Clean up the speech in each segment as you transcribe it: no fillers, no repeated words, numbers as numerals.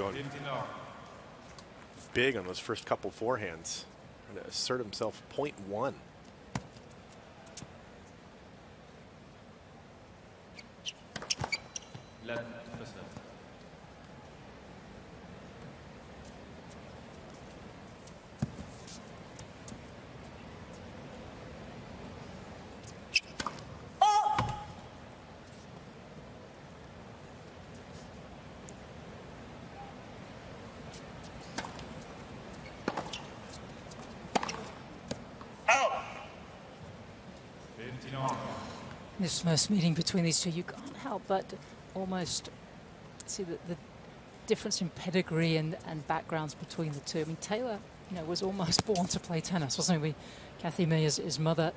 going big on those first couple forehands. Trying to assert himself 0.1. This first meeting between these two, you can't help but almost see the difference in pedigree and backgrounds between the two. I mean, Taylor, was almost born to play tennis, wasn't he? Kathy May, his mother,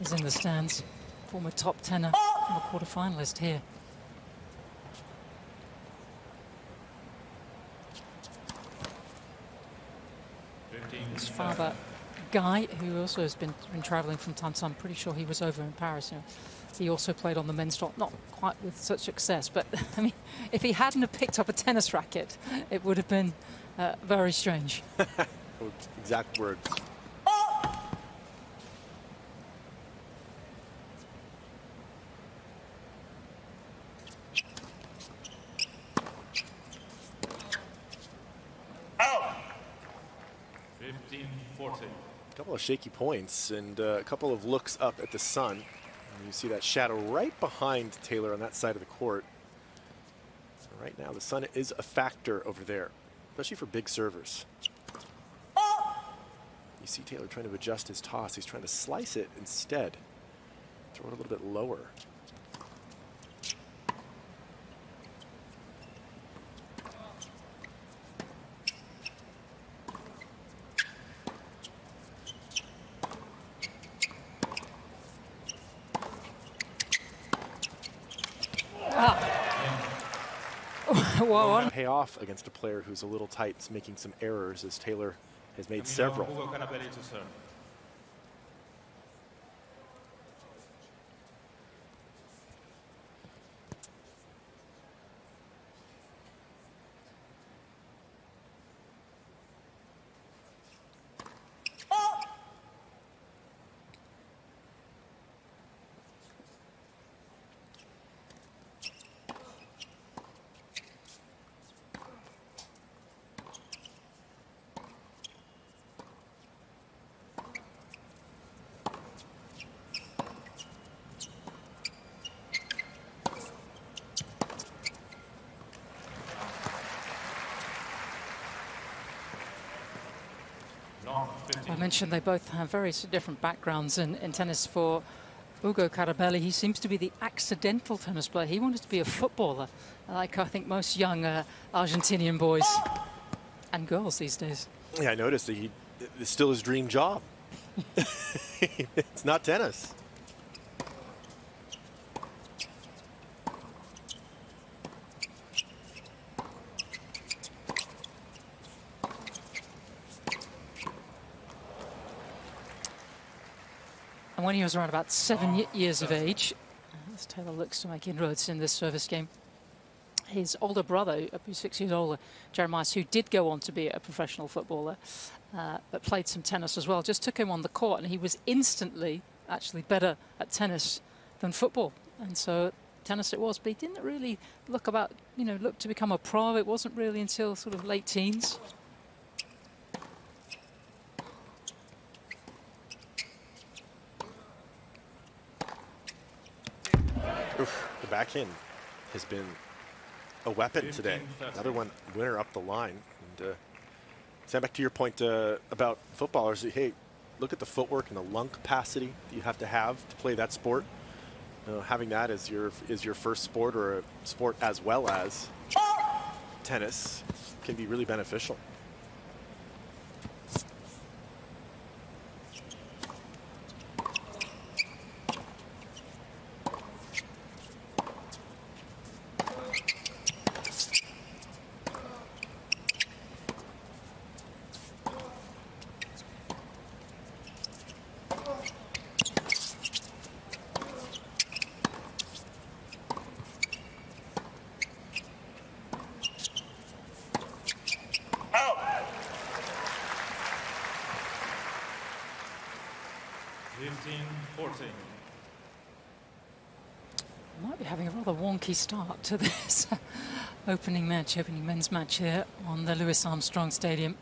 is in the stands. Former top tenor, former quarterfinalist here. His father, Guy, who also has been traveling from time to time. I'm pretty sure he was over in Paris. He also played on the men's tour, not quite with such success, but I mean, if he hadn't have picked up a tennis racket, it would have been very strange. Exact words. A couple of shaky points and a couple of looks up at the sun. And you see that shadow right behind Taylor on that side of the court. So right now the sun is a factor over there, especially for big servers. You see Taylor trying to adjust his toss. He's trying to slice it instead. Throw it a little bit lower. Well, pay off against a player who's a little tight, making some errors, as Taylor has made several. I mentioned they both have very different backgrounds in tennis. For Ugo Carabelli, he seems to be the accidental tennis player. He wanted to be a footballer, like I think most young Argentinian boys and girls these days. Yeah, I noticed that it's still his dream job. It's not tennis. When he was around about 7 years of age, as Taylor looks to make inroads in this service game, his older brother, who's 6 years older, Jeremiah, who did go on to be a professional footballer, but played some tennis as well, just took him on the court, and he was instantly actually better at tennis than football. And so tennis it was, but he didn't really look to become a pro. It wasn't really until sort of late teens. Oof, the backhand has been a weapon today. Another one winner up the line. And Sam, back to your point about footballers. Hey, look at the footwork and the lung capacity that you have to play that sport. Having that as your first sport, or a sport as well as tennis, can be really beneficial. 14. Might be having a rather wonky start to this opening men's match here on the Louis Armstrong Stadium.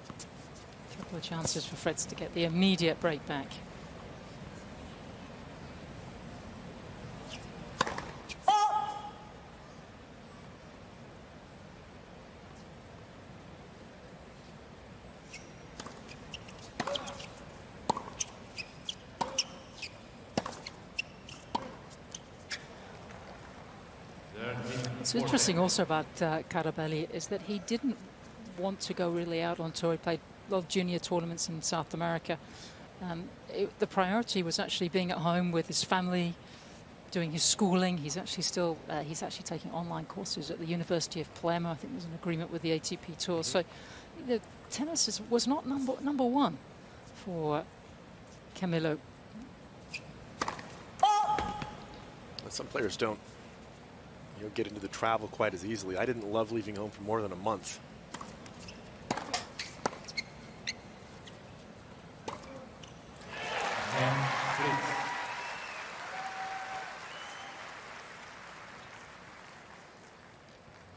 A couple of chances for Fritz to get the immediate break back. What's interesting also about Carabelli is that he didn't want to go really out on tour. He played a lot of junior tournaments in South America. The priority was actually being at home with his family, doing his schooling. He's actually taking online courses at the University of Palermo. I think there's an agreement with the ATP Tour. So the tennis was not number one for Camilo. Some players don't get into the travel quite as easily. I didn't love leaving home for more than a month.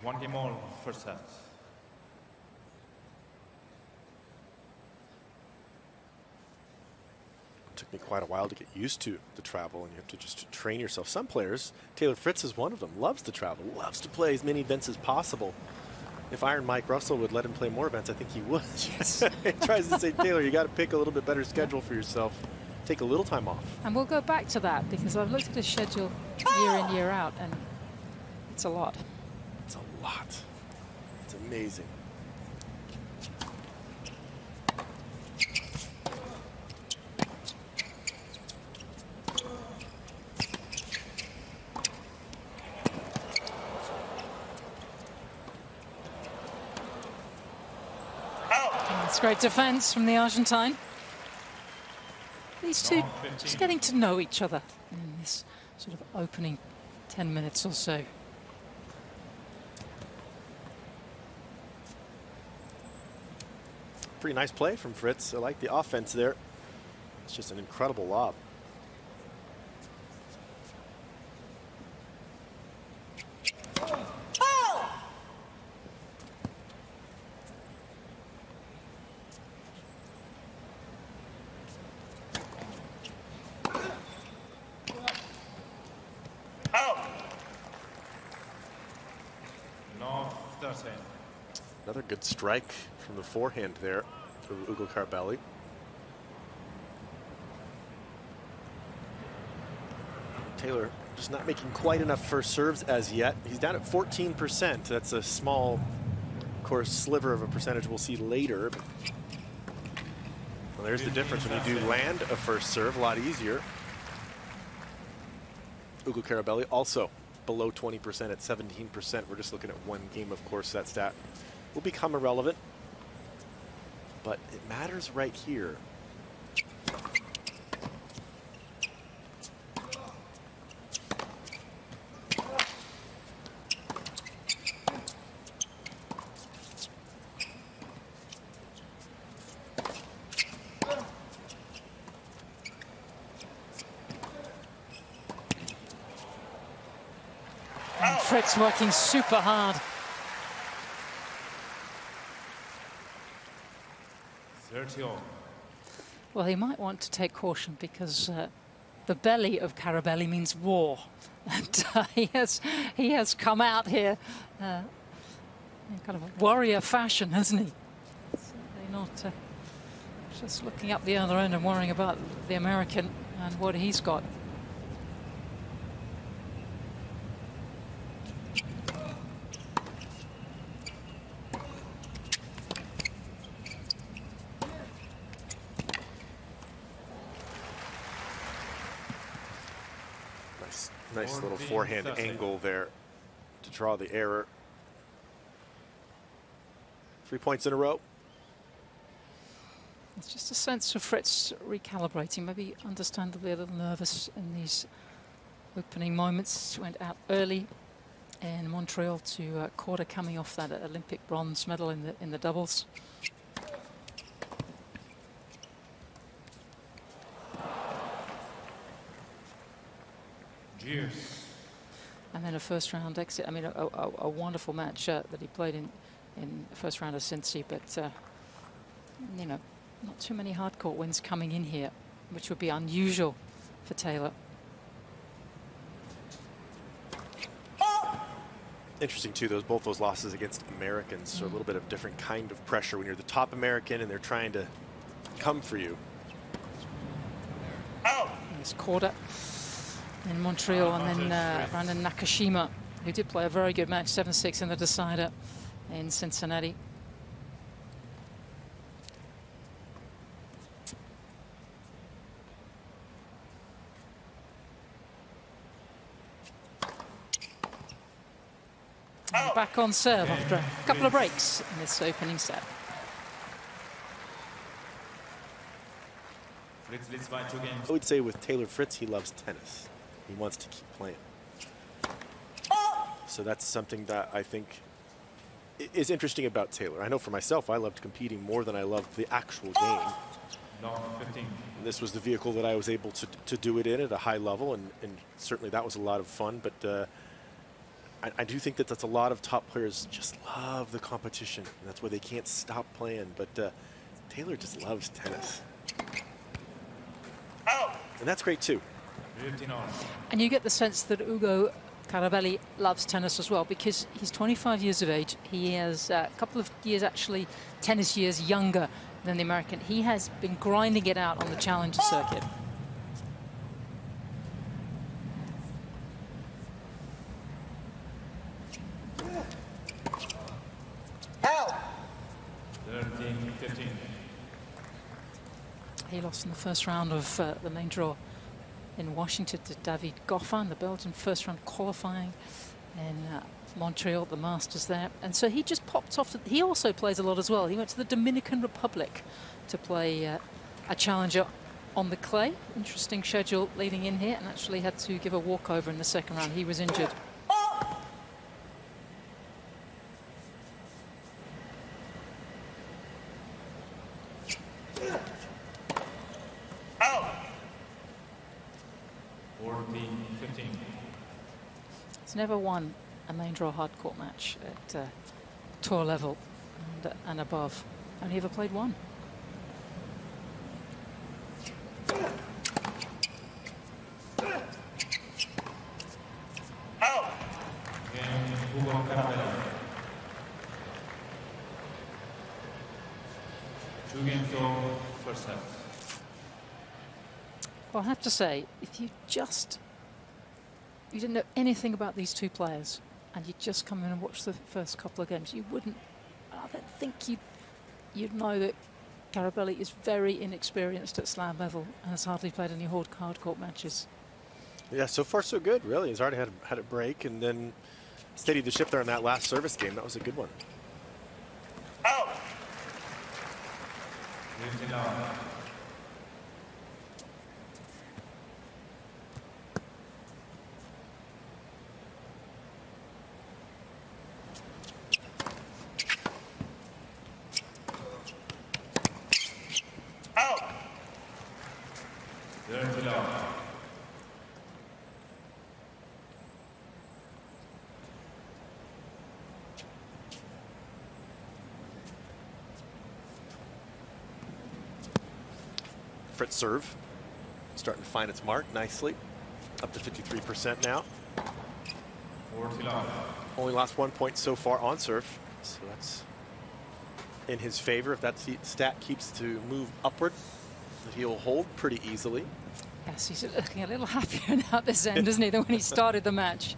One game all, first set. Took me quite a while to get used to the travel, and you have to just train yourself. Some players, Taylor Fritz is one of them, loves to travel, loves to play as many events as possible. If Iron Mike Russell would let him play more events, I think he would. Yes. He tries to say, Taylor, you got to pick a little bit better schedule for yourself. Take a little time off. And we'll go back to that because I've looked at his schedule year in, year out, and it's a lot. It's a lot. It's amazing. That's great defense from the Argentine. These two just getting to know each other in this sort of opening 10 minutes or so. Pretty nice play from Fritz. I like the offense there. It's just an incredible lob. Another good strike from the forehand there for Ugo Carabelli. Taylor just not making quite enough first serves as yet. He's down at 14%. That's a small, of course, sliver of a percentage we'll see later. Well, there's the difference when you do land a first serve, a lot easier. Ugo Carabelli also below 20% at 17%. We're just looking at one game, of course. That stat will become irrelevant, but it matters right here. And Fritz working super hard. Well, he might want to take caution because the belly of Carabelli means war, and he has come out here in kind of a warrior fashion, hasn't he? Certainly not just looking up the other end and worrying about the American and what he's got. Nice little forehand angle there to draw the error. 3 points in a row. It's just a sense of Fritz recalibrating, maybe understandably a little nervous in these opening moments. Went out early in Montreal to quarter, coming off that Olympic bronze medal in the doubles. Cheers. And then a first round exit. I mean, a wonderful match that he played in first round of Cincy, but you know, not too many hard court wins coming in here, which would be unusual for Taylor. Interesting too, both those losses against Americans are a little bit of different kind of pressure when you're the top American and they're trying to come for you. It's Korda in Montreal, and then Brandon Nakashima, who did play a very good match, 7-6 in the decider in Cincinnati. And back on serve after a couple of breaks in this opening set. Fritz leads by 2 games. I would say with Taylor Fritz, he loves tennis. He wants to keep playing. So that's something that I think is interesting about Taylor. I know for myself, I loved competing more than I loved the actual game. No, 15. And this was the vehicle that I was able to do it in at a high level, and certainly that was a lot of fun. But I do think that that's a lot of top players just love the competition. And that's why they can't stop playing. But Taylor just loves tennis. And that's great too. 15 on. And you get the sense that Ugo Carabelli loves tennis as well, because he's 25 years of age. He has a couple of years, actually, tennis years younger than the American. He has been grinding it out on the challenger circuit. Help! 13-15. He lost in the first round of the main draw in Washington to David Goffin, the Belgian first round qualifying in Montreal, the Masters there. And so he just popped off. He also plays a lot as well. He went to the Dominican Republic to play a challenger on the clay. Interesting schedule leading in here, and actually had to give a walkover in the second round. He was injured. He's never won a main draw hard court match at tour level and above. Only ever played one. Two games over first set. Well, I have to say, if you didn't know anything about these two players and you just come in and watch the first couple of games, you wouldn't, I don't think you'd know that Carabelli is very inexperienced at slam level and has hardly played any hard court matches. Yeah, so far so good, really. He's already had a break and then steadied the ship there in that last service game. That was a good one. Out! 15 on. Fritz serve, starting to find its mark nicely. Up to 53% now. 40 long. Only lost 1 point so far on serve, so that's in his favor. If that stat keeps to move upward, he'll hold pretty easily. Yes, he's looking a little happier now at this end, isn't he, than when he started the match.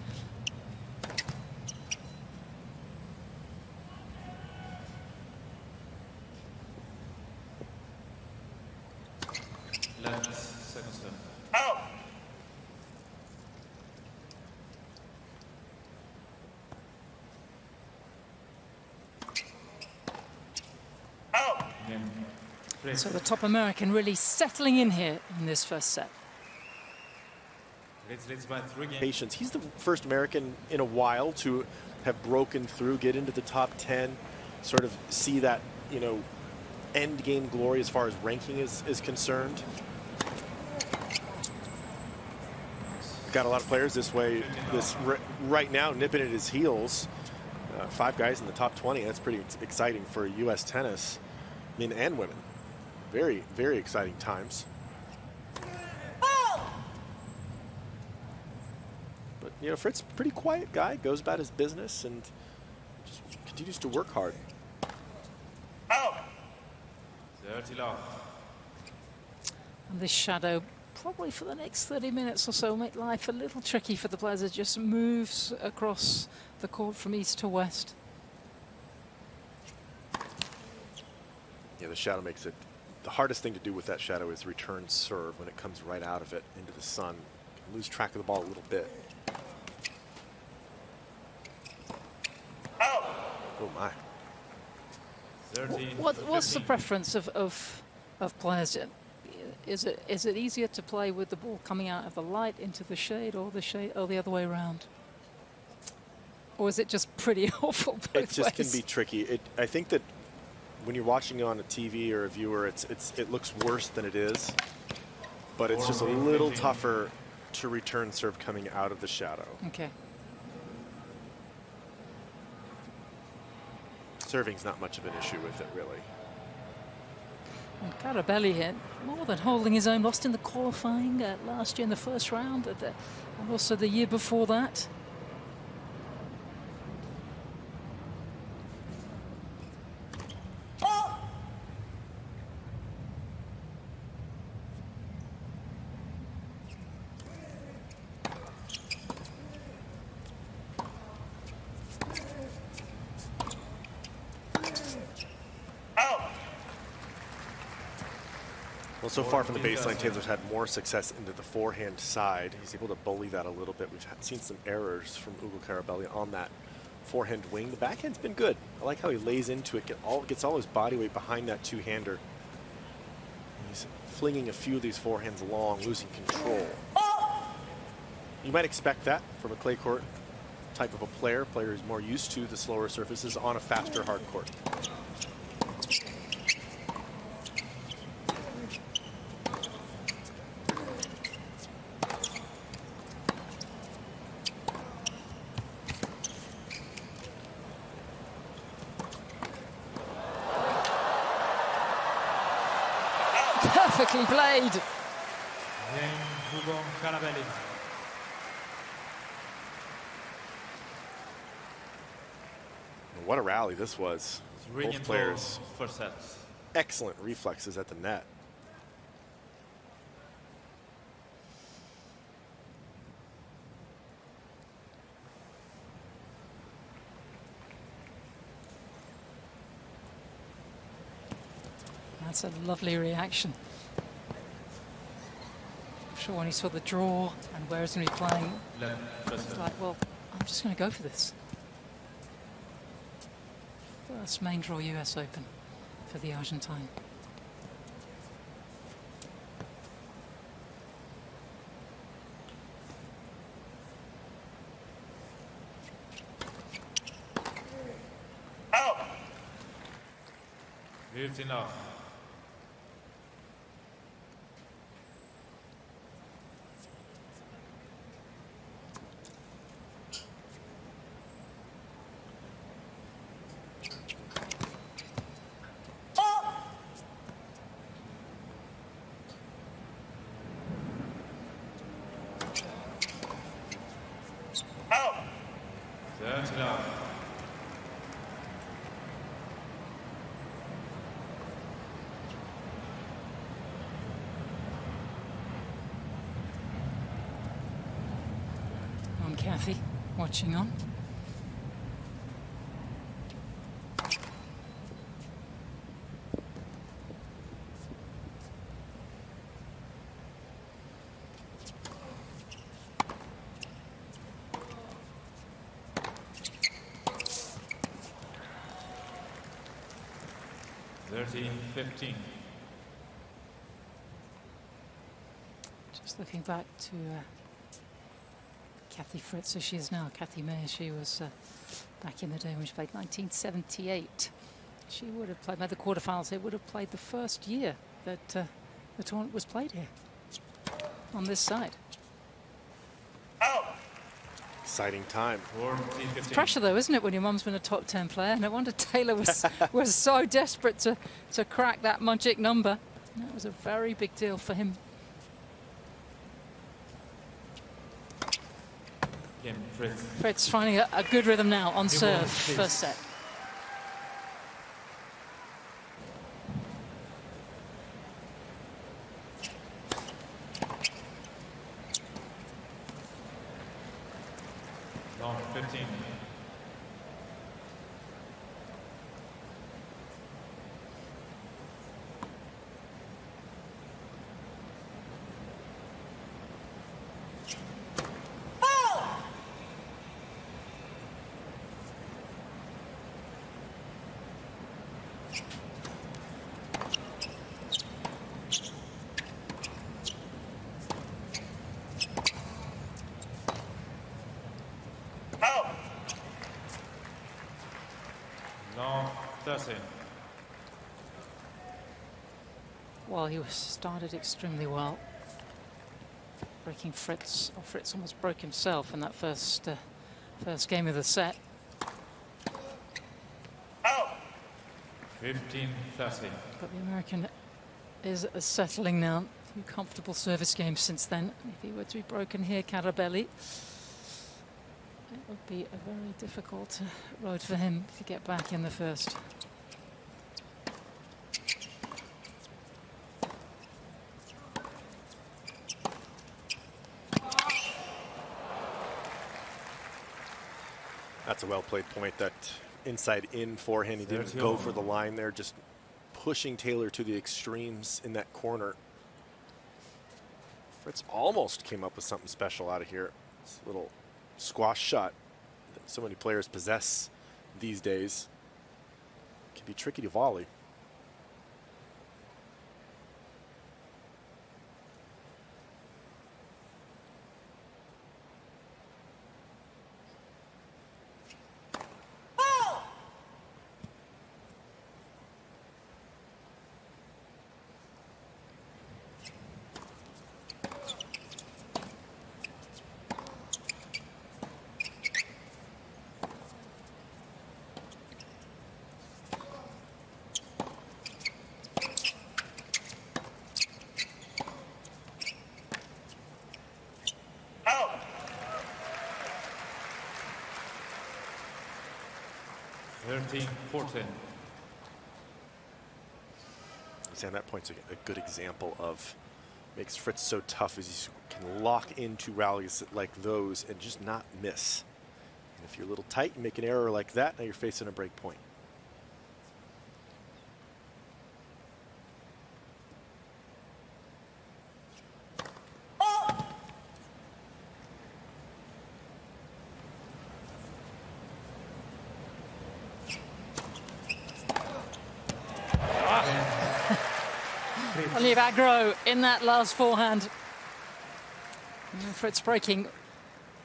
Left second step. Out! Out! So the top American really settling in here in this first set. Leads by 3 games. Patience. He's the first American in a while to have broken through, get into the top 10, sort of see that, you know, end game glory as far as ranking is concerned. got a lot of players this way. Right now, nipping at his heels. 5 guys in the top 20. That's pretty exciting for U.S. tennis, men and women. Very, very exciting times. But, you know, Fritz, pretty quiet guy, goes about his business and just continues to work hard. 30 love. And this shadow, probably for the next 30 minutes or so, make life a little tricky for the players. It just moves across the court from east to west. Yeah, the shadow makes it. The hardest thing to do with that shadow is return serve when it comes right out of it into the sun. You can lose track of the ball a little bit. Oh my. 13, What's the 15. preference of players? Is it easier to play with the ball coming out of the light into the shade, or the other way around? Or is it just pretty awful both It just ways? can be tricky. I think that when you're watching it on a TV or a viewer, it looks worse than it is, but it's just a little tougher to return serve coming out of the shadow. Okay. Serving's not much of an issue with it, really. And Carabelli here, more than holding his own, lost in the qualifying last year in the first round, and also the year before that. Well, so far from the baseline, Taylor's had more success into the forehand side. He's able to bully that a little bit. We've seen some errors from Ugo Carabelli on that forehand wing. The backhand's been good. I like how he lays into it, gets all his body weight behind that two-hander. He's flinging a few of these forehands long, losing control. You might expect that from a clay court type of a player who's more used to the slower surfaces on a faster hard court. Perfectly played. Ugo Carabelli. What a rally this was. Both players, First set. excellent reflexes at the net. That's a lovely reaction. I'm sure when he saw the draw and where he's going to be playing, it's like, well, I'm just going to go for this. First main draw US Open for the Argentine. Out. 15 love. I'm Kathy, watching on. $13-15. Just looking back to Kathy Fritz, as she is now, Kathy May, she was back in the day when she played 1978. She would have played, made the quarterfinals. It would have played the first year that the tournament was played here on this side. exciting time. 14-15. Pressure though, isn't it, when your mum's been a top 10 player? No wonder Taylor was so desperate to crack that magic number. That was a very big deal for him. Kim Fritz. Fritz finding a good rhythm now on serve, first set. Long 15. Long 13. Well, he started extremely well, breaking Fritz. Oh, Fritz almost broke himself in that first game of the set. 15-30. But the American is settling now. A few comfortable service games since then. If he were to be broken here, Carabelli, it would be a very difficult road for him to get back in the first. That's a well-played point. That inside-in forehand, he didn't go for the line there, just pushing Taylor to the extremes in that corner. Fritz almost came up with something special out of here. This little squash shot that so many players possess these days. Can be tricky to volley. Thirteen, 14. Sam, that point's a good example of makes Fritz so tough as he can lock into rallies like those and just not miss. And if you're a little tight, you make an error like that, now you're facing a break point. Only aggro in that last forehand. And Fritz breaking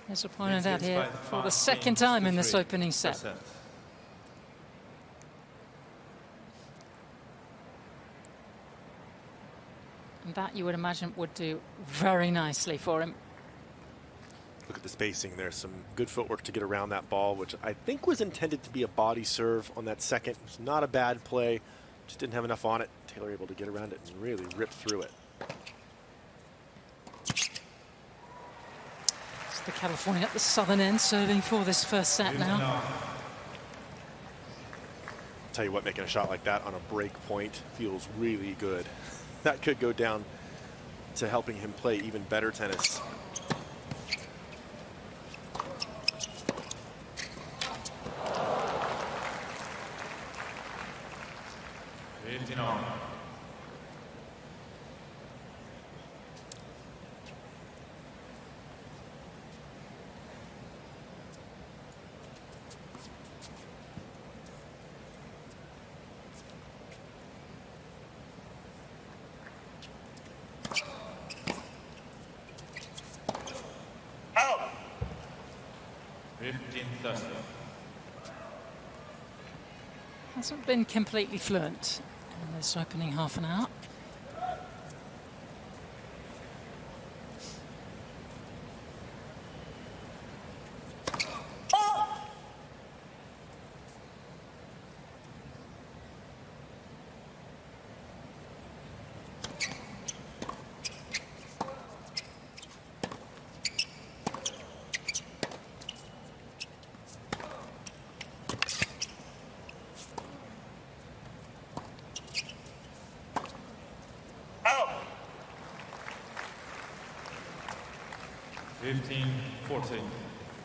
his opponent out here for the second time in this opening set. And that, you would imagine, would do very nicely for him. Look at the spacing there. Some good footwork to get around that ball, which I think was intended to be a body serve on that second. It's not a bad play. Just didn't have enough on it. Taylor able to get around it and really rip through it. It's the California at the southern end serving for this first set now. Tell you what, making a shot like that on a break point feels really good. That could go down to helping him play even better tennis. Hasn't been completely fluent in this opening half an hour. 15-14.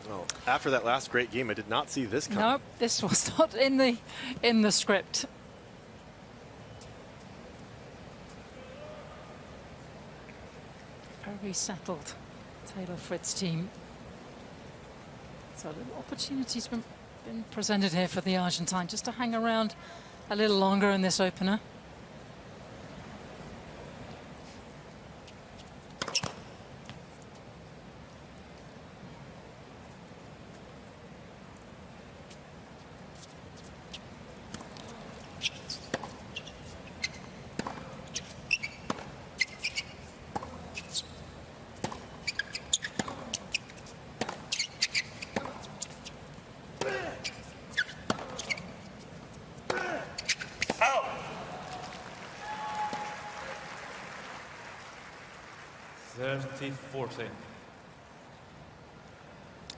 Well, after that last great game, I did not see this coming. Nope, this was not in the script. Very settled Taylor Fritz team. So the opportunity's been presented here for the Argentine just to hang around a little longer in this opener.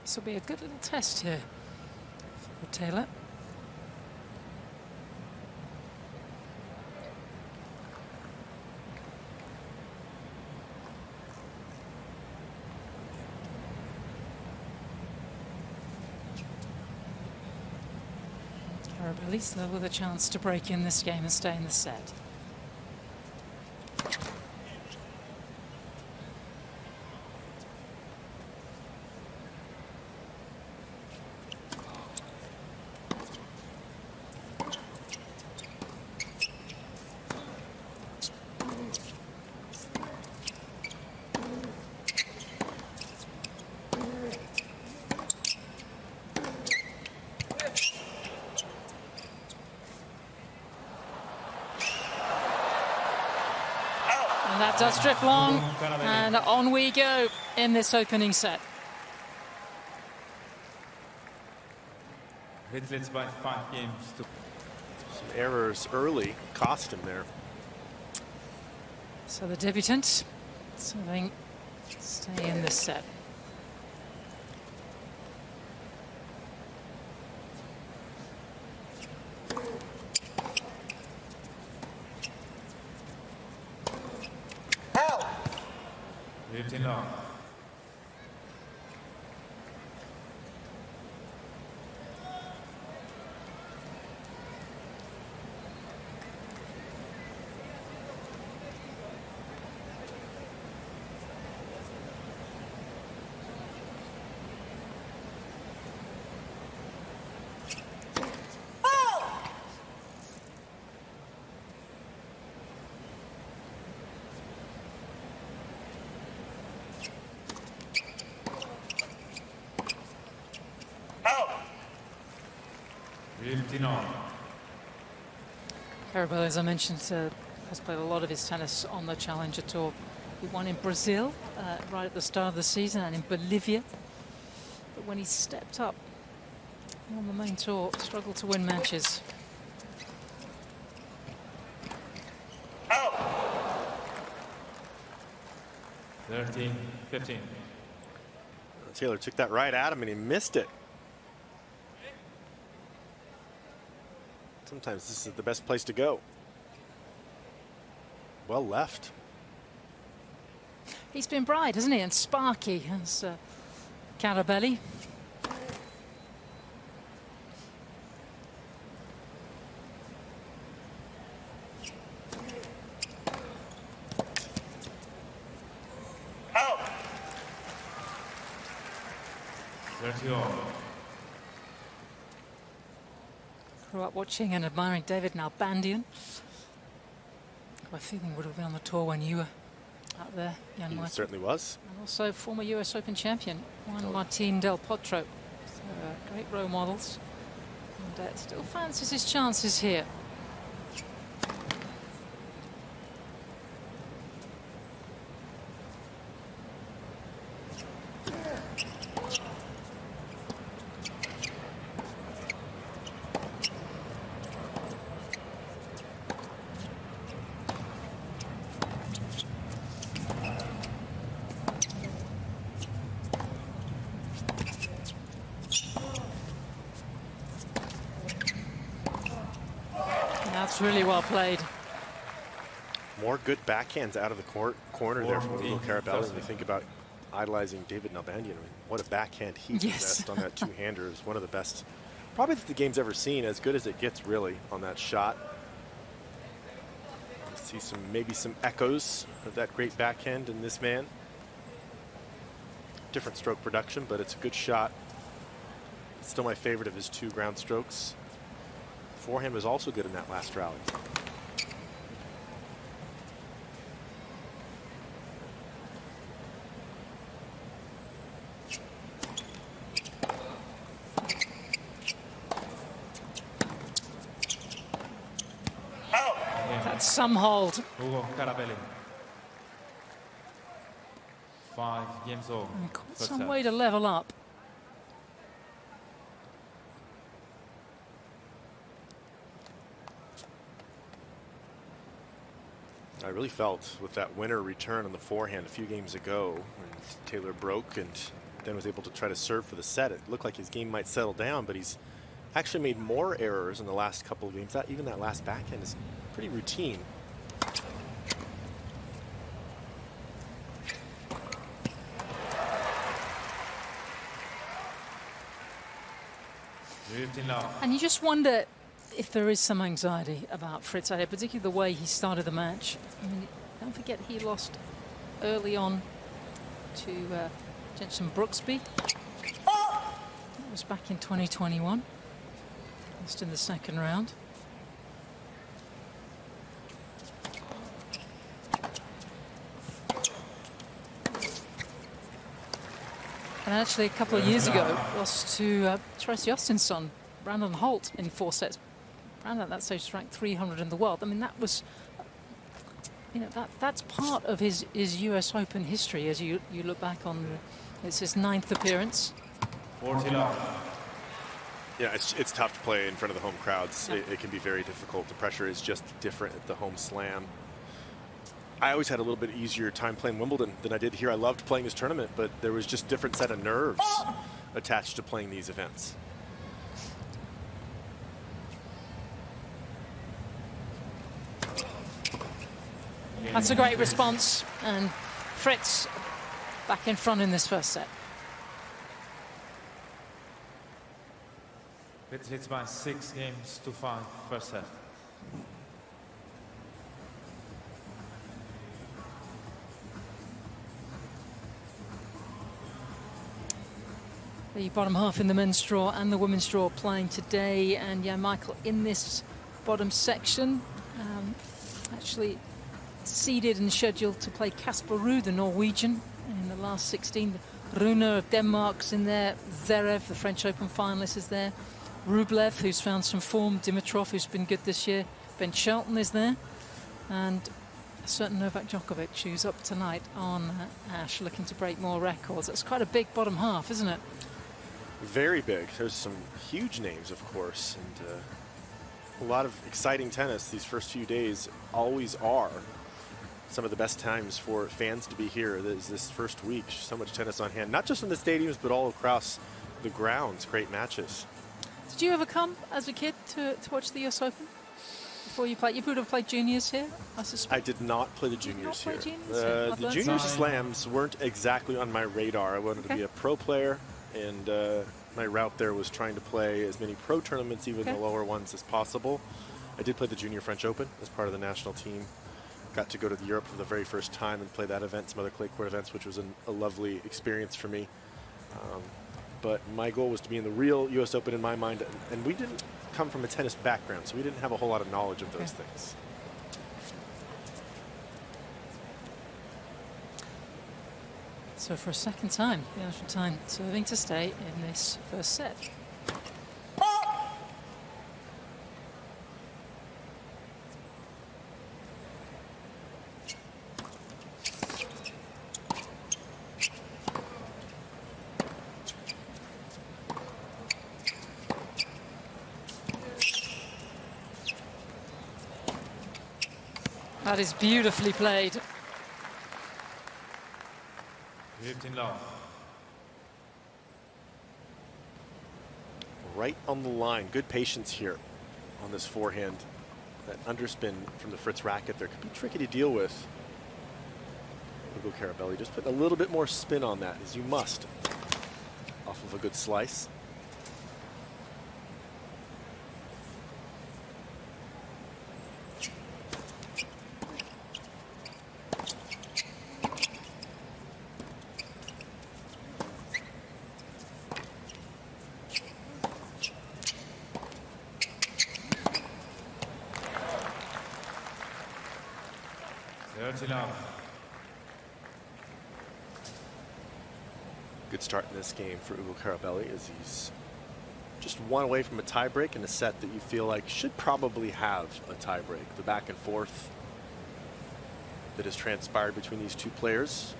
This will be a good little test here for Taylor. Arabella with a chance to break in this game and stay in the set. And that does drift long, and on we go in this opening set. It leads by 5 games to Some errors early cost him there. So the debutant serving stay in this set. Long. Arabella, as I mentioned, has played a lot of his tennis on the Challenger Tour. He won in Brazil right at the start of the season and in Bolivia. But when he stepped up on the main tour, struggled to win matches. Oh. 13-15. Taylor took that right at him and he missed it. Sometimes this is the best place to go. Well left. He's been bright, hasn't he? And sparky as Carabelli. Out. 30-all. Grew up watching and admiring David Nalbandian. I think he would have been on the tour when you were out there, young He Michael. certainly was. And also former US Open champion, Juan Martín del Potro. So, great role models. And still fancies his chances here. That's really well played. More good backhands out of the corner there from little Carabelli. When you think about idolizing David Nalbandian. I mean, what a backhand he Yes. possessed on that two-hander. Is one of the best, probably that the game's ever seen, as good as it gets really on that shot. You see maybe some echoes of that great backhand in this man. Different stroke production, but it's a good shot. Still my favorite of his 2 ground strokes. Forehand was also good in that last rally. That's some hold. Hugo Carabelli. 5 games all. And quite First some set. way to level up. I really felt with that winner return on the forehand a few games ago when Taylor broke and then was able to try to serve for the set, it looked like his game might settle down, but he's actually made more errors in the last couple of games. Even that last backhand is pretty routine. And you just wonder if there is some anxiety about Fritz, particularly the way he started the match. I mean, don't forget he lost early on to Jensen Brooksby. That was back in 2021. Lost in the second round. And actually, a couple of years ago, lost to Tracy Austin's son, Brandon Holt, in 4 sets. Brandon at that stage ranked 300 in the world. I mean, that was, you know, that's part of his US Open history as you look back on it's his 9th appearance. 14 off. Yeah, it's tough to play in front of the home crowds. Yeah. It can be very difficult. The pressure is just different at the home slam. I always had a little bit easier time playing Wimbledon than I did here. I loved playing this tournament, but there was just different set of nerves attached to playing these events. That's a great response, and Fritz back in front in this first set. Fritz hits by 6 games to 5 first set. The bottom half in the men's draw and the women's draw playing today, and yeah, Michael, in this bottom section, actually seeded and scheduled to play Casper Ruud, the Norwegian, in the last 16. Rune of Denmark's in there, Zverev, the French Open finalist, is there, Rublev, who's found some form, Dimitrov, who's been good this year, Ben Shelton is there, and a certain Novak Djokovic, who's up tonight on Ash, looking to break more records. That's quite a big bottom half, isn't it? Very big. There's some huge names, of course, and a lot of exciting tennis. These first few days always are some of the best times for fans to be here. This first week, so much tennis on hand, not just in the stadiums, but all across the grounds. Great matches. Did you ever come as a kid to watch the US Open before you played? You would have played juniors here, I suspect. I did not play the juniors here. Juniors? The junior slams weren't exactly on my radar. I wanted to be a pro player, and my route there was trying to play as many pro tournaments, even the lower ones, as possible. I did play the Junior French Open as part of the national team. Got to go to Europe for the very first time and play that event, some other clay court events, which was a lovely experience for me. But my goal was to be in the real US Open in my mind, and we didn't come from a tennis background, so we didn't have a whole lot of knowledge of those things. So for a second time, the Argentine serving to stay in this first set. That is beautifully played. 15 love. Right on the line. Good patience here on this forehand. That underspin from the Fritz racket there could be tricky to deal with. Ugo Carabelli. Just put a little bit more spin on that, as you must, off of a good slice. Good start in this game for Ugo Carabelli, as he's just one away from a tiebreak in a set that you feel like should probably have a tiebreak. The back and forth that has transpired between these two players.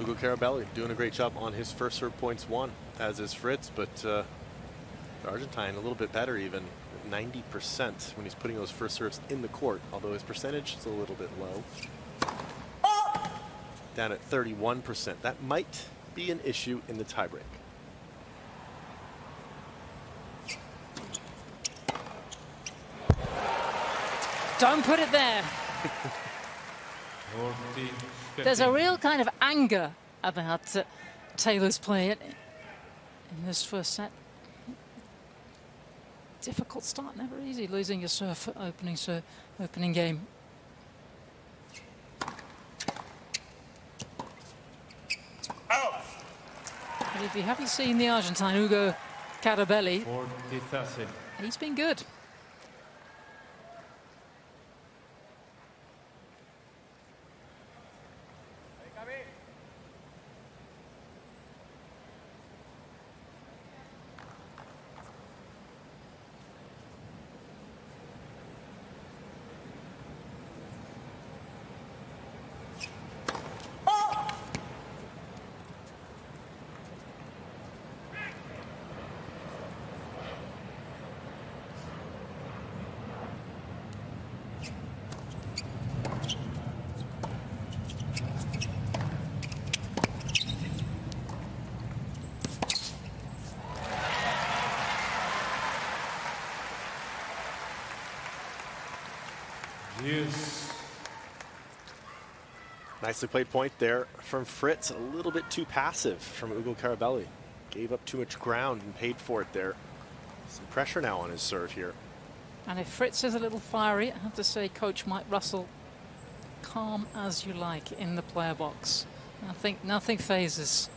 Ugo Carabelli doing a great job on his first serve points won, as is Fritz, but the Argentine a little bit better, even 90% when he's putting those first serves in the court, although his percentage is a little bit low. Down at 31%. That might be an issue in the tiebreak. Don't put it there. There's a real kind of anger about Taylor's play in this first set. Difficult start, never easy, losing your serve for opening game. But if you haven't seen the Argentine, Ugo Carabelli, he's been good. Yes. Nicely played point there from Fritz. A little bit too passive from Ugo Carabelli. Gave up too much ground and paid for it there. Some pressure now on his serve here. And if Fritz is a little fiery, I have to say Coach Mike Russell, calm as you like in the player box. Nothing phases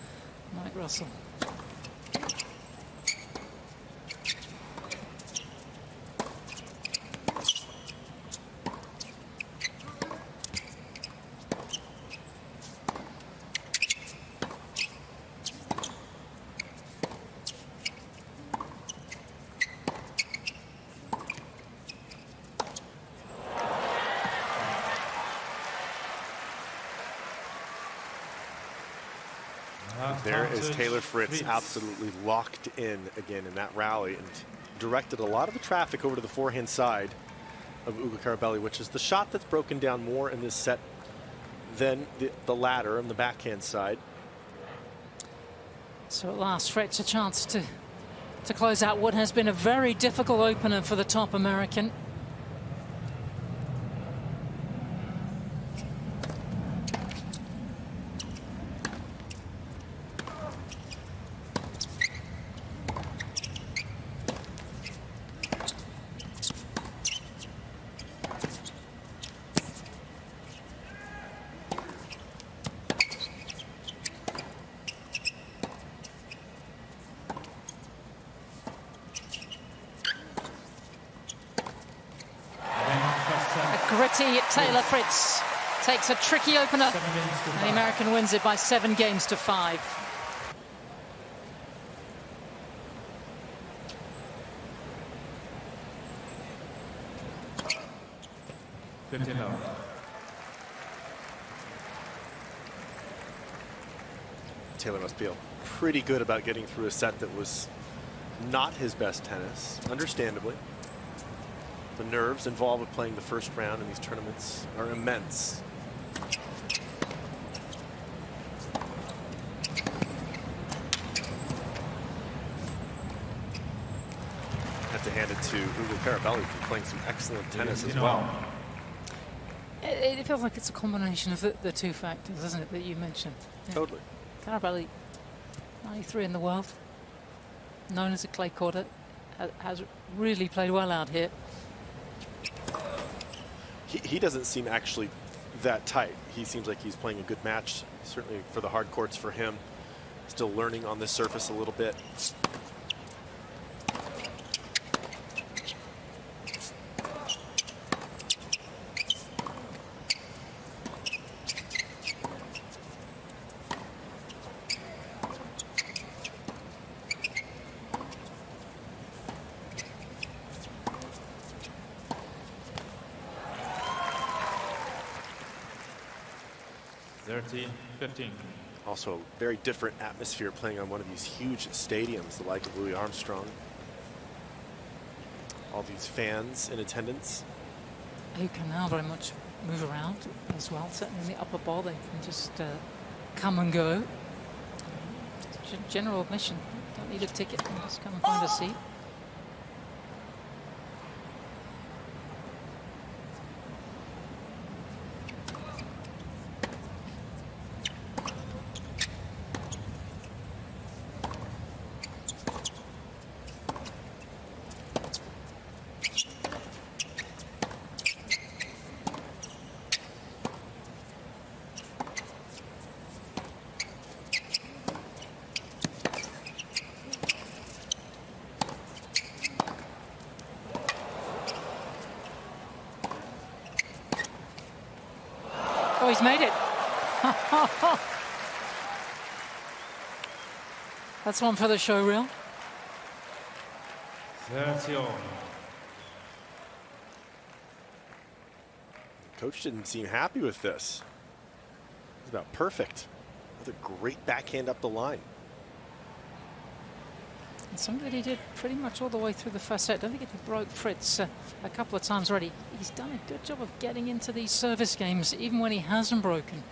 Mike Russell. There is Taylor Fritz, absolutely locked in again in that rally, and directed a lot of the traffic over to the forehand side of Ugo Carabelli, which is the shot that's broken down more in this set than the ladder on the backhand side. So at last, Fritz a chance to close out what has been a very difficult opener for the top American. Gritty Taylor Fritz takes a tricky opener, and the American wins it by 7 games to 5. Taylor must feel pretty good about getting through a set that was not his best tennis, understandably. The nerves involved with playing the first round in these tournaments are immense. Have to hand it to Ugo Carabelli for playing some excellent tennis as well. It feels like it's a combination of the two factors, isn't it, that you mentioned? Yeah. Totally. Carabelli, 93 in the world, known as a clay courter, has really played well out here. He doesn't seem actually that tight. He seems like he's playing a good match, certainly for the hard courts for him. Still learning on this surface a little bit. 15. Also a very different atmosphere playing on one of these huge stadiums, the like of Louis Armstrong. All these fans in attendance. Who can now very much move around as well, certainly in the upper bowl. They can just come and go. General admission, don't need a ticket, just come and find a seat. Oh, he's made it. That's one for the show reel. 30 all. Coach didn't seem happy with this. It's about perfect. Another great backhand up the line. And something that he did pretty much all the way through the first set. Don't forget he broke Fritz a couple of times already. He's done a good job of getting into these service games, even when he hasn't broken.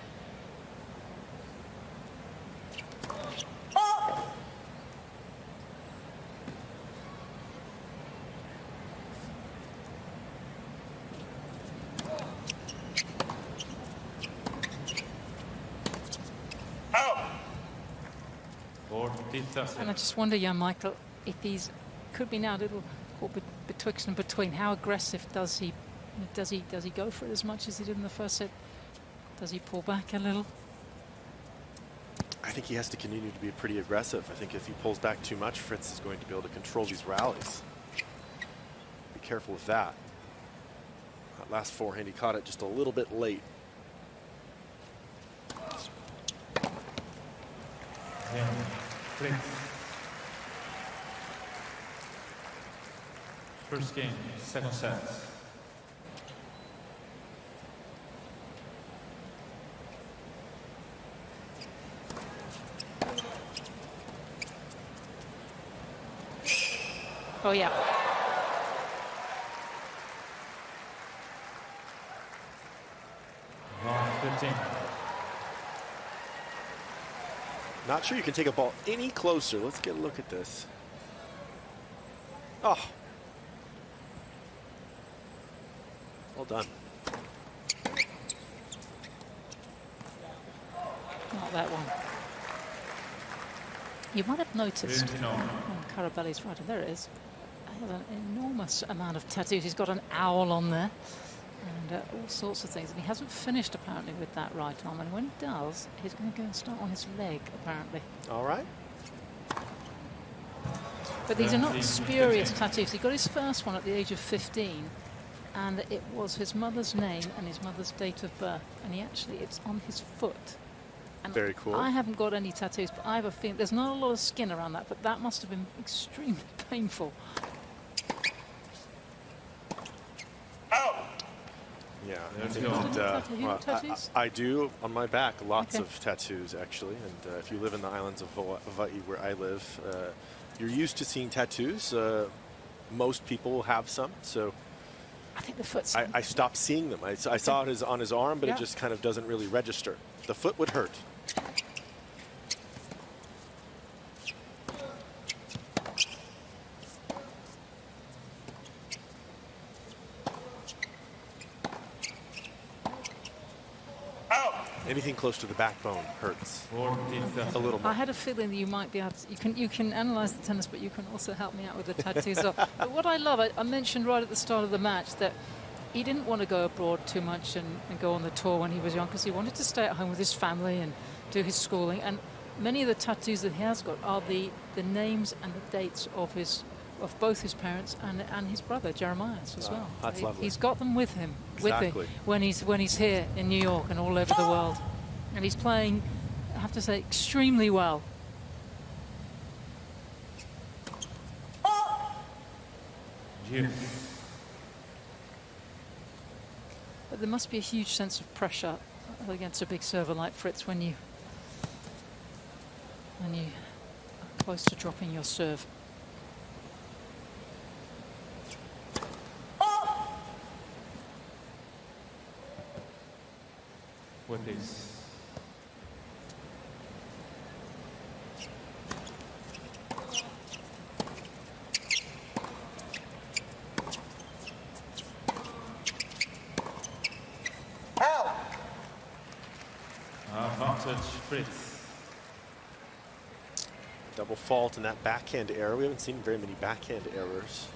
And I just wonder, Michael, if he's could be now a little caught betwixt and between. How aggressive does he go for it as much as he did in the first set? Does he pull back a little? I think he has to continue to be pretty aggressive. I think if he pulls back too much, Fritz is going to be able to control these rallies. Be careful with that. That last forehand, he caught it just a little bit late. Yeah. First game, second set. Oh, yeah. Long 15. Not sure you can take a ball any closer. Let's get a look at this. Oh. Well done. Not that one. You might have noticed on Carabelli's right, there it is. He has an enormous amount of tattoos. He's got an owl on there and all sorts of things. And he hasn't finished apparently with that right arm. And when he does, he's going to go and start on his leg apparently. All right. But these are not spurious tattoos. He got his first one at the age of 15. And it was his mother's name and his mother's date of birth. And it's on his foot. And very cool. I haven't got any tattoos, but I have a feeling there's not a lot of skin around that, but that must have been extremely painful. Yeah, I think that, I do on my back, lots of tattoos actually. And if you live in the islands of Hawaii where I live, you're used to seeing tattoos. Most people have some, so I think the foot's... I stopped seeing them. I saw it on his arm, but Yeah. it just kind of doesn't really register. The foot would hurt. Anything close to the backbone hurts a little more. I had a feeling that you might be able to, you can analyze the tennis, but you can also help me out with the tattoos. But what I love, I mentioned right at the start of the match that he didn't want to go abroad too much and go on the tour when he was young, because he wanted to stay at home with his family and do his schooling. And many of the tattoos that he has got are the names and the dates of both his parents and his brother Jeremiah's as well. That's lovely. He's got them with him, Exactly. when he's here in New York and all over the world, and he's playing, I have to say, extremely well. Yeah. But there must be a huge sense of pressure against a big server like Fritz when you are close to dropping your serve. What is? Advantage Fritz. Double fault in that backhand error. We haven't seen very many backhand errors.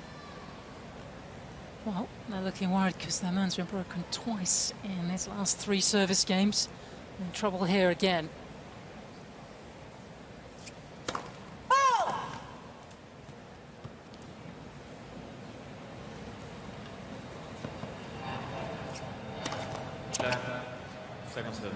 Well, they're looking worried because their man's been broken twice in his last 3 service games. In trouble here again. Second serve.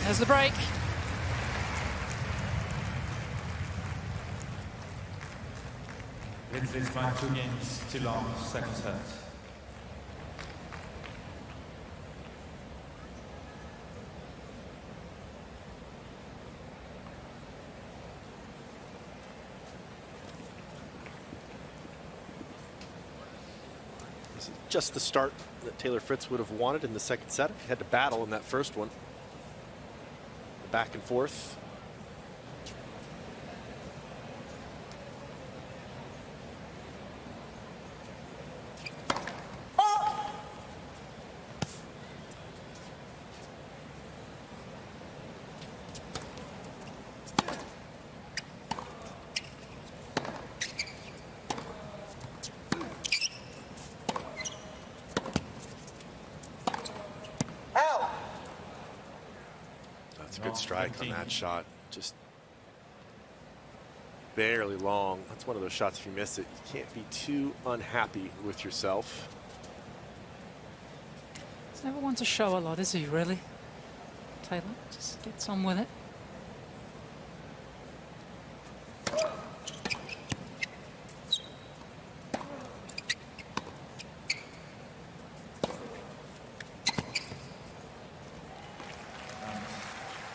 There's the break. Fritz is by 2 games too long, second set. This is just the start that Taylor Fritz would have wanted in the second set. He had to battle in that first one. The back and forth. That's a good strike on that shot. Just barely long. That's one of those shots, if you miss it, you can't be too unhappy with yourself. He's never one to show a lot, is he, really? Taylor just gets on with it.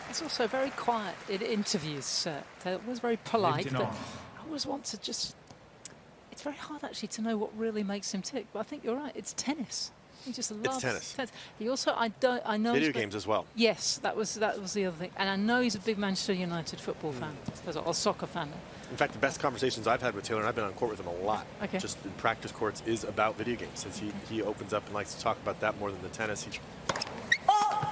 He's also very quiet in interviews. Taylor was very polite, but I always want to just... It's very hard, actually, to know what really makes him tick. But I think you're right. It's tennis. He just loves tennis. He also, I know... Video games as well. Yes, that was the other thing. And I know he's a big Manchester United football fan, or soccer fan. In fact, the best conversations I've had with Taylor, and I've been on court with him a lot, Okay. just in practice courts, is about video games. Since he opens up and likes to talk about that more than the tennis. He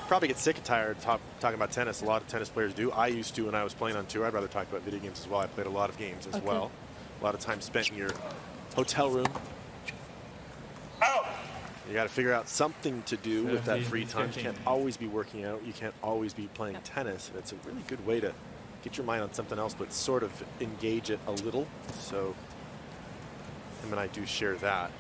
probably gets sick and tired of talking about tennis. A lot of tennis players do. I used to when I was playing on tour. I'd rather talk about video games as well. I played a lot of games as well. A lot of time spent in your hotel room. You got to figure out something to do with that free time. You can't always be working out. You can't always be playing tennis. And it's a really good way to get your mind on something else, but sort of engage it a little. So him and I do share that.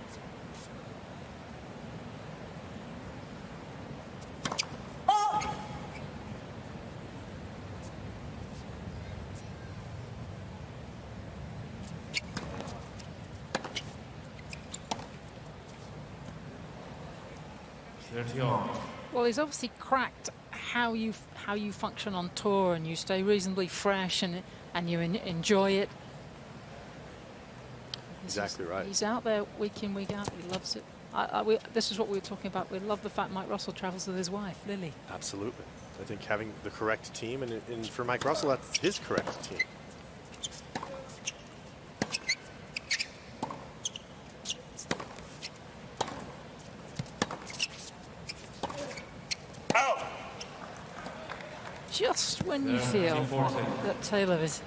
30 all. Well, he's obviously cracked how you function on tour, and you stay reasonably fresh and you enjoy it. Exactly right. He's out there week in, week out. He loves it. This is what we were talking about. We love the fact Mike Russell travels with his wife, Lily. Absolutely. I think having the correct team, and for Mike Russell, that's his correct team. Just when you feel that Taylor is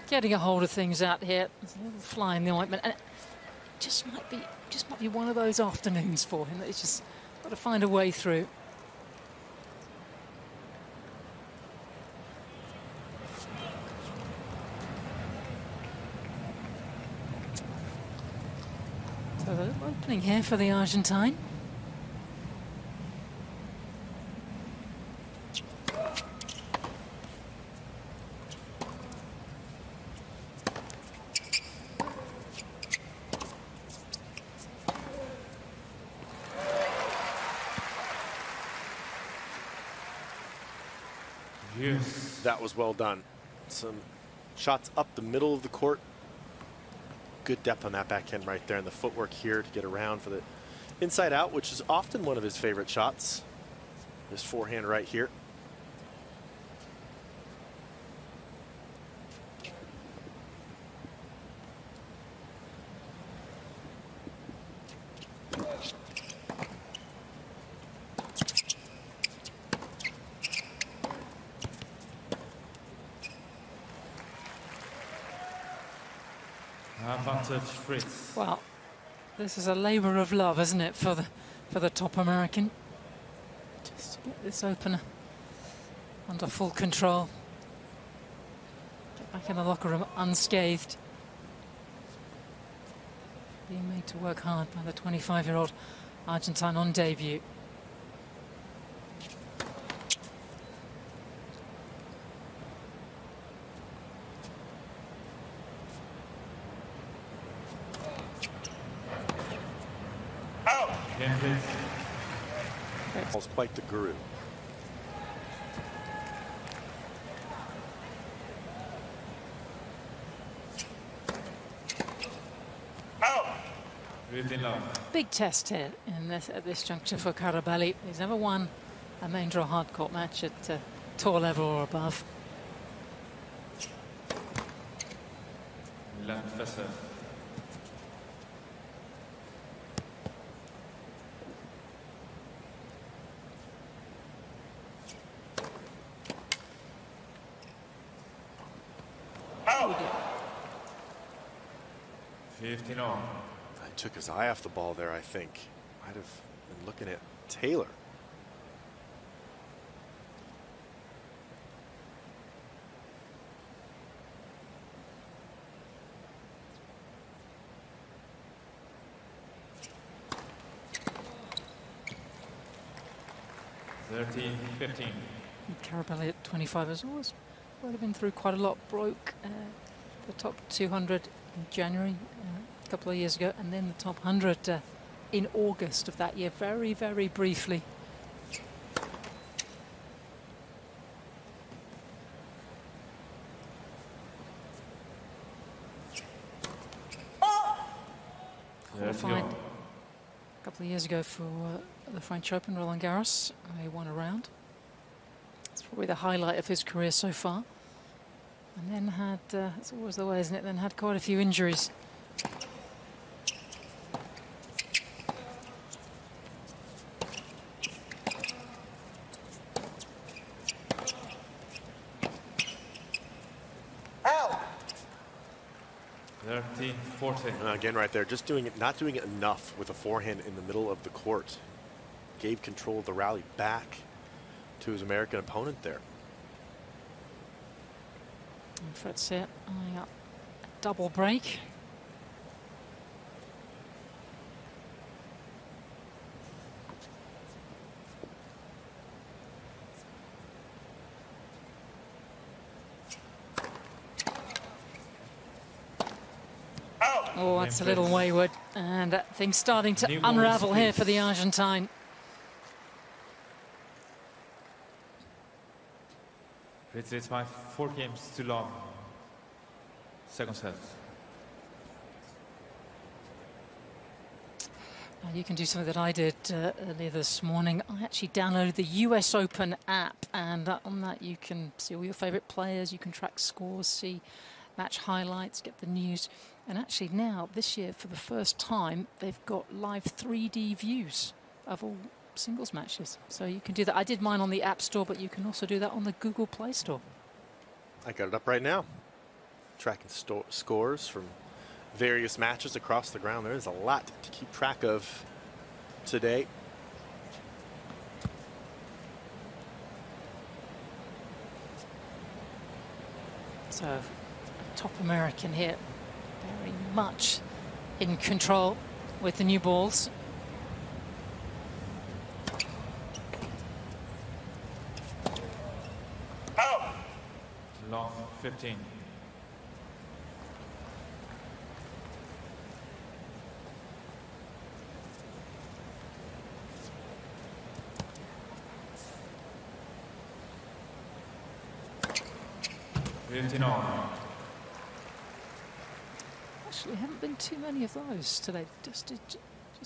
getting a hold of things out here, there's a little fly in the ointment, and it just might be one of those afternoons for him that he's just got to find a way through. So the opening here for the Argentine. Yes. That was well done. Some shots up the middle of the court. Good depth on that backhand right there, and the footwork here to get around for the inside out, which is often one of his favorite shots. This forehand right here. Advantage Fritz. Well, this is a labour of love, isn't it, for the top American? Just to get this opener under full control. Get back in the locker room unscathed. Being made to work hard by the 25-year-old Argentine on debut. Was quite the guru. Big test here at this juncture for Carabelli. He's never won a main draw hardcourt match at tour level or above. I took his eye off the ball there, I think. Might have been looking at Taylor. Carabelli at 25 as always. Would have been through quite a lot. Broke the top 200 in January a couple of years ago, and then the top 100 in August of that year, very, very briefly. Qualified a couple of years ago for the French Open, Roland Garros. He won a round. It's probably the highlight of his career so far. And then had, it's always the way, isn't it? Then had quite a few injuries. Ow! 13-14. Again, right there, just not doing it enough with a forehand in the middle of the court. Gave control of the rally back to his American opponent there. And Fritz here, eyeing up a double break. Oh, that's a little wayward, and thing's starting to unravel here for the Argentine. It's my 4 games too long. Second set. Now you can do something that I did earlier this morning. I actually downloaded the US Open app, and on that you can see all your favorite players, you can track scores, see match highlights, get the news. And actually now, this year, for the first time, they've got live 3D views of all singles matches. So you can do that. I did mine on the App Store, but you can also do that on the Google Play Store. I got it up right now. Tracking scores from various matches across the ground. There is a lot to keep track of today. So, top American here, very much in control with the new balls. Long 15. Actually, haven't been too many of those today. Just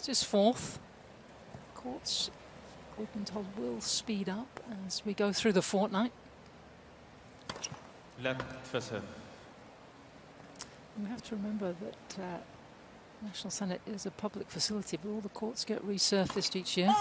his 4th. Courts, we've been told, will speed up as we go through the fortnight. Left first set. We have to remember that National Senate is a public facility, but all the courts get resurfaced each year.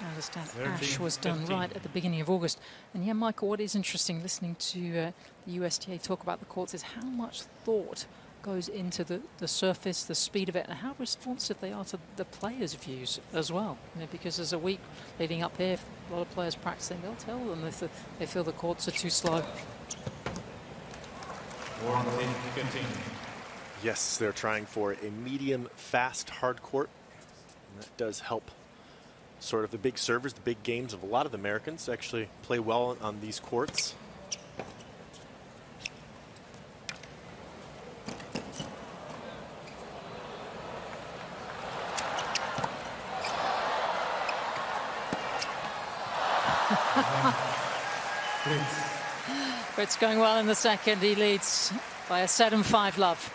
I understand Ash was done 15. right at the beginning of August. And yeah, Michael, what is interesting listening to the USTA talk about the courts is how much thought goes into the surface, the speed of it, and how responsive they are to the players' views as well. You know, because there's a week leading up here, a lot of players practicing, they'll tell them if they feel the courts are too slow. 15. Yes, they're trying for a medium, fast, hard court. And that does help sort of the big servers, the big games of a lot of the Americans actually play well on these courts. Fritz going well in the second. He leads by a 7-5 love.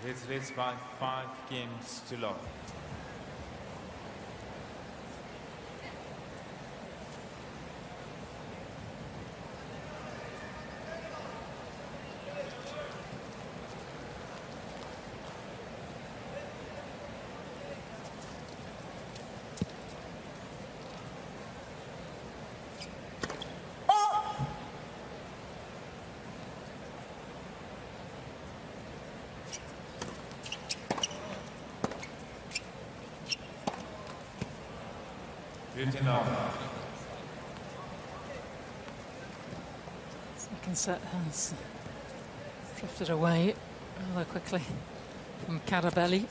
It's by 5 games to love. Second set has drifted away rather quickly from Carabelli.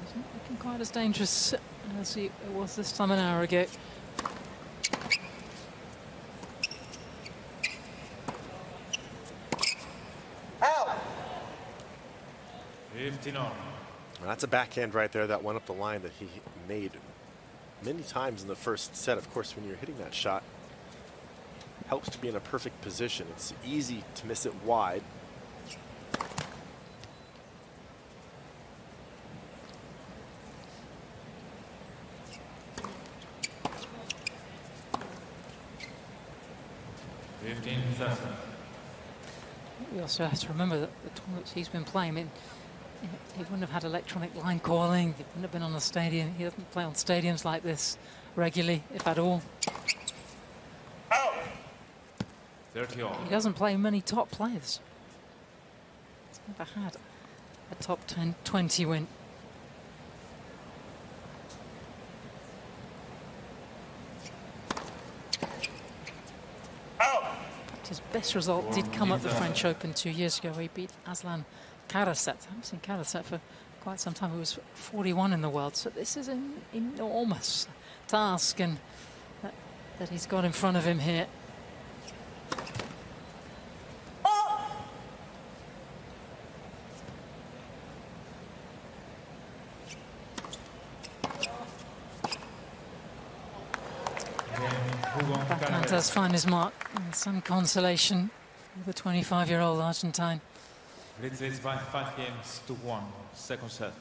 It's not looking quite as dangerous as it was this time an hour ago. That's a backhand right there that went up the line that he made many times in the first set. Of course, when you're hitting that shot, it helps to be in a perfect position. It's easy to miss it wide. We also have to remember that the tournaments he's been playing, I mean, he wouldn't have had electronic line calling, he wouldn't have been on the stadium, he doesn't play on stadiums like this regularly, if at all. 30 all. He doesn't play many top players. He's never had a top 10, 20 win. Practice best result did come at the French Open 2 years ago. He beat Aslan Karaset. I haven't seen Karaset for quite some time. He was 41 in the world. So this is an enormous task and that he's got in front of him here. Backhand does find his mark, and some consolation for the 25-year-old Argentine. Leads this by 5-1, second set.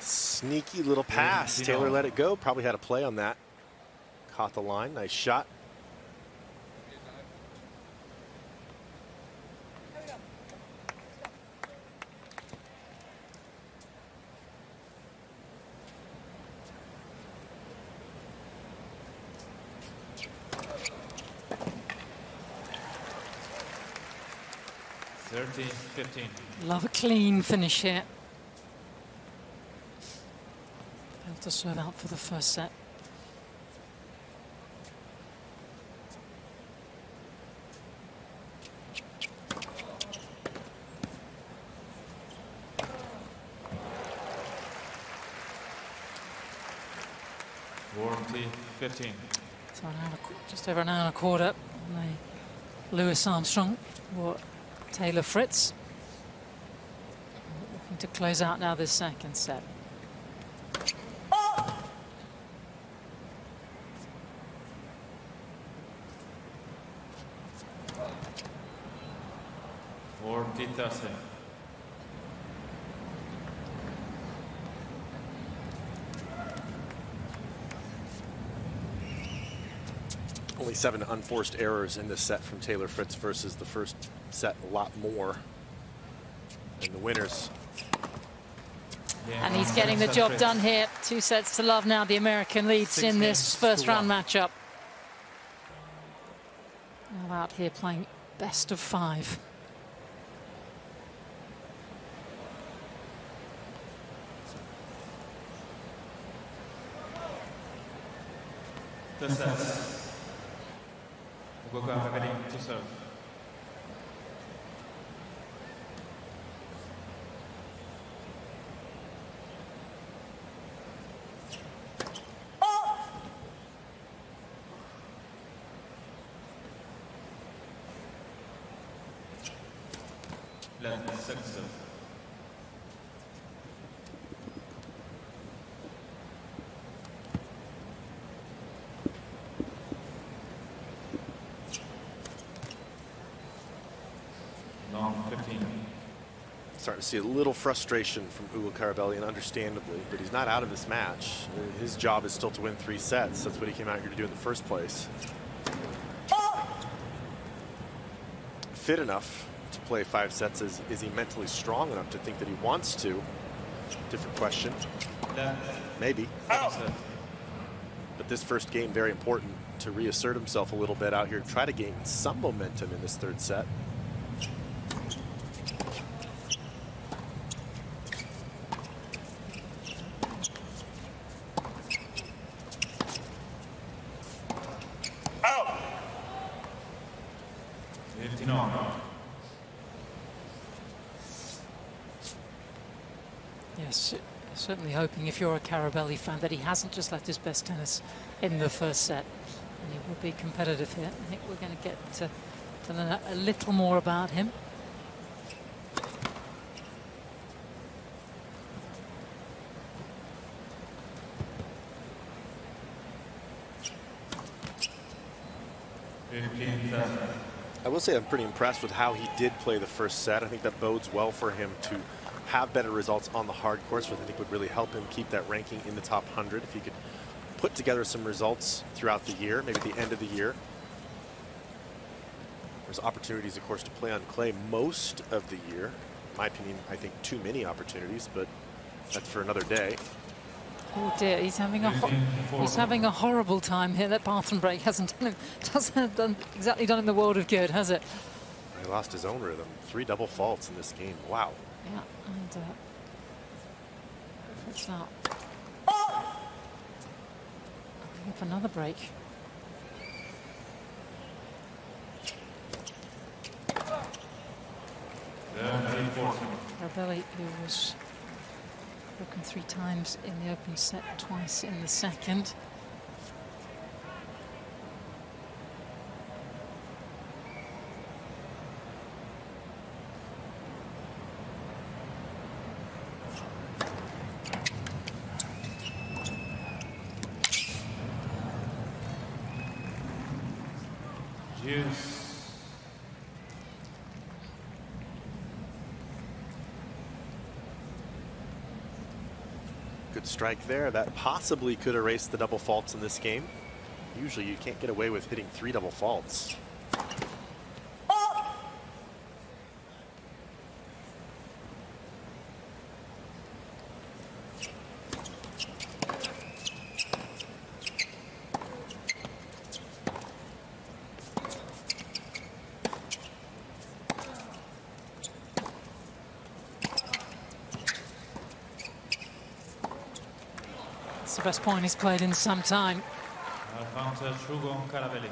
Sneaky little pass. Taylor let it go. Probably had a play on that. Caught the line. Nice shot. Love a clean finish here. Able to serve out for the first set. Warranty 15. So just over an hour and a quarter on the Louis Armstrong or Taylor Fritz. Looking to close out now this second set. Only 7 unforced errors in this set from Taylor Fritz versus the first set, a lot more. And the winners. And he's getting the job done here. 2 sets to love now. The American leads in this first round matchup. Now out here playing best of 5. Ready to serve. Second serve. Starting to see a little frustration from Ugo Carabelli, and understandably, but he's not out of this match. His job is still to win 3 sets. That's what he came out here to do in the first place. Fit enough to play 5 sets. Is he mentally strong enough to think that he wants to? Different question. Maybe. But this first game, very important to reassert himself a little bit out here, try to gain some momentum in this 3rd set. Yes, certainly hoping, if you're a Carabelli fan, that he hasn't just left his best tennis in the first set. And he will be competitive here. I think we're going to get to learn a little more about him. I will say I'm pretty impressed with how he did play the first set. I think that bodes well for him to have better results on the hard course, which I think would really help him keep that ranking in the top 100 if he could put together some results throughout the year, maybe at the end of the year. There's opportunities, of course, to play on clay most of the year. In my opinion, I think too many opportunities, but that's for another day. Oh dear, he's having a horrible time here. That bathroom break hasn't exactly done him the world of good, has it? He lost his own rhythm. 3 double faults in this game. Wow. Yeah, and what's that? Up another break. Carabelli, who was broken 3 times in the open set, twice in the second. Yes. Good strike there. That possibly could erase the double faults in this game. Usually you can't get away with hitting 3 double faults. It's the best point he's played in some time. Carabelli.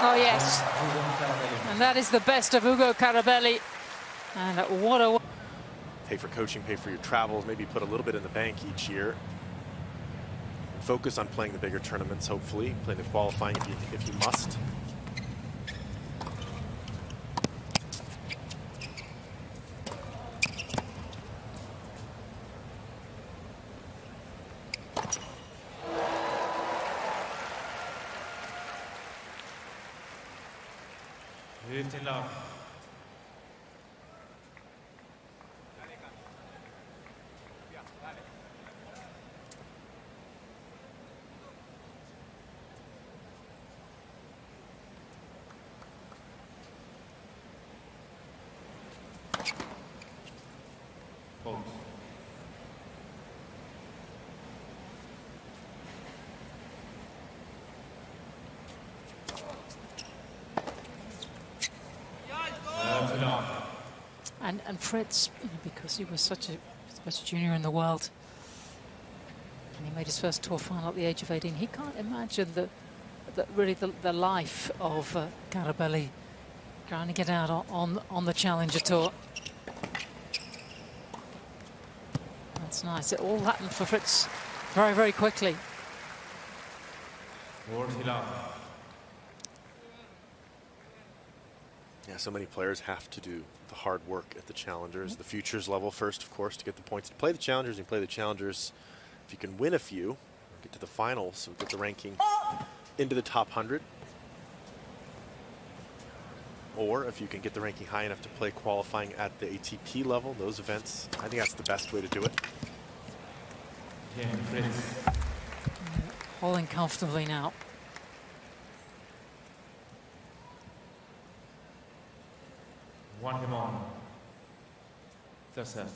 Oh yes, and that is the best of Ugo Carabelli. And what a... Pay for coaching, pay for your travels, maybe put a little bit in the bank each year. Focus on playing the bigger tournaments, hopefully. Play the qualifying if you must. And Fritz, you know, because he was such the best junior in the world, and he made his first tour final at the age of 18, he can't imagine the life of Carabelli trying to get out on the Challenger Tour. That's nice. It all happened for Fritz very, very quickly. Yeah, so many players have to do the hard work at the Challengers, the Futures level first, of course, to get the points to play the Challengers. You play the Challengers if you can win a few, get to the finals, so get the ranking into the top 100. Or if you can get the ranking high enough to play qualifying at the ATP level, those events, I think that's the best way to do it. Holding comfortably now. One game on. Third set.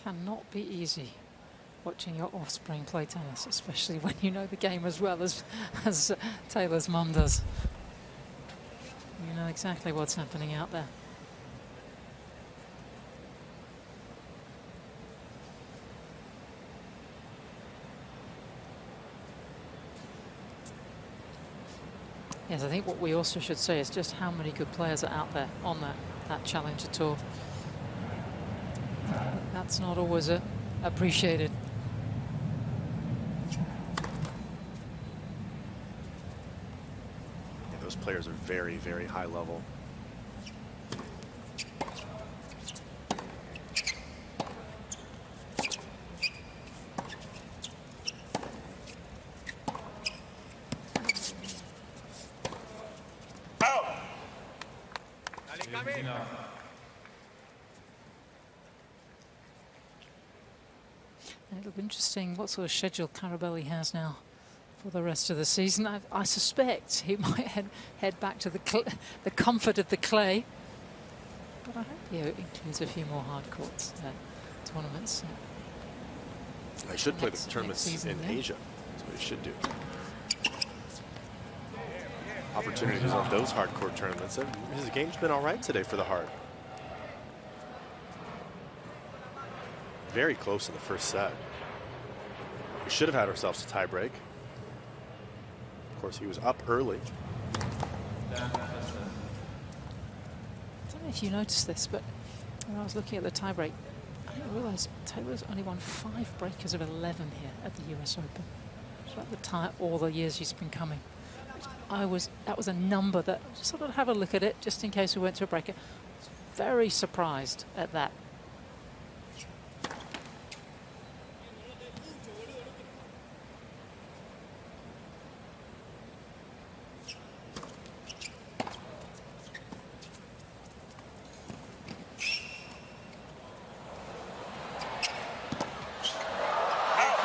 Cannot be easy watching your offspring play tennis, especially when you know the game as well as Taylor's mum does. You know exactly what's happening out there. Yes, I think what we also should say is just how many good players are out there on that Challenger Tour. That's not always appreciated. Yeah, those players are very, very high level. It'll be interesting what sort of schedule Carabelli has now for the rest of the season. I suspect he might head back to the comfort of the clay, but I hope he includes a few more hard courts tournaments. I should play the tournaments in Asia. That's what he should do. Opportunities on those hardcore tournaments. His game's been all right today for the Hart. Very close in the first set. We should have had ourselves a tie break. Of course, he was up early. I don't know if you noticed this, but when I was looking at the tie break, I didn't realise Taylor's only won 5 breakers of 11 here at the US Open. It's like the tie all the years he's been coming. That was a number that I just sort of have a look at it just in case we went to a breaker. I was very surprised at that.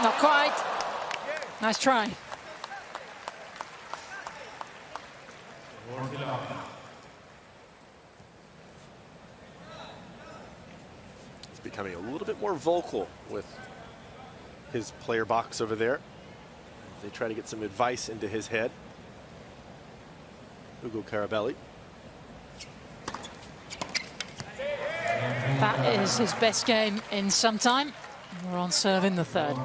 Not quite. Nice try. He's becoming a little bit more vocal with his player box over there. They try to get some advice into his head. Ugo Carabelli. That is his best game in some time. We're on serve in the third.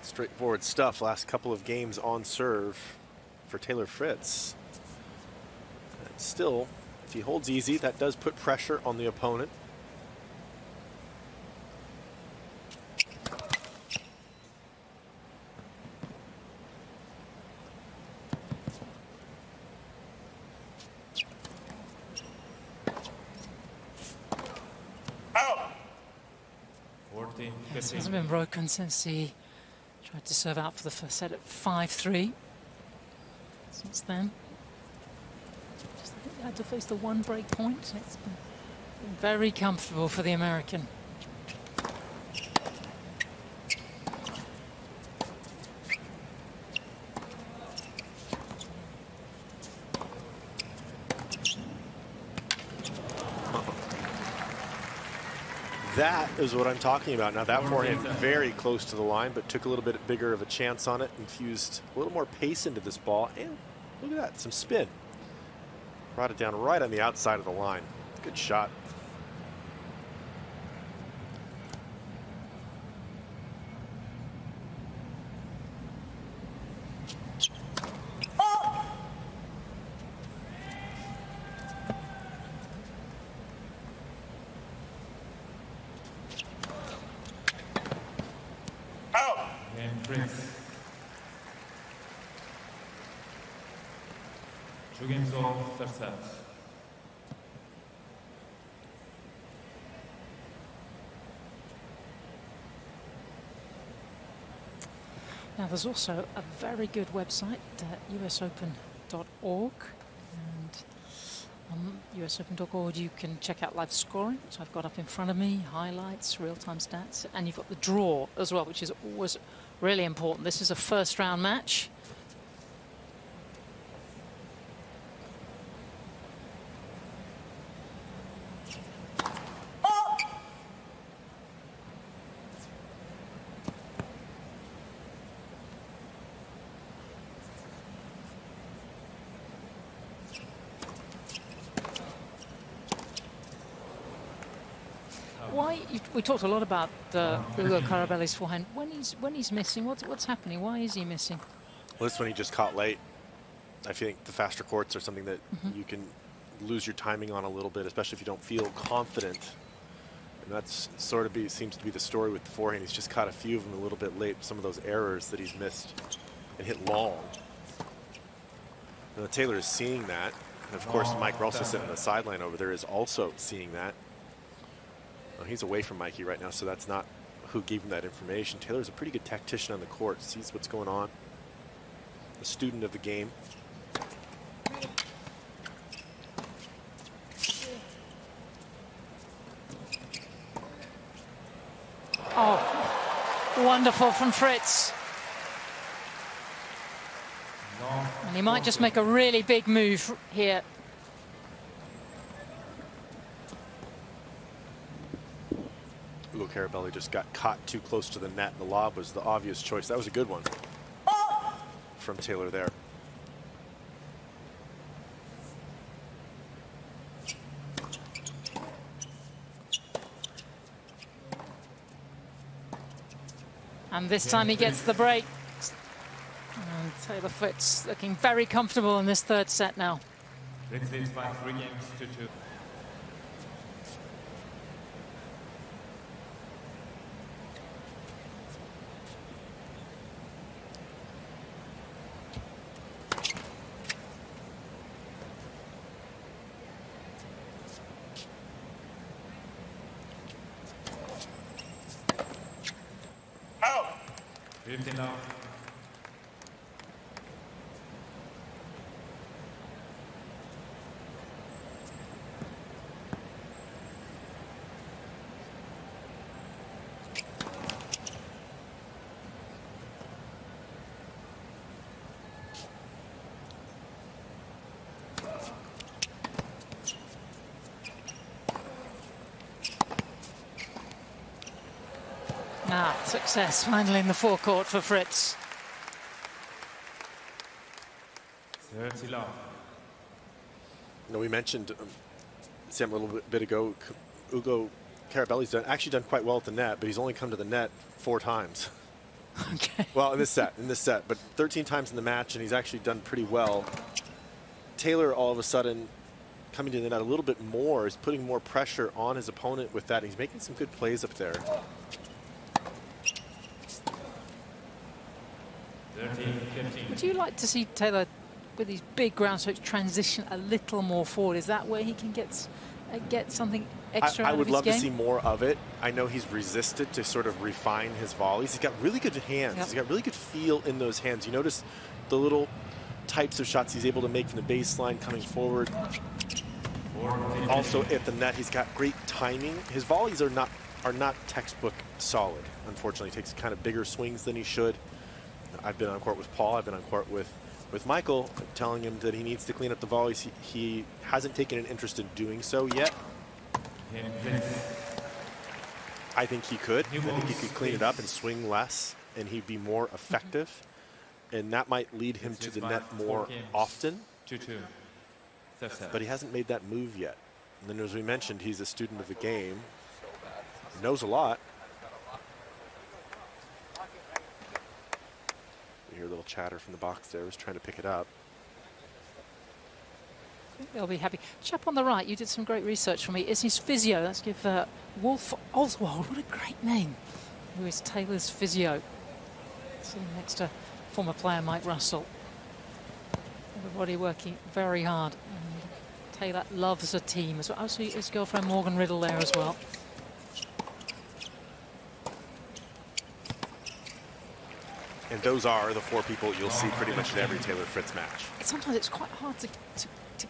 Straightforward stuff. Last couple of games on serve for Taylor Fritz. And still, if he holds easy, that does put pressure on the opponent. This hasn't been broken since he tried to serve out for the first set at 5-3. Since then, just I think he had to face the one break point. It's been very comfortable for the American. That is what I'm talking about. Now that forehand very close to the line, but took a little bit bigger of a chance on it, infused a little more pace into this ball, and look at that, some spin. Brought it down right on the outside of the line. Good shot. Third set. Now there's also a very good website, usopen.org, and on usopen.org you can check out live scoring, which I've got up in front of me, highlights, real-time stats, and you've got the draw as well, which is always really important. This is a first round match. We talked a lot about Ugo Carabelli's forehand. When he's missing, what's happening? Why is he missing? Well, this one he just caught late. I think the faster courts are something that you can lose your timing on a little bit, especially if you don't feel confident. And that's sort of seems to be the story with the forehand. He's just caught a few of them a little bit late. Some of those errors that he's missed and hit long. And Taylor is seeing that. And of course, Mike Rolston on the sideline over there is also seeing that. Well, he's away from Mikey right now, so that's not who gave him that information. Taylor's a pretty good tactician on the court, sees what's going on. A student of the game. Oh, wonderful from Fritz. And he might just make a really big move here. Ugo Carabelli just got caught too close to the net. The lob was the obvious choice. That was a good one from Taylor there. And this time he gets the break. And Taylor Fritz looking very comfortable in this third set now. Fritz leads by 3 games to 2. Now. Success finally in the forecourt for Fritz. 30 love. You know, we mentioned Sam a little bit ago, Ugo Carabelli's actually done quite well at the net, but he's only come to the net 4 times. Okay. Well, in this set, but 13 times in the match, and he's actually done pretty well. Taylor, all of a sudden, coming to the net a little bit more, is putting more pressure on his opponent with that. He's making some good plays up there. 13-15. Would you like to see Taylor, with these big ground strokes, transition a little more forward? Is that where he can get something extra out of his game? I would love to see more of it. I know he's resisted to sort of refine his volleys. He's got really good hands. Yep. He's got really good feel in those hands. You notice the little types of shots he's able to make from the baseline coming forward. Also at the net, he's got great timing. His volleys are not textbook solid. Unfortunately, he takes kind of bigger swings than he should. I've been on court with Paul. I've been on court with Michael, telling him that he needs to clean up the volleys. He hasn't taken an interest in doing so yet. I think he could. I think he could clean it up and swing less, and he'd be more effective. And that might lead him to the net more often. 2-2. But he hasn't made that move yet. And then, as we mentioned, he's a student of the game, knows a lot. We hear a little chatter from the box there. He's trying to pick it up. I think they'll be happy. Chap on the right, you did some great research for me. Is his physio? Let's give Wolf Oswald, what a great name, who is Taylor's physio. Sitting next to former player Mike Russell. Everybody working very hard. And Taylor loves a team as well. Actually, his girlfriend Morgan Riddle there as well. And those are the 4 people you'll see pretty much at every Taylor Fritz match. Sometimes it's quite hard to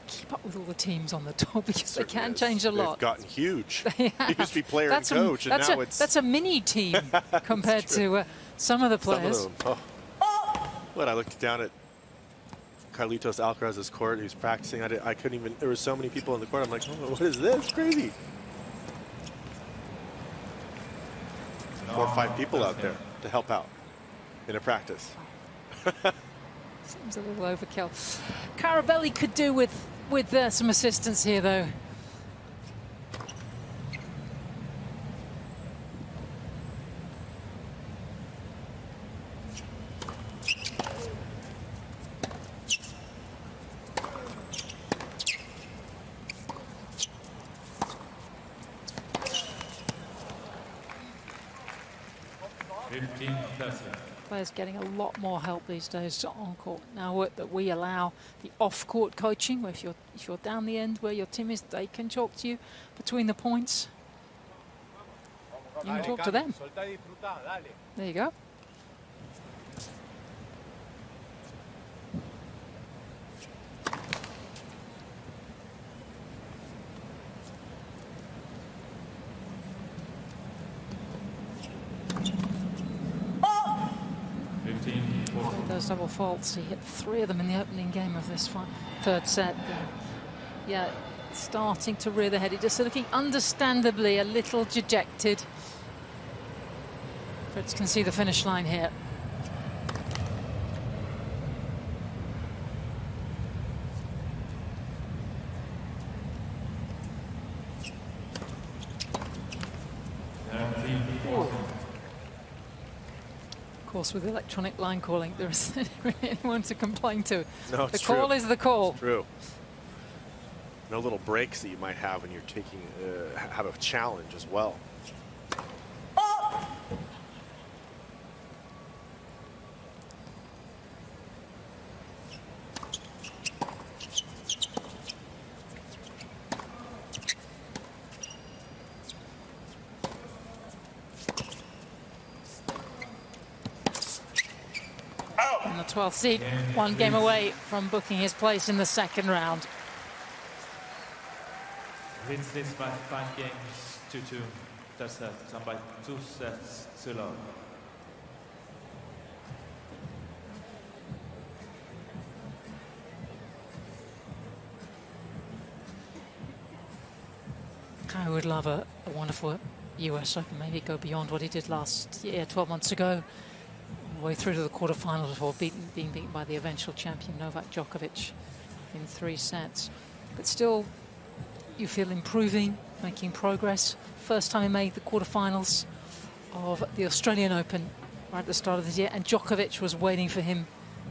keep up with all the teams on the tour because they can is. change a lot. They've gotten huge. He used to be player and coach, and now it's... That's a mini team compared to some of the players. Some of them. Oh. When I looked down at Carlitos Alcaraz's court, he was practicing. I couldn't even... There were so many people in the court. I'm like, oh, what is this? Crazy. 4 or 5 people out there to help out in a practice. Seems a little overkill. Carabelli could do with some assistance here, though. Players getting a lot more help these days on court. Now that we allow the off-court coaching, where if you're down the end where your team is, they can talk to you between the points. You can talk to them. There you go. Those double faults, he hit 3 of them in the opening game of this 3rd set. Yeah, starting to rear the head. He's just looking understandably a little dejected. Fritz can see the finish line here. Of course, with electronic line calling, there isn't anyone to complain to. No, the call is the call. It's true. No little breaks that you might have when you're taking have a challenge as well. On the 12th seed, 1 game away from booking his place in the 2nd round. Wins this by 5 games, 2-2. 3rd set, and by 2 sets to love. I would love a wonderful US Open, maybe go beyond what he did last year, 12 months ago. All the way through to the quarterfinals before being beaten by the eventual champion Novak Djokovic in 3 sets. But still, you feel improving, making progress. First time he made the quarterfinals of the Australian Open right at the start of the year, and Djokovic was waiting for him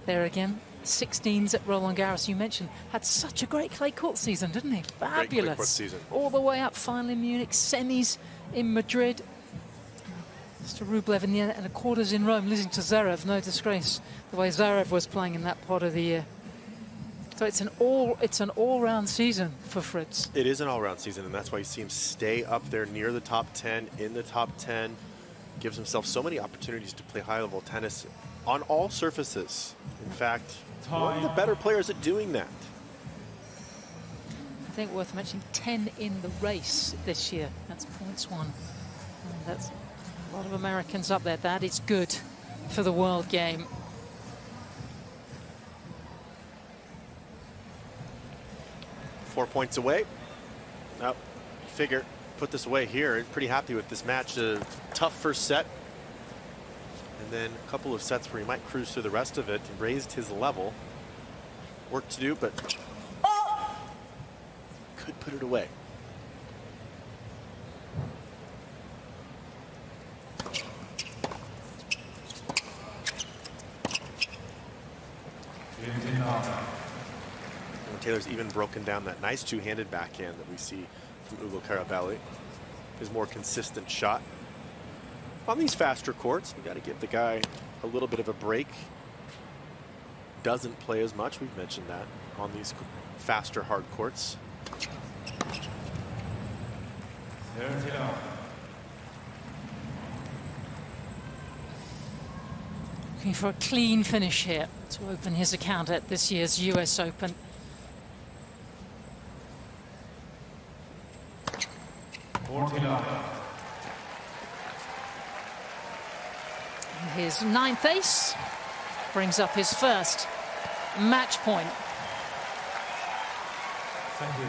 there again. 16s at Roland Garros, you mentioned, had such a great clay court season, didn't he? Fabulous. Great clay court season. All the way up, final in Munich, semis in Madrid. Just to Rublev in the end, and a quarters in Rome, losing to Zverev, no disgrace, the way Zverev was playing in that part of the year. So it's an all-round season for Fritz. It is an all-round season, and that's why you see him stay up there near the top 10, in the top 10. Gives himself so many opportunities to play high-level tennis on all surfaces. In fact, one of the better players at doing that. I think worth mentioning, 10 in the race this year. That's points won. And that's a lot of Americans up there. That is good for the world game. Four points away. Oh, figure. put this away here. Pretty happy with this match. A tough first set. And then a couple of sets where he might cruise through the rest of it. Raised his level. Work to do, but could put it away. Taylor's even broken down that nice two-handed backhand that we see from Ugo Carabelli. His more consistent shot. On these faster courts, we got to give the guy a little bit of a break. Doesn't play as much. We've mentioned that on these faster hard courts. Looking for a clean finish here to open his account at this year's US Open. His ninth ace brings up his first match point. Thank you.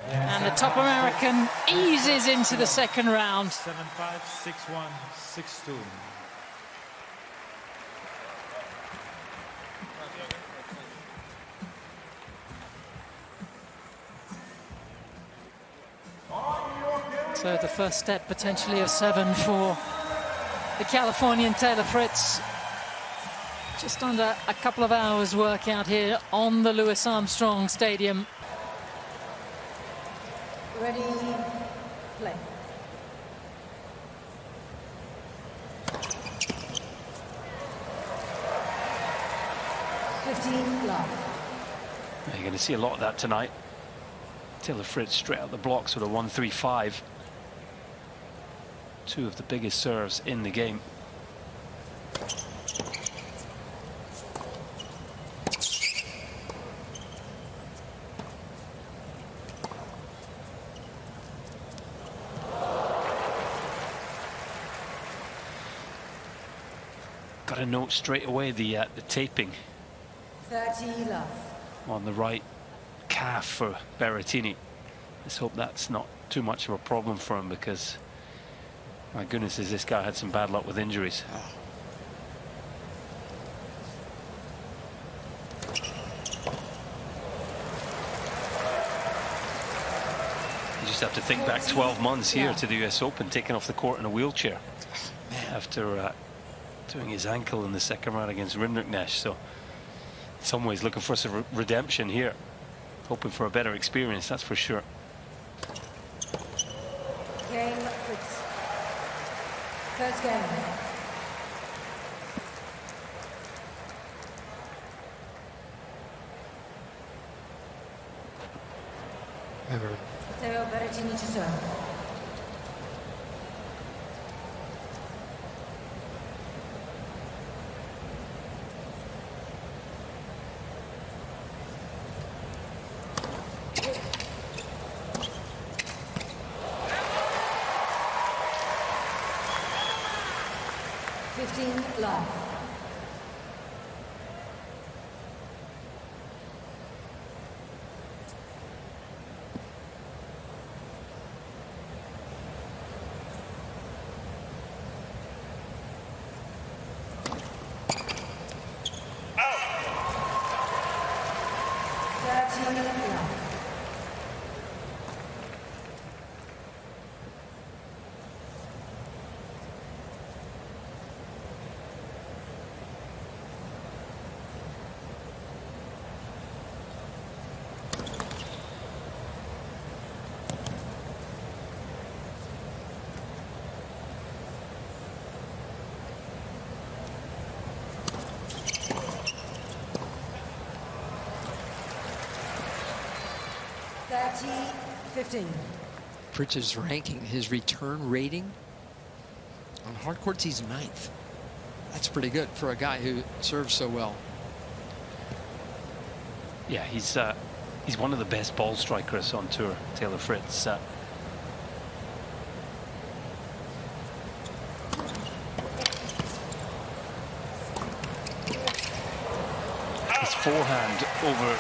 And the top American eases into the second round. 7-5, 6-1, 6-2. So the first step potentially of 7 for the Californian Taylor Fritz. Just under a couple of hours work out here on the Louis Armstrong Stadium. Ready, play. You're going to see a lot of that tonight. Taylor Fritz straight out the blocks with a 1-3-5. Two of the biggest serves in the game. Got a note straight away the taping 30 love. on the right calf for Berrettini. Let's hope that's not too much of a problem for him, because my goodness, has this guy had some bad luck with injuries. You just have to think back 12 months here to the US Open, taking off the court in a wheelchair after doing his ankle in the second round against Rinderknecht. So in some ways looking for some redemption here, hoping for a better experience, that's for sure. Game, Fritz. First game. Matteo Berrettini to serve. Love. Fritz's ranking, his return rating on hard courts, he's 9th. That's pretty good for a guy who serves so well. Yeah, he's one of the best ball strikers on tour, Taylor Fritz. his forehand over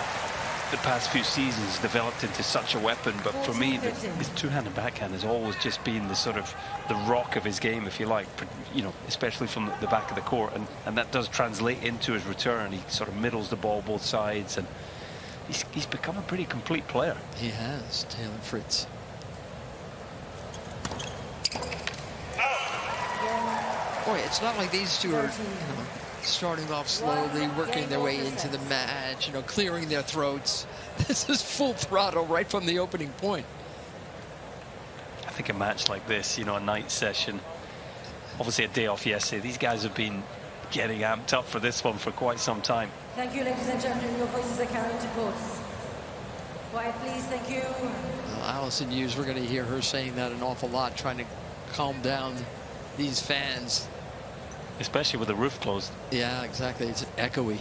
the past few seasons developed into such a weapon, but for me, his two-handed backhand has always just been the sort of the rock of his game, if you like, you know, especially from the back of the court, and that does translate into his return. He sort of middles the ball both sides, and he's become a pretty complete player. He has, Taylor Fritz. Boy, it's not like these two are, you know, starting off slowly, working their way into the match, you know, clearing their throats. This is full throttle right from the opening point. I think a match like this, you know, a night session, obviously a day off yesterday, these guys have been getting amped up for this one for quite some time. Thank you, ladies and gentlemen. Your voices are carried to court. Quiet, please. Thank you. Well, Allison Hughes, we're going to hear her saying that an awful lot, trying to calm down these fans. Especially with the roof closed. Yeah, exactly. It's echoey.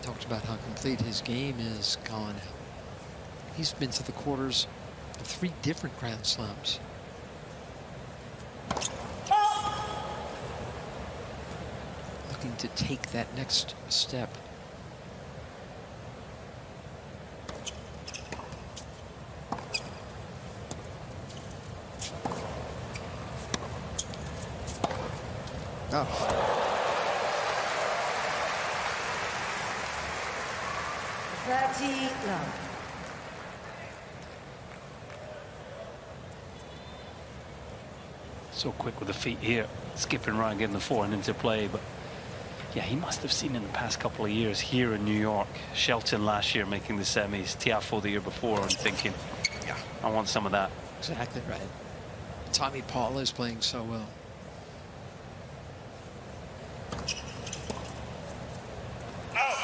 Talked about how complete his game is, Colin. He's been to the quarters of 3 different Grand Slams. Looking to take that next step. Oh. 30 love. So quick with the feet here, skipping around, getting the forehand into play. But yeah, he must have seen in the past couple of years here in New York, Shelton last year making the semis, Tiafoe the year before, and thinking, yeah, I want some of that. Exactly right. Tommy Paul is playing so well.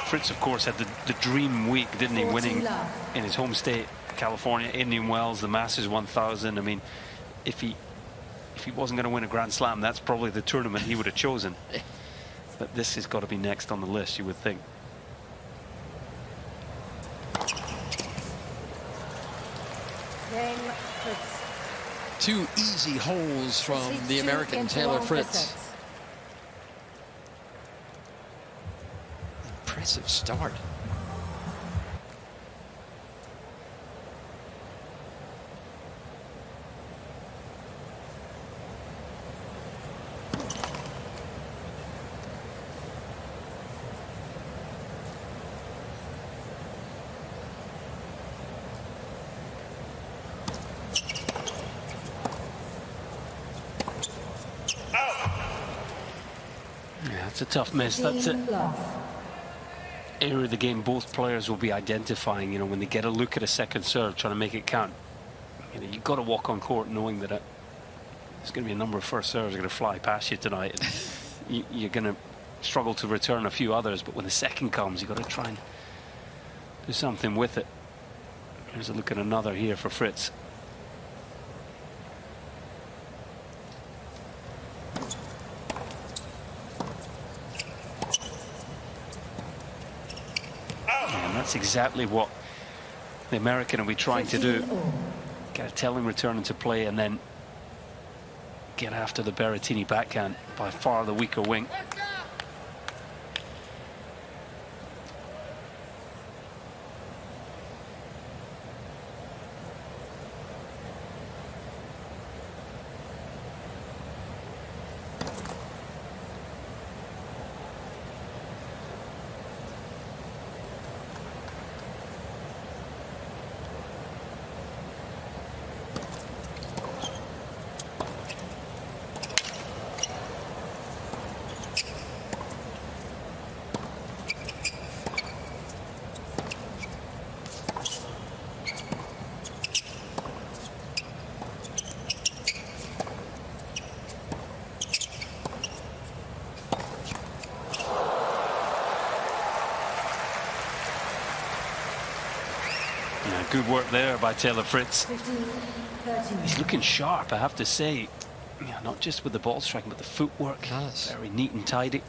Fritz, of course, had the dream week, didn't he? Winning in his home state, California, Indian Wells, the Masters 1000. I mean, if he wasn't going to win a Grand Slam, that's probably the tournament he would have chosen. But this has got to be next on the list, you would think. Two easy holes from the American Taylor Fritz. Impressive start. Yeah, that's a tough miss. That's it. Area of the game both players will be identifying, you know, when they get a look at a second serve, trying to make it count. You know, you've got to walk on court knowing that there's going to be a number of first serves going to fly past you tonight. And you're going to struggle to return a few others, but when the second comes, you've got to try and do something with it. Here's a look at another here for Fritz. That's exactly what the American will be trying to do. Get a telling return into play and then get after the Berrettini backhand, by far the weaker wing. good work there by Taylor Fritz. 15-13. He's looking sharp, I have to say. Yeah, not just with the ball striking, but the footwork. Nice. Very neat and tidy.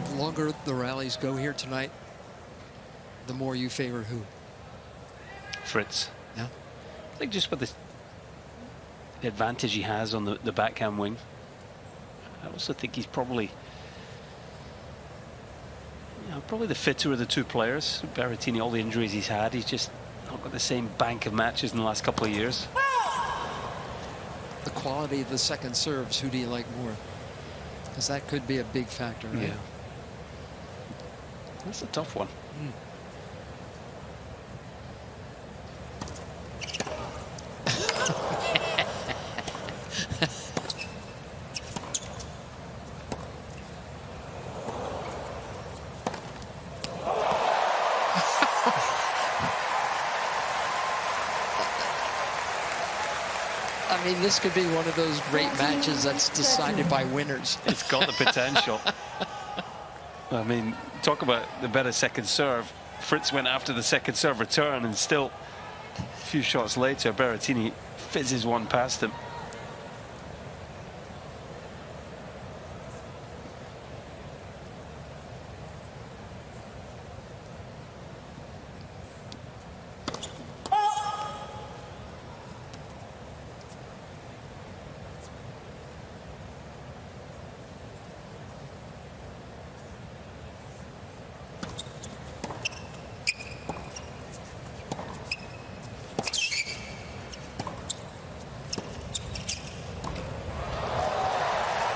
The longer the rallies go here tonight, the more you favor who? Fritz. Yeah. I think just with the advantage he has on the backhand wing. I also think he's probably, probably the fitter of the two players. Berrettini, all the injuries he's had, he's just not got the same bank of matches in the last couple of years. The quality of the second serves, who do you like more? Because that could be a big factor, right? Yeah. That's a tough one. I mean, this could be one of those great matches that's decided by winners. It's got the potential. I mean, talk about the better second serve. Fritz went after the second serve return, and still a few shots later, Berrettini fizzes one past him.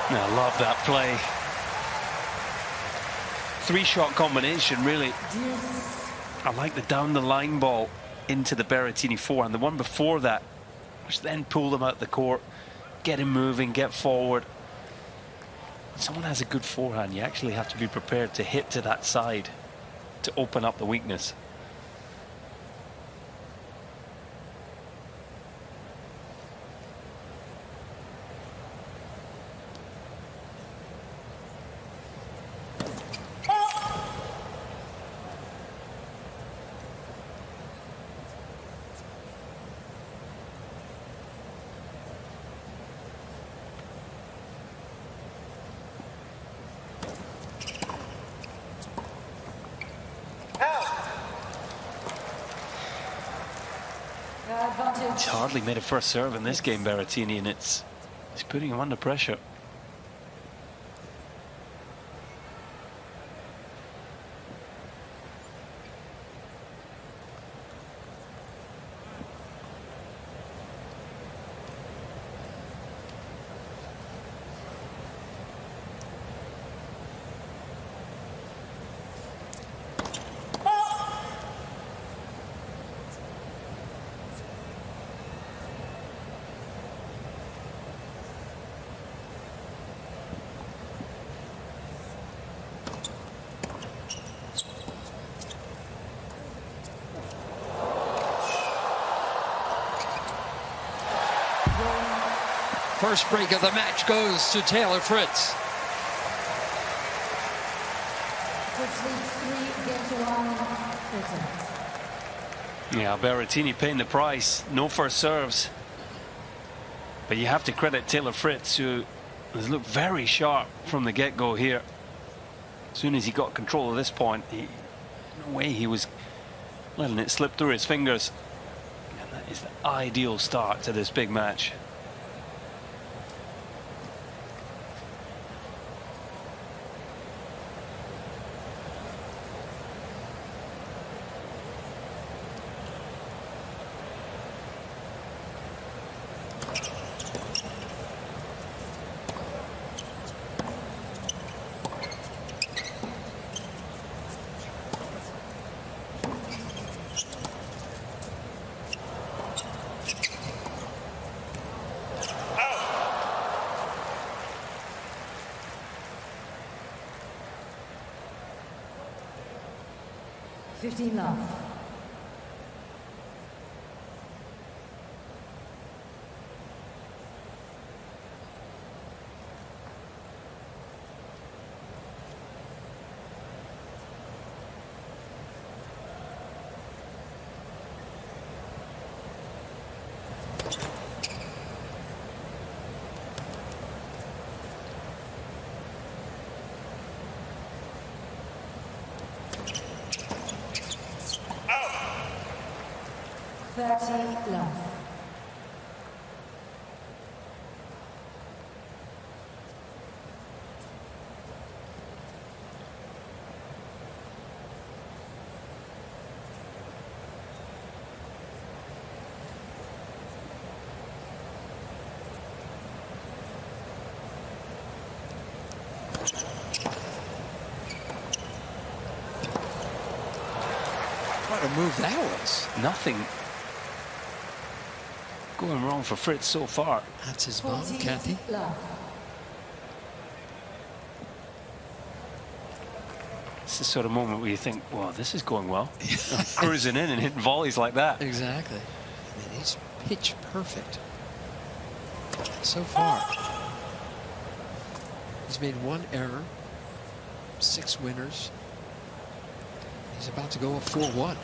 I love that play. Three-shot combination, really. I like the down-the-line ball into the Berrettini forehand. The one before that, which then pulled him out the court, get him moving, get forward. When someone has a good forehand, you actually have to be prepared to hit to that side to open up the weakness. He's hardly made a first serve in this game, Berrettini, and it's putting him under pressure. First break of the match goes to Taylor Fritz. Yeah, Berrettini paying the price. No first serves. But you have to credit Taylor Fritz, who has looked very sharp from the get-go here. As soon as he got control of this point, no way he was letting it slip through his fingers. And that is the ideal start to this big match. 15 love. Love. What a move that was. Nothing going wrong for Fritz so far. That's his mom, Kathy. Love. It's the sort of moment where you think, wow, this is going well. Cruising in and hitting volleys like that. Exactly. I mean, he's pitch perfect so far. He's made 1 error, 6 winners. He's about to go a 4-1.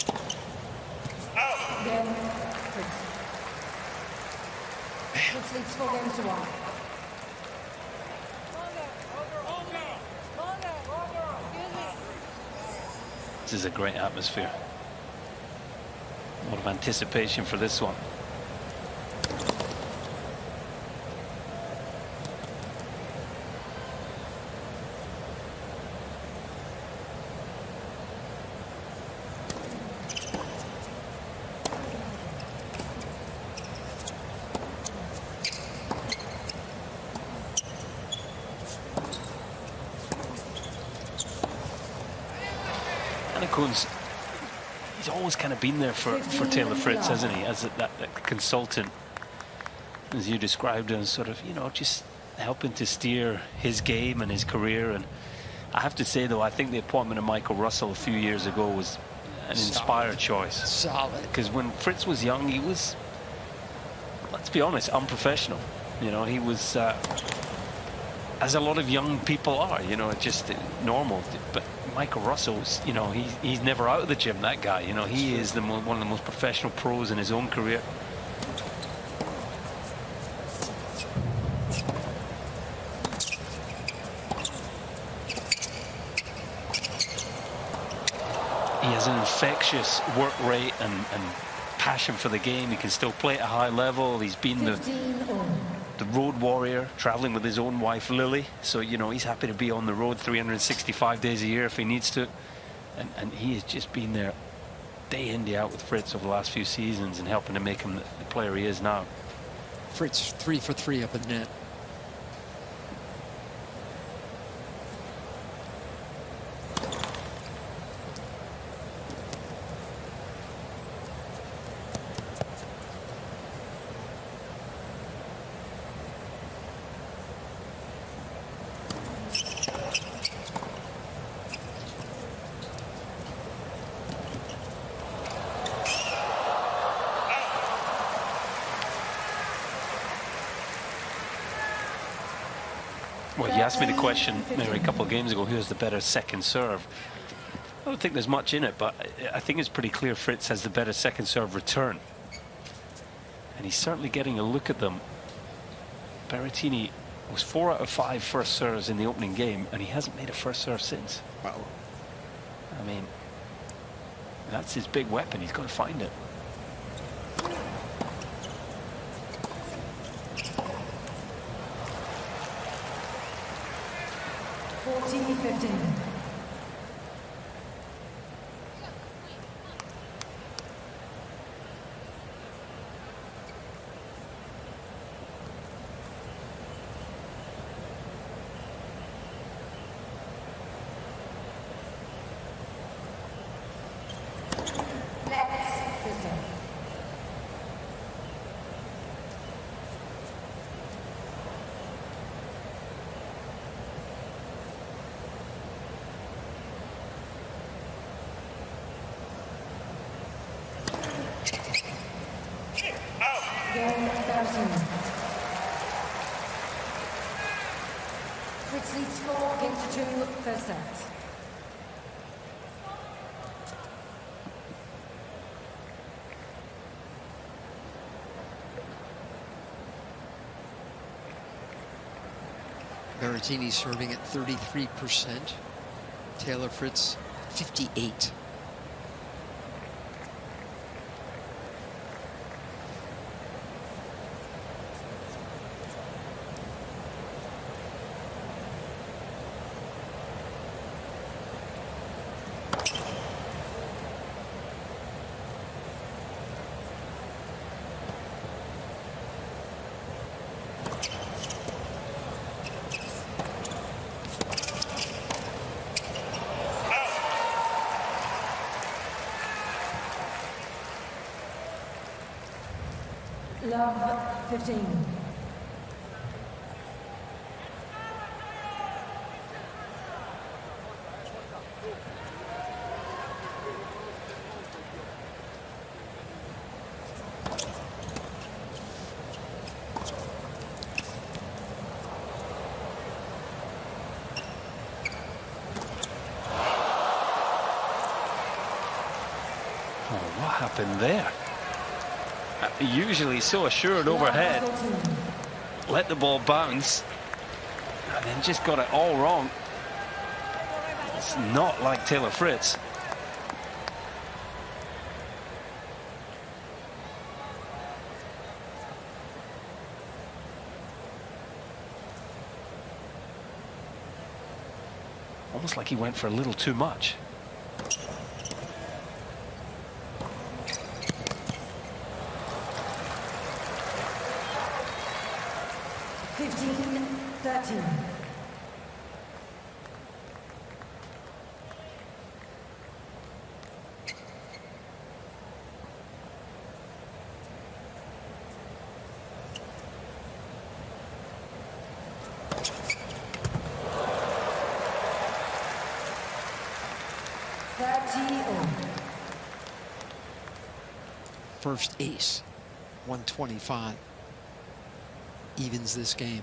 Again, Fritz. Fritz leads 4 games to 1. This is a great atmosphere. A lot of anticipation for this one. He's always kind of been there for Taylor Fritz, hasn't he? As that consultant, as you described him, sort of, you know, just helping to steer his game and his career. And I have to say, though, I think the appointment of Michael Russell a few years ago was an inspired choice. Solid. Because when Fritz was young, he was, let's be honest, unprofessional. You know, he was, as a lot of young people are, you know, just normal. But Michael Russell's, you know, he's never out of the gym, that guy. You know, he is one of the most professional pros in his own career. He has an infectious work rate and passion for the game. He can still play at a high level. He's been the road warrior, traveling with his own wife Lily, so you know he's happy to be on the road 365 days a year if he needs to, and he has just been there day in, day out with Fritz over the last few seasons and helping to make him the player he is now. Fritz 3 for 3 up in the net. Well, you asked me the question maybe a couple of games ago, who has the better second serve? I don't think there's much in it, but I think it's pretty clear Fritz has the better second serve return. And he's certainly getting a look at them. Berrettini was 4 out of 5 first serves in the opening game, and he hasn't made a first serve since. Wow. I mean, that's his big weapon. He's got to find it. Next. Fritz leads 4 game to 2, first set. Berrettini serving at 33%. Taylor Fritz, 58%. Love 15. Oh, what happened there? Usually so assured overhead, let the ball bounce, and then just got it all wrong. It's not like Taylor Fritz. Almost like he went for a little too much. 15-13. First ace, 125. Evens this game.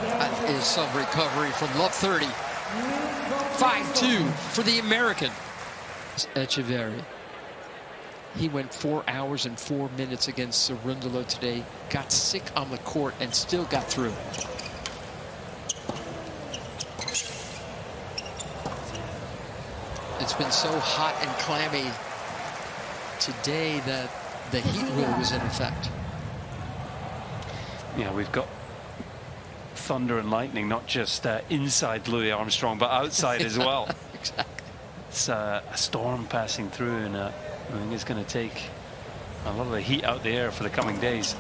That is some recovery from Love 30. 5-2 for the American. Echeverry. He went 4 hours and 4 minutes against Cerundolo today. Got sick on the court and still got through. It's been so hot and clammy today that the heat rule was in effect. Yeah, we've got thunder and lightning, not just inside Louis Armstrong, but outside as well. Exactly. It's a storm passing through, and I think it's going to take a lot of the heat out the air for the coming days.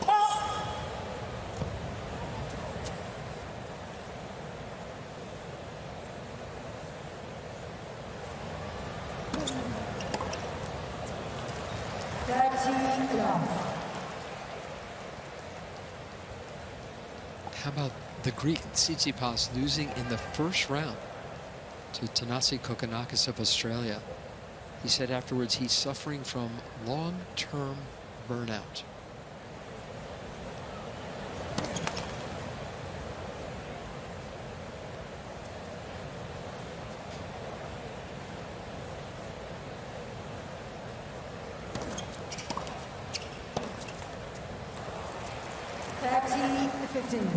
How about the Greek Tsitsipas losing in the first round to Thanasi Kokkinakis of Australia? He said afterwards he's suffering from long-term burnout. 30-15.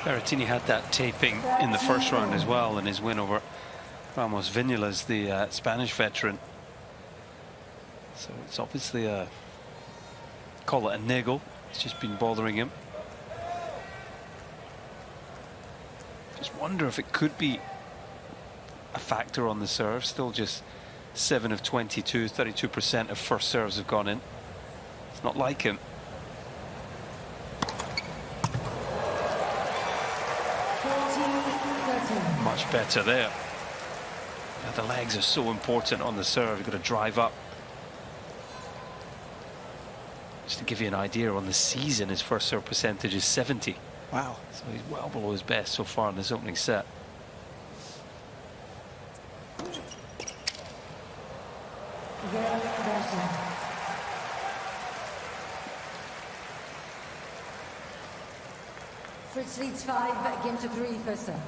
Berrettini had that taping in the first round as well in his win over Ramos Viñolas, the Spanish veteran. So it's obviously call it a niggle. It's just been bothering him. Just wonder if it could be a factor on the serve. Still just 7 of 22, 32% of first serves have gone in. It's not like him. Much better there. Now the legs are so important on the serve. You've got to drive up. Just to give you an idea, on the season his first serve percentage is 70. Wow. So he's well below his best so far in this opening set. Fritz leads 5 game to 3 first set.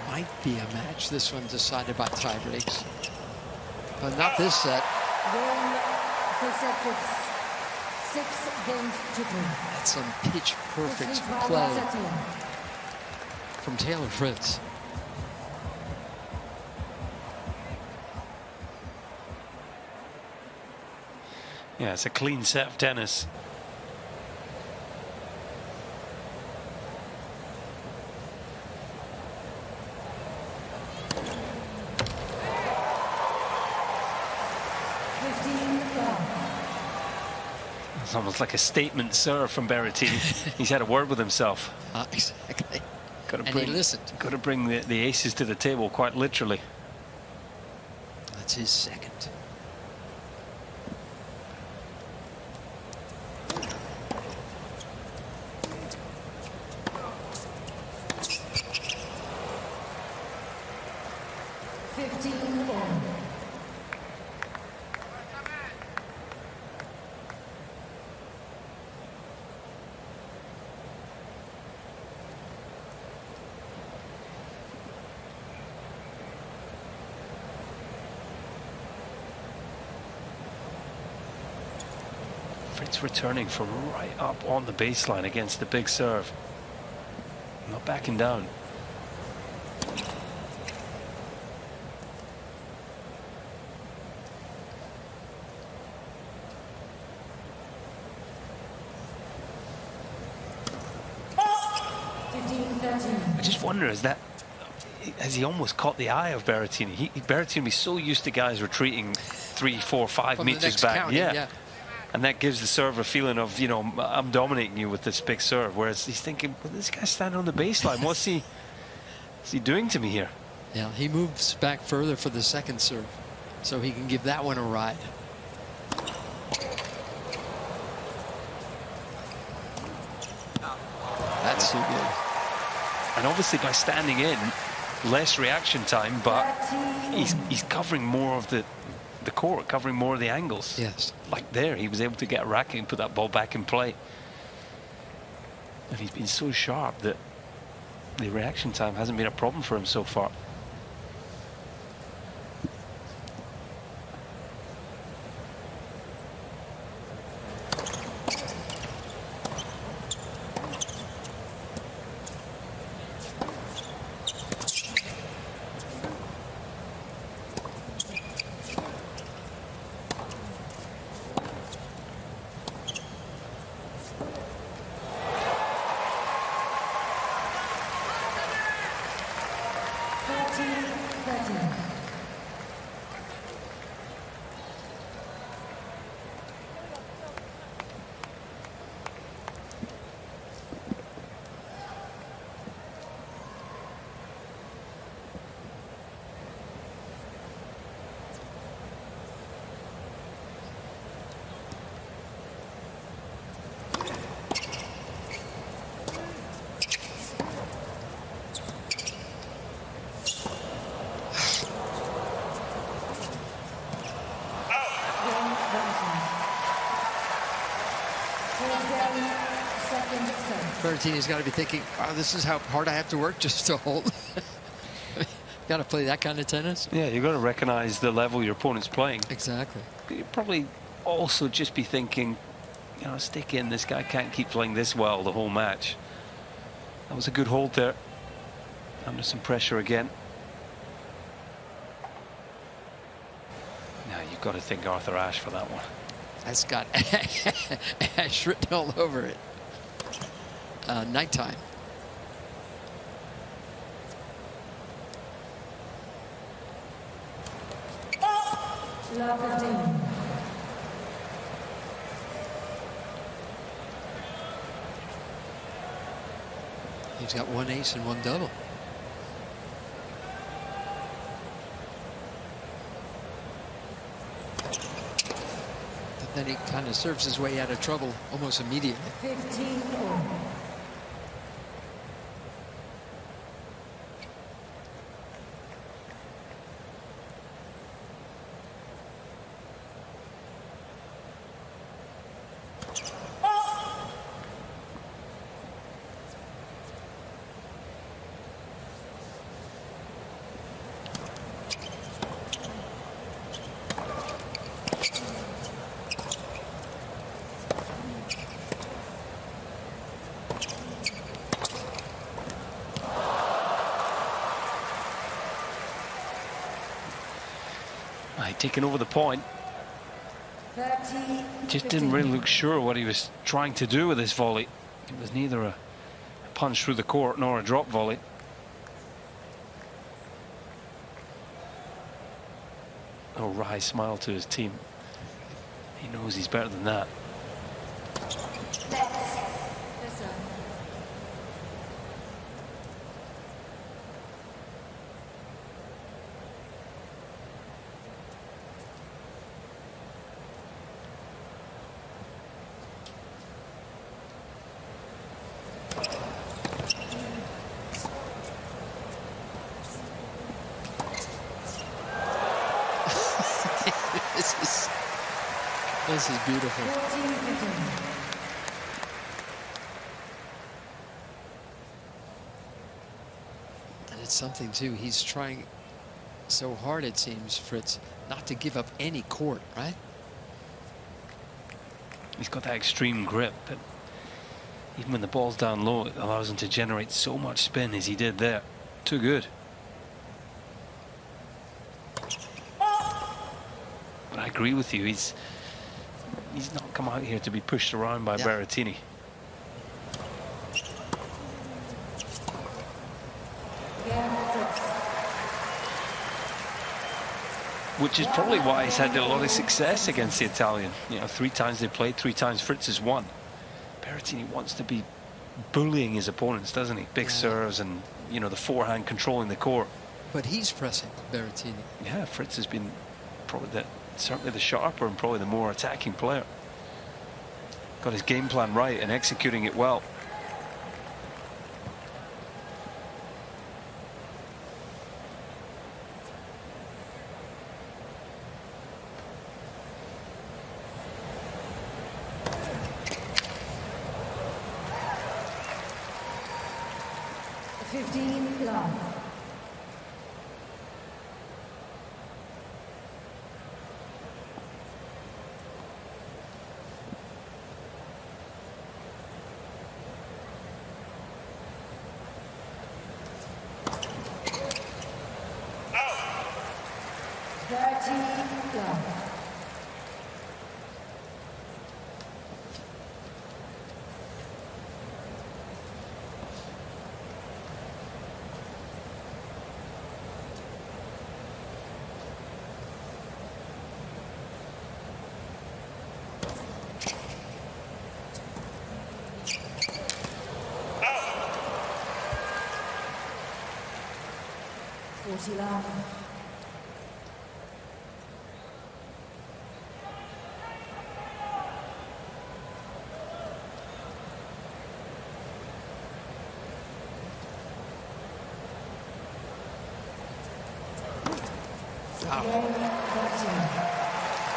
Might be a match. This one decided by tie breaks, but not this set. First set, 6 games to 3. That's some pitch perfect play from Taylor Fritz. Yeah, it's a clean set of tennis. It's almost like a statement serve from Berrettini. He's had a word with himself. Exactly. Got He listened. Got to bring the aces to the table, quite literally. That's his second. Fritz returning from right up on the baseline against the big serve. Not backing down. I just wonder, is that as he almost caught the eye of Berrettini. Berrettini was so used to guys retreating 3, 4, 5 meters back. County, yeah. And that gives the server a feeling of, you know, I'm dominating you with this big serve. Whereas he's thinking, well, this guy's standing on the baseline. What's he doing to me here? Yeah, he moves back further for the second serve, so he can give that one a ride. That's too good. And obviously by standing in, less reaction time, but he's covering more of the court, covering more of the angles. Yes. Like there, he was able to get a racket and put that ball back in play. And he's been so sharp that the reaction time hasn't been a problem for him so far. Berrettini's got to be thinking, wow, this is how hard I have to work just to hold. Got to play that kind of tennis. Yeah, you've got to recognize the level your opponent's playing. Exactly. But you'd probably also just be thinking, you know, stick in, this guy can't keep playing this well the whole match. That was a good hold there. Under some pressure again. Now you've got to thank Arthur Ashe for that one. That's got Ashe written all over it. Nighttime. Love 15. He's got one ace and one double. But then he kind of serves his way out of trouble almost immediately. 15-all. Taking over the point. 30, Just didn't really look sure what he was trying to do with this volley. It was neither a punch through the court nor a drop volley. Oh, wry smile to his team. He knows he's better than that. This is beautiful. 14-15. And it's something too. He's trying so hard, it seems, Fritz, not to give up any court, right? He's got that extreme grip, but even when the ball's down low, it allows him to generate so much spin as he did there. Too good. But I agree with you. He's not come out here to be pushed around by Berrettini. Again, Fritz. which is probably why he's had a lot of success against the Italian. You know, 3 times they played, 3 times Fritz has won. Berrettini wants to be bullying his opponents, doesn't he? Big serves and, you know, the forehand controlling the court. But he's pressing Berrettini. Yeah, Fritz has been probably certainly the sharper and probably the more attacking player. Got his game plan right and executing it well.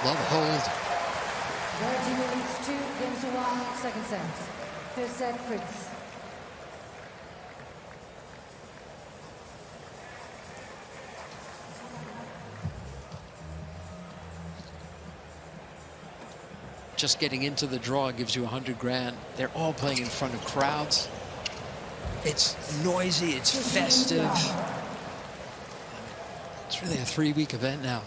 Love hold. Berrettini leads 2 games to 1, second set. First set, Fritz. Just getting into the draw gives you 100 grand. They're all playing in front of crowds. It's noisy, it's festive. It's really a 3-week event now.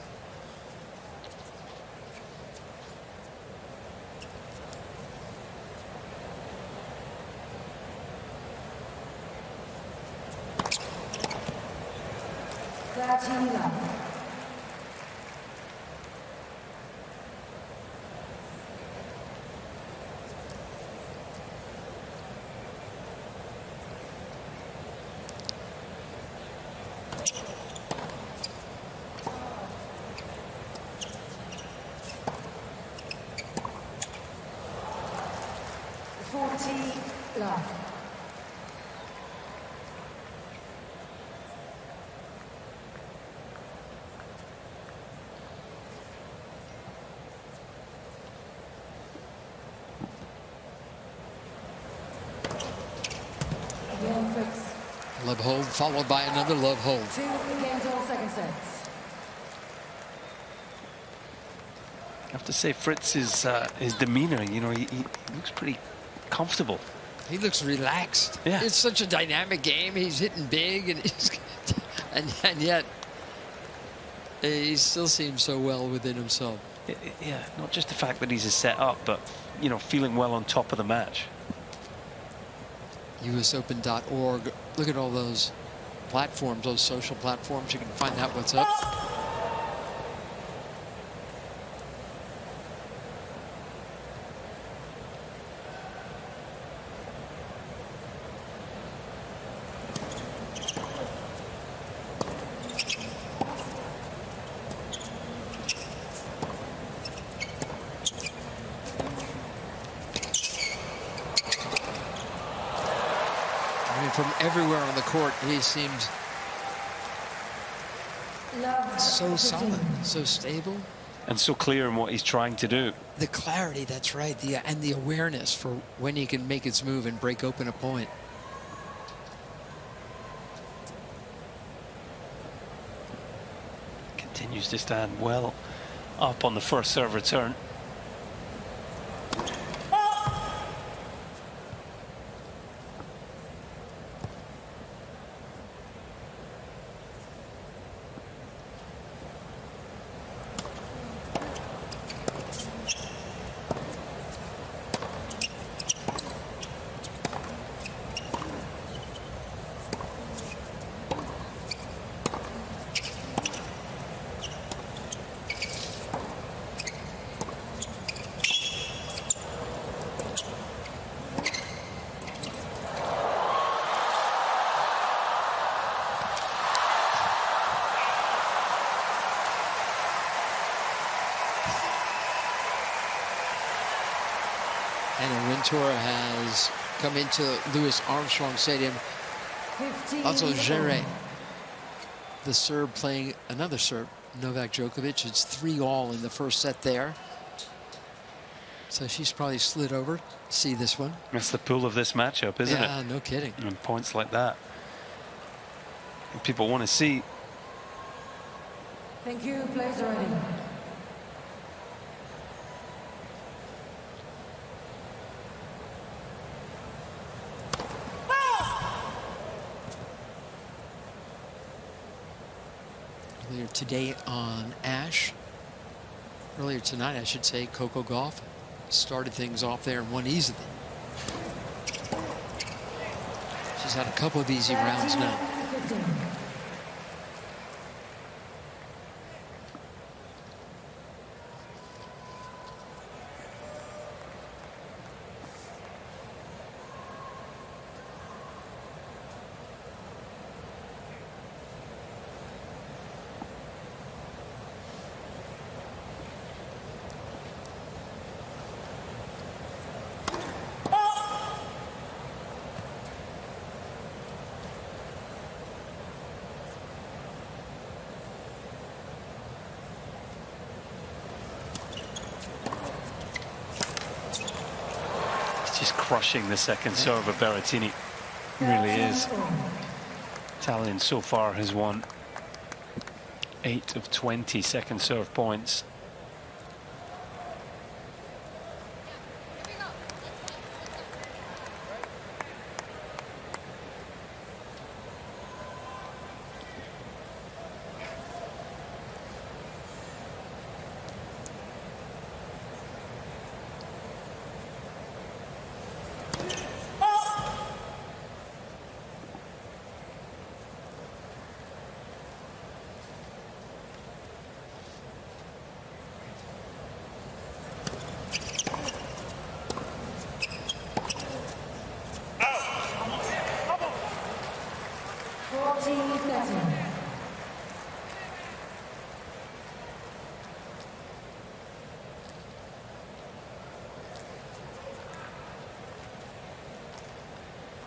Love hold followed by another love hold. 2 games, all second sets. I have to say, Fritz's his demeanor, you know, he looks pretty comfortable. He looks relaxed. Yeah. It's such a dynamic game. He's hitting big, and yet he still seems so well within himself. Yeah, not just the fact that he's a set up, but, you know, feeling well on top of the match. USOpen.org. Look at all those platforms, those social platforms. You can find out what's up. From everywhere on the court, he seems so solid, so stable. And so clear in what he's trying to do. The clarity, that's right, and the awareness for when he can make its move and break open a point. Continues to stand well up on the first serve return. tour has come into Louis Armstrong Stadium. 15. Also, Gere, the Serb, playing another Serb, Novak Djokovic. It's 3-all in the first set there. So she's probably slid over to see this one. That's the pull of this matchup, isn't it? Yeah, no kidding. And points like that. And people want to see. Thank you. Players are ready. Earlier today on Ash, earlier tonight, I should say, Coco Gauff started things off there and won easily. She's had a couple of easy rounds now. 15. Just crushing the second serve of Berrettini. Really is. Italian so far has won 8 of 20 second serve points.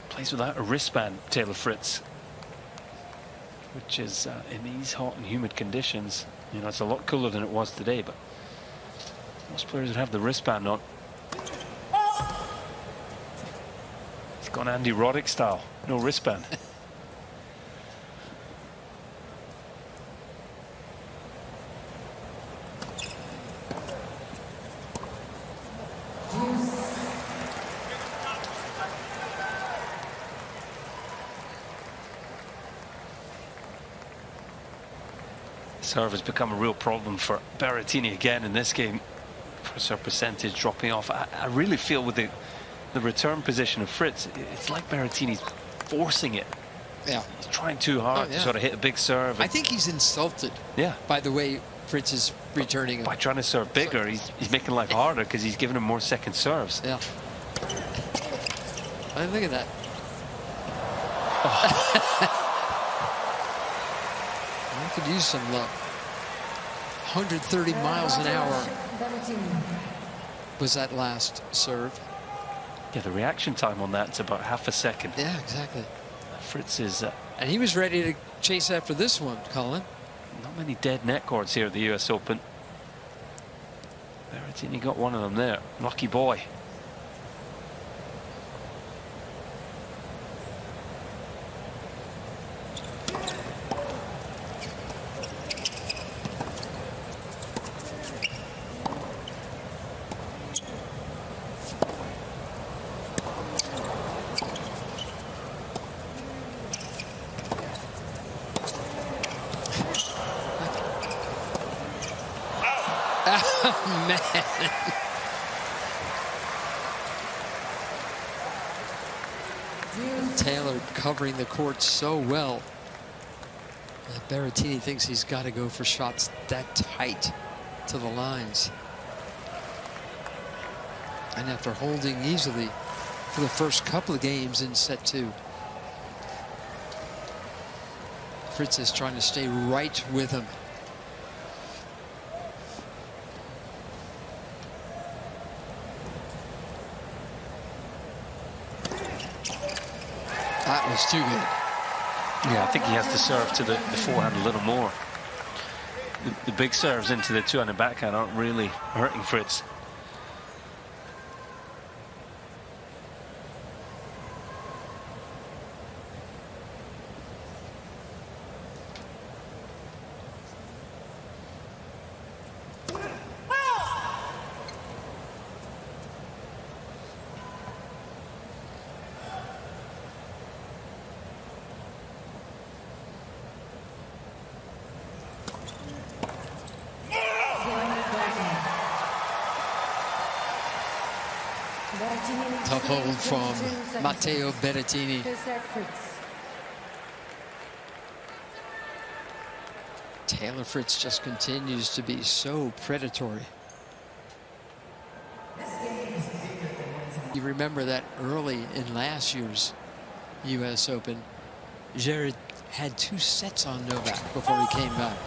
Plays without a wristband, Taylor Fritz, which is in these hot and humid conditions, you know, it's a lot cooler than it was today, but most players would have the wristband on. It's gone Andy Roddick style, no wristband. Serve has become a real problem for Berrettini again in this game. First serve percentage dropping off. I really feel with the return position of Fritz, it's like Berrettini's forcing it. Yeah. He's trying too hard to sort of hit a big serve. I think he's insulted by the way Fritz is returning. By trying to serve bigger, he's making life harder because he's giving him more second serves. Yeah. I look at that. I could use some luck. 130 miles an hour was that last serve. Yeah, the reaction time on that's about half a second. Yeah, exactly. Fritz is... and he was ready to chase after this one, Colin. Not many dead net cords here at the US Open. Berrettini got one of them there. Lucky boy. Man. Taylor covering the court so well. Berrettini thinks he's got to go for shots that tight to the lines. And after holding easily for the first couple of games in set 2, Fritz is trying to stay right with him. That was too good. Yeah, I think he has to serve to the forehand a little more. The big serves into the two-handed backhand aren't really hurting Fritz. Tough hold from Matteo Berrettini. Taylor Fritz just continues to be so predatory. You remember that early in last year's US Open, Jared had 2 sets on Novak before he came back.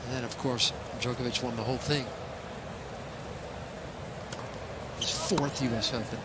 And then, of course, Djokovic won the whole thing. His 4th US Open.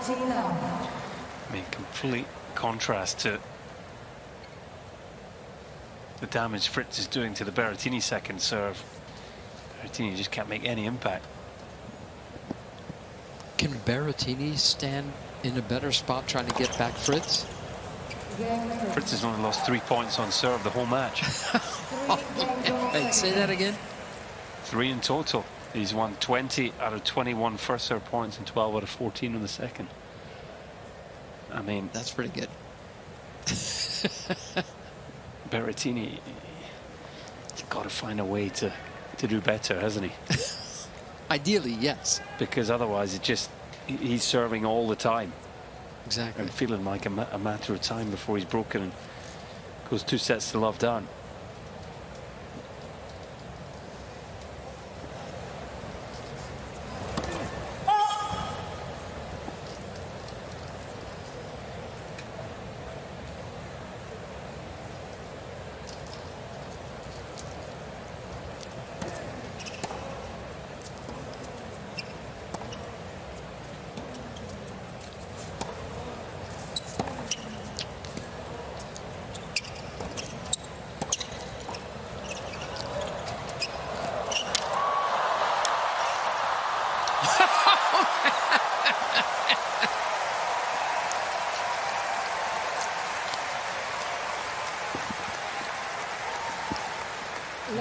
I mean, complete contrast to the damage Fritz is doing to the Berrettini second serve. Berrettini just can't make any impact. Can Berrettini stand in a better spot trying to get back Fritz? Fritz has only lost 3 points on serve the whole match. Hey, say that again. 3 in total. He's won 20 out of 21 first serve points and 12 out of 14 in the second. I mean, that's pretty good. Berrettini, he's got to find a way to do better, hasn't he? Ideally, yes. Because otherwise, he's serving all the time. Exactly. And feeling like a matter of time before he's broken and goes 2 sets to love down.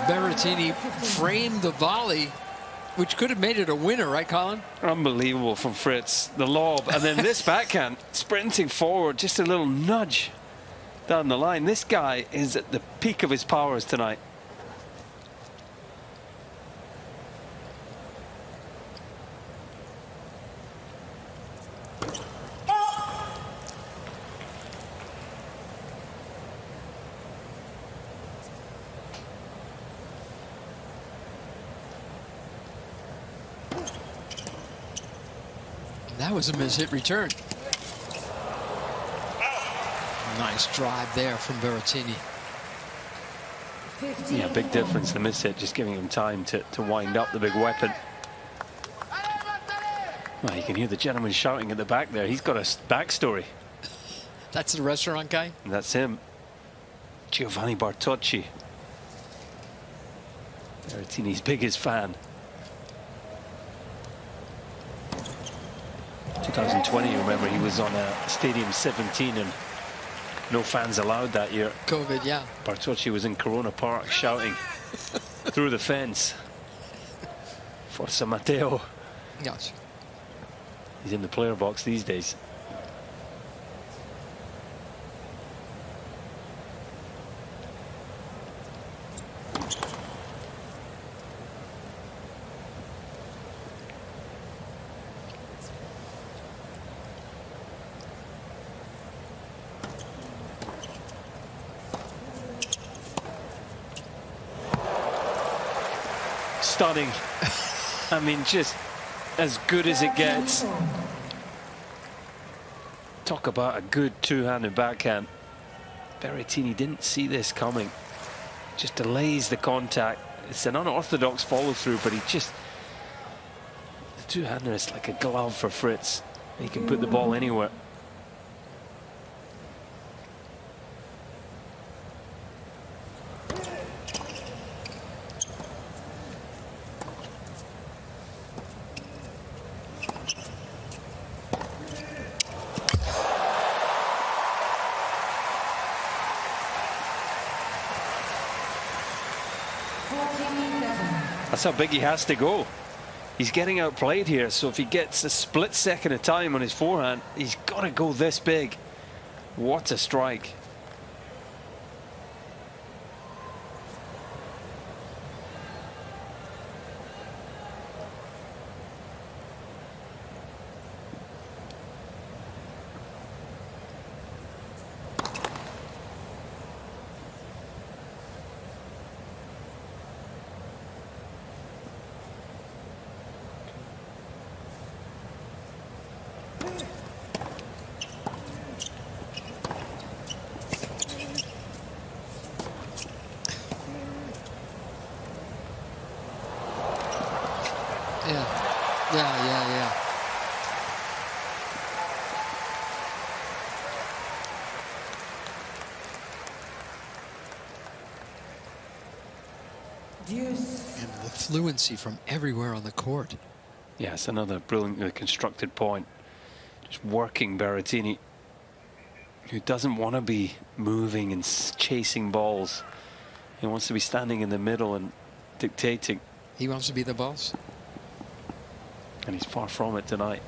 Berrettini framed the volley, which could have made it a winner, right, Colin? Unbelievable from Fritz. The lob, and then this backhand, sprinting forward, just a little nudge down the line. This guy is at the peak of his powers tonight. That was a miss-hit return. Nice drive there from Berrettini. Yeah, big difference. The miss hit just giving him time to wind up the big weapon. Well, you can hear the gentleman shouting at the back there. He's got a backstory. That's the restaurant guy? And that's him. Giovanni Bartocci. Berrettini's biggest fan. 2020, remember, he was on a Stadium 17 and no fans allowed that year. COVID, yeah. Bartocci was in Corona Park shouting through the fence. Forza Matteo. Yes. He's in the player box these days. Stunning. I mean, just as good as it gets. Talk about a good two-handed backhand. Berrettini didn't see this coming. Just delays the contact. It's an unorthodox follow-through, but he just... The two-hander is like a glove for Fritz. He can put the ball anywhere. That's how big he has to go. He's getting outplayed here, so if he gets a split second of time on his forehand, he's got to go this big. What a strike. Yeah. And the fluency from everywhere on the court. Yes, another brilliantly constructed point. Just working Berrettini, who doesn't want to be moving and chasing balls. He wants to be standing in the middle and dictating. He wants to be the boss. And he's far from it tonight.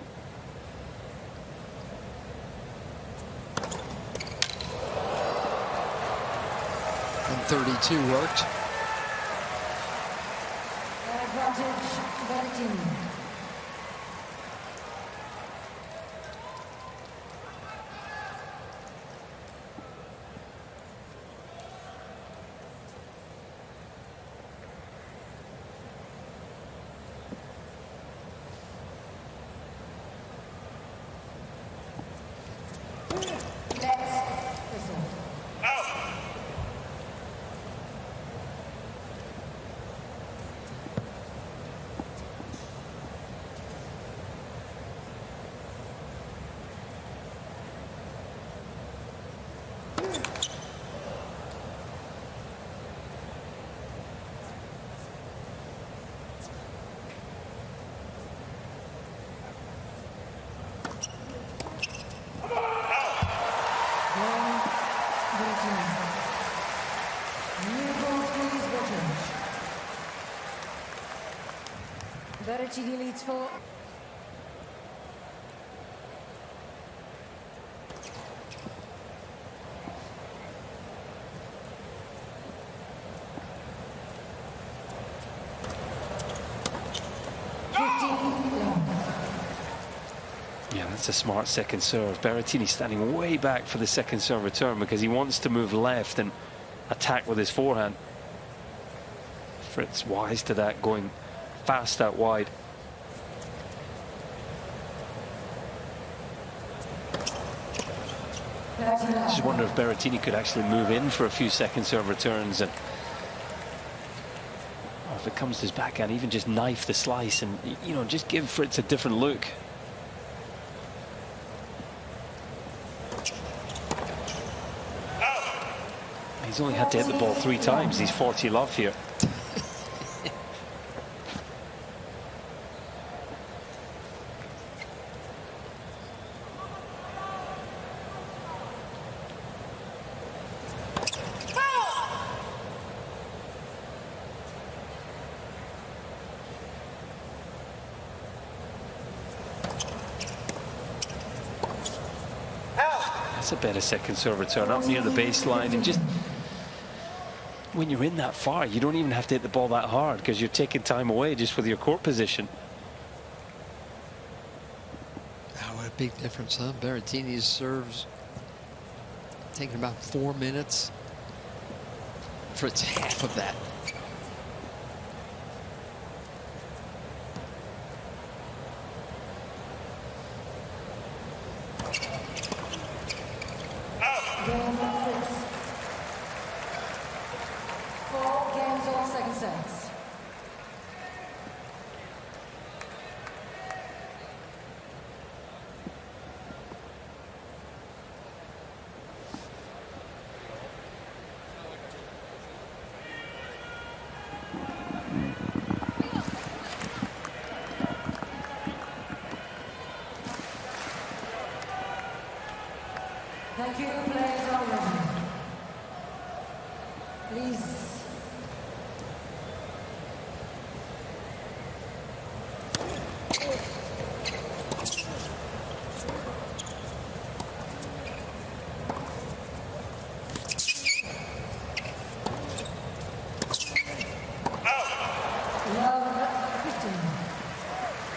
And 32 worked. Advantage, Berrettini. Berrettini leads for. Yeah, that's a smart second serve. Berrettini standing way back for the second serve return because he wants to move left and attack with his forehand. Fritz wise to that, going fast out wide. Just wonder if Berrettini could actually move in for a few second serve returns and if it comes to his backhand, even just knife the slice and, you know, just give Fritz a different look. He's only had to hit the ball 3 times. He's 40 love here. That's a better second serve return up near the baseline, and just when you're in that far, you don't even have to hit the ball that hard because you're taking time away just with your court position. Oh, what a big difference, huh? Berrettini's serves taking about 4 minutes. Fritz half of that. Game Fritz. 4 games, all second sets. Thank you, players only. Please. Love 15.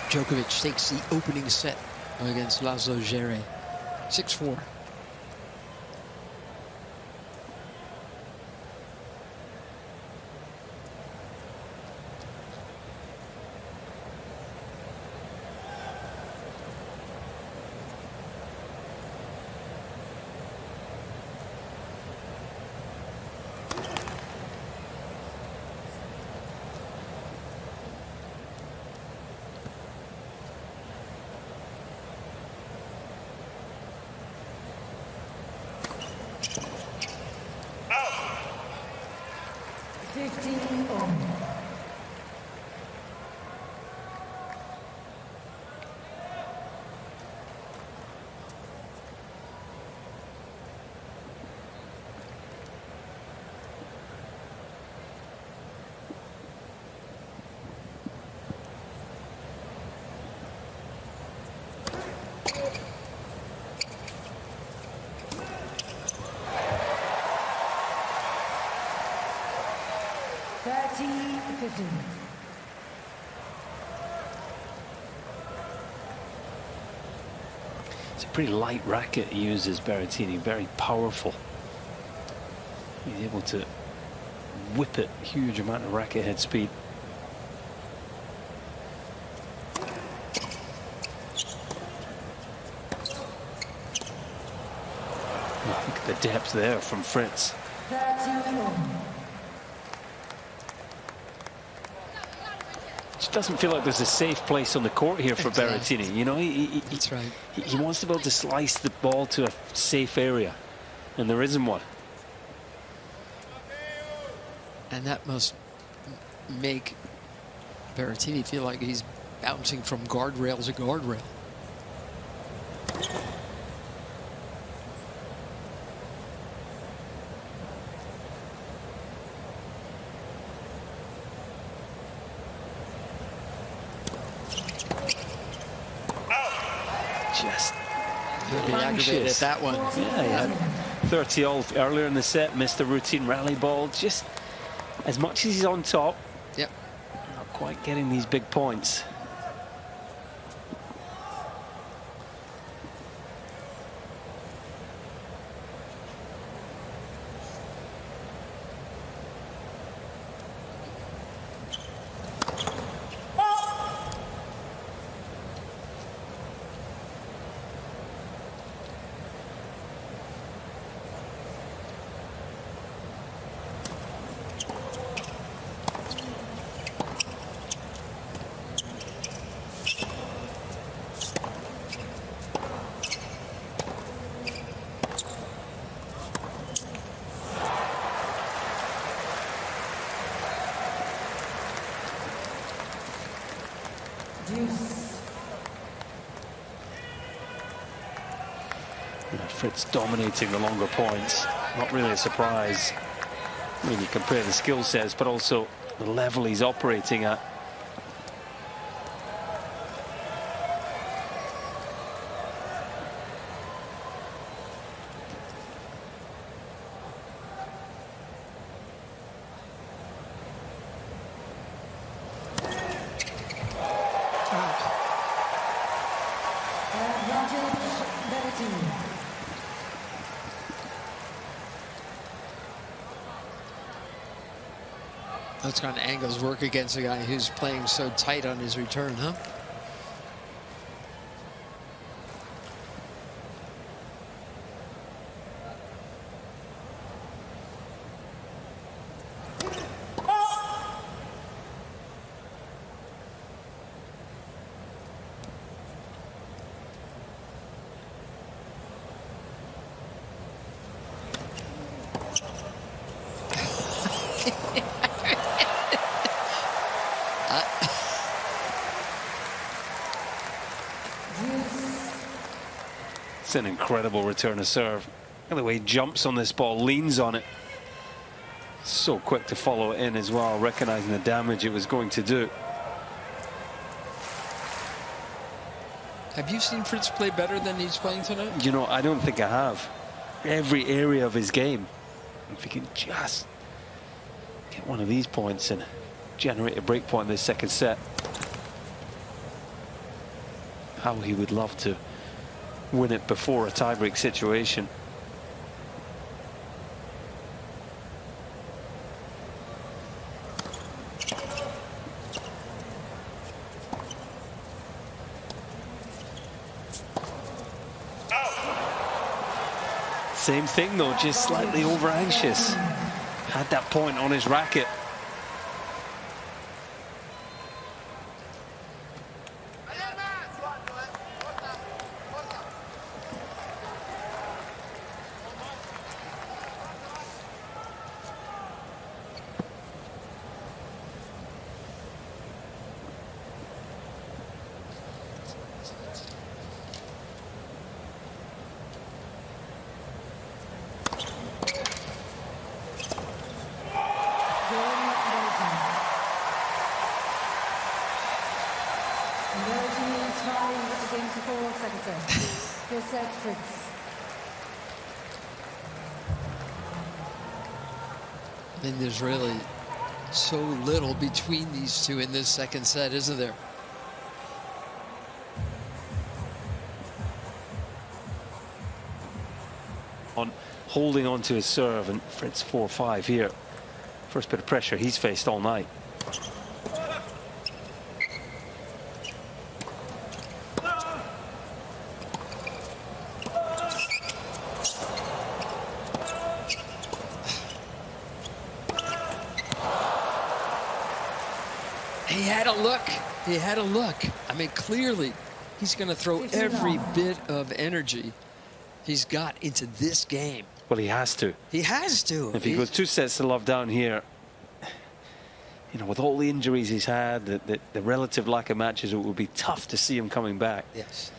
Djokovic takes the opening set against Laszlo Djere. 6-4. It's a pretty light racket he uses, Berrettini, very powerful. He's able to whip it, huge amount of racket head speed. Oh, look at the depth there from Fritz. 13. It doesn't feel like there's a safe place on the court here for Berrettini. You know, That's right. He wants to be able to slice the ball to a safe area, and there isn't one. And that must make Berrettini feel like he's bouncing from guardrail to guardrail. Just Be aggravated at that one. Yeah, he had 30 all earlier in the set, missed a routine rally ball. Just as much as he's on top, Yep. not quite getting these big points. Deuce. Fritz dominating the longer points. Not really a surprise when you compare the skill sets, but also the level he's operating at. Those kind of angles work against a guy who's playing so tight on his return, huh? It's an incredible return of serve. Look at the way he jumps on this ball, leans on it. So quick to follow it in as well, recognizing the damage it was going to do. Have you seen Fritz play better than he's playing tonight? You know, I don't think I have. Every area of his game. If he can just get one of these points and generate a break point in this second set. How he would love to win it before a tiebreak situation. Same thing though, just slightly over anxious. Had that point on his racket. And there's really so little between these two in this second set, isn't there? On holding on to his serve, and Fritz 4-5 here. First bit of pressure he's faced all night. He had a look. I mean, clearly, he's going to throw every bit of energy he's got into this game. Well, he has to. He has to. If he goes 2 sets to love down here, you know, with all the injuries he's had, the relative lack of matches, it would be tough to see him coming back. Yes.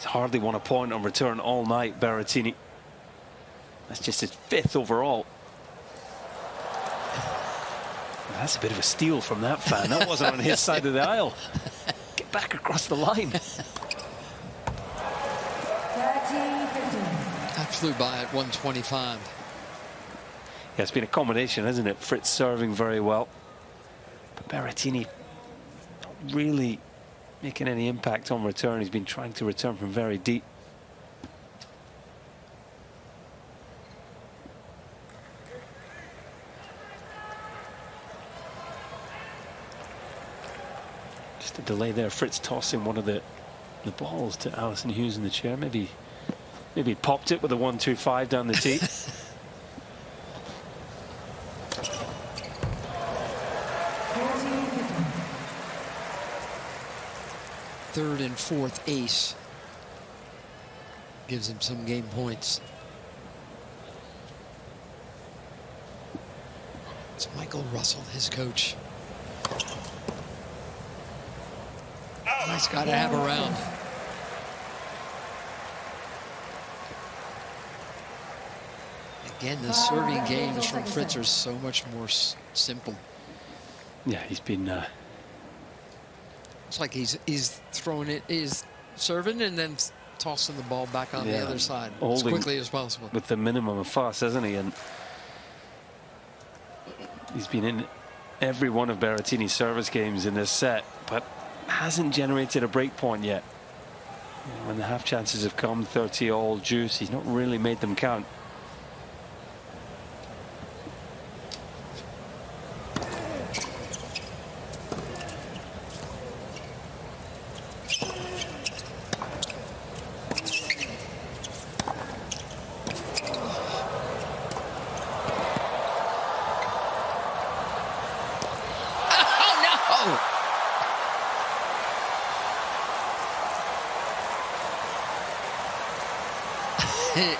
Hardly won a point on return all night, Berrettini. That's just his 5th overall. Well, that's a bit of a steal from that fan. That wasn't on his side of the aisle. Get back across the line. That flew by at 125. Yeah, it's been a combination, hasn't it? Fritz serving very well, but Berrettini not really making any impact on return. He's been trying to return from very deep. Just a delay there. Fritz tossing one of the The balls to Alison Hughes in the chair. Maybe he popped it with a 1-2-5 down the tee. 3rd and 4th ace gives him some game points. It's Michael Russell, his coach. Nice guy to have around. Again, the serving games from Fritz are so much more simple. Yeah, he's been. It's like he's throwing it, he's serving and then tossing the ball back on the other side as quickly as possible. With the minimum of fuss, hasn't he? And he's been in every one of Berrettini's service games in this set, but hasn't generated a break point yet. When the half chances have come, 30 all juice, he's not really made them count.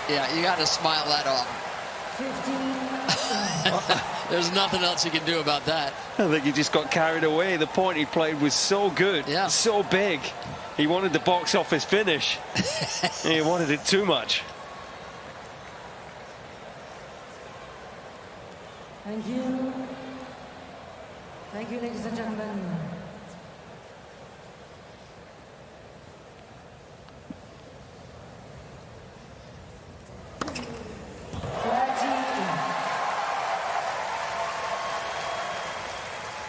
Yeah, you got to smile that off. There's nothing else you can do about that. I think he just got carried away. The point he played was so good, so big. He wanted the box office finish. And he wanted it too much. Thank you. Thank you, ladies and gentlemen.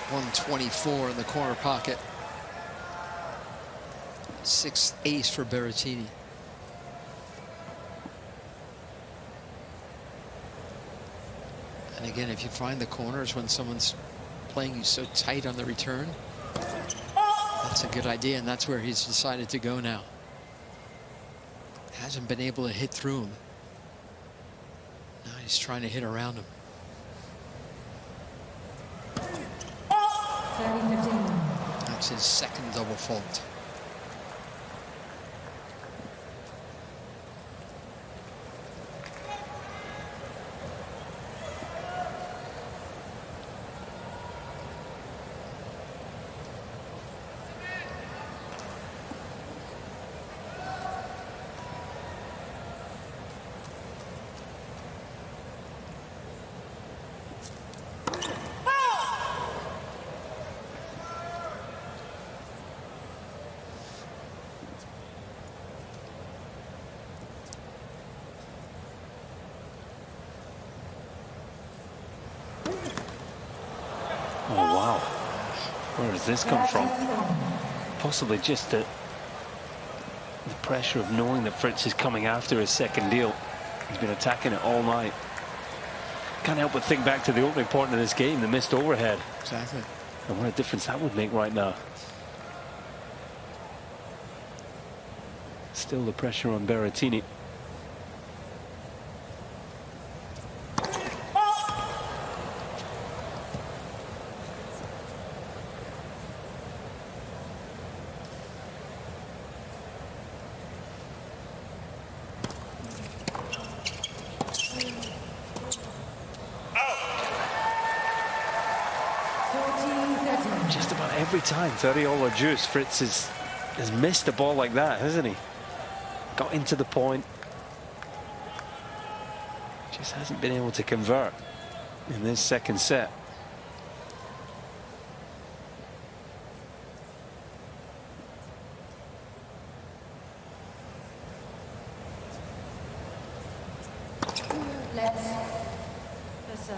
.124 in the corner pocket. 6th ace for Berrettini. And again, if you find the corners when someone's playing you so tight on the return, that's a good idea, and that's where he's decided to go now. Hasn't been able to hit through him. Now he's trying to hit around him. 30-15. That's his second double fault. Oh, wow. Where does this come from? Possibly just the pressure of knowing that Fritz is coming after his second deal. He's been attacking it all night. Can't help but think back to the opening point of this game, the missed overhead. Exactly. And what a difference that would make right now. Still the pressure on Berrettini. Just about every time, 30 all or juice, Fritz has missed a ball like that, hasn't he? Got into the point. Just hasn't been able to convert in this second set. Let's serve.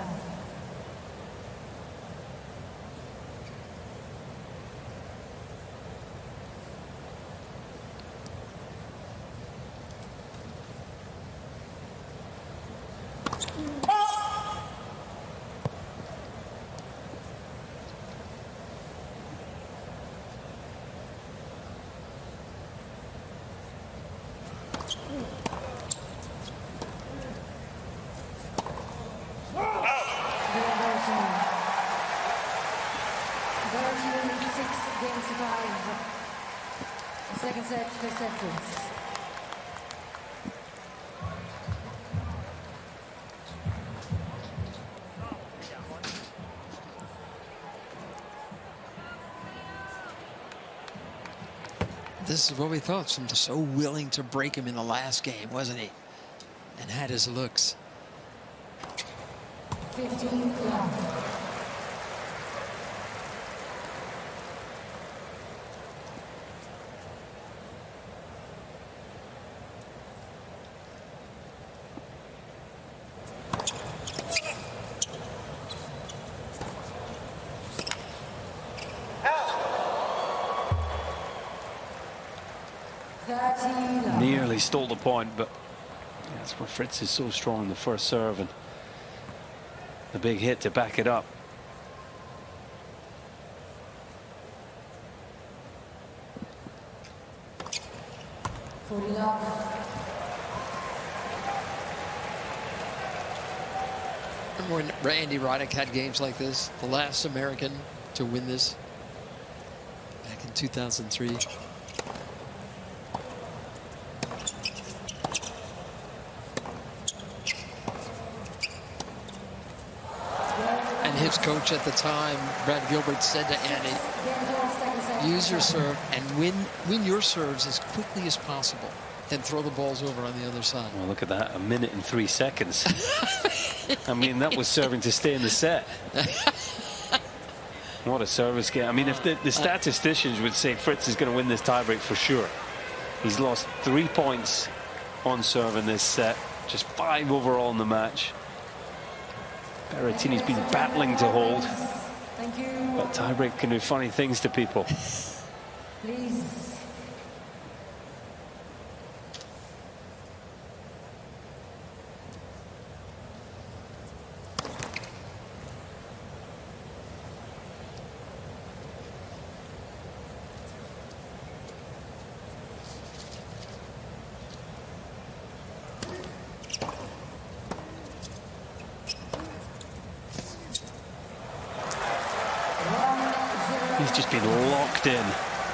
games to 5. Second set, first set, Fritz. This is what we thought. So willing to break him in the last game, wasn't he? And had his looks. 15 love. Nearly stole the point, but that's where Fritz is so strong in the first serve, and the big hit to back it up. Remember when Randy Roddick had games like this? The last American to win this back in 2003. His coach at the time, Brad Gilbert, said to Andy, use your serve and win your serves as quickly as possible, then throw the balls over on the other side. Well, look at that, 1 minute and 3 seconds. I mean, that was serving to stay in the set. What a service game. I mean, if the statisticians would say Fritz is going to win this tiebreak for sure. He's lost 3 points on serve in this set, just 5 overall in the match. Berrettini's been battling to hold, but tiebreak can do funny things to people. Please. He's just been locked in.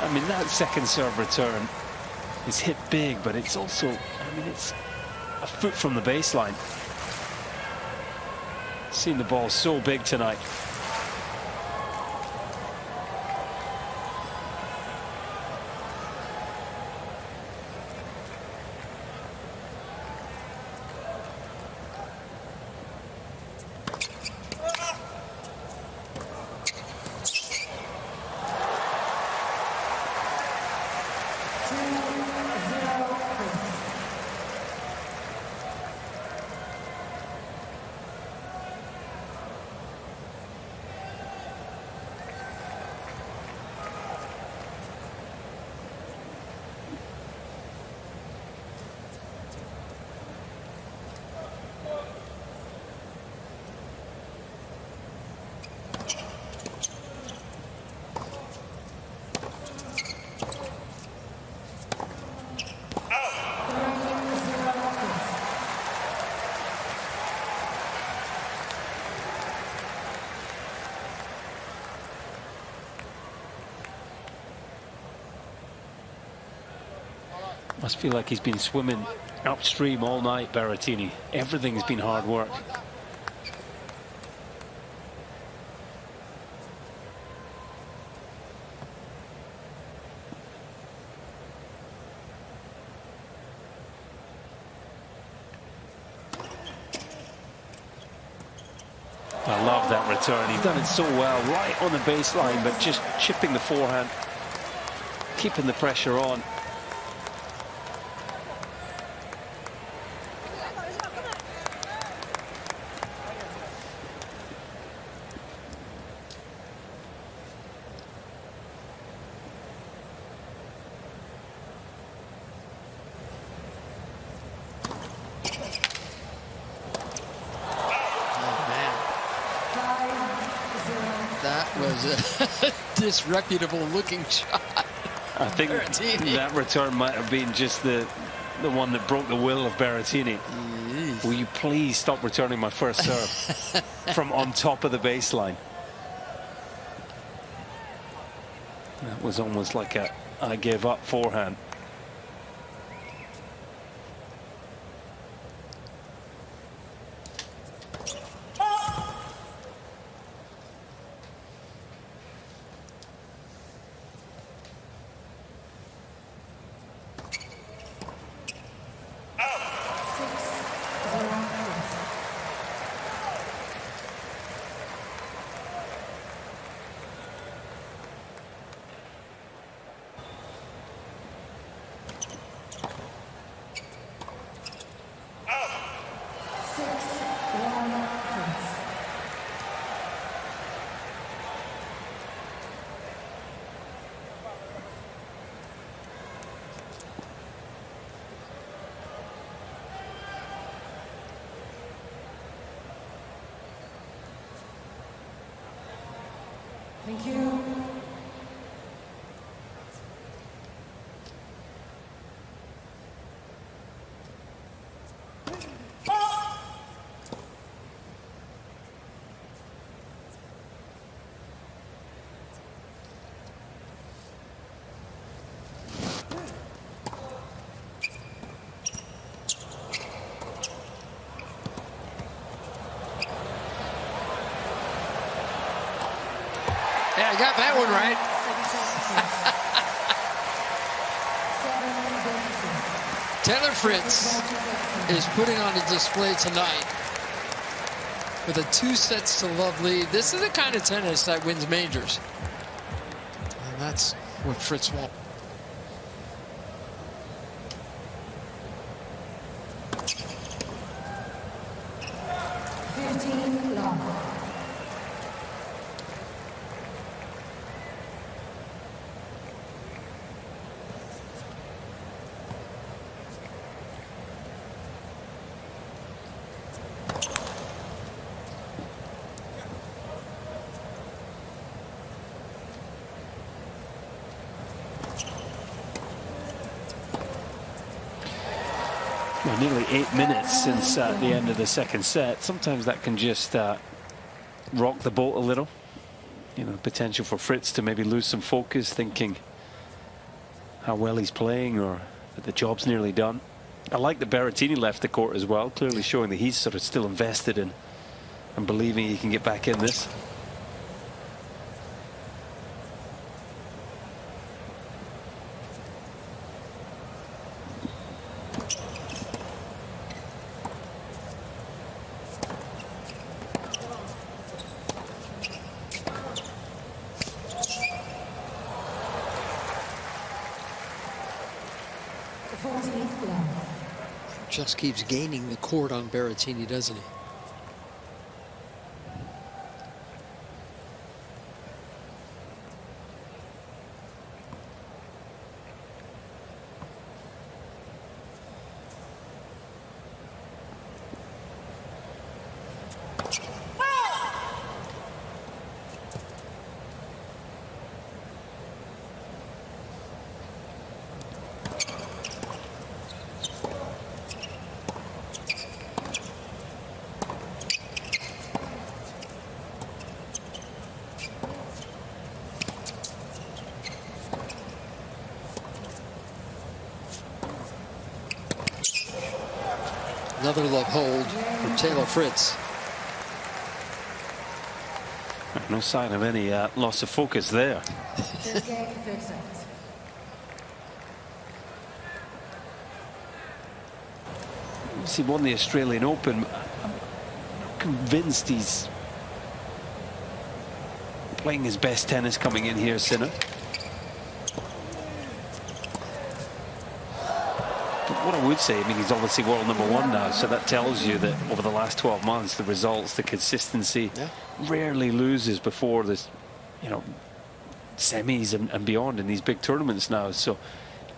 I mean, that second serve return is hit big, but it's also, I mean, it's a foot from the baseline. Seen the ball so big tonight. Must feel like he's been swimming upstream all night, Berrettini. Everything's been hard work. I love that return. He's done it so well, right on the baseline, but just chipping the forehand, keeping the pressure on. Disreputable looking shot. I think that return might have been just the one that broke the will of Berrettini. Will you please stop returning my first serve from on top of the baseline? That was almost like a I gave up forehand. Thank you. Yeah, I got that one right. Taylor Fritz is putting on a display tonight with a 2-sets-to-love lead. This is the kind of tennis that wins majors. And that's what Fritz wants. Well, nearly 8 minutes since the end of the second set. Sometimes that can just rock the boat a little. You know, potential for Fritz to maybe lose some focus, thinking how well he's playing or that the job's nearly done. I like that Berrettini left the court as well, clearly showing that he's sort of still invested in and believing he can get back in this. Just keeps gaining the court on Berrettini, doesn't he? Another love hold from Taylor Fritz. No sign of any loss of focus there. He won the Australian Open. I'm convinced he's playing his best tennis coming in here, Sinner. What I would say, I mean, he's obviously world #1 now, so that tells you that over the last 12 months, the results, the consistency, rarely loses before this, you know, semis and beyond in these big tournaments now. So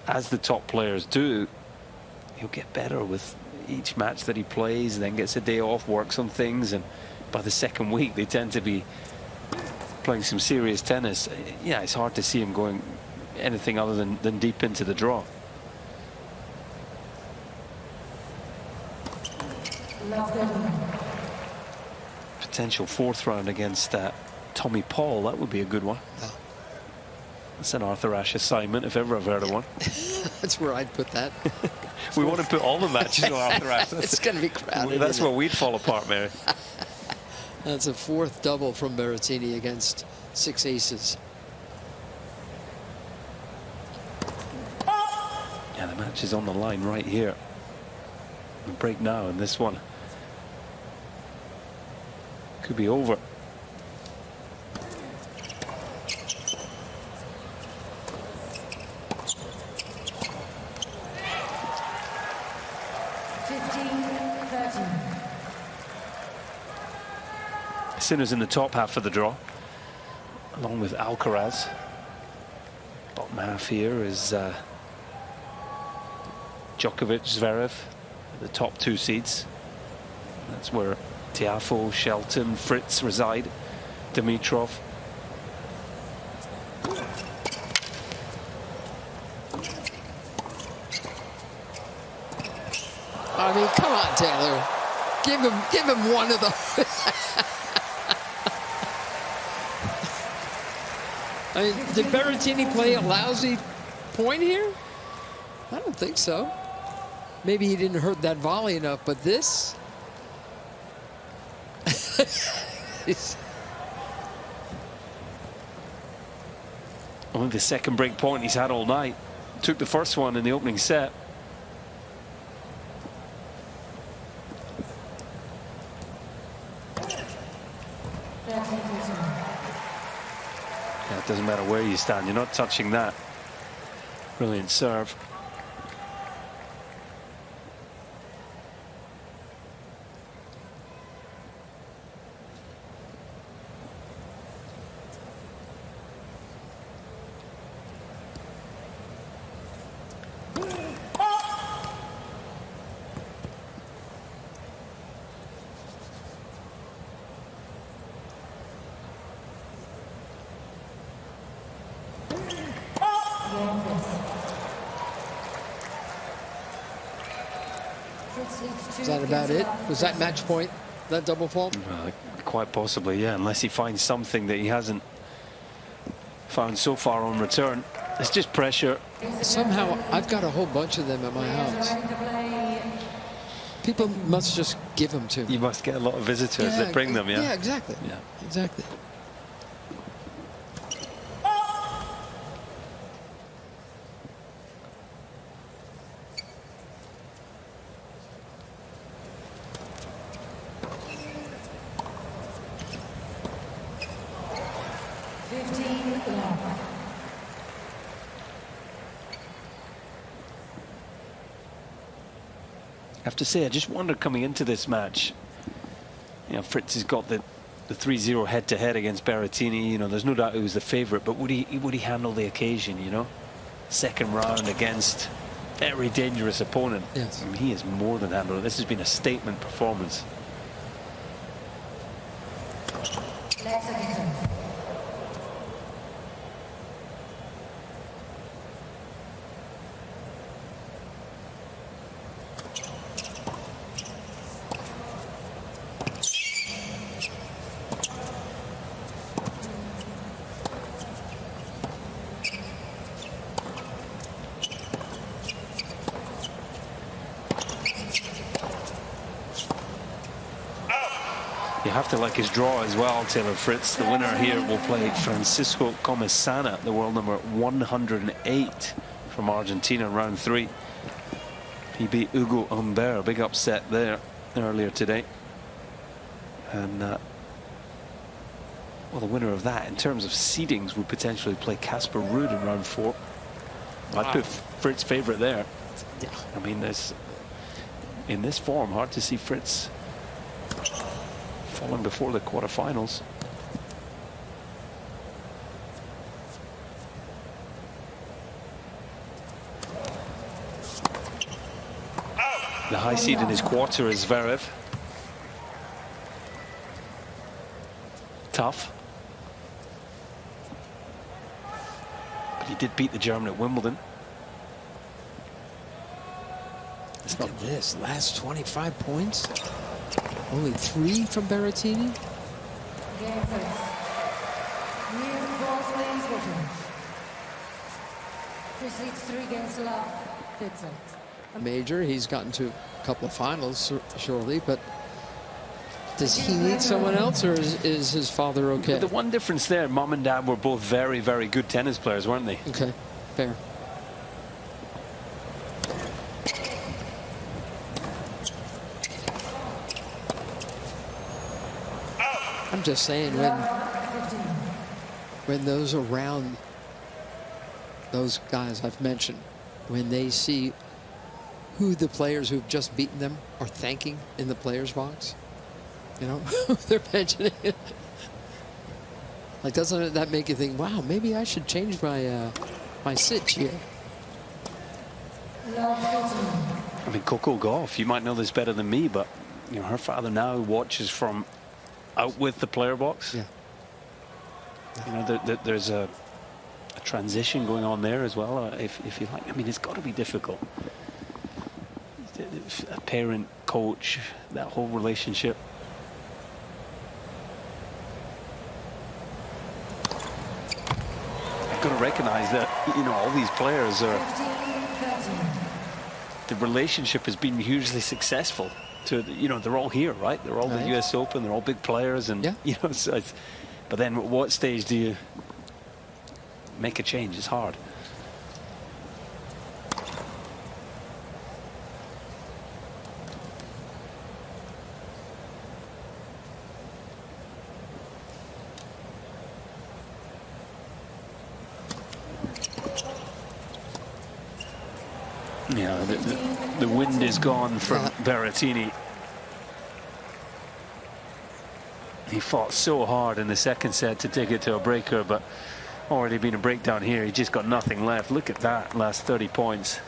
as the top players do, he'll get better with each match that he plays, then gets a day off, works on things, and by the second week, they tend to be playing some serious tennis. Yeah, it's hard to see him going anything other than deep into the draw. Potential 4th round against Tommy Paul. That would be a good one. That's an Arthur Ashe assignment, if ever I've heard of one. That's where I'd put that. We want to put all the matches on Arthur Ashe. It's going to be crowded. That's where we'd fall apart, Mary. That's a 4th double from Berrettini against 6 aces. Yeah, the match is on the line right here. The break now, and this one could be over. Sinner's in the top half of the draw, along with Alcaraz. Bottom half here is Djokovic, Zverev, the top 2 seeds. That's where Tiafoe, Shelton, Fritz reside. Dimitrov. I mean, come on, Taylor. Give him one of those. I mean, did Berrettini play a lousy point here? I don't think so. Maybe he didn't hurt that volley enough, but this... Only the second break point he's had all night. Took the first one in the opening set. Yeah, it doesn't matter where you stand, you're not touching that. Brilliant serve. Is that about it? Was that match point, that double fault? Quite possibly, yeah, unless he finds something that he hasn't found so far on return. It's just pressure. Somehow, I've got a whole bunch of them at my house. People must just give them to me. You must get a lot of visitors that bring them, yeah? Yeah, exactly. Yeah. Exactly. I have to say, I just wondered coming into this match, you know, Fritz has got the 3-0 head-to-head against Berrettini. You know, there's no doubt he was the favourite, but would he handle the occasion, you know? Second round against very dangerous opponent. Yes. I mean, he is more than handled it. This has been a statement performance. You have to like his draw as well, Taylor Fritz. The winner here will play Francisco Comisana, the world number 108 from Argentina in round 3. He beat Hugo Humbert, a big upset there earlier today. And well, the winner of that, in terms of seedings, would potentially play Casper Ruud in round 4. I'd put Fritz favourite there. Yeah. I mean, in this form, hard to see Fritz falling before the quarterfinals. The high seed in his quarter is Zverev. Tough. But he did beat the German at Wimbledon. It's Look at this, last 25 points. Only 3 from Berrettini. Fritz leads 3 games to love. Third set. Major, he's gotten to a couple of finals, surely, but does he need someone else, or is his father okay? But the one difference there, mom and dad were both very, very good tennis players, weren't they? Okay, fair. I'm just saying, when those around those guys I've mentioned, when they see who the players who've just beaten them are thanking in the players box, you know, they're mentioning it. Like, doesn't that make you think, wow, maybe I should change my my sitch here? I mean, Coco Gauff, you might know this better than me, but you know, her father now watches from out with the player box. Yeah. You know, there's a transition going on there as well, if you like. I mean, it's got to be difficult. A parent, coach, that whole relationship. I've got to recognize that, you know, all these players are, the relationship has been hugely successful. To, you know, they're all here, right? They're all the US Open, they're all big players, and you know, so but then at what stage do you make a change? It's hard. Yeah, the wind is gone from Berrettini. He fought so hard in the second set to take it to a breaker, but already been a breakdown here. He just got nothing left. Look at that, last 30 points.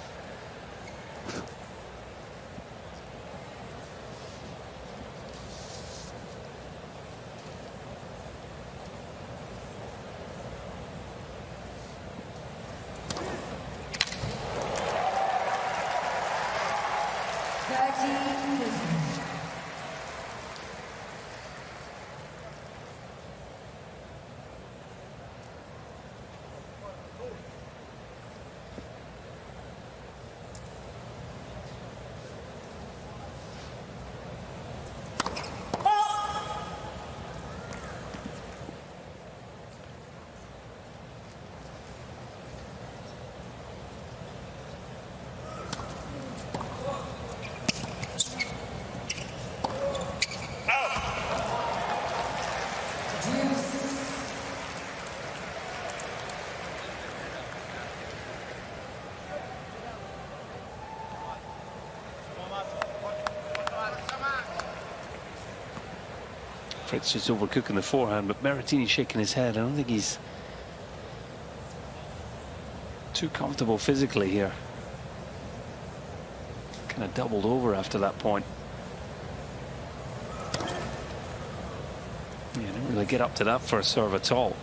Fritz just overcooking the forehand, but Berrettini shaking his head. I don't think he's too comfortable physically here. Kind of doubled over after that point. Yeah, didn't really get up to that first serve at all.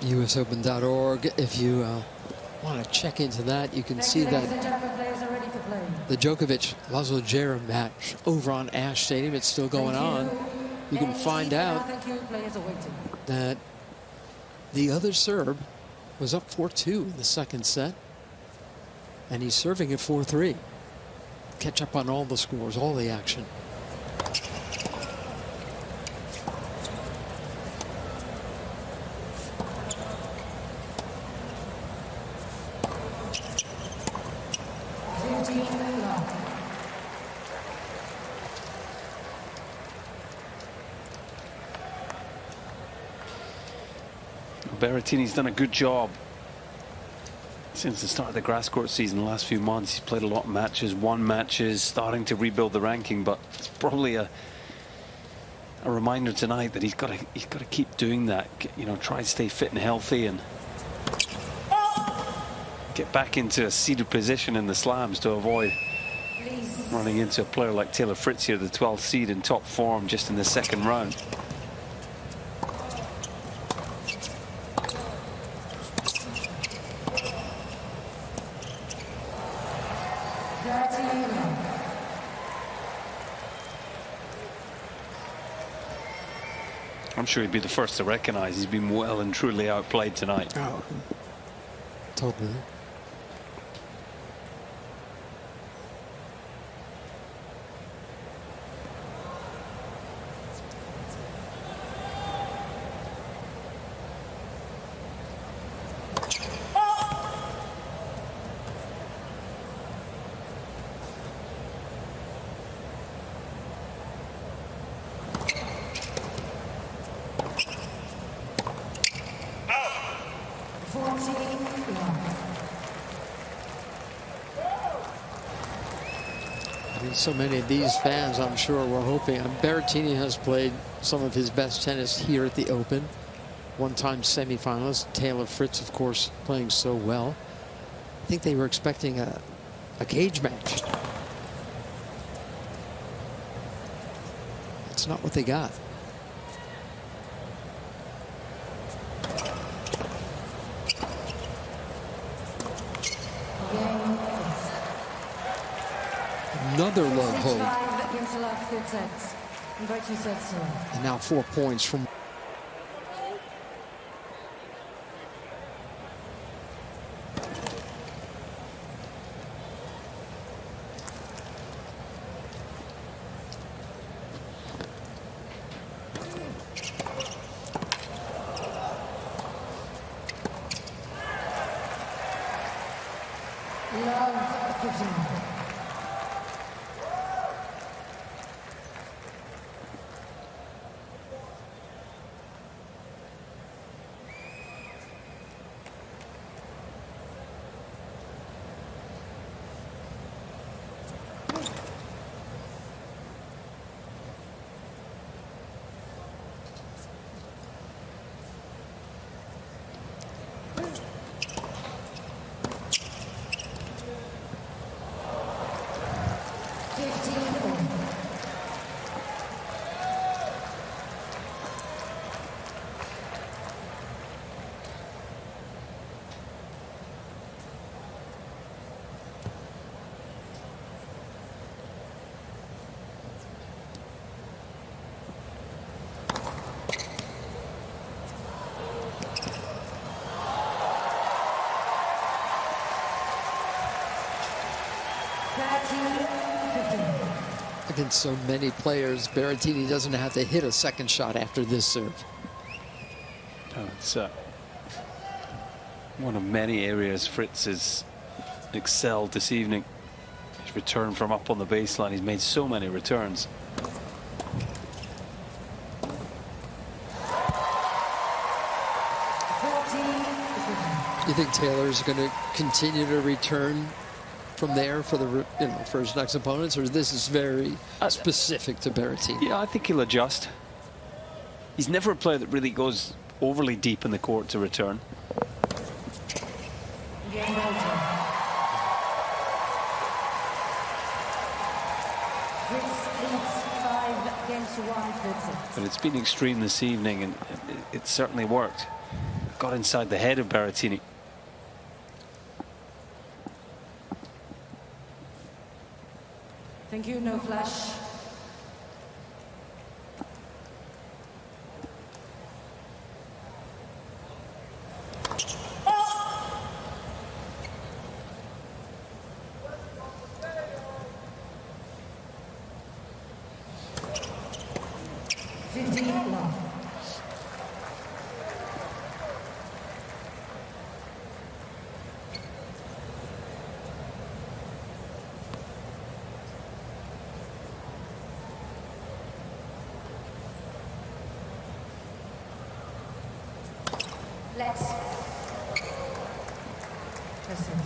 USOpen.org. If you want to check into that. You can see Ladies and that gentlemen, players are ready for play. the Djokovic-Laszlo Djere match over on Ash Stadium, it's still going on. You can find out Thank you. Players are waiting. that the other Serb was up 4-2 in the second set, and he's serving at 4-3. Catch up on all the scores, all the action. Berrettini's done a good job since the start of the grass court season. The last few months, he's played a lot of matches, won matches, starting to rebuild the ranking. But it's probably a reminder tonight that he's got to keep doing that. You know, try to stay fit and healthy and get back into a seated position in the slams to avoid running into a player like Taylor Fritz here, the 12th seed in top form, just in the second round. I'm sure he'd be the first to recognize he's been well and truly outplayed tonight. Oh, totally. So many of these fans, I'm sure, were hoping. Berrettini has played some of his best tennis here at the Open. One-time semifinalist. Taylor Fritz, of course, playing so well. I think they were expecting a cage match. That's not what they got. Another love hold. And now 4 points from Love 15. Against so many players, Berrettini doesn't have to hit a second shot after this serve. Oh, it's one of many areas Fritz has excelled this evening. His return from up on the baseline, he's made so many returns. You think Taylor's going to continue to return from there for the for his next opponents, or this is very specific to Berrettini? Yeah, I think he'll adjust. He's never a player that really goes overly deep in the court to return. But it's been extreme this evening, and it certainly worked. Got inside the head of Berrettini. Thank you, no flash. Let's listen.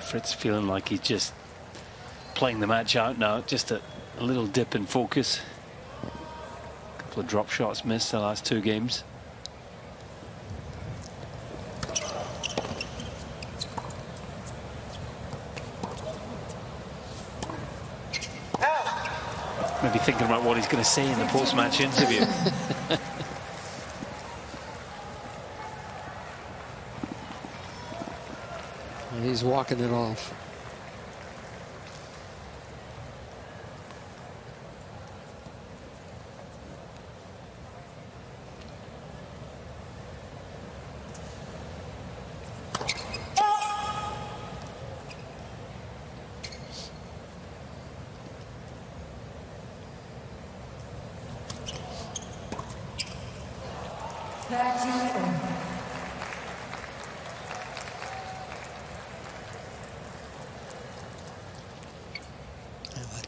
Fritz feeling like he's just playing the match out now. Just a little dip in focus. A couple of drop shots missed the last 2 games. Maybe thinking about what he's going to say in the post-match interview. He's walking it off.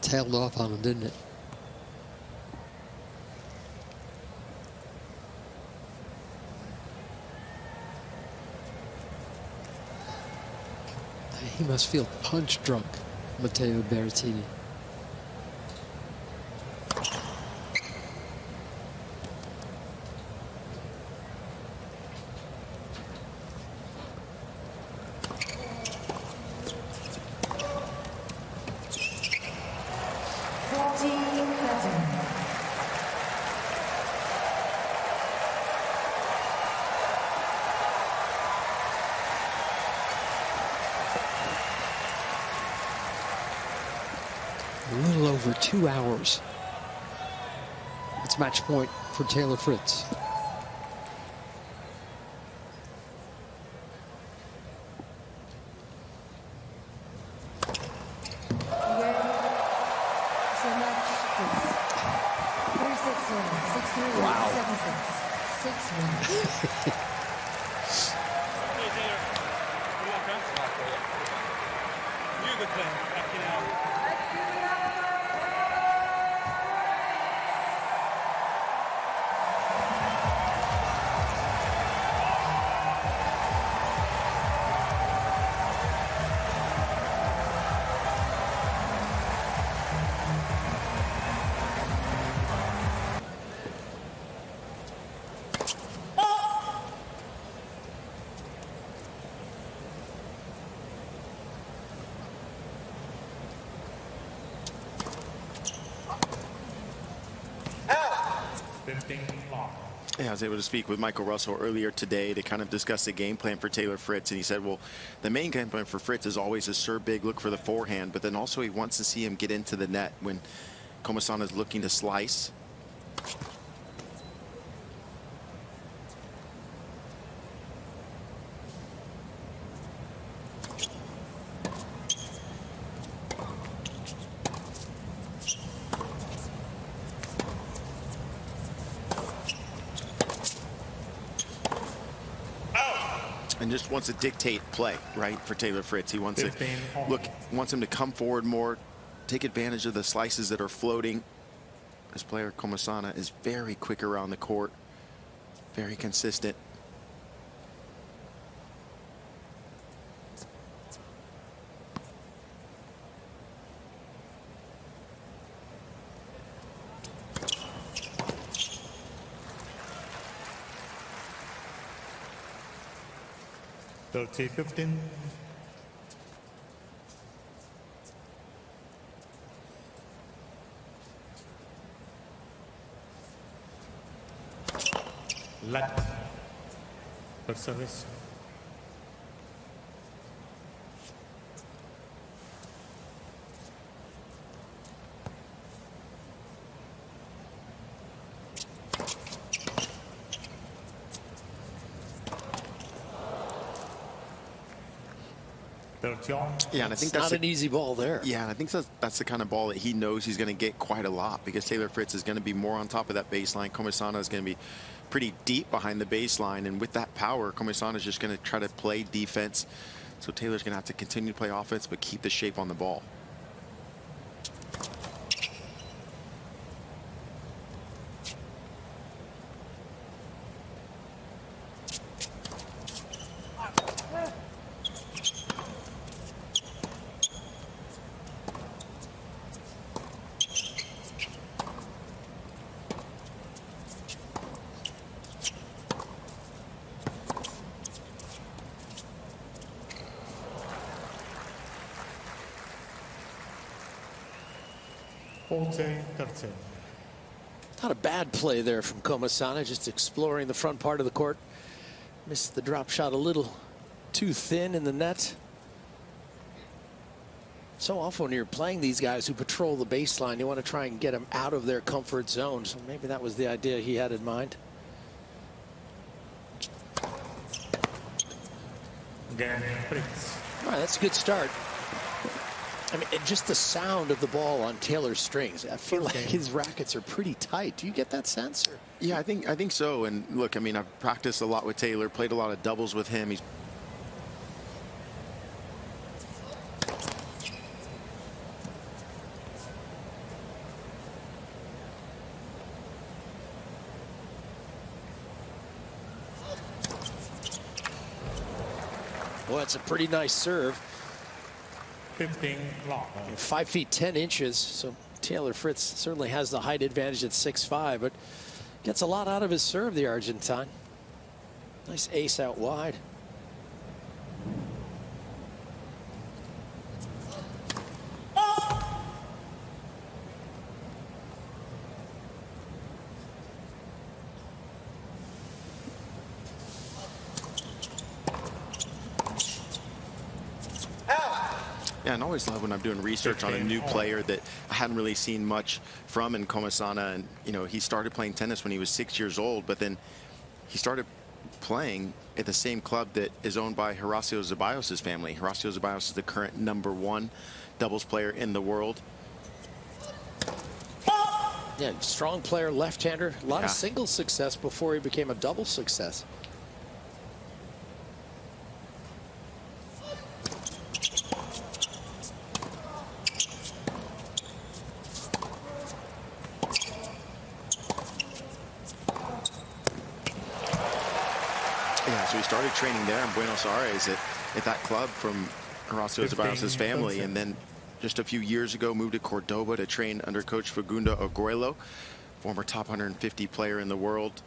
Tailed off on him, didn't it? He must feel punch drunk, Matteo Berrettini. A little over 2 hours. It's match point for Taylor Fritz. Yeah, I was able to speak with Michael Russell earlier today to kind of discuss the game plan for Taylor Fritz, and he said, well, the main game plan for Fritz is always to serve big, look for the forehand, but then also he wants to see him get into the net when Komasana is looking to slice. And just wants to dictate play, right, for Taylor Fritz. He wants to wants him to come forward more, take advantage of the slices that are floating. This player, Komasana, is very quick around the court, very consistent. 30-15. Let for service. Yeah, and I think That's not an easy ball there. Yeah, and I think that's the kind of ball that he knows he's going to get quite a lot, because Taylor Fritz is going to be more on top of that baseline. Komasana is going to be pretty deep behind the baseline, and with that power, Komasana is just going to try to play defense. So Taylor's going to have to continue to play offense, but keep the shape on the ball. Not a bad play there from Komasana, just exploring the front part of the court. Missed the drop shot a little too thin in the net. So often when you're playing these guys who patrol the baseline, you want to try and get them out of their comfort zone. So maybe that was the idea he had in mind. All right, that's a good start. I mean, just the sound of the ball on Taylor's strings. I feel like his rackets are pretty tight. Do you get that sense? Or? Yeah, I think so. And look, I mean, I've practiced a lot with Taylor, played a lot of doubles with him. He's Boy, it's a pretty nice serve. 15 long. 5 feet 10 inches, so Taylor Fritz certainly has the height advantage at 6'5", but gets a lot out of his serve, the Argentine. Nice ace out wide. Yeah, and I always love when I'm doing research on a new player that I hadn't really seen much from in Komasana. And, you know, he started playing tennis when he was 6 years old, but then he started playing at the same club that is owned by Horacio Zeballos' family. Horacio Zeballos is the current #1 doubles player in the world. Yeah, strong player, left-hander. A lot of singles success before he became a double success. So he started training there in Buenos Aires at that club from Horacio Zeballos' family, and then just a few years ago moved to Cordoba to train under coach Fagundo Arguello, former top 150 player in the world.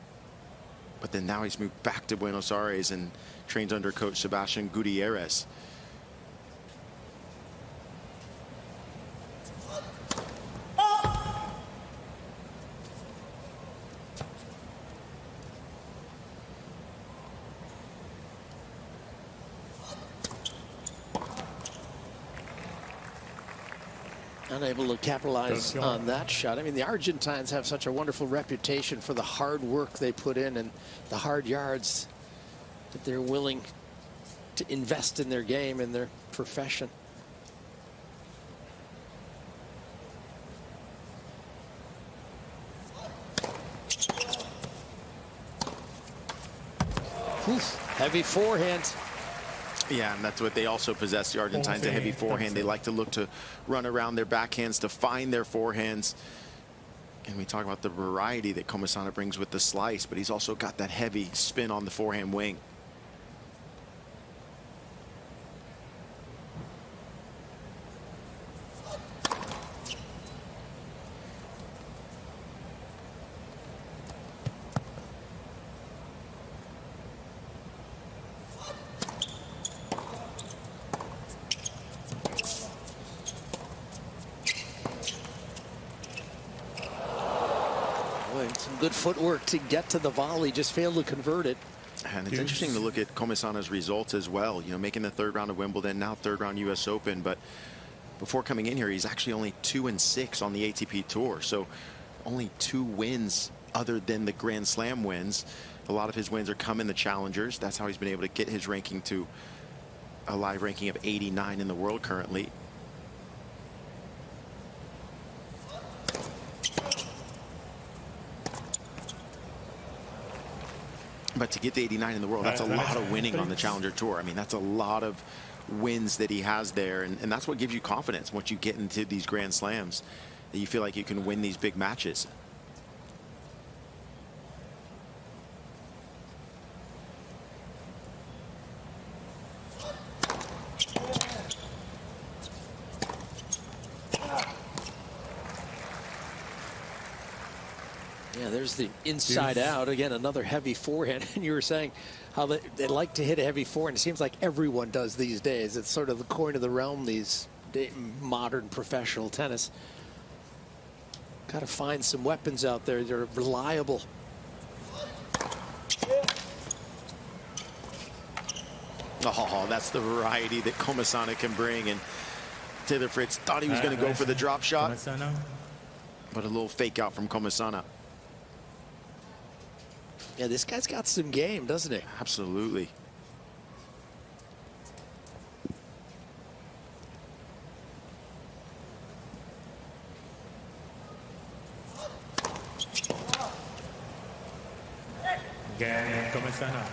But then now he's moved back to Buenos Aires and trains under coach Sebastian Gutierrez. Unable to capitalize on that shot. I mean, the Argentines have such a wonderful reputation for the hard work they put in and the hard yards that they're willing to invest in their game and their profession. Heavy forehand. Yeah, and that's what they also possess, the Argentines, a heavy forehand. They like to look to run around their backhands to find their forehands. And we talk about the variety that Komasana brings with the slice, but he's also got that heavy spin on the forehand wing. good footwork to get to the volley, just failed to convert it. And it's interesting to look at Komisana's results as well. You know, making the 3rd round of Wimbledon, now 3rd round US Open. But before coming in here, he's actually only 2-6 on the ATP Tour. So only 2 wins other than the Grand Slam wins. A lot of his wins are come in the Challengers. That's how he's been able to get his ranking to a live ranking of 89 in the world currently. But to get to 89 in the world, that's a lot of winning on the Challenger Tour. I mean, that's a lot of wins that he has there. And that's what gives you confidence once you get into these Grand Slams, that you feel like you can win these big matches. Yeah, there's the inside out. Again, another heavy forehand. And you were saying how they like to hit a heavy forehand. It seems like everyone does these days. It's sort of the coin of the realm, these modern professional tennis. Got to find some weapons out there that are reliable. Oh, that's the variety that Komisana can bring. And Taylor Fritz thought he was going to go for the drop shot, but a little fake out from Komisana. Yeah, this guy's got some game, doesn't he? Absolutely. Komisana.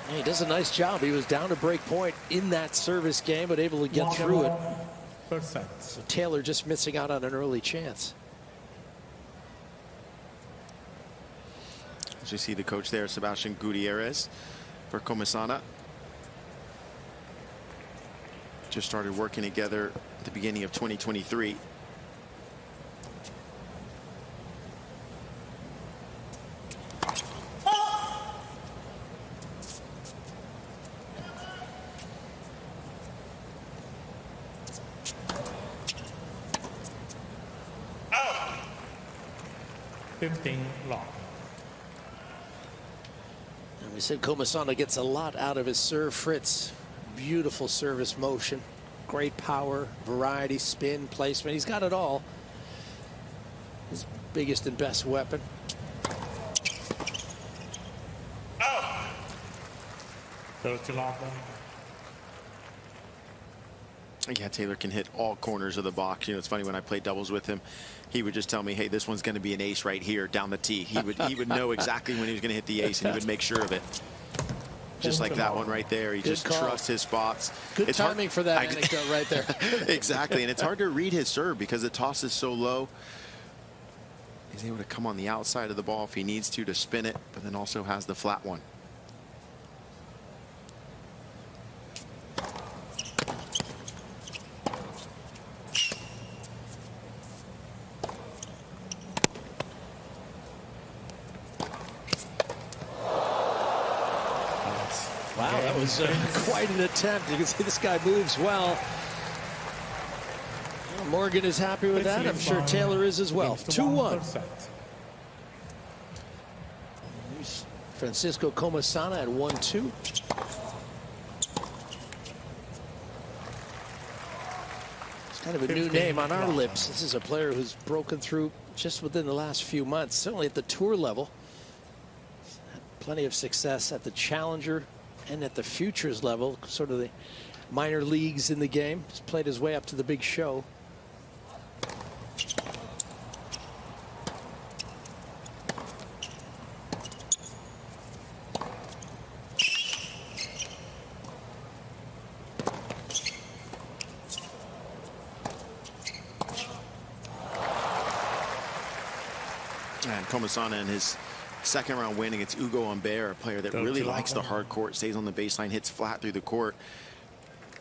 Yeah, he does a nice job. He was down to break point in that service game, but able to get through it. So Taylor just missing out on an early chance. As you see the coach there, Sebastian Gutierrez for Komisana. Just started working together at the beginning of 2023. And we said Komisana gets a lot out of his serve. Fritz, beautiful service motion, great power, variety, spin, placement. He's got it all. His biggest and best weapon. Yeah, Taylor can hit all corners of the box. You know, it's funny, when I played doubles with him, he would just tell me, hey, this one's going to be an ace right here down the tee. He would know exactly when he was going to hit the ace, and he would make sure of it. Just like that one right there. He just trusts his spots. Good timing for that anecdote right there. Exactly, and it's hard to read his serve because the toss is so low. He's able to come on the outside of the ball if he needs to spin it, but then also has the flat one. Wow, that was quite an attempt. You can see this guy moves well. Morgan is happy with that. I'm sure Taylor is as well. 2-1. Here's Francisco Komisana at 1-2. It's kind of a new name on our lips. This is a player who's broken through just within the last few months, certainly at the tour level. He's had plenty of success at the Challenger and at the Futures level, sort of the minor leagues in the game. He's played his way up to the big show. And Komisana in his second round win against Ugo Humbert, a player that really likes the hard court, stays on the baseline, hits flat through the court.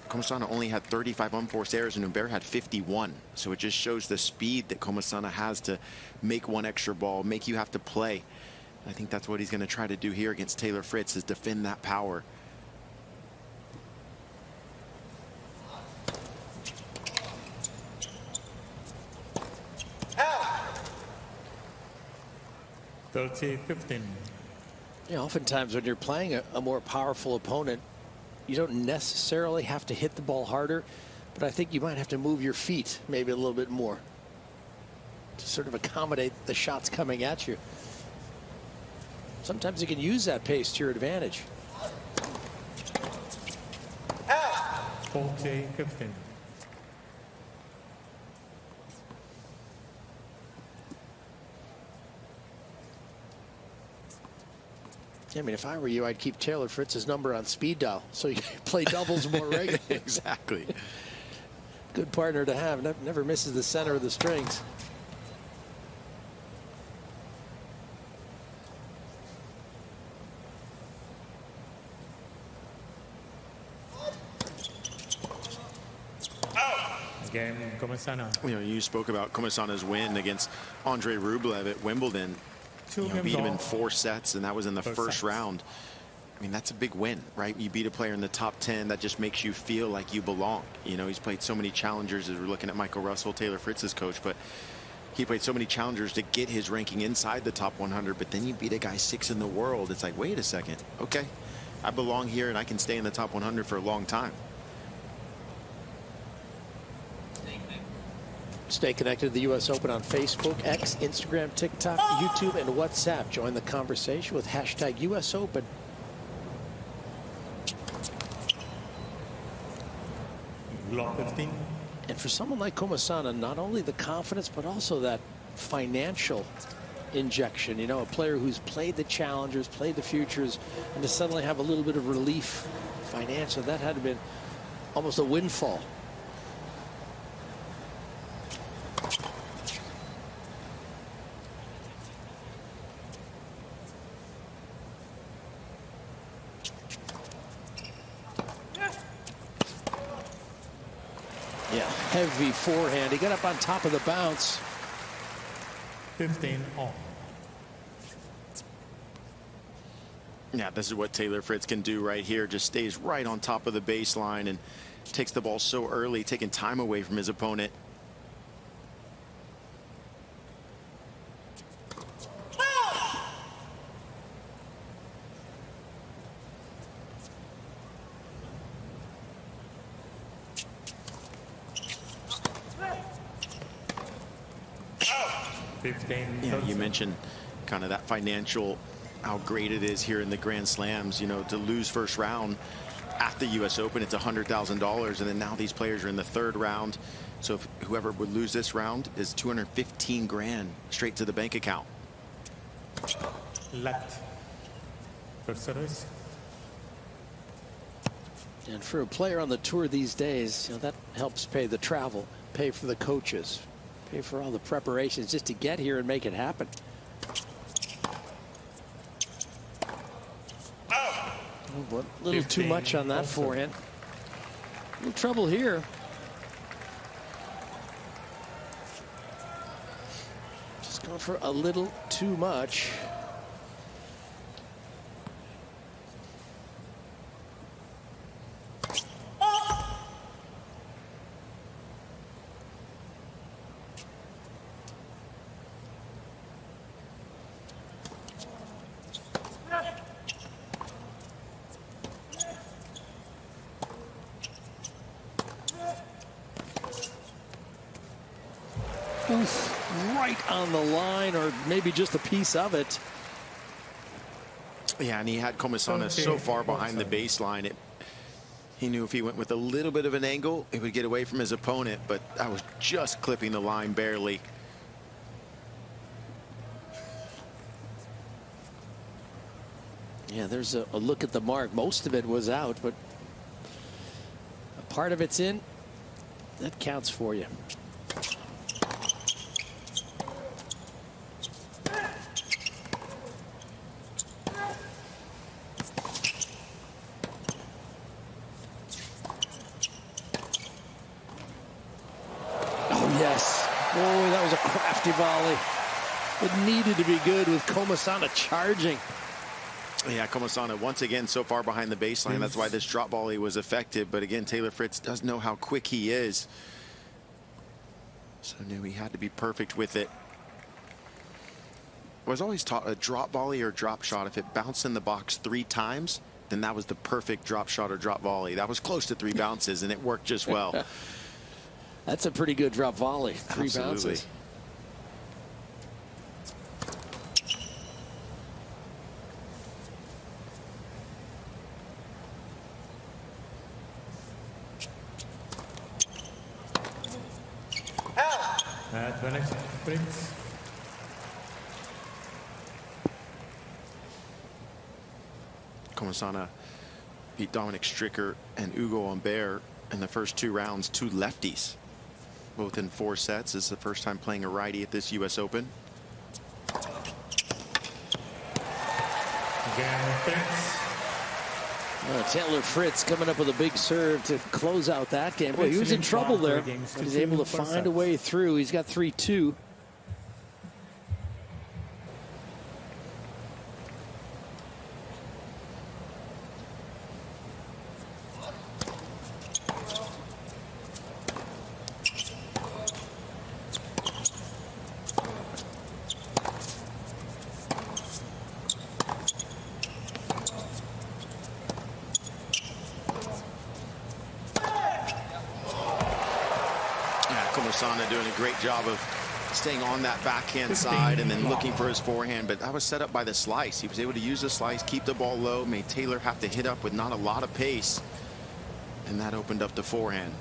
Komisana only had 35 unforced errors, and Humbert had 51. So it just shows the speed that Komisana has to make one extra ball, make you have to play. And I think that's what he's going to try to do here against Taylor Fritz, is defend that power. 30-15. Yeah, oftentimes when you're playing a more powerful opponent, you don't necessarily have to hit the ball harder, but I think you might have to move your feet maybe a little bit more to sort of accommodate the shots coming at you. Sometimes you can use that pace to your advantage. 40-15. I mean, if I were you, I'd keep Taylor Fritz's number on speed dial so you can play doubles more regularly. Exactly. Good partner to have. Never misses the center of the strings. Game, Comisana. You know, you spoke about Comisana's win against Andre Rublev at Wimbledon. Beat him in 4 sets, and that was in the first round. I mean, that's a big win, right? You beat a player in the top 10. That just makes you feel like you belong. You know, he's played so many challengers, as we're looking at Michael Russell, Taylor Fritz's coach, but he played so many challengers to get his ranking inside the top 100. But then you beat a guy 6 in the world. It's like, wait a second. Okay, I belong here, and I can stay in the top 100 for a long time. Stay connected to the U.S. Open on Facebook, X, Instagram, TikTok, YouTube, and WhatsApp. Join the conversation with hashtag U.S. Open. Block 15. And for someone like Comisana, not only the confidence, but also that financial injection. You know, a player who's played the challengers, played the futures, and to suddenly have a little bit of relief financially, that had been almost a windfall. Heavy forehand. He got up on top of the bounce. 15 all. Yeah, this is what Taylor Fritz can do right here. Just stays right on top of the baseline and takes the ball so early, taking time away from his opponent. Yeah, you mentioned kind of that financial, how great it is here in the Grand Slams. You know, to lose first round at the U.S. Open, it's $100,000, and then now these players are in the 3rd round. So if whoever would lose this round is 215 grand straight to the bank account. Left. First service. And for a player on the tour these days, you know, that helps pay the travel, pay for the coaches, pay for all the preparations just to get here and make it happen. Oh, a little too much on that forehand. A little trouble here. Just going for a little too much. Right on the line, or maybe just a piece of it. Yeah, and he had Comisana so far behind the baseline. He knew if he went with a little bit of an angle, he would get away from his opponent, but that was just clipping the line barely. Yeah, there's a look at the mark. Most of it was out, but a part of it's in. That counts for you. Oh, that was a crafty volley. It needed to be good with Comisana charging. Yeah, Comisana once again so far behind the baseline. That's why this drop volley was effective. But again, Taylor Fritz does know how quick he is. So knew he had to be perfect with it. I was always taught a drop volley or drop shot, if it bounced in the box 3 times, then that was the perfect drop shot or drop volley. That was close to 3 bounces, and it worked just well. That's a pretty good drop volley. 3 Absolutely. bounces. The next Fritz. Comasana beat Dominic Stricker and Ugo Humbert in the first 2 rounds, 2 lefties, both in 4 sets. This is the first time playing a righty at this U.S. Open. Again, Fritz. Taylor Fritz coming up with a big serve to close out that game. Well, he was in trouble there, but he's able to find a way through. He's got 3-2. Comasana doing a great job of staying on that backhand side and then looking for his forehand, but that was set up by the slice. He was able to use the slice, keep the ball low, made Taylor have to hit up with not a lot of pace, and that opened up the forehand.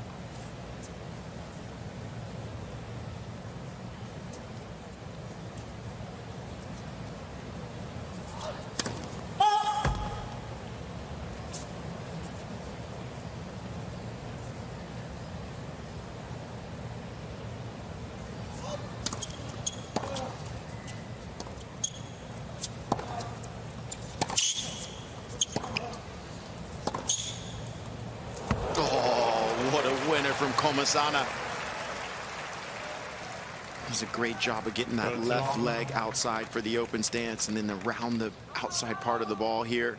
From Comasana. Does a great job of getting that left leg outside for the open stance and then around the outside part of the ball here.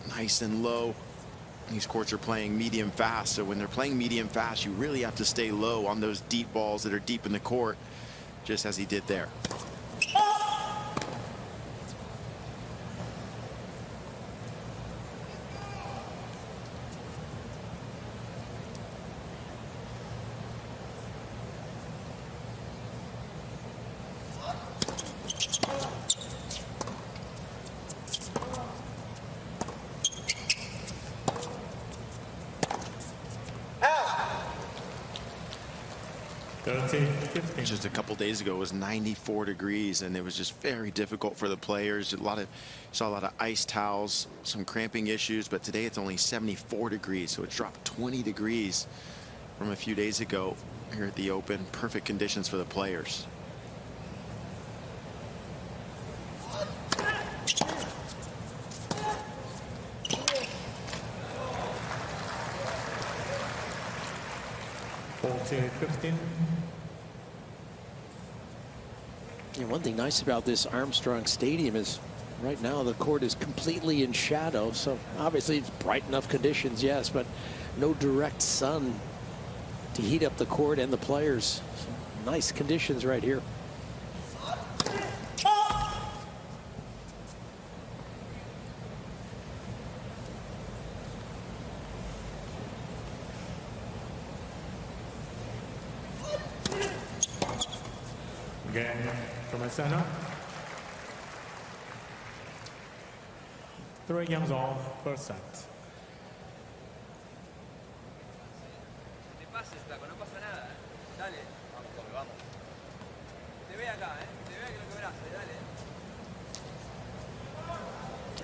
Nice and low. These courts are playing medium fast, so when they're playing medium fast, you really have to stay low on those deep balls that are deep in the court, just as he did there. Just a couple days ago, it was 94 degrees, and it was just very difficult for the players. Saw a lot of ice towels, some cramping issues, but today it's only 74 degrees, so it's dropped 20 degrees from a few days ago here at the Open. Perfect conditions for the players. And one thing nice about this Armstrong Stadium is right now the court is completely in shadow, so obviously it's bright enough conditions, yes, but no direct sun to heat up the court and the players. So nice conditions right here. Again, Comasana. 3 games all, first set.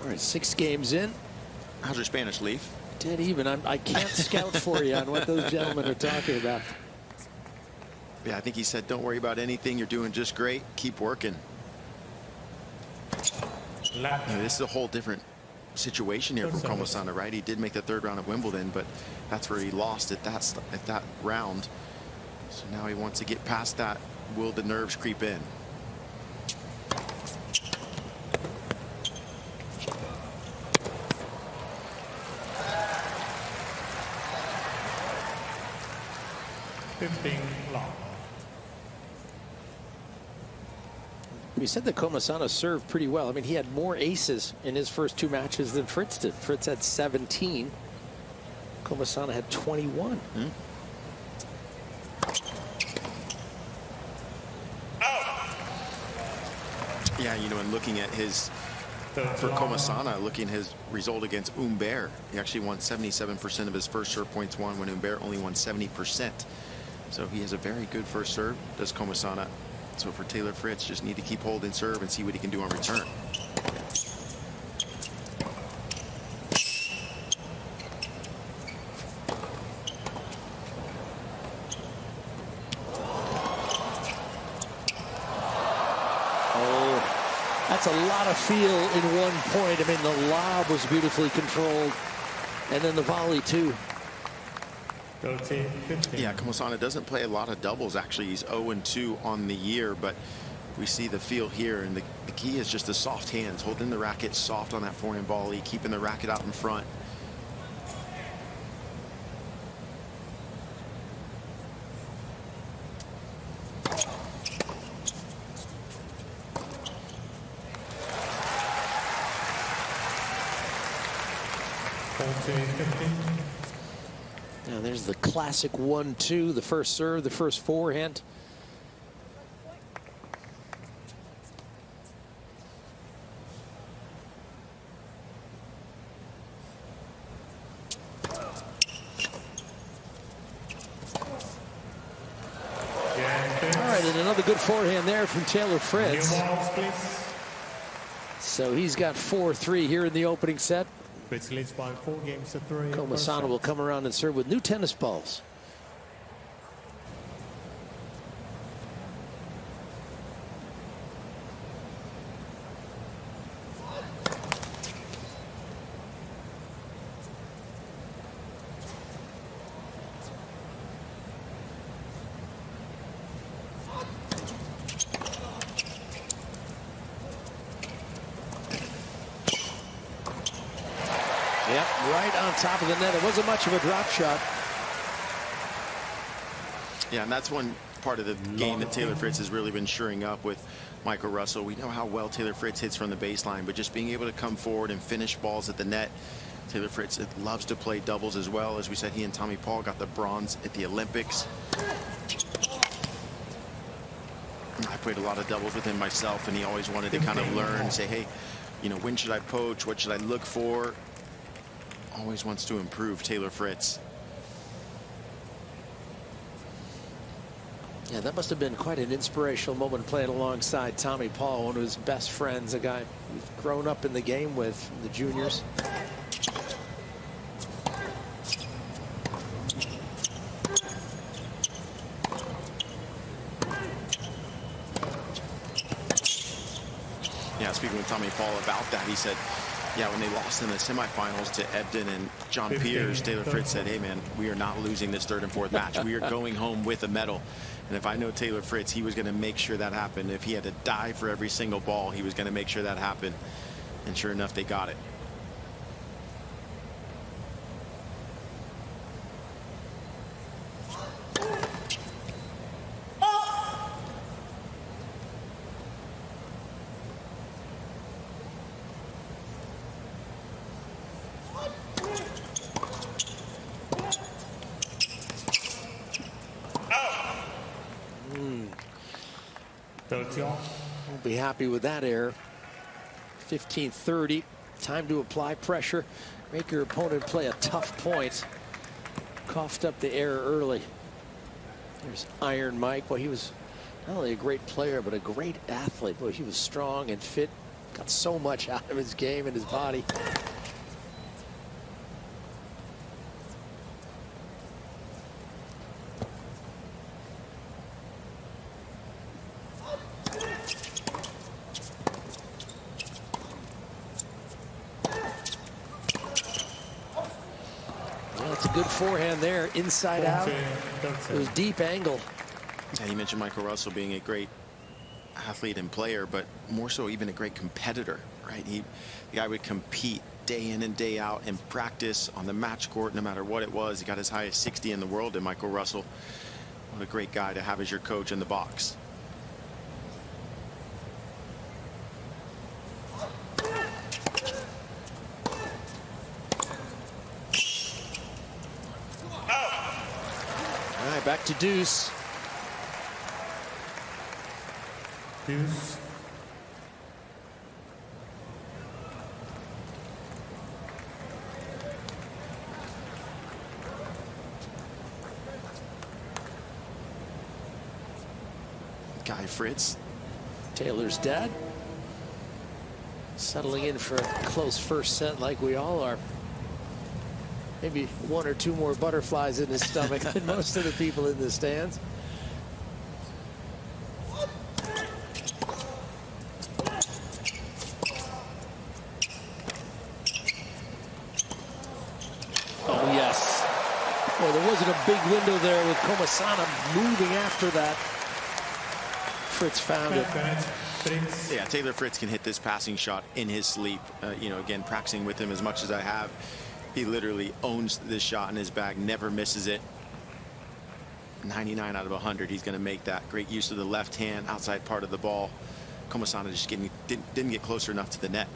All right, 6 games in. How's your Spanish, Leaf? Dead even. I can't scout for you on what those gentlemen are talking about. Yeah, I think he said, don't worry about anything. You're doing just great. Keep working. This is a whole different situation here from Comasana, right? He did make the 3rd round of Wimbledon, but that's where he lost at that round. So now he wants to get past that. Will the nerves creep in? We said that Komasana served pretty well. I mean, he had more aces in his first 2 matches than Fritz did. Fritz had 17. Komasana had 21. Yeah, you know, and looking at his, for Komasana, looking at his result against Humbert, he actually won 77% of his first serve points won when Humbert only won 70%. So he has a very good first serve, does Komasana. So for Taylor Fritz, just need to keep holding serve and see what he can do on return. That's a lot of feel in one point. I mean, the lob was beautifully controlled, and then the volley too. Yeah, Komasana doesn't play a lot of doubles. Actually, he's 0-2 on the year, but we see the feel here, and the key is just the soft hands, holding the racket soft on that forehand volley, keeping the racket out in front. Now there's the classic 1-2, the first serve, the first forehand. All right, and another good forehand there from Taylor Fritz. So he's got 4-3 here in the opening set. Fritz leads by 4 games to 3. Komasana will come around and serve with new tennis balls. Yep, right on top of the net. It wasn't much of a drop shot. Yeah, and that's one part of the game that Taylor Fritz has really been shoring up with Michael Russell. We know how well Taylor Fritz hits from the baseline, but just being able to come forward and finish balls at the net. Taylor Fritz loves to play doubles as well. As we said, he and Tommy Paul got the bronze at the Olympics. I played a lot of doubles with him myself, and he always wanted to kind of learn and say, hey, you know, when should I poach? What should I look for? Always wants to improve, Taylor Fritz. Yeah, that must have been quite an inspirational moment playing alongside Tommy Paul, one of his best friends, a guy we've grown up in the game with, the juniors. Yeah, speaking with Tommy Paul about that, he said, yeah, when they lost in the semifinals to Ebden and John Peers, Taylor Fritz said, hey, man, we are not losing this 3rd and 4th match. We are going home with a medal. And if I know Taylor Fritz, he was going to make sure that happened. If he had to die for every single ball, he was going to make sure that happened. And sure enough, they got it. Won't be happy with that error. 15-30. Time to apply pressure. Make your opponent play a tough point. Coughed up the error early. There's Iron Mike. Boy, he was not only a great player, but a great athlete. Boy, he was strong and fit. Got so much out of his game and his body. Good forehand there, inside out. It was deep angle. Yeah, you mentioned Michael Russell being a great athlete and player, but more so even a great competitor, right? The guy would compete day in and day out in practice on the match court, no matter what it was. He got as high as 60 in the world in Michael Russell. What a great guy to have as your coach in the box. Back to deuce. Deuce. Guy Fritz. Taylor's dad. Settling in for a close first set like we all are. Maybe one or two more butterflies in his stomach than most of the people in the stands. Oh, yes. Well, there wasn't a big window there with Komasana moving after that. Fritz found it. Yeah, Taylor Fritz can hit this passing shot in his sleep. You know, again, practicing with him as much as I have, he literally owns this shot in his bag, never misses it. 99 out of 100, he's going to make that. Great use of the left hand, outside part of the ball. Komasana just didn't get closer enough to the net.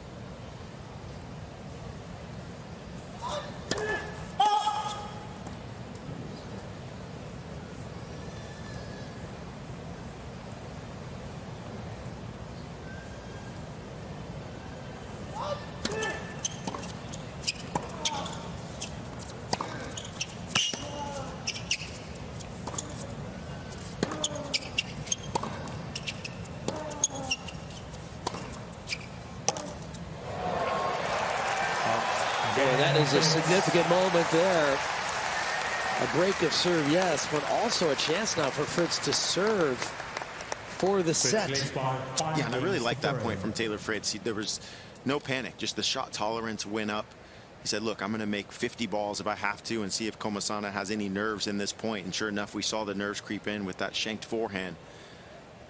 That is a significant moment there. A break of serve, yes, but also a chance now for Fritz to serve for the set. Yeah, and I really like that point from Taylor Fritz. There was no panic, just the shot tolerance went up. He said, look, I'm going to make 50 balls if I have to and see if Komasana has any nerves in this point. And sure enough, we saw the nerves creep in with that shanked forehand.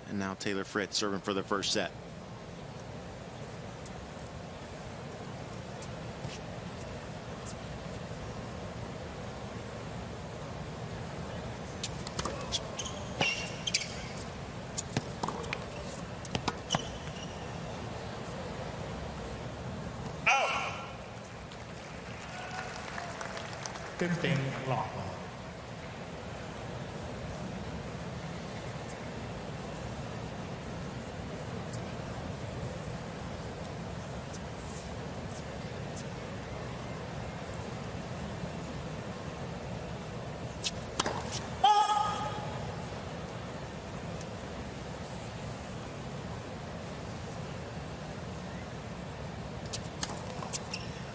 And now Taylor Fritz serving for the first set. Lock.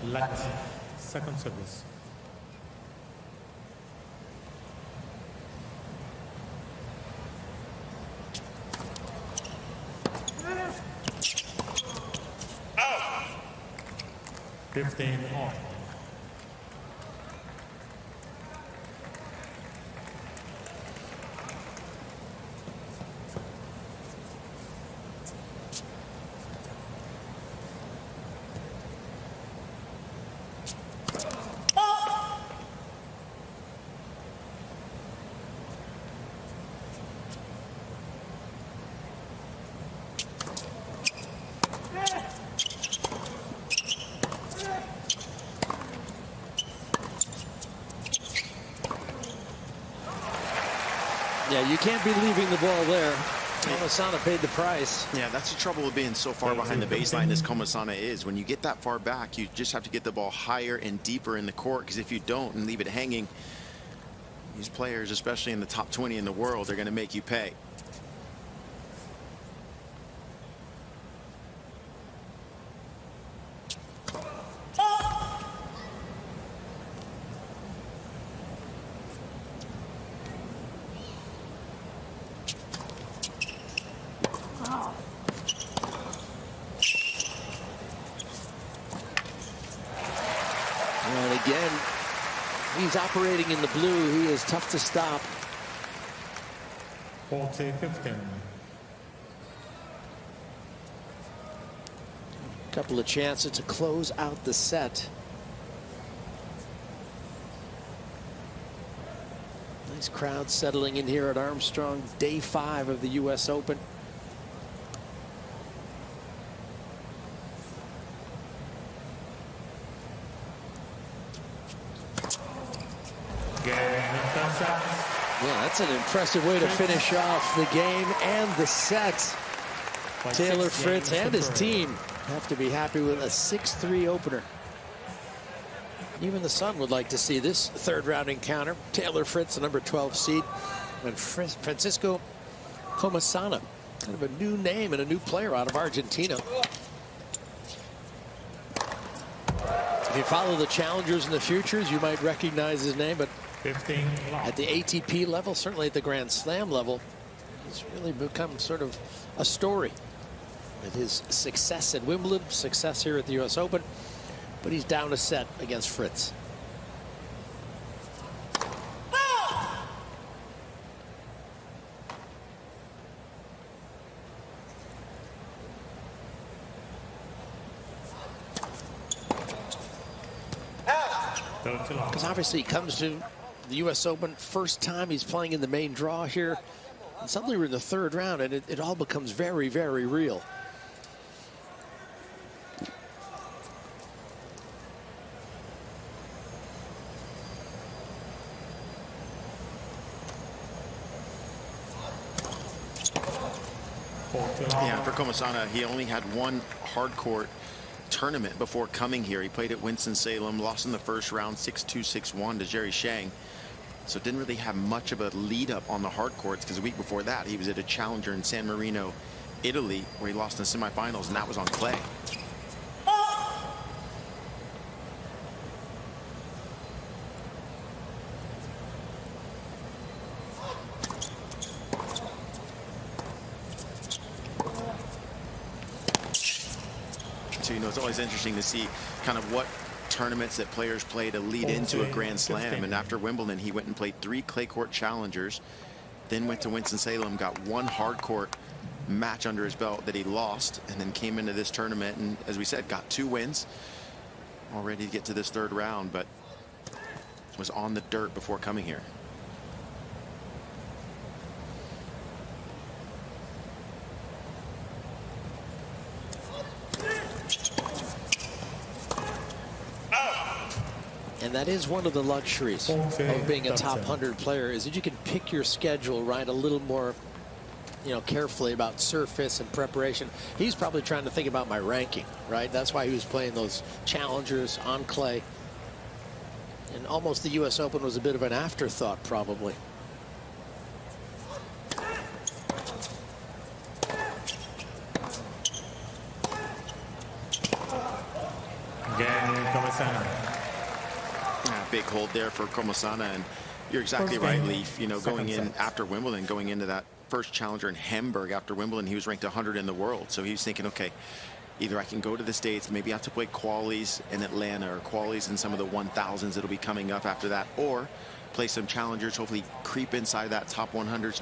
Light. Second service. Out. 15 on. Yeah, you can't be leaving the ball there. Komasana paid the price. Yeah, that's the trouble with being so far behind the baseline as Komasana is. When you get that far back, you just have to get the ball higher and deeper in the court, because if you don't and leave it hanging, these players, especially in the top 20 in the world, they're going to make you pay. And again, he's operating in the blue. He is tough to stop. 40-15. Couple of chances to close out the set. Nice crowd settling in here at Armstrong, day 5 of the US Open. Game in 10 seconds. Yeah, that's an impressive way to finish off the game and the set. Taylor Fritz and his team have to be happy with a 6-3 opener. Even the Sun would like to see this third-round encounter. Taylor Fritz, the number 12 seed, and Francisco Comasana, kind of a new name and a new player out of Argentina. If you follow the challengers and the futures, you might recognize his name, but at the ATP level, certainly at the Grand Slam level, he's really become sort of a story. With his success at Wimbledon, success here at the US Open, but he's down a set against Fritz. Because obviously he comes to the US Open, first time he's playing in the main draw here, and suddenly we're in the third round, and it all becomes very, very real. Yeah, for Comasana, he only had one hard court tournament before coming here. He played at Winston-Salem, lost in the first round 6-2, 6-1 to Jerry Shang. So didn't really have much of a lead up on the hard courts, because a week before that he was at a challenger in San Marino, Italy, where he lost in the semifinals, and that was on clay. So, you know, it's always interesting to see kind of what tournaments that players play to lead into a Grand Slam. And after Wimbledon, he went and played 3 clay court challengers, then went to Winston-Salem, got 1 hard court match under his belt that he lost, and then came into this tournament and, as we said, got 2 wins, all ready to get to this third round, but was on the dirt before coming here. And that is one of the luxuries of being a top 100 player, is that you can pick your schedule right a little more, you know, carefully about surface and preparation. He's probably trying to think about my ranking, right? That's why he was playing those challengers on clay. And almost the US Open was a bit of an afterthought, probably. Again, Comasana. Big hold there for Comasana, and you're exactly right, Leaf. You know, going in after Wimbledon, going into that first challenger in Hamburg after Wimbledon, he was ranked 100 in the world. So he was thinking, okay, either I can go to the States, maybe I have to play qualies in Atlanta or qualies in some of the 1000s that'll be coming up after that, or play some challengers, hopefully creep inside that top 100s.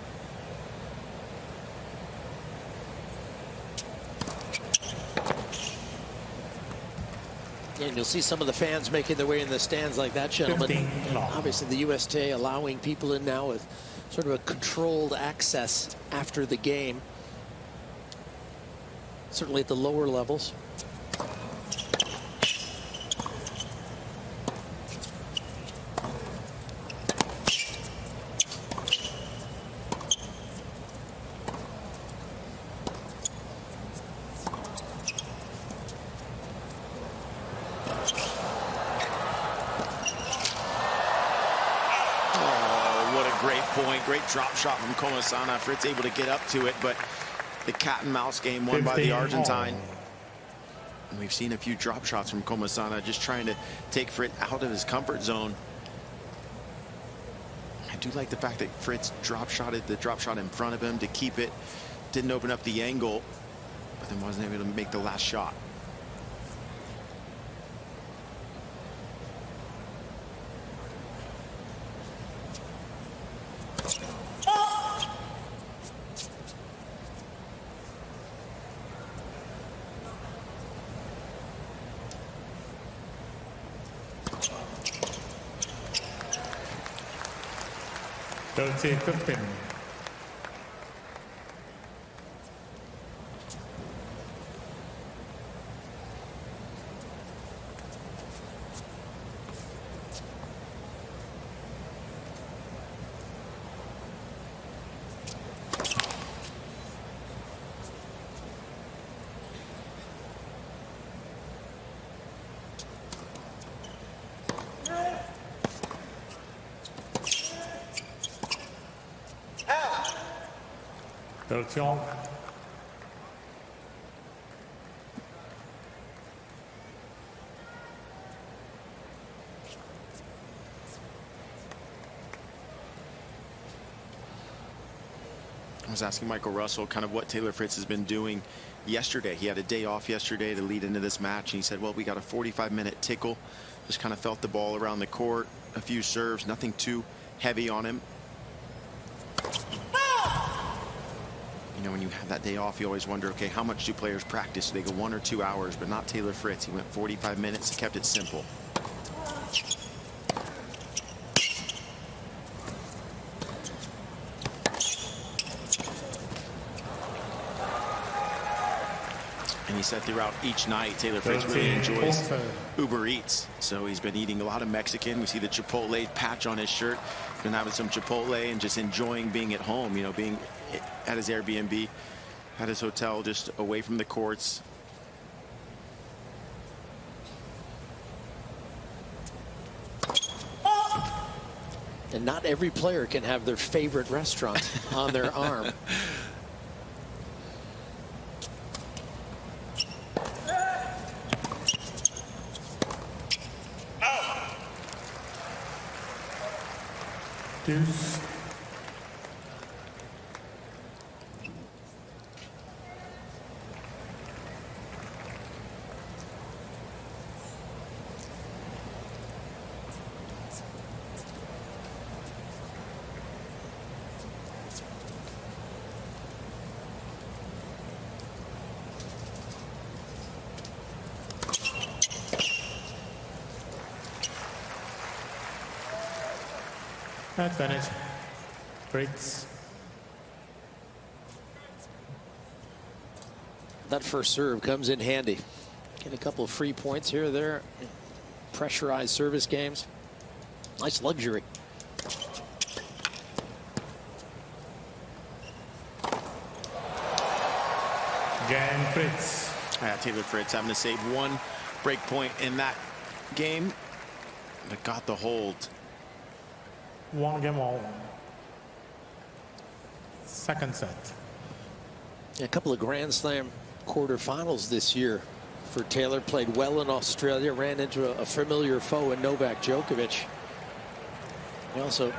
And you'll see some of the fans making their way in the stands like that gentleman. Obviously the USTA allowing people in now with sort of a controlled access after the game. Certainly at the lower levels. Great drop shot from Comasana. Fritz able to get up to it, but the cat and mouse game won by the Argentine. And we've seen a few drop shots from Comasana, just trying to take Fritz out of his comfort zone. I do like the fact that Fritz drop shotted the drop shot in front of him to keep it. Didn't open up the angle, but then wasn't able to make the last shot. $30-15. Attention. I was asking Michael Russell kind of what Taylor Fritz has been doing yesterday. He had a day off yesterday to lead into this match, and he said, well, we got a 45-minute tickle. Just kind of felt the ball around the court, a few serves, nothing too heavy on him. You know, when you have that day off, you always wonder, okay, how much do players practice? Do they go 1 or 2 hours? But not Taylor Fritz. He went 45 minutes. He kept it simple. And he said throughout each night, Taylor Fritz really enjoys Uber Eats. So he's been eating a lot of Mexican. We see the Chipotle patch on his shirt. Been having some Chipotle and just enjoying being at home, you know, being at his Airbnb, at his hotel, just away from the courts. And not every player can have their favorite restaurant on their arm. Deuce. Advantage. Fritz. That first serve comes in handy. Get a couple of free points here or there. Pressurized service games. Nice luxury. Again, Fritz. Yeah, Taylor Fritz having to save one break point in that game, but got the hold. 1 game all. Second set. A couple of Grand Slam quarterfinals this year for Taylor. Played well in Australia, ran into a familiar foe in Novak Djokovic. He also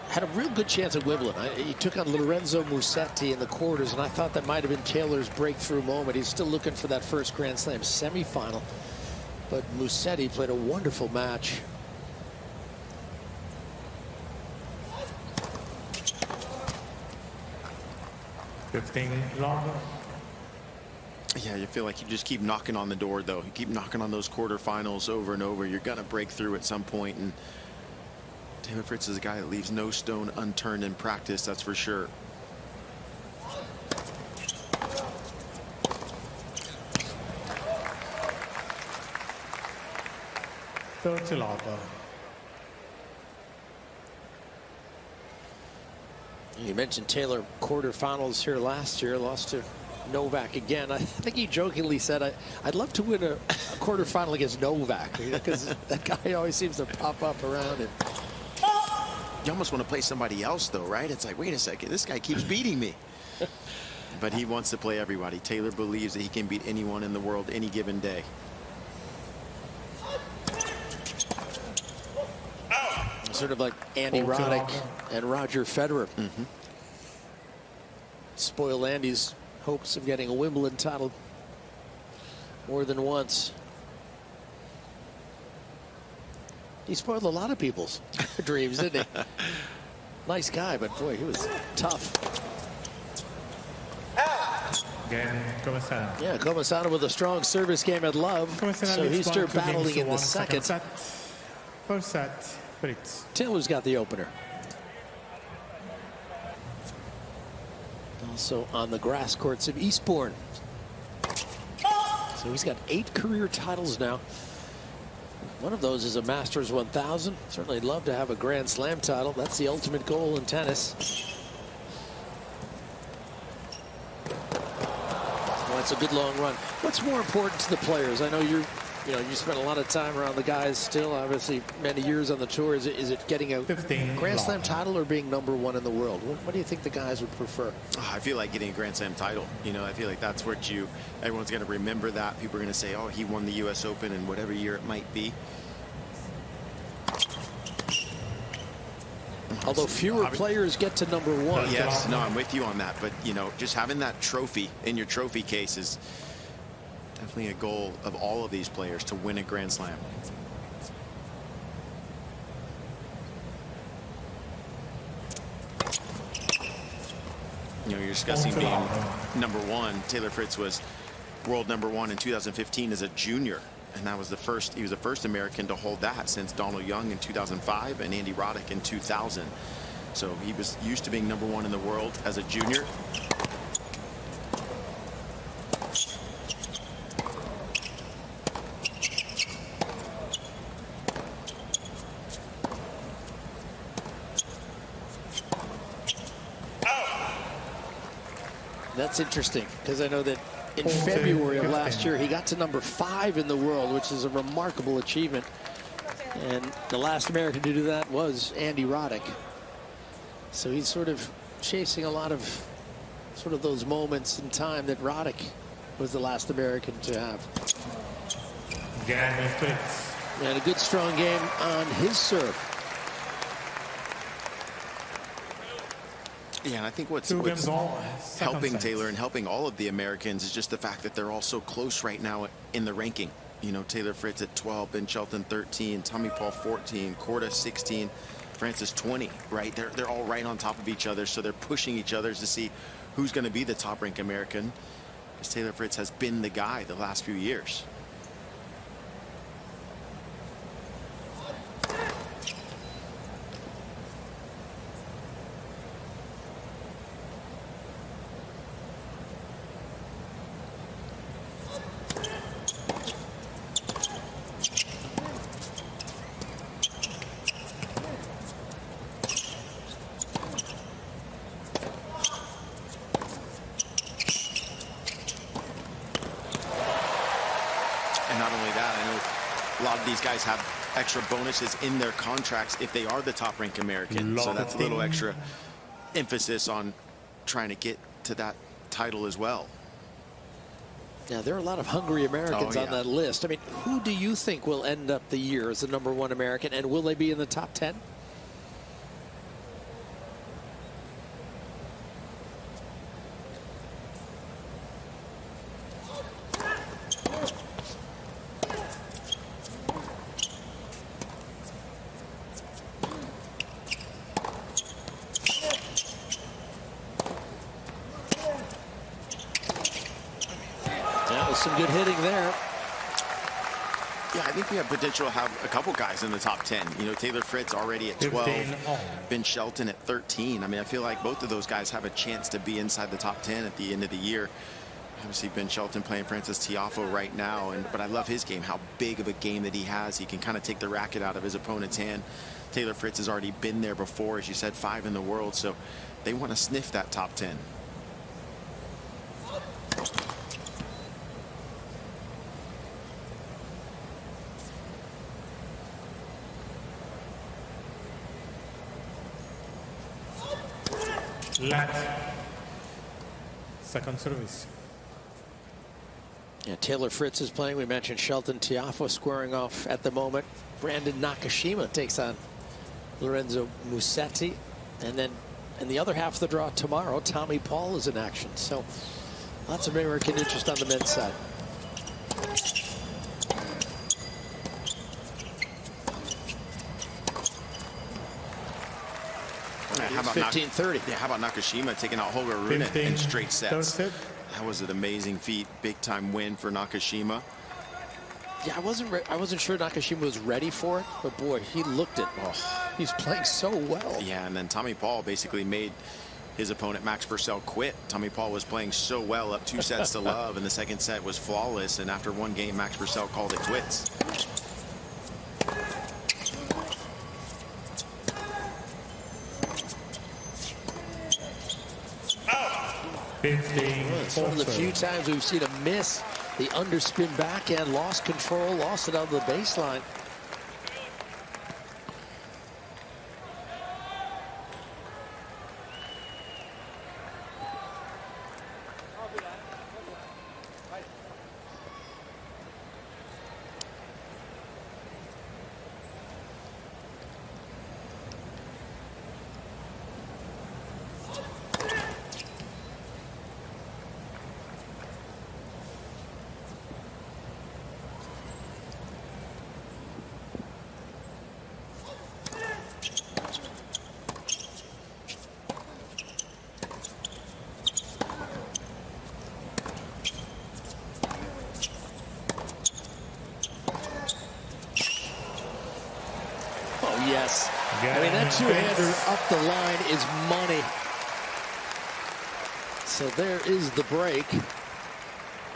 had a real good chance at Wimbledon. He took on Lorenzo Musetti in the quarters, and I thought that might have been Taylor's breakthrough moment. He's still looking for that first Grand Slam semifinal, but Musetti played a wonderful match. Long. Yeah, you feel like you just keep knocking on the door, though. You keep knocking on those quarterfinals over and over. You're going to break through at some point, and Taylor Fritz is a guy that leaves no stone unturned in practice, that's for sure. You mentioned Taylor quarterfinals here last year, lost to Novak again. I think he jokingly said, I'd love to win a quarterfinal against Novak, because that guy always seems to pop up around it. You almost want to play somebody else, though, right? It's like, wait a second, this guy keeps beating me. But he wants to play everybody. Taylor believes that he can beat anyone in the world any given day. Sort of like Andy Roddick and Roger Federer. Spoil Andy's hopes of getting a Wimbledon title more than once. He spoiled a lot of people's dreams, didn't he? Nice guy, but boy, he was tough. Again, Comasana. Yeah, Comasana with a strong service game at love. So he's still battling in the second. First set, Fritz. Taylor's got the opener. Also on the grass courts of Eastbourne. So he's got 8 career titles now. One of those is a Masters 1000. Certainly love to have a Grand Slam title. That's the ultimate goal in tennis. Well, it's a good long run. What's more important to the players? I know you're You know, you spent a lot of time around the guys still, obviously many years on the tour. Is it getting a Grand Slam title or being #1 in the world? What do you think the guys would prefer? Oh, I feel like getting a Grand Slam title. You know, I feel like that's what everyone's going to remember that. People are going to say, oh, he won the US Open in whatever year it might be. Although fewer players get to #1. Yes, no, I'm with you on that. But, you know, just having that trophy in your trophy case is definitely a goal of all of these players to win a Grand Slam. You know, you're discussing being #1. Taylor Fritz was world #1 in 2015 as a junior. And that was he was the first American to hold that since Donald Young in 2005 and Andy Roddick in 2000. So he was used to being #1 in the world as a junior. That's interesting, because I know that in February of last year, he got to #5 in the world, which is a remarkable achievement. And the last American to do that was Andy Roddick. So he's sort of chasing a lot of sort of those moments in time that Roddick was the last American to have. And a good strong game on his serve. Yeah, and I think what's helping Taylor and helping all of the Americans is just the fact that they're all so close right now in the ranking. You know, Taylor Fritz at 12, Ben Shelton 13, Tommy Paul 14, Korda 16, Francis 20, right? They're all right on top of each other, so they're pushing each other to see who's going to be the top-ranked American, because Taylor Fritz has been the guy the last few years. These guys have extra bonuses in their contracts if they are the top-ranked American. So that's a little extra emphasis on trying to get to that title as well. Yeah, there are a lot of hungry Americans on that list. I mean, who do you think will end up the year as the #1 American, and will they be in the top 10? Some good hitting there. Yeah, I think we have potential to have a couple guys in the top 10. You know, Taylor Fritz already at 12, Ben Shelton at 13. I mean, I feel like both of those guys have a chance to be inside the top 10 at the end of the year. Obviously, Ben Shelton playing Francis Tiafoe right now, but I love his game, how big of a game that he has. He can kind of take the racket out of his opponent's hand. Taylor Fritz has already been there before, as you said, 5 in the world, so they want to sniff that top 10. Second service. Yeah, Taylor Fritz is playing. We mentioned Shelton Tiafoe squaring off at the moment. Brandon Nakashima takes on Lorenzo Musetti. And then in the other half of the draw tomorrow, Tommy Paul is in action. So lots of American interest on the men's side. How about 15-30. Yeah, how about Nakashima taking out Holger Rune in straight sets? That was an amazing feat, big time win for Nakashima. Yeah, I wasn't sure Nakashima was ready for it, but boy, he looked it. Oh, he's playing so well. Yeah, and then Tommy Paul basically made his opponent Max Purcell quit. Tommy Paul was playing so well, up 2 sets to love, and the second set was flawless. And after one game, Max Purcell called it quits. It's one of the few times we've seen a miss The underspin backhand, lost control, lost it on the baseline. Yes. I mean, that two-hander up the line is money. So there is the break.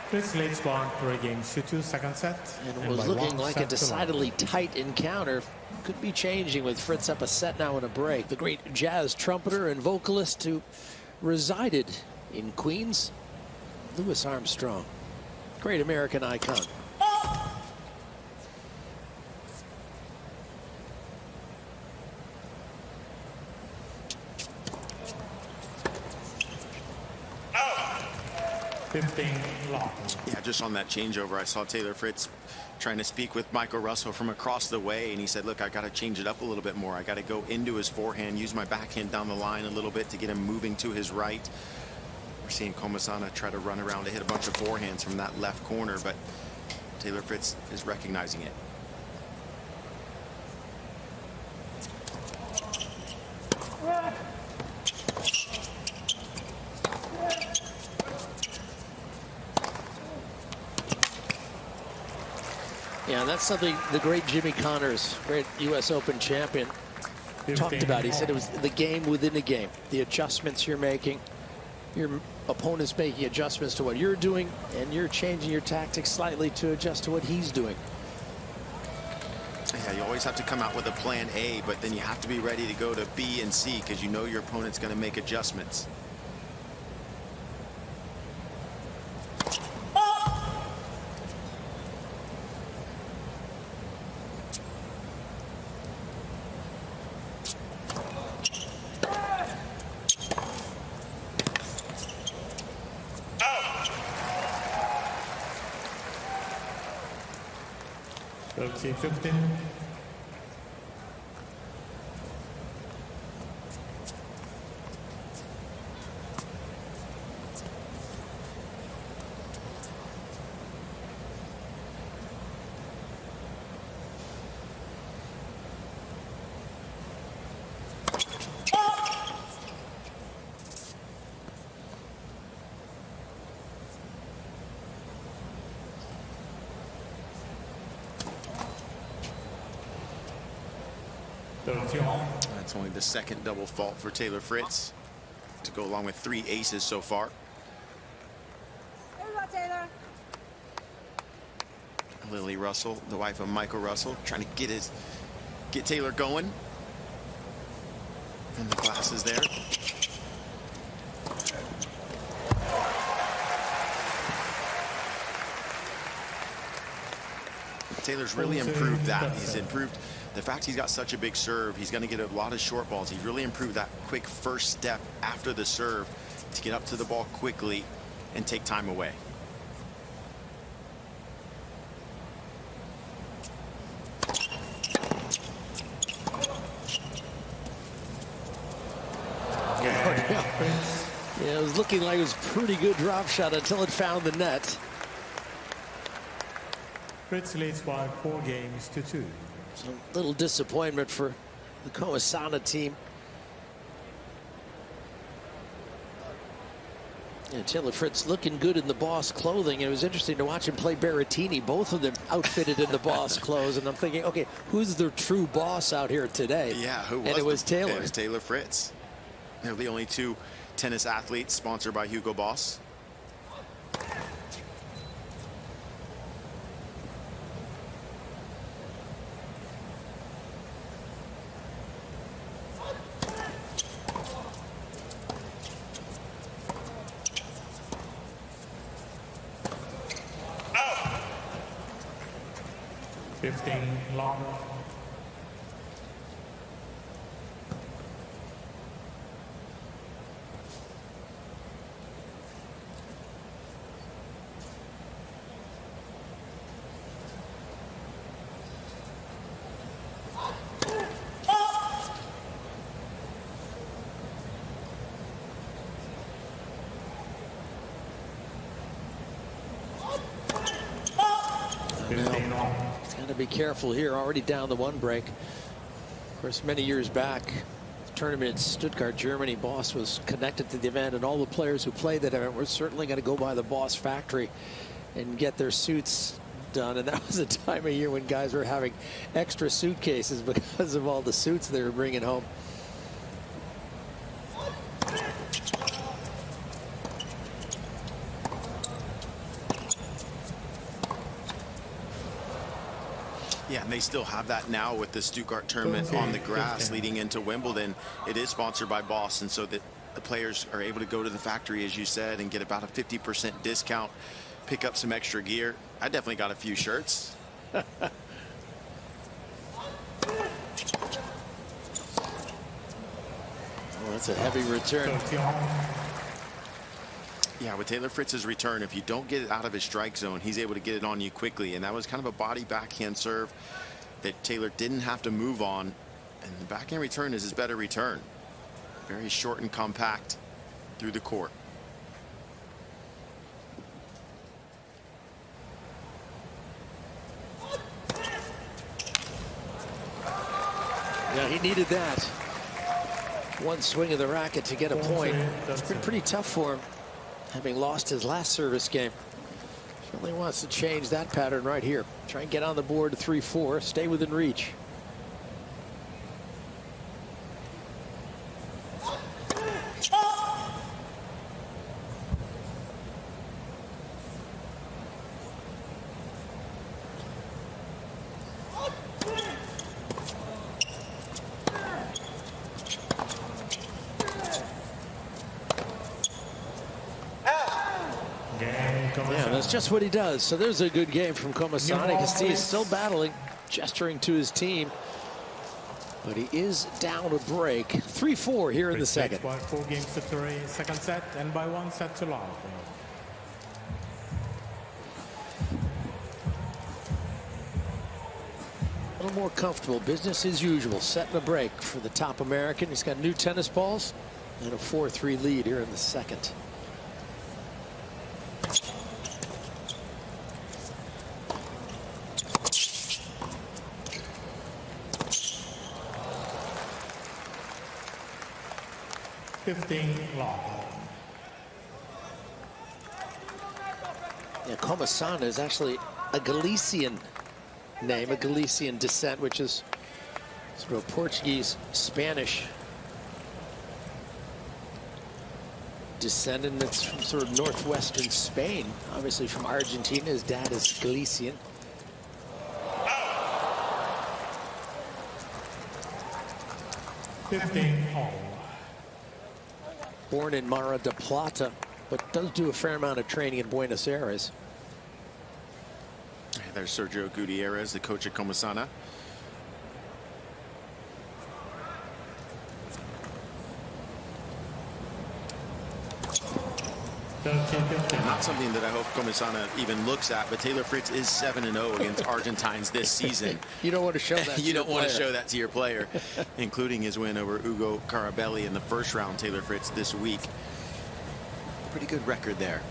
Fritz leads one 3 games to 2, second set. And it was looking like a decidedly tight encounter. Could be changing with Fritz up a set now and a break. The great jazz trumpeter and vocalist who resided in Queens, Louis Armstrong. Great American icon. Yeah, just on that changeover, I saw Taylor Fritz trying to speak with Michael Russell from across the way, and he said, look, I got to change it up a little bit more. I got to go into his forehand, use my backhand down the line a little bit to get him moving to his right. We're seeing Komasana try to run around to hit a bunch of forehands from that left corner, but Taylor Fritz is recognizing it. Yeah, that's something the great Jimmy Connors, great U.S. Open champion, talked about. He said it was the game within the game. The adjustments you're making, your opponent's making adjustments to what you're doing, and you're changing your tactics slightly to adjust to what he's doing. Yeah, you always have to come out with a plan A, but then you have to be ready to go to B and C because you know your opponent's going to make adjustments. Team 15. That's only the second double fault for Taylor Fritz to go along with 3 aces so far. Lily Russell, the wife of Michael Russell, trying to get Taylor going. And the glass is there. Taylor's really improved that. He's improved the fact he's got such a big serve. He's going to get a lot of short balls. He's really improved that quick first step after the serve to get up to the ball quickly and take time away. Yeah, it was looking like it was a pretty good drop shot until it found the net. Fritz leads by 4 games to 2. So a little disappointment for the Komasana team. And Taylor Fritz looking good in the Boss clothing. It was interesting to watch him play Berrettini, both of them outfitted in the Boss clothes. And I'm thinking, okay, who's the true boss out here today? Yeah, who was? And it was Taylor. It was Taylor Fritz. They're the only 2 tennis athletes sponsored by Hugo Boss. 15 long. He's got to be careful here, already down the one break. Of course, many years back, the tournament in Stuttgart, Germany, Boss was connected to the event, and all the players who played that event were certainly going to go by the Boss factory and get their suits done. And that was a time of year when guys were having extra suitcases because of all the suits they were bringing home. Yeah, and they still have that now with the Stuttgart tournament on the grass leading into Wimbledon. It is sponsored by Boss, and so that the players are able to go to the factory, as you said, and get about a 50% discount, pick up some extra gear. I definitely got a few shirts. Oh, that's a heavy return. Yeah, with Taylor Fritz's return, if you don't get it out of his strike zone, he's able to get it on you quickly. And that was kind of a body backhand serve that Taylor didn't have to move on. And the backhand return is his better return. Very short and compact through the court. Yeah, he needed that. One swing of the racket to get a point. It's been pretty tough for him, having lost his last service game. Certainly wants to change that pattern right here. Try and get on the board to 3-4, stay within reach. Yeah, that's just what he does. So there's a good game from Komasani. He's still battling, gesturing to his team. But he is down a break. 3-4 here in the second. By 4 games to 3, second set, and by 1 set to love. A little more comfortable. Business as usual. Setting a break for the top American. He's got new tennis balls and a 4-3 lead here in the second. Yeah, Komasana is actually a Galician name, a Galician descent, which is sort of Portuguese, Spanish descendant. That's from sort of northwestern Spain, obviously from Argentina. His dad is Galician. Born in Mar del Plata, but does do a fair amount of training in Buenos Aires. There's Sergio Gutierrez, the coach at Komasana. Not something that I hope Komasana even looks at, but Taylor Fritz is 7-0 against Argentines this season. You don't want to show that. You don't want to show that to your player, including his win over Ugo Carabelli in the first round. Taylor Fritz this week. Pretty good record there.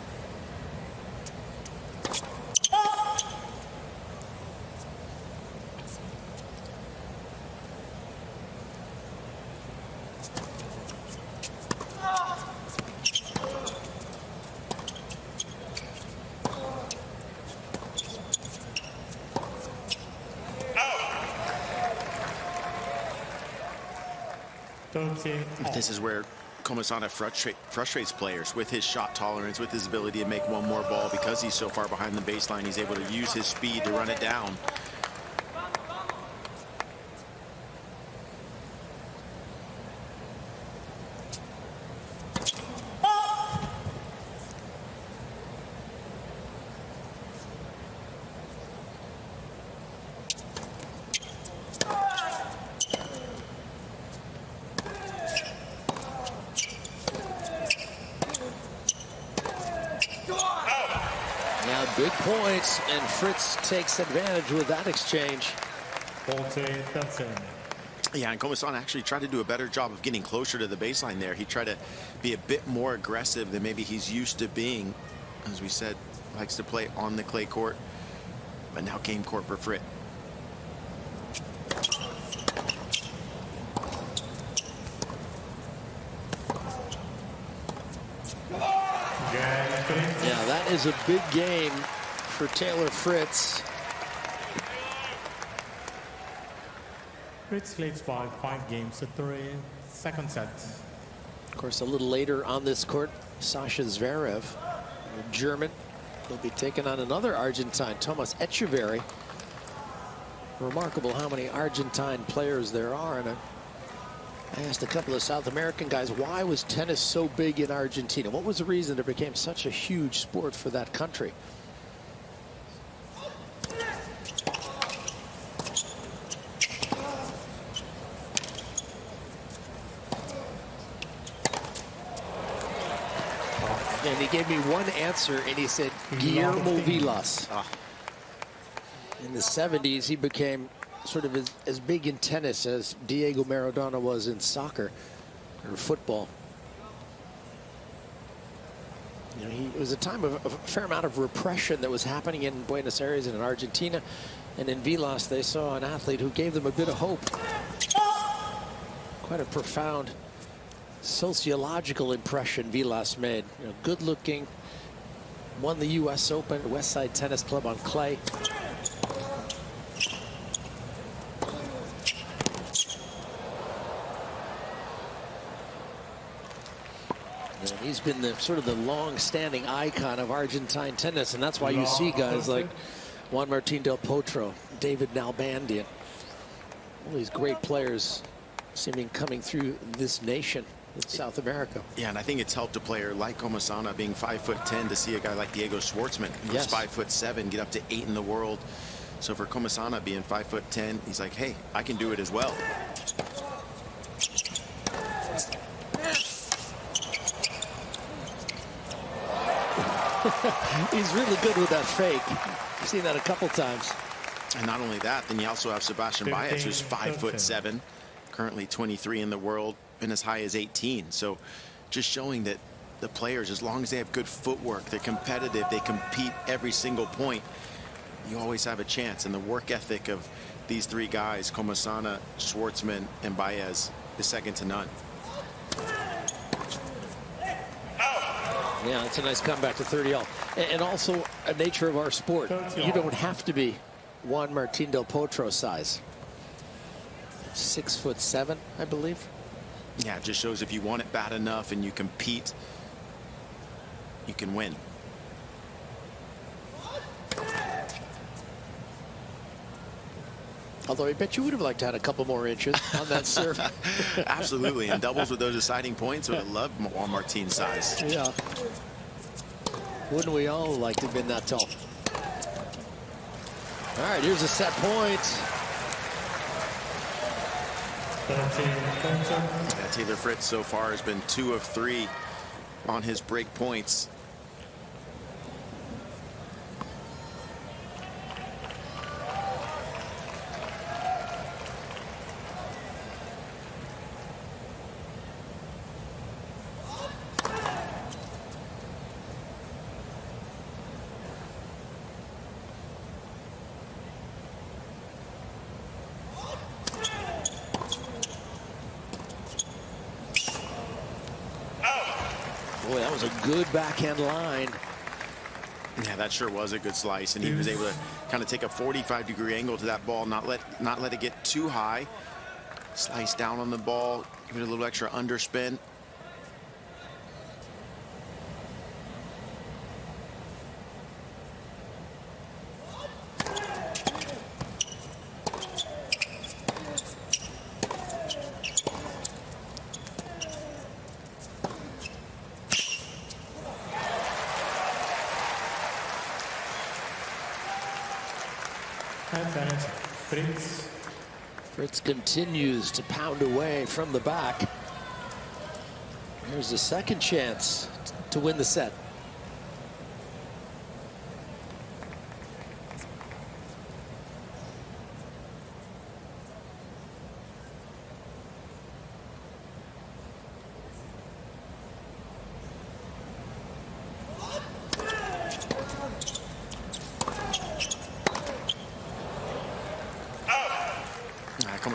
But this is where Komasana frustrates players with his shot tolerance, with his ability to make one more ball. Because he's so far behind the baseline, he's able to use his speed to run it down. Big points, and Fritz takes advantage with that exchange. Yeah, and Komasana actually tried to do a better job of getting closer to the baseline there. He tried to be a bit more aggressive than maybe he's used to being. As we said, likes to play on the clay court, but now game court for Fritz. Yeah, that is a big game for Taylor Fritz. Fritz leads by 5 games to 3. Second set. Of course, a little later on this court, Sasha Zverev, German, will be taking on another Argentine, Thomas Echeverry. Remarkable how many Argentine players there are. And I asked a couple of South American guys, why was tennis so big in Argentina? What was the reason it became such a huge sport for that country? And he gave me one answer, and he said, Guillermo Vilas. In the 70s, he became sort of as big in tennis as Diego Maradona was in soccer or football. You know, it was a time of a fair amount of repression that was happening in Buenos Aires and in Argentina. And in Vilas, they saw an athlete who gave them a bit of hope. Quite a profound sociological impression Vilas made. You know, good looking, won the US Open, West Side Tennis Club on clay. And he's been the sort of the long-standing icon of Argentine tennis, and that's why you see guys like Juan Martín del Potro, David Nalbandian, all these great players seeming coming through this nation in South America. Yeah, and I think it's helped a player like Komasana being 5'10" to see a guy like Diego Schwartzman, who's 5'7", get up to 8 in the world. So for Komasana being 5'10", he's like, hey, I can do it as well. He's really good with that fake. I've seen that a couple times. And not only that, then you also have Sebastian Baez, who's 5'7", currently 23 in the world, been as high as 18. So just showing that the players, as long as they have good footwork, they're competitive, they compete every single point, you always have a chance. And the work ethic of these three guys, Komasana, Schwartzman, and Baez, is second to none. Yeah, it's a nice comeback to 30-all. And also a nature of our sport. You don't have to be Juan Martín del Potro size. 6'7", I believe. Yeah, it just shows if you want it bad enough and you compete, you can win. Although I bet you would have liked to have a couple more inches on that serve. Absolutely, and doubles with those deciding points. Would have loved Juan Martín size. Yeah. Wouldn't we all like to have been that tall? All right, here's a set point. Yeah, Taylor Fritz so far has been 2 of 3 on his break points. Boy, that was a good backhand line. Yeah, that sure was a good slice, and he was able to kind of take a 45-degree angle to that ball, not let it get too high. Slice down on the ball, give it a little extra underspin. Fritz continues to pound away from the back. Here's the second chance to win the set.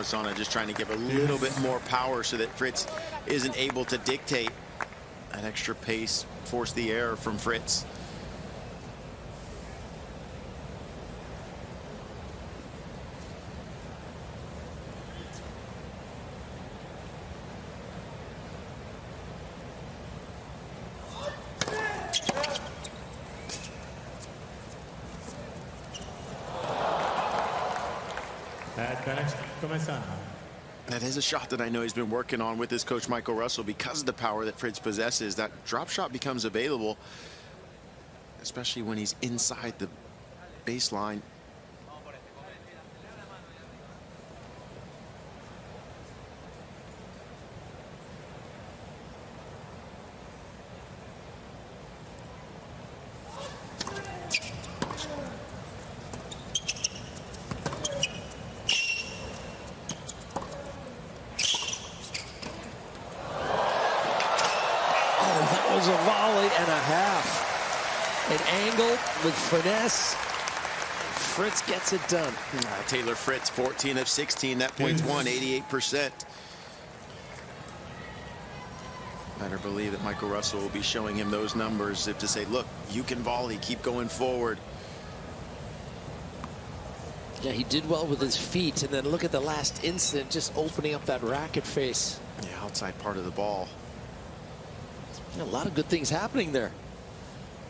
Komasana just trying to give a little bit more power so that Fritz isn't able to dictate that extra pace, force the error from Fritz. That is a shot that I know he's been working on with his coach Michael Russell because of the power that Fritz possesses. That drop shot becomes available, especially when he's inside the baseline. A volley and a half. An angle with finesse. Fritz gets it done. Taylor Fritz, 14 of 16. That point's won, 88%. Better believe that Michael Russell will be showing him those numbers to say, look, you can volley, keep going forward. Yeah, he did well with his feet, and then look at the last instant, just opening up that racket face. Yeah, outside part of the ball. A lot of good things happening there.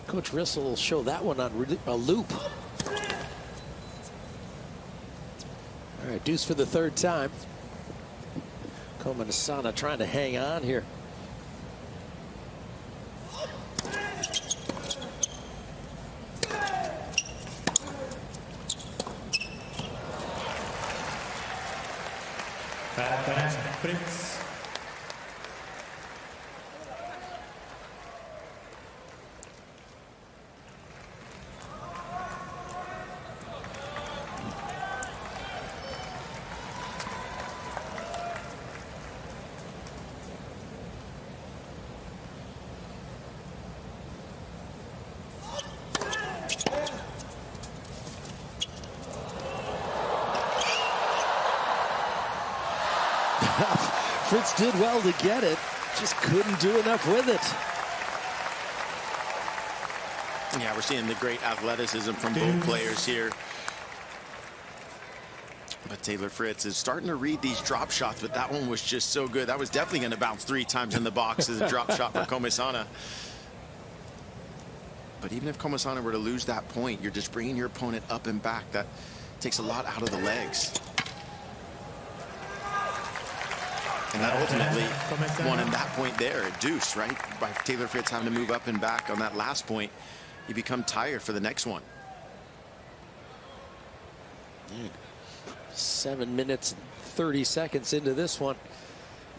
Coach Russell will show that one on a loop. All right, deuce for the third time. Komasana trying to hang on here. Fritz. Fritz did well to get it, just couldn't do enough with it. Yeah, we're seeing the great athleticism from both players here. But Taylor Fritz is starting to read these drop shots, but that one was just so good. That was definitely going to bounce 3 times in the box as a drop shot for Komasana. But even if Komasana were to lose that point, you're just bringing your opponent up and back. That takes a lot out of the legs. And that ultimately won him that point there at deuce, right? By Taylor Fritz having to move up and back on that last point, you become tired for the next one. 7 minutes and 30 seconds into this one.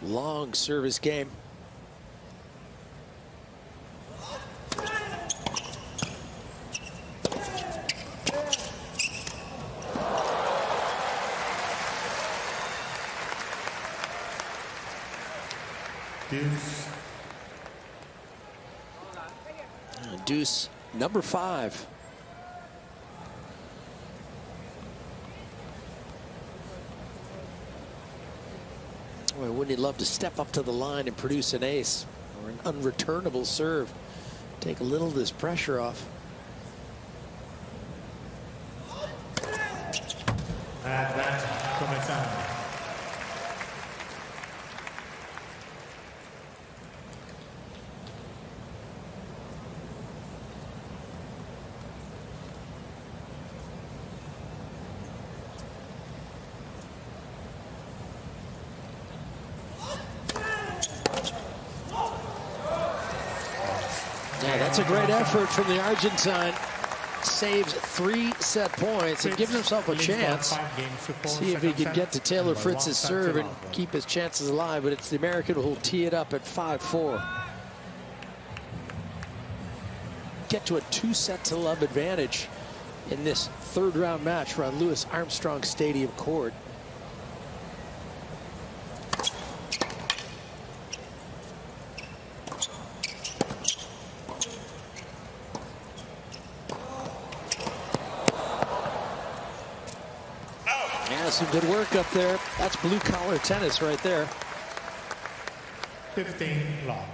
Long service game. Deuce. Deuce number 5. Boy, wouldn't he love to step up to the line and produce an ace or an unreturnable serve? Take a little of this pressure off. Yeah, that's a great effort from the Argentine. Saves 3 set points and gives himself a chance. See if he can get to Taylor Fritz's serve and keep his chances alive, but it's the American who will tee it up at 5-4. Get to a 2-set-to-love advantage in this third-round match around Louis Armstrong Stadium court. some good work up there. That's blue-collar tennis right there. 15 love.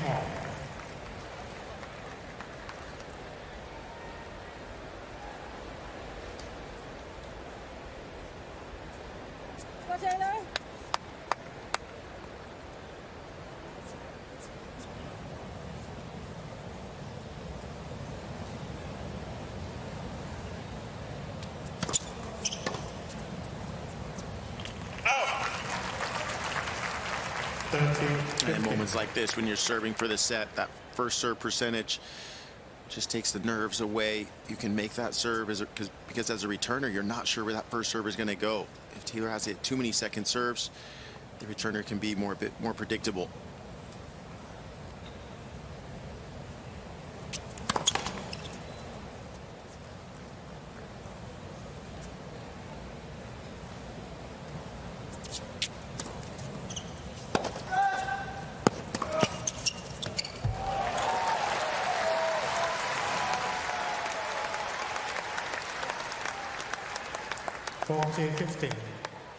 All. Go, Taylor. And in moments like this, when you're serving for the set, that first serve percentage just takes the nerves away. You can make that serve because as a returner, you're not sure where that first serve is going to go. If Taylor has hit too many second serves, the returner can be a bit more predictable.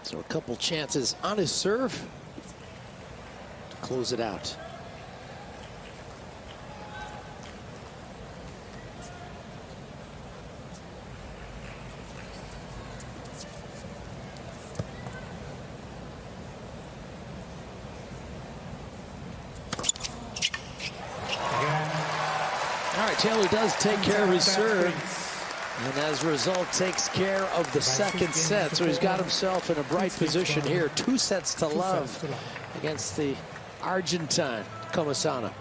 So a couple chances on his serve to close it out. All right, Taylor does take care of his serve. And as a result, takes care of the second set. So he's got himself in a bright position here. 2 sets to love against the Argentine, Comasana.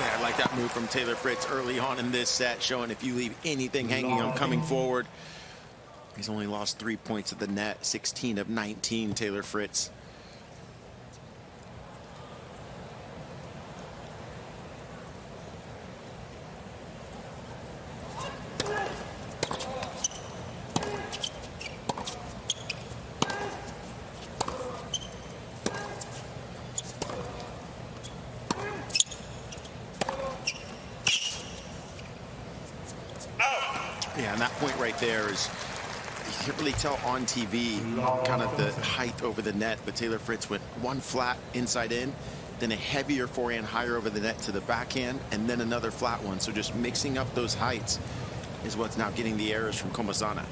I like that move from Taylor Fritz early on in this set, showing if you leave anything hanging, I'm coming forward. He's only lost 3 points at the net, 16 of 19, Taylor Fritz. Yeah, and that point right there is, you can't really tell on TV kind of the height over the net, but Taylor Fritz went one flat inside in, then a heavier forehand higher over the net to the backhand, and then another flat one. So just mixing up those heights is what's now getting the errors from Comasana.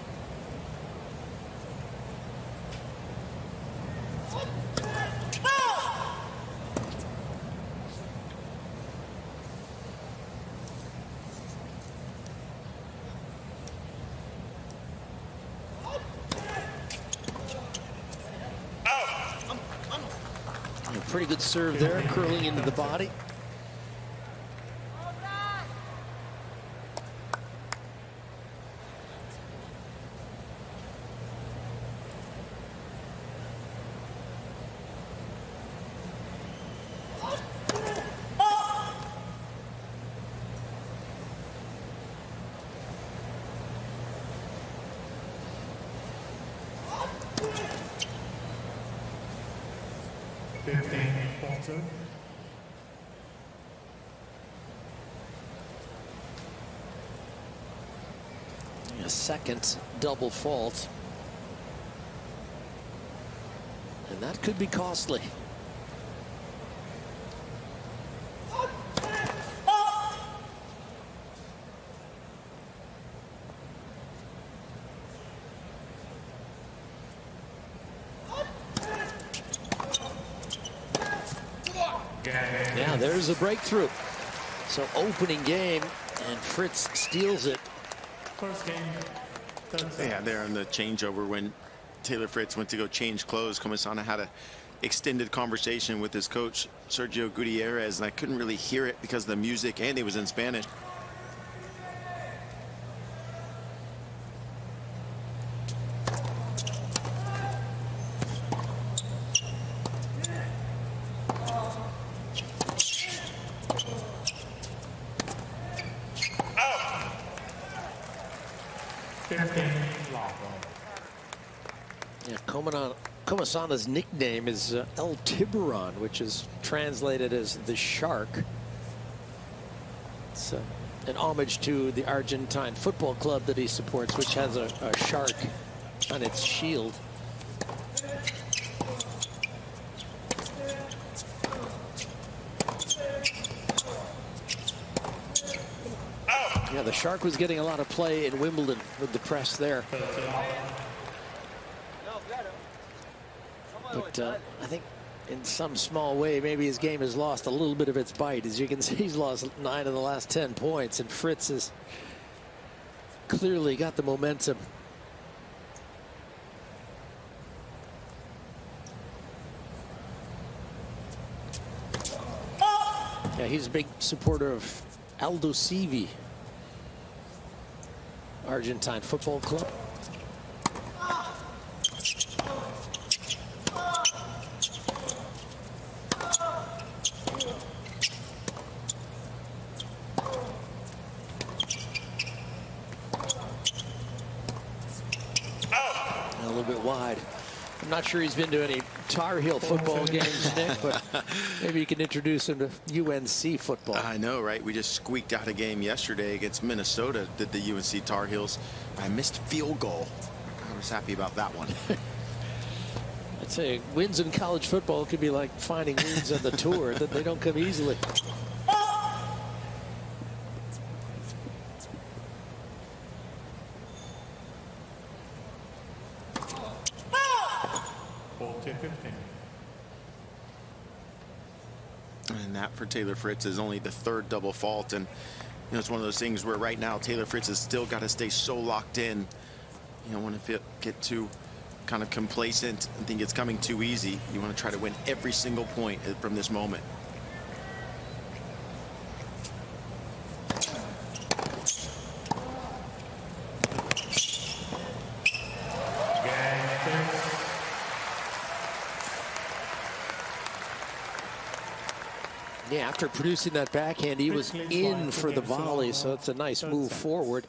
Pretty good serve there, curling into the body. A second double fault, and that could be costly. Yeah, there's a breakthrough. So opening game, and Fritz steals it. First game. Yeah, there on the changeover when Taylor Fritz went to go change clothes, Comisana had a extended conversation with his coach, Sergio Gutierrez, and I couldn't really hear it because of the music and it was in Spanish. Yeah, Comisana's nickname is El Tiburon, which is translated as the shark. It's an homage to the Argentine football club that he supports, which has a shark on its shield. Yeah, the shark was getting a lot of play in Wimbledon with the press there. But I think in some small way, maybe his game has lost a little bit of its bite. As you can see, he's lost 9 of the last 10 points, and Fritz has clearly got the momentum. Yeah, he's a big supporter of Aldo Civi, Argentine football club. A little bit wide. I'm not sure he's been to any Tar Heel football games, Nick, but maybe you can introduce him to UNC football. I know, right? We just squeaked out a game yesterday against Minnesota, did the UNC Tar Heels. I missed field goal. I was happy about that one. I'd say wins in college football could be like finding wins on the tour, that they don't come easily. And that for Taylor Fritz is only the 3rd double fault. And you know, it's one of those things where right now Taylor Fritz has still got to stay so locked in. You don't want to get too kind of complacent and think it's coming too easy. You want to try to win every single point from this moment. Yeah, after producing that backhand, he was in for the volley, so it's a nice move forward.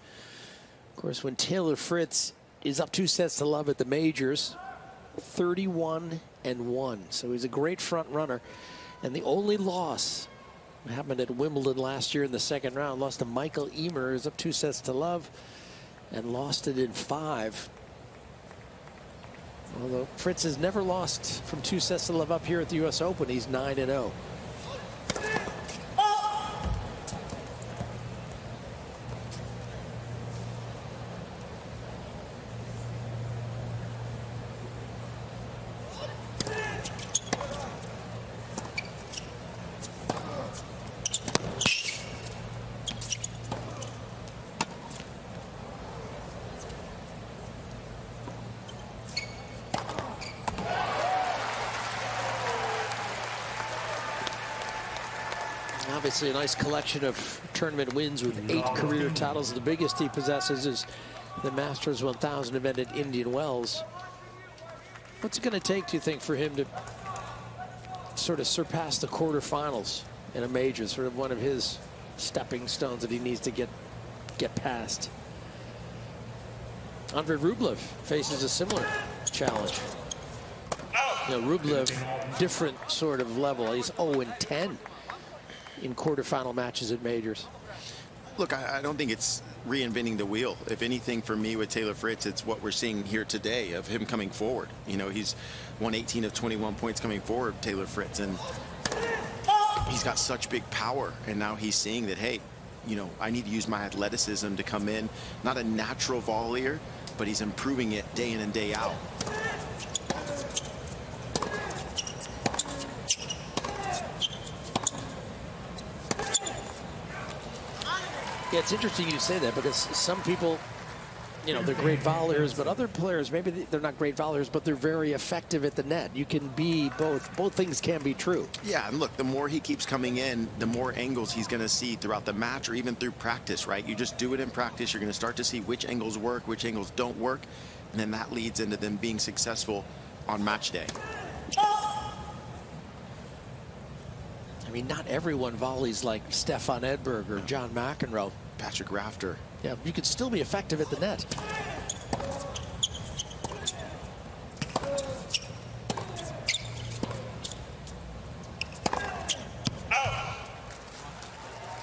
Of course, when Taylor Fritz is up 2-0 at the majors, 31-1, so he's a great front runner. And the only loss happened at Wimbledon last year in the 2nd round. Lost to Michael Emer, who's up 2-0, and lost it in 5. Although Fritz has never lost from 2-0 up here at the U.S. Open, he's 9-0. Obviously a nice collection of tournament wins with 8 career titles. The biggest he possesses is the Masters 1000 event at Indian Wells. What's it going to take, do you think, for him to sort of surpass the quarterfinals in a major, sort of one of his stepping stones that he needs to get past? Andrei Rublev faces a similar challenge. You know, Rublev, different sort of level. He's 0-10 in quarterfinal matches at majors. Look, I don't think it's reinventing the wheel. If anything, for me with Taylor Fritz, it's what we're seeing here today of him coming forward. You know, he's won 18 of 21 points coming forward, Taylor Fritz, and he's got such big power. And now he's seeing that, hey, you know, I need to use my athleticism to come in. Not a natural volleyer, but he's improving it day in and day out. Yeah, it's interesting you say that, because some people you know, they're great volleyers, but other players, maybe they're not great volleyers, but they're very effective at the net. You can be both. Both things can be true. Yeah, and look, the more he keeps coming in, the more angles he's going to see throughout the match or even through practice, right? You just do it in practice. You're going to start to see which angles work, which angles don't work, and then that leads into them being successful on match day. I mean, not everyone volleys like Stefan Edberg or John McEnroe. Patrick Rafter. Yeah, you could still be effective at the net.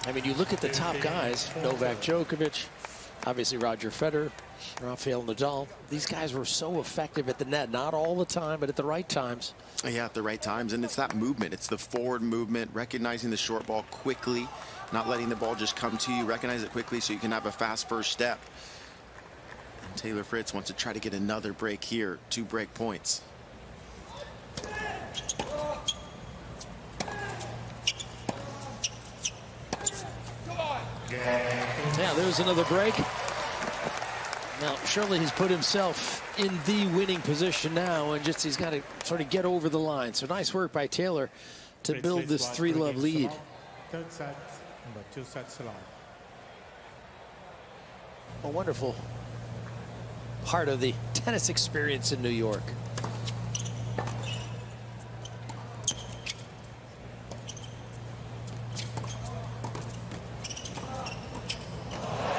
I mean, you look at the top guys, Novak Djokovic, obviously Roger Federer, Rafael Nadal. These guys were so effective at the net, not all the time, but at the right times. Yeah, at the right times, and it's that movement. It's the forward movement, recognizing the short ball quickly, not letting the ball just come to you. Recognize it quickly so you can have a fast first step. And Taylor Fritz wants to try to get another break here, 2 break points. Yeah, there's another break. Now, surely he's put himself in the winning position now, and just he's got to sort of get over the line. So nice work by Taylor to build this 3-love lead. Third set, number 2 sets along. A wonderful part of the tennis experience in New York.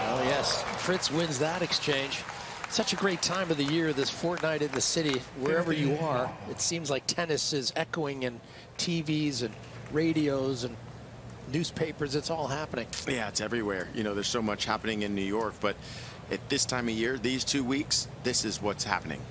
Oh yes, Fritz wins that exchange. Such a great time of the year, this fortnight in the city. Wherever you are, it seems like tennis is echoing in TVs and radios and newspapers. It's all happening. Yeah, it's everywhere. You know, there's so much happening in New York, but at this time of year, these 2 weeks, this is what's happening.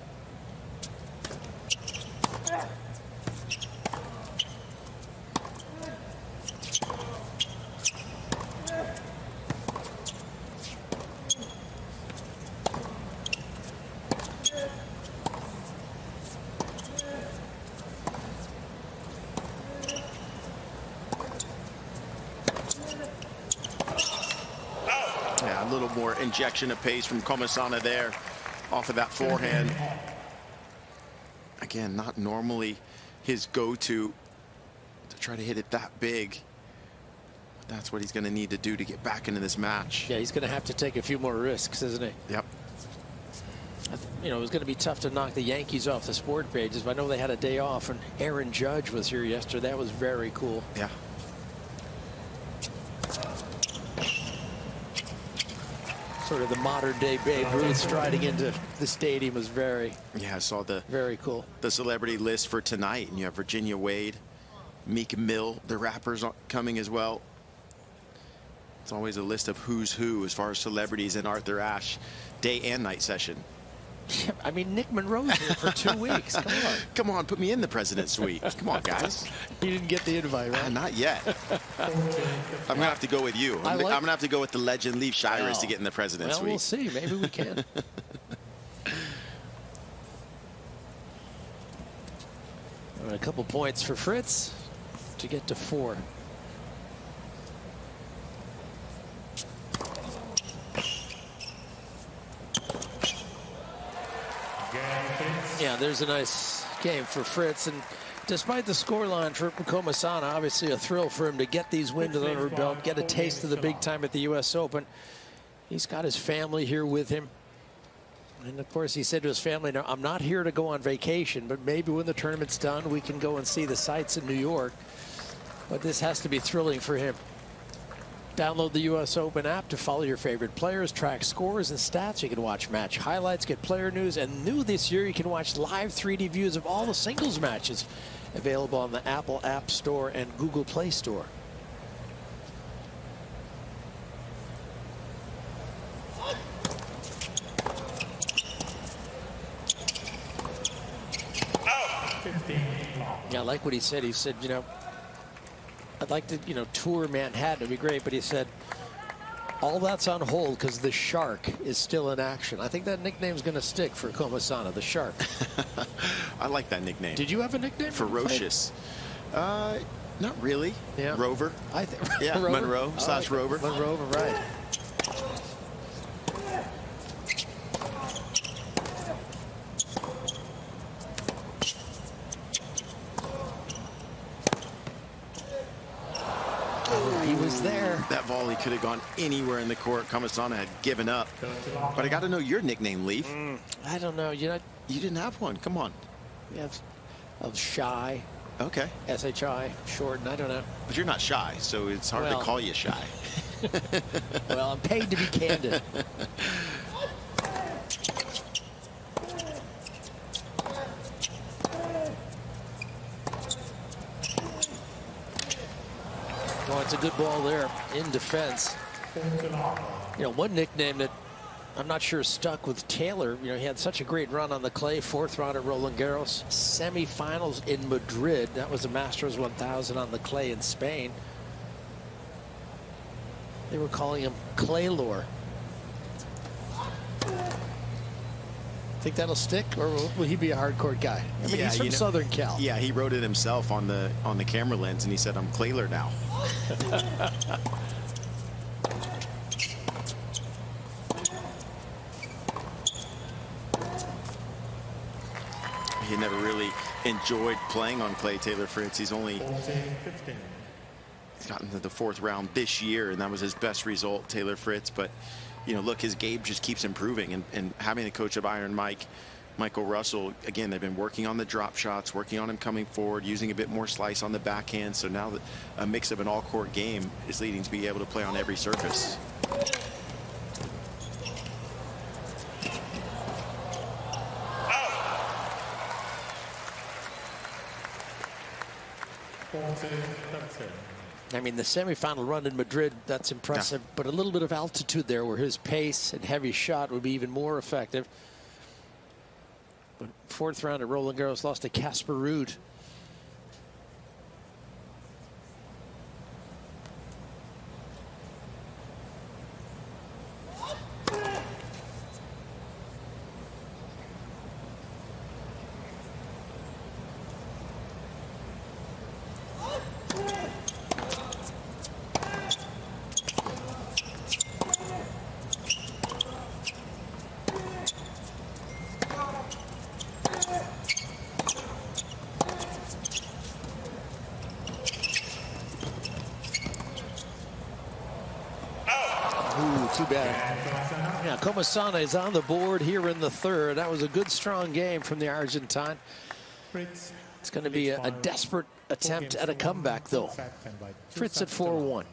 Yeah, a little more injection of pace from Komasana there off of that forehand. Again, not normally his go-to to try to hit it that big. But that's what he's going to need to do to get back into this match. Yeah, he's going to have to take a few more risks, isn't he? Yep. You know, it was going to be tough to knock the Yankees off the sport pages, but I know they had a day off, and Aaron Judge was here yesterday. That was very cool. Yeah. Sort of the modern day Babe Ruth striding into the stadium was very, yeah, I saw the very cool. The celebrity list for tonight, and you have Virginia Wade, Meek Mill, the rappers coming as well. It's always a list of who's who as far as celebrities in Arthur Ashe day and night session. I mean, Nick Monroe's here for 2 weeks. Come on. Come on, put me in the president's suite. Come on, guys. You didn't get the invite, right? Not yet. I'm going to have to go with you. I'm going to have to go with the legend, Leif Shires, to get in the president's suite. Well, we'll see. Maybe we can. A couple points for Fritz to get to 4. Yeah, there's a nice game for Fritz, and despite the scoreline for Komasana, obviously a thrill for him to get these wins under his belt, get a taste of the big time at the U.S. Open. He's got his family here with him. And of course, he said to his family, "Now, I'm not here to go on vacation, but maybe when the tournament's done, we can go and see the sights in New York." But this has to be thrilling for him. Download the U.S. Open app to follow your favorite players, track scores and stats. You can watch match highlights, get player news, and new this year, you can watch live 3D views of all the singles matches available on the Apple App Store and Google Play Store. Yeah, I like what he said. He said, you know, I'd like to, you know, tour Manhattan. It'd be great. But he said, all that's on hold because the Shark is still in action. I think that nickname's going to stick for Komasana, the Shark. I like that nickname. Did you have a nickname? Ferocious. Not really. Yeah. Rover. I think. Yeah, Rover? Monroe / Rover. Monroe, right. was there. That volley could have gone anywhere in the court. Comisana had given up. But I got to know your nickname, Leaf. I don't know. You didn't have one. Come on. We have Shy. Okay. SHI, shortened. I don't know. But you're not shy, so it's hard to call you shy. Well, I'm paid to be candid. Well, it's a good ball there in defense. You know, one nickname that I'm not sure stuck with Taylor. You know, he had such a great run on the clay, 4th round at Roland Garros, semifinals in Madrid. That was the Masters 1000 on the clay in Spain. They were calling him Claylor. Think that'll stick, or will he be a hardcore guy? I mean, he's from Southern Cal. Yeah, he wrote it himself on the camera lens, and he said, "I'm Clayler now." He never really enjoyed playing on clay, Taylor Fritz. He's only gotten to the 4th round this year, and that was his best result, Taylor Fritz. But, you know, look, his game just keeps improving, and having the coach of Iron Michael Russell, again, they've been working on the drop shots, working on him coming forward, using a bit more slice on the backhand. So now that a mix of an all-court game is leading to be able to play on every surface. I mean, the semifinal run in Madrid, that's impressive, but a little bit of altitude there where his pace and heavy shot would be even more effective. But 4th round at Roland Garros, lost to Casper Ruud. Too bad. Yeah, Comisana is on the board here in the 3rd. That was a good, strong game from the Argentine. It's going to be a desperate attempt at a comeback, though. Fritz at 4-1.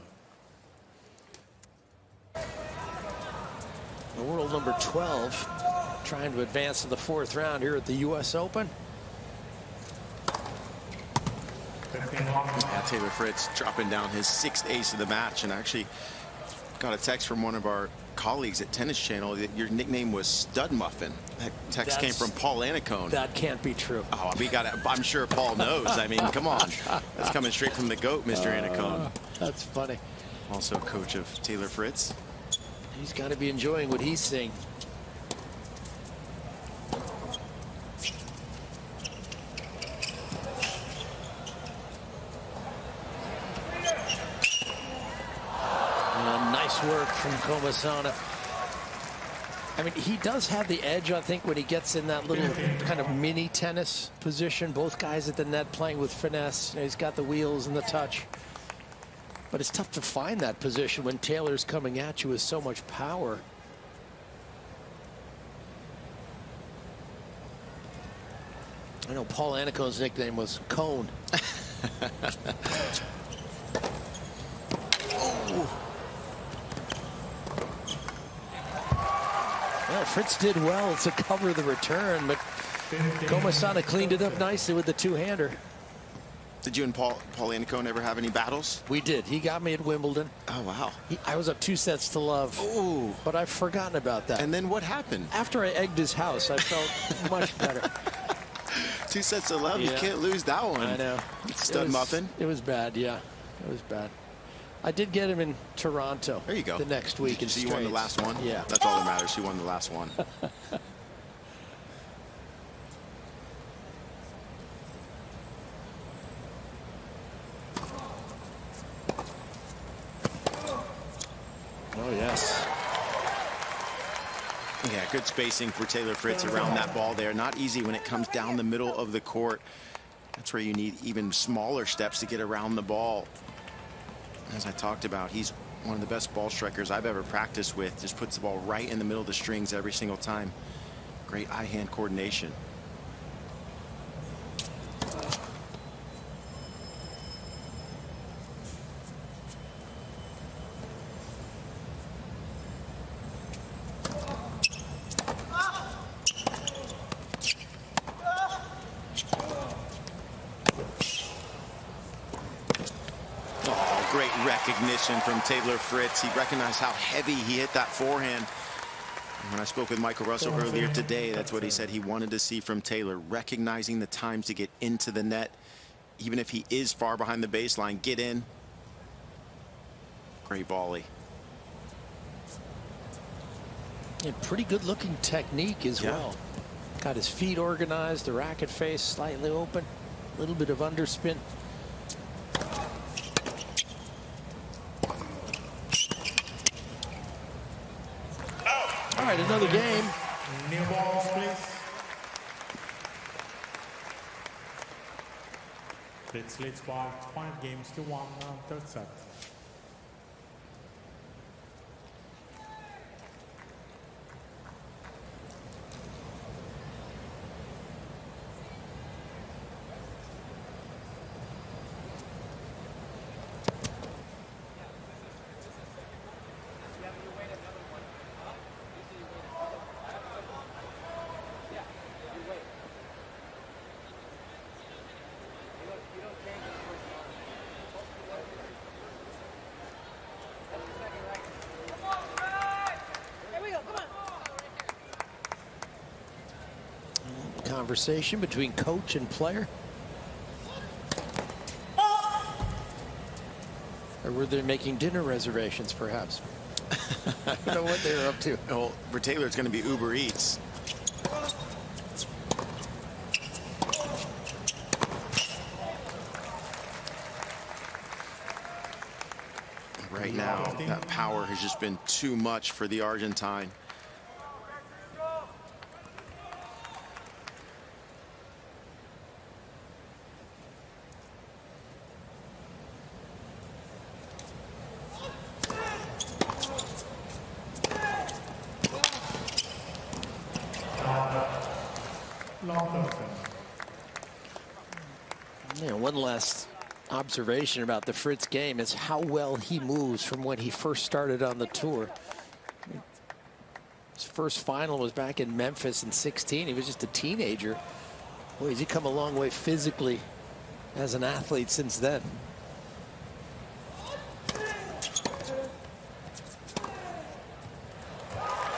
The world number 12 trying to advance to the 4th round here at the U.S. Open. Yeah, Taylor Fritz dropping down his 6th ace of the match, and actually got a text from one of our colleagues at Tennis Channel that your nickname was Stud Muffin. That text came from Paul Anacone. That can't be true. Oh, I'm sure Paul knows. I mean, come on. That's coming straight from the GOAT, Mr. Anacone. That's funny. Also coach of Taylor Fritz. He's got to be enjoying what he's seeing. Work from Comisana. I mean, he does have the edge, I think, when he gets in that little kind of mini tennis position. Both guys at the net playing with finesse. You know, he's got the wheels and the touch. But it's tough to find that position when Taylor's coming at you with so much power. I know Paul Anacone's nickname was Cone. Oh. Well, Fritz did well to cover the return, but Comisana cleaned it up nicely with the 2-hander. Did you and Paul Anacone ever have any battles? We did. He got me at Wimbledon. Oh, wow. I was up 2-0. Oh. But I've forgotten about that. And then what happened? After I egged his house, I felt much better. 2-0. You can't lose that one. I know. Stud Muffin. It was bad, yeah. It was bad. I did get him in Toronto. There you go. The next week. So you won the last one? Yeah. That's all that matters. You won the last one. Oh, yes. Yeah, good spacing for Taylor Fritz around that ball there. Not easy when it comes down the middle of the court. That's where you need even smaller steps to get around the ball. As I talked about, he's one of the best ball strikers I've ever practiced with. Just puts the ball right in the middle of the strings every single time. Great eye-hand coordination. Great recognition from Taylor Fritz. He recognized how heavy he hit that forehand. And when I spoke with Michael Russell earlier today, that's what he said he wanted to see from Taylor, recognizing the times to get into the net. Even if he is far behind the baseline, get in. Great volley. And pretty good looking technique as well. Got his feet organized, the racket face slightly open, a little bit of underspin. All right, another game. New balls, please. Fritz leads by 5-1 third set. Conversation between coach and player. Or were they making dinner reservations, perhaps? I don't know what they were up to. Well, for Taylor, it's going to be Uber Eats. Right now, that power has just been too much for the Argentine. One last observation about the Fritz game is how well he moves from when he first started on the tour. His first final was back in Memphis in '16. He was just a teenager. Boy, has he come a long way physically as an athlete since then.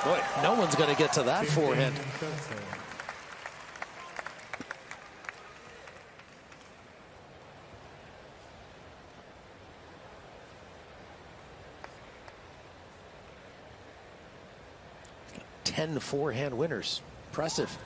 Boy, no one's going to get to that forehand. Ten forehand winners. Impressive.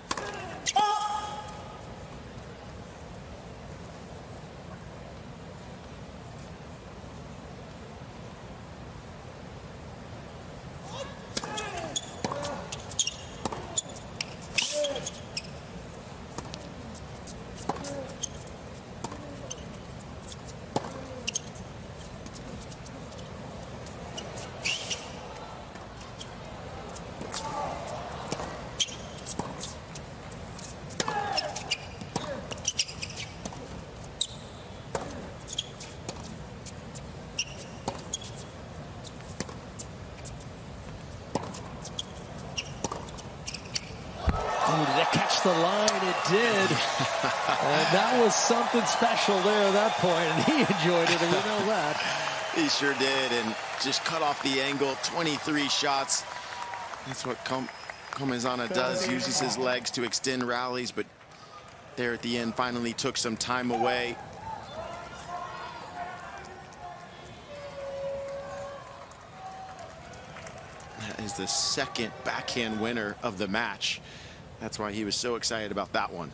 The line, it did. And that was something special there at that point, and he enjoyed it, and we know that. He sure did, and just cut off the angle. 23 shots. That's what Comesaña does, uses his legs to extend rallies, but there at the end finally took some time away. That is the second backhand winner of the match. That's why he was so excited about that one.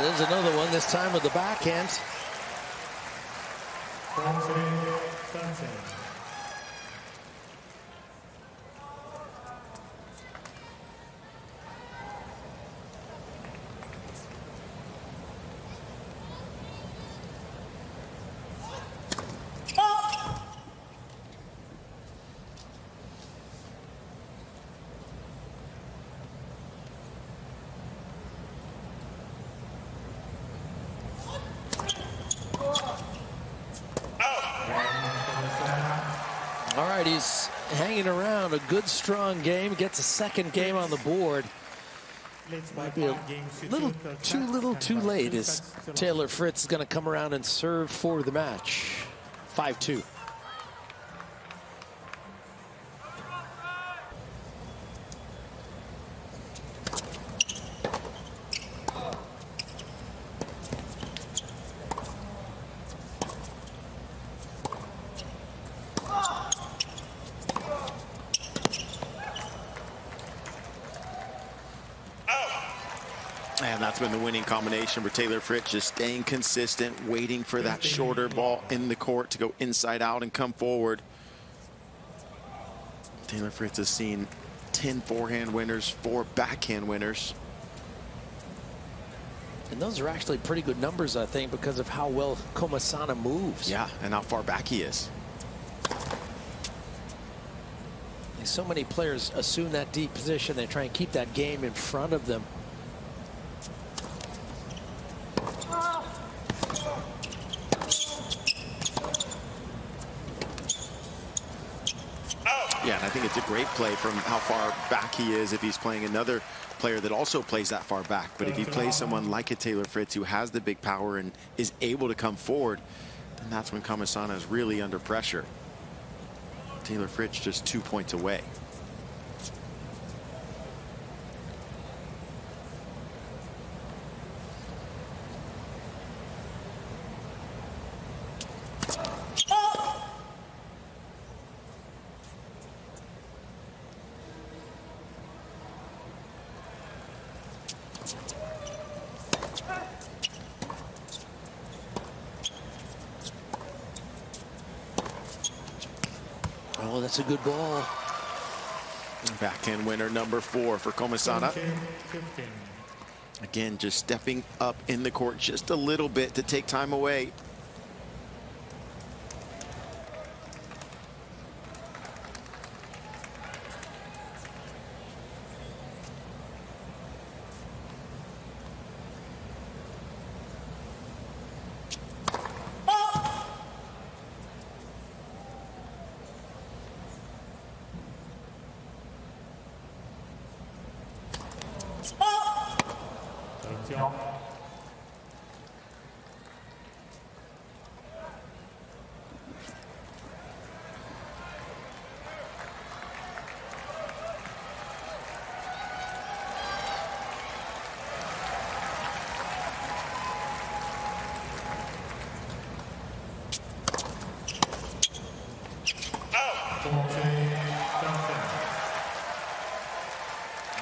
There's another one, this time with the backhand. All right, he's hanging around. A good, strong game. Gets a second game on the board. Might be a little too late as Taylor Fritz is going to come around and serve for the match. 5-2. And that's been the winning combination for Taylor Fritz, just staying consistent, waiting for that shorter ball in the court to go inside out and come forward. Taylor Fritz has seen 10 forehand winners, 4 backhand winners. And those are actually pretty good numbers, I think, because of how well Komasana moves. Yeah, and how far back he is. So many players assume that deep position. They try and keep that game in front of them. Yeah, and I think it's a great play from how far back he is if he's playing another player that also plays that far back. But if he plays someone like a Taylor Fritz who has the big power and is able to come forward, then that's when Komasana is really under pressure. Taylor Fritz just 2 points away. Oh, that's a good ball. Backhand winner number 4 for Komasana. Again, just stepping up in the court just a little bit to take time away.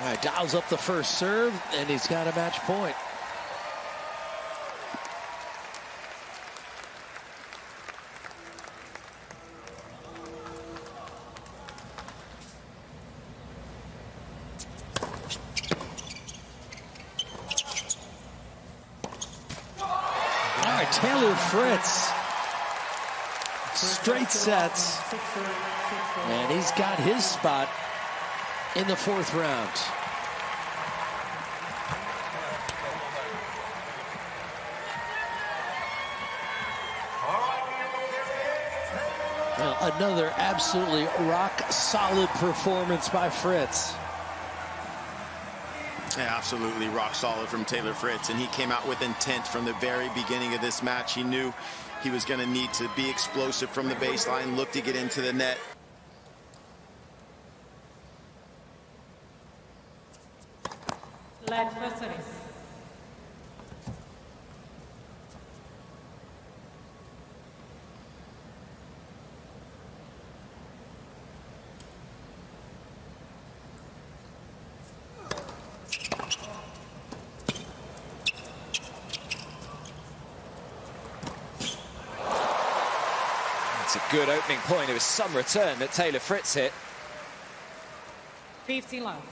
All right, dials up the first serve, and he's got a match point. All right, Taylor Fritz. Straight sets. And he's got his spot in the 4th round. Well, another absolutely rock-solid performance by Fritz. Yeah, absolutely rock solid from Taylor Fritz, and he came out with intent from the very beginning of this match. He knew he was going to need to be explosive from the baseline, look to get into the net. Led for service. It's a good opening point. It was some return that Taylor Fritz hit. 15 love.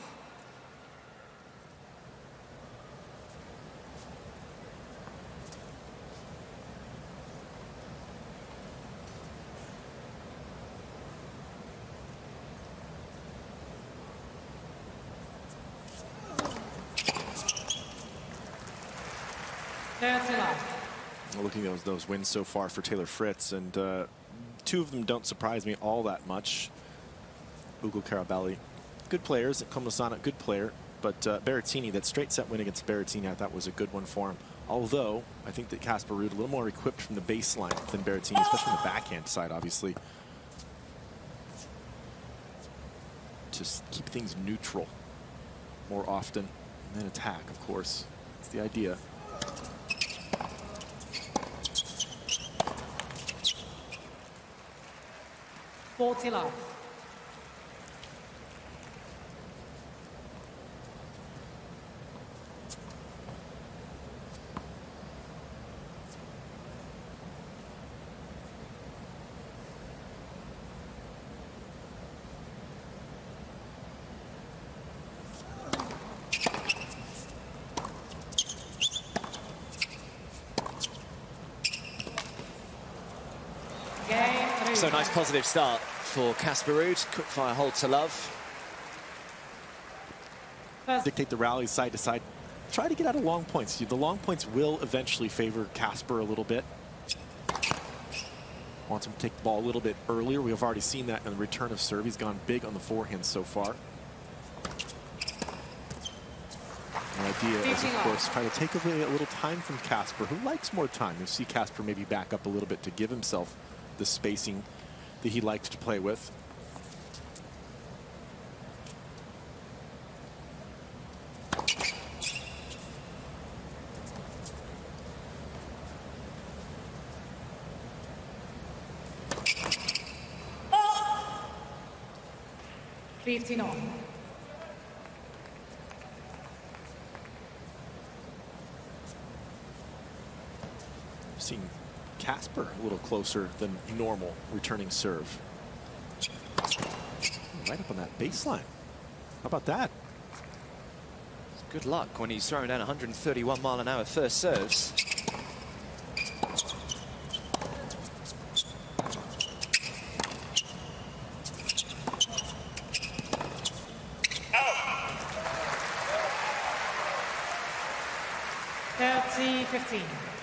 Looking at those wins so far for Taylor Fritz, and two of them don't surprise me all that much. Ugo Carabelli, good players. Comosana, good player. But Berrettini, that straight set win against Berrettini, I thought was a good one for him. Although, I think that Casper Ruud a little more equipped from the baseline than Berrettini, especially on the backhand side, obviously. Just keep things neutral more often, and then attack, of course. That's the idea. Love. So nice positive start for Casper Ruud. Quickfire hold to love. Dictate the rally side to side. Try to get out of long points. The long points will eventually favor Casper a little bit. Wants him to take the ball a little bit earlier. We have already seen that in the return of serve. He's gone big on the forehand so far. The idea is, of course, try to take away a little time from Casper, who likes more time. You'll see Casper maybe back up a little bit to give himself the spacing that he likes to play with. Seeing Casper a little closer than normal returning serve. Right up on that baseline. How about that? Good luck when he's throwing down 131 mile an hour first serves.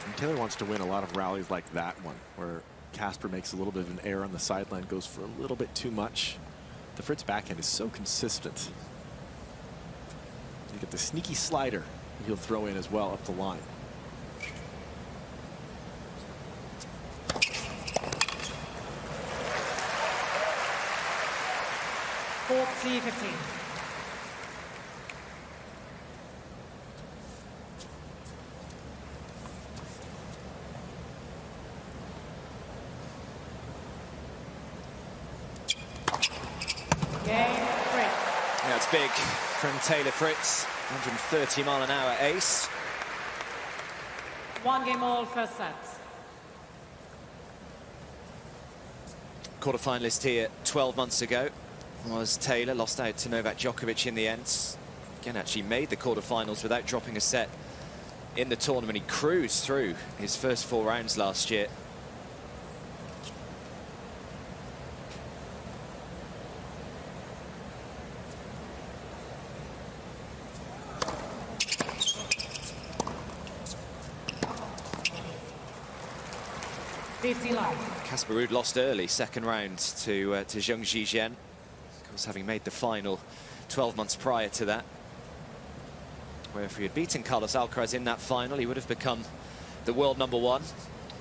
And Taylor wants to win a lot of rallies like that one, where Casper makes a little bit of an error on the sideline, goes for a little bit too much. The Fritz backhand is so consistent. You get the sneaky slider he'll throw in as well up the line. Yeah, it's big from Taylor Fritz. 130 mile an hour ace. 1-game-all first set. Quarterfinalist here 12 months ago was Taylor. Lost out to Novak Djokovic in the end. Again, actually made the quarterfinals without dropping a set in the tournament. He cruised through his first 4 rounds last year. Casper Ruud lost early, second round to Zheng Zhizhen. Of course, having made the final 12 months prior to that. Where if he had beaten Carlos Alcaraz in that final, he would have become the world #1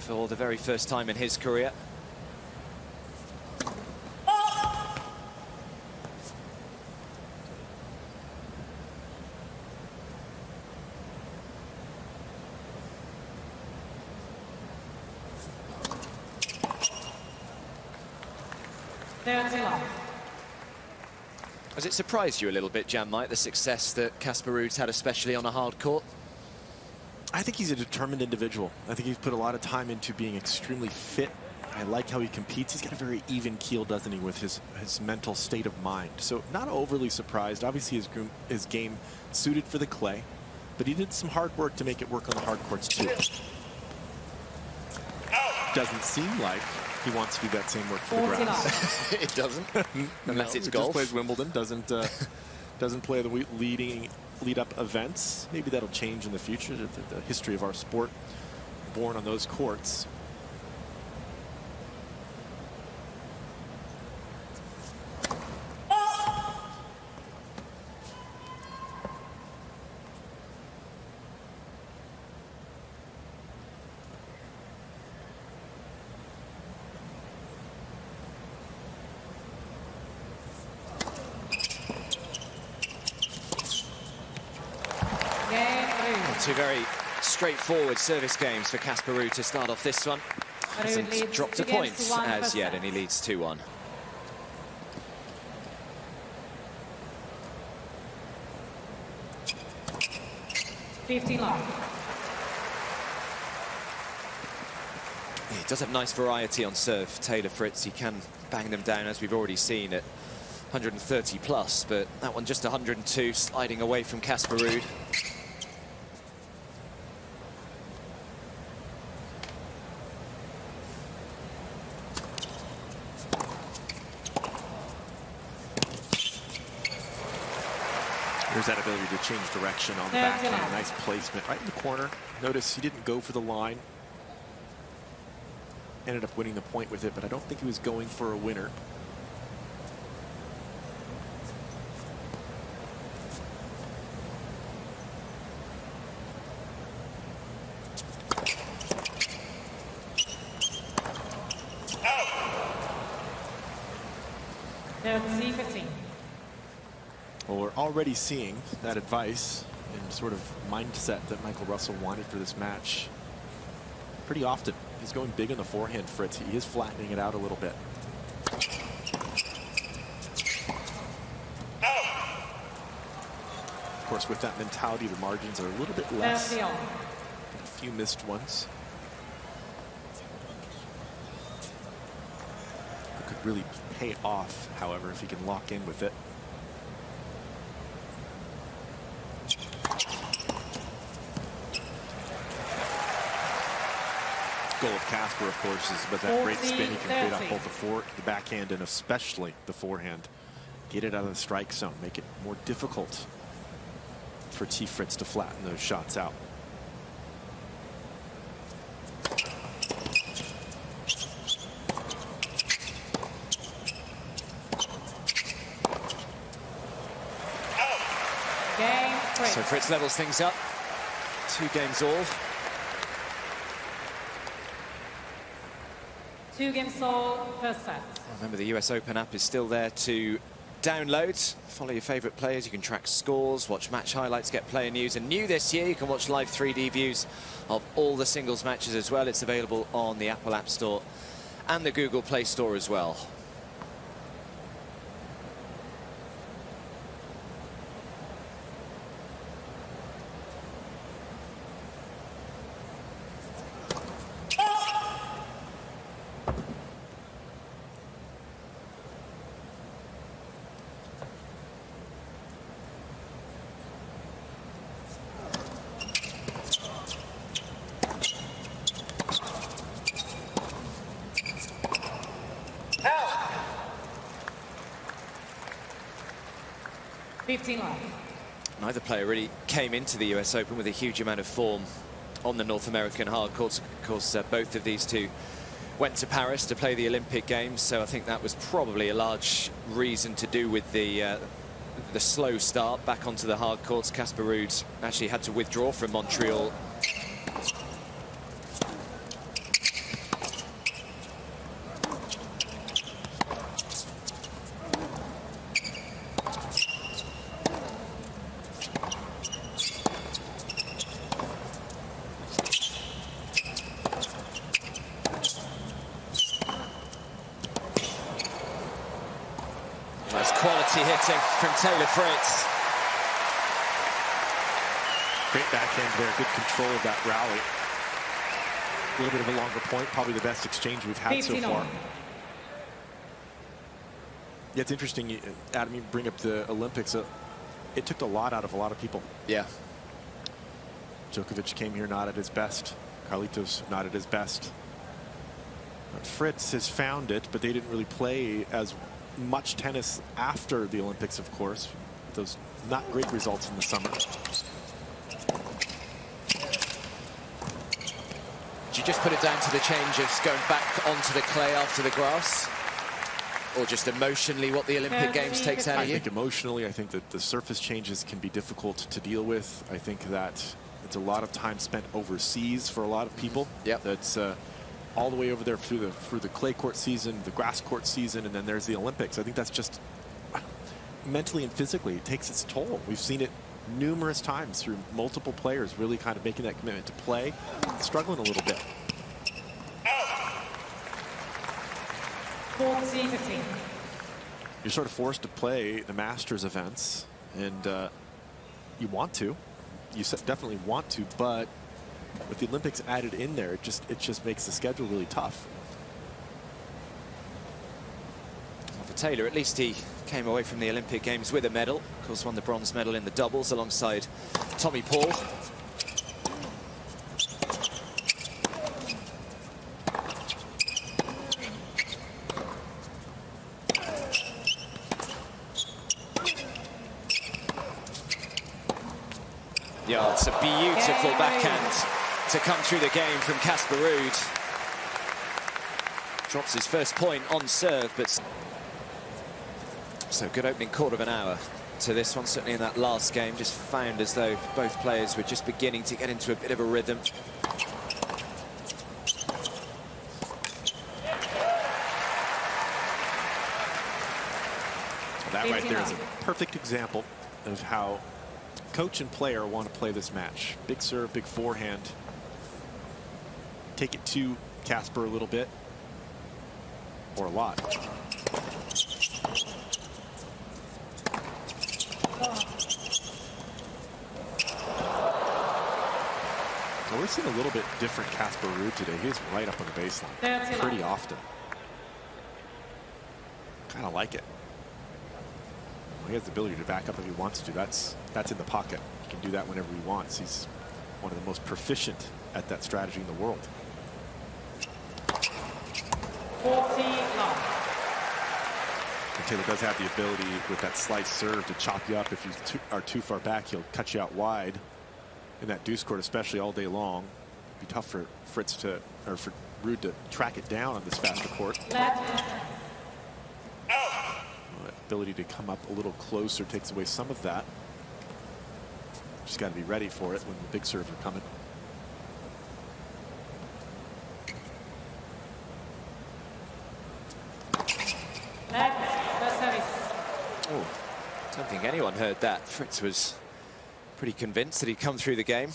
for the very first time in his career. Has it surprised you a little bit, Jan Mike, the success that Casper Ruud's had, especially on a hard court? I think he's a determined individual. I think he's put a lot of time into being extremely fit I like how he competes. He's got a very even keel, doesn't he, with his mental state of mind. So not overly surprised. Obviously his game suited for the clay, but he did some hard work to make it work on the hard courts too. Doesn't seem like he wants to do that same work for the grass. It doesn't, unless it's he golf. just plays Wimbledon, doesn't play the lead-up events. Maybe that'll change in the future. The history of our sport born on those courts. Two very straightforward service games for Casper Ruud to start off this one. Hasn't dropped a point as yet, and he leads 2-1. He does have nice variety on serve, Taylor Fritz. He can bang them down, as we've already seen, at 130 plus, but that one just 102, sliding away from Casper Ruud. There's that ability to change direction on the backhand. Nice placement right in the corner. Notice he didn't go for the line. Ended up winning the point with it, but I don't think he was going for a winner. Well, we're already seeing that advice and sort of mindset that Michael Russell wanted for this match pretty often. He's going big on the forehand, Fritz. He is flattening it out a little bit. Of course, with that mentality, the margins are a little bit less. A few missed ones. It could really pay off, however, if he can lock in with it. Goal of Casper, of course, is with that great spin he can create off both the backhand and especially the forehand. Get it out of the strike zone, make it more difficult for T. Fritz to flatten those shots out. So Fritz levels things up. 2 games all. 2 games all, first set. Remember, the US Open app is still there to download. Follow your favorite players. You can track scores, watch match highlights, get player news. And new this year, you can watch live 3D views of all the singles matches as well. It's available on the Apple App Store and the Google Play Store as well. Neither player really came into the US Open with a huge amount of form on the North American hard courts. Of course, both of these two went to Paris to play the Olympic Games, so I think that was probably a large reason to do with the slow start back onto the hard courts. Casper Ruud actually had to withdraw from Montreal. Hitting from Taylor Fritz. Great backhand there, good control of that rally. A little bit of a longer point, probably the best exchange we've had so far. Yeah, it's interesting, Adam, you bring up the Olympics. It took a lot out of a lot of people. Yeah. Djokovic came here not at his best. Carlitos not at his best. Fritz has found it, but they didn't really play as much tennis after the Olympics, of course. Those not great results in the summer. Did you just put it down to the change of going back onto the clay after the grass? Or just emotionally what the Olympic Games takes out of you? I think emotionally, I think that the surface changes can be difficult to deal with. I think that it's a lot of time spent overseas for a lot of people. Yep. That's all the way over there through the clay court season, the grass court season, and then there's the Olympics. I think that's just mentally and physically, it takes its toll. We've seen it numerous times through multiple players really kind of making that commitment to play, struggling a little bit. 14-15. You're sort of forced to play the Masters events, and you want to. You definitely want to, but with the Olympics added in there, it just makes the schedule really tough. Well, for Taylor, at least he came away from the Olympic Games with a medal. Of course, won the bronze medal in the doubles alongside Tommy Paul. Yeah, it's a beautiful backhand to come through the game from Casper Ruud. Drops his first point on serve, but so good opening quarter of an hour to this one. Certainly in that last game, just found as though both players were just beginning to get into a bit of a rhythm. That right there is a perfect example of how coach and player want to play this match. Big serve, big forehand. Take it to Casper a little bit, or a lot. Well, we're seeing a little bit different Casper Ruud today. He's right up on the baseline pretty often. Kind of like it. Well, he has the ability to back up if he wants to. That's in the pocket. He can do that whenever he wants. He's one of the most proficient at that strategy in the world. 40 love. And Taylor does have the ability with that slice serve to chop you up. If you are too far back, he'll cut you out wide in that deuce court, especially all day long. It'd be tough for Fritz to, or for Ruud to track it down on this faster court. Ability to come up a little closer takes away some of that. Just got to be ready for it when the big serves are coming. Oh, I don't think anyone heard that. Fritz was pretty convinced that he'd come through the game.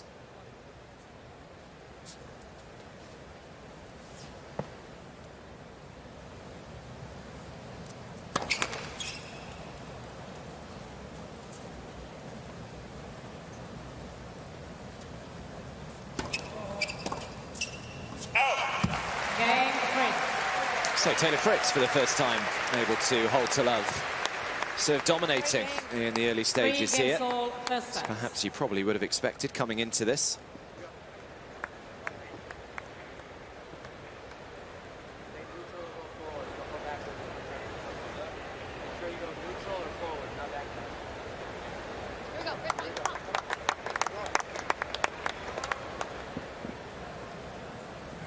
So Taylor Fritz for the first time able to hold to love. Serve dominating in the early stages here. As perhaps you probably would have expected coming into this.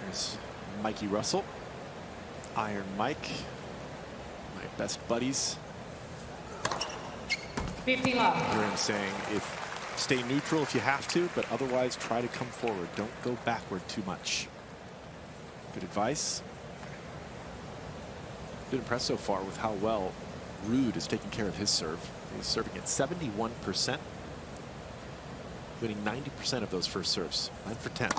There's Mikey Russell. Iron Mike, my best buddies. 50 love. Hear him saying, stay neutral if you have to, but otherwise try to come forward. Don't go backward too much. Good advice. Been impressed so far with how well Ruud is taking care of his serve. He's serving at 71%, winning 90% of those first serves. 9 for 10.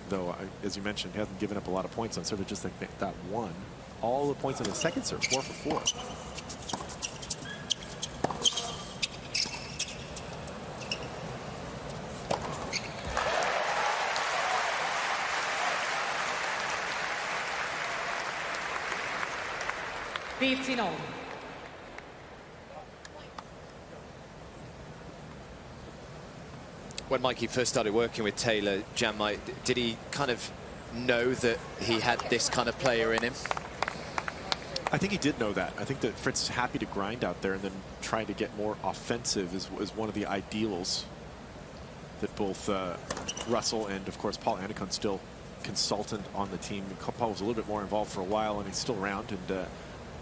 Though, as you mentioned, he hasn't given up a lot of points on serve, just like that one. All the points on the second serve, 4 for 4. 15 all. When Mikey first started working with Taylor, did he kind of know that he had this kind of player in him? I think he did know that. I think that Fritz is happy to grind out there and then try to get more offensive is one of the ideals that both Russell and, of course, Paul Anacon's still consultant on the team. Paul was a little bit more involved for a while, and he's still around, and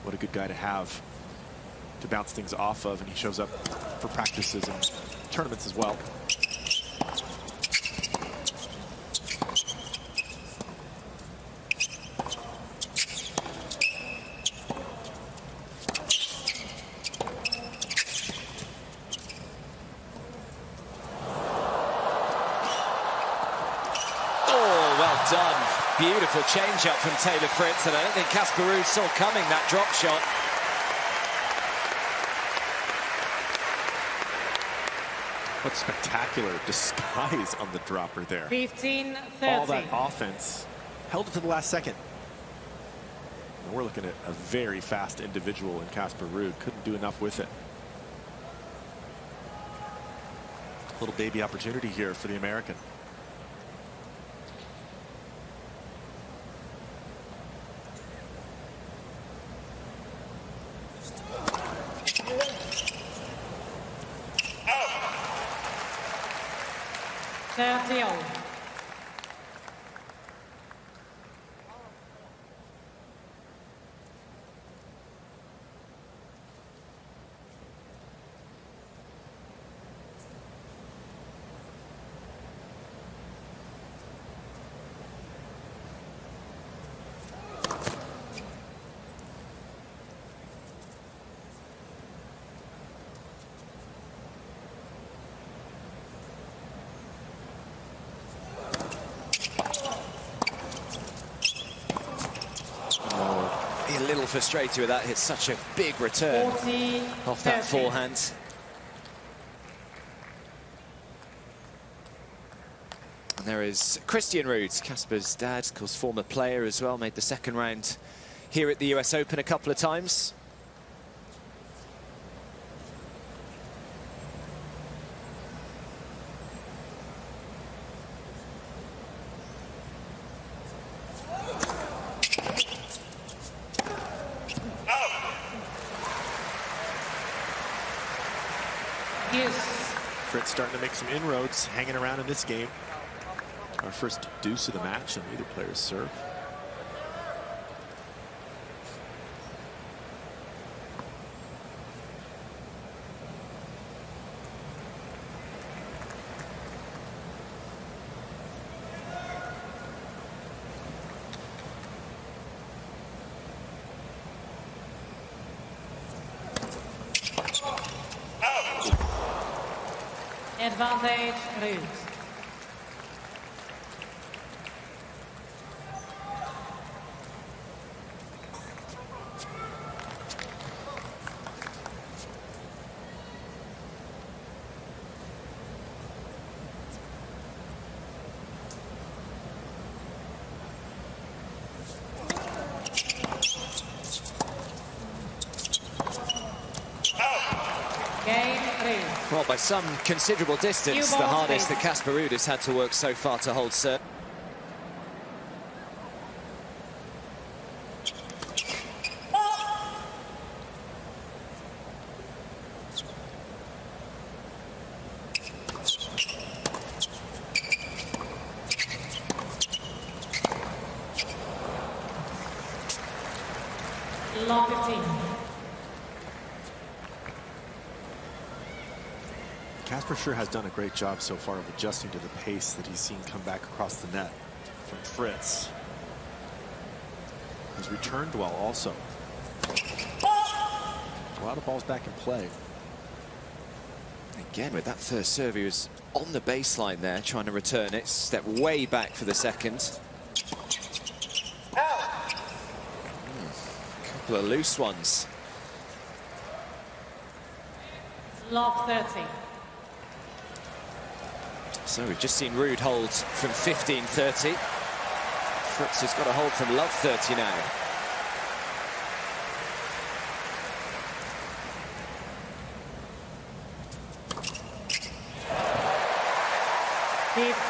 what a good guy to have to bounce things off of, and he shows up for practices and tournaments as well. Beautiful change-up from Taylor Fritz, and I don't think Casper Ruud saw coming that drop shot. What spectacular disguise on the dropper there. 15-30. All that offense held it to the last second. And we're looking at a very fast individual in Casper Ruud. Couldn't do enough with it. Little baby opportunity here for the American. A little frustrated with that. It's such a big return off that forehand. And there is Christian Ruud, Casper's dad, of course, former player as well, made the second round here at the US Open a couple of times. Fritz starting to make some inroads, hanging around in this game. Our first deuce of the match, and neither player's serve. Advantage, Ruud. Well, by some considerable distance, the hardest that Casper Ruud has had to work so far to hold serve. Long 15. Casper sure has done a great job so far of adjusting to the pace that he's seen come back across the net from Fritz. He's returned well also. A lot of balls back in play. Again, with that first serve, he was on the baseline there, trying to return it. Step way back for the second. Couple of loose ones. Love 30. So we've just seen Ruud hold from 15-30. Fritz has got a hold from love 30 now.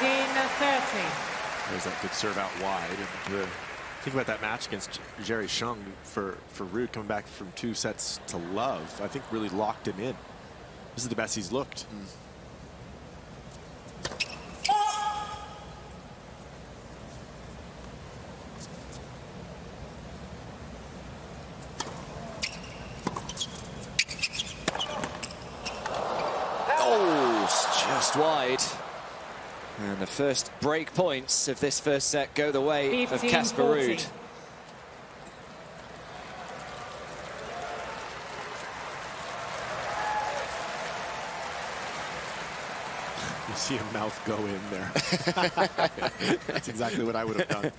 15-30. There's that good serve out wide. And think about that match against Jerry Shung for Ruud coming back from 2 sets to love. I think really locked him in. This is the best he's looked. Just wide. And the first break points of this first set go the way of Casper Ruud. You see a mouth go in there. That's exactly what I would have done.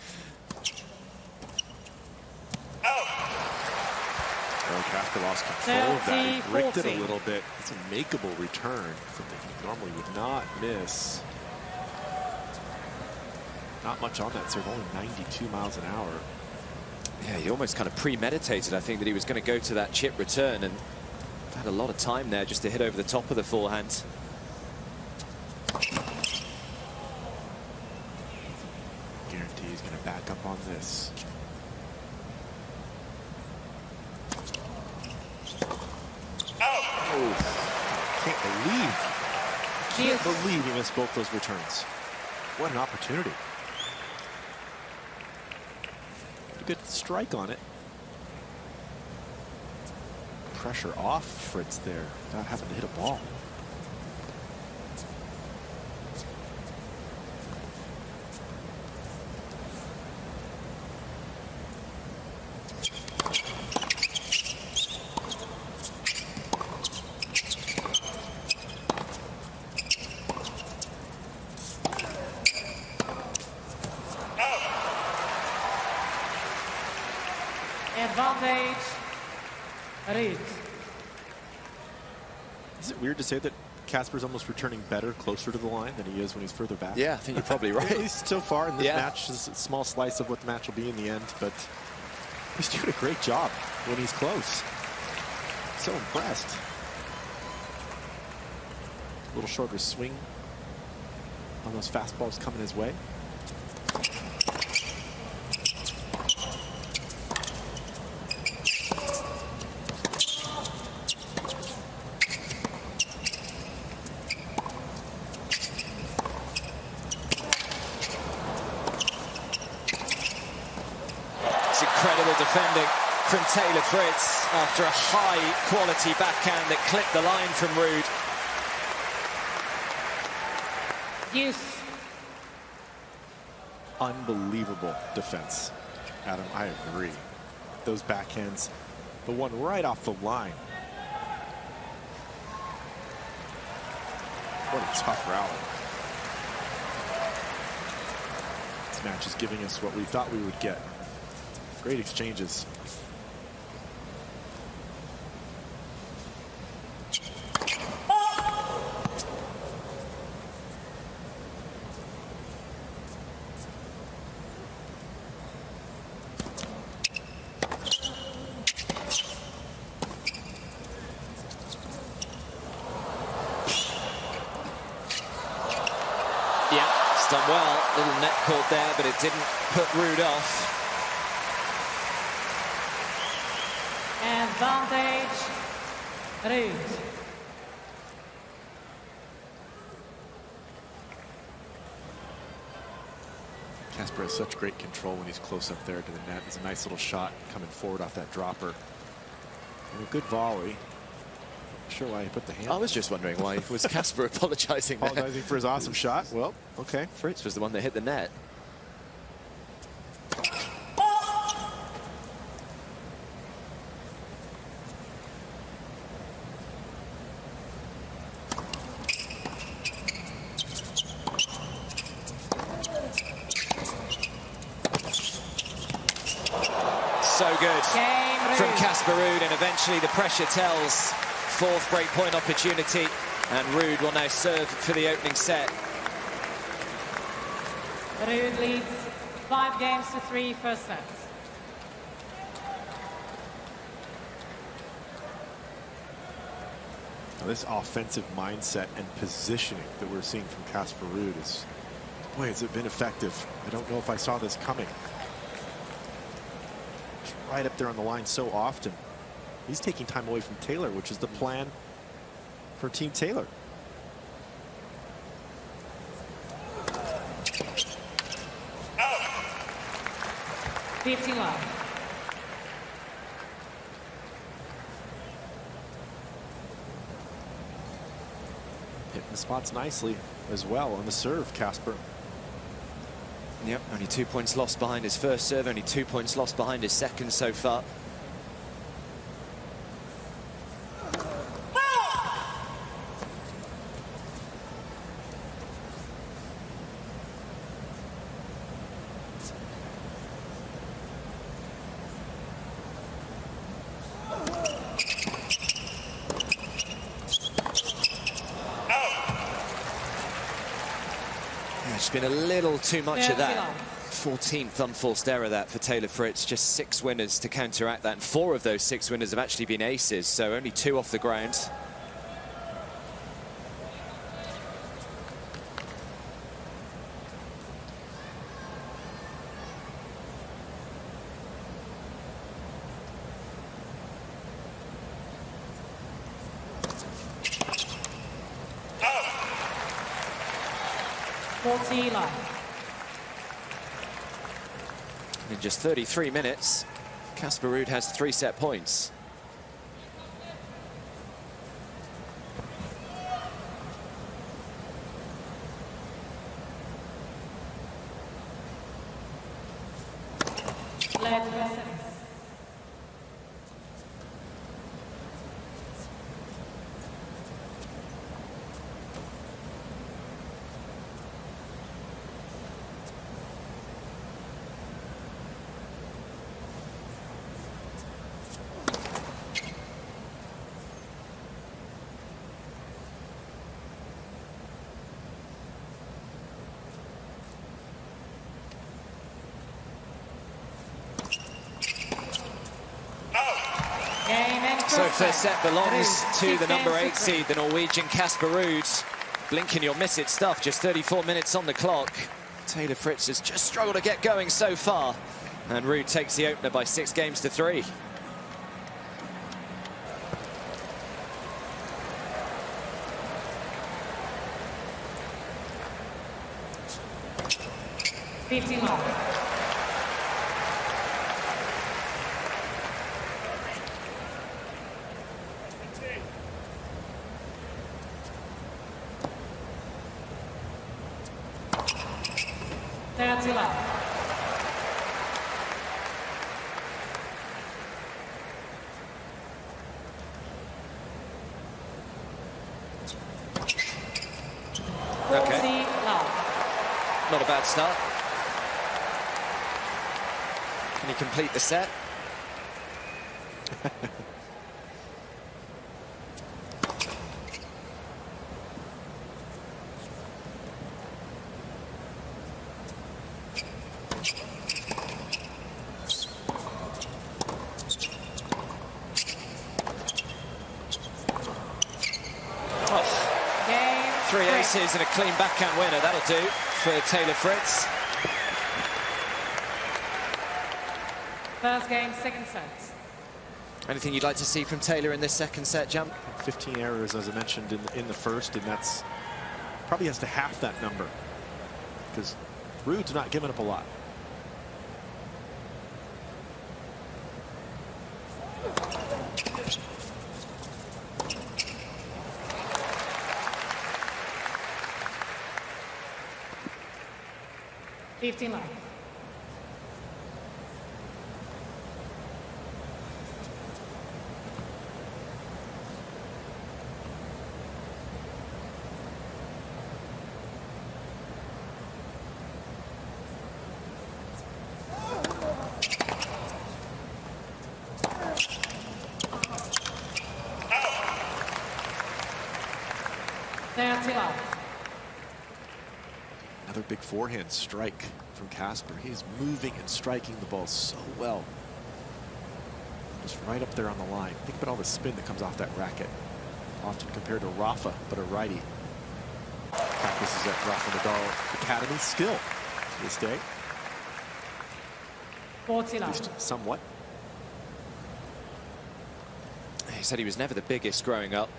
Oh, Casper lost control of that. He bricked it a little bit. It's a makeable return. Something he normally would not miss. Not much on that serve, only 92 miles an hour. Yeah, he almost kind of premeditated, I think, that he was going to go to that chip return, and had a lot of time there just to hit over the top of the forehand. Guarantee he's going to back up on this. Can't believe he missed both those returns. What an opportunity. A good strike on it. Pressure off Fritz there without having to hit a ball. Advantage, Ruud. Is it weird to say that Casper's almost returning better closer to the line than he is when he's further back? Yeah, I think you're probably right. At least so far in this match, is a small slice of what the match will be in the end, but he's doing a great job when he's close. So impressed. A little shorter swing on those fastballs coming his way. Incredible defending from Taylor Fritz after a high-quality backhand that clipped the line from Ruud. Youth. Unbelievable defense, Adam. I agree. Those backhands, the one right off the line. What a tough rally. This match is giving us what we thought we would get. Great exchanges. Yeah, it's done well. Little net caught there, but it didn't put Ruud off. Advantage, Ruud. Casper has such great control when he's close up there to the net. It's a nice little shot coming forward off that dropper. And a good volley. Not sure why he put the hand. I was just wondering why was Casper apologizing there. Apologizing for his awesome shot. Well, okay. Fritz was the one that hit the net. So good from Casper Ruud, and eventually the pressure tells. Fourth breakpoint opportunity, and Ruud will now serve for the opening set. Ruud leads 5-3 first sets. Now this offensive mindset and positioning that we're seeing from Casper Ruud is Boy, has it been effective. I don't know if I saw this coming. It's right up there on the line so often. He's taking time away from Taylor, which is the plan for Team Taylor. Out. 15 love. Hitting the spots nicely as well on the serve, Casper. Yep, only 2 points lost behind his first serve, only 2 points lost behind his second so far. It's been a little too much of that. 14th unforced error that for Taylor Fritz. Just 6 winners to counteract that, and 4 of those 6 winners have actually been aces, so only 2 off the ground. In just 33 minutes, Casper Ruud has 3 set points. So first set belongs to the number 8 seed, the Norwegian Casper Ruud. Blink and you'll miss it stuff, just 34 minutes on the clock. Taylor Fritz has just struggled to get going so far. And Ruud takes the opener by 6 games to 3. Okay. Not a bad start. Can he complete the set? Three aces and a clean backhand winner. That'll do for Taylor Fritz. First game, second set. Anything you'd like to see from Taylor in this second set, Jump? 15 errors, as I mentioned, in the first, and that's probably has to half that number because Ruud's not giving up a lot. Love. Another big forehand strike from Casper. He's moving and striking the ball so well. Just right up there on the line. Think about all the spin that comes off that racket. Often compared to Rafa, but a righty. Practices at Rafa Nadal Academy still to this day. 40 At love. least somewhat. He said he was never the biggest growing up,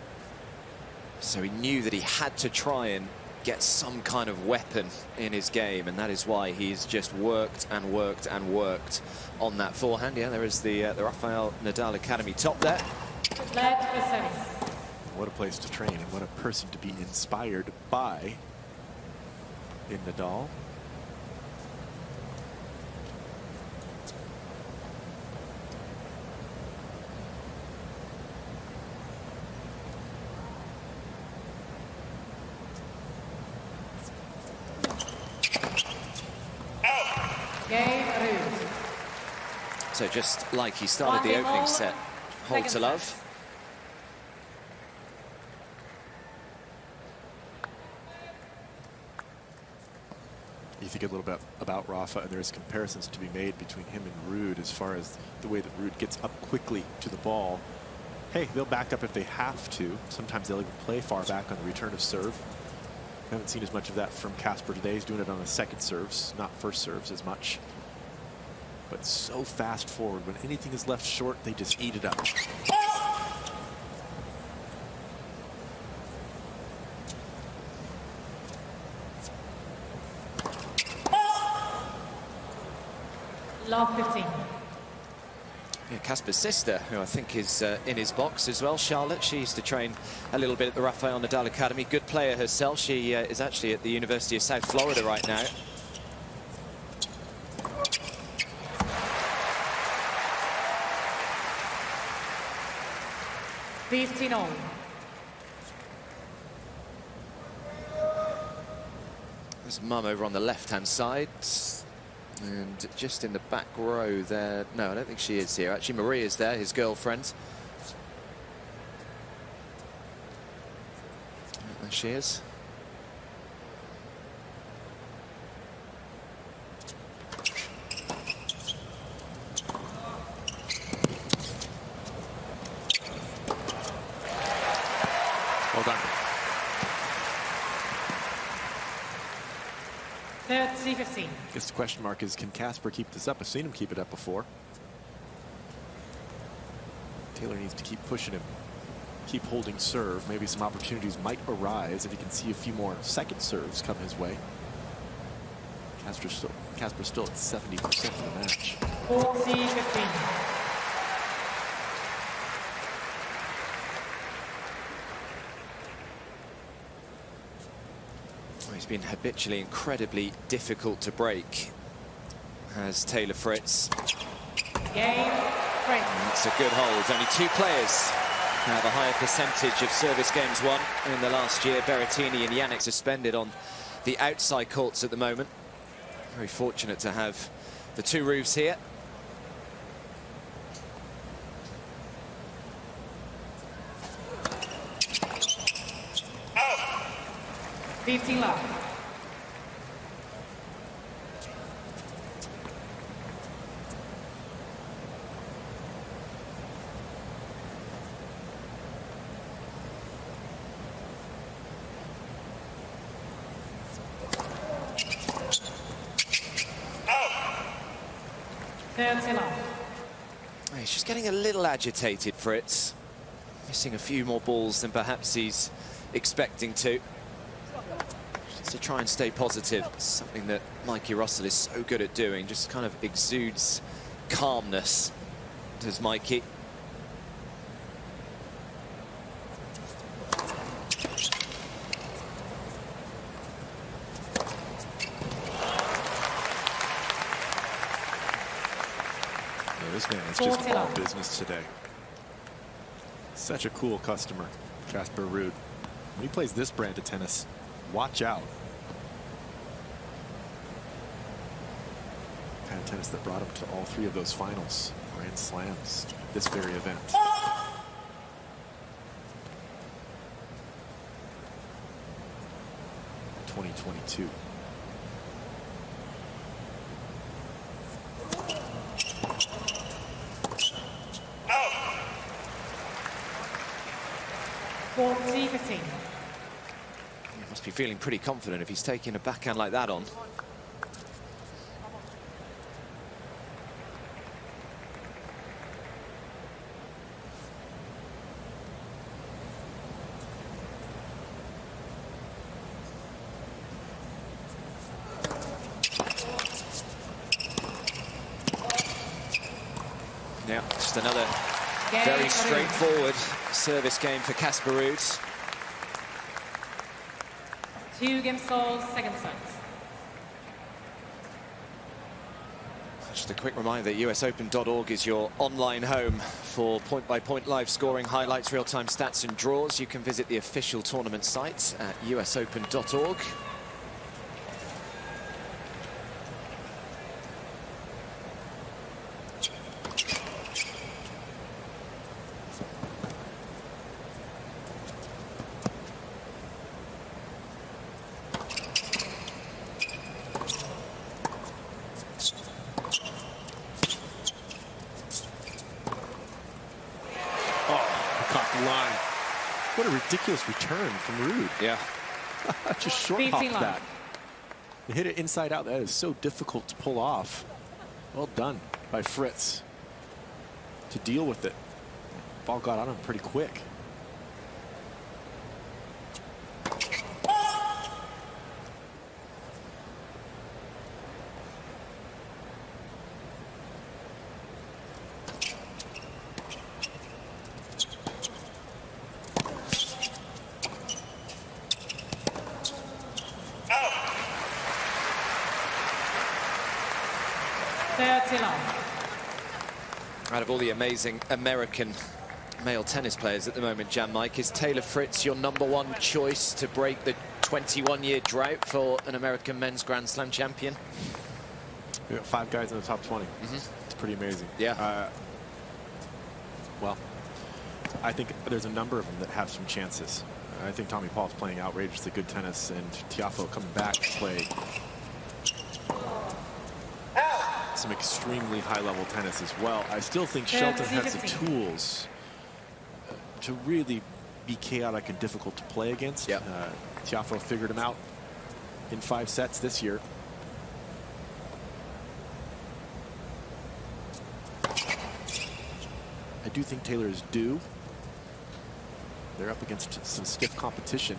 so he knew that he had to try and get some kind of weapon in his game, and that is why he's just worked and worked and worked on that forehand. Yeah, there is the Rafael Nadal Academy top there. Led for service. What a place to train, and what a person to be inspired by in Nadal. So just like he started the opening set, hold to love. You think a little bit about Rafa, and there's comparisons to be made between him and Ruud as far as the way that Ruud gets up quickly to the ball. Hey, they'll back up if they have to. Sometimes they'll even play far back on the return of serve. Haven't seen as much of that from Casper today. He's doing it on the second serves, not first serves as much. But so fast forward. When anything is left short, they just eat it up. Love 15. Yeah, Casper's sister, who I think is in his box as well, Charlotte. She used to train a little bit at the Rafael Nadal Academy. Good player herself. She is actually at the University of South Florida right now. $15 all. There's Mum over on the left-hand side. And just in the back row there. No, I don't think she is here. Actually, Maria's there, his girlfriend. There she is. Well done. 30-15. I guess the question mark is, can Casper keep this up? I've seen him keep it up before. Taylor needs to keep pushing him, keep holding serve. Maybe some opportunities might arise if he can see a few more second serves come his way. Casper's still at 70% of the match. 40-15. He's been habitually incredibly difficult to break, as Taylor Fritz. Game, Fritz. It's a good hold. Only two players have a higher percentage of service games won in the last year. Berrettini and Yannick suspended on the outside courts at the moment. Very fortunate to have the two roofs here. Oh. 15 love. He's just getting a little agitated, Fritz. Missing a few more balls than perhaps he's expecting to. Just to try and stay positive. It's something that Mikey Russell is so good at doing. Just kind of exudes calmness, does Mikey. This man is just all business today. Such a cool customer, Casper Ruud. When he plays this brand of tennis, watch out. Kind of tennis that brought him to all three of those finals, Grand Slams, this very event. In 2022. Must be feeling pretty confident if he's taking a backhand like that on. Yeah, just another very straightforward service game for Casper Ruud. 2 games sold, second set. Just a quick reminder that usopen.org is your online home for point-by-point live scoring, highlights, real-time stats and draws. You can visit the official tournament site at usopen.org. Line. What a ridiculous return from Ruud. Yeah. Just short hopped that. He hit it inside out. That is so difficult to pull off. Well done by Fritz to deal with it. Ball got on him pretty quick. Out of all the amazing American male tennis players at the moment, Jan Mike, is Taylor Fritz your #1 choice to break the 21-year drought for an American men's Grand Slam champion? We got 5 guys in the top 20. It's pretty amazing. Yeah. Well, I think there's a number of them that have some chances. I think Tommy Paul's playing outrageously good tennis, and Tiafoe coming back to play some extremely high-level tennis as well. I still think Shelton has the tools to really be chaotic and difficult to play against. Yep. Tiafoe figured him out in 5 sets this year. I do think Taylor is due. They're up against some stiff competition.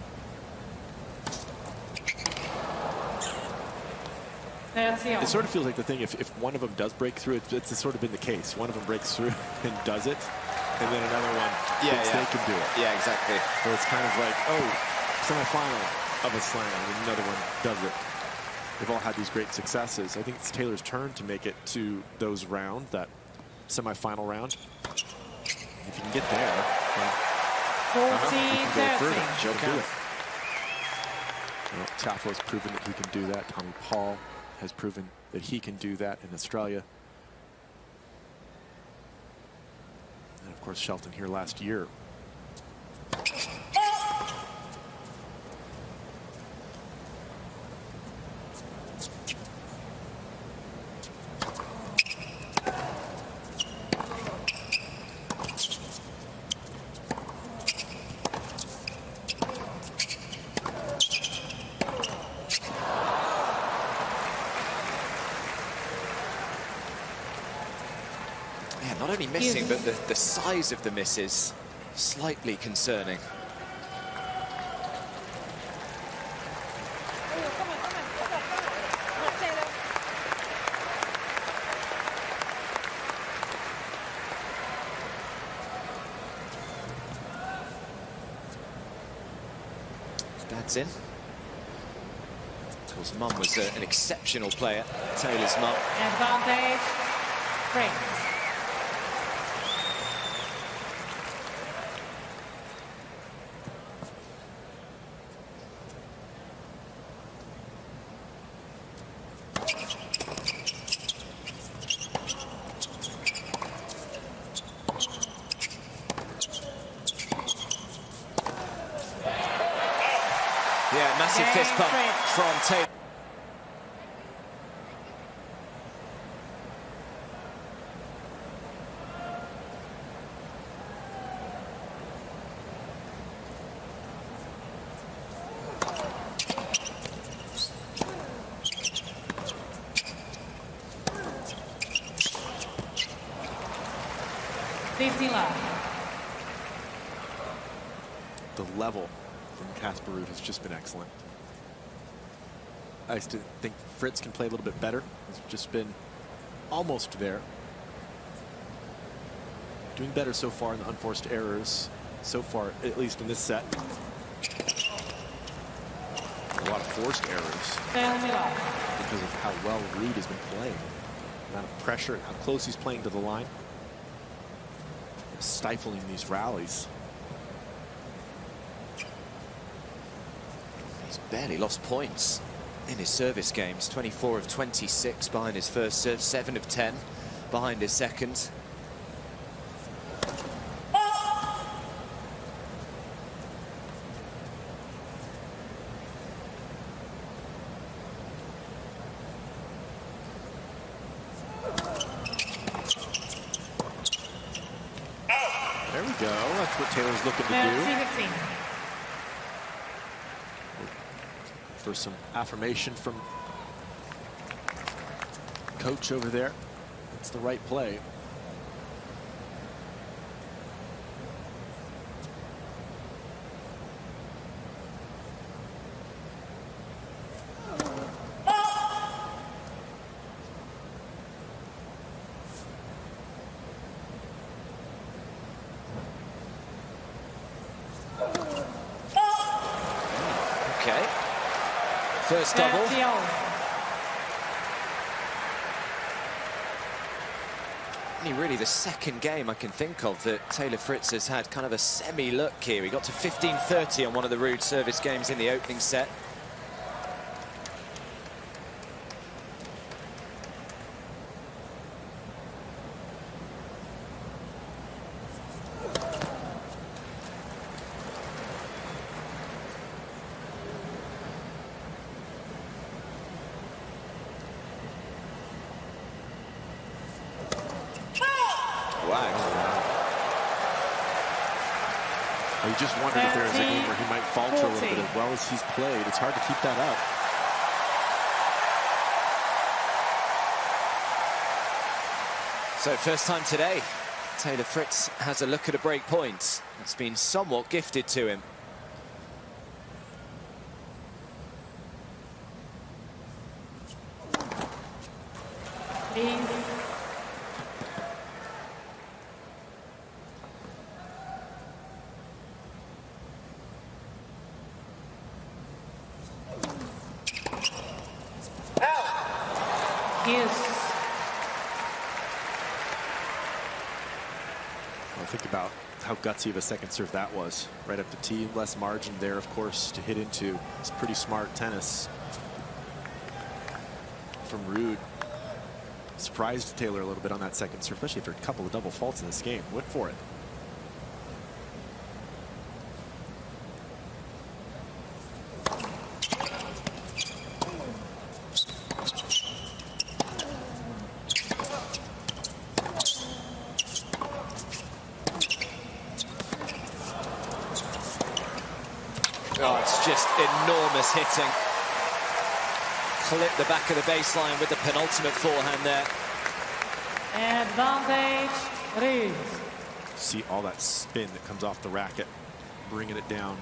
It sort of feels like the thing, if one of them does break through, it's sort of been the case. One of them breaks through and does it, and then another one thinks they can do it. Yeah, exactly. So it's kind of like, oh, semifinal of a slam, and another one does it. They've all had these great successes. I think it's Taylor's turn to make it to those rounds, that semifinal round. If you can get there, well, 40-30. Joe can do it. Well, Tiafoe's proven that he can do that. Tommy Paul has proven that he can do that in Australia. And of course, Shelton here last year. Not only missing, but the size of the miss is slightly concerning. Dad's in. Of course, Mum was an exceptional player, Taylor's mum. Advantage, Fritz. Yeah, massive fist pump from Taylor. 15 love. The level from Casper Ruud has just been excellent. I still think Fritz can play a little bit better. He's just been almost there. Doing better so far in the unforced errors, so far, at least in this set. A lot of forced errors because of how well Ruud has been playing. The amount of pressure, how close he's playing to the line. Stifling these rallies. He's barely lost points in his service games. 24 of 26 behind his first serve, 7 of 10 behind his second. There we go. That's what Taylor's looking to do. For some affirmation from coach over there. It's the right play. Okay. First double. Only really the second game I can think of that Taylor Fritz has had kind of a semi-look here. He got to 15-30 on one of the Ruud service games in the opening set. I just wondered if there was a game where he might falter a little bit. As well as he's played, it's hard to keep that up. So first time today, Taylor Fritz has a look at a break point. It's been somewhat gifted to him. Think about how gutsy of a second serve that was. Right up the tee, less margin there, of course, to hit into. It's pretty smart tennis from Ruud. Surprised Taylor a little bit on that second serve, especially after a couple of double faults in this game. Went for it. Oh, it's just enormous hitting. Clip the back of the baseline with the penultimate forehand there. Advantage, Ruud. See all that spin that comes off the racket, bringing it down.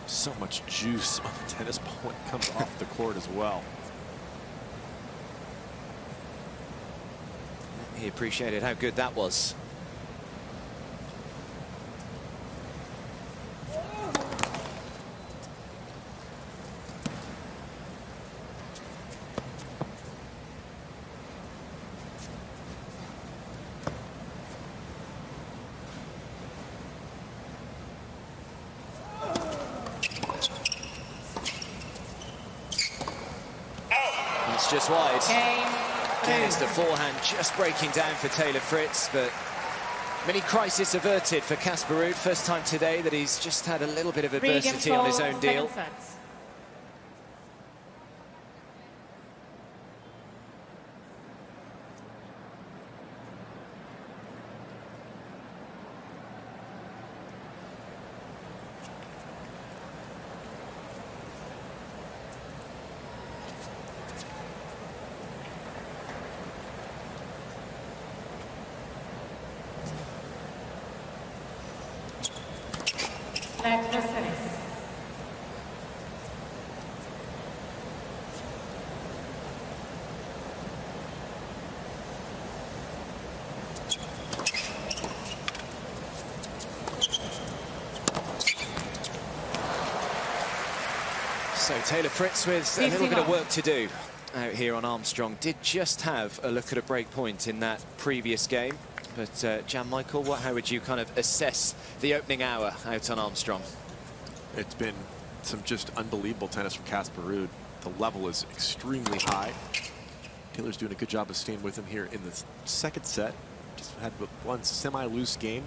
So much juice on the tennis ball when it comes off the court as well. He appreciated how good that was. Just wide. Again, it's the forehand just breaking down for Taylor Fritz, but mini crisis averted for Casper Ruud. First time today that he's just had a little bit of adversity on his own deal. Set for service. So Taylor Fritz with a little bit of work to do out here on Armstrong. Did just have a look at a break point in that previous game. But Jan Michael, how would you kind of assess the opening hour out on Armstrong? It's been some just unbelievable tennis from Casper Ruud. The level is extremely high. Taylor's doing a good job of staying with him here in the second set. Just had one semi-loose game.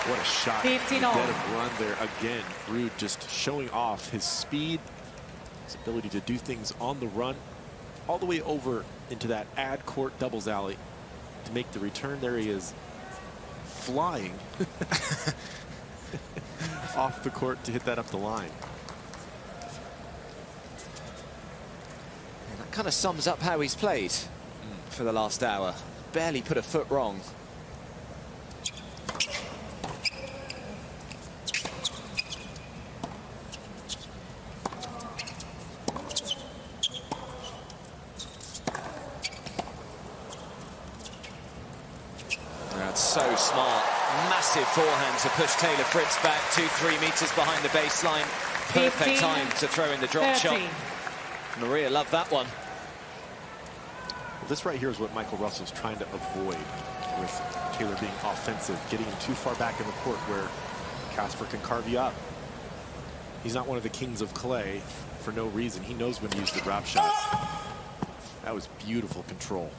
What a shot. 15 all. Dead of run there again. Ruud just showing off his speed, his ability to do things on the run, all the way over into that ad court doubles alley to make the return. There he is, flying off the court to hit that up the line. And that kind of sums up how he's played for the last hour. Barely put a foot wrong. So smart. Massive forehand to push Taylor Fritz back 2-3 meters behind the baseline. Perfect time to throw in the drop shot. Maria loved that one. Well, this right here is what Michael Russell's trying to avoid with Taylor being offensive, getting him too far back in the court where Casper can carve you up. He's not one of the kings of clay for no reason. He knows when to use the drop shot. That was beautiful control.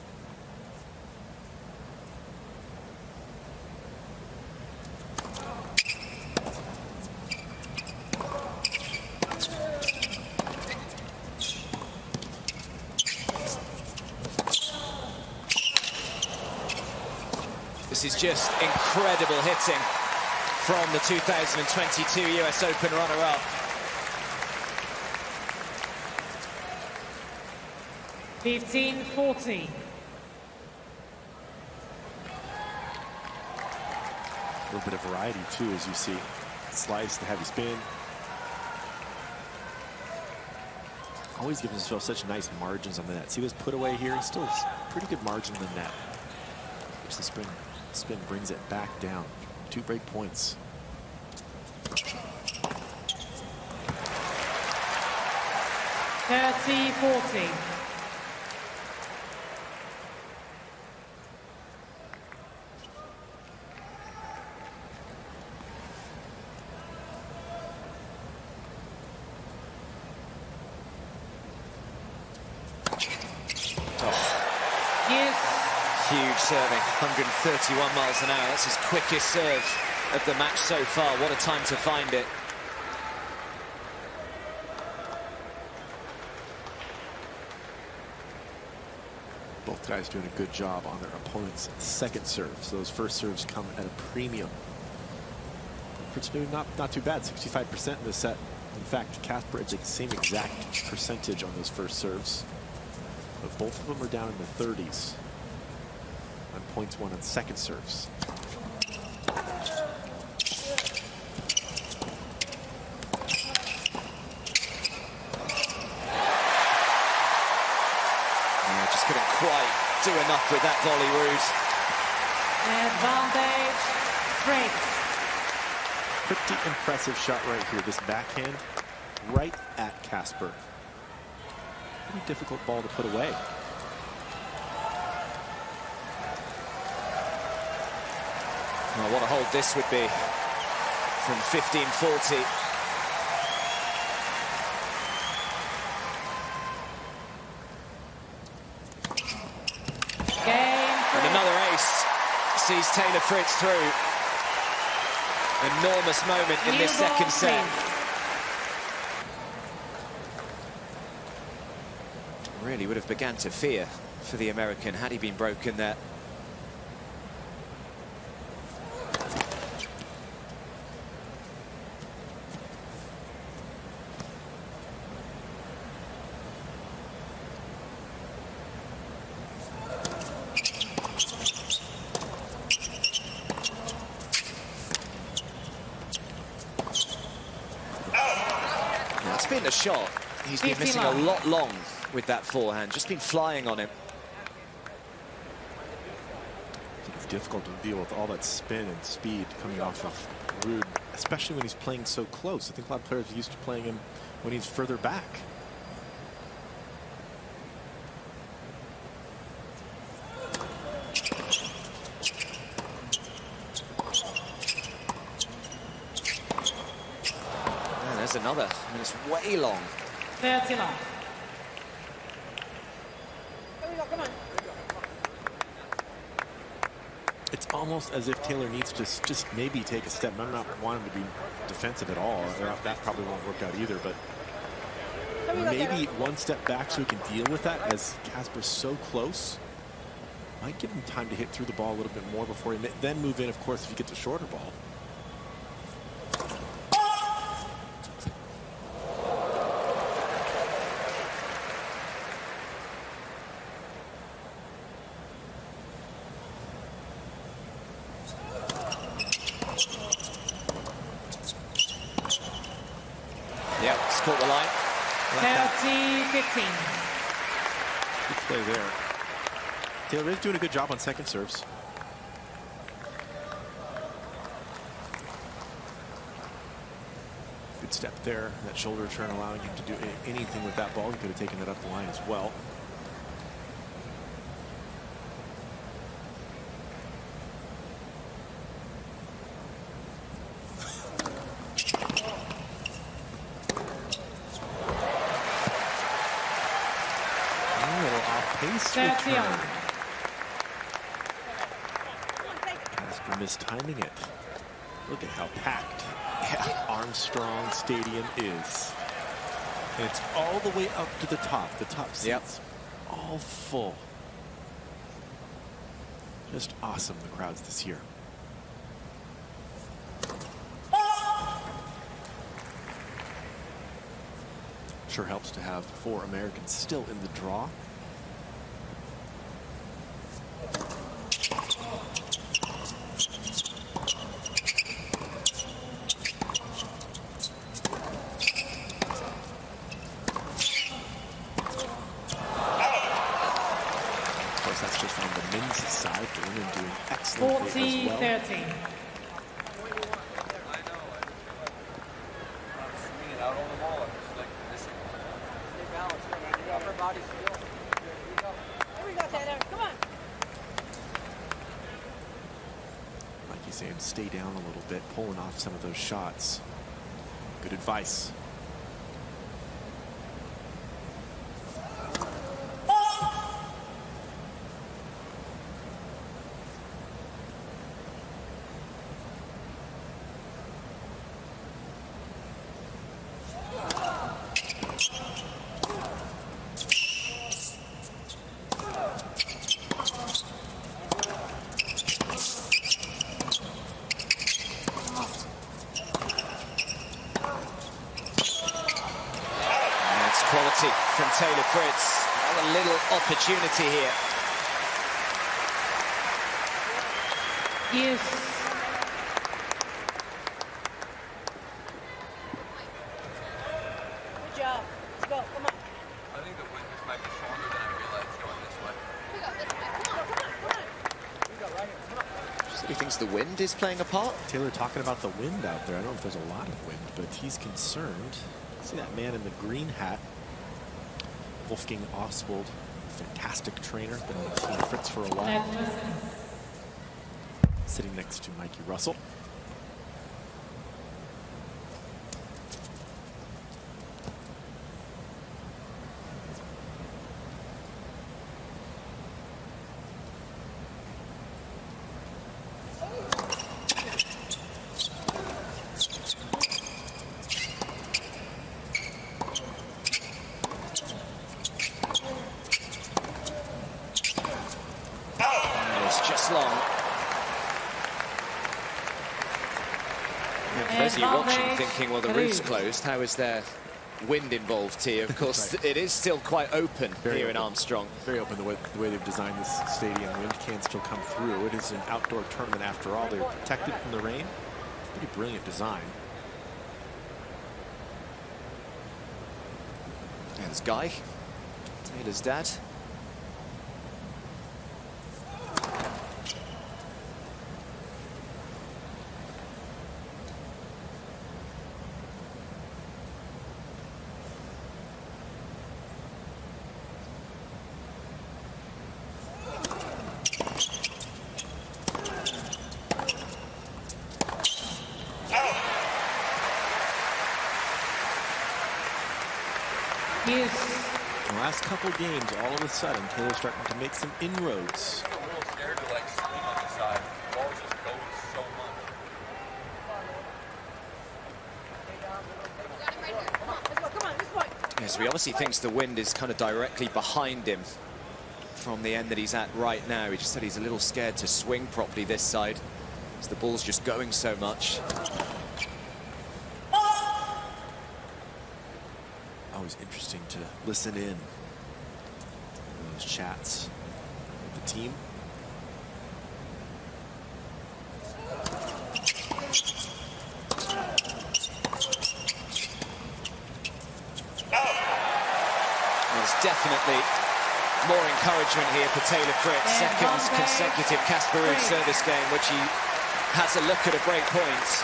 This is just incredible hitting from the 2022 US Open runner-up. (15-40). A little bit of variety too, as you see. Slice, the heavy spin. Always gives himself such nice margins on the net. See this put away here? He still has pretty good margin on the net. Which the spin brings it back down. 2 break points. (30-40). Huge serving, 131 miles an hour. That's his quickest serve of the match so far. What a time to find it. Both guys doing a good job on their opponent's second serves. Those first serves come at a premium. Fritz doing not too bad, 65% in this set. In fact, Casper is the same exact percentage on those first serves. But both of them are down in the 30s. On points won on second serves. Yeah, just couldn't quite do enough with that volley, Ruud. Advantage, Fritz. Pretty impressive shot right here. This backhand right at Casper. Pretty difficult ball to put away. Well, what a hold this would be from 15-40. And another ace sees Taylor Fritz through. Enormous moment in this second set. Really would have begun to fear for the American had he been broken there. shot, he's been missing a lot long with that forehand, just been flying on him. I think it's difficult to deal with all that spin and speed coming off of Ruud, especially when he's playing so close. I think a lot of players are used to playing him when he's further back. There's another, and it's way long. 30 long. It's almost as if Taylor needs to just maybe take a step. I'm not wanting to be defensive at all. That probably won't work out either, but maybe one step back so he can deal with that, as Casper's so close. Might give him time to hit through the ball a little bit more before he then move in, of course, if he gets a shorter ball. Yep, it's caught the line. 30-15. Good play there. Taylor is doing a good job on second serves. Good step there. That shoulder turn allowing him to do anything with that ball. He could have taken that up the line as well. Casper mistiming it. Look at how packed Armstrong Stadium is. And it's all the way up to the top. The top seats all full. Just awesome, the crowds this year. Sure helps to have 4 Americans still in the draw. That's just on the men's side. The women doing excellently as well. 40-30. Like you saying, stay down a little bit, pulling off some of those shots. Good advice. Quality from Taylor Fritz. A little opportunity here. Yes. Good job. Let's go. Come on. I think the wind just might be stronger than I realized going this way. We got this way. Come on, come on, come on. We got right here. Come on. So he thinks the wind is playing a part? Taylor talking about the wind out there. I don't know if there's a lot of wind, but he's concerned. See that man in the green hat, Wolfgang Oswald, fantastic trainer, been on Taylor Fritz for a while. Sitting next to Mikey Russell. Long. For those of you watching thinking, well, the roof's closed, how is there wind involved here? Of course, it is still quite open here in Armstrong. Very open the way they've designed this stadium. Wind can still come through. It is an outdoor tournament after all. They're protected from the rain. Pretty brilliant design. There's Guy, Taylor's dad. The last couple games, all of a sudden, Taylor's starting to make some inroads. I'm a little scared to like swing on the side. The ball just goes so much. Yes, he obviously thinks the wind is kind of directly behind him from the end that he's at right now. He just said he's a little scared to swing properly this side, as the ball's just going so much. Always interesting to listen in those chats with the team. There's definitely more encouragement here for Taylor Fritz. Second consecutive Casper Ruud service game, which he has a look at a break point.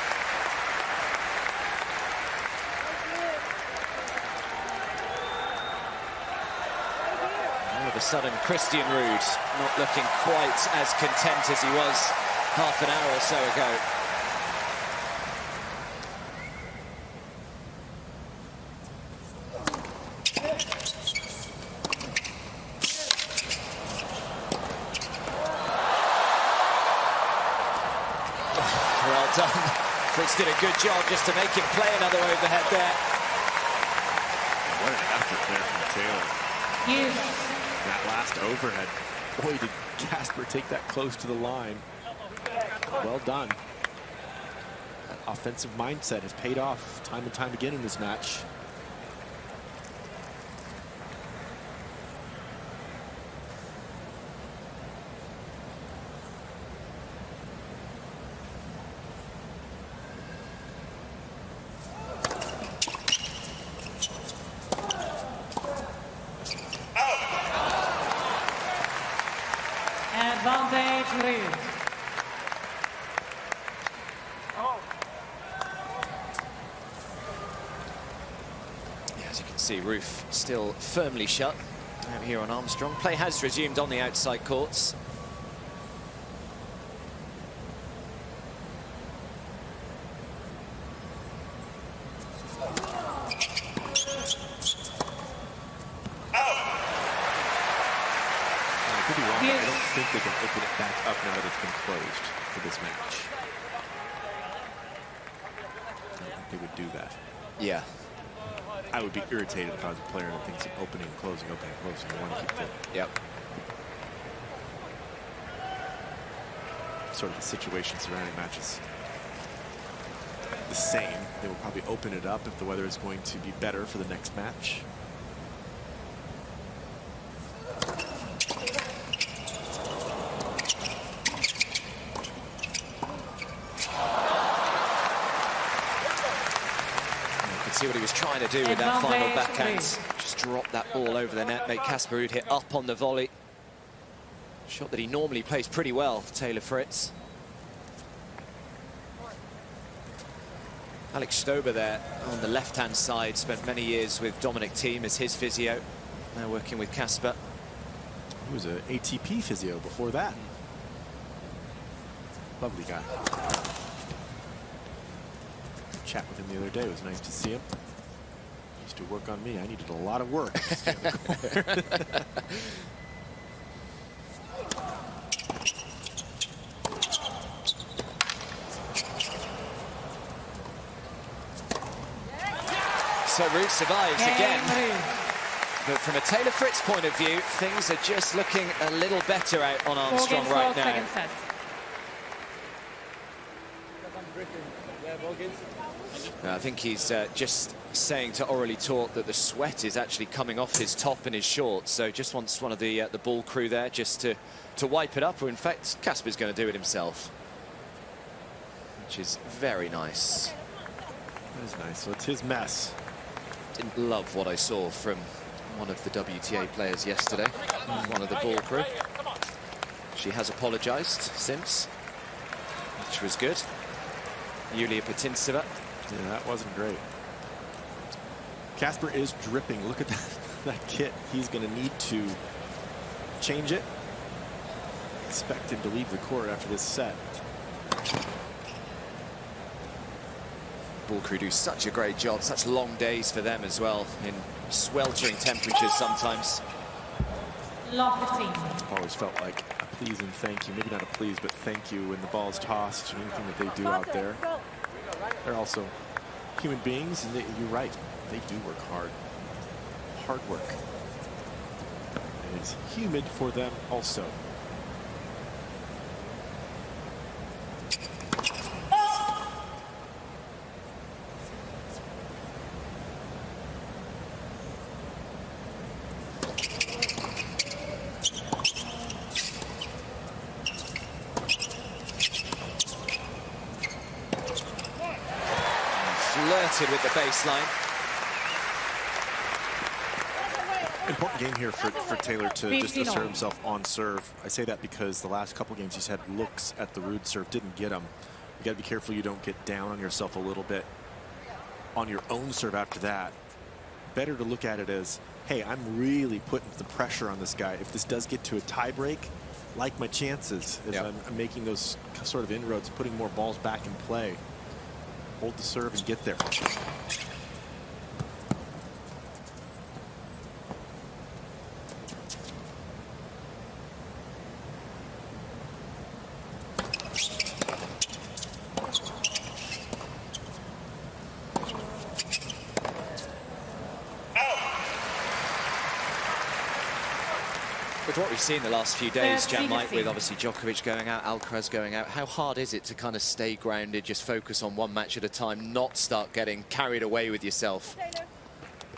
All of a sudden, Christian Ruud not looking quite as content as he was half an hour or so ago. Well done. Fritz did a good job just to make him play another overhead there. What an effort there from Taylor. Yes. That last overhead. Boy, did Casper take that close to the line. Well done. That offensive mindset has paid off time and time again in this match. Advantage Ruud. Yeah, as you can see, roof still firmly shut out here on Armstrong. Play has resumed on the outside courts. I don't think they can open it back up now that it's been closed for this match. I don't think they would do that. Yeah. I would be irritated if I was a player that thinks of opening and closing, opening and closing. I want to keep the Yep. sort of the situation surrounding matches the same. They will probably open it up if the weather is going to be better for the next match. See what he was trying to do with that final backhand. Just drop that ball over the net, make Casper Ruud hit up on the volley. Shot that he normally plays pretty well, Taylor Fritz. Alex Stober there on the left-hand side, spent many years with Dominic Thiem as his physio. Now working with Casper. He was an ATP physio before that. Lovely guy. Chat with him the other day. It was nice to see him. He used to work on me. I needed a lot of work. So Ruud survives again. But from a Taylor Fritz point of view, things are just looking a little better out on Armstrong right now. I think he's just saying to orally talk that the sweat is actually coming off his top and his shorts. So just wants one of the ball crew there just to wipe it up. Or in fact, Casper's going to do it himself, which is very nice. That is nice. So it's his mess. Didn't love what I saw from one of the WTA players yesterday, one of the ball crew. She has apologized since, which was good. Yulia Putintseva. Yeah, that wasn't great. Casper is dripping. Look at that kit. He's going to need to change it. Expect him to leave the court after this set. Ball crew do such a great job. Such long days for them as well, in sweltering temperatures sometimes. Love 15. Always felt like a please and thank you. Maybe not a please, but thank you when the ball's tossed. Anything that they do out there. They're also human beings, and you're right. They do work hard. Hard work. And it's humid for them also. Flirted with the baseline. Important game here for Taylor to just assert himself on serve. I say that because the last couple games he's had looks at the Ruud serve, didn't get him. You got to be careful you don't get down on yourself a little bit on your own serve after that. Better to look at it as, hey, I'm really putting the pressure on this guy. If this does get to a tie break, like my chances as I'm making those sort of inroads, putting more balls back in play. Hold the serve and get there. With what we've seen the last few days, Jan Mike, with obviously Djokovic going out, Alcaraz going out, how hard is it to kind of stay grounded, just focus on one match at a time, not start getting carried away with yourself?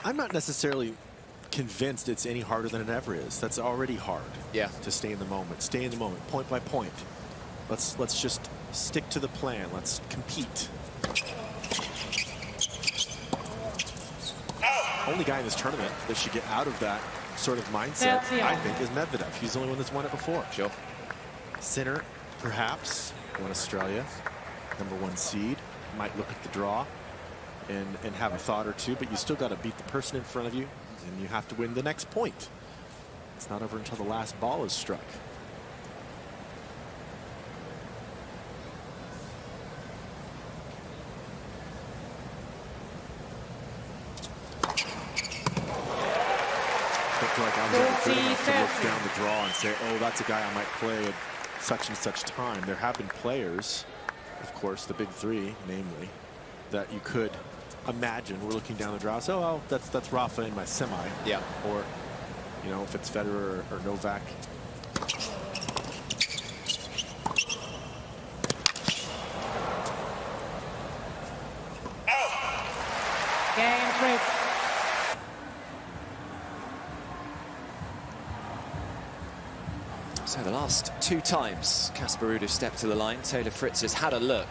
I'm not necessarily convinced it's any harder than it ever is. That's already hard. Yeah. To stay in the moment. Stay in the moment, point by point. Let's just stick to the plan. Let's compete. Only guy in this tournament that should get out of that sort of mindset, I think, is Medvedev. He's the only one that's won it before. Sure. Sinner, perhaps, won Australia, #1 seed, might look at the draw and have a thought or two, but you still got to beat the person in front of you, and you have to win the next point. It's not over until the last ball is struck. I feel like I was ever good enough to look down the draw and say, oh, that's a guy I might play at such and such time. There have been players, of course, the big three, namely, that you could imagine we're looking down the draw. So, oh, that's Rafa in my semi. Yeah. Or, you know, if it's Federer or Novak. Game Fritz. So the last two times Casper Ruud has stepped to the line, Taylor Fritz has had a look.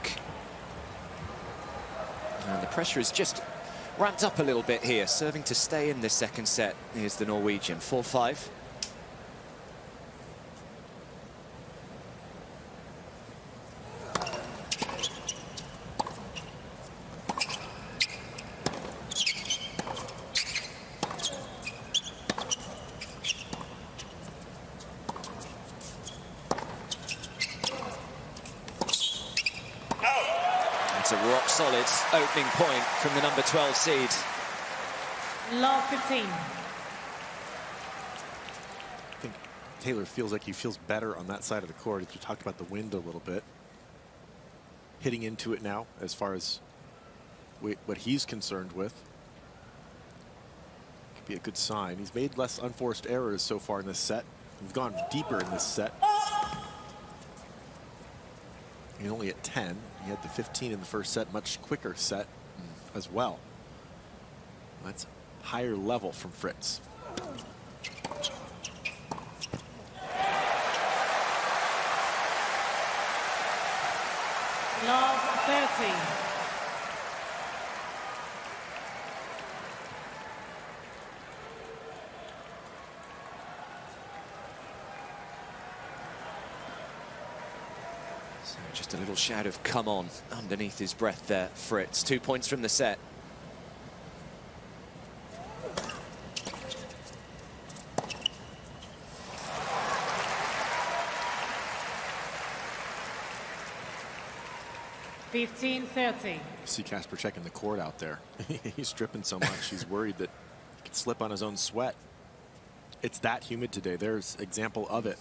And the pressure is just ramped up a little bit here, serving to stay in this second set. Here's the Norwegian, 4-5. A rock solid opening point from the number 12 seed. Love 15. I think Taylor feels like he feels better on that side of the court. You talked about the wind a little bit. Hitting into it now as far as what he's concerned with. Could be a good sign. He's made less unforced errors so far in this set. We've gone deeper in this set. He's only at 10. He had the 15 in the first set, much quicker set as well. That's higher level from Fritz. Love 30. So just a little shout of "come on" underneath his breath there, Fritz. 2 points from the set. (15-30). See Casper checking the court out there. He's dripping so much, he's worried that he could slip on his own sweat. It's that humid today. There's example of it.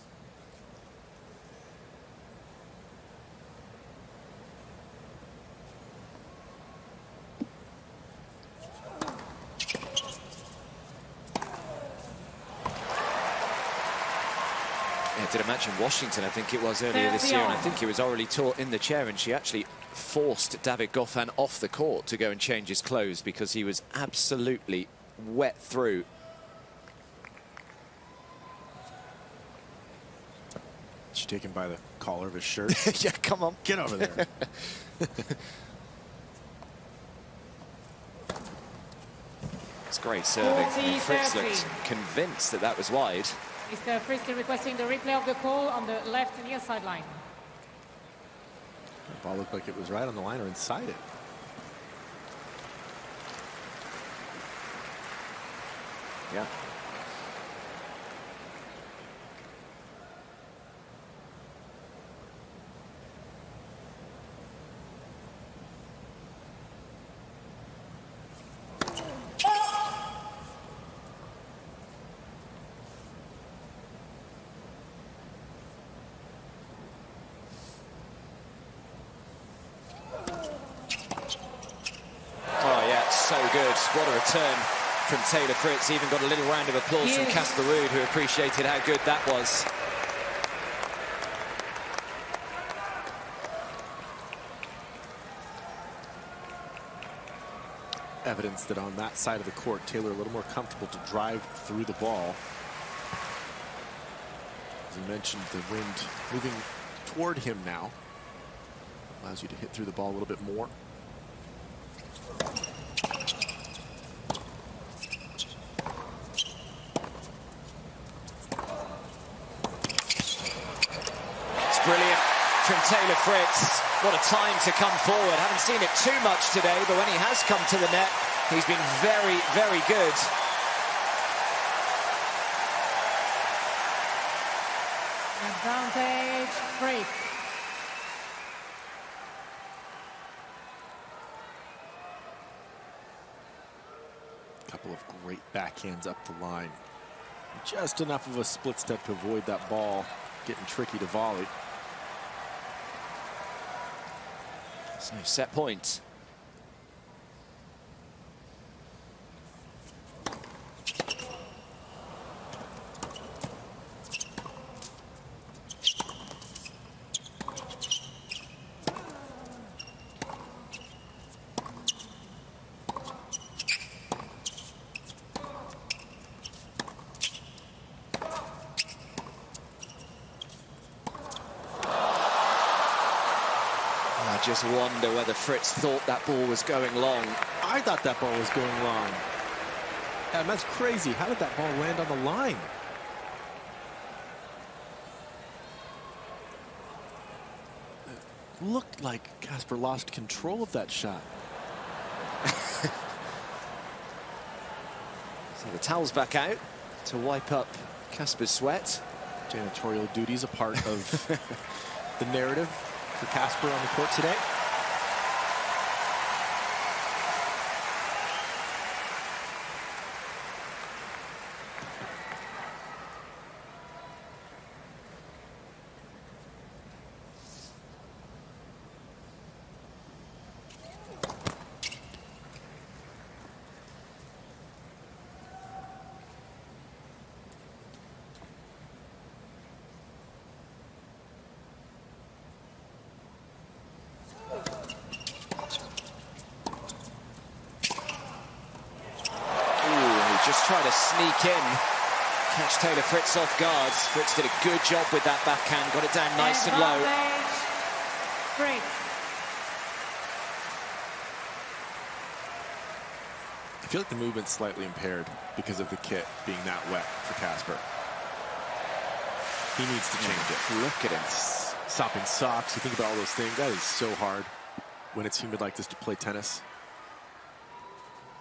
Yeah, did a match in Washington, I think it was earlier this year, and I think he was already taught in the chair, and she actually forced David Goffin off the court to go and change his clothes because he was absolutely wet through. She take him by the collar of his shirt. Yeah, come on. Get over there. It's great serving. And Fritz looked convinced that that was wide. Mr. Fritz requesting the replay of the call on the left near sideline. The ball looked like it was right on the line or inside it. Yeah. So good. What a return from Taylor Fritz. Even got a little round of applause from Casper Ruud, who appreciated how good that was. Evidence that on that side of the court, Taylor a little more comfortable to drive through the ball. As you mentioned, the wind moving toward him now allows you to hit through the ball a little bit more. Brilliant from Taylor Fritz. What a time to come forward. Haven't seen it too much today, but when he has come to the net, he's been very, very good. Advantage, Fritz. A couple of great backhands up the line. Just enough of a split step to avoid that ball getting tricky to volley. So set point. I just wonder whether Fritz thought that ball was going long. I thought that ball was going long. And that's crazy. How did that ball land on the line? It looked like Casper lost control of that shot. So the towel's back out to wipe up Casper's sweat. Janitorial duties a part of the narrative for Casper on the court today. Just try to sneak in, catch Taylor Fritz off guard. Fritz did a good job with that backhand, got it down nice and low. Fritz. I feel like the movement's slightly impaired because of the kit being that wet for Casper. He needs to change it. Look at him. Stopping socks, you think about all those things. That is so hard when it's humid like this to play tennis.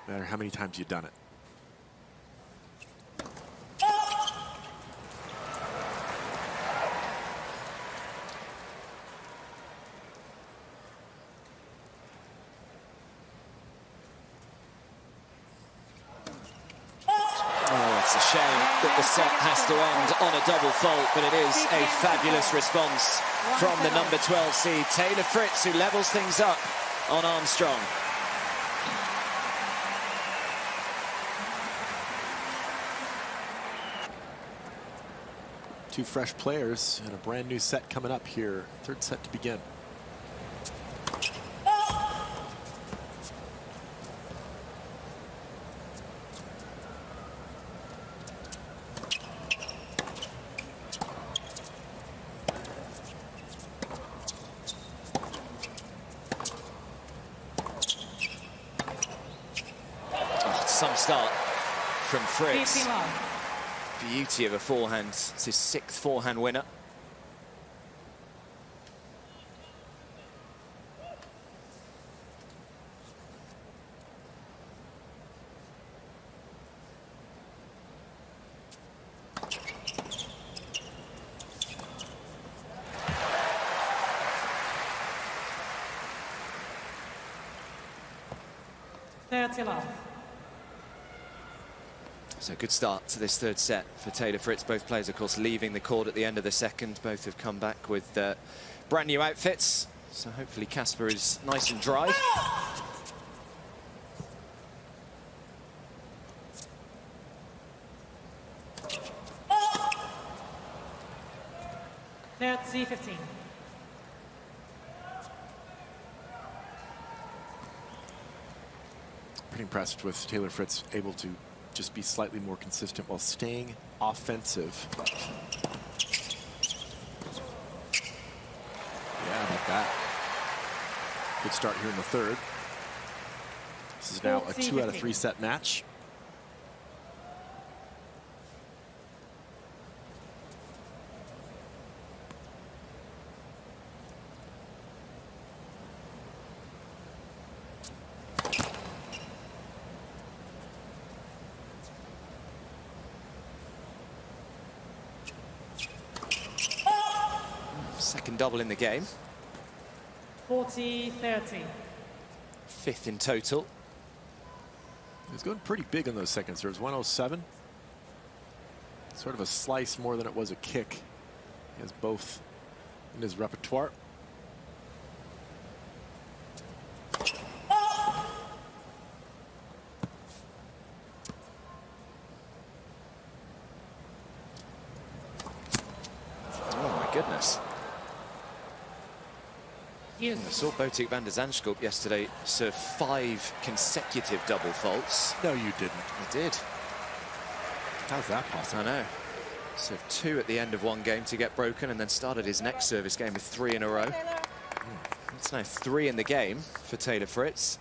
No matter how many times you've done it. It's a shame that the set has to end on a double fault, but it is a fabulous response from the number 12 seed, Taylor Fritz, who levels things up on Armstrong. Two fresh players and a brand new set coming up here. Third set to begin. Some start from Fritz. Beauty of a forehand. It's his 6th forehand winner. So good start to this third set for Taylor Fritz. Both players, of course, leaving the court at the end of the second. Both have come back with brand new outfits. So hopefully Casper is nice and dry. C15. Pretty impressed with Taylor Fritz able to just be slightly more consistent while staying offensive. Yeah, like that. Good start here in the third. This is now a 2 out of 3 set match. Second double in the game. 40-30. 5th in total. He's going pretty big on those second serves. 107. Sort of a slice more than it was a kick. He has both in his repertoire. Oh my goodness. Yes. I saw Botic van der Zandschulp yesterday serve 5 consecutive double faults. No, you didn't. I did. How's that possible? I know. Served 2 at the end of one game to get broken, and then started his next service game with 3 in a row. It's now 3 in the game for Taylor Fritz.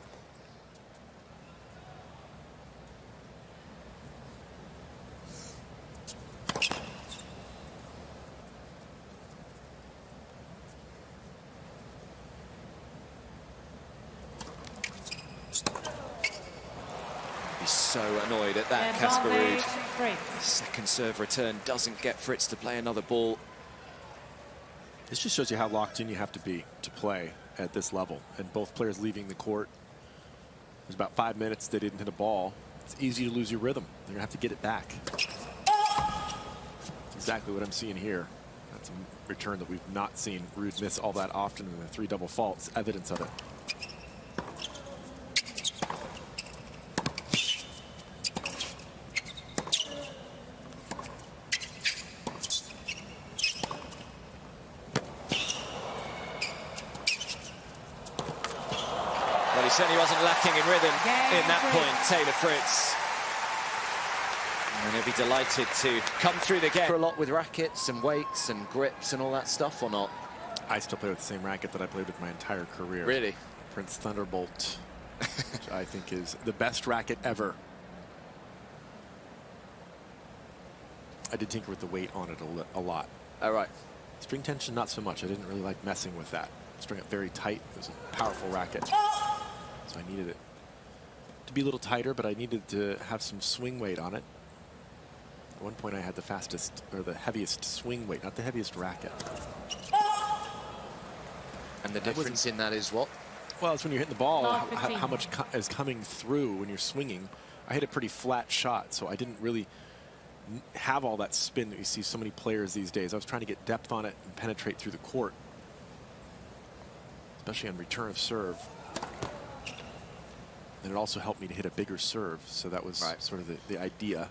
So annoyed at that, Casper Ruud. Second serve return doesn't get Fritz to play another ball. This just shows you how locked in you have to be to play at this level. And both players leaving the court. There's about 5 minutes they didn't hit a ball. It's easy to lose your rhythm. You're gonna have to get it back. That's exactly what I'm seeing here. That's a return that we've not seen Ruud miss all that often in the 3 double faults. Evidence of it. He certainly wasn't lacking in rhythm in that point, Taylor Fritz. And he'll be delighted to come through the game. For a lot with rackets and weights and grips and all that stuff, or not? I still play with the same racket that I played with my entire career. Really? Prince Thunderbolt, which I think is the best racket ever. I did tinker with the weight on it a lot. Oh, right. Spring tension, not so much. I didn't really like messing with that. Spring up very tight. It was a powerful racket. So I needed it to be a little tighter, but I needed to have some swing weight on it. At one point I had the fastest, or the heaviest swing weight, not the heaviest racket. And the difference in that is what? Well, it's when you're hitting the ball, how much is coming through when you're swinging. I hit a pretty flat shot, so I didn't really have all that spin that you see so many players these days. I was trying to get depth on it and penetrate through the court, especially on return of serve. And it also helped me to hit a bigger serve, so that was sort of the idea.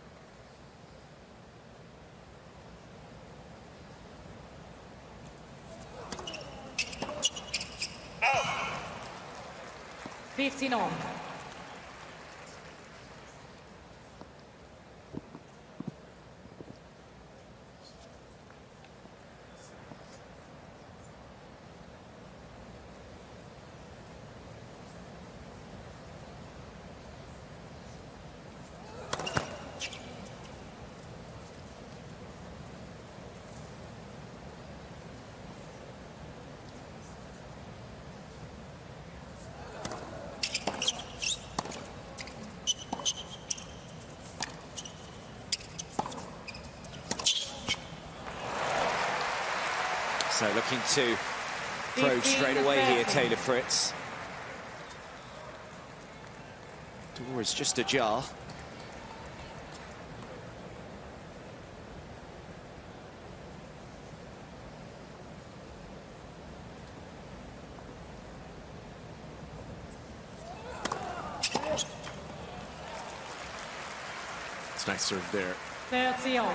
Oh. 15 on. So looking to probe straight away here, Taylor Fritz. Door is just ajar. It's a nice serve there. 30 on.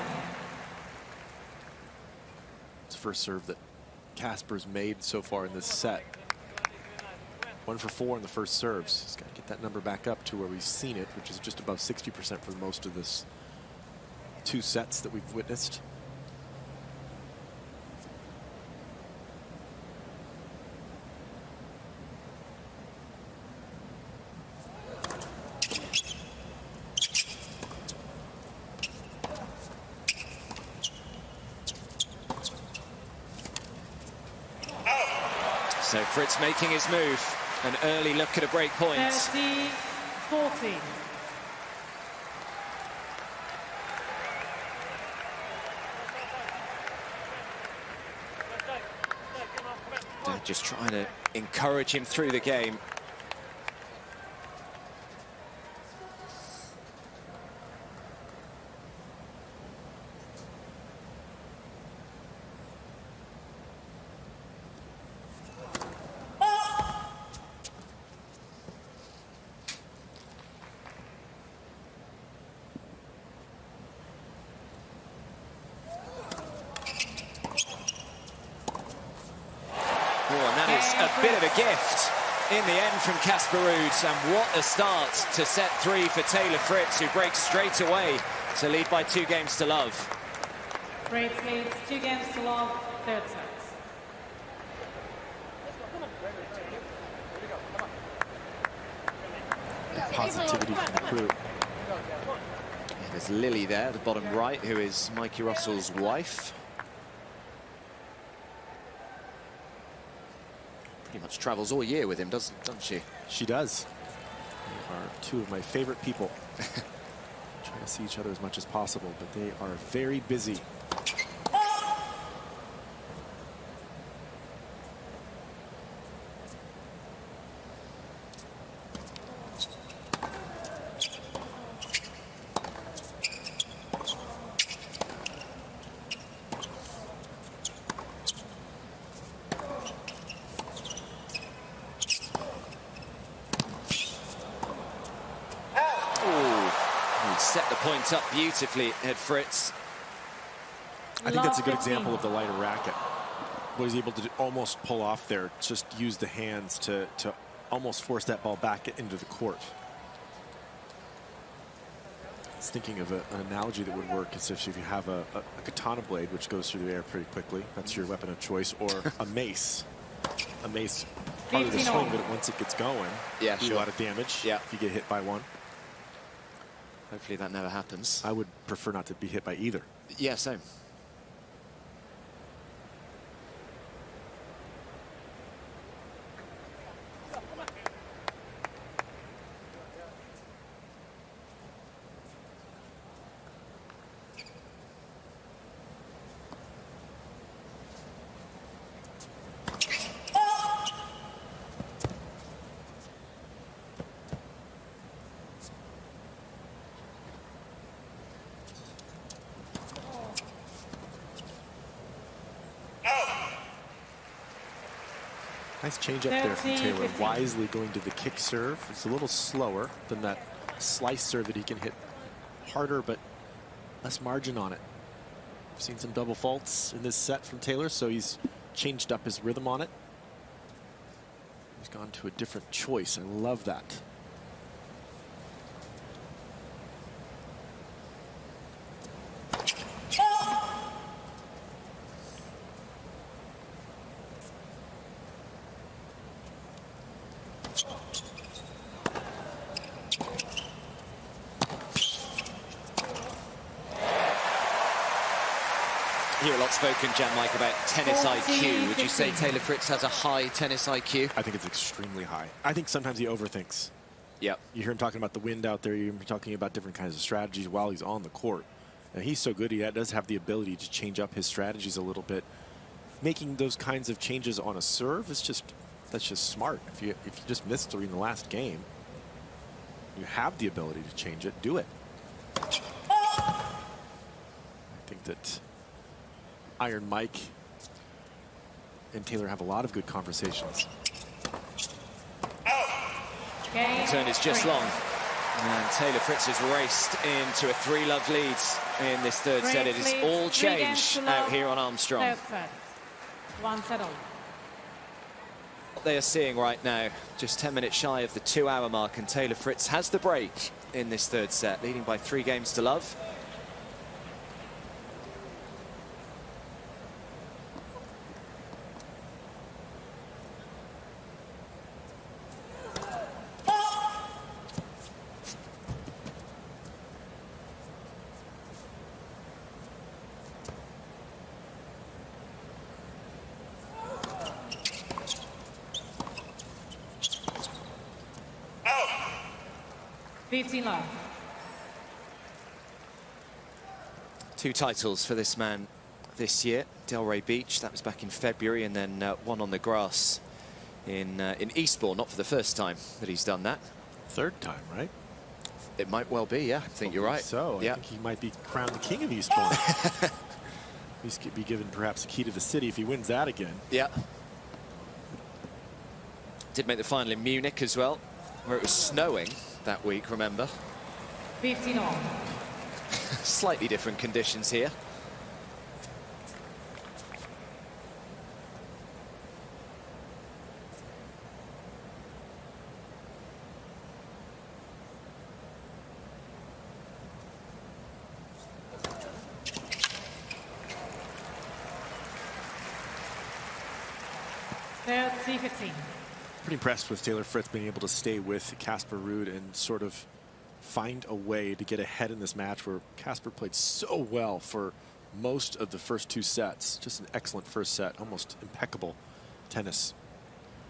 It's the first serve that Casper's made so far in this set. 1 for 4 in the first serves. He's got to get that number back up to where we've seen it, which is just above 60% for most of this 2 sets that we've witnessed. So Fritz making his move. An early look at a break point. 30-40. They're just trying to encourage him through the game. A bit of a gift in the end from Casper Ruud, and what a start to set 3 for Taylor Fritz, who breaks straight away to lead by 2 games to love. Fritz leads 2 games to love, 3rd set. Positivity from the crew. Yeah, there's Lily there, the bottom right, who is Mikey Russell's wife. Pretty much travels all year with him, doesn't she? She does. They are 2 of my favorite people. Try to see each other as much as possible, but they are very busy. Set the point up beautifully at Fritz. I think that's a good example of the lighter racket. What he's able to almost pull off there, just use the hands to almost force that ball back into the court. I was thinking of an analogy that would work is if you have a katana blade, which goes through the air pretty quickly. That's your weapon of choice. Or a mace. A mace, harder to swing, but once it gets going, yeah, do a lot of damage if you get hit by one. Hopefully that never happens. I would prefer not to be hit by either. Yeah, same. Nice change up there from Taylor, wisely going to the kick serve. It's a little slower than that slice serve that he can hit harder, but less margin on it. We've seen some double faults in this set from Taylor, so he's changed up his rhythm on it. He's gone to a different choice. I love that. You hear a lot spoken, Jan Mike, about tennis IQ. Would you say Taylor Fritz has a high tennis IQ? I think it's extremely high. I think sometimes he overthinks. Yep. You hear him talking about the wind out there. You hear him talking about different kinds of strategies while he's on the court. And he's so good, he does have the ability to change up his strategies a little bit. Making those kinds of changes on a serve is that's just smart. If you just missed 3 in the last game, you have the ability to change it. Do it. I think that Iron Mike and Taylor have a lot of good conversations. The turn is just long. And Taylor Fritz has raced into a 3-love lead in this third set. It is all change out here on Armstrong. One settle. What they are seeing right now, just 10 minutes shy of the 2-hour mark, and Taylor Fritz has the break in this third set, leading by 3 games to love. Love. 2 titles for this man this year. Delray Beach, that was back in February, and then 1 on the grass in Eastbourne. Not for the first time that he's done that. 3rd time, right? It might well be, yeah. I think you're right. So I think he might be crowned the king of Eastbourne. He's could be given perhaps a key to the city if he wins that again. Yeah. Did make the final in Munich as well, where it was snowing that week, remember? 15 on. Slightly different conditions here. C15. Pretty impressed with Taylor Fritz being able to stay with Casper Ruud and sort of find a way to get ahead in this match where Casper played so well for most of the first 2 sets. Just an excellent first set, almost impeccable tennis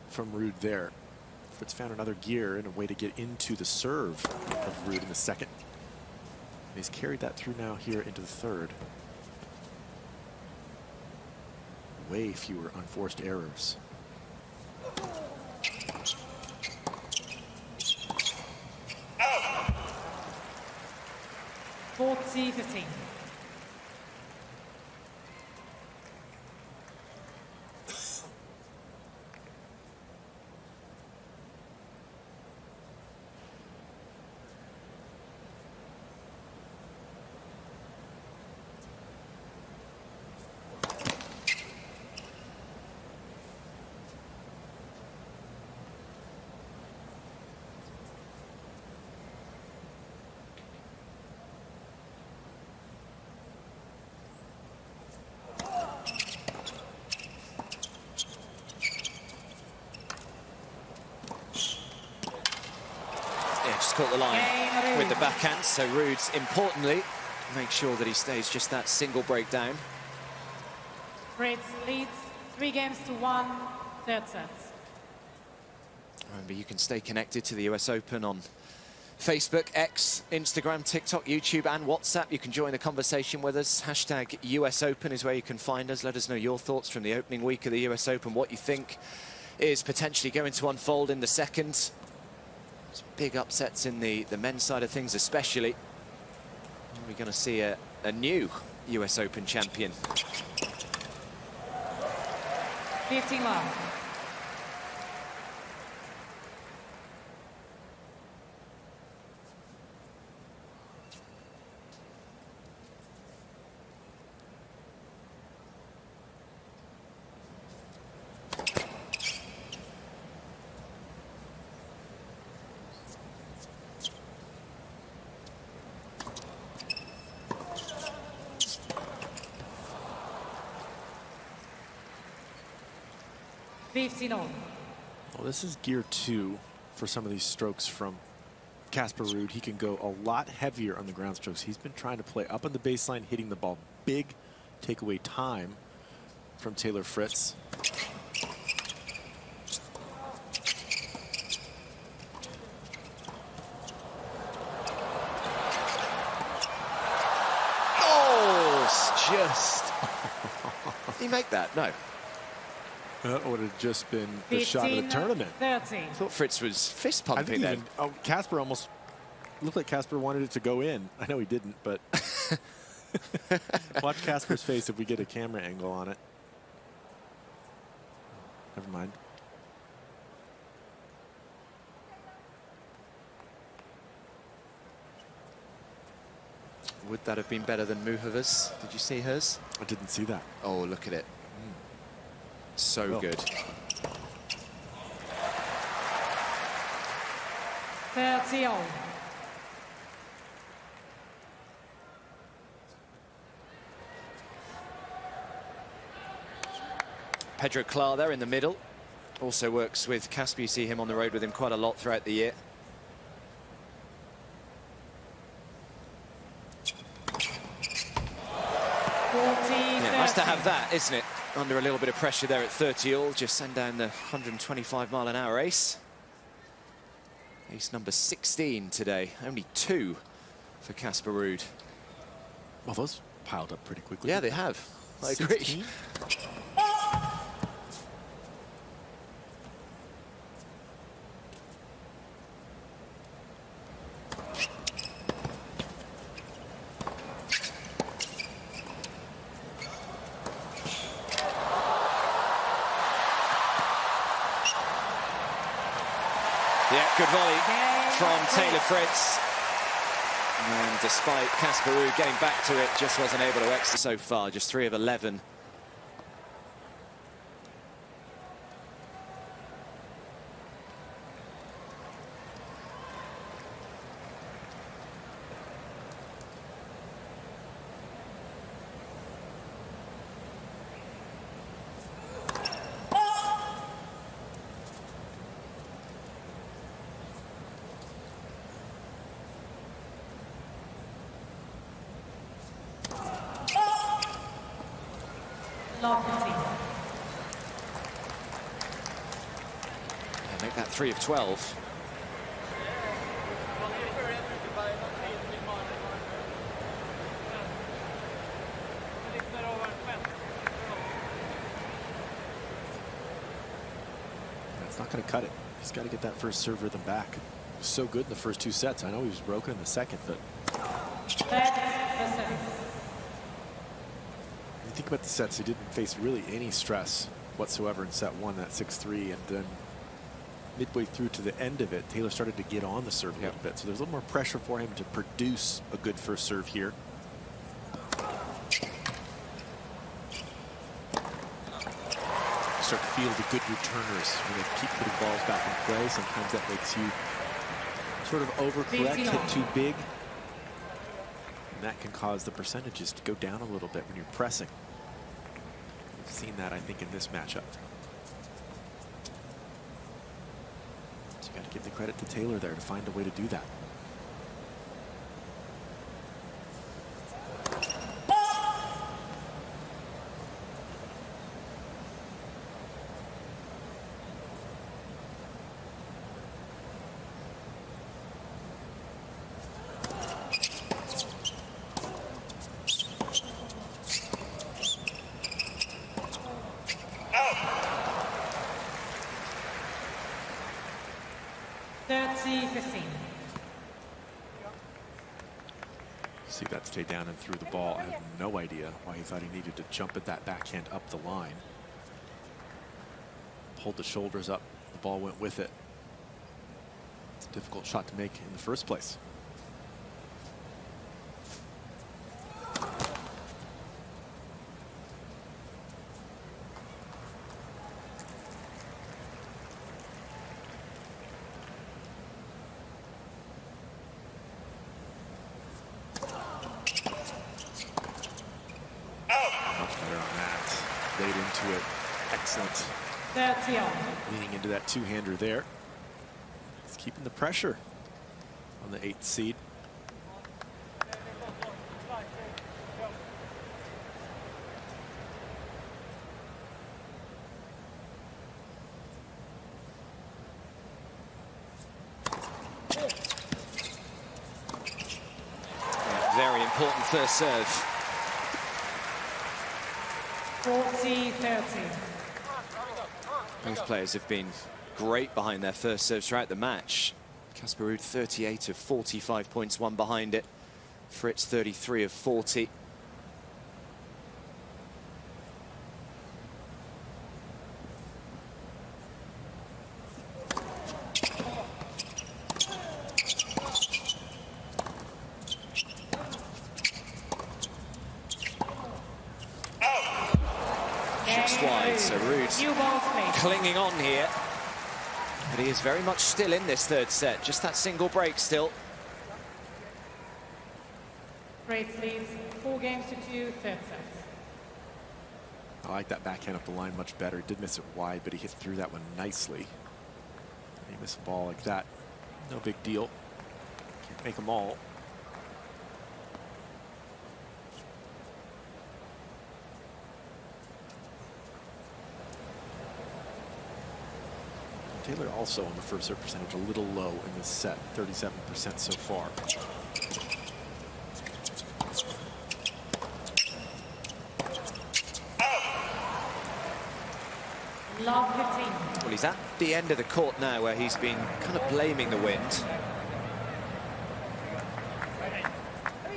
from Ruud there. Fritz found another gear and a way to get into the serve of Ruud in the second. And he's carried that through now here into the third. Way fewer unforced errors. C15. Caught the line with the backhand, so Ruud's importantly make sure that he stays just that single breakdown. Fritz leads 3 games to 1, third set. Remember, you can stay connected to the US Open on Facebook, X, Instagram, TikTok, YouTube and WhatsApp. You can join the conversation with us. Hashtag US Open is where you can find us. Let us know your thoughts from the opening week of the US Open, what you think is potentially going to unfold in the second. Some big upsets in the men's side of things, especially. We're going to see a new US Open champion. 15 love. 15 all. Well, this is gear 2 for some of these strokes from Casper Ruud. He can go a lot heavier on the ground strokes. He's been trying to play up on the baseline, hitting the ball big, take away time from Taylor Fritz. Just. Did he make that? No. That would have just been the shot of the tournament. 30. I thought Fritz was fist pumping. I think then. even Casper almost looked like Casper wanted it to go in. I know he didn't, but watch Casper's face if we get a camera angle on it. Never mind. Would that have been better than Muhova's? Did you see hers? I didn't see that. Oh, look at it. So good. 30 all. Pedro Clar there in the middle. Also works with Casper. You see him on the road with him quite a lot throughout the year. Yeah, nice to have that, isn't it? Under a little bit of pressure there at 30 all. Just send down the 125-mile-an-hour ace. Ace number 16 today. Only 2 for Casper Ruud. Well, those piled up pretty quickly. Yeah, they have. I agree. 16? Yeah, good volley from Taylor Fritz. And despite Casper Ruud getting back to it, just wasn't able to exit so far. Just 3 of 11. Make that 3 of 12. That's not going to cut it. He's got to get that first serve rhythm back. He was so good in the first 2 sets. I know he was broken in the second, but you think about the sets, he didn't face really any stress whatsoever in set 1, that 6-3, and then midway through to the end of it, Taylor started to get on the serve a little bit. So there's a little more pressure for him to produce a good first serve here. Start to feel the good returners when they keep putting balls back in play. Sometimes that makes you sort of overcorrect, hit too big. And that can cause the percentages to go down a little bit when you're pressing. We've seen that, I think, in this matchup. So you got to give the credit to Taylor there to find a way to do that. See that stay down and threw the ball. I have no idea why he thought he needed to jump at that backhand up the line. Pulled the shoulders up, the ball went with it. It's a difficult shot to make in the first place. Much better on that. Laid into it. Excellent 30 all. Leaning into that two-hander there. He's keeping the pressure on the 8th seed. Very important first serve. 40-30. Both players have been great behind their first serves throughout the match. Casper Ruud 38 of 45 points, one behind it. Fritz 33 of 40. Just wide, so Ruud clinging on here. But he is very much still in this third set. Just that single break still. Fritz leads 4-2, third set. I like that backhand up the line much better. He did miss it wide, but he hit through that one nicely. He missed a ball like that. No big deal. Can't make them all. Taylor also on the first serve percentage a little low in this set, 37% so far. Love 15. Well, he's at the end of the court now where he's been kind of blaming the wind.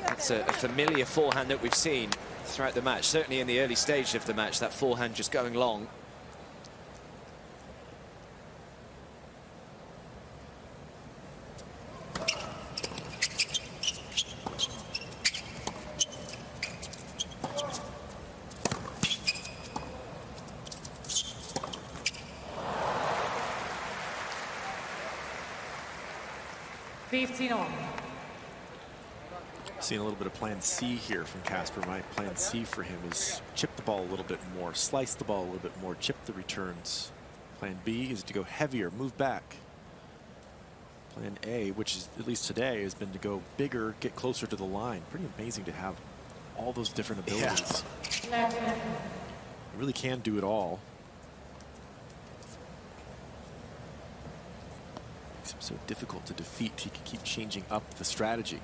That's a familiar forehand that we've seen throughout the match, certainly in the early stage of the match, that forehand just going long. Seeing a little bit of plan C here from Casper. My plan C for him is chip the ball a little bit more, slice the ball a little bit more, chip the returns. Plan B is to go heavier, move back. Plan A, which is at least today, has been to go bigger, get closer to the line. Pretty amazing to have all those different abilities. Yeah. You really can do it all. Makes him so difficult to defeat. He can keep changing up the strategy.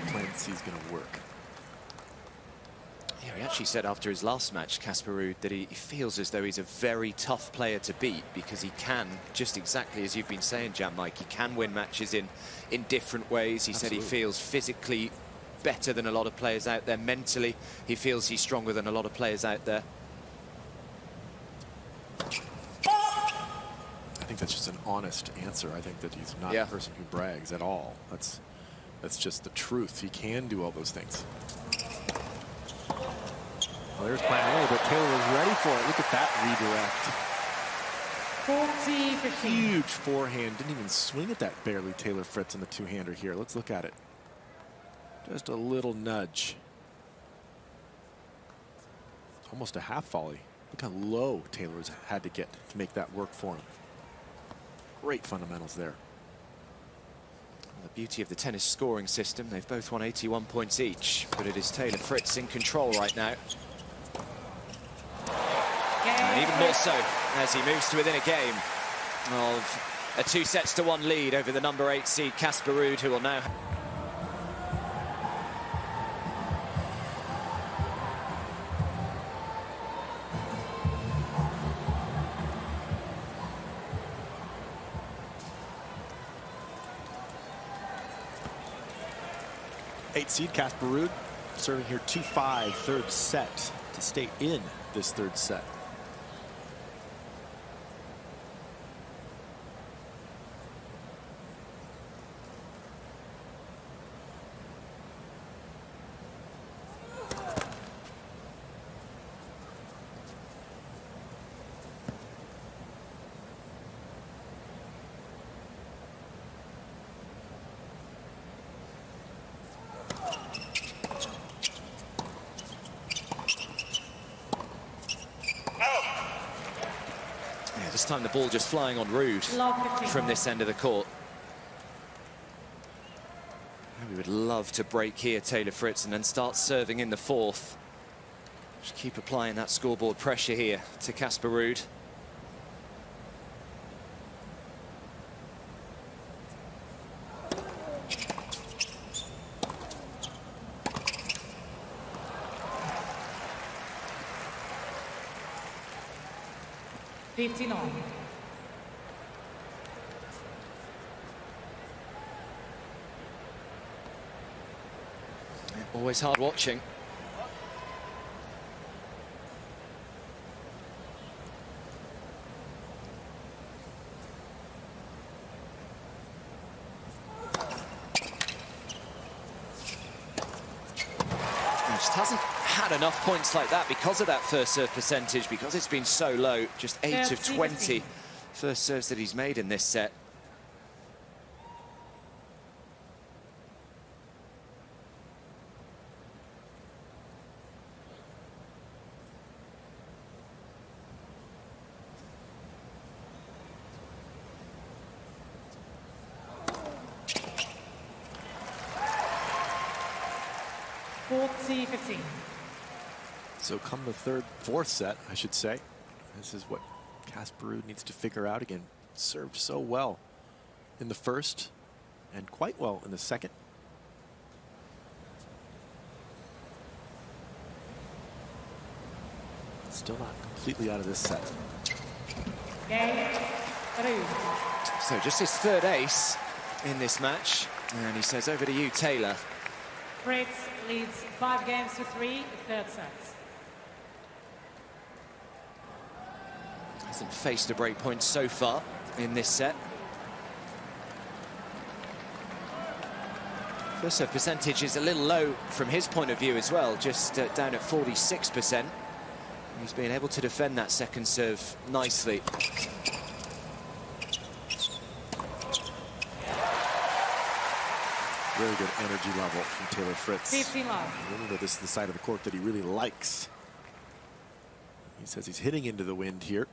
Plan C is going to work. Yeah, he actually said after his last match, Casper Ruud, that he feels as though he's a very tough player to beat because he can, just exactly as you've been saying, Jan-Mike, he can win matches in different ways. He Absolutely. said he feels physically better than a lot of players out there. Mentally, he feels he's stronger than a lot of players out there. I think that's just an honest answer. I think that he's not a person who brags at all. That's just the truth. He can do all those things. Well, there's plan A, but Taylor was ready for it. Look at that redirect. 40-15. Huge forehand. Didn't even swing at that barely, Taylor Fritz in the two-hander here. Let's look at it. Just a little nudge. Almost a half volley. Look how low Taylor's had to get to make that work for him. Great fundamentals there. The beauty of the tennis scoring system, they've both won 81 points each, but it is Taylor Fritz in control right now. And even more so as he moves to within a game of a 2-1 lead over the number 8 seed Casper Ruud, who will now... Seed Casper Ruud serving here 2-5, third set to stay in this third set. Yeah, this time the ball just flying on Ruud from this end of the court. And we would love to break here, Taylor Fritz, and then start serving in the fourth. Just keep applying that scoreboard pressure here to Casper Ruud. On. Always hard watching. Just hasn't had enough points like that because of that first serve percentage, because it's been so low. Just 8 of 20 first serves that he's made in this set. So come the fourth set, I should say, this is what Casper Ruud needs to figure out again. Served so well in the first and quite well in the second. Still not completely out of this set. So just his third ace in this match. And he says, over to you, Taylor. Fritz leads 5 games to 3, third set. Hasn't faced a break point so far in this set. First serve percentage is a little low from his point of view as well, just down at 46%. He's been able to defend that second serve nicely. Really good energy level from Taylor Fritz. 15 love. Remember, this is the side of the court that he really likes. He says he's hitting into the wind here.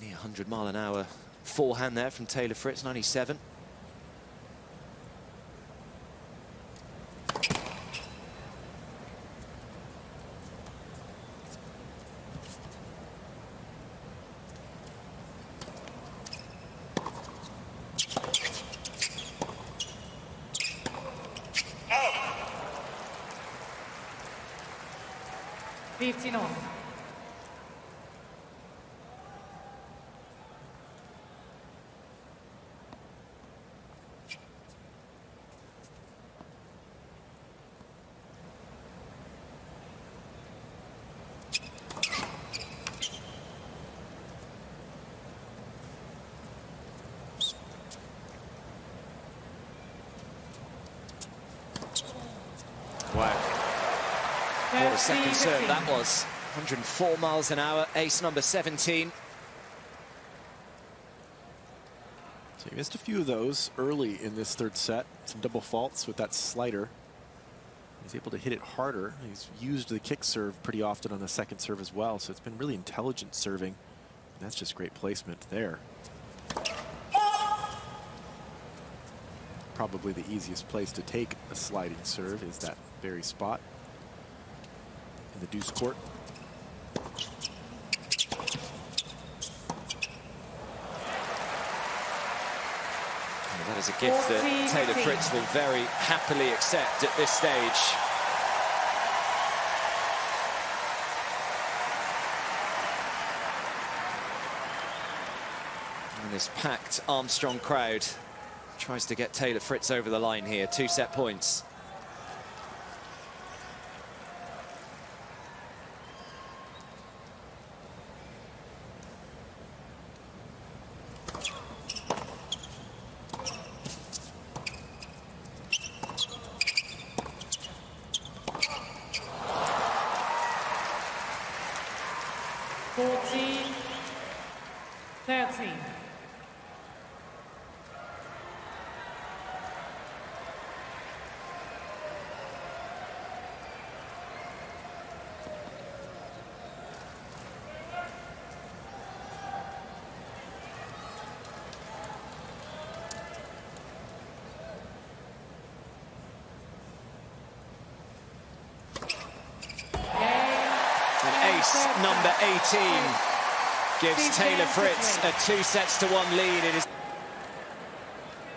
Near 100-mile-an-hour forehand there from Taylor Fritz, 97. On. Wow. What a second serve that was. 104 miles an hour, ace number 17. So he missed a few of those early in this third set. Some double faults with that slider. He's able to hit it harder. He's used the kick serve pretty often on the second serve as well, so it's been really intelligent serving. And that's just great placement there. Probably the easiest place to take a sliding serve is that very spot in the deuce court. That is a gift that Taylor Fritz will very happily accept at this stage. And this packed Armstrong crowd tries to get Taylor Fritz over the line here. 2 set points. ace number 18 gives Taylor Fritz a 2-1 lead. It is.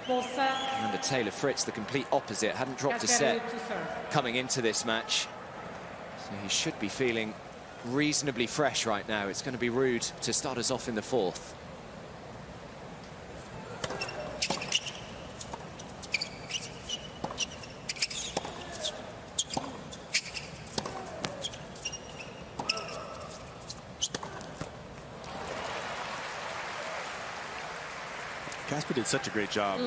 Remember, Taylor Fritz, the complete opposite, hadn't dropped a set coming into this match. So he should be feeling reasonably fresh right now. It's going to be rude to start us off in the fourth. Casper did such a great job.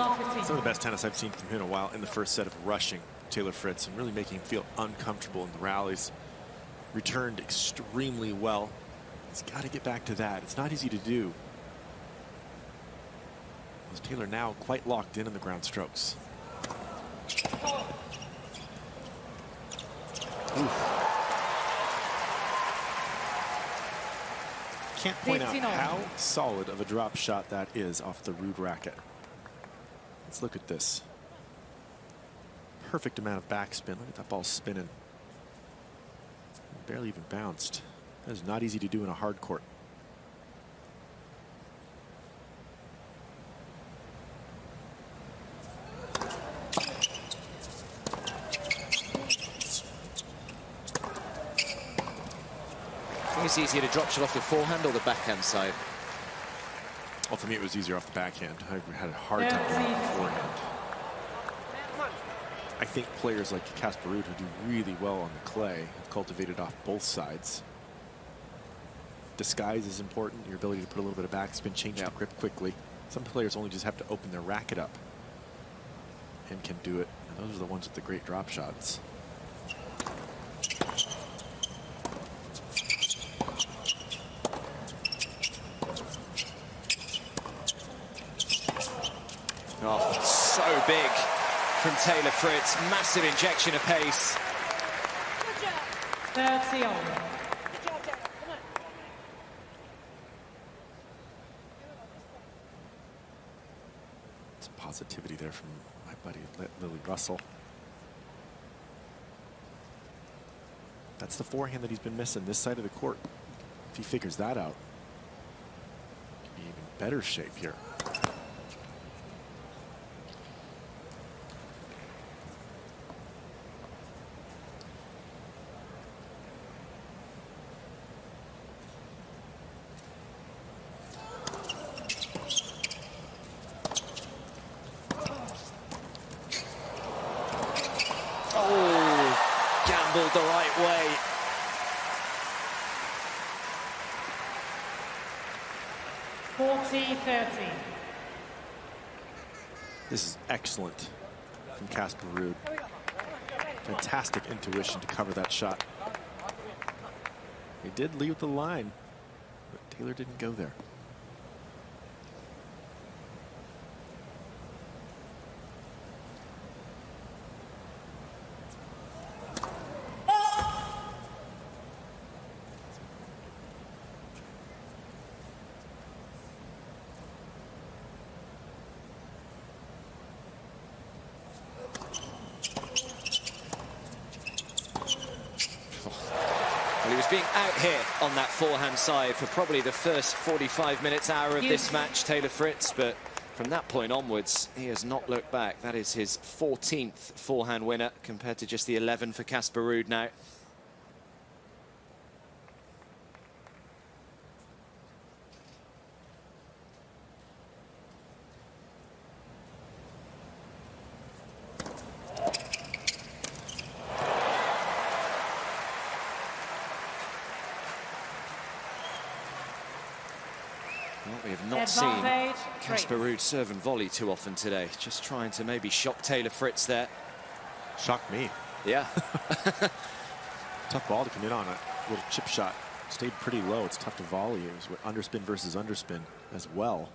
Some of the best tennis I've seen from him in a while in the first set of rushing Taylor Fritz and really making him feel uncomfortable in the rallies. Returned extremely well. He's got to get back to that. It's not easy to do. As Taylor now quite locked in the ground strokes. Can't point out how solid of a drop shot that is off the Ruud racket. Let's look at this. Perfect amount of backspin. Look at that ball spinning. Barely even bounced. That is not easy to do in a hard court. I think it's easier to drop shot off the forehand or the backhand side. Well, for me, it was easier off the backhand. I had a hard time with the forehand. I think players like Casper Ruud, who do really well on the clay, have cultivated off both sides. Disguise is important. Your ability to put a little bit of backspin, change the grip quickly. Some players only just have to open their racket up and can do it. And those are the ones with the great drop shots. Oh, so big from Taylor Fritz. Massive injection of pace. 30 all. Some positivity there from my buddy Lily Russell. That's the forehand that he's been missing this side of the court. If he figures that out, he'll be in even better shape here. The right way. This is excellent from Casper Ruud. Fantastic intuition to cover that shot. He did leave the line, but Taylor didn't go there. He was being out here on that forehand side for probably the first 45 minutes, hour of this match, Taylor Fritz, but from that point onwards, he has not looked back. That is his 14th forehand winner compared to just the 11 for Casper Ruud now. Well, we have not seen Casper Ruud serve and volley too often today. Just trying to maybe shock Taylor Fritz there. Shocked me. Yeah. Tough ball to come in on. A little chip shot. Stayed pretty low. It's tough to volley. It was underspin versus underspin as well.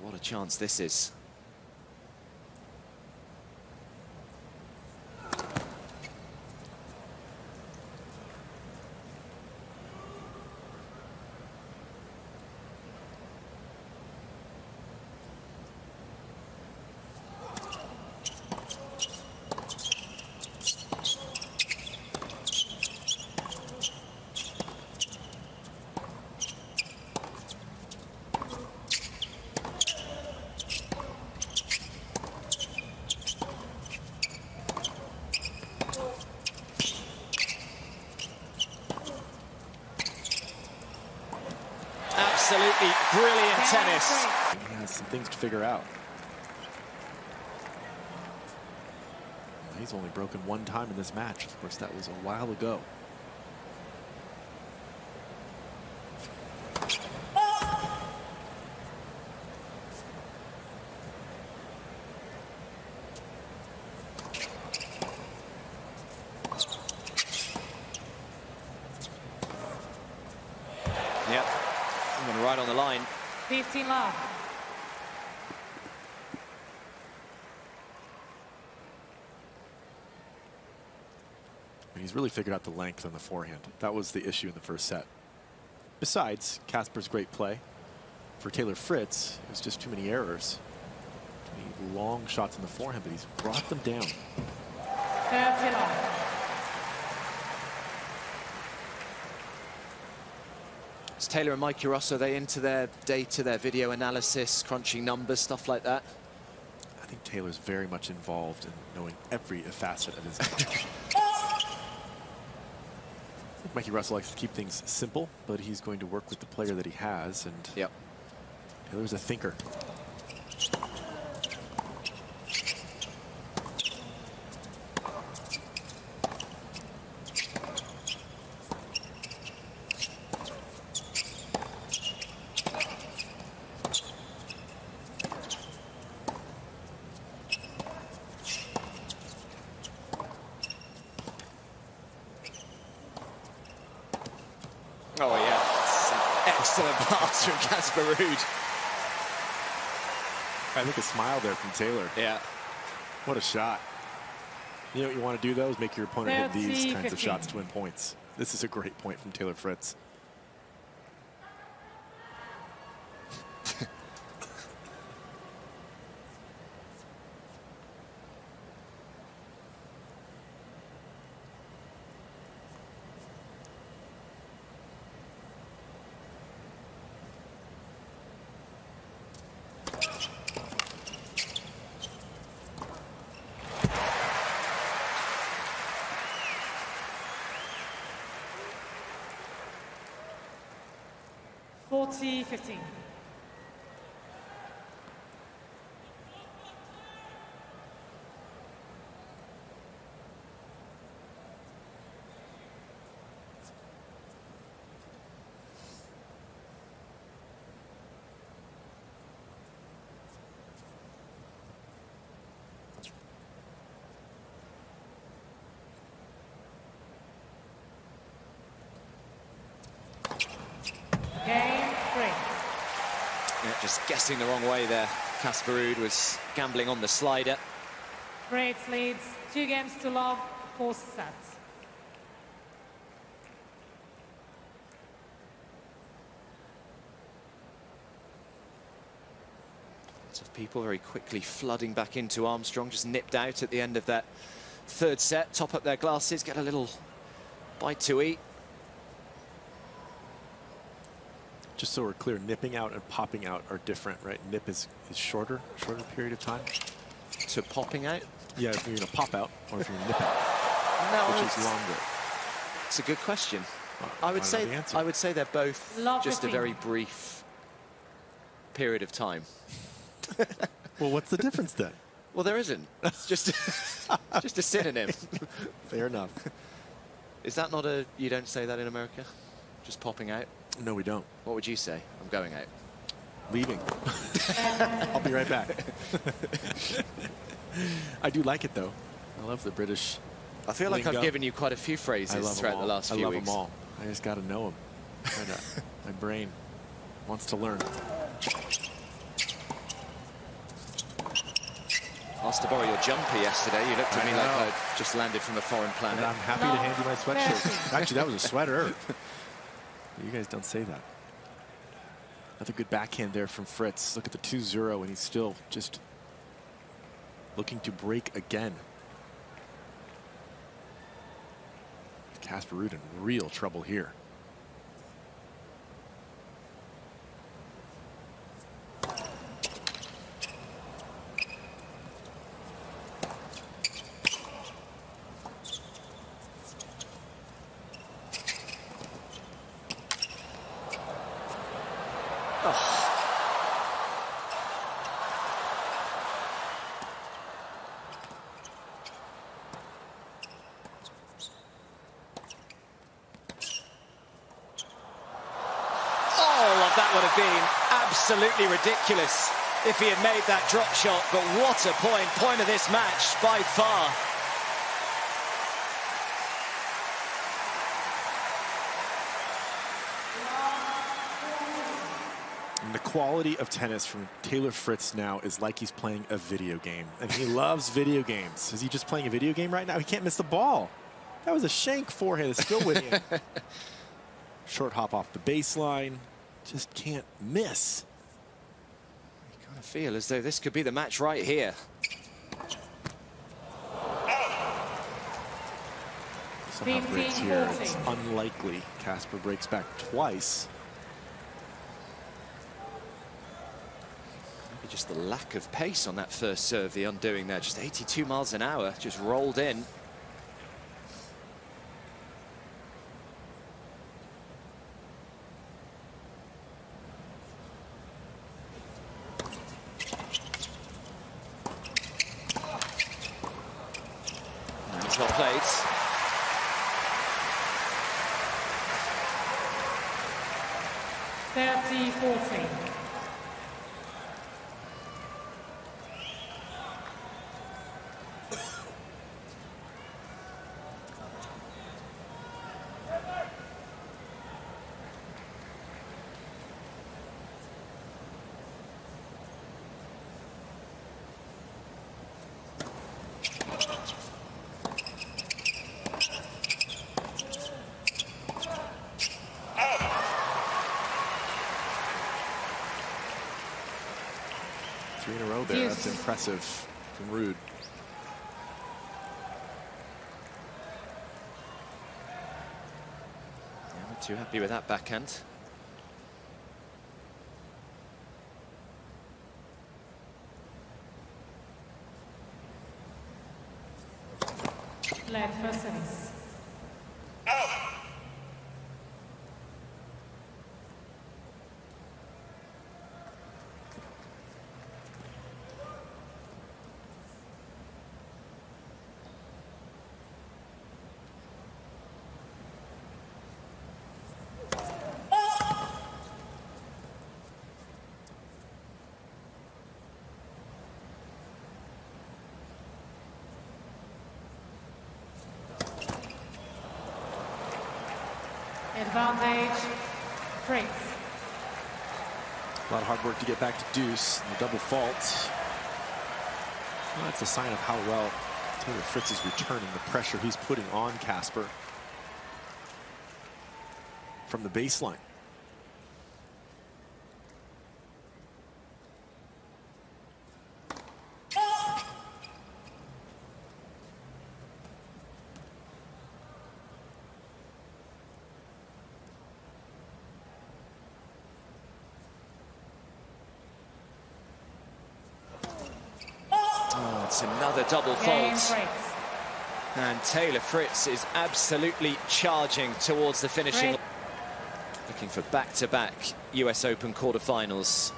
What a chance this is. Absolutely brilliant tennis. He has some things to figure out. He's only broken one time in this match. Of course, that was a while ago. Yep, I'm going right on the line. 15 love. He's really figured out the length on the forehand. That was the issue in the first set. Besides Casper's great play, for Taylor Fritz, it was just too many errors. Too many long shots on the forehand, but he's brought them down. 30 love. Is Taylor and Mike Ross, are they into their data, their video analysis, crunching numbers, stuff like that? I think Taylor's very much involved in knowing every facet of his game. Mikey Russell likes to keep things simple, but he's going to work with the player that he has, and Taylor's a thinker. Oh, yeah. Excellent pass from Casper Ruud. I think a smile there from Taylor. Yeah. What a shot. You know what you want to do, though, is make your opponent hit these 30, kinds of 15. shots to win points. This is a great point from Taylor Fritz. Forty 15. Game 3. Yeah, just guessing the wrong way there. Casper Ruud was gambling on the slider. Fritz leads 2 games to love, 4 sets. Lots of people very quickly flooding back into Armstrong, just nipped out at the end of that third set, top up their glasses, get a little bite to eat. Just so we're clear, nipping out and popping out are different, right? Nip is shorter period of time. So popping out? Yeah, if you're going to pop out or if you're going to nip out, No, which is longer. It's a good question. Well, I would say they're both Love just a 15. very brief period of time. Well, what's the difference then? Well, there isn't. It's just just a synonym. Fair enough. Is that not a, you don't say that in America? Just popping out? No, we don't. What would you say? I'm going out. Leaving. I'll be right back. I do like it, though. I love the British I feel like lingo. I've given you quite a few phrases throughout the last few weeks. I love them all. I just got to know them. My brain wants to learn. Asked to borrow your jumper yesterday. You looked at me like I'd just landed from a foreign planet. And I'm happy to hand you my sweatshirt. Actually, that was a sweater. You guys don't say that. Another good backhand there from Fritz. Look at the 2-0, and he's still just looking to break again. Casper Ruud in real trouble here. Oh. That would have been absolutely ridiculous if he had made that drop shot, but what a point of this match by far. And the quality of tennis from Taylor Fritz now is like he's playing a video game, and he loves video games. Is he just playing a video game right now? He can't miss the ball. That was a shank forehand, it's still winning. Short hop off the baseline. Just can't miss. You kind of feel as though this could be the match right here. Somehow breaks here. It's unlikely. Casper breaks back twice. Maybe just the lack of pace on that first serve, the undoing there. Just 82 miles an hour, just rolled in. Well played. (30-14). Three in a row there. Yes. That's impressive from Ruud. Yeah, not too happy with that backhand. Led for service. Advantage, Fritz. A lot of hard work to get back to deuce. The double fault. Well, that's a sign of how well Taylor Fritz is returning the pressure he's putting on Casper from the baseline. It's another double fault. And Taylor Fritz is absolutely charging towards the finishing. Looking for back-to-back US Open quarterfinals.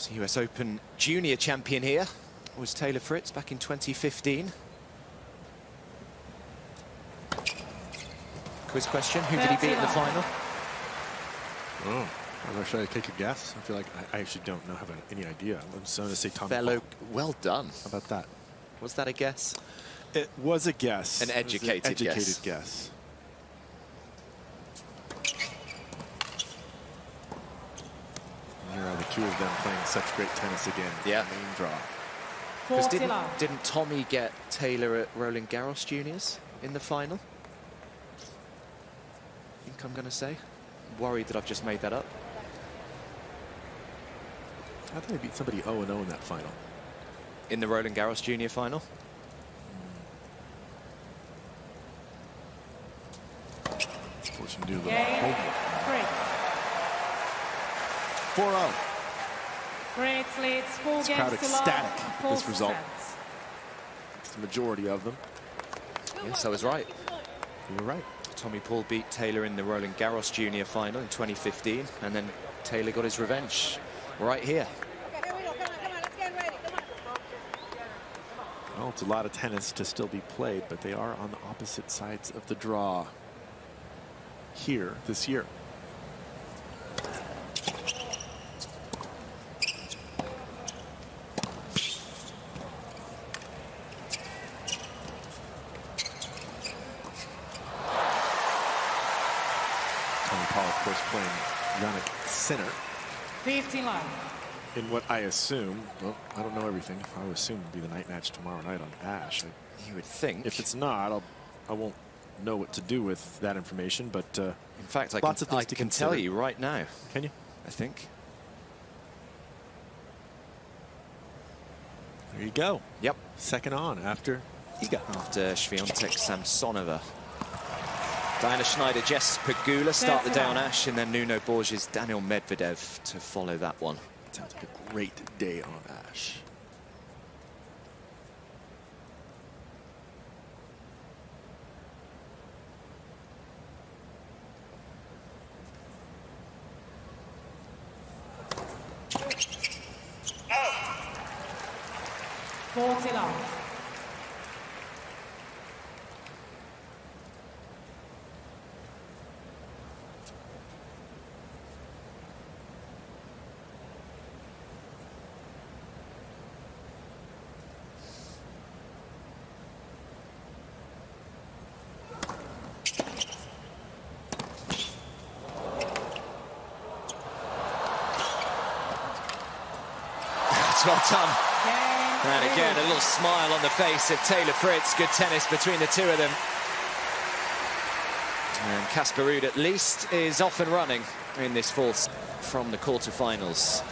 The US Open junior champion here was Taylor Fritz back in 2015. Quiz question, who did he beat in the final? Oh, should I take a guess? I feel like I actually don't know, have any idea. I'm just going to say Tom. Fellow, well done. How about that? Was that a guess? It was a guess. An educated guess. Guess. Here are the two of them playing such great tennis again. Yeah. Main draw. Because didn't Tommy get Taylor at Roland Garros Juniors in the final? I think I'm going to say. Worried that I've just made that up. I thought he beat somebody 0-0 in that final. In the Roland Garros Junior final? Fortune to do a little Game, homework. Fritz. 4-0. Fritz leads 4 This crowd games to ecstatic love. at this result. It's the majority of them. Yes, I was right. You were right. Tommy Paul beat Taylor in the Roland Garros Junior final in 2015, and then Taylor got his revenge right here. Okay, here we go. Come on, let's get ready. Come on. Well, it's a lot of tennis to still be played, but they are on the opposite sides of the draw here this year. Of course, playing Yannick Sinner 15 love. in what I assume, well, I don't know everything. I would assume will be the night match tomorrow night on Ash. You would think. If it's not, I won't know what to do with that information. But in fact, I lots of things I to can consider. tell you right now. Can you? I think. There you go. Yep. Second on after Iga. After Swiatek Samsonova. Diana Schneider, Jess Pegula start the day on Ash, and then Nuno Borges, Daniel Medvedev to follow that one. Sounds like a great day on Ash. Oh. 40 love. Well done. And again, a little smile on the face of Taylor Fritz. Good tennis between the two of them. And Casper Ruud, at least, is off and running in this fourth from the quarterfinals.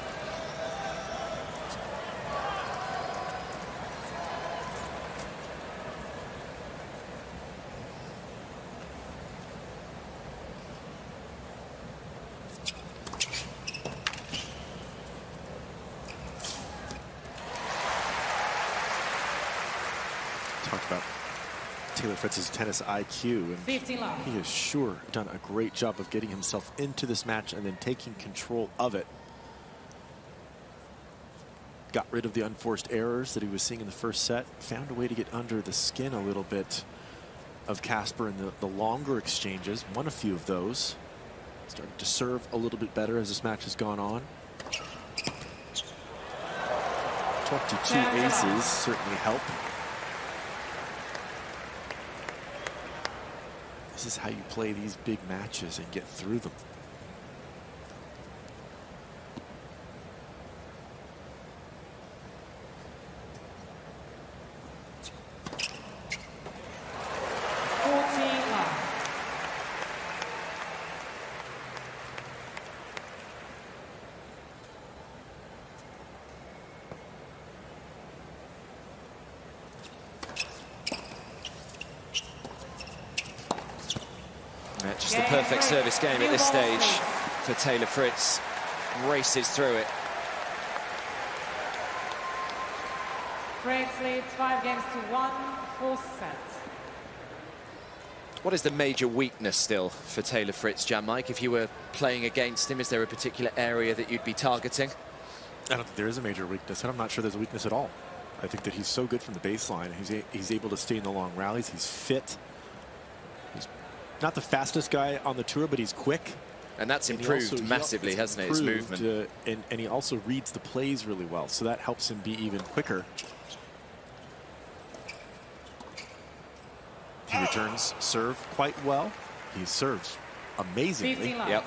Talked about Taylor Fritz's tennis IQ, and he has sure done a great job of getting himself into this match and then taking control of it. Got rid of the unforced errors that he was seeing in the first set, found a way to get under the skin a little bit of Casper in the longer exchanges, won a few of those. Started to serve a little bit better as this match has gone on. 22 aces certainly help. This is how you play these big matches and get through them. Just the perfect service game at this stage for Taylor Fritz. Races through it. Fritz leads 5 games to 1, 4th set. What is the major weakness still for Taylor Fritz, Jan Mike? If you were playing against him, is there a particular area that you'd be targeting? I don't think there is a major weakness, and I'm not sure there's a weakness at all. I think that he's so good from the baseline. He's able to stay in the long rallies. He's fit. He's not the fastest guy on the tour, but he's quick. And that's improved massively, hasn't it, his movement? And he also reads the plays really well, so that helps him be even quicker. He returns serve quite well. He serves amazingly. Yep.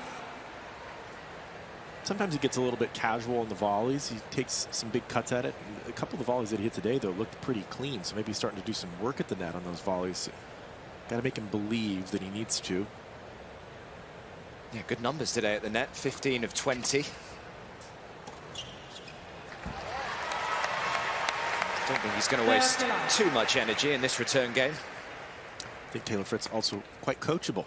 Sometimes he gets a little bit casual in the volleys. He takes some big cuts at it. A couple of the volleys that he hit today, though, looked pretty clean. So maybe he's starting to do some work at the net on those volleys. Got to make him believe that he needs to. Yeah, good numbers today at the net. 15 of 20. Don't think he's going to waste too much energy in this return game. I think Taylor Fritz also quite coachable.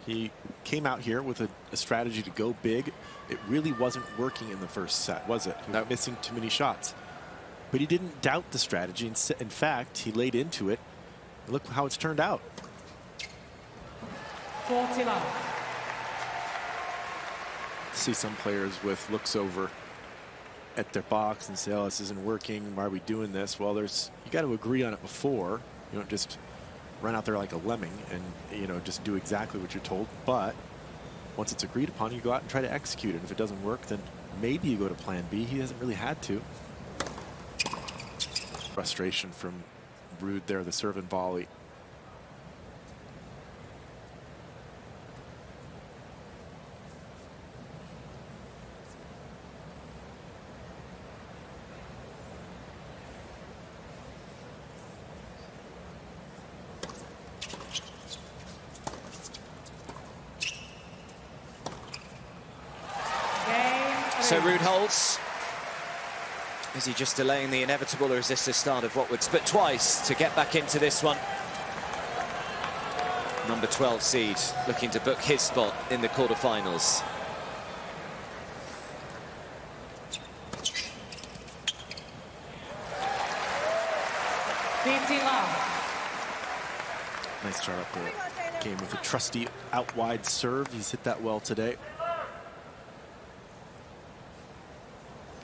He came out here with a strategy to go big. It really wasn't working in the first set, was it? He was missing too many shots. But he didn't doubt the strategy. In fact, he laid into it. Look how it's turned out. 40 love. See some players with looks over at their box and say, oh, this isn't working. Why are we doing this? Well, you got to agree on it before. You don't just run out there like a lemming and, just do exactly what you're told. But once it's agreed upon, you go out and try to execute it. If it doesn't work, then maybe you go to plan B. He hasn't really had to. Frustration from Ruud there, the serve and volley. So Ruud holds. Is he just delaying the inevitable, or is this the start of what would split twice to get back into this one? Number 12 seed looking to book his spot in the quarterfinals. Nice start up the game with a trusty out wide serve. He's hit that well today.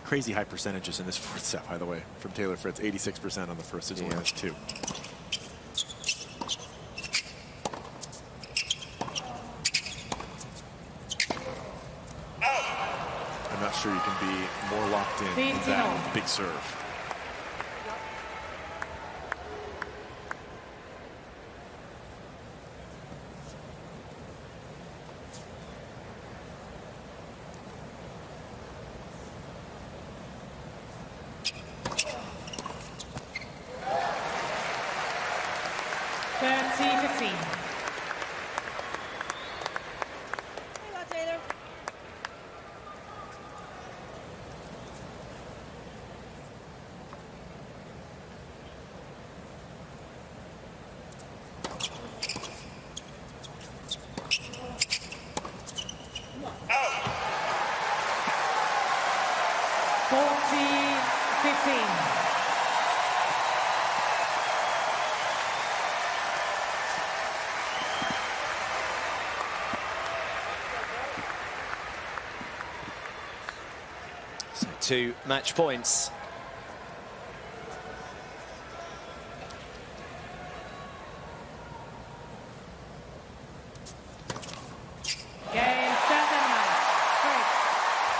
Crazy high percentages in this fourth set, by the way, from Taylor Fritz. 86% on the first. His only has 2. I'm not sure you can be more locked in with that big serve. So 2 match points.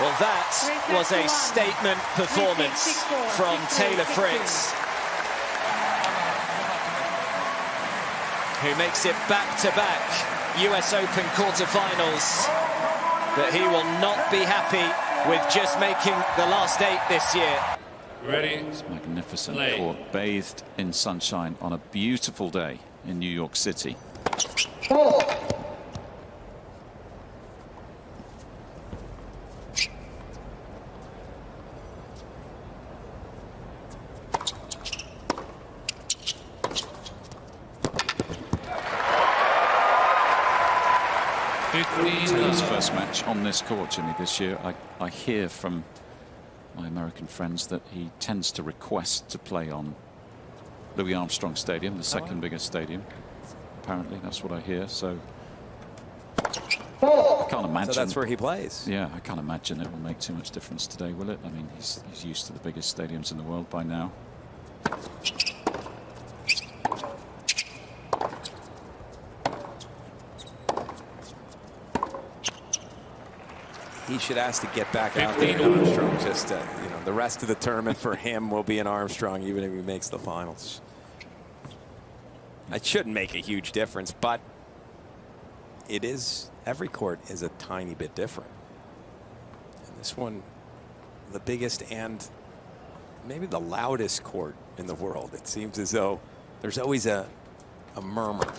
Well, that was a statement performance from Taylor Fritz, who makes it back-to-back US Open quarterfinals. But he will not be happy with just making the last 8 this year. Ready? It's magnificent court, bathed in sunshine on a beautiful day in New York City. Taylor's first match on this court, Jimmy, this year. I hear from my American friends that he tends to request to play on Louis Armstrong Stadium, the second biggest stadium. Apparently, that's what I hear. So I can't imagine. So that's where he plays. Yeah, I can't imagine it will make too much difference today, will it? I mean, he's used to the biggest stadiums in the world by now. He should ask to get back out there in Armstrong. Just, the rest of the tournament for him will be in Armstrong, even if he makes the finals. It shouldn't make a huge difference, but it is. Every court is a tiny bit different. And this one, the biggest and maybe the loudest court in the world. It seems as though there's always a murmur.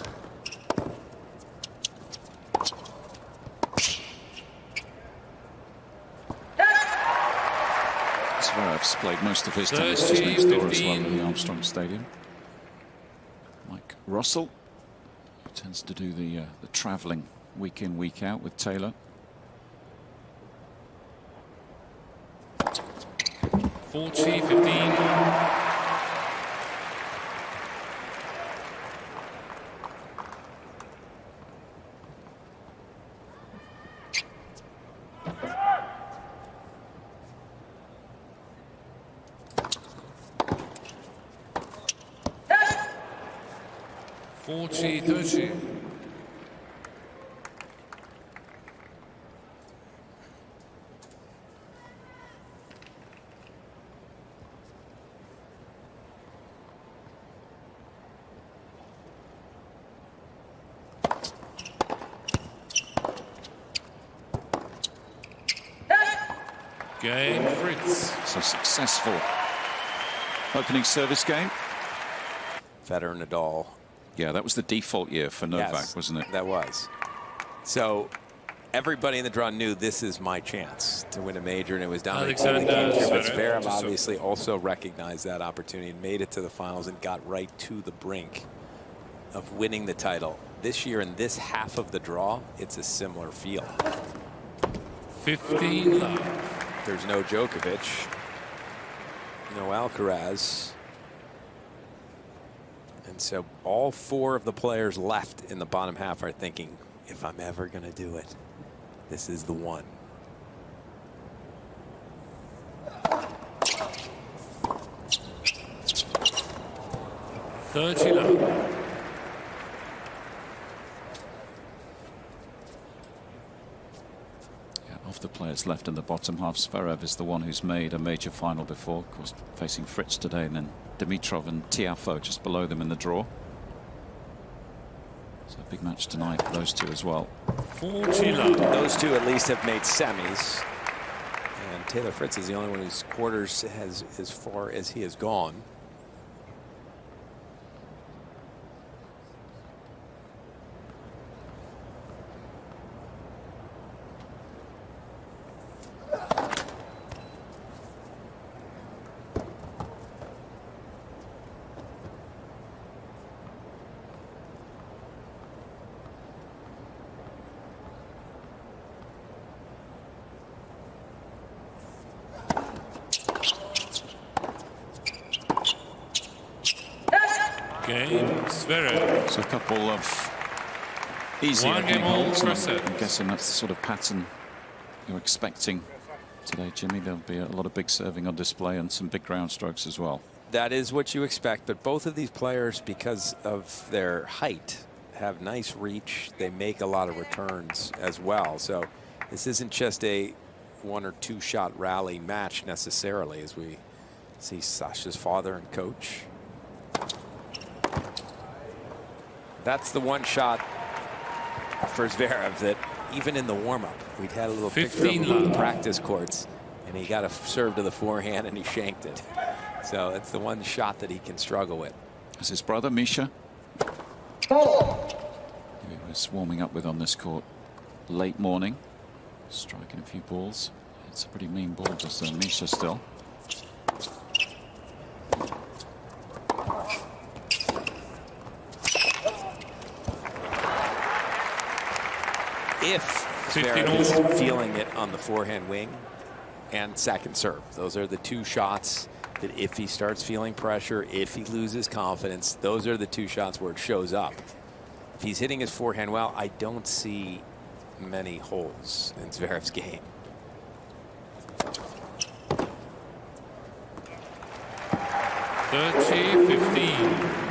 Zverev's played most of his tennis just next door as well in the Armstrong Stadium. Mike Russell, who tends to do the travelling week in, week out with Taylor. 40-15. Game Fritz. So successful opening service game. Federer, Nadal. Yeah, that was the default year for Novak, Yes, wasn't it? That was. So everybody in the draw knew this is my chance to win a major, and it was down to the game. But Zverev obviously also recognized that opportunity and made it to the finals and got right to the brink of winning the title. This year in this half of the draw, it's a similar feel. 15 love. There's no Djokovic, no Alcaraz. And so all four of the players left in the bottom half are thinking, if I'm ever going to do it, this is the one. Of the players left in the bottom half, Zverev is the one who's made a major final before, of course, facing Fritz today, and then Dimitrov and Tiafoe just below them in the draw. So a big match tonight for those two as well. 40 love. Those two at least have made semis. And Taylor Fritz is the only one whose quarters has as far as he has gone. Game Zverev. So a couple of easier One game all holes. cross set. I'm guessing that's the sort of pattern you're expecting today, Jimmy. There'll be a lot of big serving on display and some big ground strokes as well. That is what you expect, but both of these players, because of their height, have nice reach. They make a lot of returns as well. So this isn't just a 1 or 2 shot rally match necessarily, as we see Sasha's father and coach. That's the one shot for Zverev that even in the warm-up, we'd had a little picture of him on the practice courts, and he got a serve to the forehand and he shanked it. So it's the one shot that he can struggle with. As his brother, Misha, he was warming up with on this court late morning, striking a few balls. It's a pretty mean ball, just Misha still. If Zverev is feeling it on the forehand wing and second serve. Those are the two shots that if he starts feeling pressure, if he loses confidence, those are the two shots where it shows up. If he's hitting his forehand well, I don't see many holes in Zverev's game. (30-15).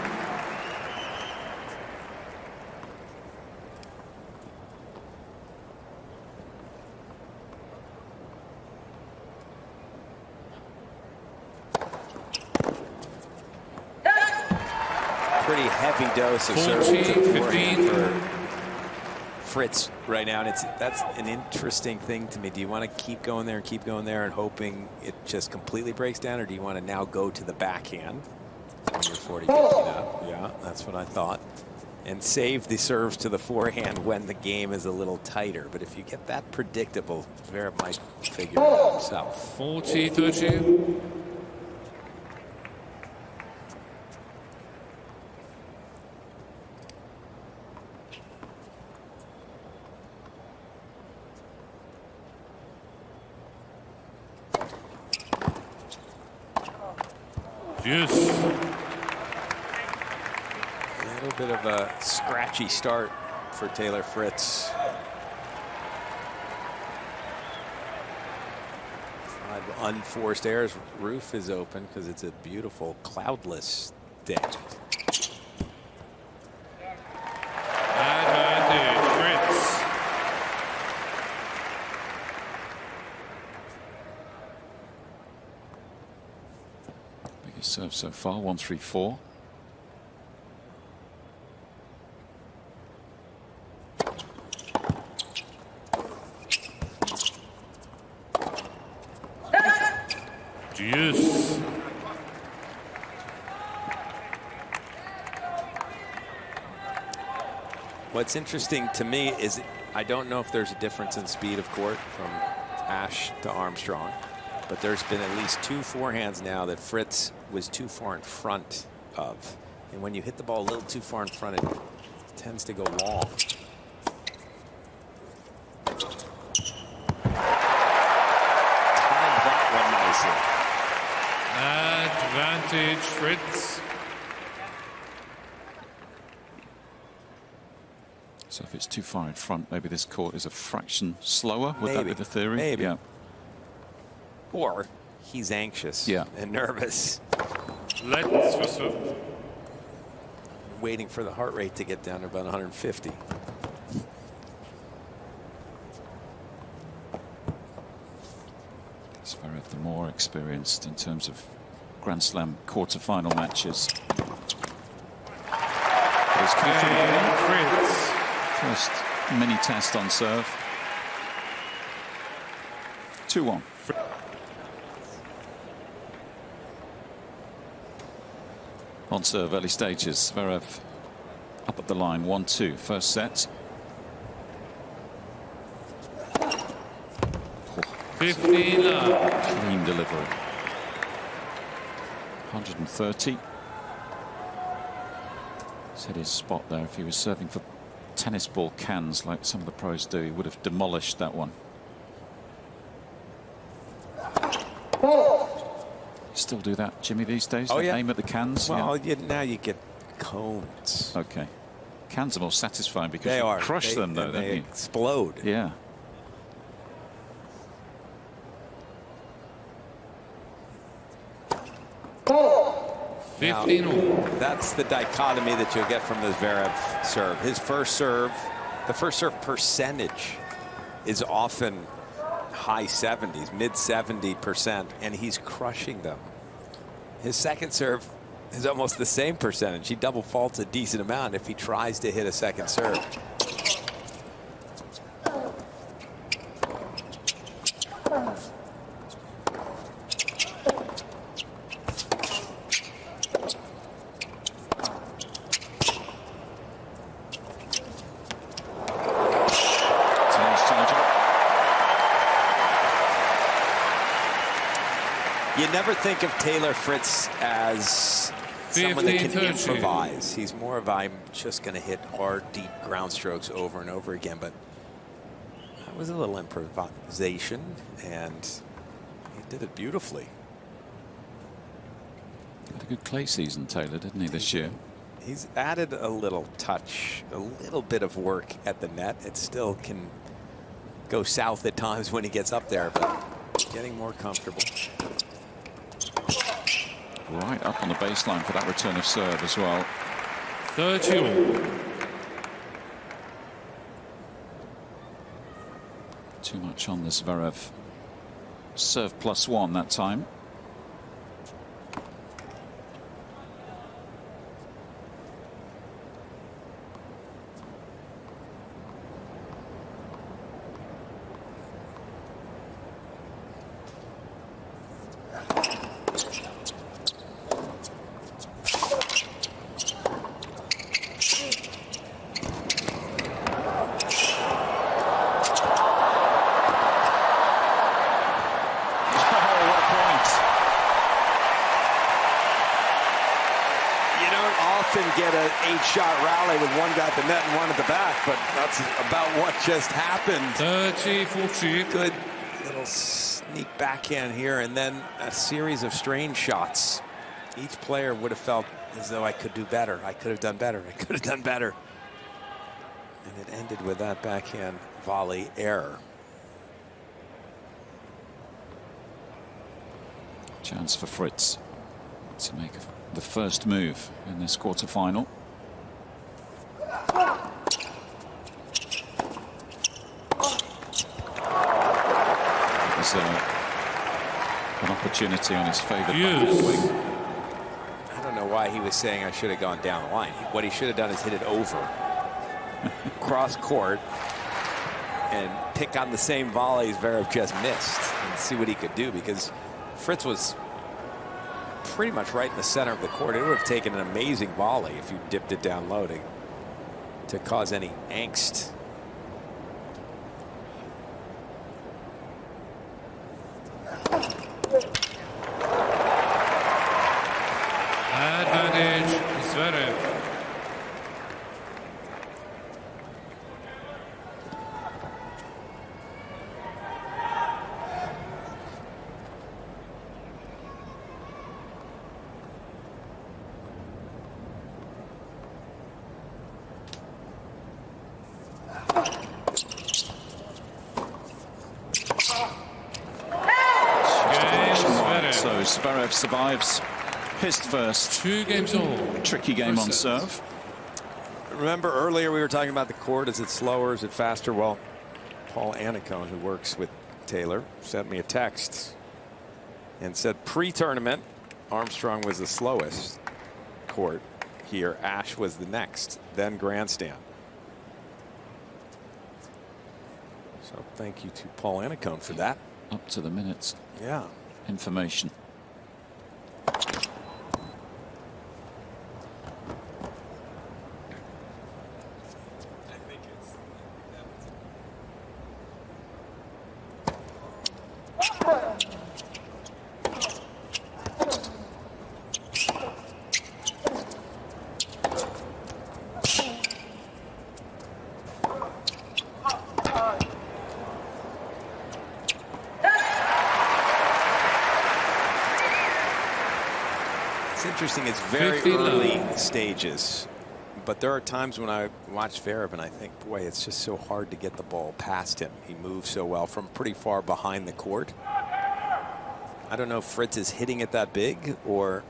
Pretty heavy dose of serving to the forehand for Fritz right now, and that's an interesting thing to me. Do you want to keep going there and hoping it just completely breaks down, or do you want to now go to the backhand when you're 40-50 up? Yeah, that's what I thought. And save the serves to the forehand when the game is a little tighter. But if you get that predictable, Zverev might figure it out himself. 40-30. Deuce. A little bit of a scratchy start for Taylor Fritz. 5 unforced errors. Roof is open because it's a beautiful cloudless day. Advantage, Fritz. Biggest serve so far, 1-3-4. Deuce. What's interesting to me is I don't know if there's a difference in speed of court from Ashe to Armstrong, but there's been at least 2 forehands now that Fritz was too far in front of. And when you hit the ball a little too far in front, it tends to go long. Timed that one nicely. Advantage, Fritz. So if it's too far in front, maybe this court is a fraction slower. Would that be the theory? Maybe. Yeah. Or he's anxious and nervous. Let's waiting for the heart rate to get down to about 150. Zverev, the more experienced in terms of Grand Slam quarter-final matches. First mini test on serve. 2-1. On serve, early stages. Zverev up at the line, 1-2. First set. 15 love. Clean delivery. 130. He's hit his spot there. If he was serving for tennis ball cans like some of the pros do, he would have demolished that one. Still do that, Jimmy, these days? Oh, yeah. Aim at the cans? Well, now you get cones. Okay. Cans are more satisfying because They you are. crush them, though, they don't you? explode. Yeah. Now, that's the dichotomy that you'll get from the Zverev serve. His first serve, the first serve percentage is often high 70s, mid 70%, and he's crushing them. His second serve is almost the same percentage. He double faults a decent amount if he tries to hit a second serve. You never think of Taylor Fritz as someone that can improvise. He's more of, I'm just going to hit hard, deep ground strokes over and over again. But that was a little improvisation, and he did it beautifully. Had a good clay season, Taylor, didn't he, this year? He's added a little touch, a little bit of work at the net. It still can go south at times when he gets up there, but getting more comfortable. Right up on the baseline for that return of serve as well. 30. Too much on the Zverev serve +1 that time. Get an 8-shot rally with one guy at the net and one at the back, but that's about what just happened. 30-40. Good little sneak backhand here, and then a series of strange shots each player would have felt as though I could do better. I could have done better. I could have done better. And it ended with that backhand volley error. Chance for Fritz to make the first move in this quarterfinal. There's an opportunity on his favourite wing. I don't know why he was saying I should have gone down the line. What he should have done is hit it over, cross court, and pick on the same volleys Zverev just missed and see what he could do, because Fritz was pretty much right in the center of the court. It would have taken an amazing volley if you dipped it down low to cause any angst. Advantage Zverev. So Zverev survives his first 2 games all. Tricky game on serve. Remember earlier we were talking about the court. Is it slower? Is it faster? Well, Paul Anacone, who works with Taylor, sent me a text and said pre-tournament Armstrong was the slowest court here. Ash was the next, then grandstand. So thank you to Paul Anacone for that. Up to the minutes. Yeah. Information. Interesting, it's very early stages, but there are times when I watch Zverev and I think, boy, it's just so hard to get the ball past him. He moves so well from pretty far behind the court. I don't know if Fritz is hitting it that big, or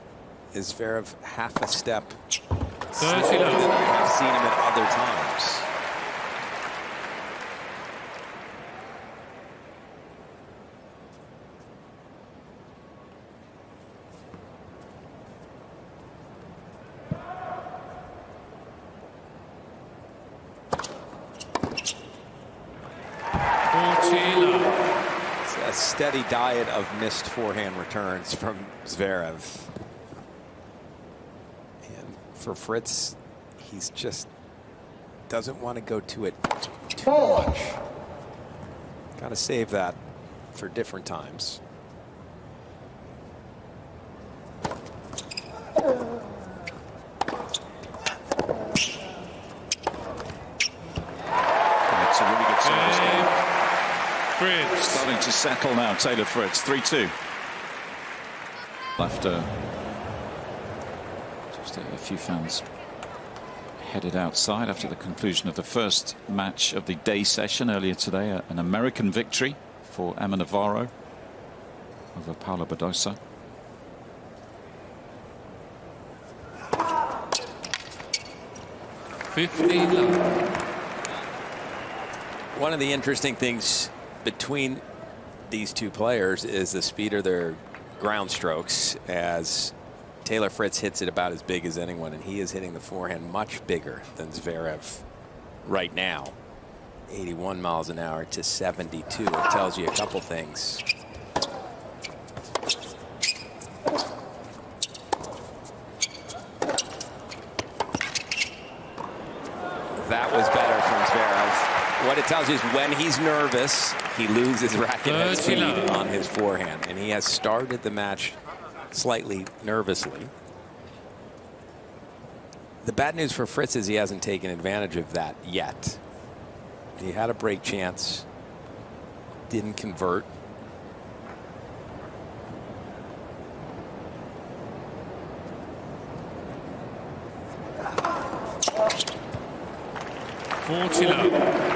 is Zverev half a step slower than I have seen him at other times. It's a steady diet of missed forehand returns from Zverev. And for Fritz, he's just doesn't want to go to it too much. Got to save that for different times. It's a really good service game. Fritz starting to settle now. Taylor Fritz, 3-2. After just a few fans headed outside after the conclusion of the first match of the day session earlier today, an American victory for Emma Navarro over Paula Badosa. One of the interesting things between these two players is the speed of their ground strokes, as Taylor Fritz hits it about as big as anyone, and he is hitting the forehand much bigger than Zverev right now. 81 miles an hour to 72. It tells you a couple things. That was better from Zverev. What it tells you is when he's nervous, he loses racket head speed on his forehand, and he has started the match slightly nervously. The bad news for Fritz is he hasn't taken advantage of that yet. He had a break chance, didn't convert. 40 love.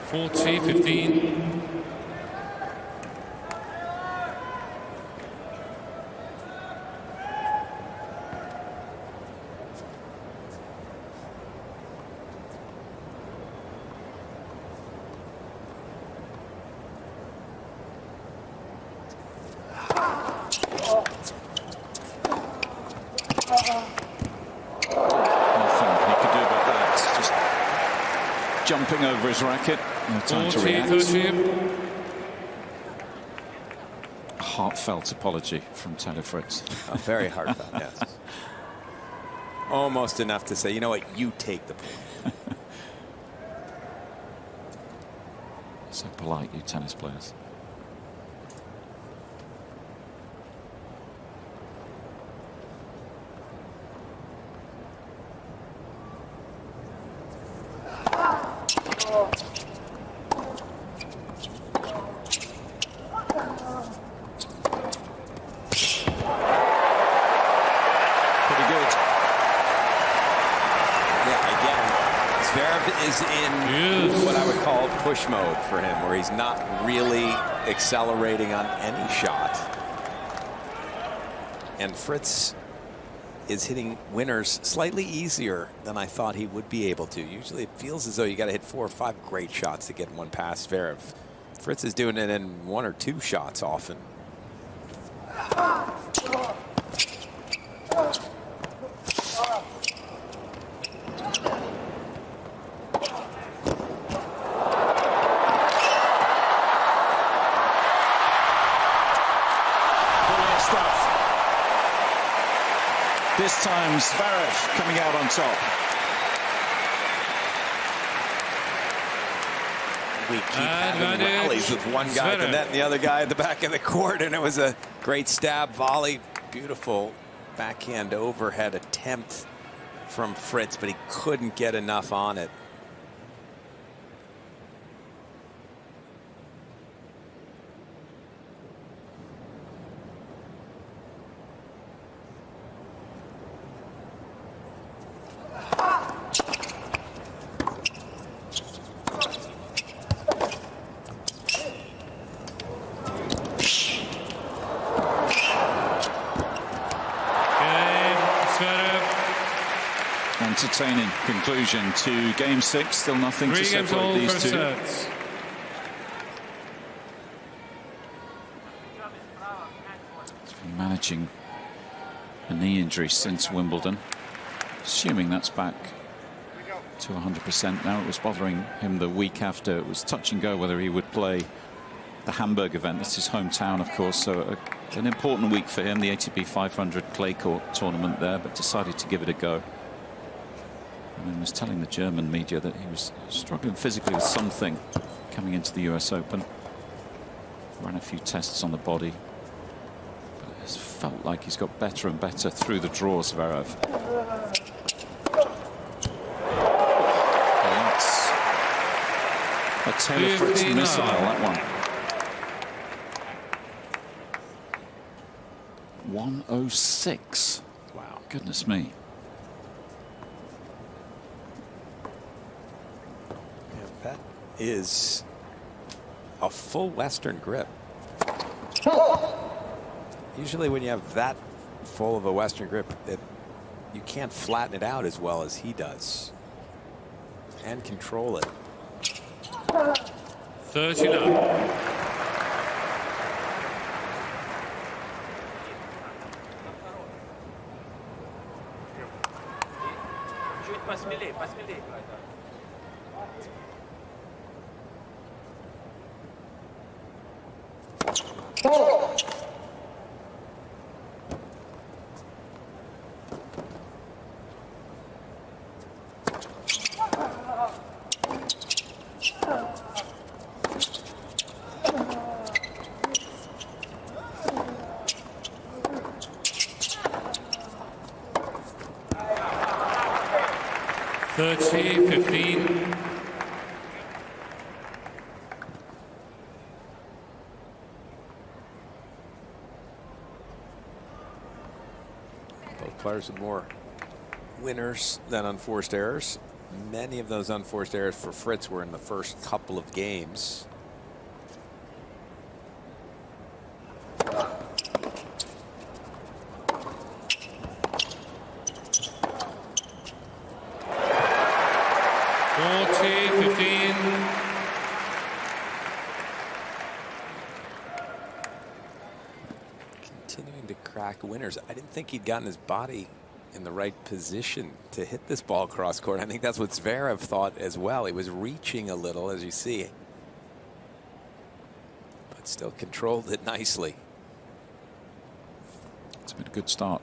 Forty, 15. Jumping over his racket. No time to 40, react. 30. A heartfelt apology from Taylor Fritz. Very heartfelt, yes. Almost enough to say, you know what, you take the point. So polite, you tennis players. Push mode for him, where he's not really accelerating on any shot. And Fritz is hitting winners slightly easier than I thought he would be able to. Usually it feels as though you got to hit 4 or 5 great shots to get one past Zverev. Fritz is doing it in 1 or 2 shots often. This time Zverev coming out on top. We keep having rallies with one guy at the net and the other guy at the back of the court, and it was a great stab volley. Beautiful backhand overhead attempt from Fritz, but he couldn't get enough on it. Entertaining conclusion to game 6. Still nothing to separate these two. Sets. He's been managing a knee injury since Wimbledon. Assuming that's back to 100% now. It was bothering him the week after. It was touch and go whether he would play the Hamburg event. That's his hometown, of course, so an important week for him, the ATP 500 clay court tournament there, but decided to give it a go. And was telling the German media that he was struggling physically with something coming into the US Open. Ran a few tests on the body, but it's felt like he's got better and better through the draws, Zverev. That's a Taylor Fritz missile, that one. 106. Wow. Goodness me. That is a full Western grip. Usually when you have that full of a Western grip, you can't flatten it out as well as he does and control it. 39. Посмелее. 30-15. Both players with more winners than unforced errors. Many of those unforced errors for Fritz were in the first couple of games. Continuing to crack winners. I didn't think he'd gotten his body in the right position to hit this ball cross court. I think that's what Zverev thought as well. He was reaching a little, as you see, but still controlled it nicely. It's been a good start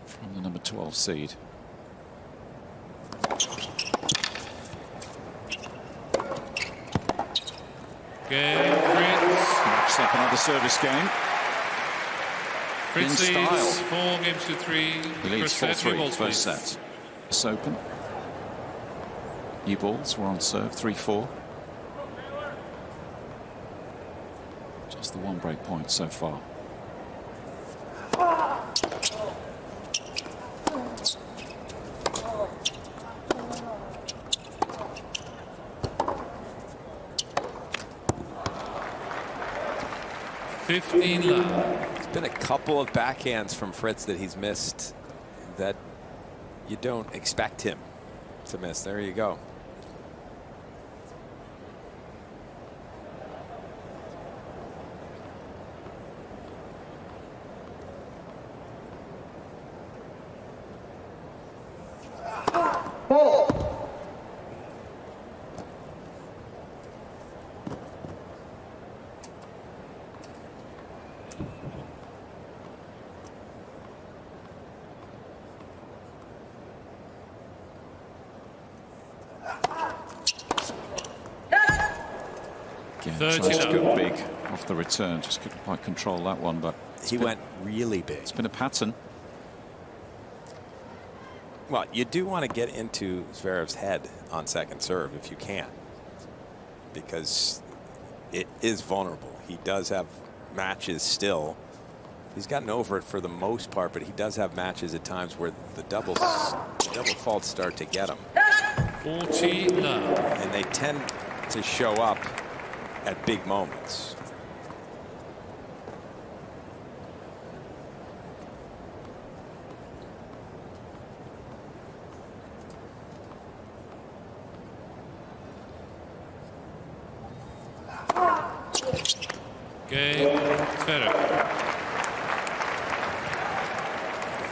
from the number 12 seed. Game, Fritz. Looks like another service game. Fritz in leads style. 4-3. He leads 4-3 first set. It's open. New balls were on serve 3-4. Just the one break point so far. There's been a couple of backhands from Fritz that he's missed that you don't expect him to miss. There you go. Tries to go big off the return, just couldn't quite control that one, but he went really big. It's been a pattern. Well, you do want to get into Zverev's head on second serve if you can, because it is vulnerable. He does have matches still. He's gotten over it for the most part, but he does have matches at times where the double faults start to get him. 40 love. And they tend to show up at big moments. Game, Zverev.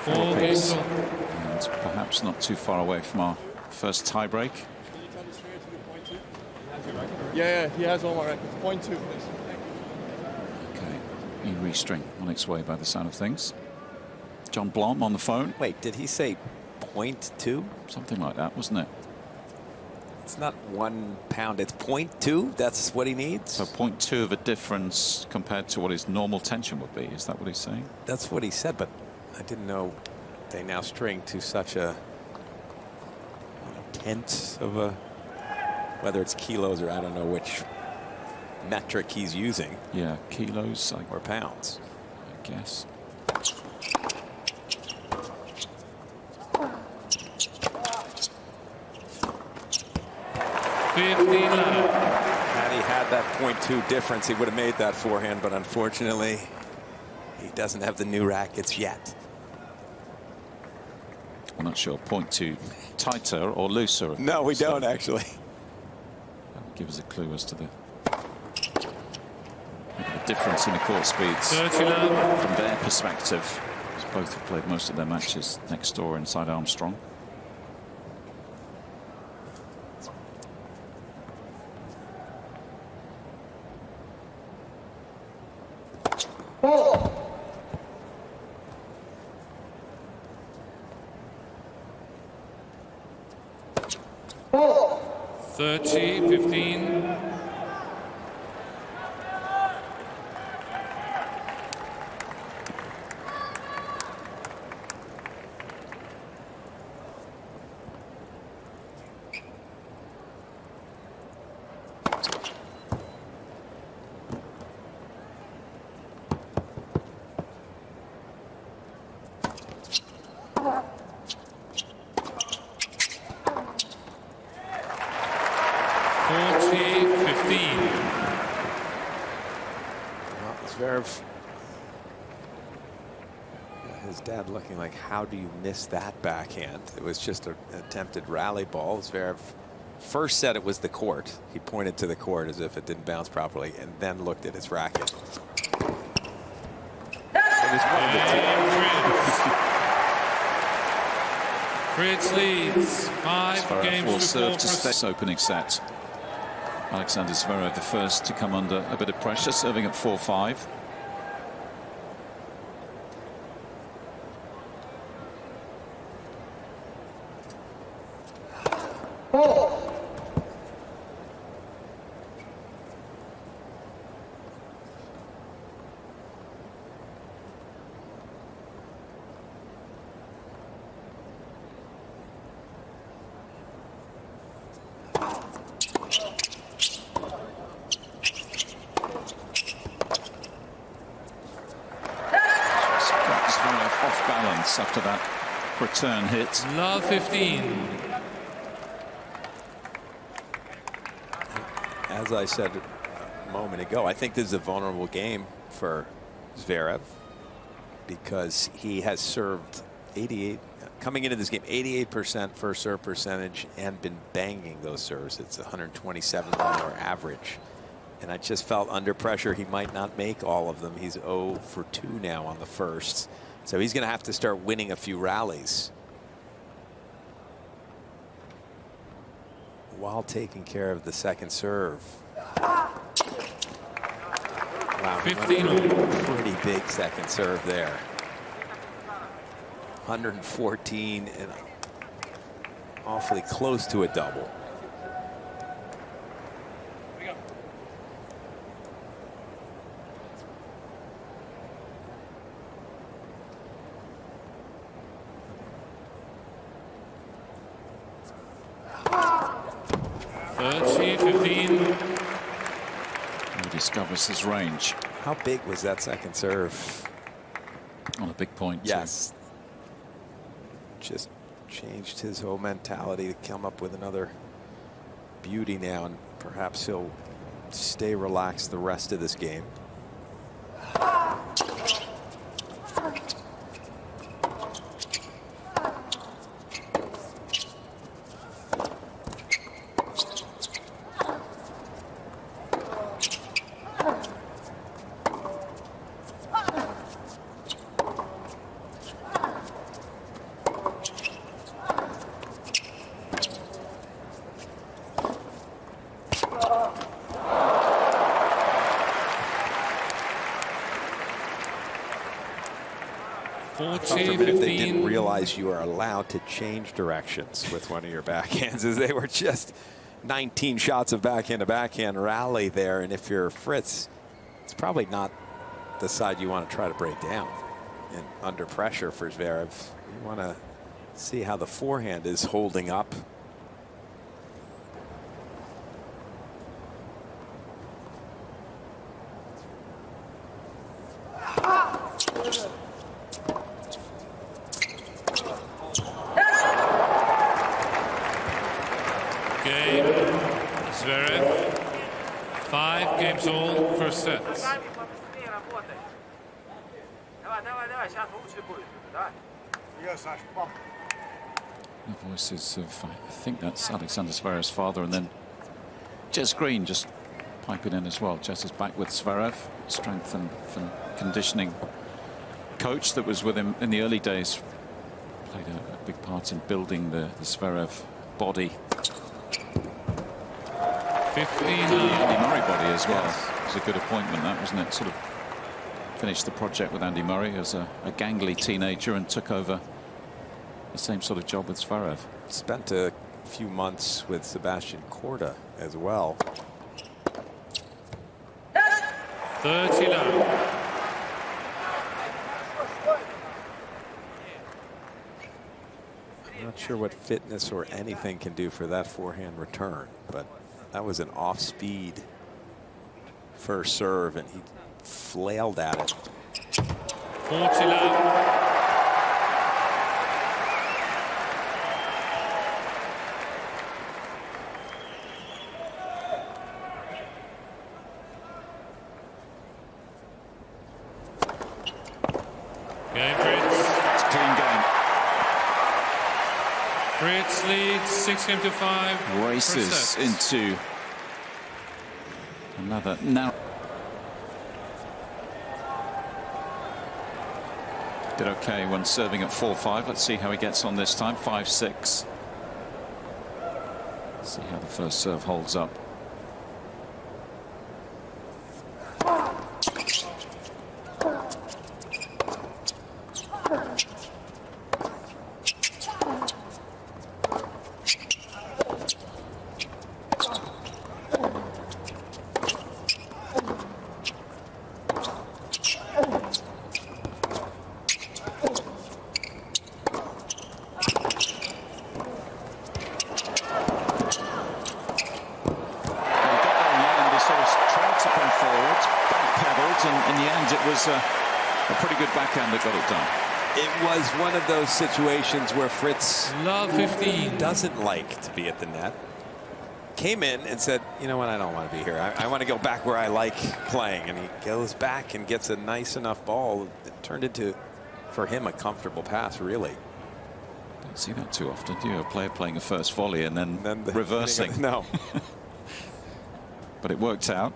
4 games. And perhaps not too far away from our first tie break. Yeah, he has all my records. Point 2, please. Okay, new restring on its way by the sound of things. John Blom on the phone. Wait, did he say 0.2? Something like that, wasn't it? It's not 1 pound, it's 0.2? That's what he needs? So 0.2 of a difference compared to what his normal tension would be. Is that what he's saying? That's what he said, but I didn't know they now string to such a tenth of a, whether it's kilos or I don't know which metric he's using. Yeah, kilos or pounds, I guess. Had he had that 0.2 difference, he would have made that forehand, but unfortunately, he doesn't have the new rackets yet. I'm not sure. 0.2 tighter or looser? No, we don't actually. That would give us a clue as to the difference in the court speeds from their perspective. Both have played most of their matches next door inside Armstrong. Ball. Ball. 30-15. dad looking like, how do you miss that backhand? It was just an attempted rally ball. Zverev first said it was the court. He pointed to the court as if it didn't bounce properly, and then looked at his racket. It was one of the two. Fritz leads 5 games will to serve 4 to stay this opening set. Alexander Zverev, the first to come under a bit of pressure, serving at 4-5. Off balance after that return hit. Love 15. As I said a moment ago, I think this is a vulnerable game for Zverev because he has served 88, coming into this game, 88% first serve percentage and been banging those serves. It's 127 mile average. And I just felt under pressure he might not make all of them. He's 0 for 2 now on the first. So he's going to have to start winning a few rallies while taking care of the second serve. Wow, 15. Pretty big second serve there. 114 and awfully close to a double. He discovers his range. How big was that second serve? On a big point. Yes. Just changed his whole mentality to come up with another beauty now, and perhaps he'll stay relaxed the rest of this game. If they didn't realize you are allowed to change directions with one of your backhands, as they were just 19 shots of backhand to backhand rally there. And if you're Fritz, it's probably not the side you want to try to break down. And under pressure for Zverev, you want to see how the forehand is holding up. Zverev, 5 games all, first set. The voices of, I think that's Alexander Zverev's father, and then Jez Green just piping in as well. Jez is back with Zverev, strength and conditioning coach that was with him in the early days. Played a big part in building the Zverev body. 15. Andy Murray body as well. It was a good appointment, that, wasn't it? Sort of finished the project with Andy Murray as a gangly teenager and took over the same sort of job with Zverev. Spent a few months with Sebastian Korda as well. 30 now. I'm not sure what fitness or anything can do for that forehand return, but that was an off-speed first serve, and he flailed at it. 40 love. Game Fritz leads 6-5. Races into another narrow. Did okay when serving at 4-5. Let's see how he gets on this time. 5-6. See how the first serve holds up. A pretty good backhand that got it done. It was one of those situations where Fritz love 15 doesn't like to be at the net. Came in and said, you know what, I don't want to be here. I want to go back where I like playing. And he goes back and gets a nice enough ball. It turned into, for him, a comfortable pass, really. Don't see that too often, do you? A player playing a first volley and then reversing. No. But it worked out.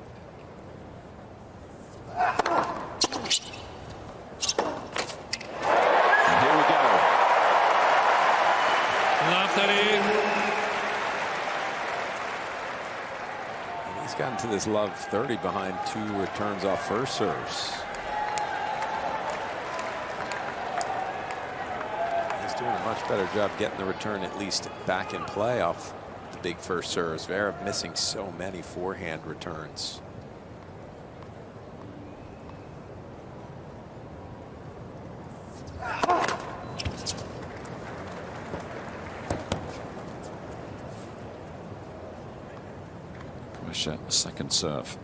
And he's gotten to this love 30 behind 2 returns off first serves. He's doing a much better job getting the return at least back in play off the big first serves. Zverev missing so many forehand returns. The second serve.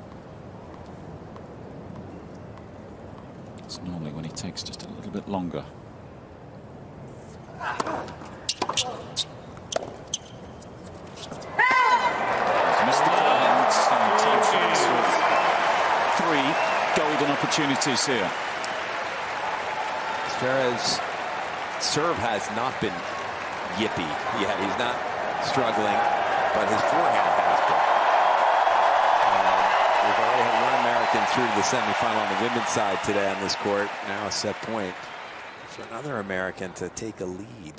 It's normally when he takes just a little bit longer. He's missed the forehand. With 3 golden opportunities here. Zverev's serve has not been yippy yet. He's not struggling, but his forehand has been. We've already had one American through to the semifinal on the women's side today on this court. Now a set point for another American to take a lead.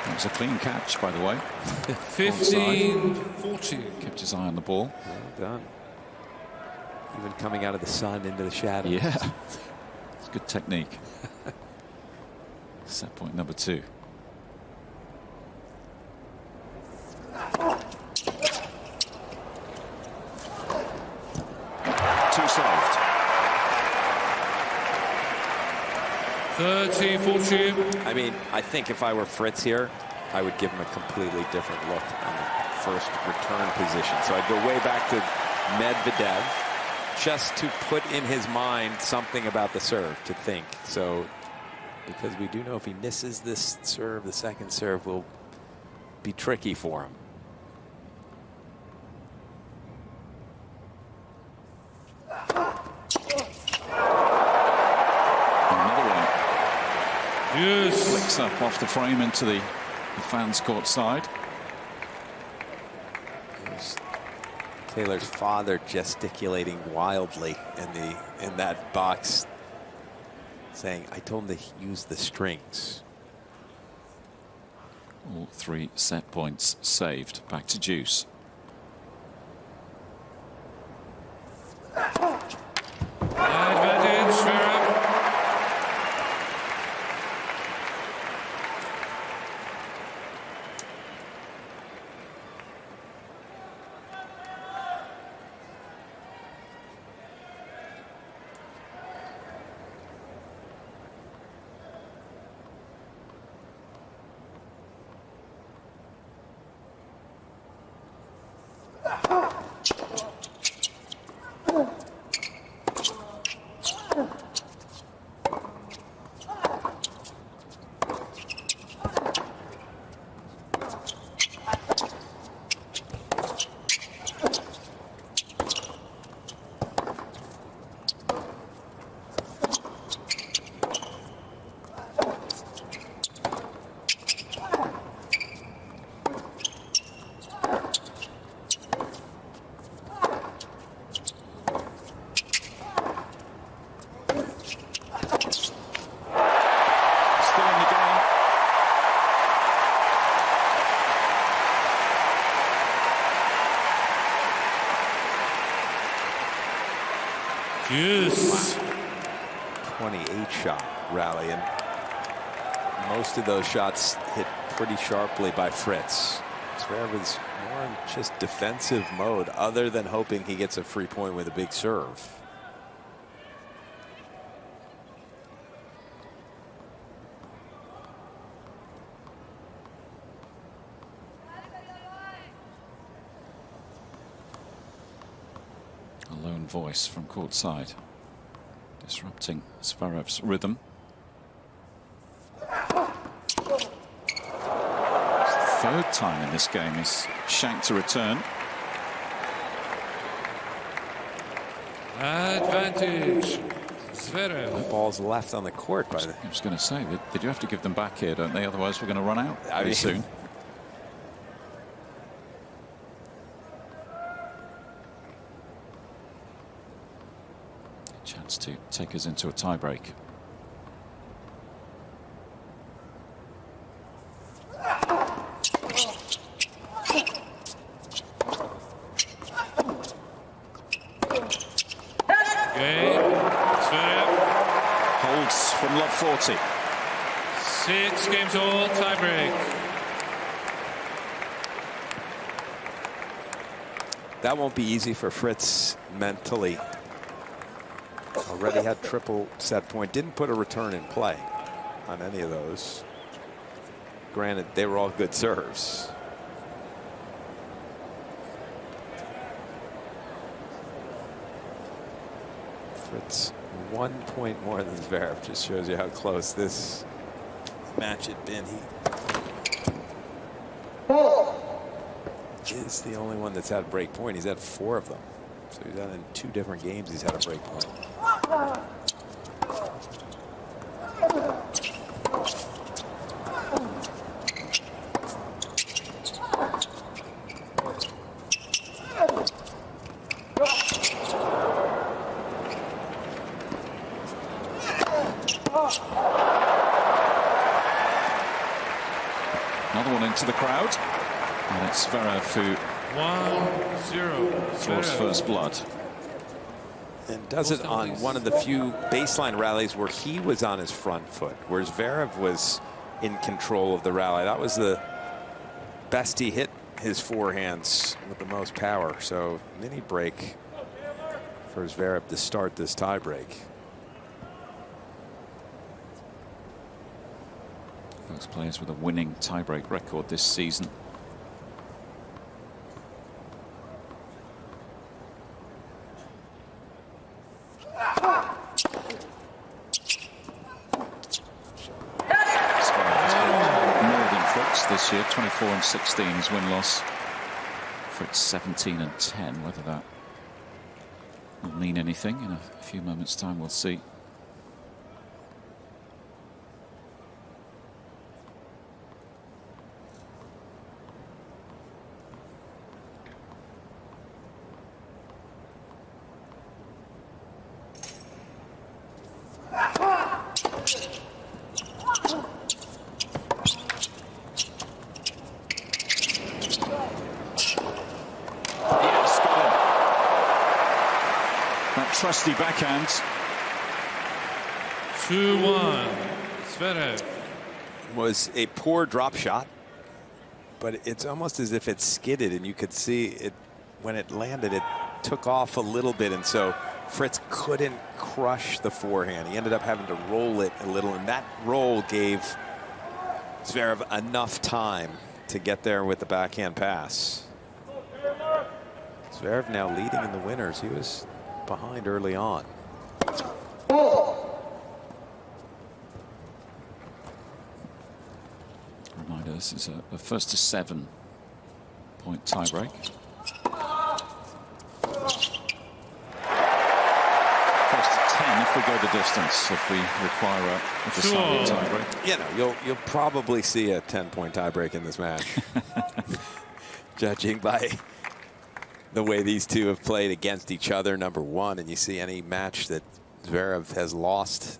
That was a clean catch, by the way. 15-40. Kept his eye on the ball. Well done. Even coming out of the sun into the shadows. Yeah. It's good technique. Set point number 2. Two solved. 30-40. I mean, I think if I were Fritz here, I would give him a completely different look on the first return position. So I'd go way back to Medvedev, just to put in his mind something about the serve to think. So, because we do know if he misses this serve, the second serve will be tricky for him. Another one. Yes. Flicks up off the frame into the fans' court side. Taylor's father gesticulating wildly in that box, saying, I told him to use the strings. All 3 set points saved. Back to Juice. Advantage, Zverev. Deuce. 28-shot rally, and most of those shots hit pretty sharply by Fritz. Zverev is more in just defensive mode, other than hoping he gets a free point with a big serve. A lone voice from courtside, disrupting Zverev's rhythm. Third time in this game is shanked to return. Advantage. Zverev. The ball's left on the court by the. I was going to say, did you have to give them back here, don't they? Otherwise, we're going to run out very soon. Chance to take us into a tiebreak. From love 40. 6 games all, tiebreak. That won't be easy for Fritz mentally. Already had triple set point. Didn't put a return in play on any of those. Granted, they were all good serves. Fritz 1 point more than Zverev. Just shows you how close this match had been. He is the only one that's had a break point. He's had 4 of them. So he's had in 2 different games he's had a break point. Another one into the crowd. And it's Zverev who 1-0 draws first blood. And does it on one of the few baseline rallies where he was on his front foot, whereas Zverev was in control of the rally. That was the best he hit his forehands with the most power. So mini break for Zverev to start this tie break. Those players with a winning tiebreak record this season. More than Fritz this year, 24 and 16 his win-loss. Fritz 17 and 10. Whether that will mean anything in a few moments' time, we'll see. Trusty backhand. 2-1. Zverev. Was a poor drop shot, but it's almost as if it skidded, and you could see it when it landed. It took off a little bit, and so Fritz couldn't crush the forehand. He ended up having to roll it a little, and that roll gave Zverev enough time to get there with the backhand pass. Zverev now leading in the winners. He was behind early on. Reminder, this is a first to 7 point tiebreak. First to 10 if we go the distance, if we require a decided tiebreak. You know, you'll probably see a 10-point tiebreak in this match. Judging by the way these two have played against each other, number one, and you see any match that Zverev has lost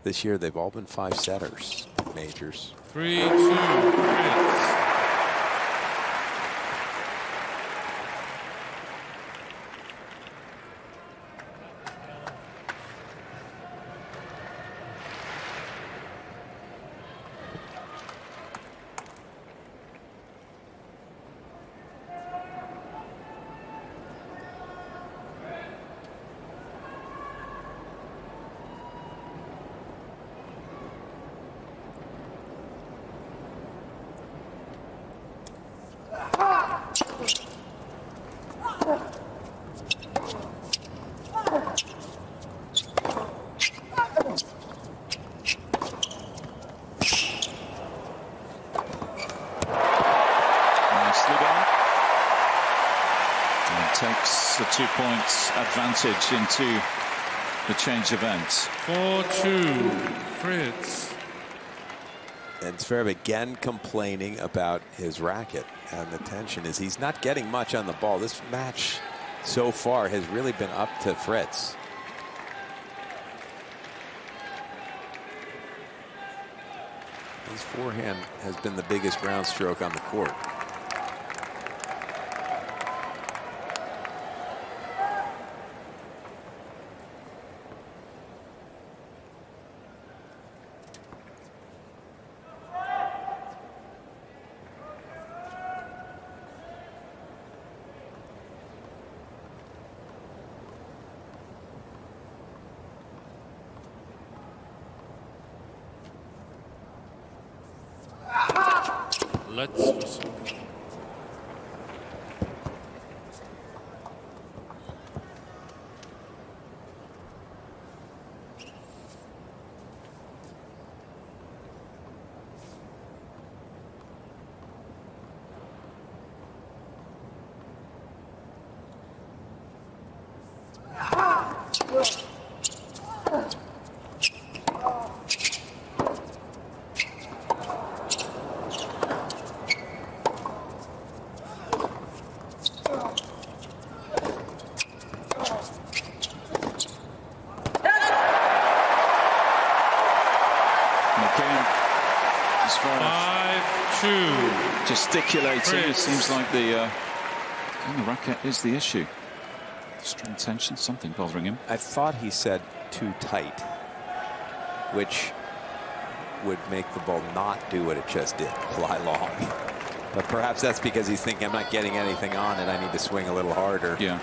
this year, they've all been 5-setters in majors. 3-2 Fritz. And takes the 2 points advantage into the change event. 4-2, Fritz. And Zverev again complaining about his racket. And the tension is he's not getting much on the ball. This match so far has really been up to Fritz. His forehand has been the biggest ground stroke on the court. Let's gesticulating. It seems like the racket is the issue. String tension, something bothering him. I thought he said too tight, which would make the ball not do what it just did, fly long. But perhaps that's because he's thinking, I'm not getting anything on it. I need to swing a little harder. Yeah.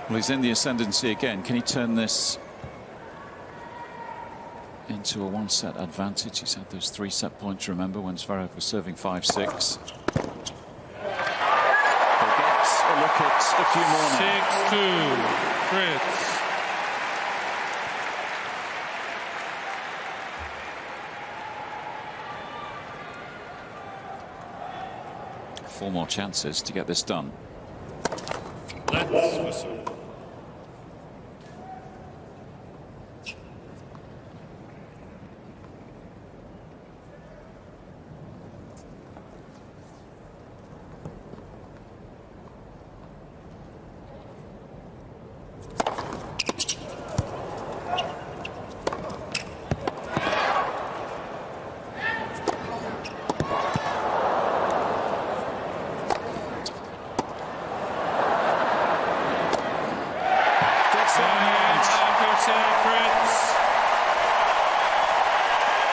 Well, he's in the ascendancy again. Can he turn this into a one-set advantage? He's had those 3 set points, remember, when Zverev was serving 5-6. He'll get a look at a few more now. 6-2, Fritz. Four more chances to get this done. Let's whistle.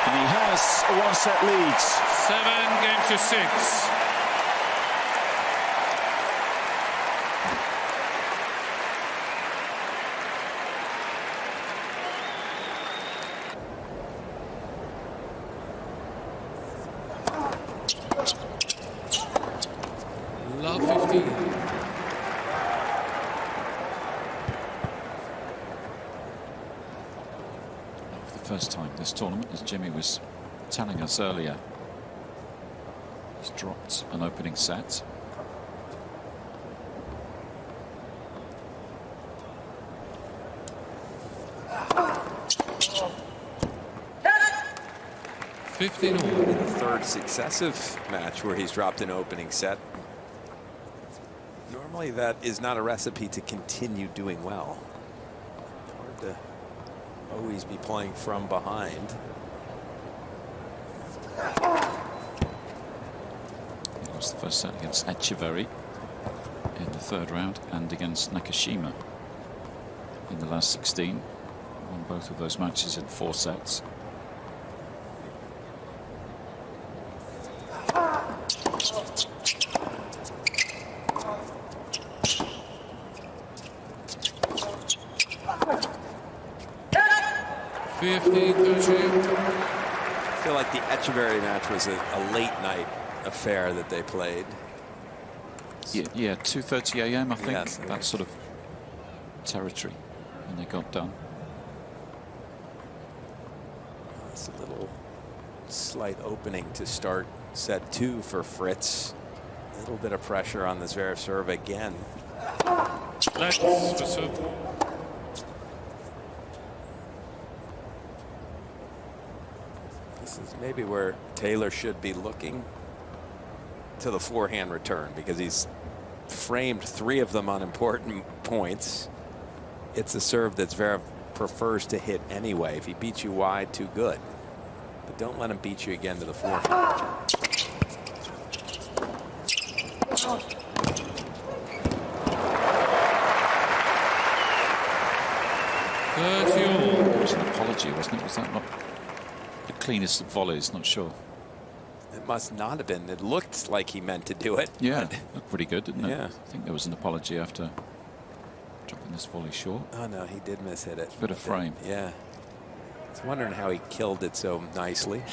And he has a one-set lead. 7-6. Love 15. First time this tournament, as Jimmy was telling us earlier, he's dropped an opening set. In the third successive match where he's dropped an opening set. Normally that is not a recipe to continue doing well. Hard to always be playing from behind. He lost the first set against Echeverry in the third round and against Nakashima in the last 16. Won both of those matches in 4 sets. I feel like the Echeverry match was a late night affair that they played. Yeah, 2:30 a.m. I think. Yes, that sort of territory when they got done. It's a little slight opening to start set 2 for Fritz. little bit of pressure on the Zverev serve again. Let's for serve. This is maybe where Taylor should be looking to the forehand return, because he's framed 3 of them on important points. It's a serve that Zverev prefers to hit anyway. If he beats you wide, too good. But don't let him beat you again to the forehand. It was an apology, wasn't it? Was that not the cleanest of volleys? Not sure. It must not have been. It looked like he meant to do it. Yeah, looked pretty good, didn't it? Yeah. I think there was an apology after dropping this volley short. Oh, no, he did miss hit it. Bit of frame. Yeah. I was wondering how he killed it so nicely.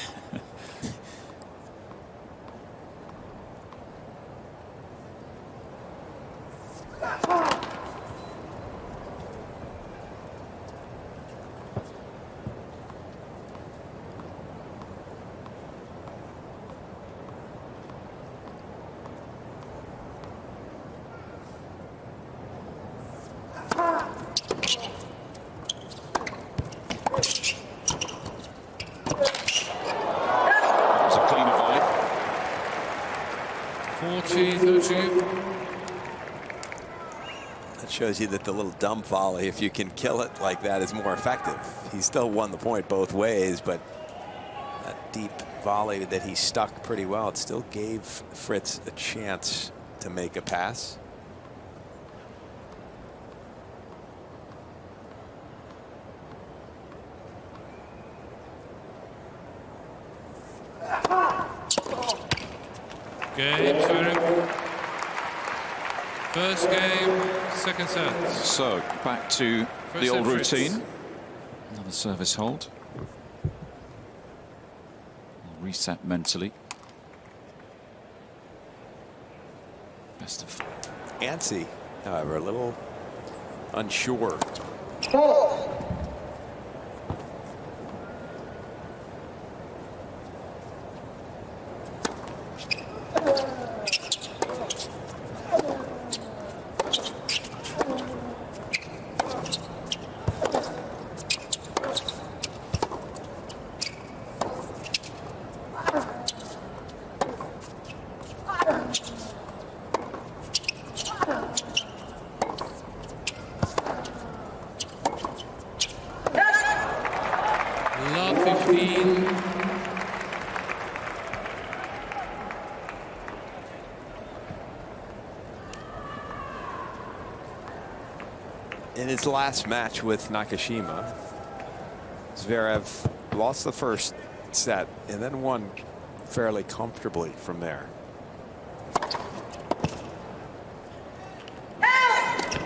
Shows you that the little dump volley, if you can kill it like that, is more effective. He still won the point both ways, but that deep volley that he stuck pretty well, it still gave Fritz a chance to make a pass. Game, Zverev. First game, second set. So back to First the old set, Fritz. routine. Another service hold. We'll reset mentally. Best of. Antsy, however, a little unsure. Love 15. In his last match with Nakashima, Zverev lost the first set and then won fairly comfortably from there.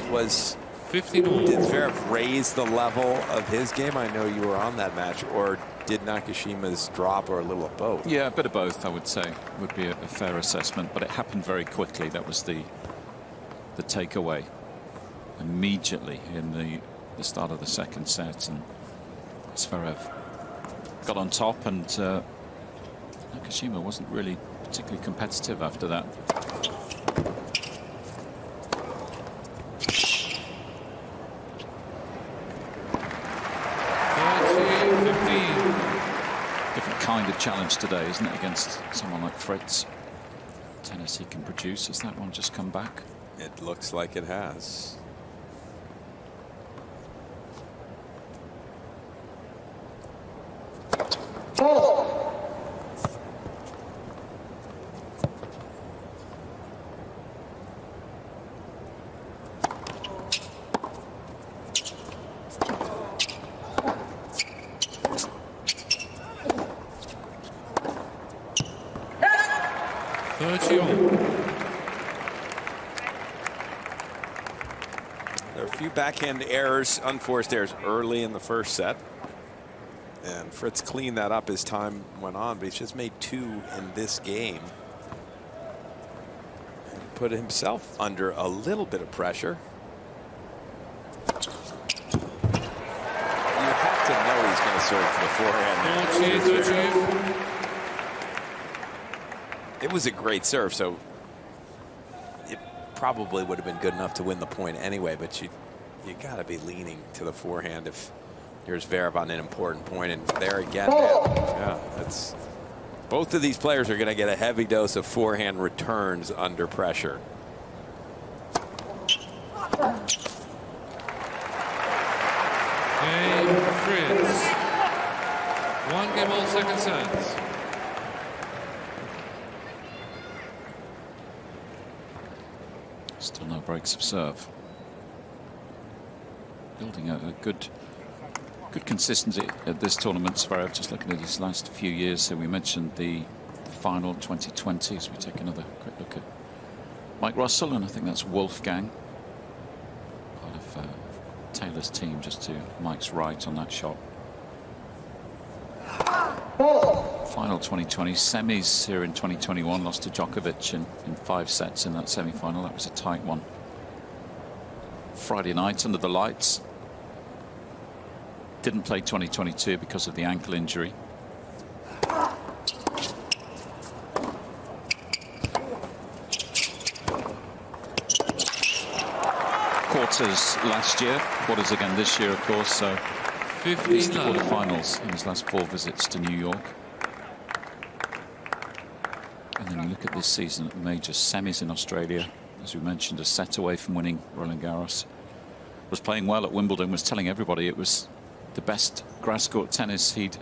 Was 15 all. Did Zverev raise the level of his game? I know you were on that match. Or did Nakashima's drop, or a little of both? Yeah, a bit of both, I would say, would be a fair assessment. But it happened very quickly. That was the takeaway. Immediately in the start of the second set, and Zverev got on top, and Nakashima wasn't really particularly competitive after that. Different kind of challenge today, isn't it, against someone like Fritz? Tennis he can produce. Has that one just come back? It looks like it has. There are a few backhand errors, unforced errors early in the first set. And Fritz cleaned that up as time went on, but he's just made 2 in this game. And put himself under a little bit of pressure. You have to know he's going to serve for the forehand. It was a great serve, so probably would have been good enough to win the point anyway, but you got to be leaning to the forehand if you're Zverev on an important point. And there again, yeah, that's both of these players are going to get a heavy dose of forehand returns under pressure. Taylor Fritz. 1 game all, second sets. Still no breaks of serve. Building a good consistency at this tournament. Zverev, just looking at his last few years. So we mentioned the final 2020 as we take another quick look at Mike Russell, and I think that's Wolfgang, part of Taylor's team, just to Mike's right on that shot. Final 2020, semis here in 2021, lost to Djokovic in 5 sets in that semi-final. That was a tight one. Friday night under the lights. Didn't play 2022 because of the ankle injury. Quarters last year, quarters again this year, of course. So 15 quarterfinals in his last 4 visits to New York. And then you look at this season at the major semis in Australia. As we mentioned, a set away from winning Roland Garros. Was playing well at Wimbledon, was telling everybody it was the best grass court tennis he'd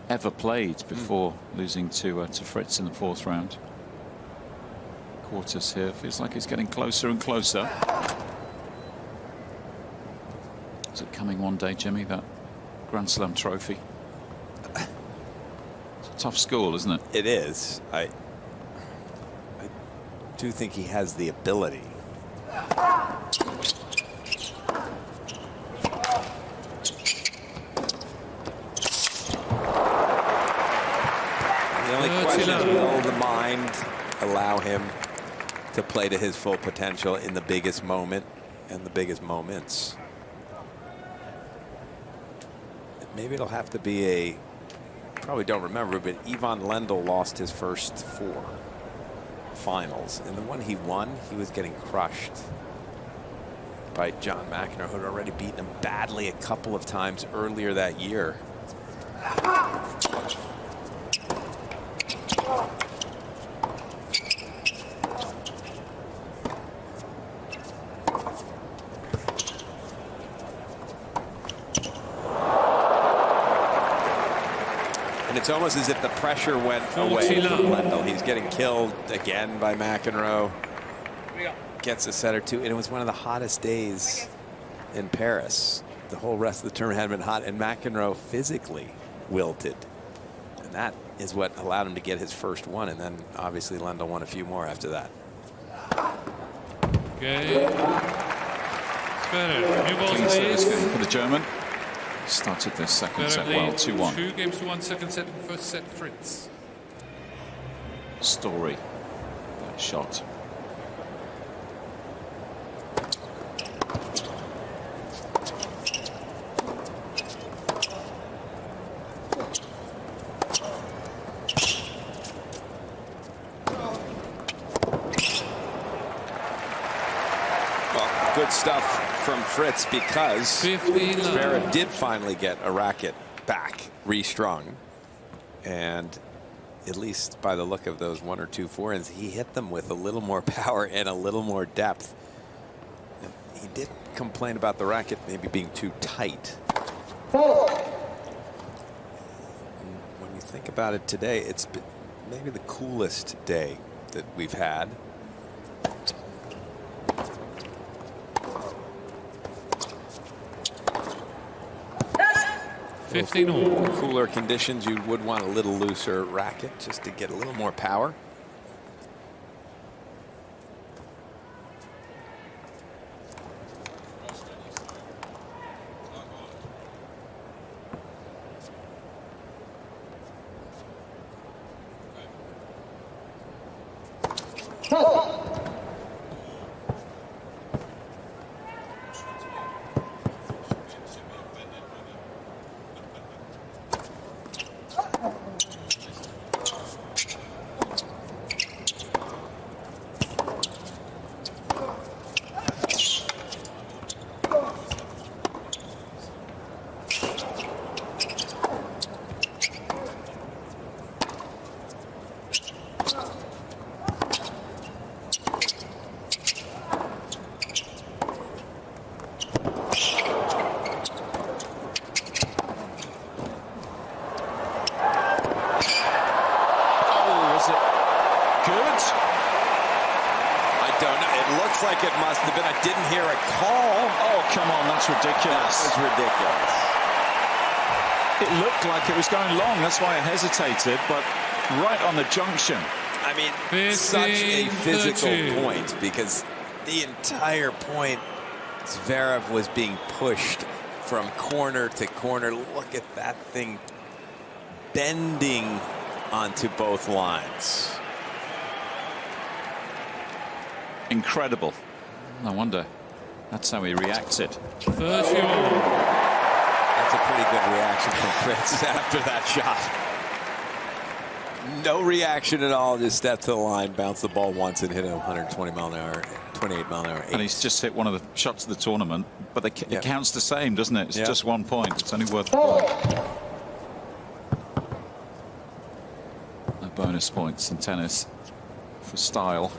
ever played before losing to Fritz in the 4th round. Quarters here, feels like it's getting closer and closer. Is it coming one day, Jimmy, that Grand Slam trophy? It's a tough school, isn't it? It is. I do think he has the ability. The only question is, will the mind allow him to play to his full potential in the biggest moment and the biggest moments? Maybe it'll have to be a, probably don't remember, but Ivan Lendl lost his first 4 finals. And the one he won, he was getting crushed by John McEnroe, who had already beaten him badly a couple of times earlier that year. It's almost as if the pressure went away from Lendl. He's getting killed again by McEnroe. Gets a set or two, and it was one of the hottest days in Paris. The whole rest of the tournament had been hot, and McEnroe physically wilted. And that is what allowed him to get his first one, and then obviously Lendl won a few more after that. Okay. Clean service game for the German. Started the second set well, 2-1. 2 games to 1, second set, first set, Fritz. Story, that shot. Well, good stuff from Fritz, because Zverev did finally get a racket back restrung, and at least by the look of those 1 or 2 forehands, he hit them with a little more power and a little more depth. He did complain about the racket maybe being too tight. And when you think about it today, it's been maybe the coolest day that we've had. Cooler conditions, you would want a little looser racket just to get a little more power. I don't know. It looks like it must have been. I didn't hear a call. Oh, come on. That's ridiculous. That was ridiculous. It looked like it was going long. That's why I hesitated. But right on the junction. I mean, such a physical point, because the entire point, Zverev was being pushed from corner to corner. Look at that thing bending onto both lines. Incredible. No wonder that's how he reacted. 30 all. That's a pretty good reaction from Fritz after that shot. No reaction at all. Just stepped to the line, bounced the ball once, and hit a 120 mile an hour, 28 mile an hour. And he's just hit one of the shots of the tournament, but it counts the same, doesn't it? It's just 1 point. It's only worth 1. No bonus points in tennis for style.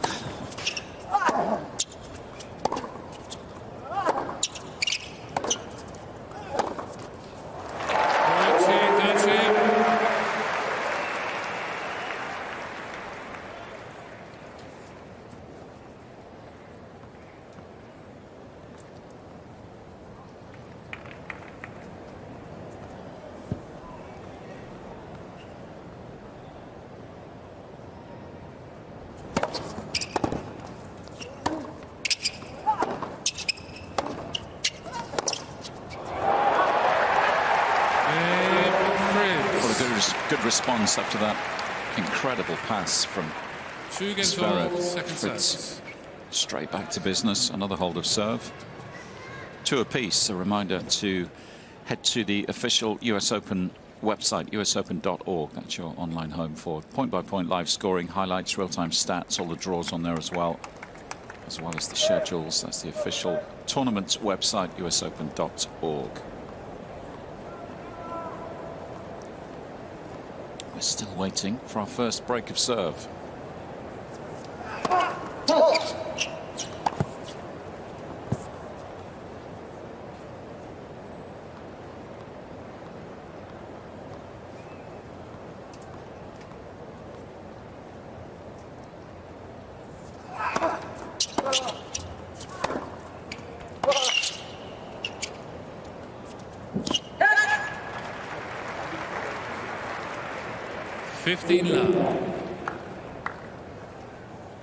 Good response after that incredible pass from Zverev. Fritz straight back to business. Another hold of serve. 2 apiece. A reminder to head to the official US Open website, usopen.org. That's your online home for point-by-point live scoring, highlights, real-time stats, all the draws on there as well as the schedules. That's the official tournament website, usopen.org. We're still waiting for our first break of serve.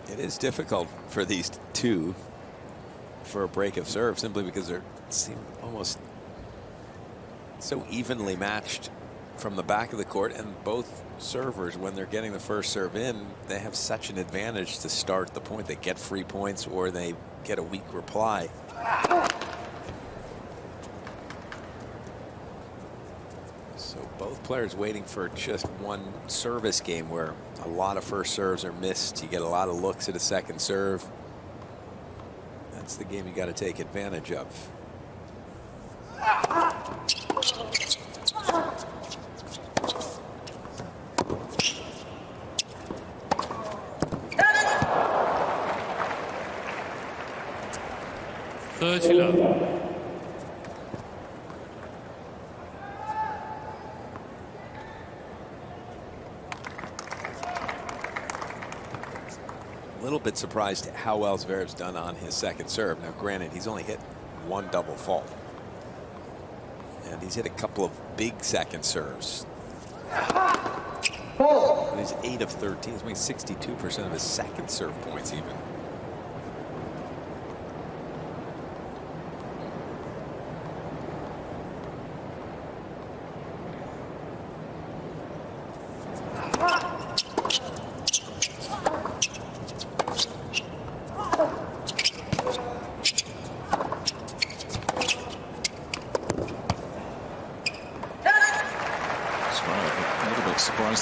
It is difficult for these two for a break of serve, simply because they seem almost so evenly matched from the back of the court, and both servers, when they're getting the first serve in, they have such an advantage to start the point. They get free points or they get a weak reply. Both players waiting for just one service game where a lot of first serves are missed. You get a lot of looks at a second serve. That's the game you got to take advantage of. A little bit surprised at how well Zverev's done on his second serve. Now, granted, he's only hit 1 double fault, and he's hit a couple of big second serves. But he's 8 of 13. He's making 62% of his second serve points even.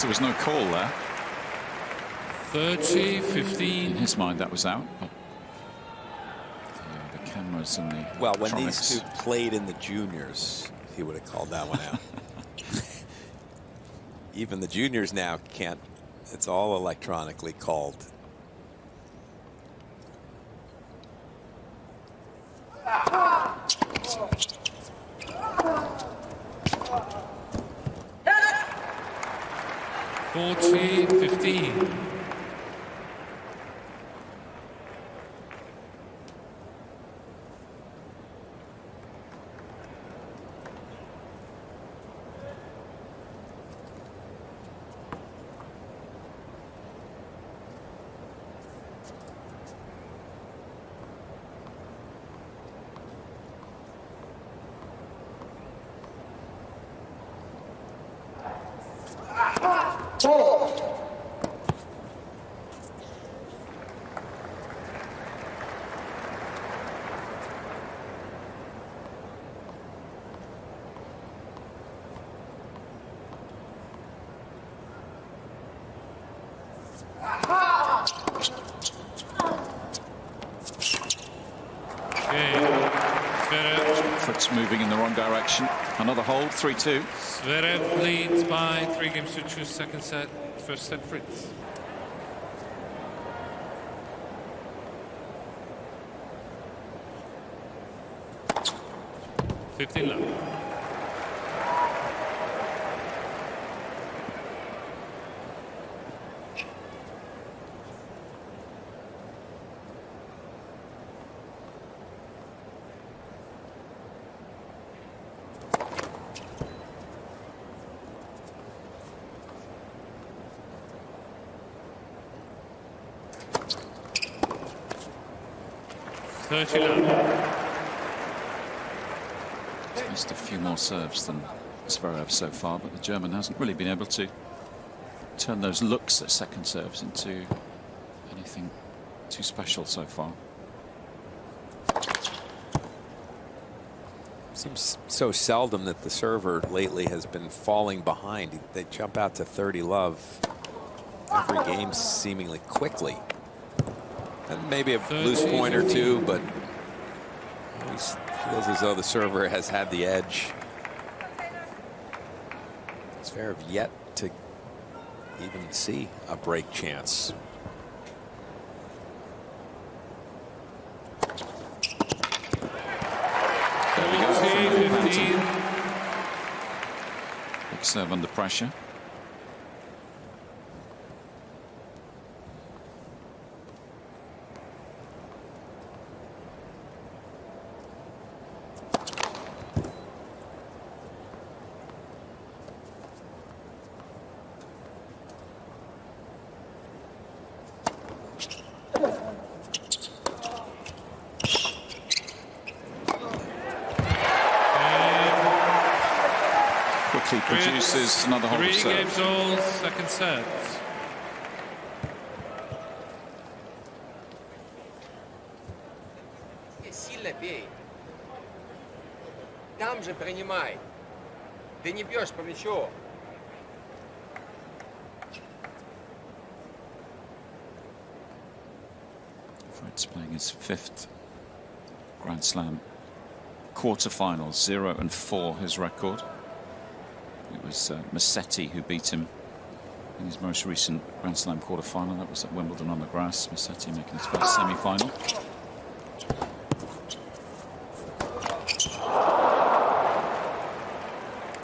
There was no call there. 30-15. In his mind, that was out. But the cameras and the well, when these two played in the juniors, he would have called that one out. Even the juniors now can't. It's all electronically called. Fritz moving in the wrong direction. Another hold, 3-2. Zverev leads by 3 games to 2, second set. First set, Fritz. $15 love. Just a few more serves than Zverev so far, but the German hasn't really been able to turn those looks at second serves into anything too special so far. Seems so seldom that the server lately has been falling behind. They jump out to 30 love every game seemingly quickly. And maybe a loose point or two, but it feels as though the server has had the edge. Zverev yet to even see a break chance. There we go. Big serve under pressure. Quickly produces another hold of serve. 3 games all, second set. Сильно бей. Там же принимай. Ты не бьешь по мячу. Fritz playing his 5th Grand Slam quarterfinals, 0-4 his record. It was Musetti who beat him in his most recent Grand Slam quarterfinal. That was at Wimbledon on the grass. Musetti making his first semi-final.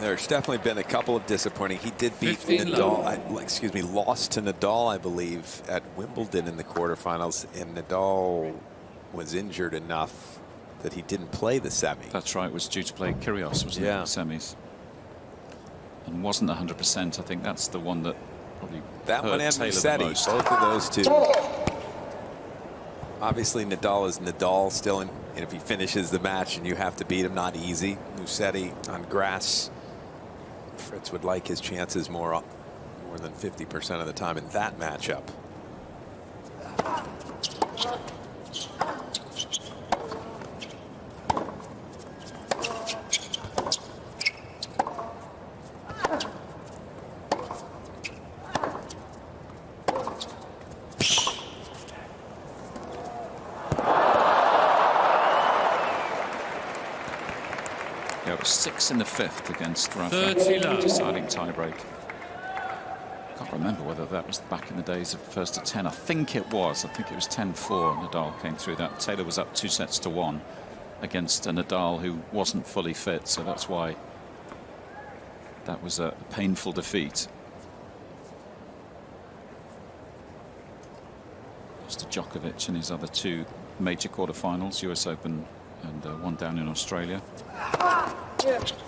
There's definitely been a couple of disappointing. He did beat Nadal, lost to Nadal, I believe, at Wimbledon in the quarterfinals, and Nadal was injured enough that he didn't play the semi. That's right, was due to play Kyrgios, wasn't it, in the semis? And wasn't 100%. I think that's the one that probably that one and Musetti, both of those two. Obviously, Nadal is Nadal still, and if he finishes the match and you have to beat him, not easy. Musetti on grass. Fritz would like his chances more than 50% of the time in that matchup. Yeah, it was 6 in the 5th against Rafa, 30 love. deciding tiebreak. Can't remember whether that was back in the days of first to 10. I think it was. I think it was 10-4. Nadal came through that. Taylor was up 2-1 against a Nadal who wasn't fully fit, so that's why that was a painful defeat. Lost to Djokovic in his other 2 major quarterfinals, US Open and one down in Australia. Beautiful.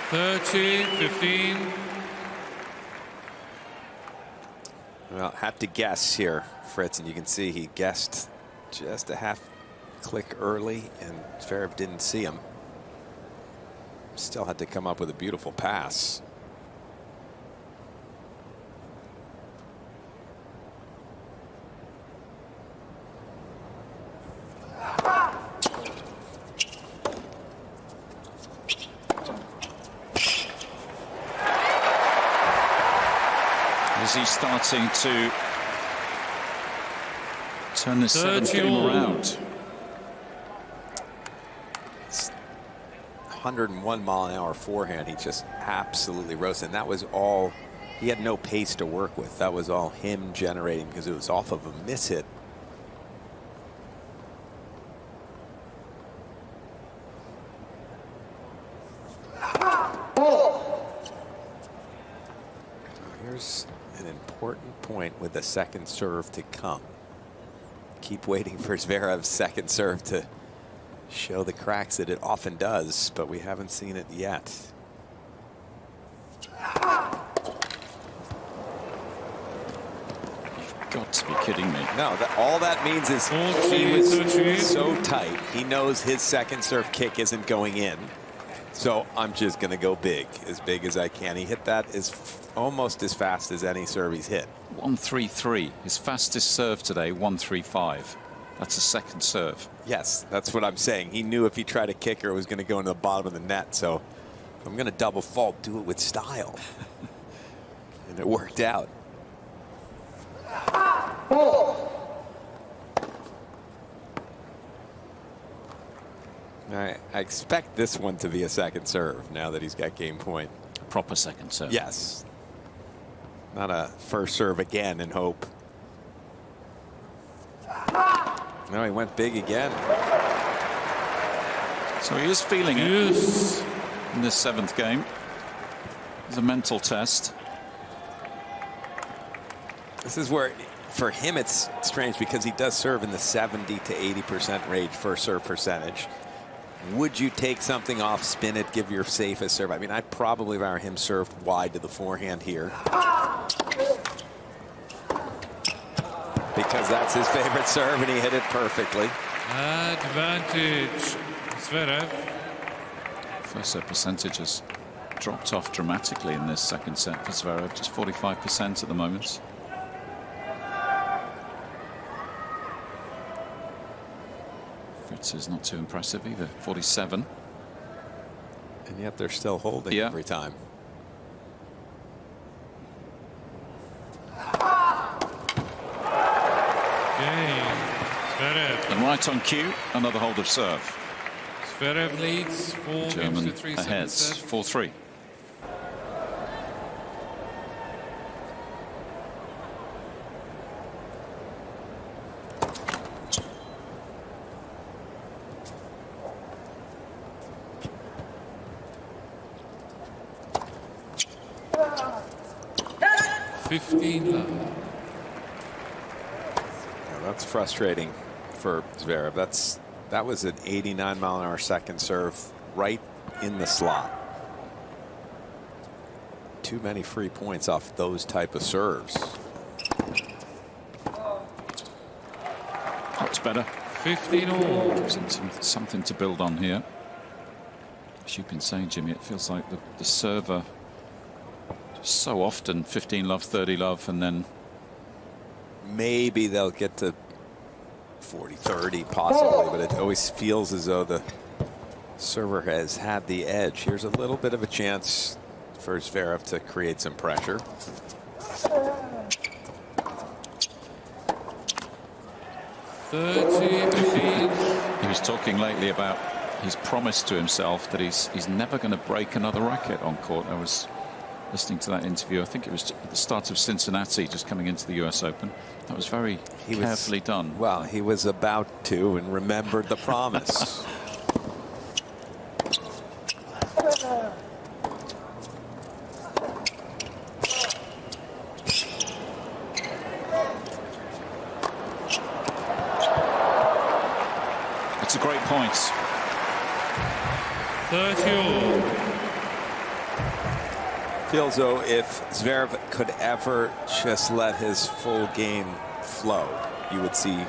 30-15. Well, had to guess here, Fritz, and you can see he guessed just a half click early, and Zverev didn't see him. Still had to come up with a beautiful pass. Is he starting to turn this 7th game around? It's 101-mile-an-hour forehand. He just absolutely roasted. And that was all. He had no pace to work with. That was all him generating because it was off of a miss hit. Here's an important point with the second serve to come. Keep waiting for Zverev's second serve to show the cracks that it often does, but we haven't seen it yet. You've got to be kidding me. No, all that means is he was so tight. He knows his second serve kick isn't going in. So I'm just going to go big as I can. He hit that almost as fast as any serve he's hit. 133. His fastest serve today, 135. That's a second serve. Yes, that's what I'm saying. He knew if he tried to kick her, it was going to go into the bottom of the net. So if I'm going to double fault, do it with style. And it worked out. I expect this one to be a second serve now that he's got game point. A proper second serve. Yes. Not a first serve again and hope. No, he went big again. So he is feeling it in this 7th game. It's a mental test. This is where, for him, it's strange because he does serve in the 70 to 80% range first serve percentage. Would you take something off, spin it, give your safest serve? I mean, I'd probably rather him serve wide to the forehand here. Because that's his favorite serve, and he hit it perfectly. Advantage, Zverev. First serve percentage has dropped off dramatically in this second set for Zverev, just 45% at the moment. Fritz is not too impressive either, 47. And yet they're still holding every time. And right on cue, another hold of serve. Zverev leads 4 German games to 3 ahead, 4-3. That's frustrating for Zverev. That was an 89-mile-an-hour second serve right in the slot. Too many free points off those type of serves. That's better. 15 all. Something to build on here. As you've been saying, Jimmy, it feels like the server just so often 15 love, 30 love, and then maybe they'll get to 40-30 possibly, but it always feels as though the server has had the edge. Here's a little bit of a chance for Zverev to create some pressure. He was talking lately about his promise to himself that he's never going to break another racket on court. I was listening to that interview. I think it was at the start of Cincinnati, just coming into the US Open. That was very carefully done. Well, he was about to and remembered the promise. It's a great point. 30 all. Feels though if Zverev could ever just let his full game flow, you would see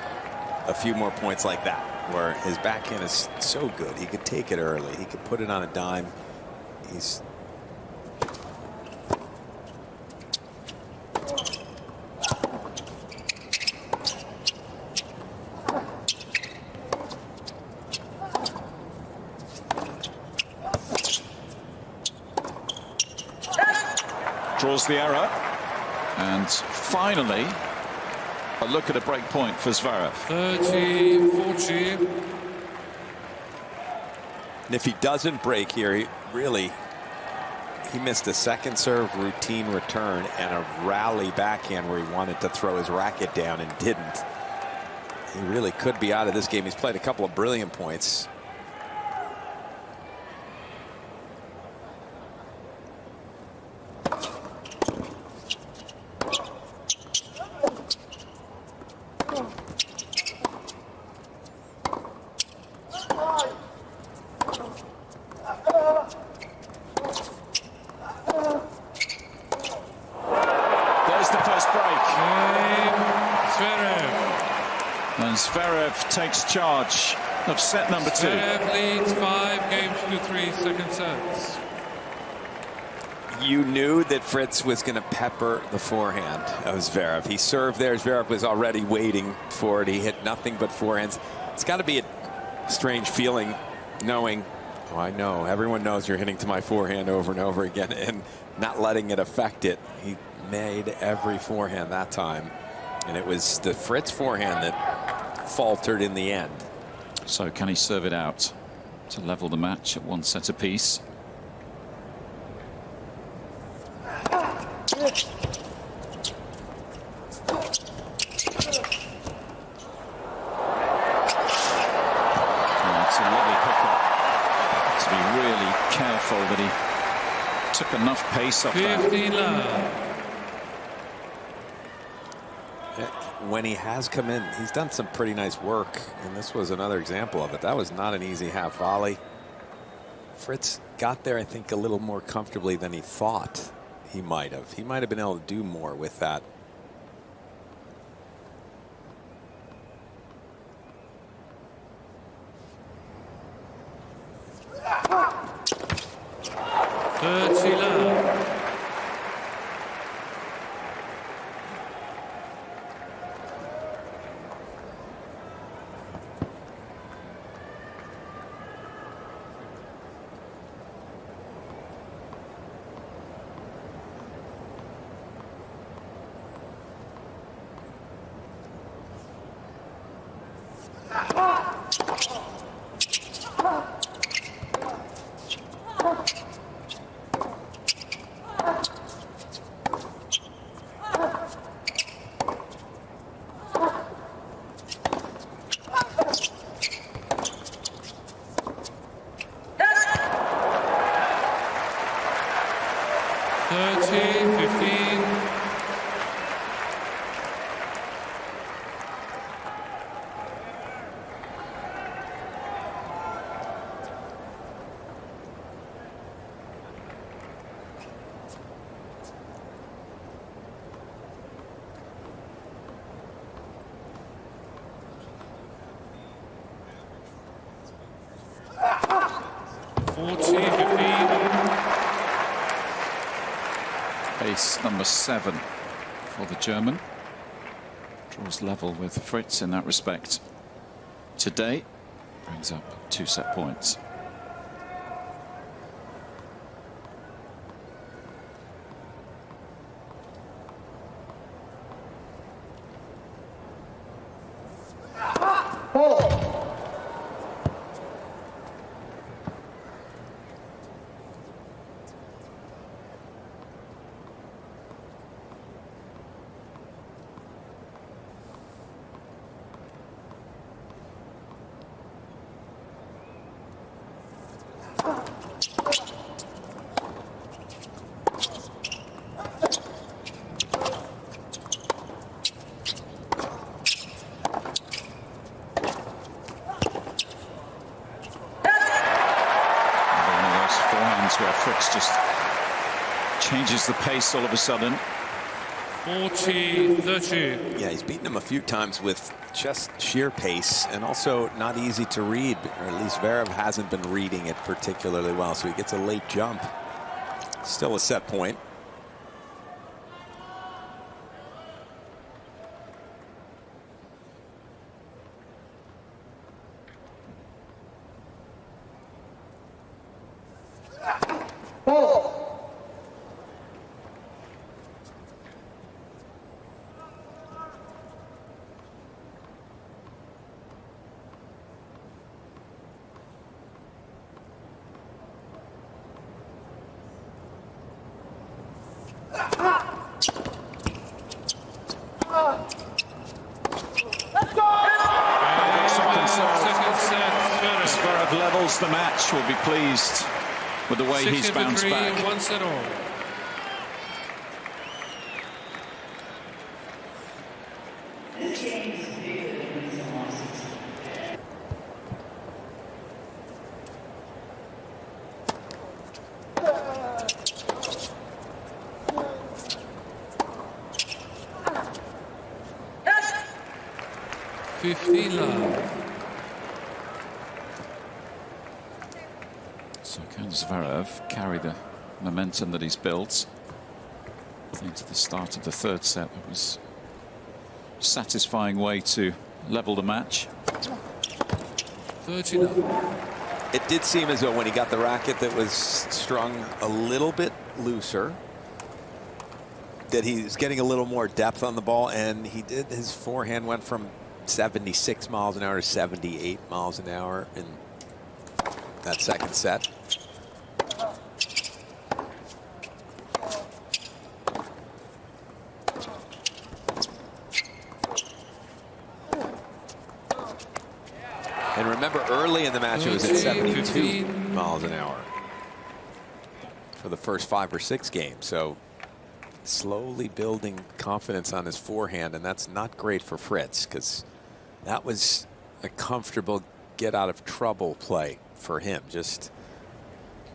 a few more points like that, where his backhand is so good. He could take it early. He could put it on a dime. He's draws the error. And finally, a look at a break point for Zverev. 30-40. And if he doesn't break here, he missed a second serve routine return and a rally backhand where he wanted to throw his racket down and didn't. He really could be out of this game. He's played a couple of brilliant points. Zverev takes charge of set number 2. Zverev leads 5 games to 3 second sets. You knew that Fritz was going to pepper the forehand of Zverev. He served there. Zverev was already waiting for it. He hit nothing but forehands. It's got to be a strange feeling knowing, oh, I know, everyone knows you're hitting to my forehand over and over again and not letting it affect it. He made every forehand that time. And it was the Fritz forehand that faltered in the end. So can he serve it out to level the match at 1 set apiece? It's a lovely pickup. To be really careful that he took enough pace off that. 15 love. When he has come in, he's done some pretty nice work, and this was another example of it. That was not an easy half volley. Fritz got there, I think, a little more comfortably than he thought he might have. He might have been able to do more with that. Ace number 7 for the German. Draws level with Fritz in that respect. Today brings up 2 set points. Where Fritz just changes the pace all of a sudden. 40-30. Yeah, he's beaten him a few times with just sheer pace and also not easy to read, or at least Zverev hasn't been reading it particularly well, so he gets a late jump. Still a set point. Nash will be pleased with the way he's bounced back. 1-0. So can Zverev carry the momentum that he's built into the start of the third set? It was a satisfying way to level the match. 30-love. It did seem as though when he got the racket that was strung a little bit looser, that he was getting a little more depth on the ball, and he did. His forehand went from 76 miles an hour to 78 miles an hour in that second set. And remember, early in the match, it was at 72 miles an hour for the first 5 or 6 games. So slowly building confidence on his forehand, and that's not great for Fritz, because that was a comfortable get out of trouble play for him. Just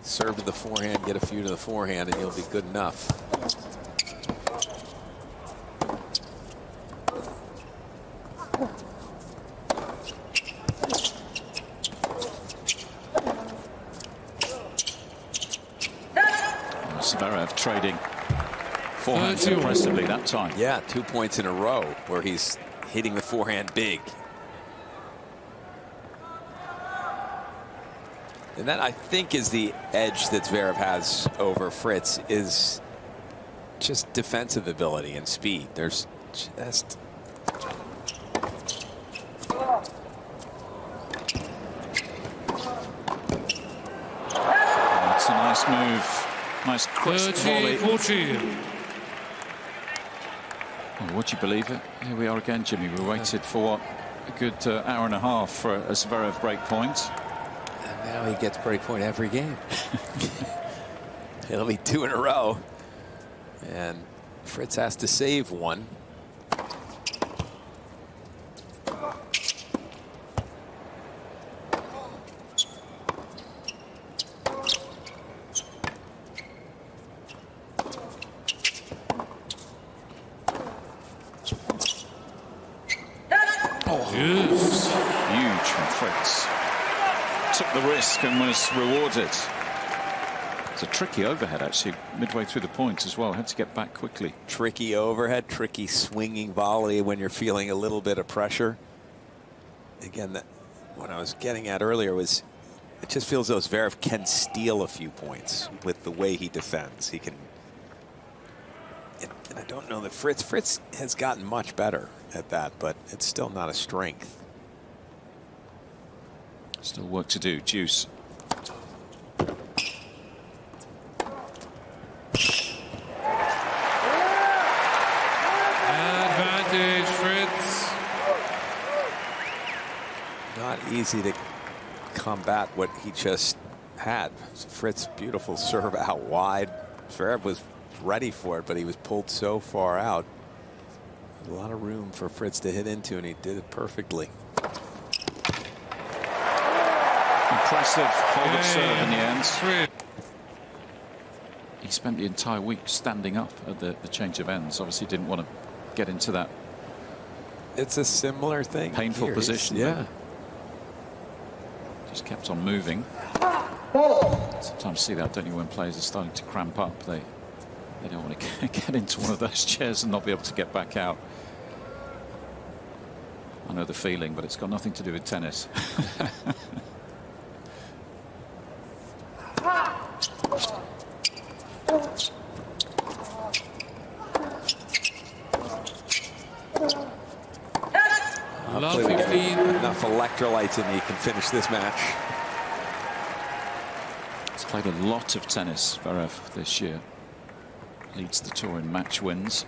serve to the forehand, get a few to the forehand, and you'll be good enough. Zverev trading forehands impressively that time. Yeah, 2 points in a row where he's hitting the forehand big. And that, I think, is the edge that Zverev has over Fritz, is just defensive ability and speed. There's just... That's a nice move. Nice crisp volley. 40. Oh, would you believe it? Here we are again, Jimmy. We waited for, what, a good hour and a half for a Zverev break point. And now he gets break point every game. It'll be 2 in a row. And Fritz has to save one. Huge from Fritz. Took the risk and was rewarded. It's a tricky overhead, actually, midway through the points as well. Had to get back quickly. Tricky overhead, tricky swinging volley when you're feeling a little bit of pressure. Again, what I was getting at earlier was, it just feels as though Zverev can steal a few points with the way he defends. He can. And I don't know that Fritz has gotten much better at that, but it's still not a strength. Still work to do. Juice. Advantage, Fritz. Not easy to combat what he just had. Fritz, beautiful serve out wide. Zverev was ready for it, but he was pulled so far out. A lot of room for Fritz to hit into, and he did it perfectly. Impressive hold of serve in the end. He spent the entire week standing up at the change of ends. Obviously didn't want to get into that. It's a similar thing. Painful here. position. Yeah. Just kept on moving. Sometimes see that, don't you, when players are starting to cramp up. They don't want to get into one of those chairs and not be able to get back out. I know the feeling, but it's got nothing to do with tennis. Enough electrolytes and he can finish this match. He's played a lot of tennis, Zverev, this year. Leads the tour in match wins.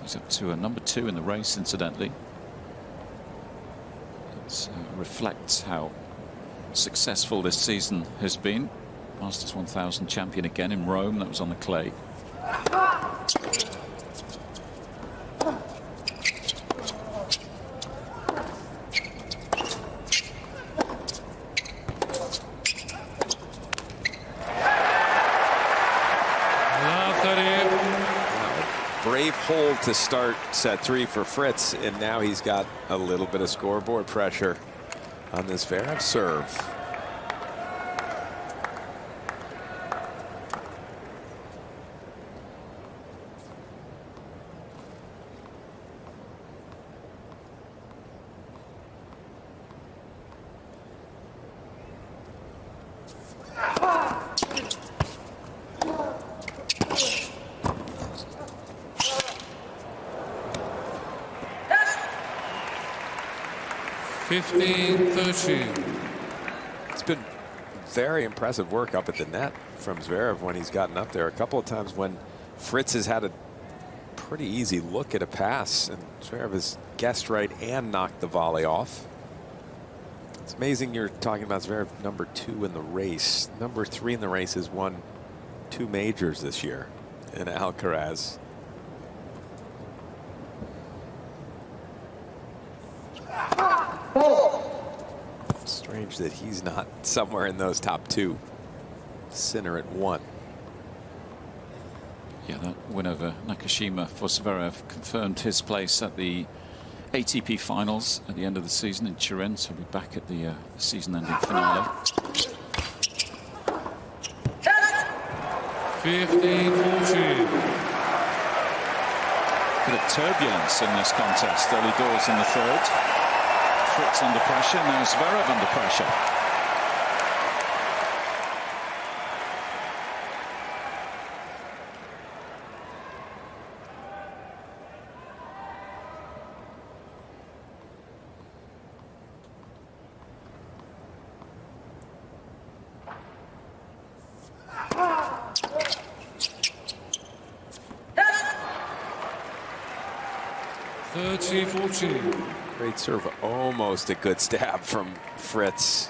He's up to a #2 in the race, incidentally. It reflects how successful this season has been. Masters 1000 champion again in Rome. That was on the clay. Brave hole to start set 3 for Fritz, and now he's got a little bit of scoreboard pressure on this Zverev serve. It's been very impressive work up at the net from Zverev when he's gotten up there. A couple of times when Fritz has had a pretty easy look at a pass, and Zverev has guessed right and knocked the volley off. It's amazing you're talking about Zverev number 2 in the race. Number 3 in the race has won 2 majors this year in Alcaraz. Strange that he's not somewhere in those top 2. Sinner at 1. Yeah, that win over Nakashima for Zverev confirmed his place at the ATP finals at the end of the season in Turin. So he'll be back at the season-ending finale. 15-14. Bit of turbulence in this contest. Early doors in the third. Fritz under pressure, now Zverev under pressure. Great serve, almost a good stab from Fritz.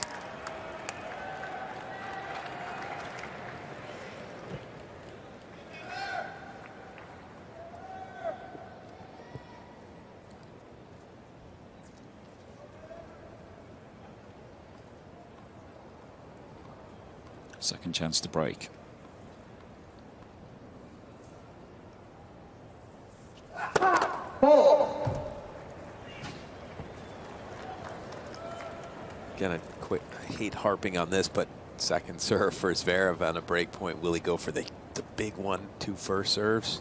Second chance to break. Again, I hate harping on this, but second serve for Zverev on a break point. Will he go for the big 1-2 first serves?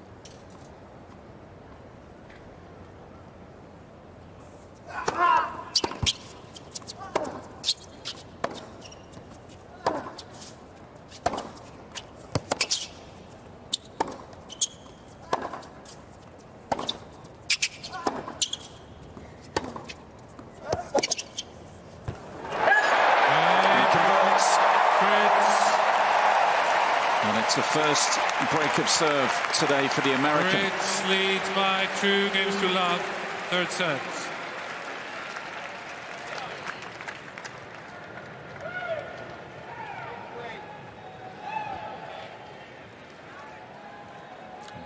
It's the first break of serve today for the American. Fritz leads by 2 games to love, third set.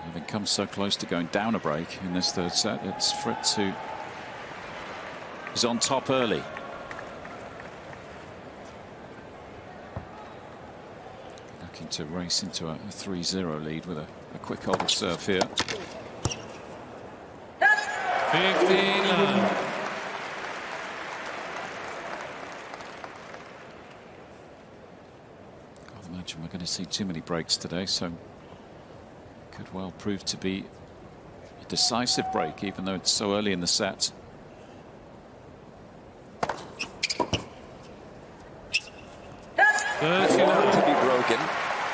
Having come so close to going down a break in this third set, it's Fritz who is on top early. To race into a 3-0 lead with a quick hold of serve here. 15 love. Can't imagine we're going to see too many breaks today, so could well prove to be a decisive break, even though it's so early in the set. To be broken,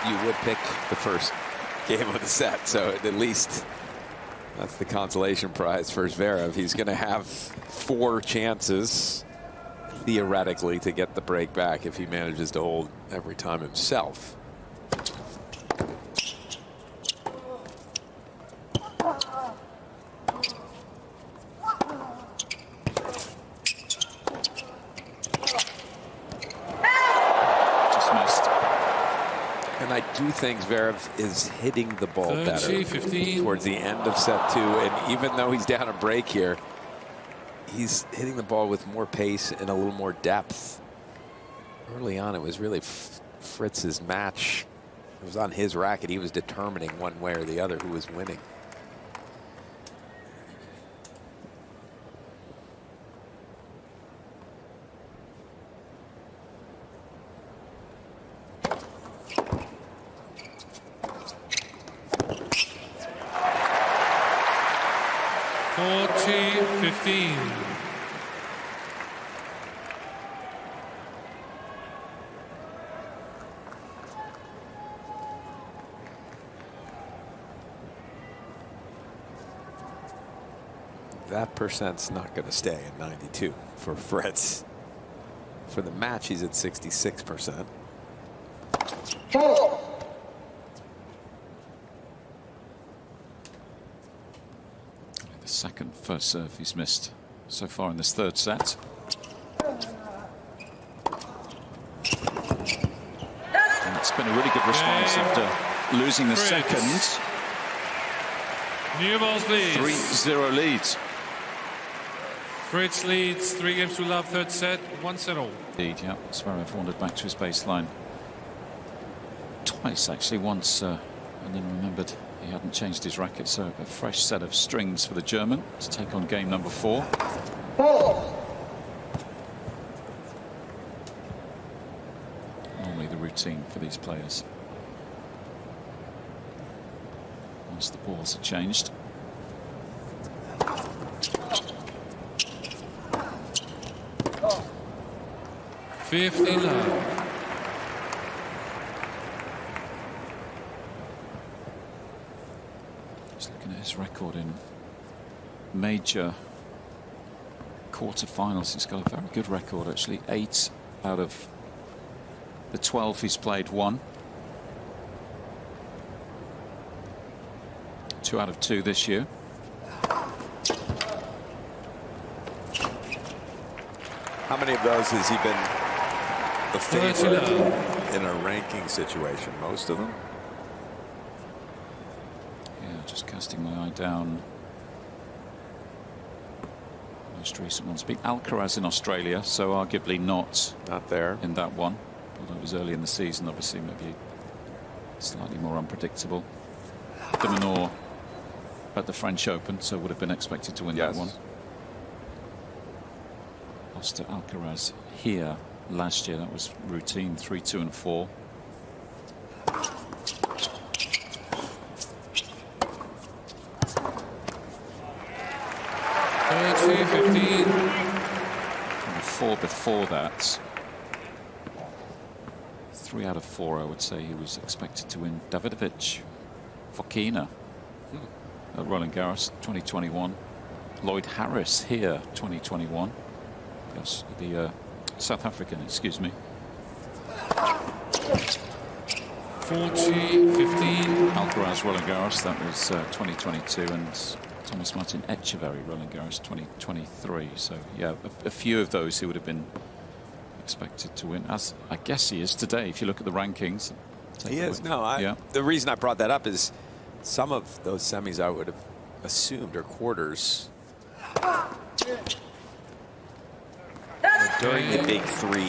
you would pick the first game of the set, so at least that's the consolation prize for Zverev. He's going to have 4 chances, theoretically, to get the break back if he manages to hold every time himself. And I do think Zverev is hitting the ball 30, better 15. towards the end of set 2. And even though he's down a break here, he's hitting the ball with more pace and a little more depth. Early on, it was really Fritz's match. It was on his racket. He was determining one way or the other who was winning. That percent's not going to stay at 92 for Fritz. For the match, he's at 66%. The second first serve he's missed so far in this third set. And it's been a really good response after losing the second. New balls, please. 3-0 leads. Fritz leads 3-2 third set, 1-0. Lead, yeah. Zverev wandered back to his baseline twice, actually. Once and then remembered he hadn't changed his racket, so a fresh set of strings for the German to take on game number 4. Normally the routine for these players. Once the balls are changed. Just looking at his record in major quarterfinals, he's got a very good record actually. 8 out of the 12 he's played won. 2 out of 2 this year. How many of those has he been the favorite in a ranking situation? Most of them? Yeah, just casting my eye down. Most recent one's been Alcaraz in Australia, so arguably not there in that one. Although it was early in the season, obviously maybe slightly more unpredictable. De Minaur at the French Open, so would have been expected to win that one. Lost to Alcaraz here last year. That was routine, 3-2 and 4. And 4 before that. 3 out of 4, I would say he was expected to win. Davidovich, Fokina at Roland Garros 2021. Lloyd Harris here 2021. Yes, the South African, excuse me. 40-15. Alcaraz Roland Garros, that was 2022, and Thomas Martin Etcheverry Roland Garros 2023. So yeah, a few of those he would have been expected to win, as I guess he is today. If you look at the rankings, he is. No, the reason I brought that up is some of those semis I would have assumed are quarters. During the big 3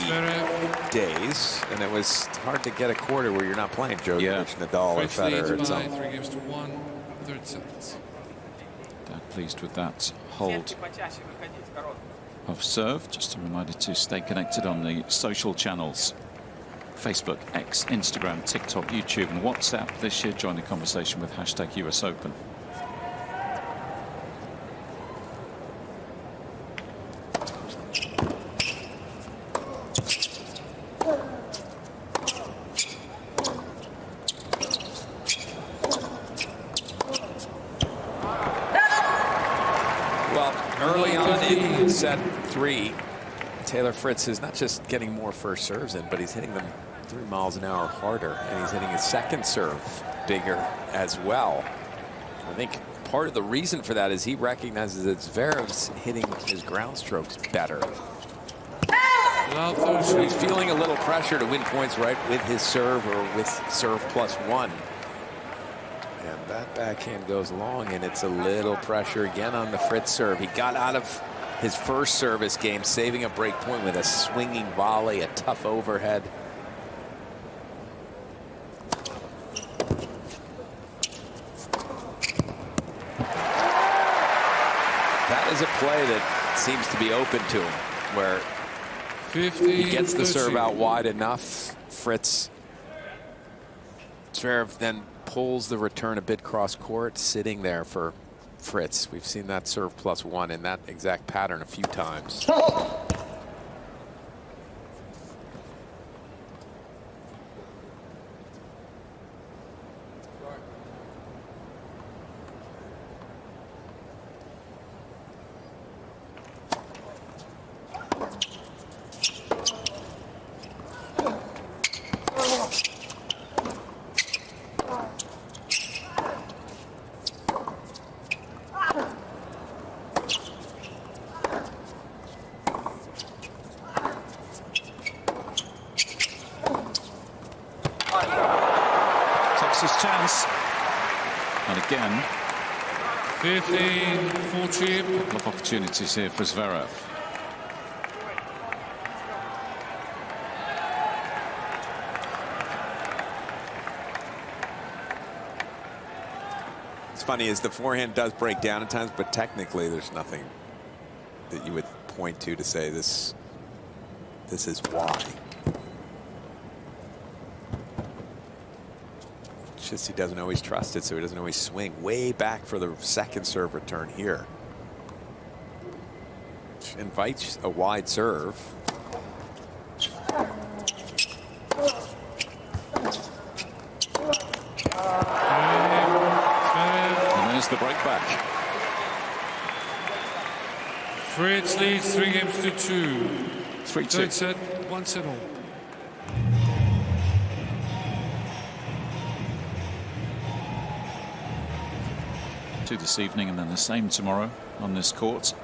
days, and it was hard to get a quarter where you're not playing Djokovic, Nadal, or Federer. Or something. 3-1, third set. Pleased with that hold of serve. Just a reminder to stay connected on the social channels: Facebook, X, Instagram, TikTok, YouTube, and WhatsApp. This year, join the conversation with hashtag US Open. Set 3, Taylor Fritz is not just getting more first serves in, but he's hitting them 3 miles an hour harder, and he's hitting his second serve bigger as well. I think part of the reason for that is he recognizes that Zverev's hitting his ground strokes better. He's feeling a little pressure to win points right with his serve or with serve +1. And that backhand goes long, and it's a little pressure again on the Fritz serve. He got out of his first service game, saving a break point with a swinging volley, a tough overhead. That is a play that seems to be open to him, where he gets the serve out wide enough. Fritz Zverev then pulls the return a bit cross court, sitting there for Fritz. We've seen that serve +1 in that exact pattern a few times. His chance, and again 15-14. A couple of opportunities here for Zverev. It's funny as the forehand does break down at times, but technically there's nothing that you would point to say this is why. Just he doesn't always trust it, so he doesn't always swing way back for the second serve return here. Which invites a wide serve. And there's the break back. Fritz leads 3-2. 3-2. Third set, 1-7 all. This evening, and then the same tomorrow on this court.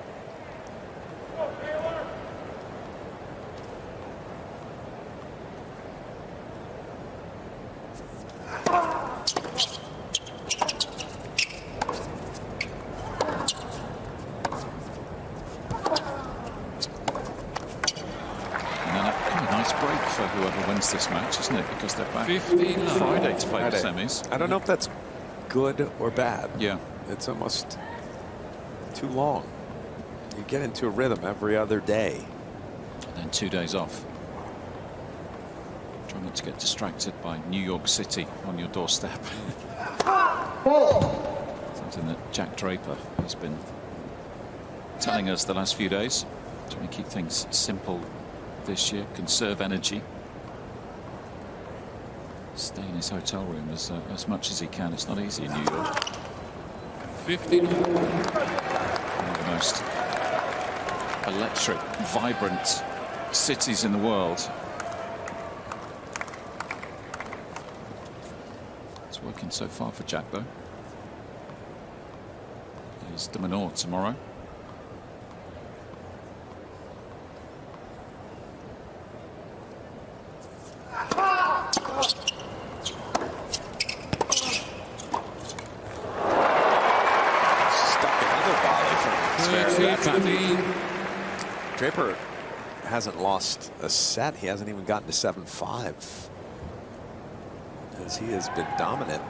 And then a nice break for whoever wins this match, isn't it? Because they're back Friday to play the semis. I don't know if that's good or bad. Yeah. It's almost too long. You get into a rhythm every other day. And then 2 days off. Try not to get distracted by New York City on your doorstep. Something that Jack Draper has been telling us the last few days. Trying to keep things simple this year, conserve energy. Stay in his hotel room as much as he can. It's not easy in New York. 15. One of the most electric, vibrant cities in the world. It's working so far for Jack, though. Here's De Minaur tomorrow. Draper hasn't lost a set. He hasn't even gotten to 7-5. As he has been dominant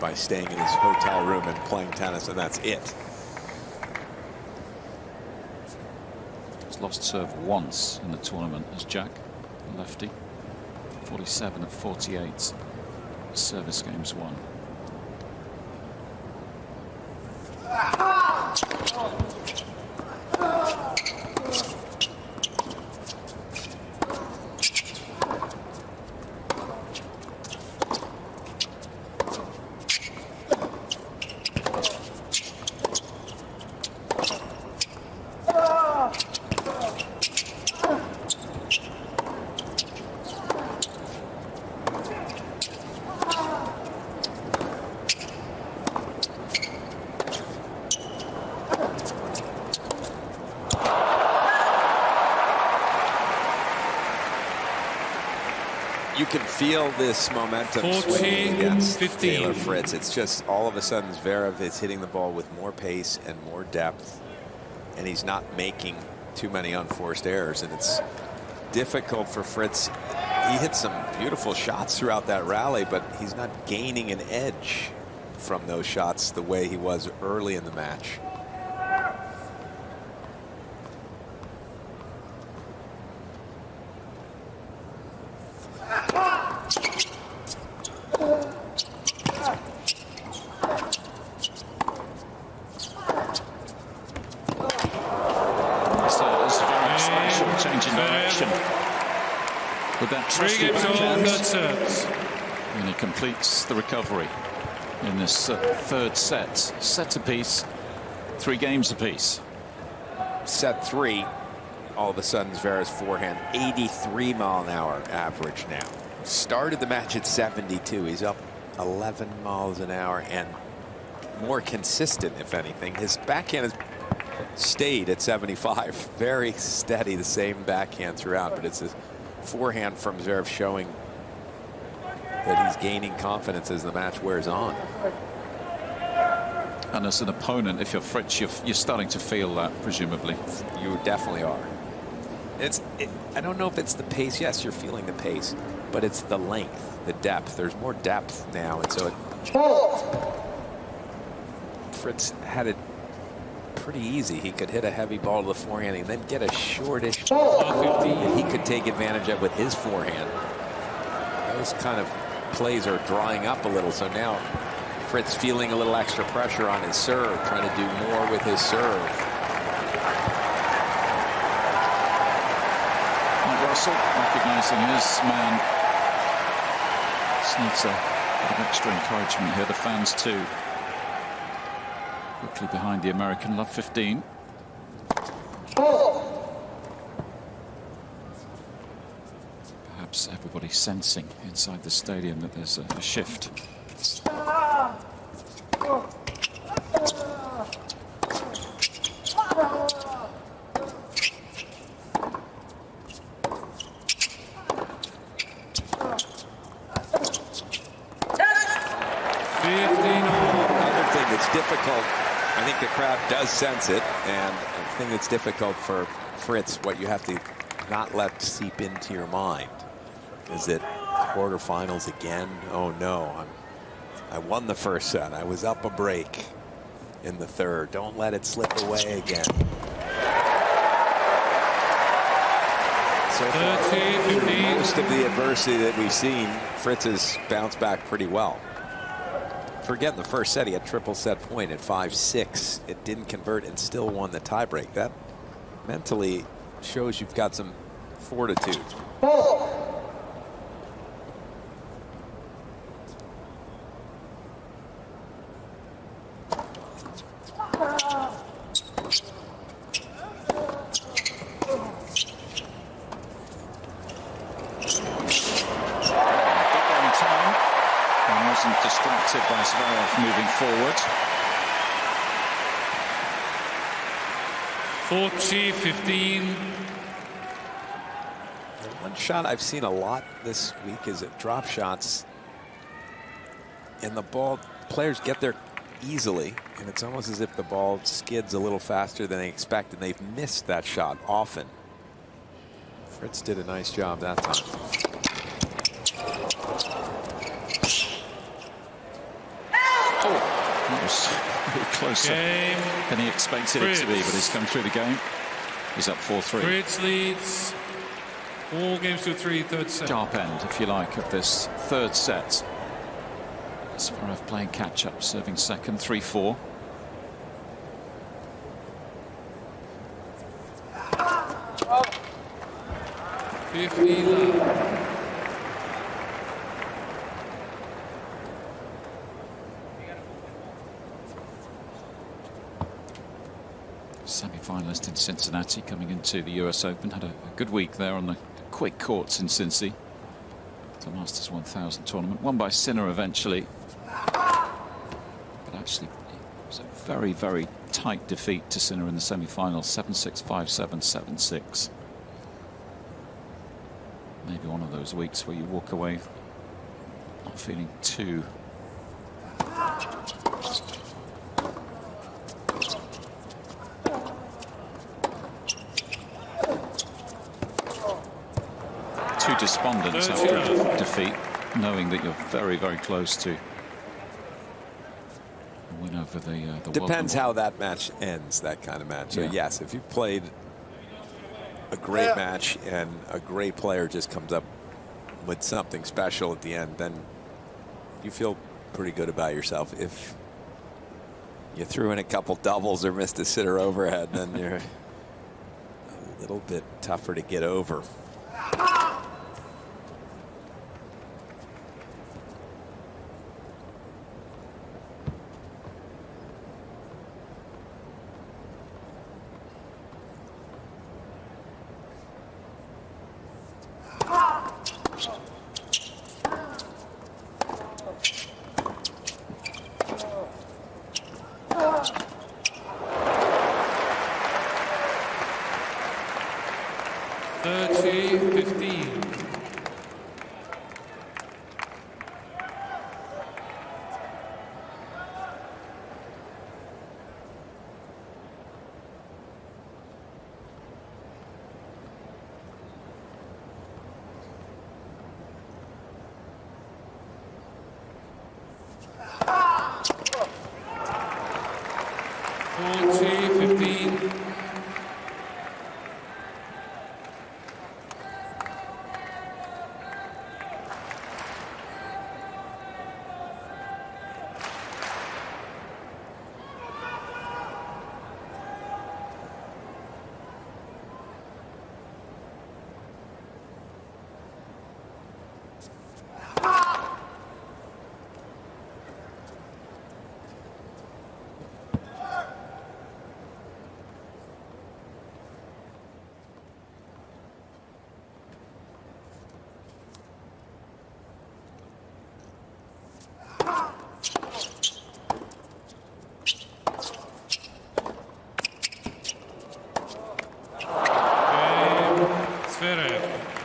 by staying in his hotel room and playing tennis, and that's it. He's lost serve once in the tournament as Jack, a lefty. 47 of 48 service games won. you can feel this momentum swinging against Taylor Fritz. It's just all of a sudden Zverev is hitting the ball with more pace and more depth, and he's not making too many unforced errors, and it's difficult for Fritz. He hit some beautiful shots throughout that rally, but he's not gaining an edge from those shots the way he was early in the match. With that trusty backhand, and he completes the recovery in this third set. Set apiece, 3 games apiece. Set 3, all of a sudden Zverev's forehand 83 mile an hour average now. Started the match at 72. He's up 11 miles an hour and more consistent, if anything. His backhand has stayed at 75. Very steady, the same backhand throughout, but it's a forehand from Zverev showing that he's gaining confidence as the match wears on. And as an opponent, if you're Fritz, you're starting to feel that, presumably. You definitely are. I don't know if it's the pace. Yes, you're feeling the pace, but it's the length, the depth. There's more depth now, and so Fritz had it pretty easy. He could hit a heavy ball to the forehand and then get a shortish ball that he could take advantage of with his forehand. Those kind of plays are drying up a little, so now Fritz feeling a little extra pressure on his serve, trying to do more with his serve. And Russell recognizing his man. Just needs a bit of extra encouragement here. The fans too. Quickly behind the American, love 15. Perhaps everybody sensing inside the stadium that there's a shift. Difficult. I think the crowd does sense it, and the thing that's difficult for Fritz, what you have to not let seep into your mind, is that quarterfinals again. Oh no, I won the first set. I was up a break in the third. Don't let it slip away again. So far, through most of the adversity that we've seen, Fritz has bounced back pretty well. Forget in the first set, he had triple set point at 5-6. It didn't convert and still won the tiebreak. That mentally shows you've got some fortitude. Distracted by Zverev moving forward. 40-15. One shot I've seen a lot this week is at drop shots, and the ball, players get there easily, and it's almost as if the ball skids a little faster than they expect, and they've missed that shot often. Fritz did a nice job that time. That was a little closer than he expected it to be, but he's come through the game. He's up 4-3. Fritz leads 4-3, third set. Sharp end, if you like, of this third set. Zverev playing catch-up, serving second, 3-4. Semi-finalist in Cincinnati, coming into the US Open. Had a good week there on the quick courts in Cincy. The Masters 1000 tournament, won by Sinner eventually. But actually, it was a very, very tight defeat to Sinner in the semi-finals, 7-6, 5-7, 7-6. Maybe one of those weeks where you walk away not feeling too despondent after a defeat, knowing that you're very, very close to a win over the Depends how that match ends, that kind of match. So yes, if you played a great match and a great player just comes up with something special at the end, then you feel pretty good about yourself. If you threw in a couple doubles or missed a sitter overhead, then you're a little bit tougher to get over.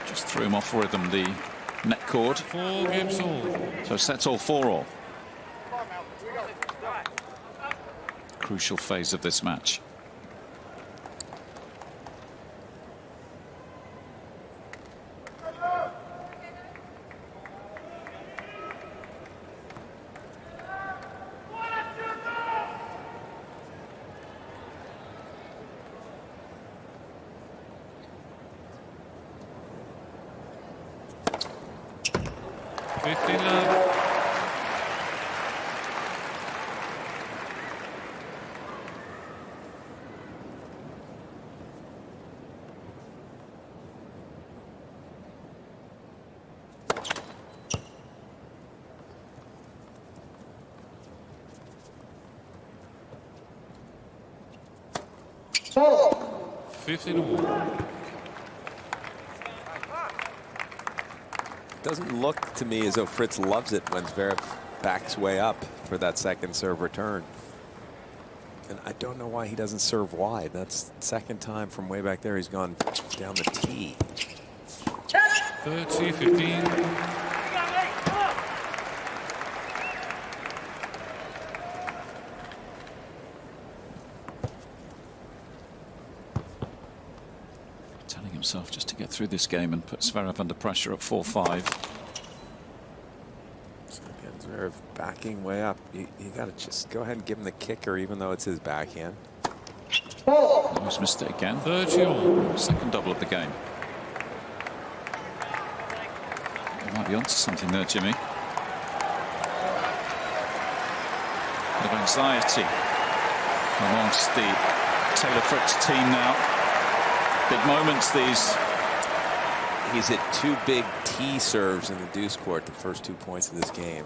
Just threw him off rhythm, the net cord. 4 games all. So sets all 4-all. Crucial phase of this match. Doesn't look to me as though Fritz loves it when Zverev backs way up for that second serve return. And I don't know why he doesn't serve wide. That's the second time from way back there he's gone down the tee. 30-15. Himself just to get through this game and put Zverev under pressure at 4-5. So again, Zverev backing way up. You got to just go ahead and give him the kicker, even though it's his backhand. Nice mistake again. 30-all. Second double of the game. You might be onto something there, Jimmy. Bit of anxiety amongst the Taylor Fritz team now. Big moments these. He's hit 2 big tee serves in the deuce court the first 2 points of this game.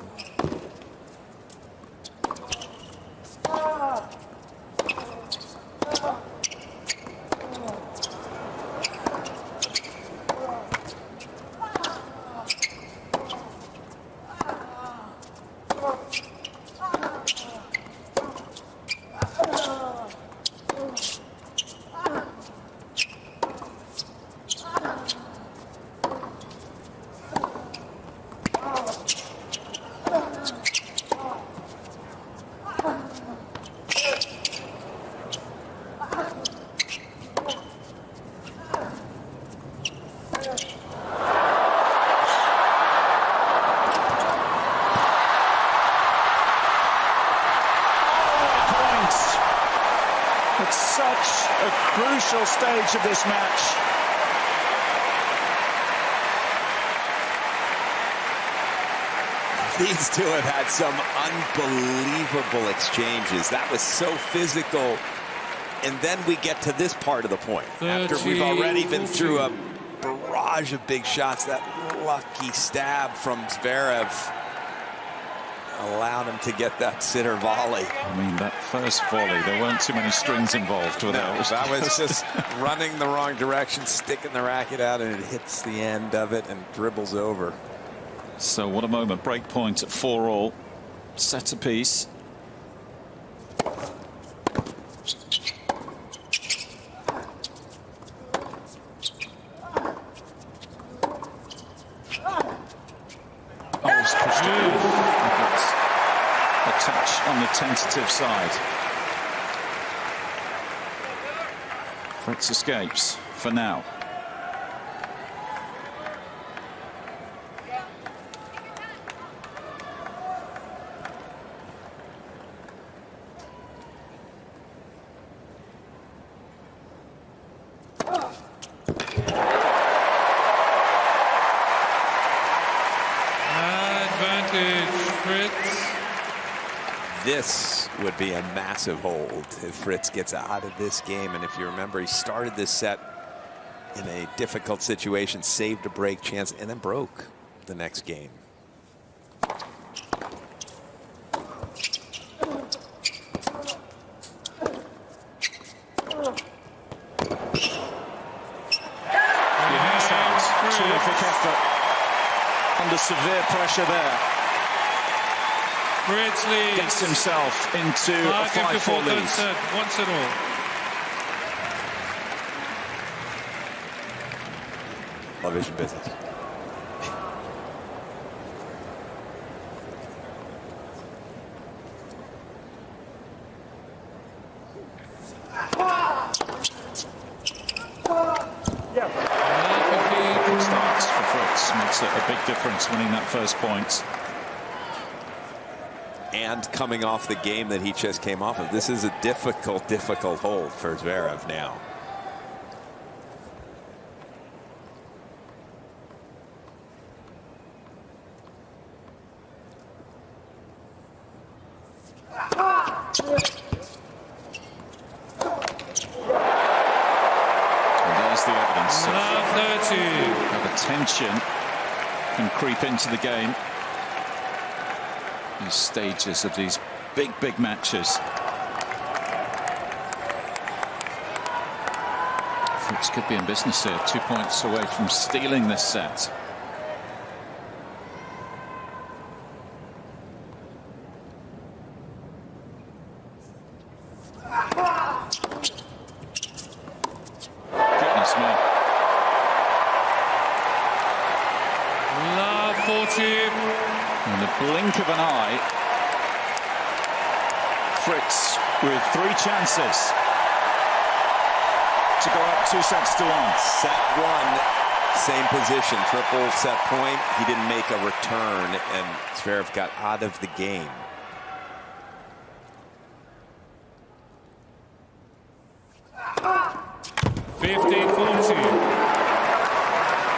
at such a crucial stage of this match. These two have had some unbelievable exchanges. That was so physical. And then we get to this part of the point. After we've already been through a barrage of big shots, that lucky stab from Zverev allowed him to get that sitter volley. I mean, that first volley, there weren't too many strings involved with that. That was just running the wrong direction, sticking the racket out, and it hits the end of it and dribbles over. So what a moment. Break point at 4-all. Set apiece. Oh, he's pushed it in. That's a touch on the tentative side. Fritz escapes for now. This would be a massive hold if Fritz gets out of this game. And if you remember, he started this set in a difficult situation, saved a break chance, and then broke the next game. Terrific effort under severe pressure there. Fritz leads. Gets himself into a 5-4 lead. Once and all. Television business. Starts for Fritz. Makes it a big difference winning that first point. And coming off the game that he just came off of. This is a difficult hold for Zverev now. And there's the evidence of how the tension can creep into the game. These stages of these big matches. Fritz could be in business here, 2 points away from stealing this set. Goodness me. Love 14. In the blink of an eye, Fritz with 3 chances to go up 2 sets to 1. Set 1, same position, triple set point. He didn't make a return, and Zverev got out of the game.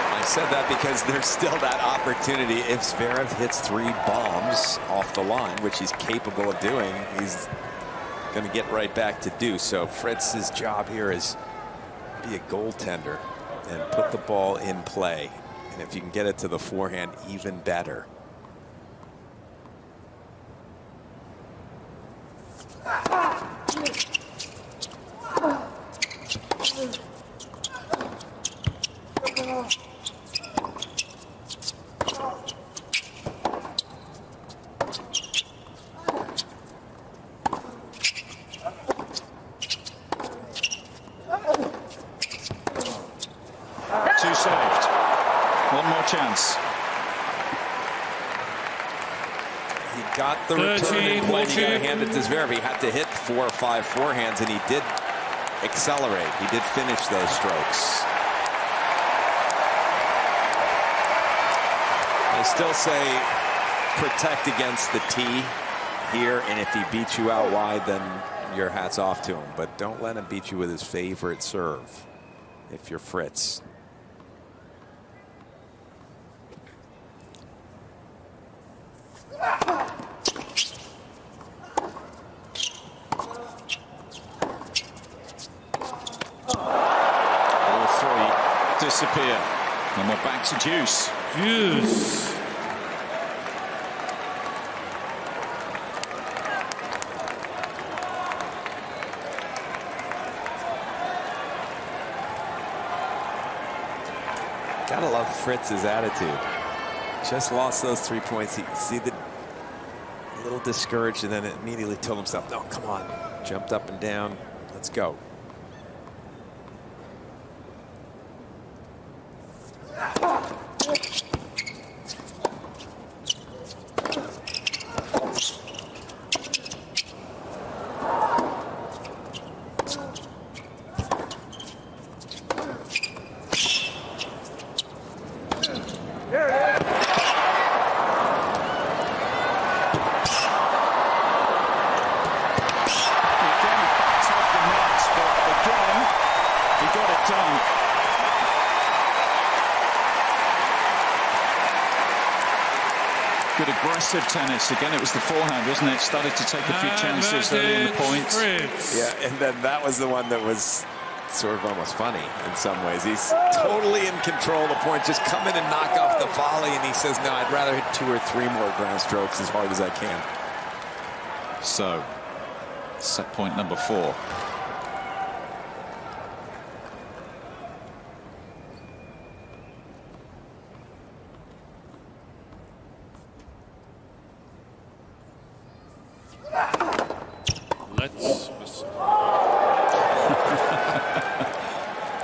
I said that because there's still that opportunity. If Zverev hits 3 bombs off the line, which he's capable of doing, he's going to get right back to do so. Fritz's job here is be a goaltender and put the ball in play. And if you can get it to the forehand, even better. Two saved. One more chance. He got the return in play. You got to hand it to Zverev. He had to hit 4 or 5 forehands, and he did accelerate. He did finish those strokes. I still say protect against the tee here, and if he beats you out wide, then your hat's off to him, but don't let him beat you with his favorite serve if you're Fritz. All three disappear. And we're back to Deuce. Deuce. Gotta love Fritz's attitude. Just lost those 3 points. He see the little discouraged, and then immediately told himself, "No, come on!" Jumped up and down. Let's go. Good aggressive tennis. Again, it was the forehand, wasn't it? Started to take a few chances early in the points. Yeah, and then that was the one that was sort of almost funny in some ways. He's totally in control of the point, just come in and knock off the volley, and he says, no, I'd rather hit 2 or 3 more ground strokes as hard as I can. So, set point number 4.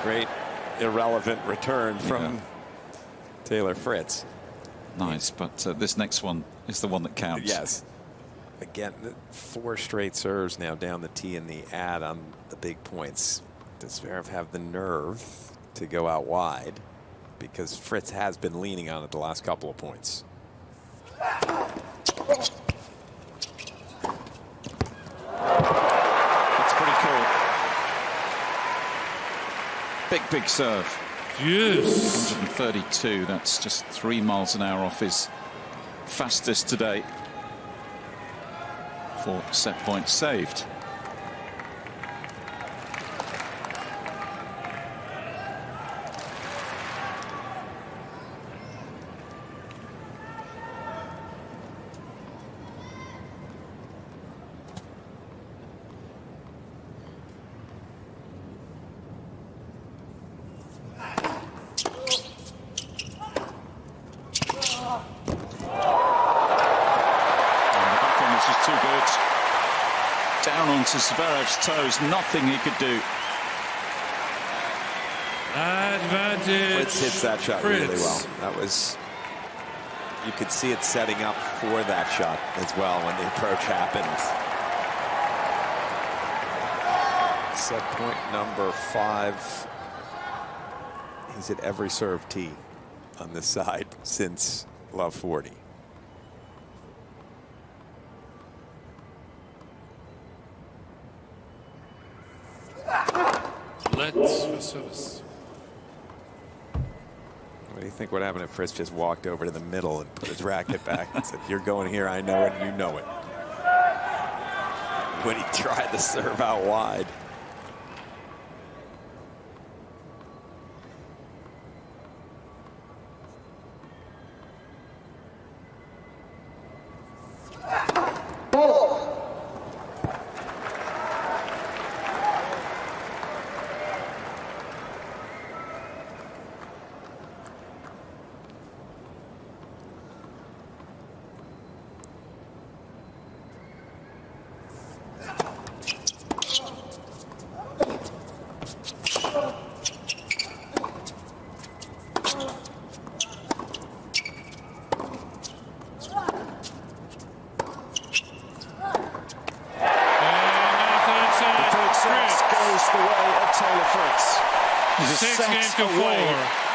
Great irrelevant return from Taylor Fritz. Nice, but this next one is the one that counts. Yes. Again, 4 straight serves now down the tee in the ad on the big points. Does Zverev have the nerve to go out wide? Because Fritz has been leaning on it the last couple of points. That's pretty cool. Big serve. Yes. 132. That's just 3 miles an hour off his fastest today. 4 set points saved. To Zverev's toes, nothing he could do. Advantage. Fritz hits that shot really well. That was, you could see it setting up for that shot as well when the approach happened. Set point number 5. He's at every serve tee on this side since love 40. Let's for service. What do you think would happen if Fritz just walked over to the middle and put his racket back and said, "You're going here, I know it, you know it." When he tried to serve out wide.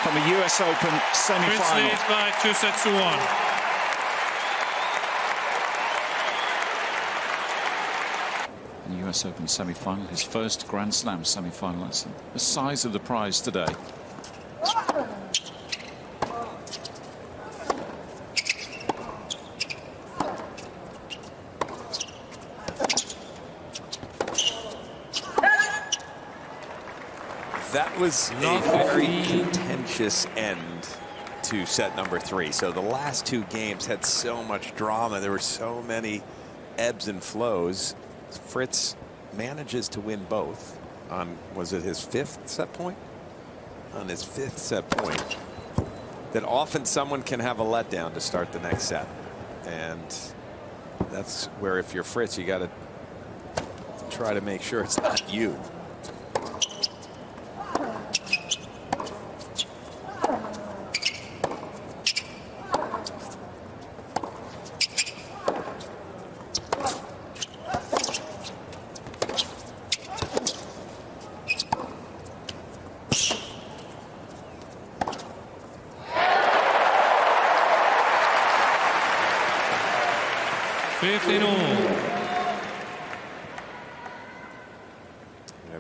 From a US Open semi-final. Fritz leads by 2 sets to 1. in the US Open semi-final, his first Grand Slam semi-final. That's the size of the prize today. That was a very contentious end to set number 3. So the last 2 games had so much drama. There were so many ebbs and flows. Fritz manages to win both on, was it his 5th set point? On his 5th set point. That often someone can have a letdown to start the next set. And that's where, if you're Fritz, you got to try to make sure it's not you.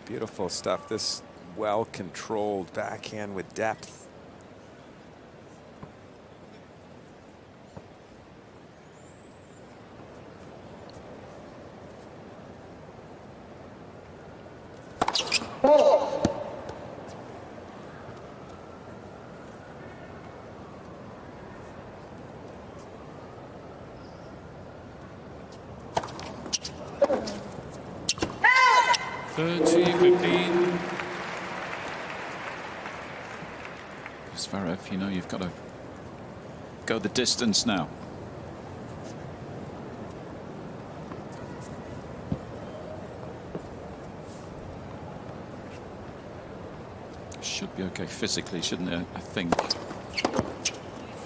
Beautiful stuff. This well-controlled backhand with depth. Zverev, you know you've got to go the distance now. Should be okay physically, shouldn't it? I think.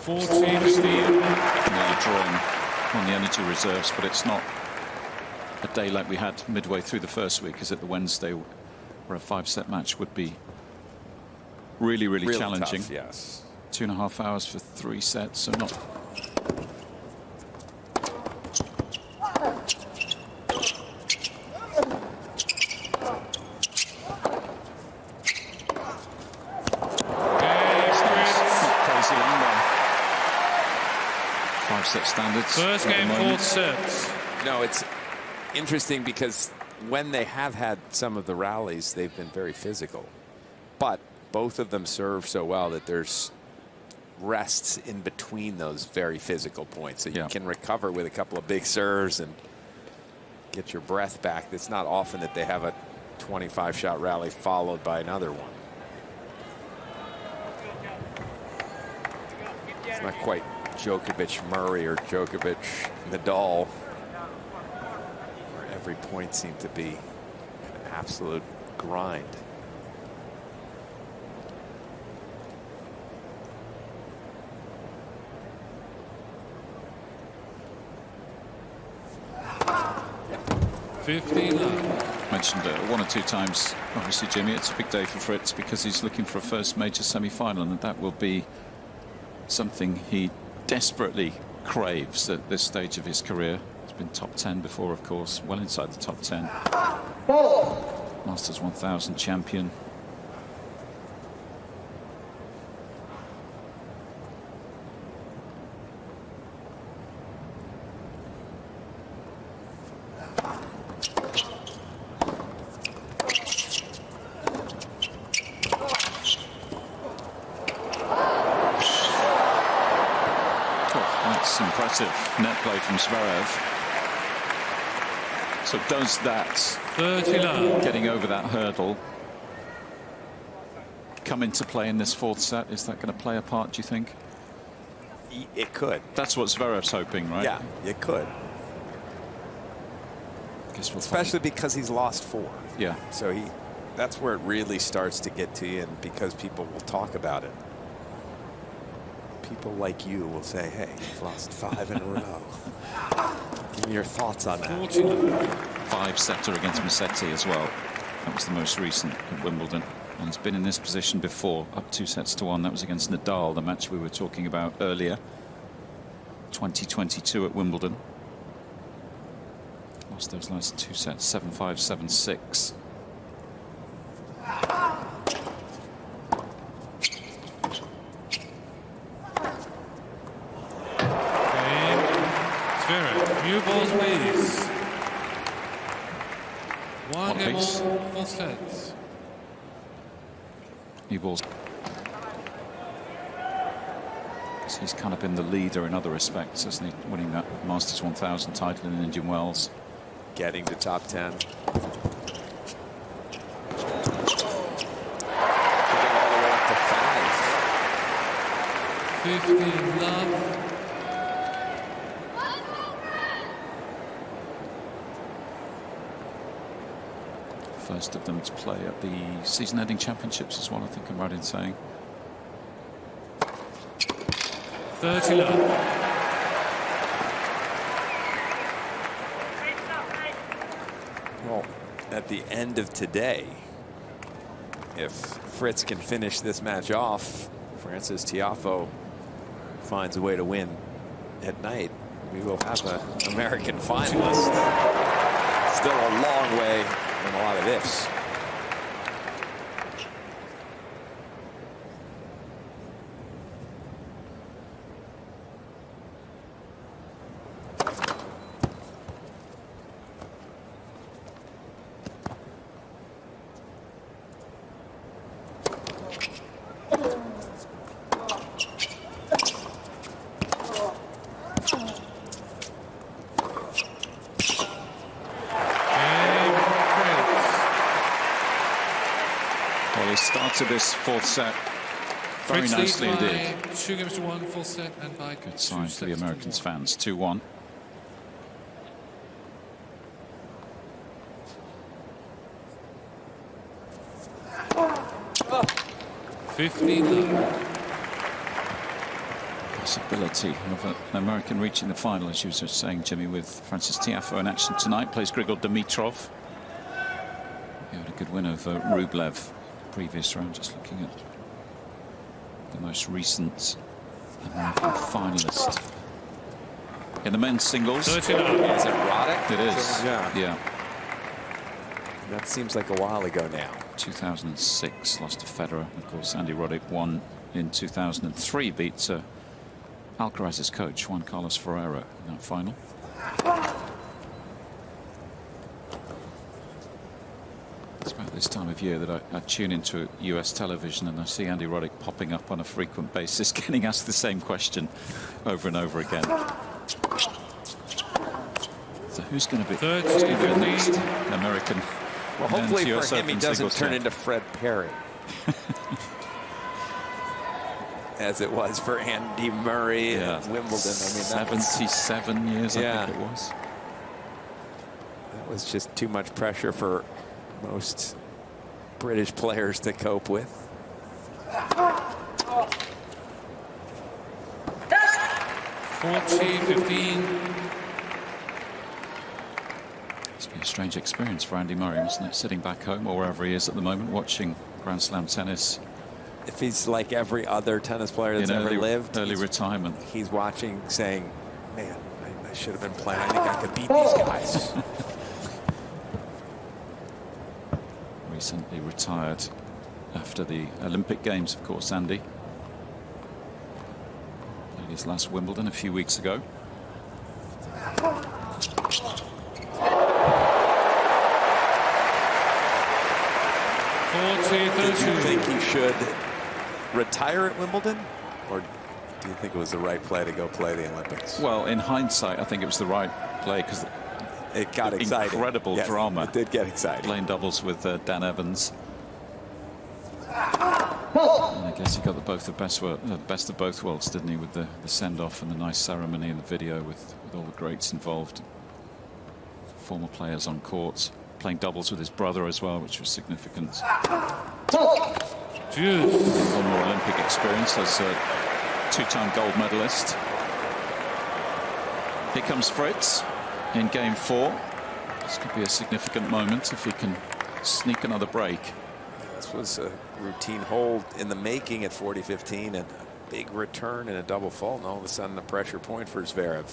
14-15. Nearly drawing on the energy reserves, but it's not a day like we had midway through the first week, is it? The Wednesday, where a 5-set match would be really challenging. Tough, yes. 2.5 hours for 3 sets, so not. Crazy long there. 5-set standards. First game, 4 sets. No, it's interesting because when they have had some of the rallies, they've been very physical, but both of them serve so well that there's rests in between those very physical points, so you can recover with a couple of big serves and get your breath back. It's not often that they have a 25-shot rally followed by another one. It's not quite Djokovic-Murray or Djokovic-Nadal, where every point seemed to be an absolute grind. Mentioned 1 or 2 times, obviously, Jimmy, it's a big day for Fritz because he's looking for a first major semi-final, and that will be something he desperately craves at this stage of his career. He's been top 10 before, of course, well inside the top 10. Masters 1000 champion. Net play from Zverev. So does that 30 love. Getting over that hurdle come into play in this 4th set? Is that going to play a part, do you think? It could. That's what Zverev's hoping, right? Yeah, it could. Guess we'll especially because he's lost 4. Yeah. So that's where it really starts to get to you, and because people will talk about it. People like you will say, hey, you've lost 5 in a row. Give me your thoughts on that. 5-setter against Musetti as well. That was the most recent at Wimbledon. And he's been in this position before, up 2-1. That was against Nadal, the match we were talking about earlier. 2022 at Wimbledon. Lost those last 2 sets, 7-5, 7-6. New balls, please. One game all, full sets. New balls. So he's kind of been the leader in other respects, hasn't he? Winning that Masters 1000 title in Indian Wells. Getting to top 10. Getting all the way up to 5. 15 love. First of them to play at the season-ending championships as well, I think I'm right in saying. 30 love. Well, at the end of today, if Fritz can finish this match off, Francis Tiafoe finds a way to win at night, we will have an American finalist. Still a long way and a lot of ifs. To this fourth set very nicely indeed. 2 games to 1 full set and by good sign for the Americans fans. 2-1. Oh. 15 possibility of an American reaching the final, as you were saying, Jimmy, with Francis Tiafoe in action tonight. Plays Grigor Dimitrov. He had a good win over Rublev previous round. Just looking at the most recent American finalist in the men's singles. Is it Roddick? It is. Yeah. That seems like a while ago now. 2006, lost to Federer. Of course, Andy Roddick won in 2003, beat Alcaraz's coach, Juan Carlos Ferrero, in that final. It's about this time of year that I tune into US television and I see Andy Roddick popping up on a frequent basis, getting asked the same question over and over again. So who's going to be the next American? Well, hopefully for him he doesn't turn into Fred Perry. As it was for Andy Murray at Wimbledon. I mean, 77 years, I think it was. That was just too much pressure for most British players to cope with. 15. It's been a strange experience for Andy Murray, wasn't it? Sitting back home or wherever he is at the moment, watching Grand Slam tennis. If he's like every other tennis player that's ever lived, early retirement, he's watching, saying, "Man, I should have been playing. I think I could beat these guys." Recently retired after the Olympic Games, of course, Andy. Played his last Wimbledon a few weeks ago. Did you think he should retire at Wimbledon, or do you think it was the right play to go play the Olympics? Well, in hindsight, I think it was the right play because it got exciting. Incredible drama. It did get exciting. Playing doubles with Dan Evans. And I guess he got the best of both worlds, didn't he, with the send-off and the nice ceremony and the video with all the greats involved. Former players on courts. Playing doubles with his brother as well, which was significant. One more Olympic experience as a two-time gold medalist. Here comes Fritz in game 4. This could be a significant moment if he can sneak another break. This was a routine hold in the making at 40-15 and a big return and a double fault, and all of a sudden a pressure point for Zverev.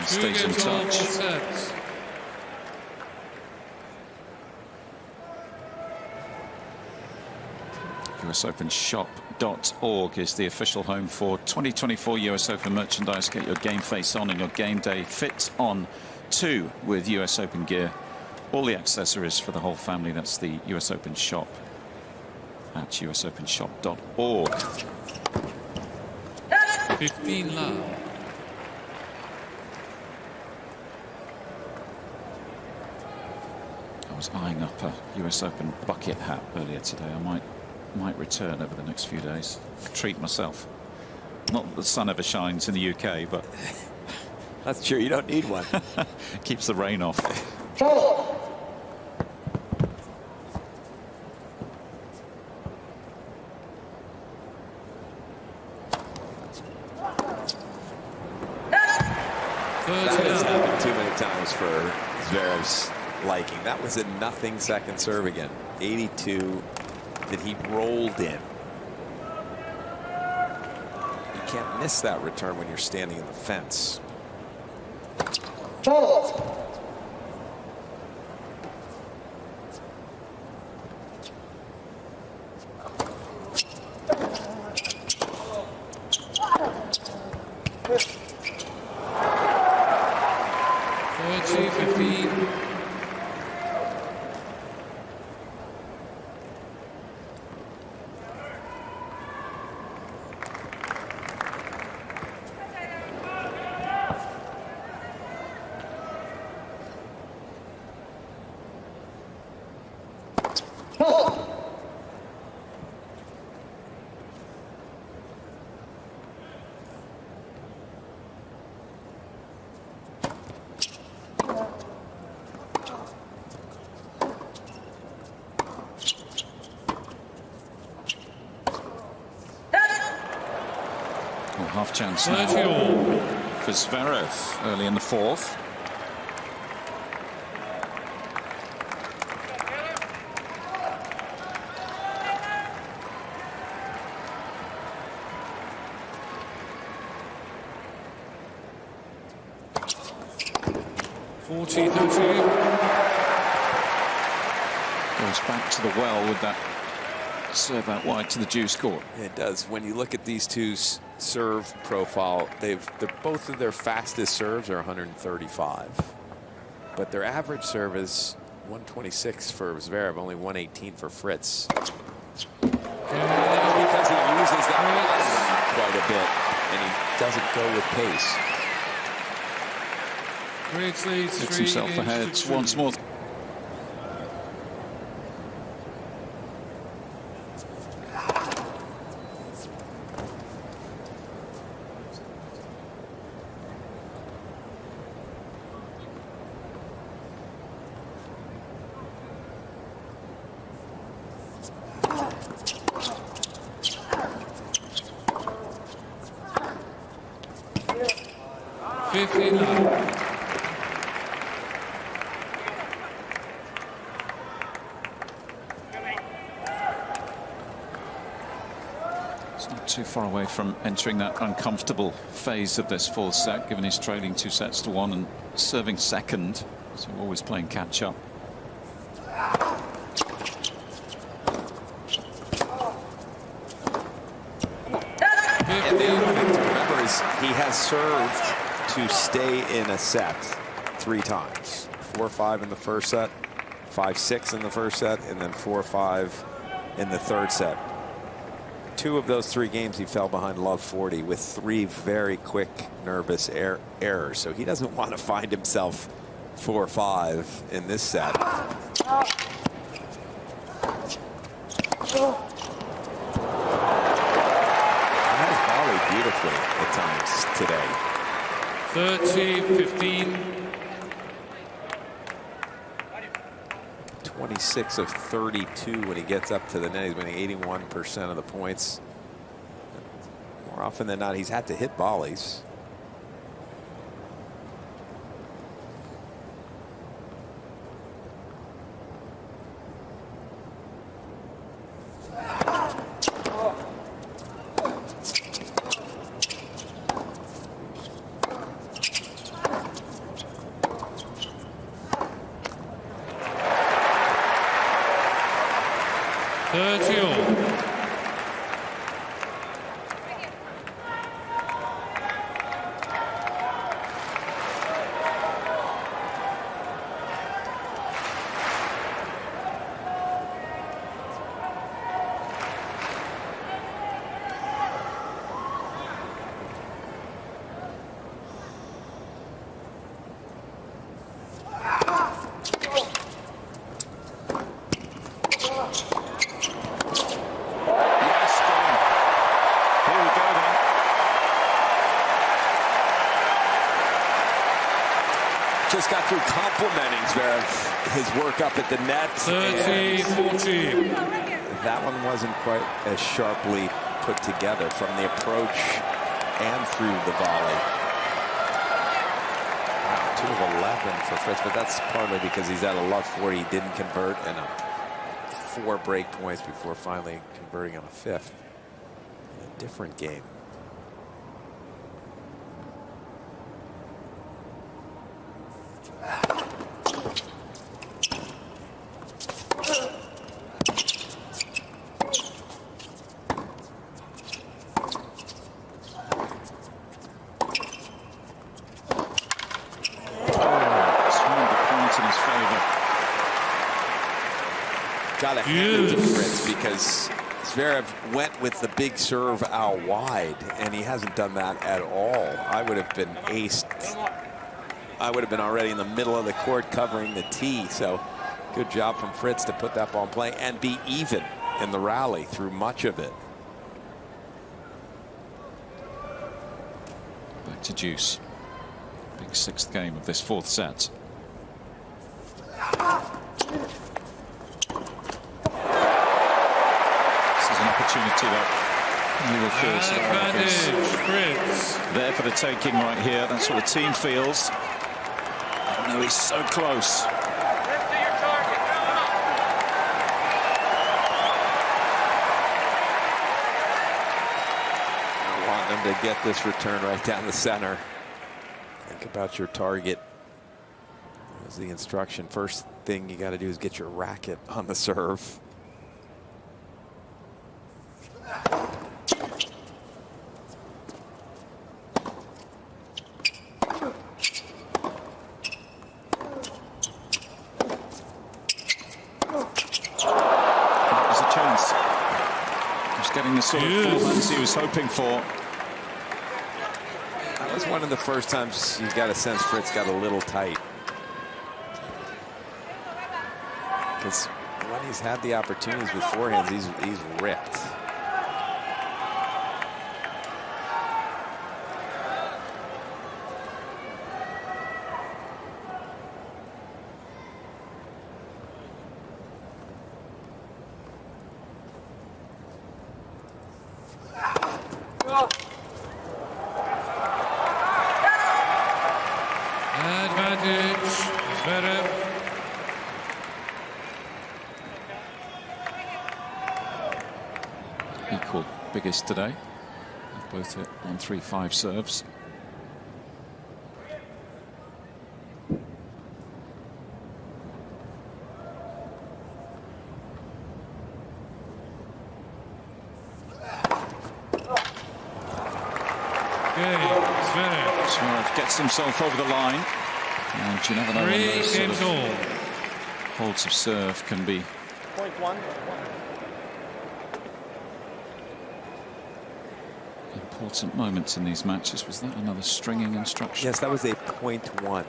and stays in touch. USOpenshop.org is the official home for 2024 US Open merchandise. Get your game face on and your game day fit on too with US Open gear. All the accessories for the whole family. That's the US Open shop at usopenshop.org. 15 love. I was eyeing up a US Open bucket hat earlier today. I might return over the next few days. Treat myself. Not that the sun ever shines in the UK, but that's true. You don't need one. Keeps the rain off. That has happened too many times for Zverev's liking. That was a nothing second serve again. 82 that he rolled in. You can't miss that return when you're standing in the fence. Half chance now for Zverev early in the fourth. Goes back to the well with that serve out wide to the juice court. It does. When you look at these two's serve profile, both of their fastest serves are 135, but their average serve is 126 for Zverev, only 118 for Fritz. Because he uses that quite a bit, and he doesn't go with pace. Puts himself ahead once more. Too far away from entering that uncomfortable phase of this fourth set, given he's trailing 2-1 and serving second, so always playing catch up. And the other thing to remember is he has served to stay in a set 3 times. 4-5 in the first set, 5-6 in the first set, and then 4-5 in the third set. 2 of those 3 games he fell behind love 40 with 3 very quick nervous errors, so he doesn't want to find himself 4-5 in this set. Has volleyed beautifully at times today. 30-15. 26 of 32 when he gets up to the net. He's winning 81% of the points. More often than not, he's had to hit volleys. just got through complimenting Zverev, his work up at the net. 30-14. That one wasn't quite as sharply put together from the approach and through the volley. Wow, 2 of 11 for Fritz, but that's partly because he's at a love 40. He didn't convert, and 4 break points before finally converting on a 5th. A different game. Got to hand it to Fritz because Zverev went with the big serve out wide, and he hasn't done that at all. I would have been aced. I would have been already in the middle of the court covering the tee. So good job from Fritz to put that ball in play and be even in the rally through much of it. Back to deuce. Big 6th game of this 4th set. Opportunity that you will feel Fritz there for the taking right here. That's what the team feels. No, he's so close. I want them to get this return right down the center. Think about your target. As the instruction, first thing you got to do is get your racket on the serve. Getting the sort of performance he was hoping for. That was one of the first times you got a sense Fritz got a little tight. Because when he's had the opportunities beforehand, he's ripped. Advantage, Zverev. Equal biggest today. Both at 1-3-5 serves. Zverev gets himself over the line, and you never know when those sort of holds of serve can be important moments in these matches. Was that another stringing instruction? Yes, that was a .1. Wow.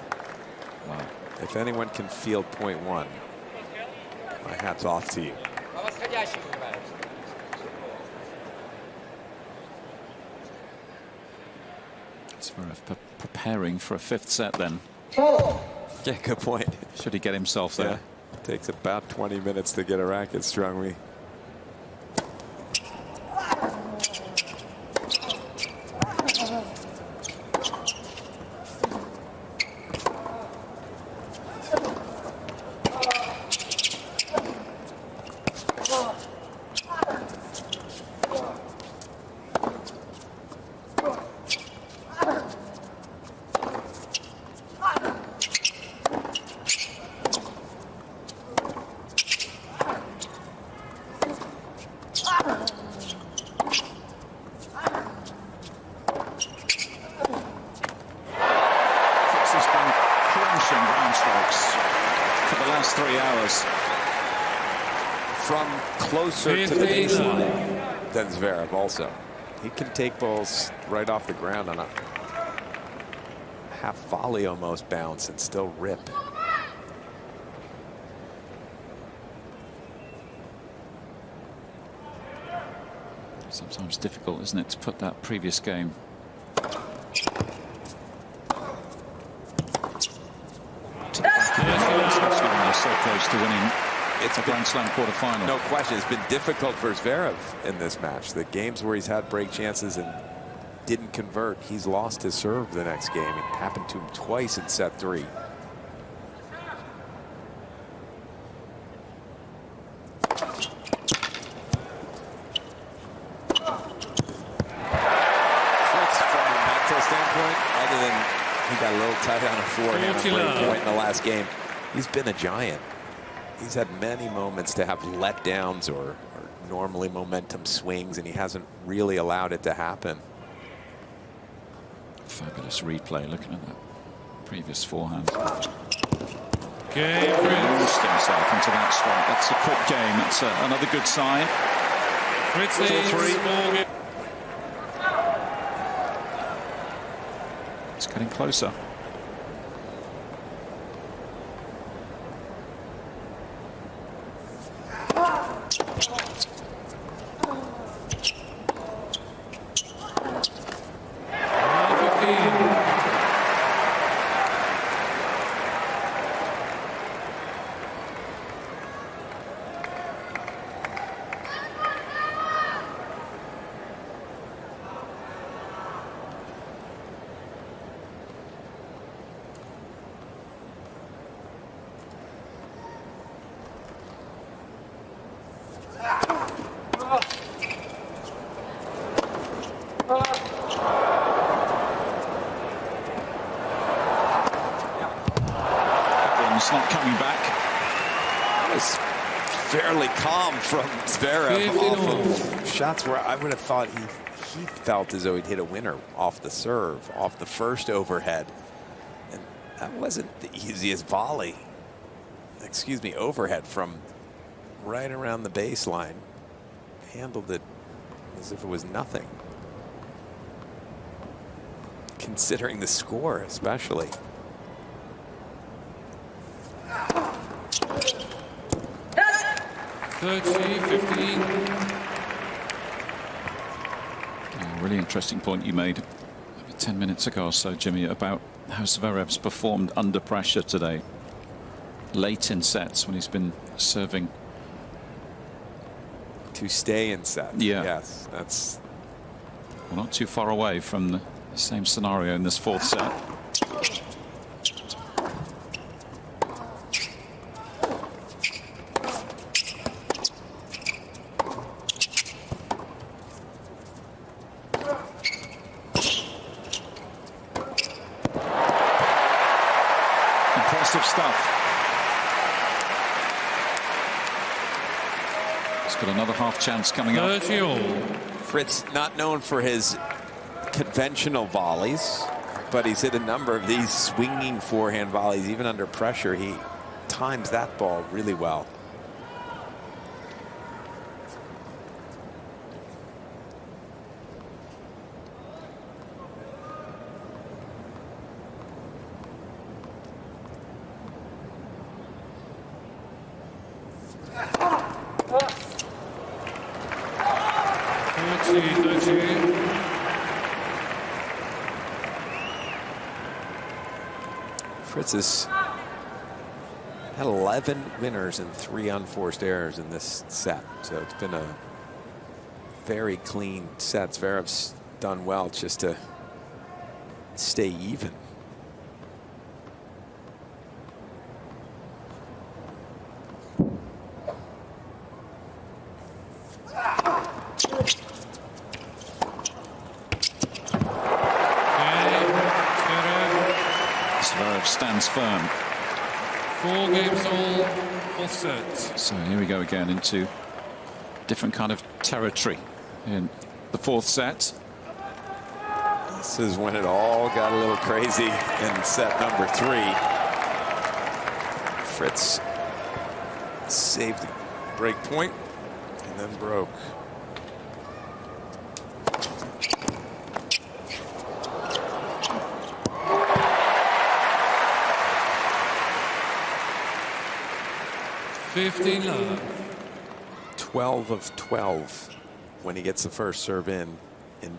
If anyone can field .1, my hat's off to you. Zverev preparing for a 5th set then. Yeah, good point. Should he get himself there? Yeah. Takes about 20 minutes to get a racket strongly. Closer to the baseline than Zverev also. He can take balls right off the ground on a half volley almost bounce and still rip. Sometimes difficult, isn't it, to put that previous game close to winning it's a Grand Slam quarterfinal. No question. It's been difficult for Zverev in this match. The games where he's had break chances and didn't convert, he's lost his serve the next game. It happened to him twice in set 3. He got a little tight on a forehand break point in the last game. He's been a giant. He's had many moments to have letdowns or normally momentum swings, and he hasn't really allowed it to happen. Fabulous replay looking at that previous forehand. Game. Lost himself into that strike. That's a quick game. That's another good sign. Fritz leads 4-3. It's getting closer. Not coming back. That was fairly calm from Zverev off of shots where I would have thought he felt as though he'd hit a winner off the serve, off the first overhead. And that wasn't the easiest volley. Excuse me, overhead from right around the baseline. Handled it as if it was nothing. Considering the score, especially. 30-15. Really interesting point you made 10 minutes ago or so, Jimmy, about how Zverev's performed under pressure today. Late in sets when he's been serving. To stay in sets. Yeah. Yes, that's. We're not too far away from the same scenario in this fourth set. Impressive stuff. He's got another half chance coming up. Fritz, not known for his conventional volleys, but he's hit a number of these swinging forehand volleys, even under pressure. He times that ball really well. Fritz has had 11 winners and 3 unforced errors in this set. So it's been a very clean set. Zverev's done well just to stay even. Stands firm. 4 games all, fourth set. So here we go again into different kind of territory in the fourth set. This is when it all got a little crazy in set number 3. Fritz saved the break point and then broke. Love. 12 of 12 when he gets the first serve in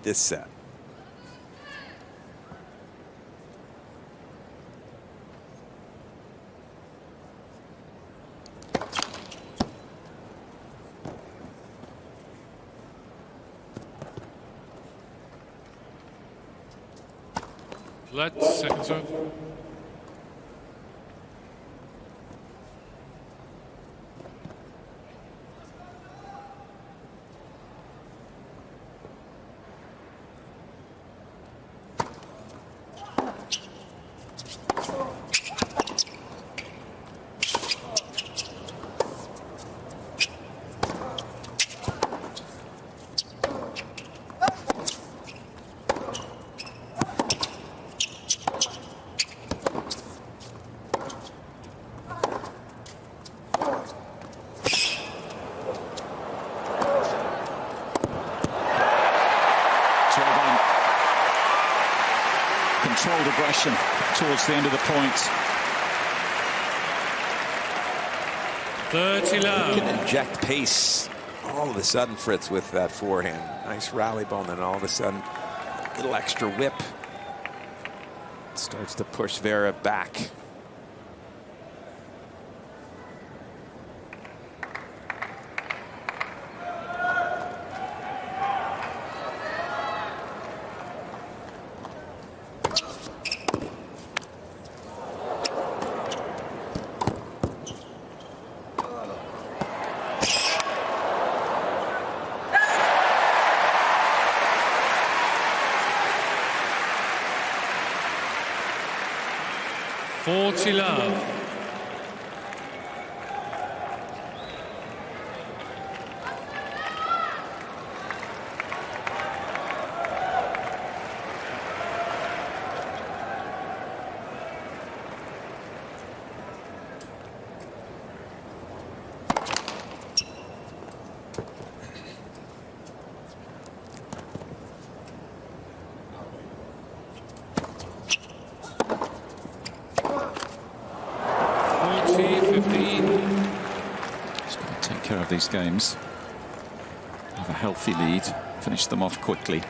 this set. Let's second serve. Controlled aggression towards the end of the point. 30 love. Can inject pace all of a sudden, Fritz, with that forehand. Nice rally ball, and then all of a sudden, a little extra whip. Starts to push Vera back. Love. These games have a healthy lead, finish them off quickly,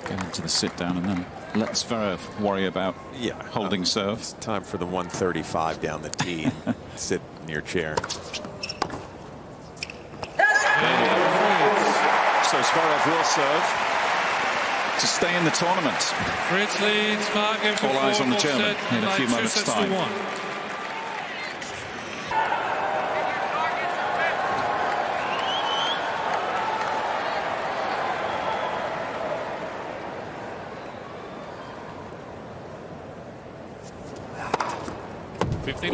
get into the sit down, and then let Zverev worry about holding serve. It's time for the 135 down the tee. Sit in your chair. So Zverev will serve to stay in the tournament. Fritz leads 5 games to 4. All eyes on the German in a few moments' time. 15.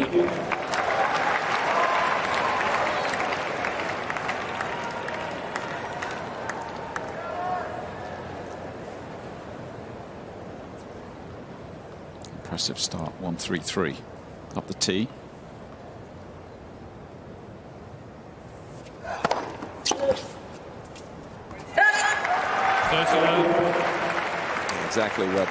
Impressive start, 1-3-3 up the tee. Exactly what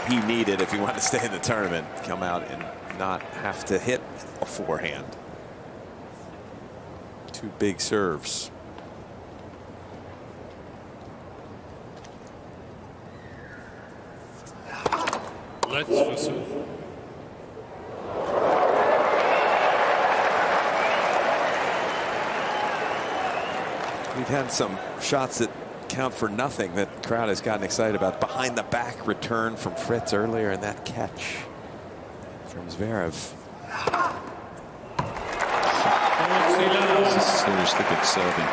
he needed if he wanted to stay in the tournament. Come out and not have to hit a forehand. 2 big serves. Let's serve. We've had some shots that count for nothing that the crowd has gotten excited about. Behind the back return from Fritz earlier, and that catch from Zverev. This is seriously good serving.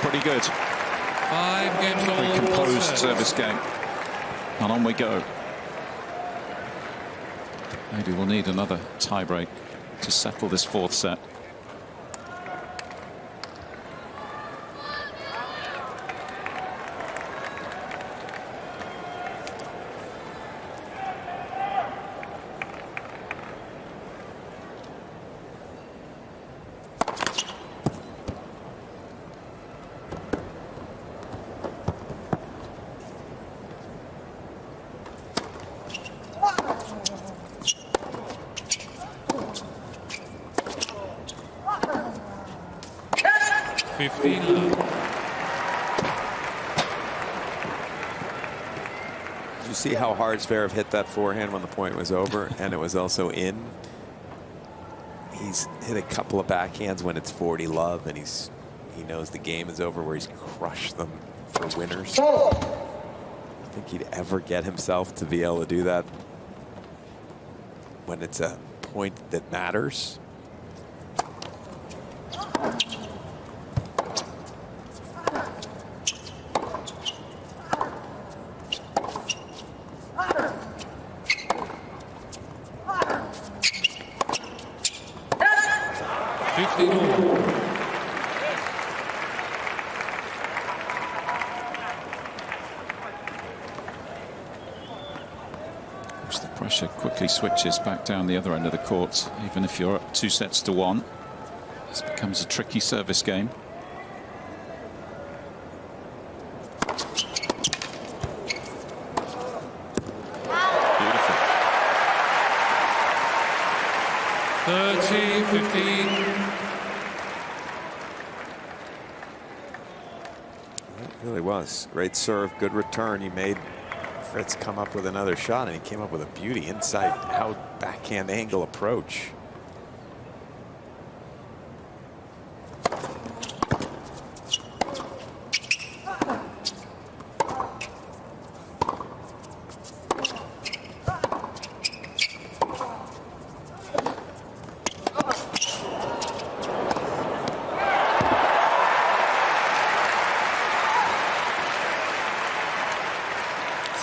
Pretty good. 5 games all. Very composed service game. And on we go. Maybe we'll need another tiebreak to settle this 4th set. 15 love. Did you see how hard Zverev hit that forehand when the point was over and it was also in? He's hit a couple of backhands when it's 40 love, and he knows the game is over, where he's crushed them for winners. I think he'd ever get himself to be able to do that when it's a point that matters. The pressure quickly switches back down the other end of the court. Even if you're up 2-1, this becomes a tricky service game. Beautiful. 30-15. It really was. Great serve, good return. He made Fritz come up with another shot, and he came up with a beauty inside out backhand angle approach.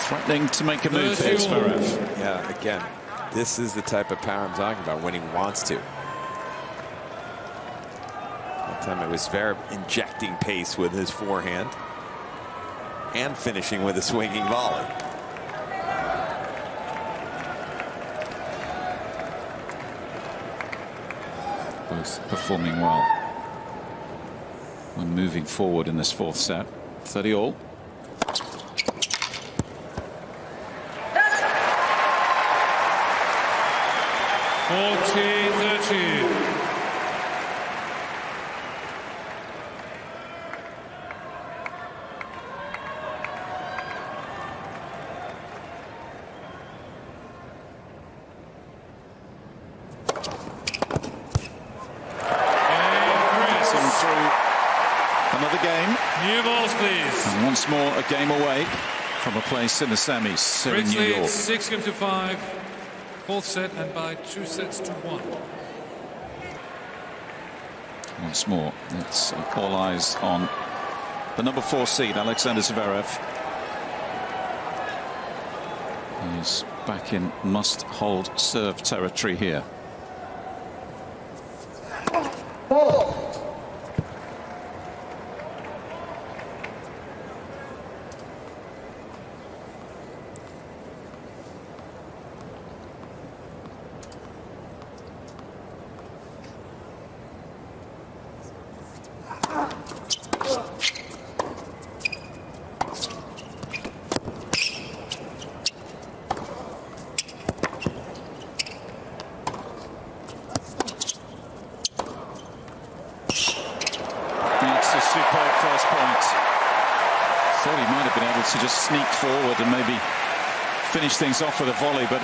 Threatening to make a move here, Zverev. Yeah, again, this is the type of power I'm talking about, when he wants to. That time it was Zverev injecting pace with his forehand and finishing with a swinging volley. Both performing well when moving forward in this fourth set. 30-all. 40-30. Another game. New balls, please. And once more, a game away from a place in the semis here in Fritz New York. leads 6-5. Fourth set, and by 2-1. Once more, it's all eyes on the number 4 seed, Alexander Zverev. He's back in must-hold serve territory here. Superb first point. Thought he might have been able to just sneak forward and maybe finish things off with a volley, but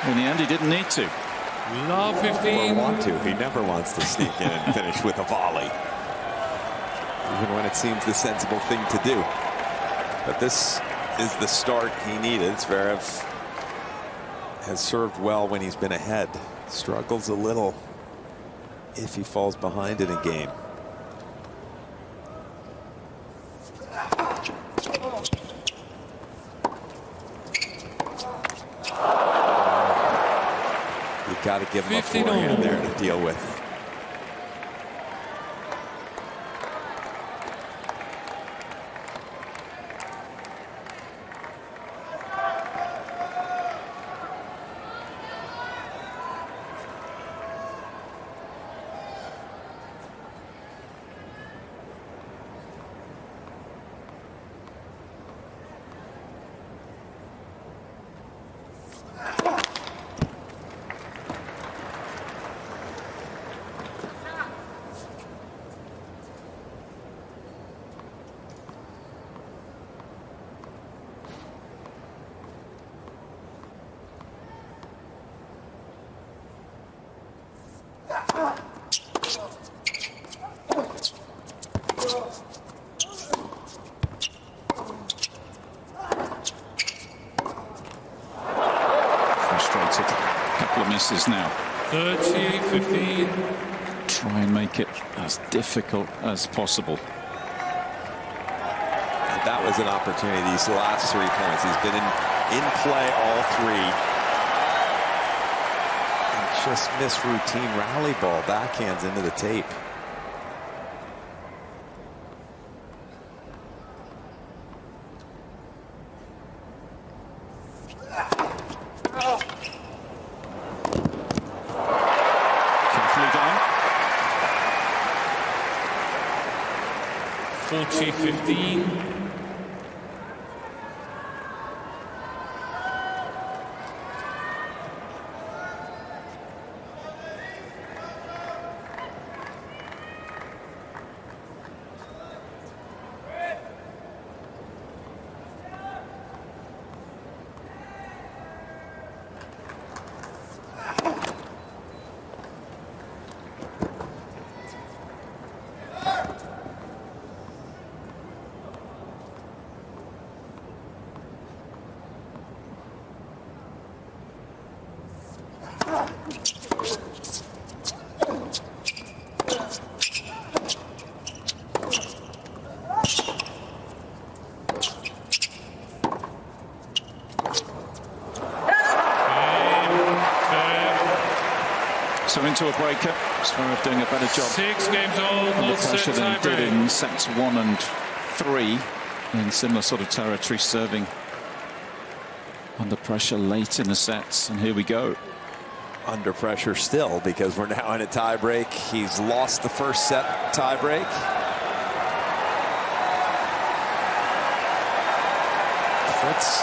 in the end he didn't need to. Love 15. Or want to. He never wants to sneak in and finish with a volley, even when it seems the sensible thing to do. But this is the start he needed. Zverev has served well when he's been ahead. Struggles a little if he falls behind in a game. Got to give him a forehand there to deal with. Frustrated. A couple of misses now. 38-15. Try and make it as difficult as possible. And that was an opportunity. These last 3 points, he's been in play all 3. And just missed routine rally ball, backhands into the tape. Carefully done. 40-15. So into a breaker. Zverev doing a better job. 6 games old. Under pressure than he did tiebreak. in sets 1 and 3 in similar sort of territory, serving under pressure late in the sets. And here we go. Under pressure still, because we're now in a tiebreak. He's lost the first set tiebreak. Fritz,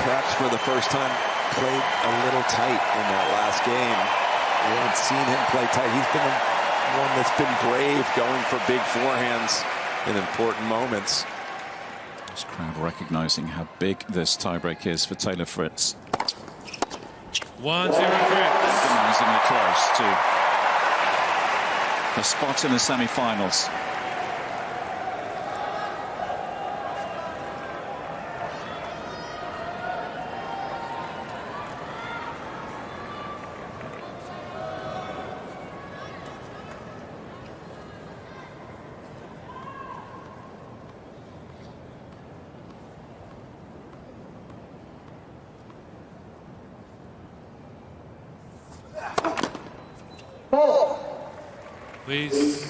perhaps for the first time, played a little tight in that last game. We haven't seen him play tight. He's been one that's been brave, going for big forehands in important moments. This crowd recognizing how big this tiebreak is for Taylor Fritz. 1-0 Fritz. Agonizingly close to a spot in the semi-finals. Please.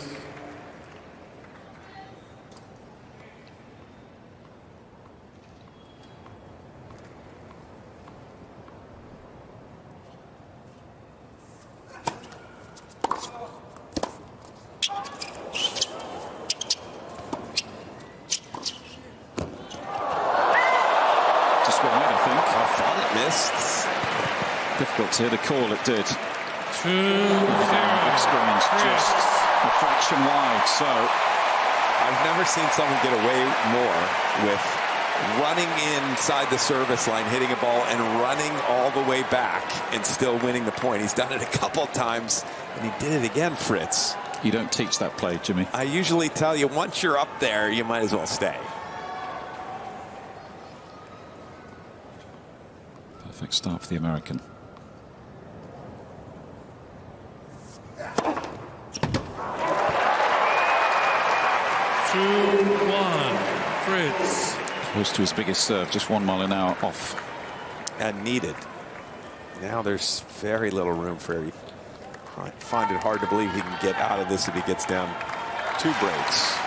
Just wide, I think. I thought it missed. Difficult to hear the call, it did. 2-0. Big screens, just a fraction wide. So I've never seen someone get away more with running inside the service line, hitting a ball, and running all the way back and still winning the point. He's done it a couple times, and he did it again, Fritz. you don't teach that play, Jimmy. I usually tell you, once you're up there, you might as well stay. Perfect start for the American. Fritz. Close to his biggest serve, just 1 mile an hour off. And needed. Now there's very little room for him. I find it hard to believe he can get out of this if he gets down 2 breaks.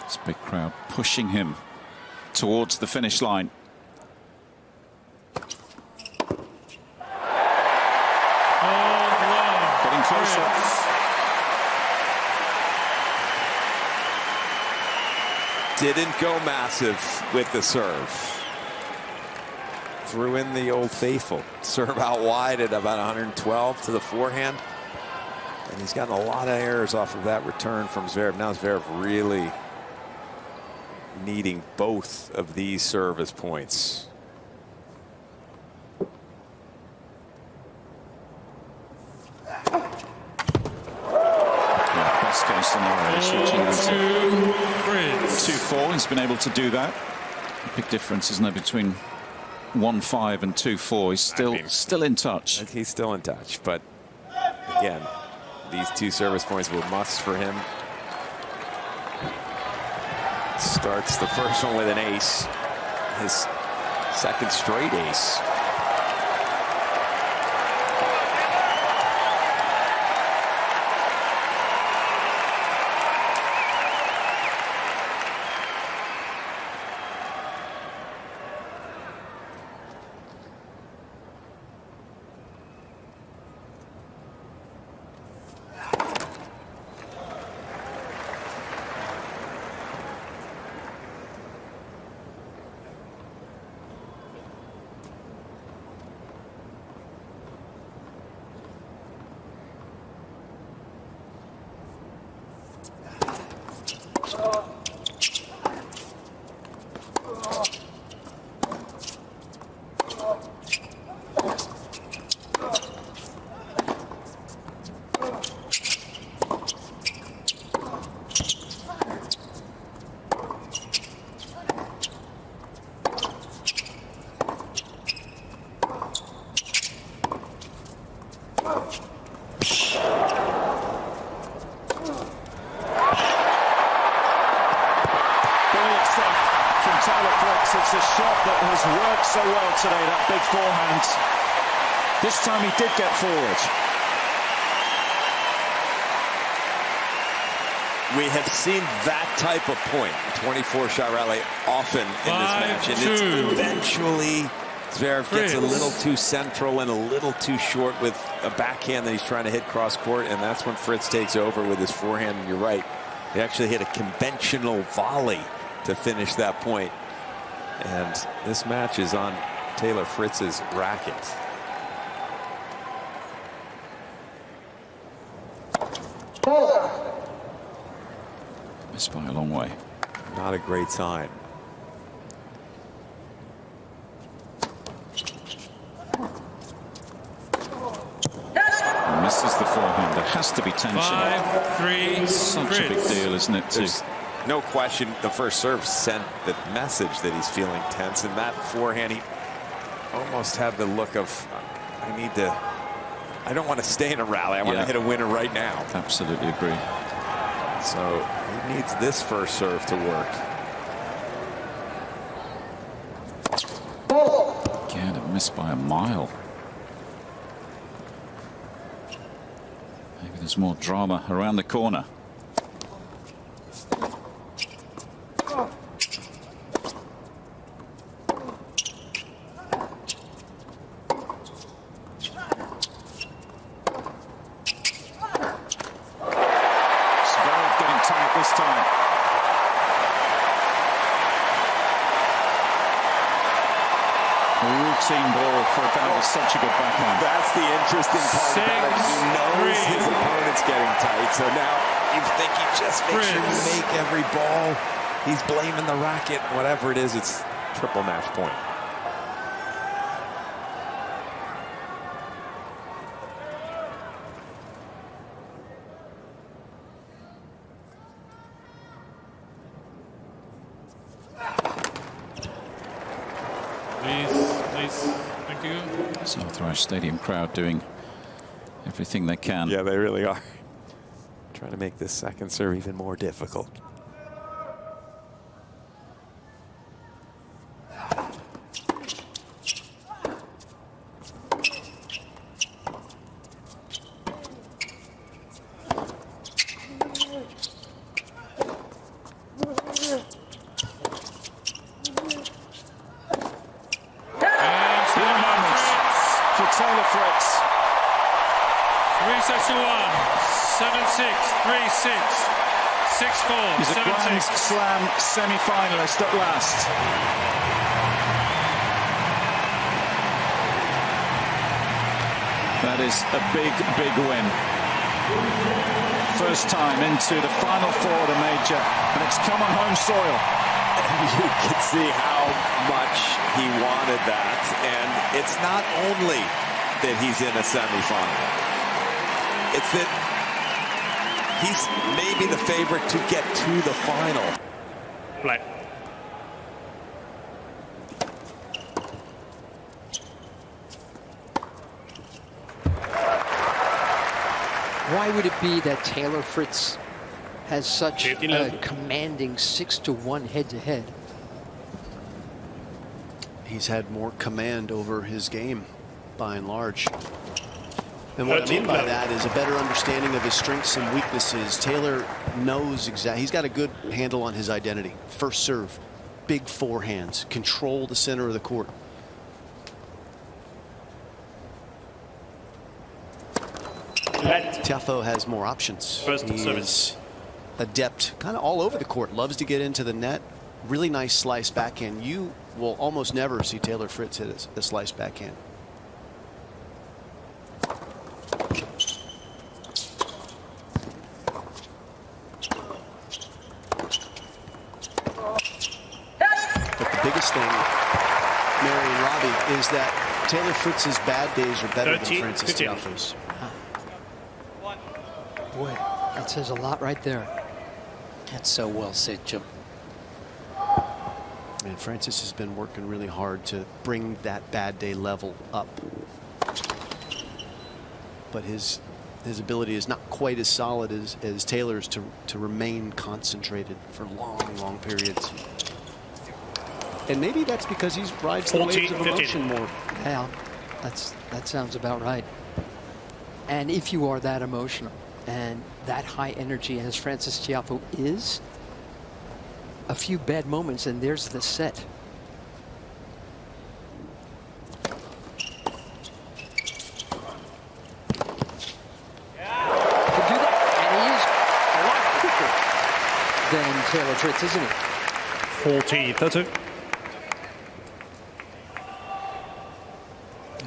This big crowd pushing him towards the finish line. Getting closer. Didn't go massive with the serve. Threw in the old faithful. Serve out wide at about 112 to the forehand. And he's gotten a lot of errors off of that return from Zverev. Now Zverev really needing both of these service points. Best case scenario, switching to 2-4. He's been able to do that. A big difference, isn't there, between 1-5 and 2-4. He's still in touch. He's still in touch, but again, these two service points were musts for him. Starts the first one with an ace. His second straight ace. Taylor Fritz. It's a shot that has worked so well today, that big forehand. This time he did get forward. We have seen that type of point, 24-shot rally, often in this match. And it's eventually Zverev gets a little too central and a little too short with a backhand that he's trying to hit cross court. And that's when Fritz takes over with his forehand. And you're right, he actually hit a conventional volley to finish that point. And this match is on Taylor Fritz's racket. Missed by a long way. Not a great sign. Misses the forehand. There has to be tension. 5-3. Such a big deal, isn't it? There's no question the first serve sent the message that he's feeling tense, and that forehand, he almost had the look of, I don't want to stay in a rally. I want to hit a winner right now. Absolutely agree. So he needs this first serve to work. Again, it missed by a mile. Maybe there's more drama around the corner. This time. A routine ball for a guy with such a good backhand. That's the interesting part about it. He knows his opponent's getting tight, so now you think he just makes sure you make every ball. He's blaming the racket. Whatever it is, it's triple match point. Please, thank you. Southrush Stadium crowd doing everything they can. Yeah, they really are. Trying to make this second serve even more difficult. Taylor Fritz. 3-1, 7-6, 3-6, 6-4. He's a Grand Slam semi-finalist at last. That is a big, big win. First time into the Final Four of the major, and it's come on home soil. You can see how much he wanted that, and it's not only that he's in a semifinal. It's that he's maybe the favorite to get to the final. Play. Why would it be that Taylor Fritz has such a commanding 6-1 head-to-head? He's had more command over his game, by and large. And what I mean by that is a better understanding of his strengths and weaknesses. Taylor knows exactly. He's got a good handle on his identity. First serve, big forehands, control the center of the court. Tiafoe has more options. He is adept kind of all over the court, loves to get into the net. Really nice slice backhand. You will almost never see Taylor Fritz hit a slice backhand. But the biggest thing, Mary and Robbie, is that Taylor Fritz's bad days are better than Frances Tiafoe's. Boy, that says a lot right there. That's so well said, Jim. And Frances has been working really hard to bring that bad day level up. But his ability is not quite as solid as Taylor's to remain concentrated for long periods. And maybe that's because he rides the waves of emotion more. Yeah, that sounds about right. And if you are that emotional and that high energy as Frances Tiafoe is, a few bad moments and there's the set. Could do that, and he is a lot quicker than Taylor Fritz, isn't he? 40-30.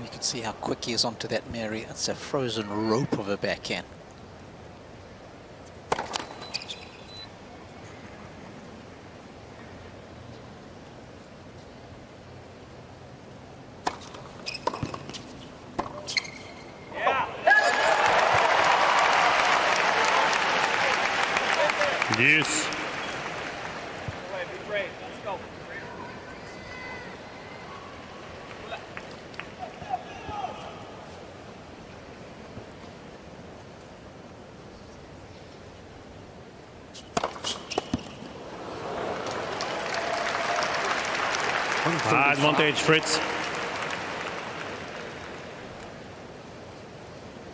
You can see how quick he is onto that, Mary. It's a frozen rope of a backhand. Yes. Advantage, Fritz.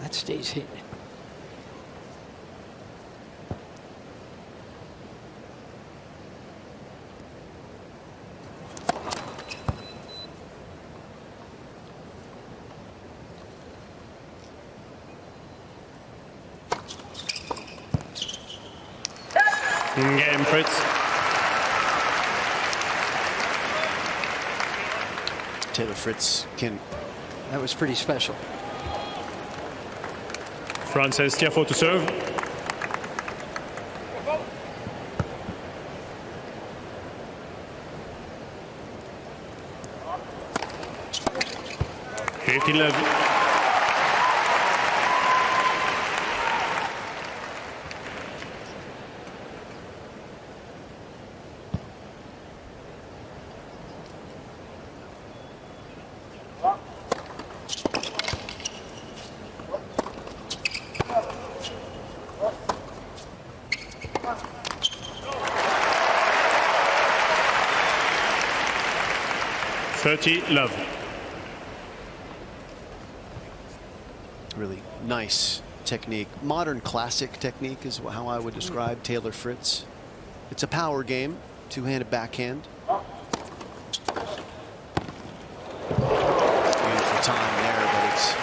That stays hit. Game, Fritz. Taylor Fritz can. That was pretty special. Frances Tiafoe to serve. Love. Really nice technique. Modern classic technique is how I would describe Taylor Fritz. It's a power game, two-handed backhand. Beautiful time there, but it's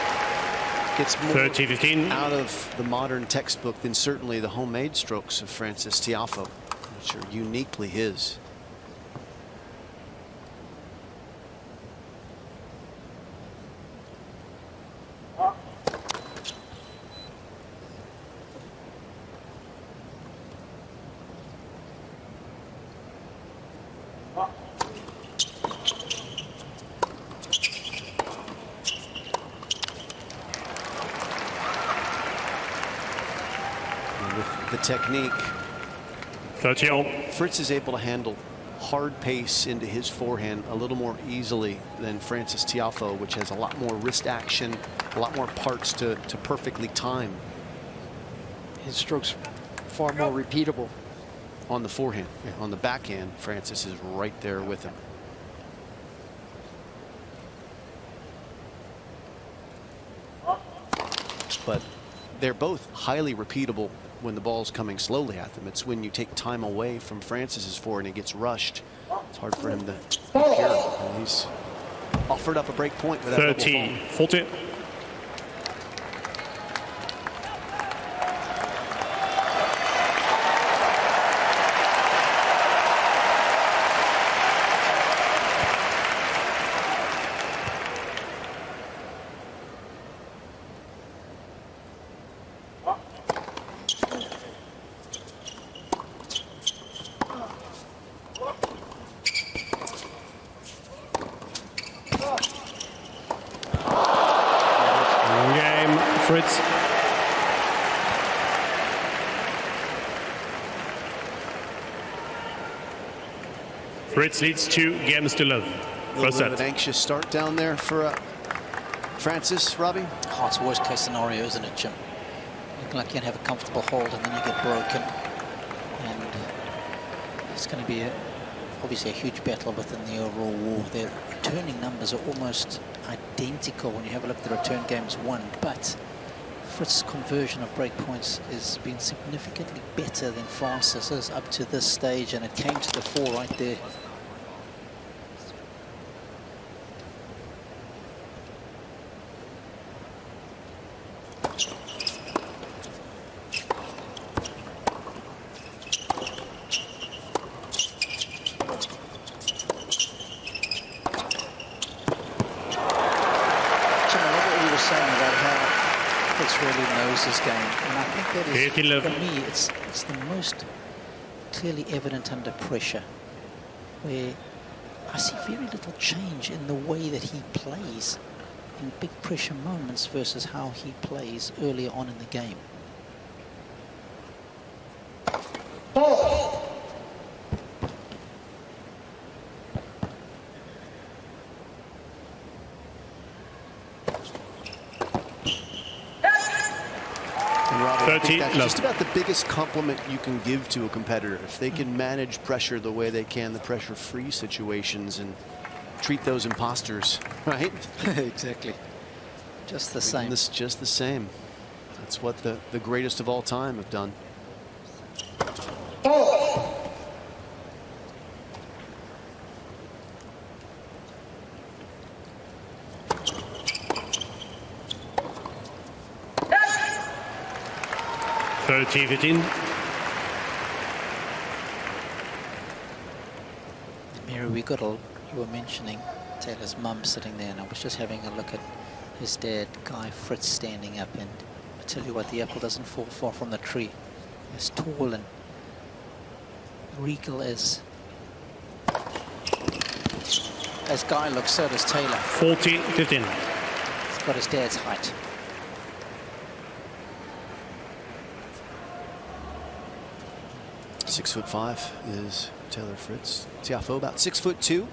gets more 30-15 out of the modern textbook than certainly the homemade strokes of Francis Tiafoe, which are uniquely his. Technique. 30-all. Fritz is able to handle hard pace into his forehand a little more easily than Francis Tiafoe, which has a lot more wrist action, a lot more parts to perfectly time. His strokes far more repeatable. On the forehand. Yeah, on the backhand, Francis is right there with him. But they're both highly repeatable when the ball's coming slowly at them. It's when you take time away from Francis's forehand and it gets rushed. It's hard for him to be pure. And he's offered up a break point with that 13-40. Fritz. Fritz leads 2 games to love. A little bit of an anxious start down there for Francis, Robbie. Oh, it's worst case scenario, isn't it, Jim? Looking like you can have a comfortable hold and then you get broken. And it's going to be obviously a huge battle within the overall war. Their returning numbers are almost identical when you have a look at the return games won, but Fritz's conversion of break points has been significantly better than Francis's up to this stage, and it came to the fore right there. His game, and I think that is, for me, it's the most clearly evident under pressure, where I see very little change in the way that he plays in big pressure moments versus how he plays earlier on in the game. That's just about the biggest compliment you can give to a competitor. If they can manage pressure the way they can, the pressure-free situations, and treat those imposters, right? Exactly. Just the same. Just the same. That's what the greatest of all time have done. Oh. 30-15. Mary, you were mentioning Taylor's mum sitting there, and I was just having a look at his dad, Guy Fritz, standing up, and I tell you what, the apple doesn't fall far from the tree. As tall and regal as Guy looks, so does Taylor. 40-15. He's got his dad's height. .6'5" is Taylor Fritz. Tiafoe about 6'2".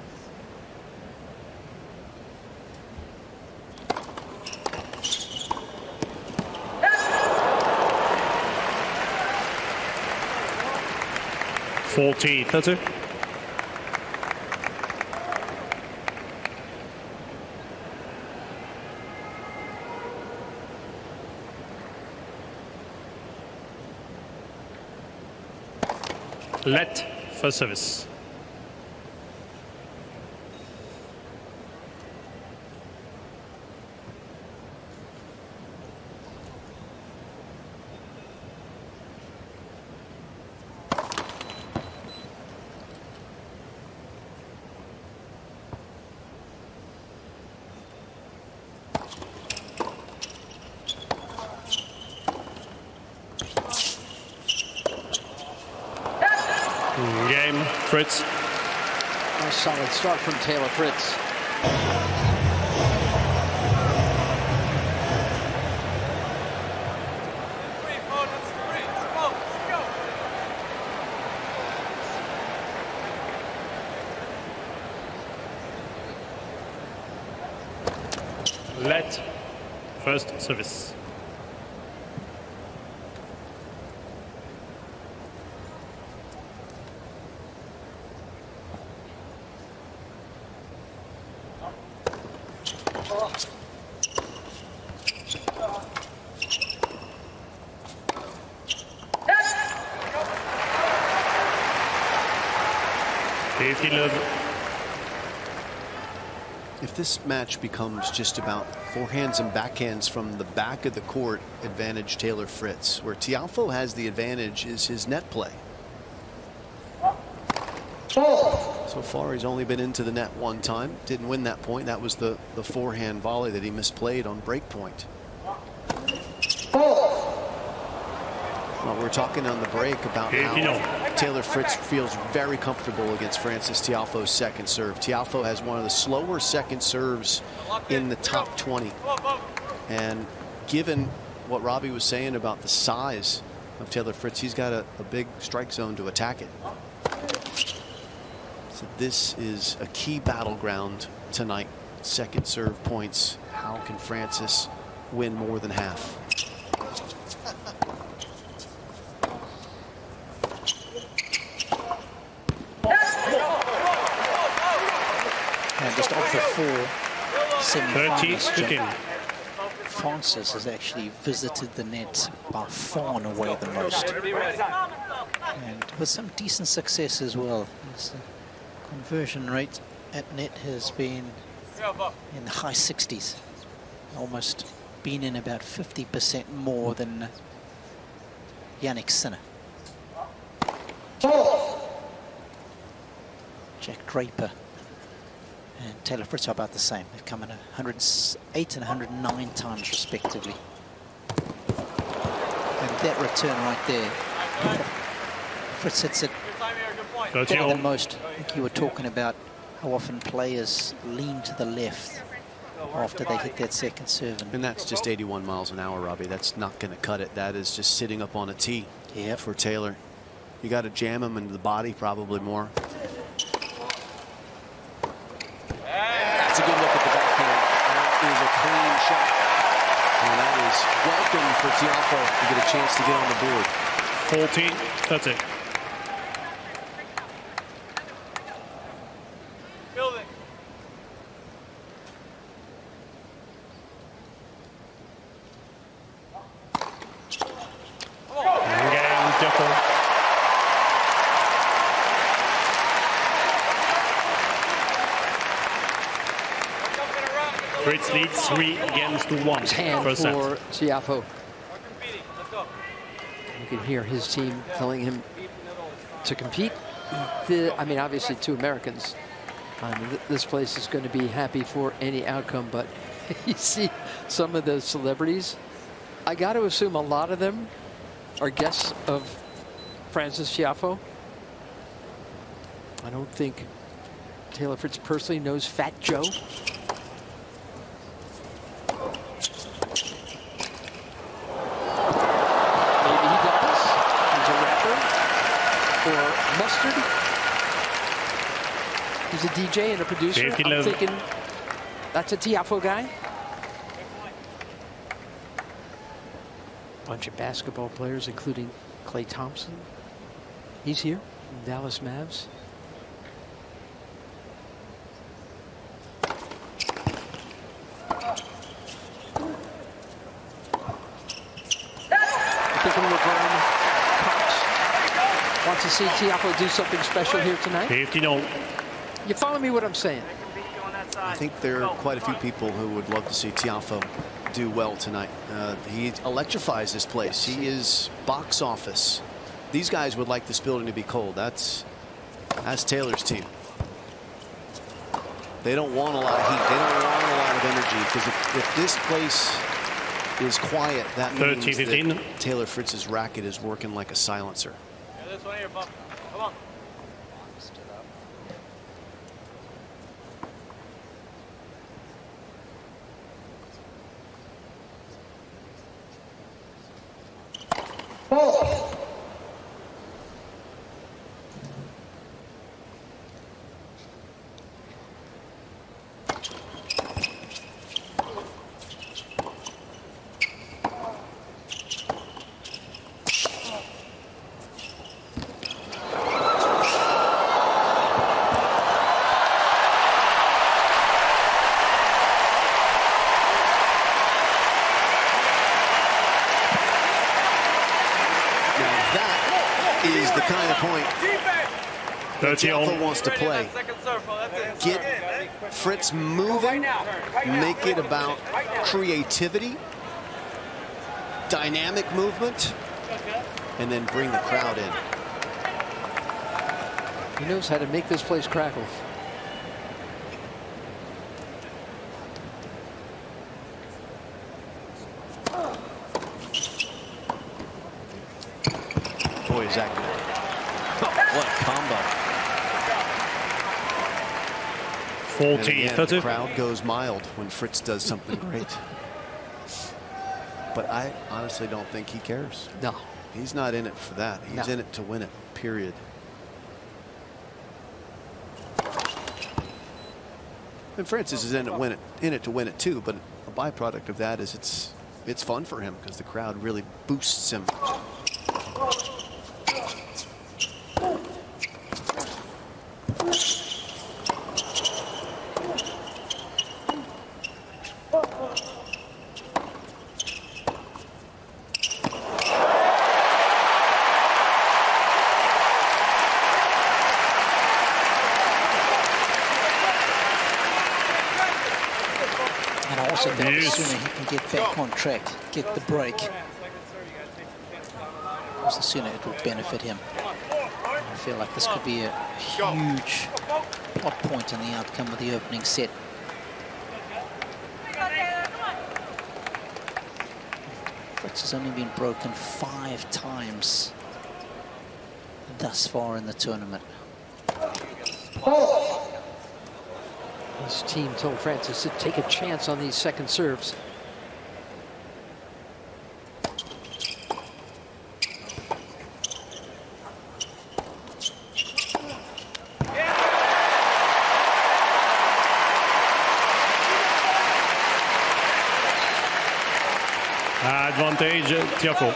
.40-30. Let for service. Game, Fritz. Nice solid start from Taylor Fritz. Let first service. If this match becomes just about forehands and backhands from the back of the court, advantage Taylor Fritz. Where Tiafoe has the advantage is his net play. So far, he's only been into the net one time. Didn't win that point. That was the forehand volley that he misplayed on break point. Well, we're talking on the break about how Taylor Fritz feels very comfortable against Frances Tiafoe's second serve. Tiafoe has one of the slower second serves in the top 20. And given what Robbie was saying about the size of Taylor Fritz, he's got a big strike zone to attack it. So this is a key battleground tonight. Second serve points. How can Frances win more than half? And just off the 4 semi-finals, Frances has actually visited the net by far and away the most. And with some decent success as well. His conversion rate at net has been in the high 60s. Almost been in about 50% more than Yannick Sinner. Jack Draper and Taylor Fritz are about the same. They've come in 108 and 109 times respectively. And that return right there, Fritz hits it better than most. I think you were talking about how often players lean to the left after they hit that second serve. And that's just 81 miles an hour, Robbie. That's not going to cut it. That is just sitting up on a tee for Taylor. You got to jam him into the body probably more. That's a good look at the backhand. That is a clean shot. And that is welcome for Tiafoe to get a chance to get on the board. 14, that's it. Fritz leads 3-1 hand for Tiafoe. You can hear his team telling him to compete. I mean, obviously, 2 Americans. This place is going to be happy for any outcome, but you see some of the celebrities. I got to assume a lot of them are guests of Frances Tiafoe. I don't think Taylor Fritz personally knows Fat Joe. Mustard. He's a DJ and a producer. I'm thinking that's a Tiafoe guy. Bunch of basketball players, including Klay Thompson. He's here from Dallas Mavs. Wants to see Tiafoe do something special here tonight. 15-0. You follow me what I'm saying? I think there are quite a few people who would love to see Tiafoe do well tonight. He electrifies this place. He is box office. These guys would like this building to be cold. That's Taylor's team. They don't want a lot of heat. They don't want a lot of energy, because if this place is quiet, that means that Taylor Fritz's racket is working like a silencer. This one here, Bob. Come on. Is the kind of point that Tiafoe wants to play. Get Fritz moving, make it about creativity, dynamic movement, and then bring the crowd in. He knows how to make this place crackle. Boy, is that good. What a combo. 40-30. The crowd goes mild when Fritz does something great. But I honestly don't think he cares. No. He's not in it for that. He's in it to win it, period. And Francis is in it to win it too, but a byproduct of that is it's fun for him because the crowd really boosts him. And I also think the sooner he can get back on track, get the break, the sooner it will benefit him. I feel like this could be a huge plot point in the outcome of the opening set. Fritz has only been broken 5 times thus far in the tournament. His team told Francis to take a chance on these second serves. Advantage, Tiafoe.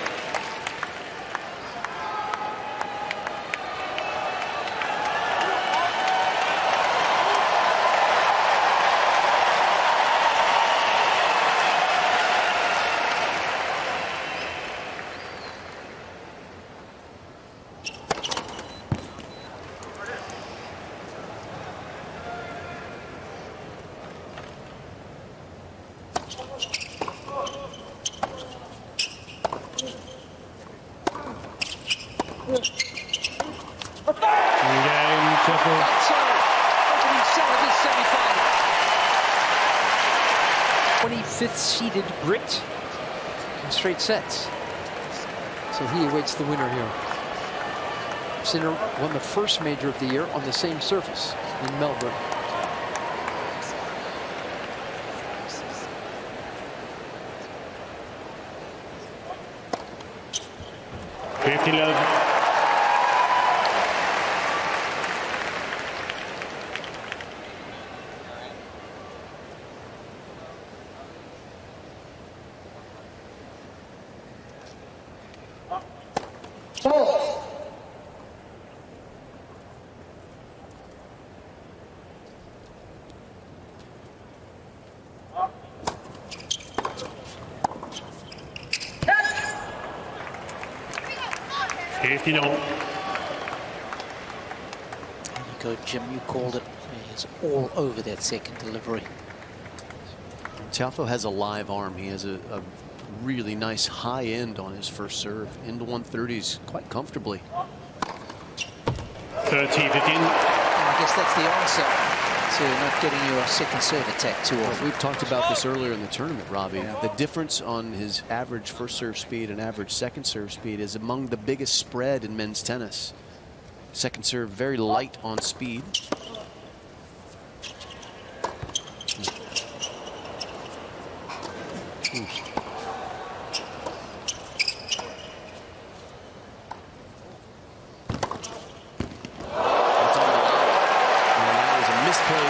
Seeded Brit in straight sets. So he awaits the winner here. Sinner won the first major of the year on the same surface in Melbourne. There you go, Jim, you called it. He's all over that second delivery. Tiafoe has a live arm. He has a really nice high end on his first serve. Into 130s quite comfortably. 30-15. I guess that's the answer to not getting your second serve attack too often. We've talked about this earlier in the tournament, Robbie. Yeah. The difference on his average first serve speed and average second serve speed is among the biggest spread in men's tennis. Second serve very light on speed.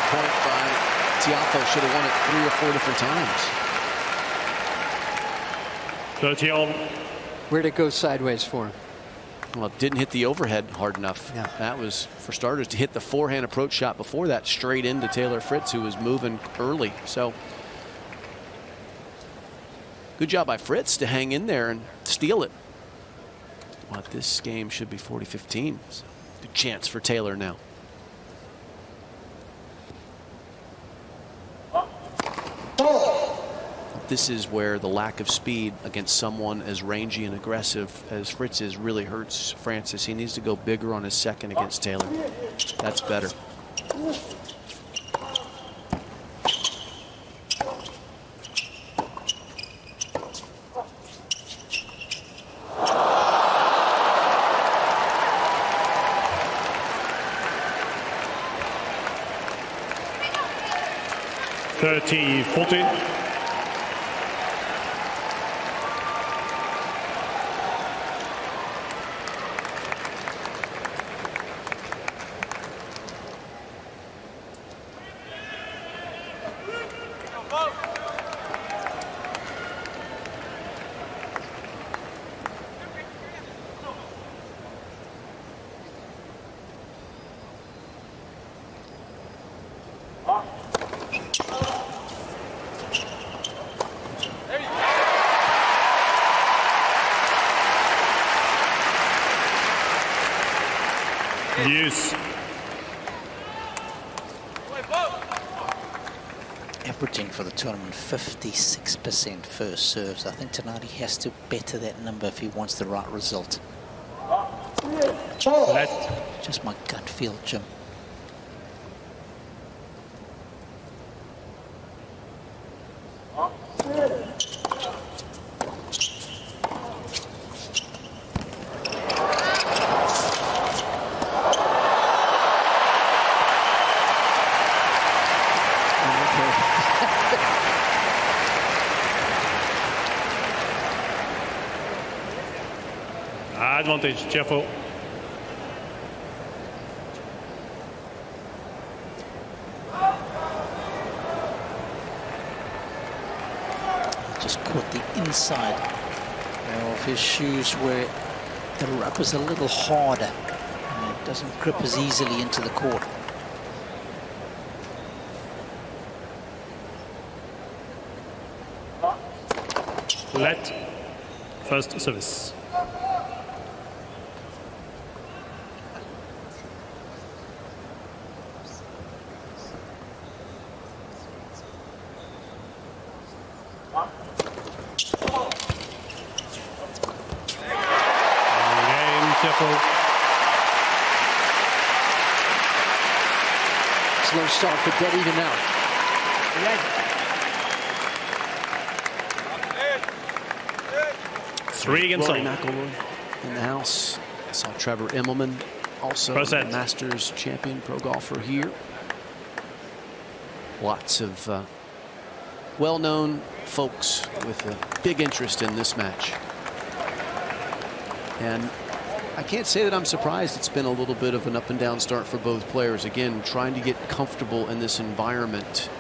Point by Tiafoe. Should have won it 3 or 4 different times. 30 on. Where'd it go sideways for him? Well, it didn't hit the overhead hard enough. Yeah. That was, for starters, to hit the forehand approach shot before that straight into Taylor Fritz, who was moving early. So good job by Fritz to hang in there and steal it. But this game should be 40-15. Good chance for Taylor now. This is where the lack of speed against someone as rangy and aggressive as Fritz is really hurts Francis. He needs to go bigger on his second against Taylor. That's better. $30-40. Use. Averaging for the tournament 56% first serves. I think tonight he has to better that number if he wants the right result. Just my gut feel, Jim. Advantage, Tiafoe. Just caught the inside of his shoes where the rub is a little harder and it doesn't grip as easily into the court. Let first service. Slow start, but dead even now. Three against Rory McIlroy in the house. I saw Trevor Immelman, also a Masters champion pro golfer here. Lots of well-known folks with a big interest in this match. And I can't say that I'm surprised. It's been a little bit of an up and down start for both players. Again, trying to get comfortable in this environment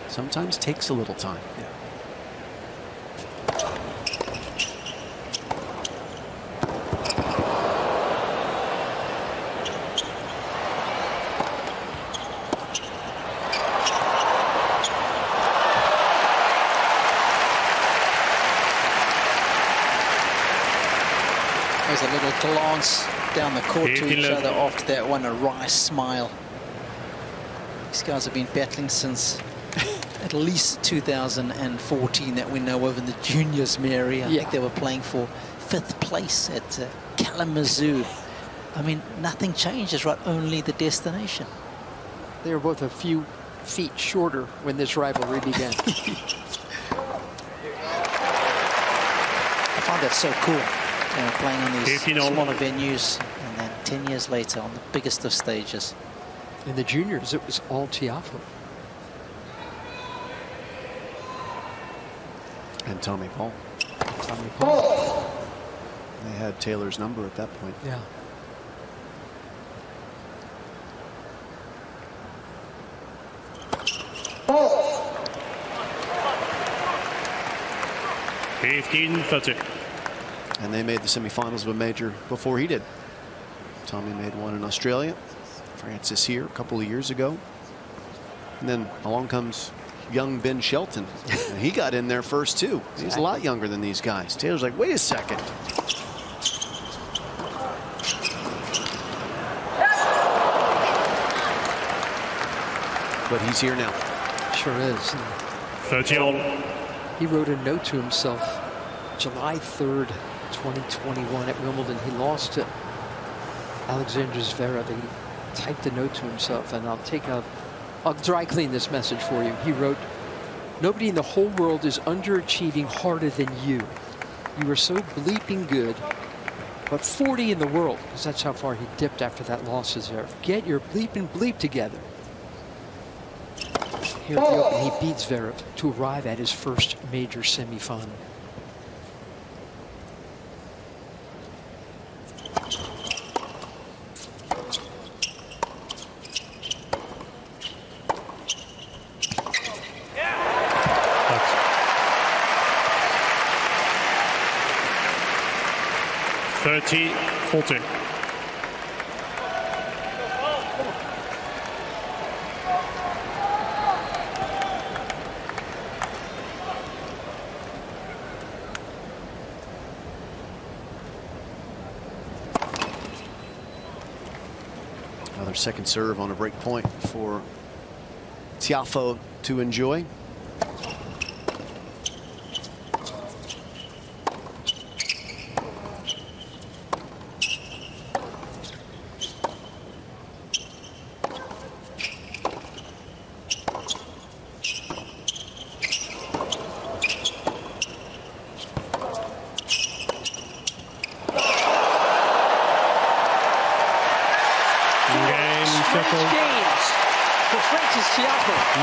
sometimes takes a little time. Yeah. There's a little glance down the court to each other after that one, a wry smile. These guys have been battling since at least 2014 that we know of in the juniors, Mary. I think they were playing for 5th place at Kalamazoo. I mean, nothing changes, right? Only the destination. They were both a few feet shorter when this rivalry began. I find that so cool. Playing on these smaller venues and then 10 years later on the biggest of stages. In the juniors, it was all Tiafoe. And Tommy Paul. Tommy Paul. They had Taylor's number at that point. Yeah. Oh. 15-30. And they made the semifinals of a major before he did. Tommy made one in Australia. Francis here a couple of years ago. And then along comes young Ben Shelton. And he got in there first too. He's a lot younger than these guys. Taylor's like, wait a second. But he's here now. Sure is. 30-all. He wrote a note to himself July 3rd, 2021 at Wimbledon. He lost to Alexander Zverev. He typed a note to himself, and I'll dry clean this message for you. He wrote, "Nobody in the whole world is underachieving harder than you. You are so bleeping good, but 40 in the world," because that's how far he dipped after that loss to Zverev. "Get your bleeping bleep together." Here at the Open, he beats Zverev to arrive at his first major semifinal. Yeah. 30-40. Another second serve on a break point for Tiafoe to enjoy.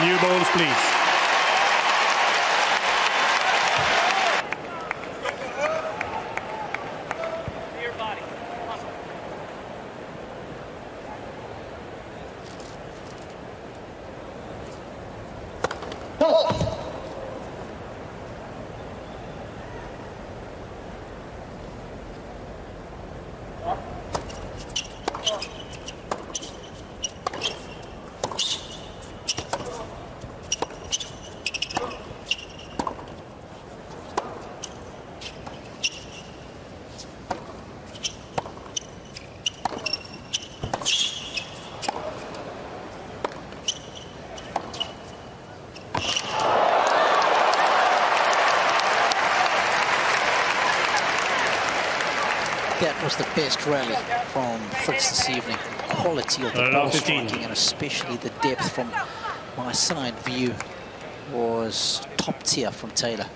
New balls, please. That was the best rally from Fritz this evening. Quality of the ball striking, and especially the depth from my side view was top tier from Taylor.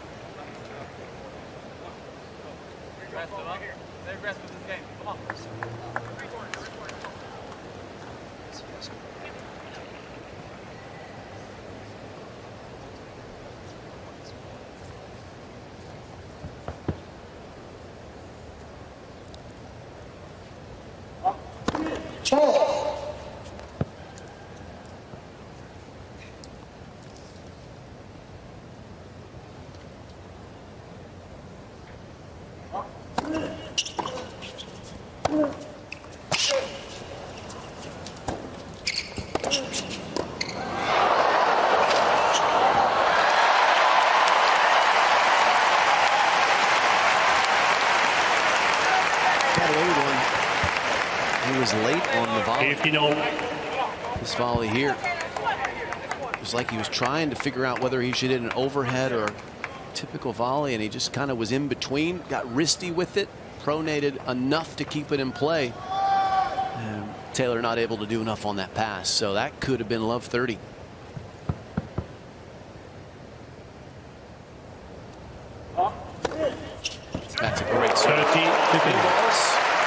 Late on the volley. This volley here, it was like he was trying to figure out whether he should hit an overhead or a typical volley, and he just kind of was in between, got wristy with it, pronated enough to keep it in play. And Taylor not able to do enough on that pass, so that could have been love 30. That's a great serve.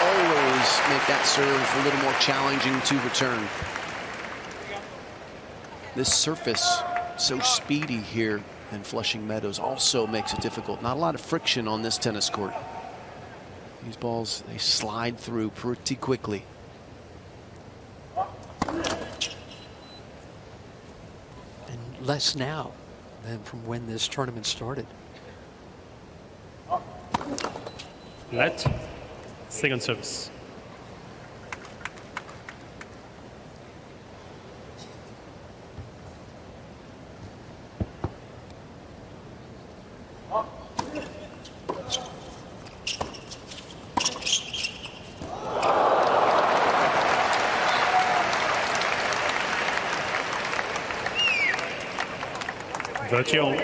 Always make that serve a little more challenging to return. This surface, so speedy here in Flushing Meadows, also makes it difficult. Not a lot of friction on this tennis court. These balls, they slide through pretty quickly. And less now than from when this tournament started. Let. Second service. Virtual.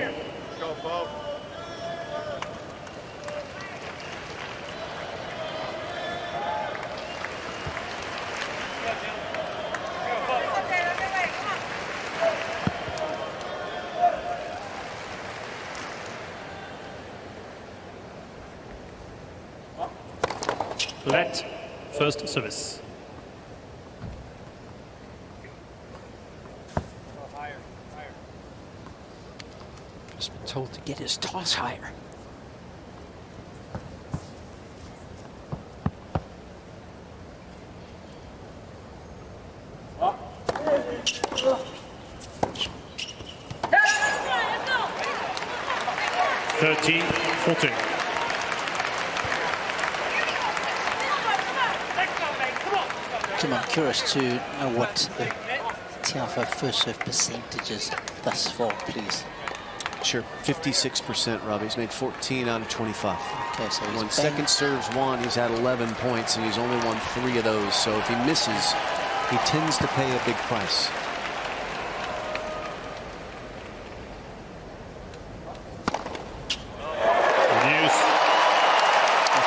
Let. First service. Just been told to get his toss higher. I'm curious to know what the Tiafoe first serve percentages thus far, please. Sure, 56%, Robbie. He's made 14 out of 25. Okay, so he's when second serves won, he's had 11 points, and he's only won 3 of those. So if he misses, he tends to pay a big price. Yes.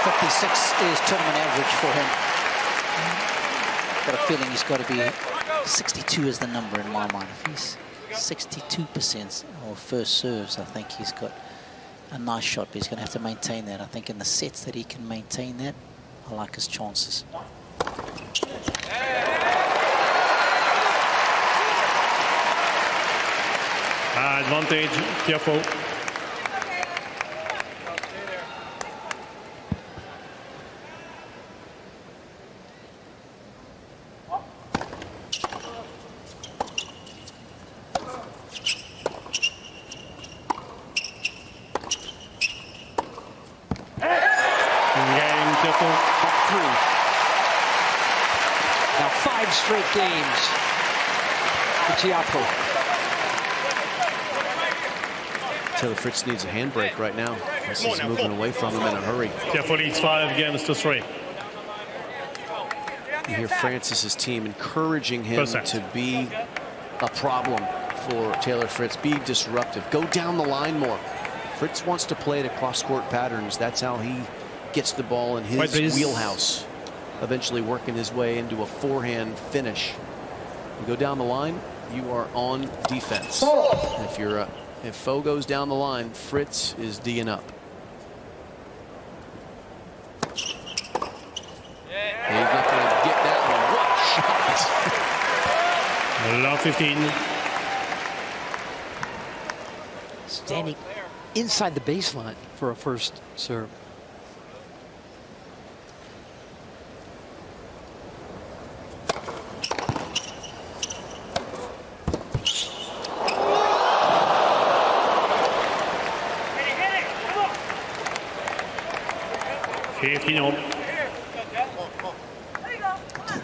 56 is tournament average for him. Got a feeling he's got to be 62 is the number in my mind. If he's 62% or first serves, I think he's got a nice shot, but he's going to have to maintain that. I think in the sets that he can maintain that, I like his chances. Advantage, Tiafoe. Now 5 straight games for Tiafoe. Taylor Fritz needs a handbrake right now. This is moving away from him in a hurry. Tiafoe leads 5 games to 3. You hear Francis's team encouraging him to be a problem for Taylor Fritz. Be disruptive. Go down the line more. Fritz wants to play to cross-court patterns. That's how he gets the ball in his wheelhouse, eventually working his way into a forehand finish. You go down the line, you are on defense. If Foe goes down the line, Fritz is D'ing up. He's not going to get that one. What Love 15. Standing inside the baseline for a first serve.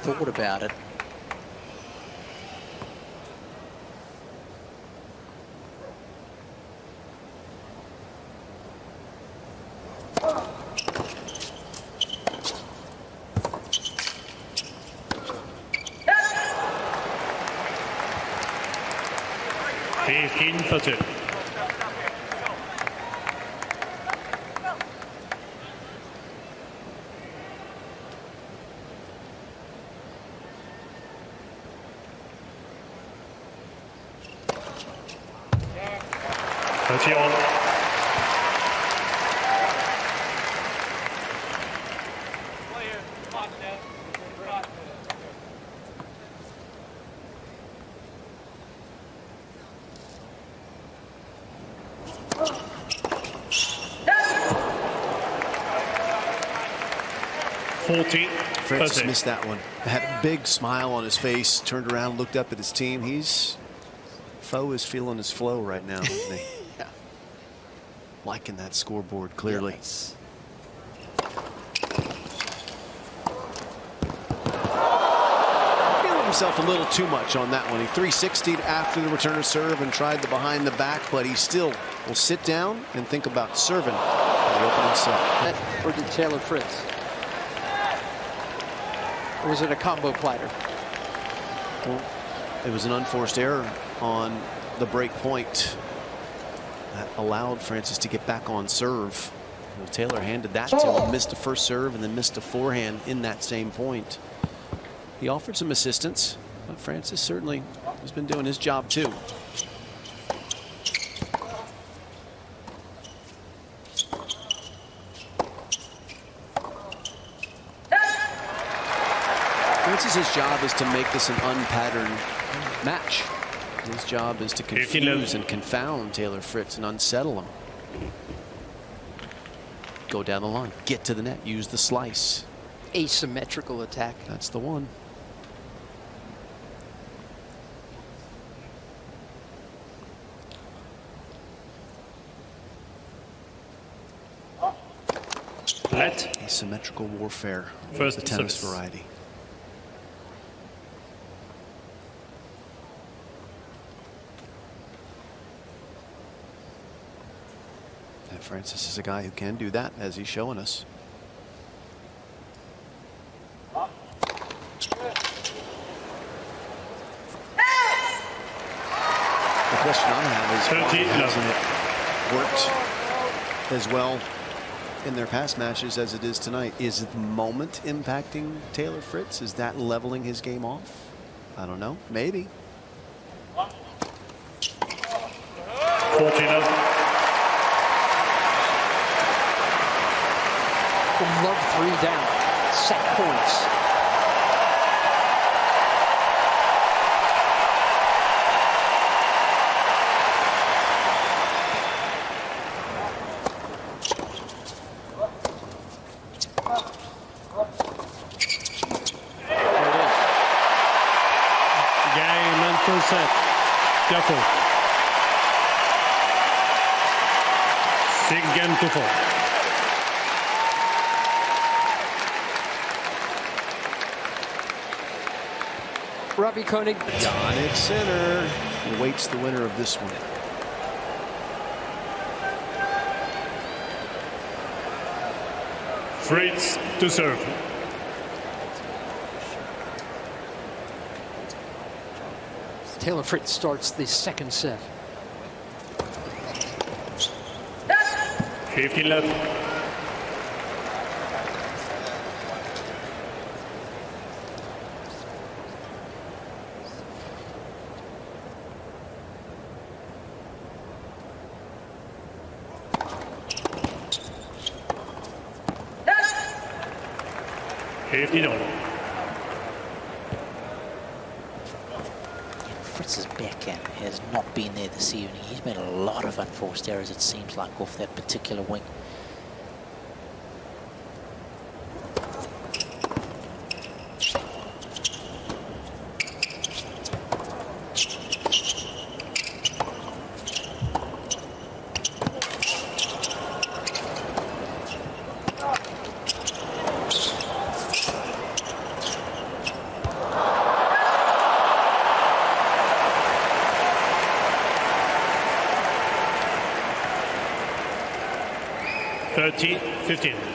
Thought about it. Fritz missed that one. Had a big smile on his face, turned around, looked up at his team. Foe is feeling his flow right now, isn't he? Yeah. Liking that scoreboard, clearly. Yes. Feeling himself a little too much on that one. He 360'd after the returner serve and tried the behind the back, but he still will sit down and think about serving in the opening set. Or did Taylor Fritz? Or was it a combo platter? Well, it was an unforced error on the break point that allowed Francis to get back on serve. Taylor handed that to him, missed a first serve and then missed a forehand in that same point. He offered some assistance, but Francis certainly has been doing his job too. Francis's job is to make this an unpatterned match. His job is to confuse and confound Taylor Fritz and unsettle him. Go down the line, get to the net, use the slice. Asymmetrical attack. That's the one. Asymmetrical warfare. First the tennis service. variety. And Francis is a guy who can do that, as he's showing us. The question I have is, why hasn't it worked as well in their past matches as it is tonight? Is the moment impacting Taylor Fritz? Is that leveling his game off? I don't know. Maybe. 14-0. From love 3 down. Set points. Set. Careful. 6-4. Robbie Koenig. On its center. Awaits the winner of this one. Fritz to serve. Taylor Fritz starts the second set. 15 left. Fritz's backhand has not been there this evening. He's made a lot of unforced errors, it seems like, off that particular wing.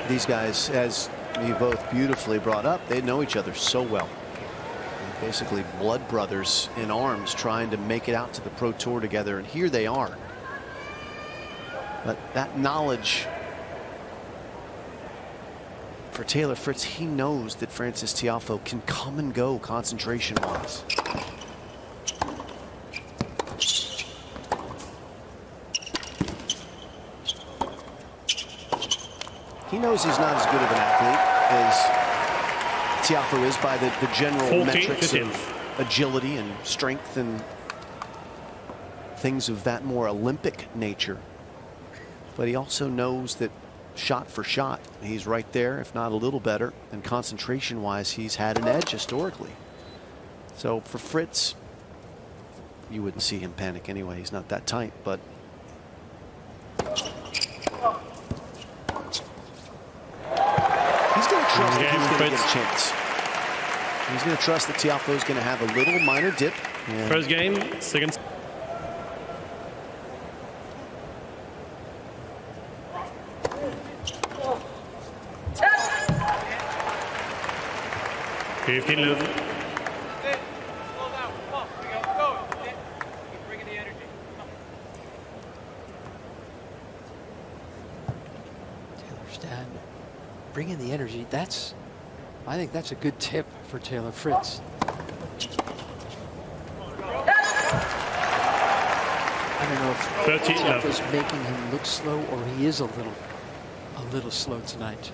These guys, as you both beautifully brought up, they know each other so well. They're basically blood brothers in arms trying to make it out to the Pro Tour together, and here they are. But that knowledge for Taylor Fritz, he knows that Francis Tiafoe can come and go concentration-wise. He knows he's not as good of an athlete as Tiafoe is by the general metrics of agility and strength and things of that more Olympic nature. but he also knows that shot for shot, he's right there, if not a little better. And concentration-wise, he's had an edge historically. So for Fritz, you wouldn't see him panic anyway. He's not that tight, but he's going to trust that he's going to get a chance. He's going to trust that Tiafoe's going to have a little minor dip. First game, second. Taylor Stan, bringing the energy. I think that's a good tip for Taylor Fritz. I don't know if Tiafoe is making him look slow or he is a little slow tonight.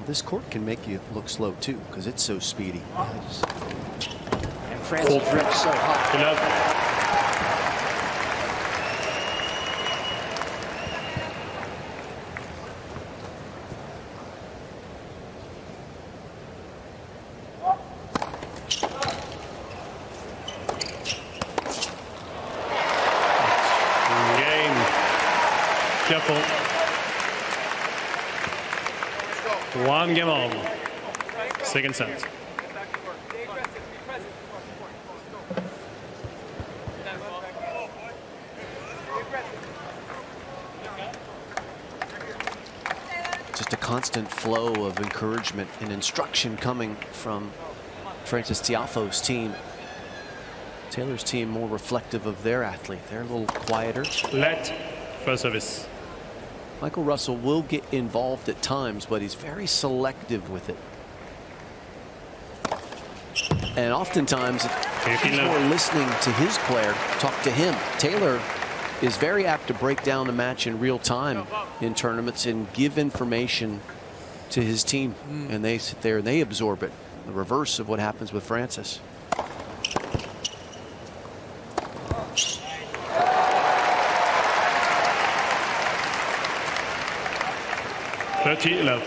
This court can make you look slow too, because it's so speedy. And Francis drives so hot. Game. Careful. One game on. Second set. Just a constant flow of encouragement and instruction coming from Frances Tiafoe's team. Taylor's team more reflective of their athlete. They're a little quieter. Let first service. Michael Russell will get involved at times, but he's very selective with it. And oftentimes, he's more listening to his player talk to him. Taylor is very apt to break down the match in real time in tournaments and give information to his team. And they sit there and they absorb it. The reverse of what happens with Francis. Love.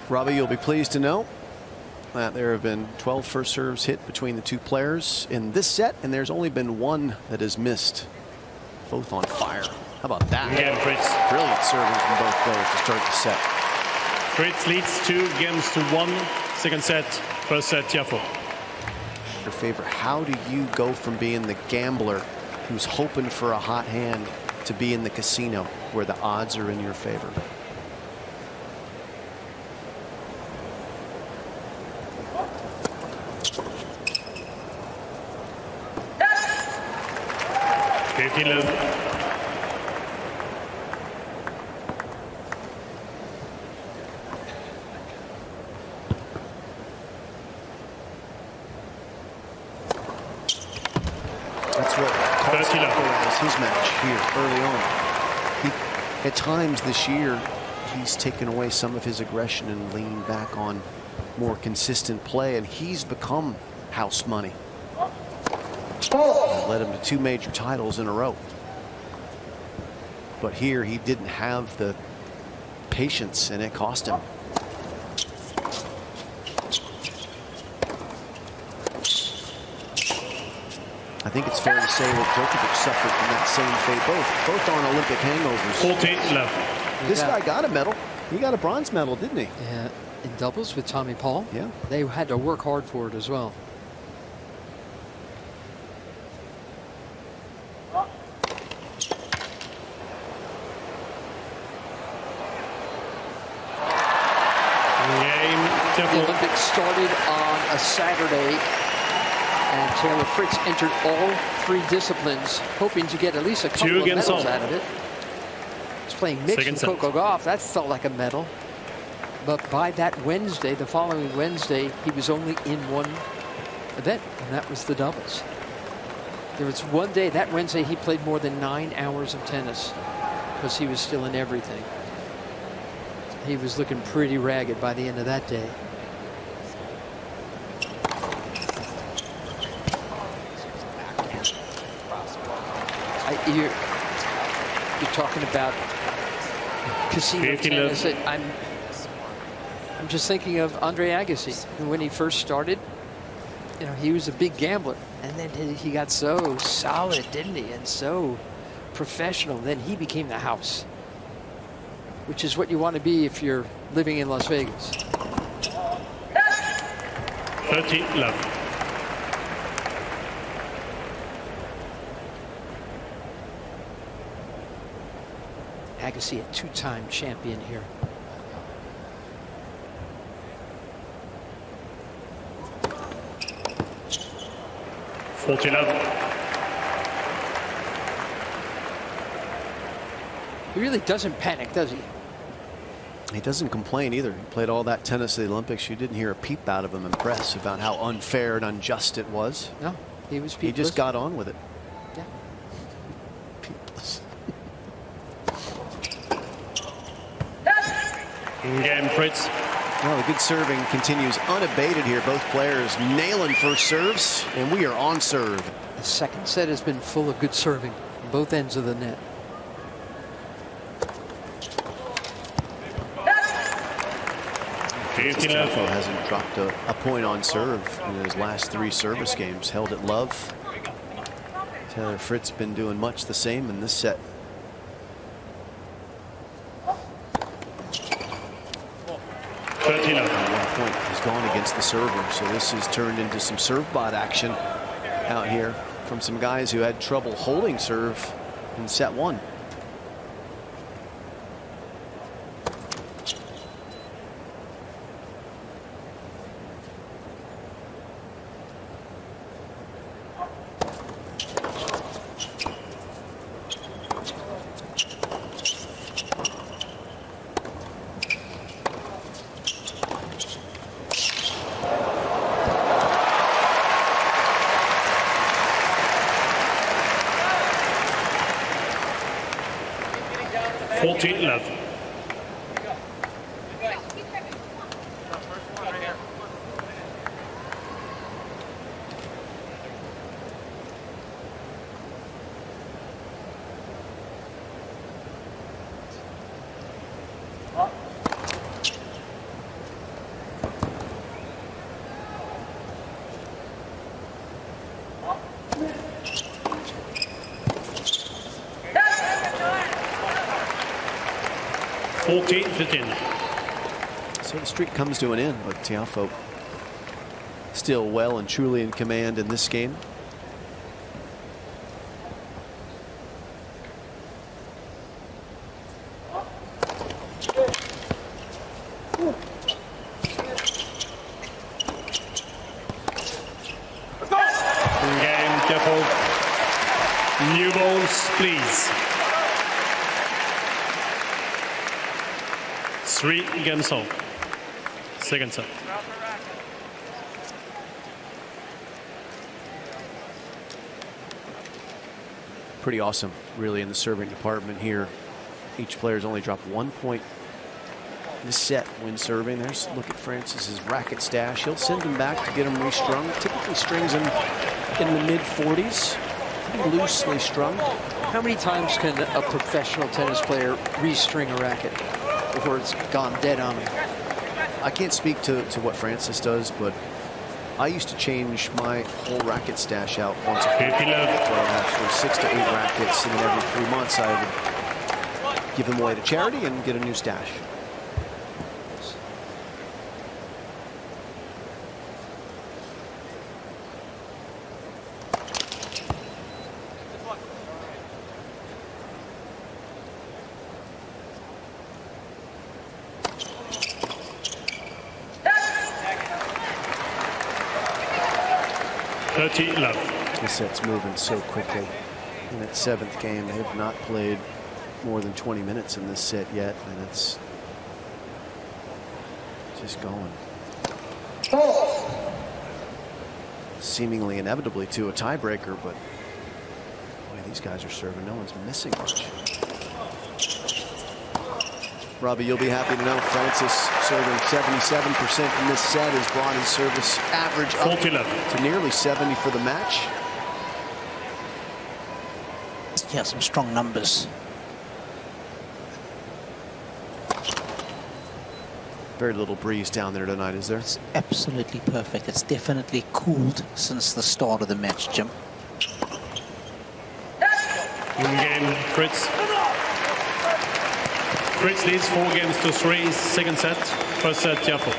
Robbie, you'll be pleased to know that there have been 12 first serves hit between the two players in this set, and there's only been one that has missed. Both on fire. How about that? Again, Fritz. Brilliant serving from both players to start the set. Fritz leads 2 games to 1. Second set, first set, Tiafoe. Your favorite, how do you go from being the gambler who's hoping for a hot hand to be in the casino where the odds are in your favor? That's what cost his match here early on. At times this year, he's taken away some of his aggression and leaned back on more consistent play, and he's become house money. That led him to 2 major titles in a row. But here he didn't have the patience, and it cost him. I think it's fair to say that Djokovic suffered from that same fate. Both on Olympic hangovers. This guy got a medal. He got a bronze medal, didn't he? Yeah, in doubles with Tommy Paul. Yeah. They had to work hard for it as well. The Olympics started on a Saturday, and Taylor Fritz entered all 3 disciplines, hoping to get at least a couple of medals out of it. He's playing mixed and Coco Golf. That felt like a medal. But by that Wednesday, the following Wednesday, he was only in one event, and that was the doubles. There was one day, that Wednesday, he played more than 9 hours of tennis because he was still in everything. He was looking pretty ragged by the end of that day. You're talking about casino tennis. I'm just thinking of Andre Agassi. When he first started, you know, he was a big gambler, and then he got so solid, didn't he, and so professional. Then he became the house, which is what you want to be if you're living in Las Vegas. 30-11. Agassi, a two-time champion here. He really doesn't panic, does he? He doesn't complain either. He played all that tennis at the Olympics. You didn't hear a peep out of him in press about how unfair and unjust it was. No, he was peepless. He just got on with it. Yeah. Peepless. Game, Fritz. Well, the good serving continues unabated here. Both players nailing first serves, and we are on serve. The second set has been full of good serving on both ends of the net. Tiafoe hasn't dropped a point on serve in his last 3 service games. Held at love. Taylor Fritz been doing much the same in this set. One point has gone against the server, so this has turned into some serve bot action out here from some guys who had trouble holding serve in set 1. So the streak comes to an end, but Tiafoe still well and truly in command in this game. Game, careful. New balls, please. 3-game all. Second set. Pretty awesome, really, in the serving department here. Each player's only dropped 1 point this set when serving. There's look at Francis's racket stash. He'll send him back to get him restrung. Typically strings him in the mid-40s, pretty loosely strung. How many times can a professional tennis player restring a racket before it's gone dead on him? I can't speak to what Francis does, but I used to change my whole racket stash out once a week. Actually 6 to 8 rackets, and then every 3 months I would give them away to charity and get a new stash. This set's moving so quickly. In its 7th game, they have not played more than 20 minutes in this set yet, and it's this going. Seemingly inevitably to a tiebreaker, but boy, these guys are serving. No one's missing much. Robbie, you'll be happy to know Francis serving 77% in this set has brought his service average up to nearly 70 for the match. Yeah, some strong numbers. Very little breeze down there tonight, is there? It's absolutely perfect. It's definitely cooled since the start of the match, Jim. In game, Fritz. Fritz leads 4-3, second set. First set, Tiafoe.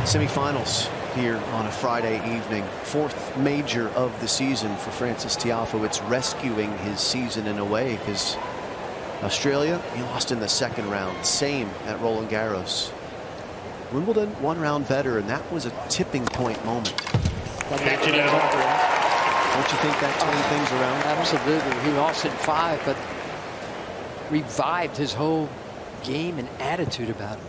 Semifinals here on a Friday evening. Fourth major of the season for Francis Tiafoe. It's rescuing his season in a way, because Australia, he lost in the second round. Same at Roland Garros. Wimbledon, one round better, and that was a tipping point moment. Don't you think that turned things around? Absolutely. He lost in 5, but revived his whole game and attitude about it.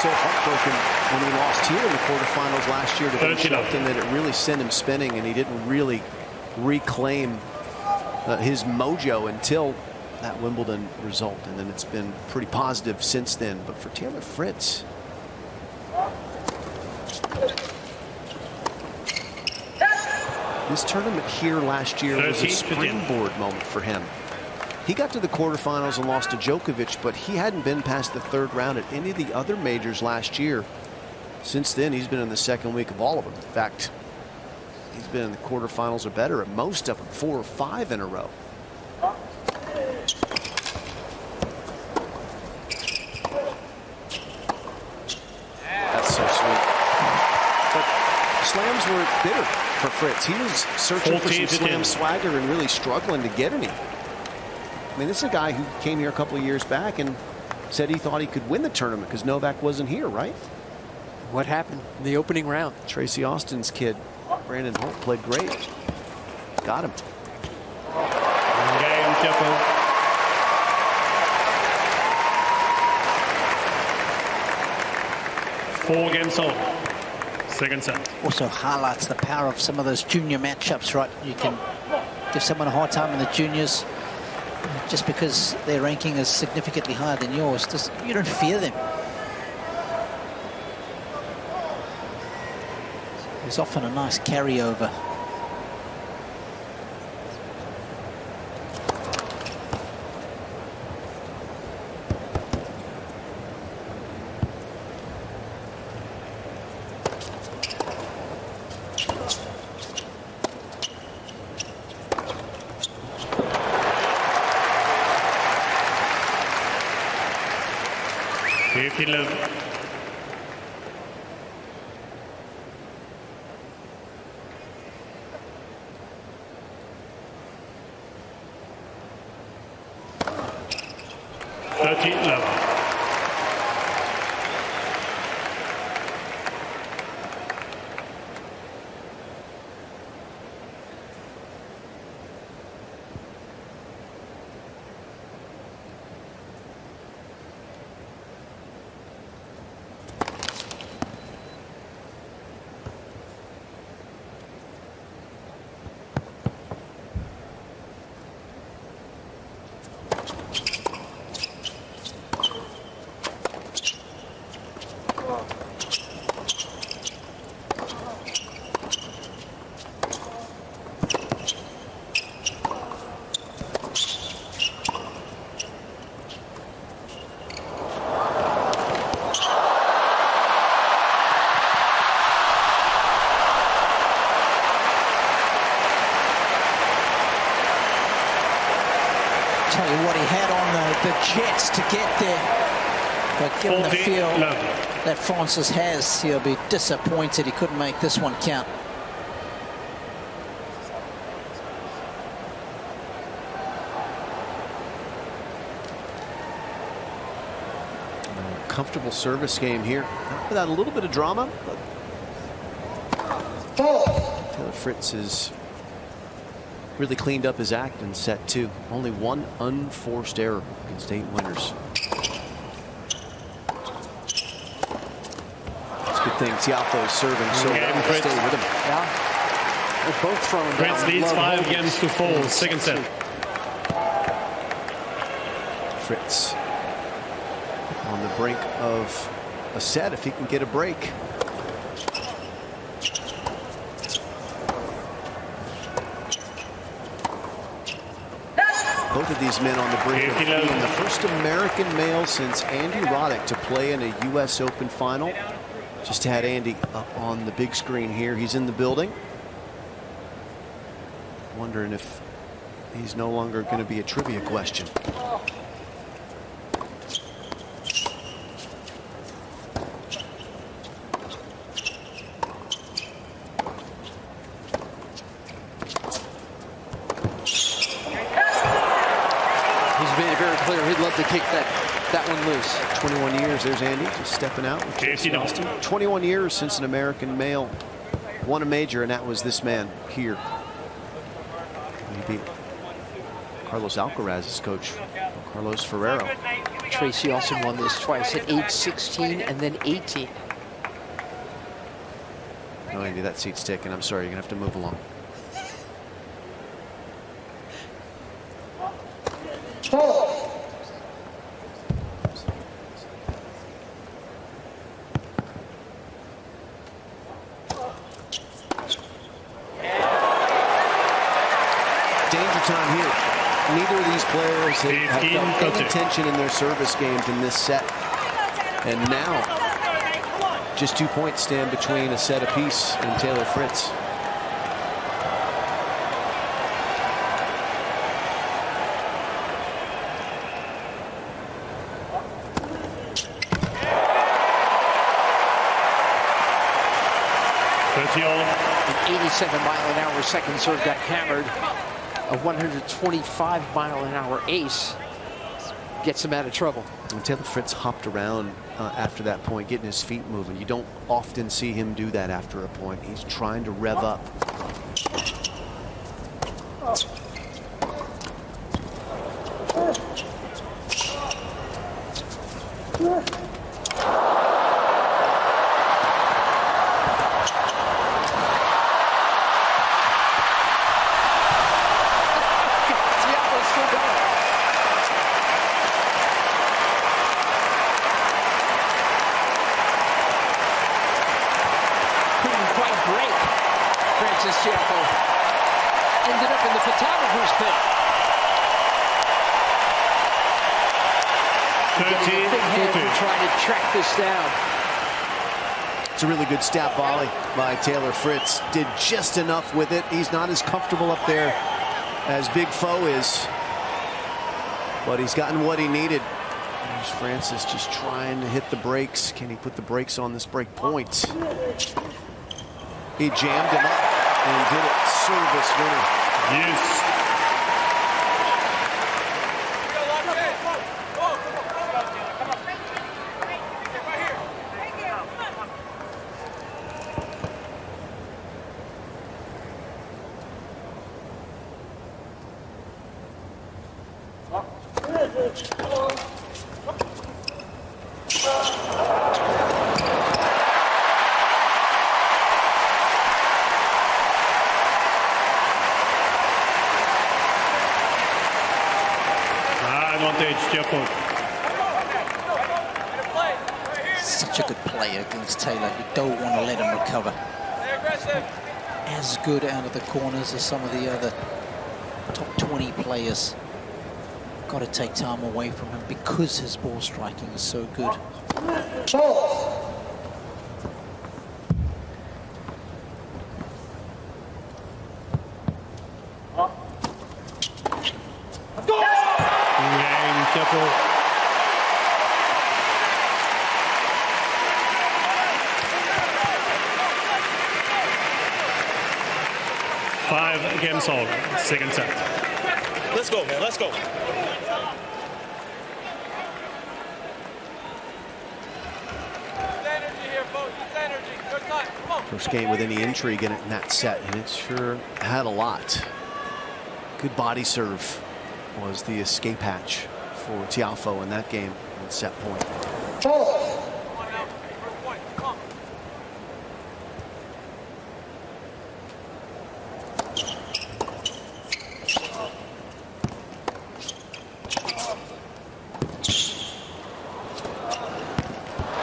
So heartbroken when he lost here in the quarterfinals last year to Ben Shelton that it really sent him spinning, and he didn't really reclaim his mojo until that Wimbledon result, and then it's been pretty positive since then. But for Taylor Fritz, this tournament here last year was a springboard moment for him. He got to the quarterfinals and lost to Djokovic, but he hadn't been past the third round at any of the other majors last year. Since then, he's been in the second week of all of them. In fact, he's been in the quarterfinals or better at most of them, 4 or 5 in a row. That's so sweet. But slams were bitter for Fritz. He was searching for some slam swagger and really struggling to get any. I mean, this is a guy who came here a couple of years back and said he thought he could win the tournament because Novak wasn't here, right? What happened in the opening round? Tracy Austin's kid, Brandon Holt, played great. Got him. Game, Tiafoe. Four games on. Second set. Also highlights the power of some of those junior matchups, right? You can give someone a hard time in the juniors. Just because their ranking is significantly higher than yours, you don't fear them. There's often a nice carryover. Tell you what, he had on the jets to get there. But given the feel that Francis has, he'll be disappointed he couldn't make this one count. Comfortable service game here. Without a little bit of drama, but Taylor Fritz has really cleaned up his act in set 2. Only one unforced error against 8 winners. It's a good thing Tiafoe is serving so well to stay with him. Yeah. They're both throwing down. Fritz leads 5 games to 4, second set. Fritz on the brink of a set if he can get a break. Both of these men on the brink of being the first American male since Andy Roddick to play in a U.S. Open final. Just had Andy up on the big screen here. He's in the building. Wondering if he's no longer going to be a trivia question. He'd love to kick that one loose. 21 years. There's Andy just stepping out. 21 years since an American male won a major, and that was this man here. He beat Carlos Alcaraz's coach, Carlos Ferrero. Tracy also won this twice at age 16 and then 18. No, Andy, that seat's taken. I'm sorry, you're gonna have to move along. Time here. Neither of these players have felt any tension in their service games in this set. And now, just 2 points stand between a set apiece and Taylor Fritz. An 87-mile-an-hour second serve got hammered. A 125-mile-an-hour ace gets him out of trouble. And Taylor Fritz hopped around after that point, getting his feet moving. You don't often see him do that after a point. He's trying to rev up. Ended up in the photographer's pit. 13-14. Trying to track this down. It's a really good stab volley by Taylor Fritz. Did just enough with it. He's not as comfortable up there as Big Foe is, but he's gotten what he needed. There's Francis just trying to hit the brakes. Can he put the brakes on this break point? He jammed him up and did it. Service winner. Yes. Such a good player against Taylor. You don't want to let him recover. As good out of the corners as some of the other top 20 players. Got to take time away from him because his ball striking is so good. Careful. Five games all, second set. Let's go, man, let's go. Energy here, folks. Energy. Good time. First game with any intrigue in it in that set, and it sure had a lot. Good body serve was the escape hatch for Tiafoe in that game at set point.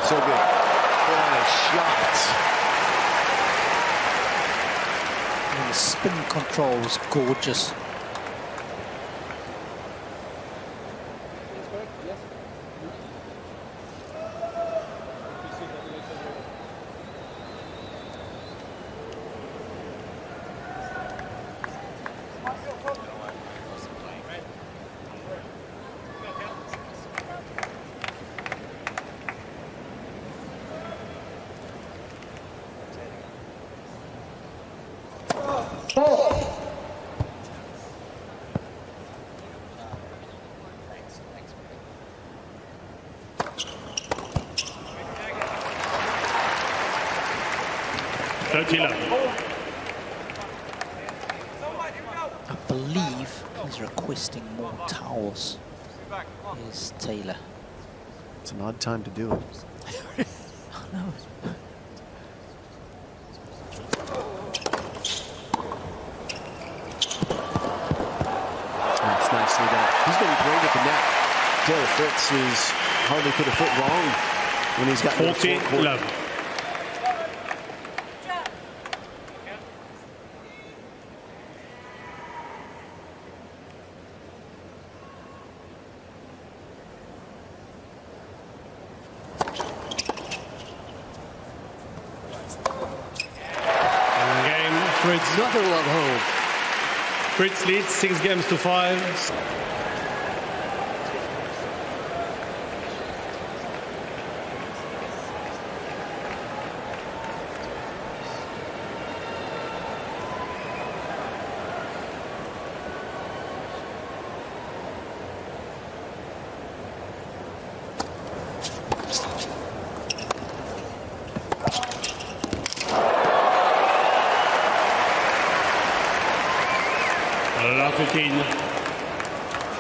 So good. What a shot. And the spin control was gorgeous. I believe he's requesting more towels. Here's Taylor. It's an odd time to do it. Oh, no. That's nicely done. He's been great at the net. Taylor Fritz is hardly put a foot wrong when he's got 14-11. Another love home. Fritz leads 6 games to 5.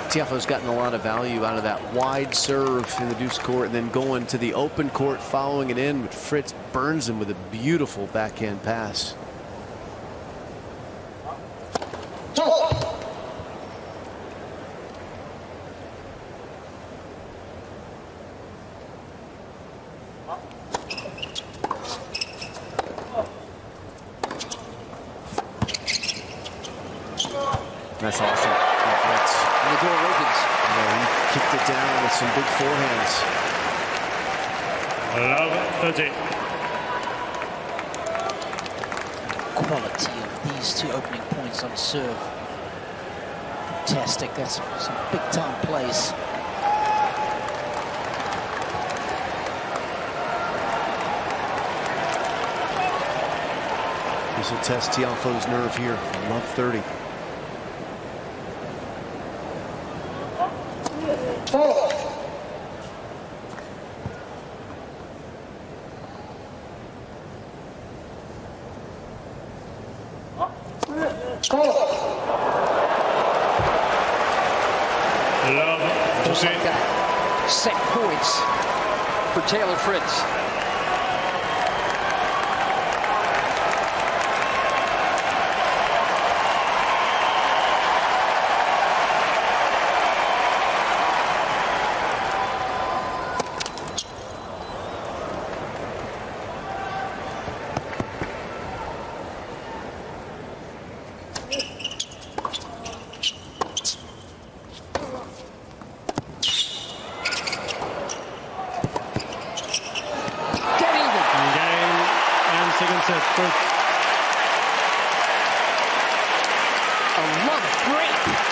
Tiafoe's gotten a lot of value out of that wide serve in the deuce court and then going to the open court, following it in, but Fritz burns him with a beautiful backhand pass. That's awesome. And the door opens. Yeah, he kicked it down with some big forehands. Love 30. Quality of these two opening points on serve. Fantastic. That's some big time plays. This will test Tiafoe's nerve here. Love 30. Just like that. Set points for Taylor Fritz.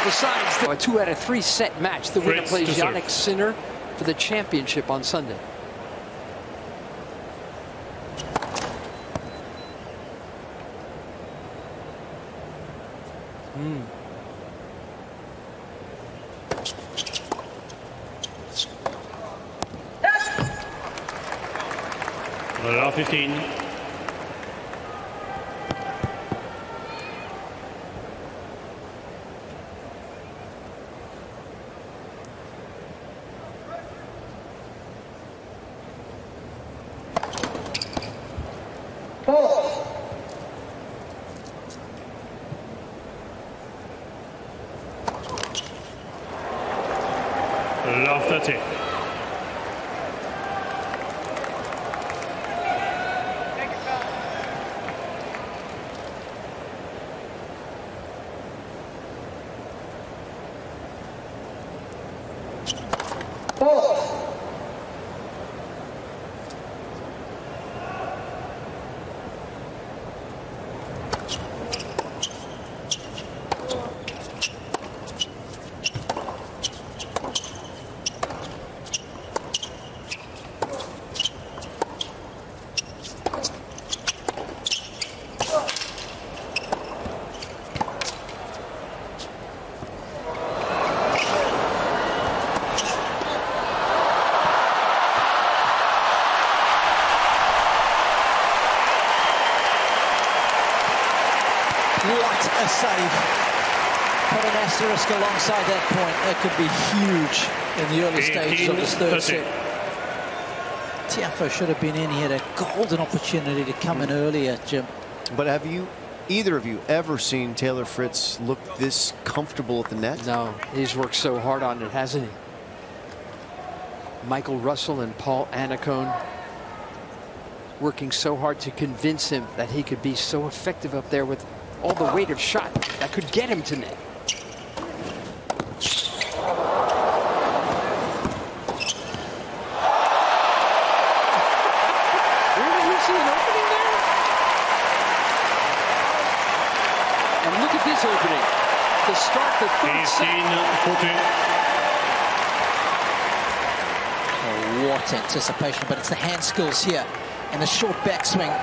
Besides a 2 out of 3 set match, the winner plays Yannick Sinner for the championship on Sunday. Well, 15. Love 30. What a save. Put an asterisk alongside that point. That could be huge in the early stages of this third set. Tiafoe should have been in. He had a golden opportunity to come in earlier, Jim. But have either of you ever seen Taylor Fritz look this comfortable at the net? No, he's worked so hard on it, hasn't he? Michael Russell and Paul Annacone working so hard to convince him that he could be so effective up there with all the weight of shot that could get him to net. Really, you see an opening there? And look at this opening to start the third set. Oh, what anticipation, but it's the hand skills here and the short backswing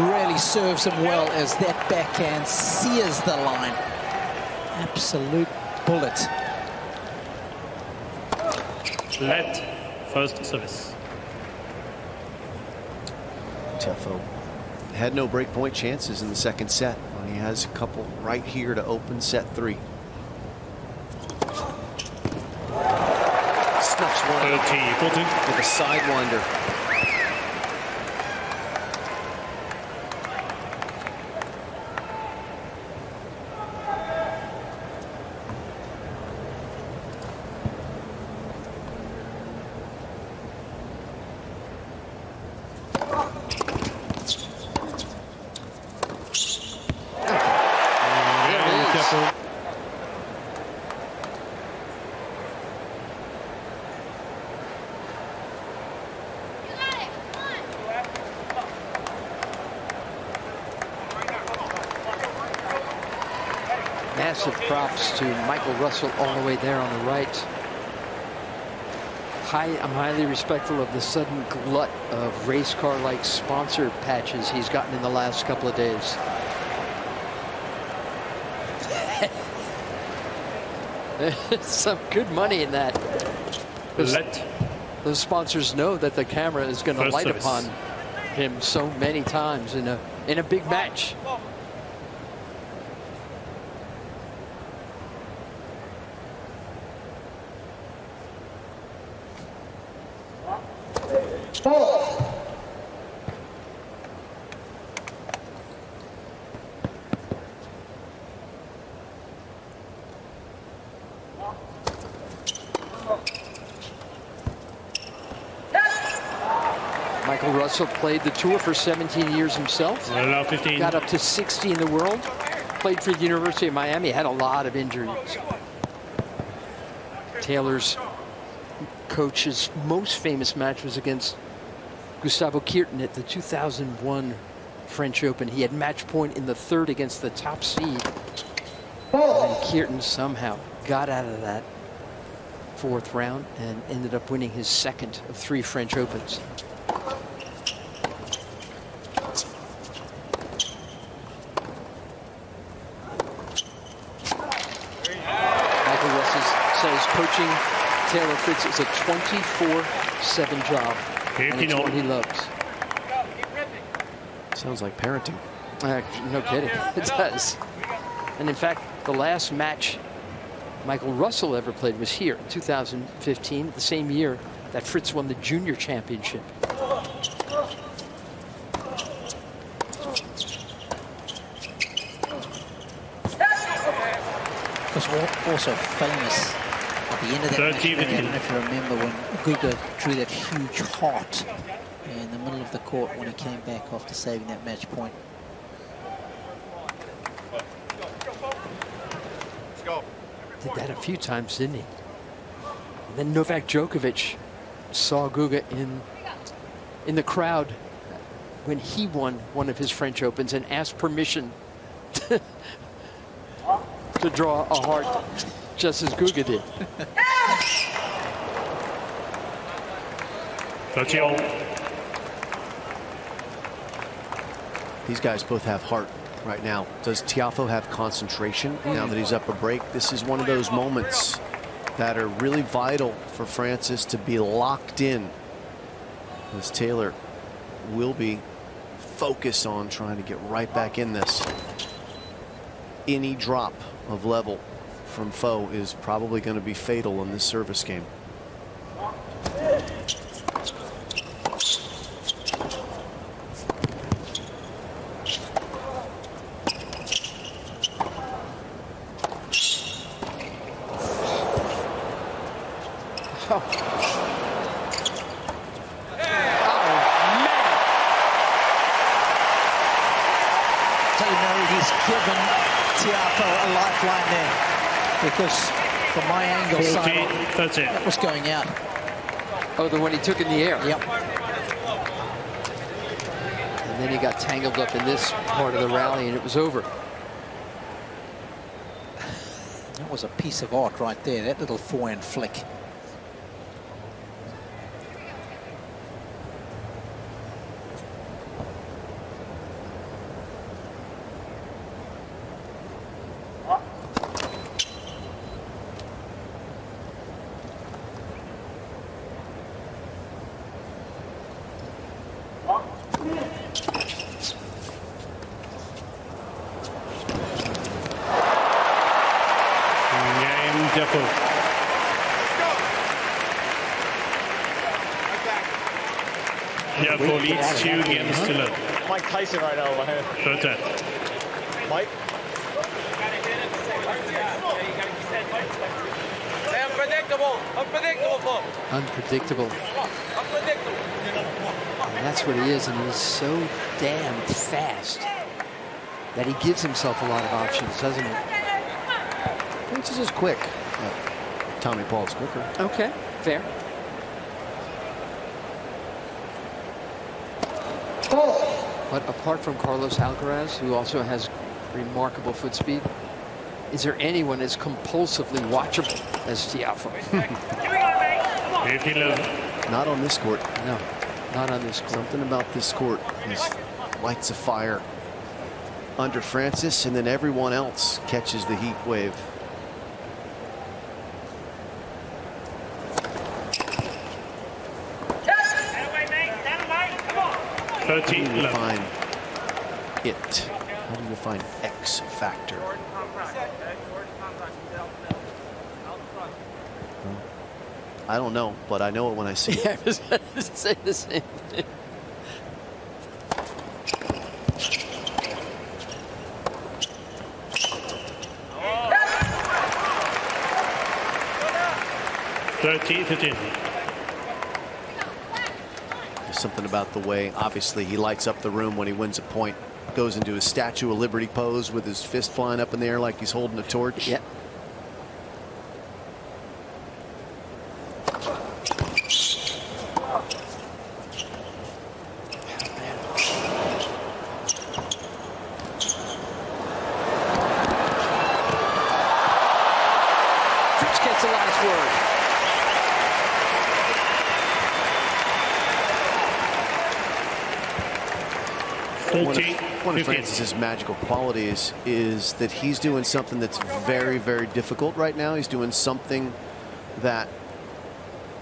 really serves him well as that backhand sears the line. Absolute bullet. Let first service. Tiafoe had no breakpoint chances in the second set. Well, he has a couple right here to open set 3. Snuffs one with a sidewinder. Massive props to Michael Russell all the way there on the right. I'm highly respectful of the sudden glut of race car-like sponsor patches he's gotten in the last couple of days. There's some good money in that. Those sponsors know that the camera is going to light upon him so many times in a big match. Michael Russell played the tour for 17 years himself. Got up to 60 in the world. Played for the University of Miami. Had a lot of injuries. Taylor's coach's most famous match was against Gustavo Kuerten at the 2001 French Open. He had match point in the third against the top seed. And Kuerten somehow got out of that fourth round and ended up winning his second of 3 French Opens. Michael Russell says coaching Taylor Fritz is a 24/7 job, and it's what he loves. Sounds like parenting. No kidding, it does. And in fact, the last match Michael Russell ever played was here in 2015, the same year that Fritz won the junior championship. was also famous at the end of that match. I don't know if you remember when Guga drew that huge heart in the middle of the court when he came back after saving that match point. Did that a few times, didn't he? And then Novak Djokovic saw Guga in the crowd when he won one of his French Opens and asked permission to draw a heart just as Guga did. These guys both have heart right now. Does Tiafoe have concentration now that he's up a break? This is one of those moments that are really vital for Francis to be locked in, as Taylor will be focused on trying to get right back in this. Any drop of level from Foe is probably going to be fatal in this service game. Because from my angle, that was going out. Oh, the one he took in the air. Yep. And then he got tangled up in this part of the rally, and it was over. That was a piece of art right there, that little forehand flick. Tiafoe leads 2 games to 0. Mike Tyson right now, man. Third set. Mike. Unpredictable. And that's what he is, and he's so damn fast that he gives himself a lot of options, doesn't he? This is just quick. Tommy Paul's quicker. Okay, fair. But apart from Carlos Alcaraz, who also has remarkable foot speed, is there anyone as compulsively watchable as Tiafoe? Not on this court. No, not on this court. Something about this court lights a fire under Francis, and then everyone else catches the heat wave. How do you define it? How do you define X factor? I don't know, but I know it when I see it. I was going to say the same thing. There's something about the way, obviously, he lights up the room when he wins a point. Goes into his Statue of Liberty pose with his fist flying up in the air like he's holding a torch. Yeah. Fritz gets the last word. One of Francis's magical qualities is that he's doing something that's very, very difficult right now. He's doing something that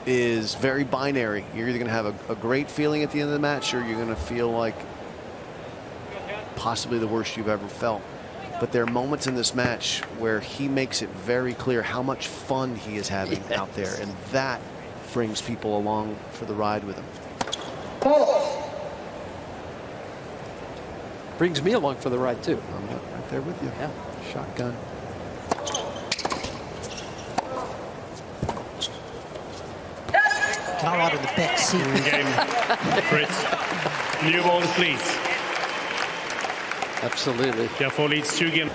is very binary. You're either going to have a great feeling at the end of the match, or you're going to feel like possibly the worst you've ever felt. But there are moments in this match where he makes it very clear how much fun he is having out there, and that brings people along for the ride with him. Brings me along for the ride, too. I'm right there with you. Yeah. Shotgun. car out in the back seat. Game, Fritz. New balls, please. Absolutely. Therefore leads 2 games.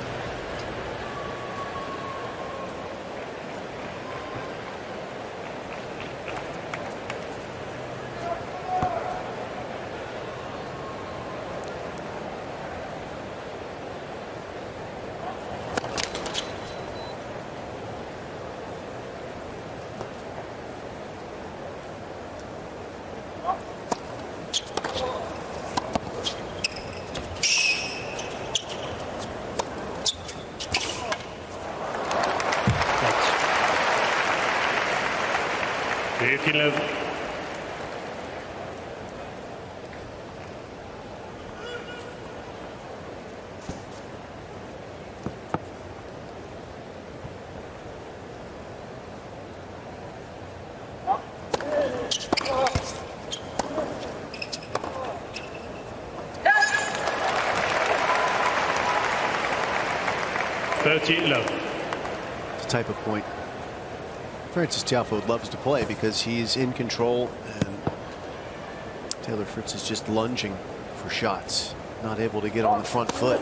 It's the type of point Francis Tiafoe loves to play because he's in control, and Taylor Fritz is just lunging for shots, not able to get on the front foot.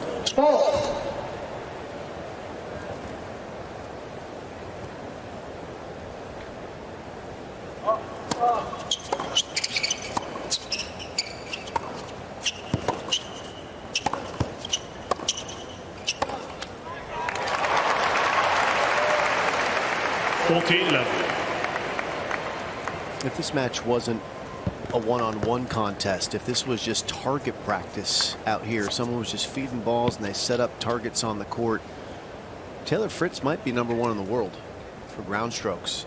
If this match wasn't a one-on-one contest, if this was just target practice out here, someone was just feeding balls and they set up targets on the court, Taylor Fritz might be #1 in the world for ground strokes.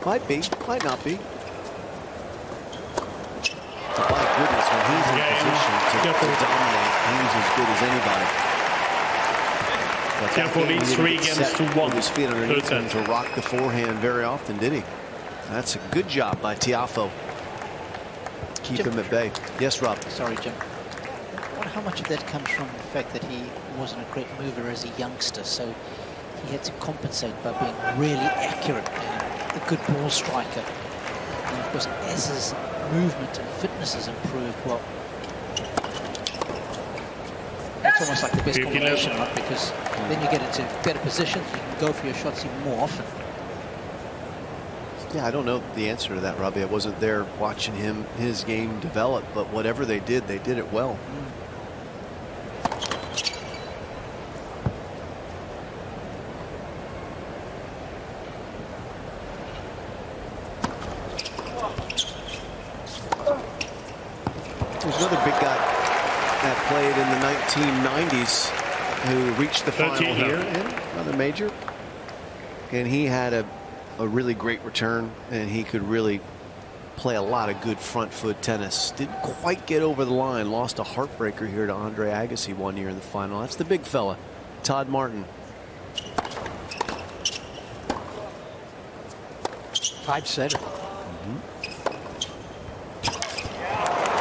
Might be, might not be. But my goodness, when he's in position to dominate, he's as good as anybody. Tiafoe leads 3 games to 1. With his feet underneath him to rock the forehand very often, did he? That's a good job by Tiafoe. Keep him at bay. Yes, Rob. Sorry, Jim. I wonder how much of that comes from the fact that he wasn't a great mover as a youngster, so he had to compensate by being really accurate and a good ball striker. And of course, as his movement and fitness has improved, well, that's almost like the best combination, right? Because then you get into better positions, you can go for your shots even more often. Yeah, I don't know the answer to that, Robbie. I wasn't there watching his game develop, but whatever they did it well. There's another big guy that played in the 1990s who reached the final here in another major, and he had a really great return, and he could really play a lot of good front foot tennis. Didn't quite get over the line, lost a heartbreaker here to Andre Agassi one year in the final. That's the big fella, Todd Martin. 5-7.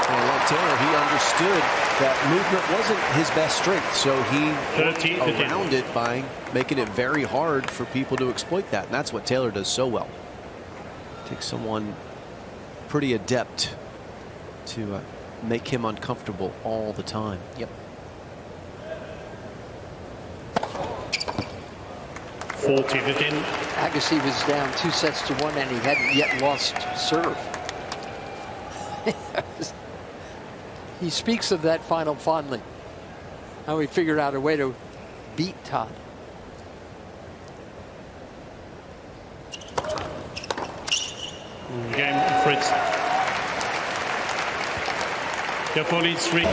And like Taylor, he understood that movement wasn't his best strength, so he worked around it by making it very hard for people to exploit that, and that's what Taylor does so well. Takes someone pretty adept to make him uncomfortable all the time. Yep. 40-15. Agassi was down 2-1, and he hadn't yet lost serve. He speaks of that final fondly. How he figured out a way to beat Todd. Game, Fritz. Tiafoe leads 3.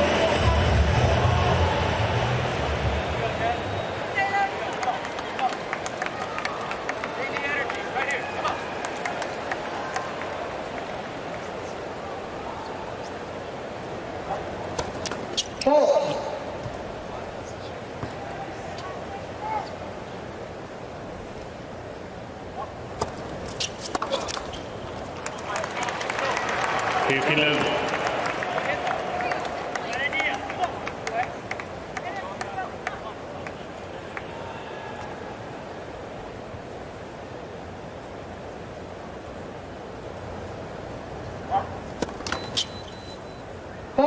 13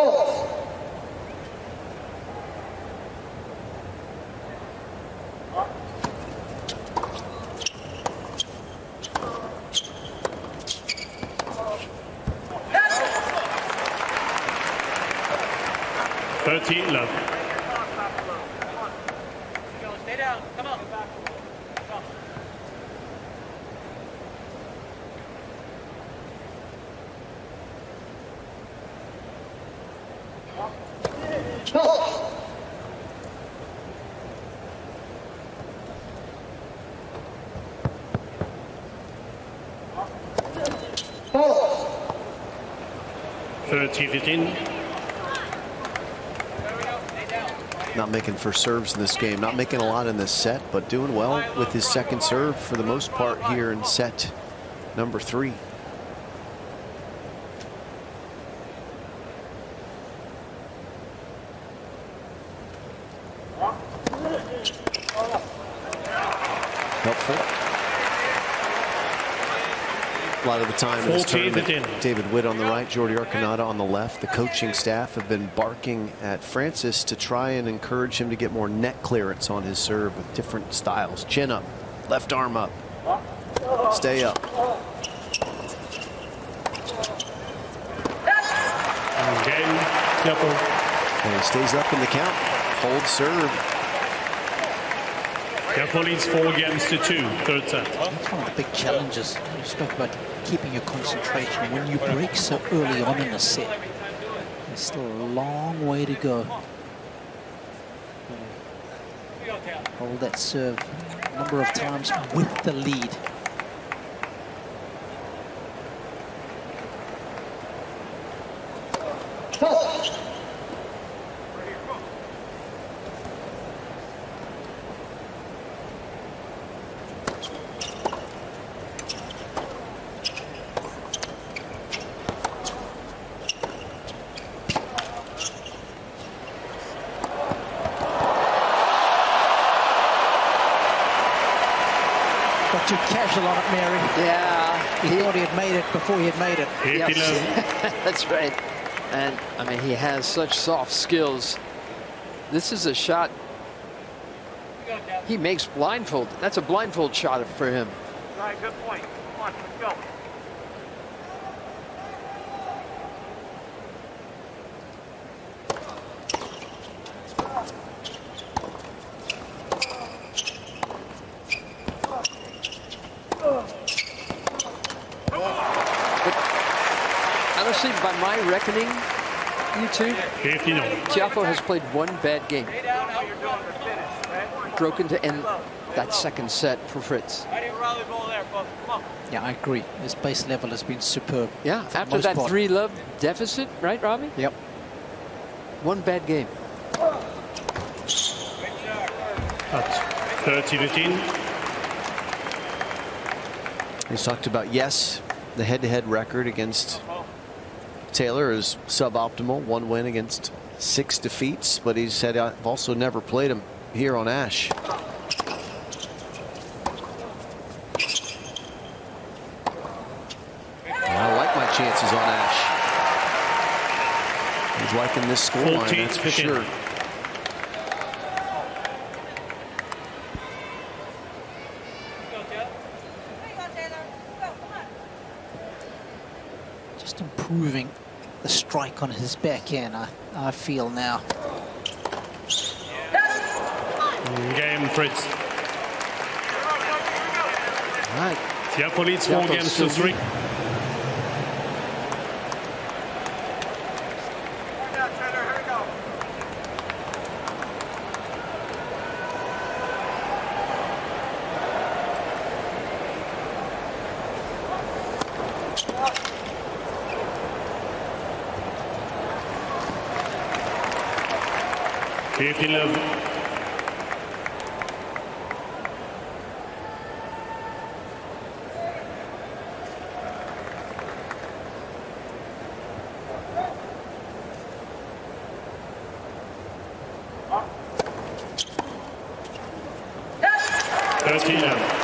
love. Stay down. Come on. Oh. 13-15. Not making for serves in this game, not making a lot in this set, but doing well with his second serve for the most part here in set number 3. Helpful. A lot of the time in this tournament, David Witt on the right, Jordi Arconada on the left. The coaching staff have been barking at Francis to try and encourage him to get more net clearance on his serve with different styles. Chin up, left arm up, stay up. And he stays up in the count, holds serve. Tiafoe leads 4 games to 2, third set. That's one of the big challenges. You spoke about keeping your concentration. When you break so early on in a set, there's still a long way to go. Hold that serve a number of times with the lead. Too casual on it, Mary. Yeah. He thought he had made it before he had made it. Yes. That's right. And, I mean, he has such soft skills. This is a shot he makes blindfold. That's a blindfold shot for him. All right, good point. Come on, let's go. Honestly, by my reckoning, you two, Tiafoe has played one bad game. Broken to end that second set for Fritz. Yeah, I agree. His base level has been superb. Yeah, after that 3-love deficit, right, Robbie? Yep. One bad game. At 30-15. He's talked about, yes, the head-to-head record against Taylor is suboptimal. 1 win against 6 defeats, but he said, I've also never played him here on Ash. I like my chances on Ash. He's liking this scoreline, that's for sure. Just improving the strike on his backhand, I feel now. Game, Fritz. All right. Tiafoe leads 4 games to 3.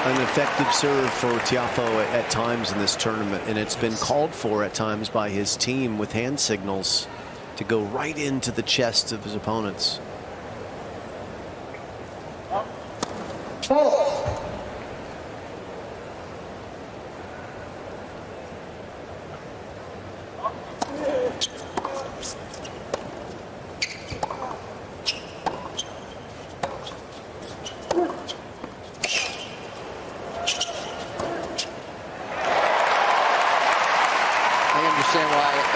An effective serve for Tiafoe at times in this tournament, and it's been called for at times by his team with hand signals. to go right into the chests of his opponents.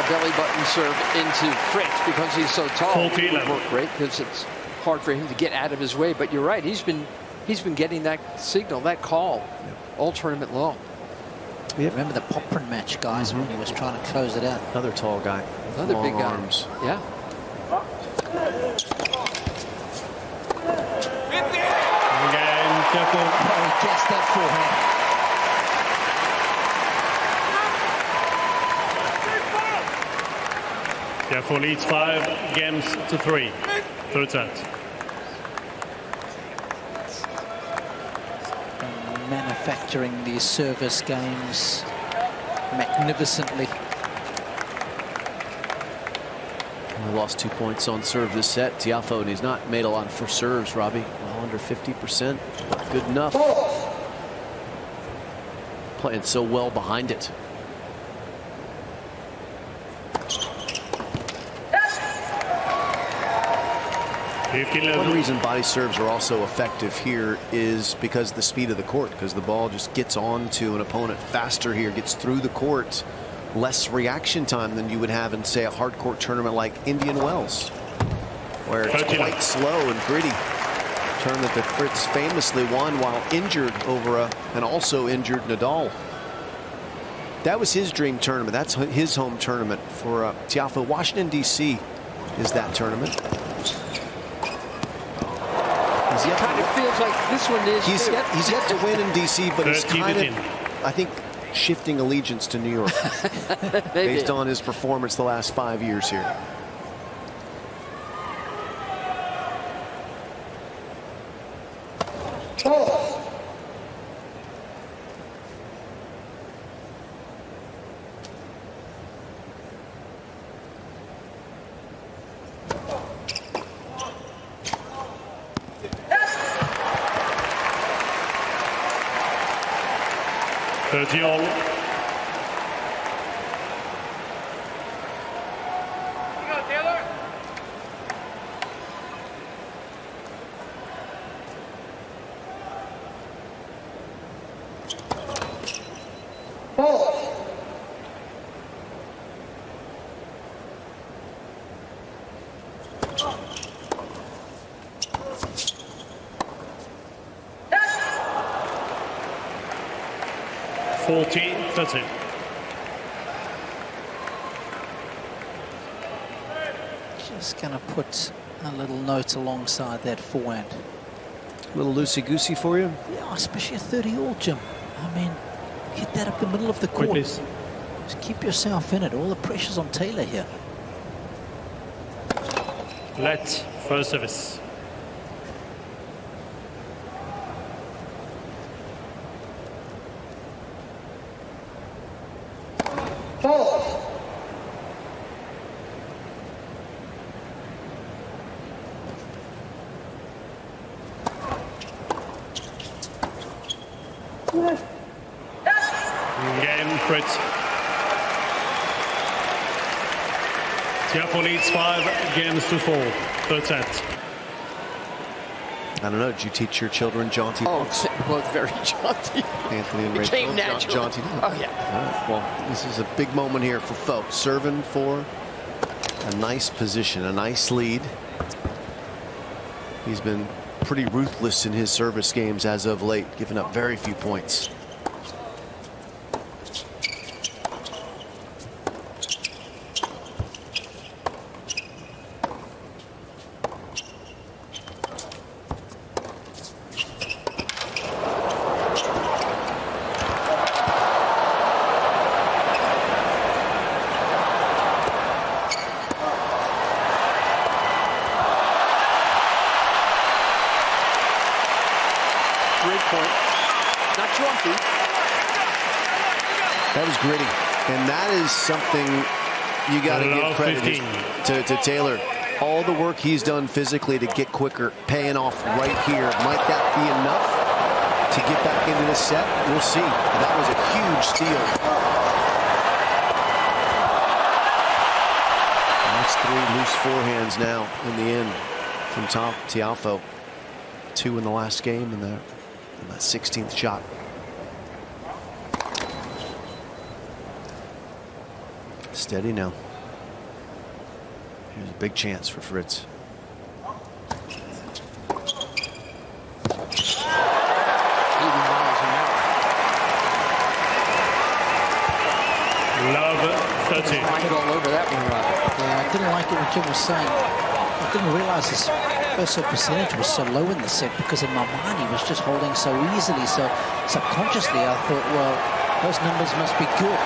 Belly button serve into Fritz because he's so tall. It would work great because it's hard for him to get out of his way. But you're right, he's been getting that signal, that call, all tournament long. Remember the Poprin match, guys, when he was trying to close it out. Another tall guy. Another long big guy. Arms. Yeah. Again, careful. Oh, he gets that forehand. Careful leads 5 games to 3. Third set. Manufacturing these service games magnificently. He lost 2 points on serve this set. Tiafoe, and he's not made a lot of first serves, Robbie. Well under 50%. Good enough. Playing so well behind it. One reason body serves are also effective here is because the speed of the court, because the ball just gets on to an opponent faster here, gets through the court, less reaction time than you would have in, say, a hard court tournament like Indian Wells, where it's quite slow and gritty. A tournament that Fritz famously won while injured over an also injured Nadal. That was his dream tournament. That's his home tournament for Tiafoe. Washington, D.C. is that tournament. It kind of feels like this one is. He's yet to win in D.C., but he's kind of, I think, shifting allegiance to New York based on his performance the last 5 years here. That's it. Just going to put a little note alongside that forehand. A little loosey-goosey for you? Yeah, especially a 30-all, Jim. I mean, get that up the middle of the court. Just keep yourself in it. All the pressure's on Taylor here. Let first service. Game, Fritz. Tiafoe leads 5 games to 4. Third set. I don't know. Did you teach your children jaunty? Oh, both very jaunty. Anthony and Rachel. Became natural. Jaunty. Oh, yeah. Well, this is a big moment here for folks. Serving for a nice position, a nice lead. He's been pretty ruthless in his service games as of late, giving up very few points. That was gritty, and that is something you got to give credit to Taylor. All the work he's done physically to get quicker, paying off right here. Might that be enough to get back into the set? We'll see. That was a huge steal. That's 3 loose forehands now in the end from Tiafoe. 2 in the last game and that 16th shot. Steady now. Here's a big chance for Fritz. Love 30. All over that one, Robert. Yeah, I didn't like it what Jim was saying. I didn't realize his first serve percentage was so low in the set because in my mind he was just holding so easily. So subconsciously I thought, well, those numbers must be good.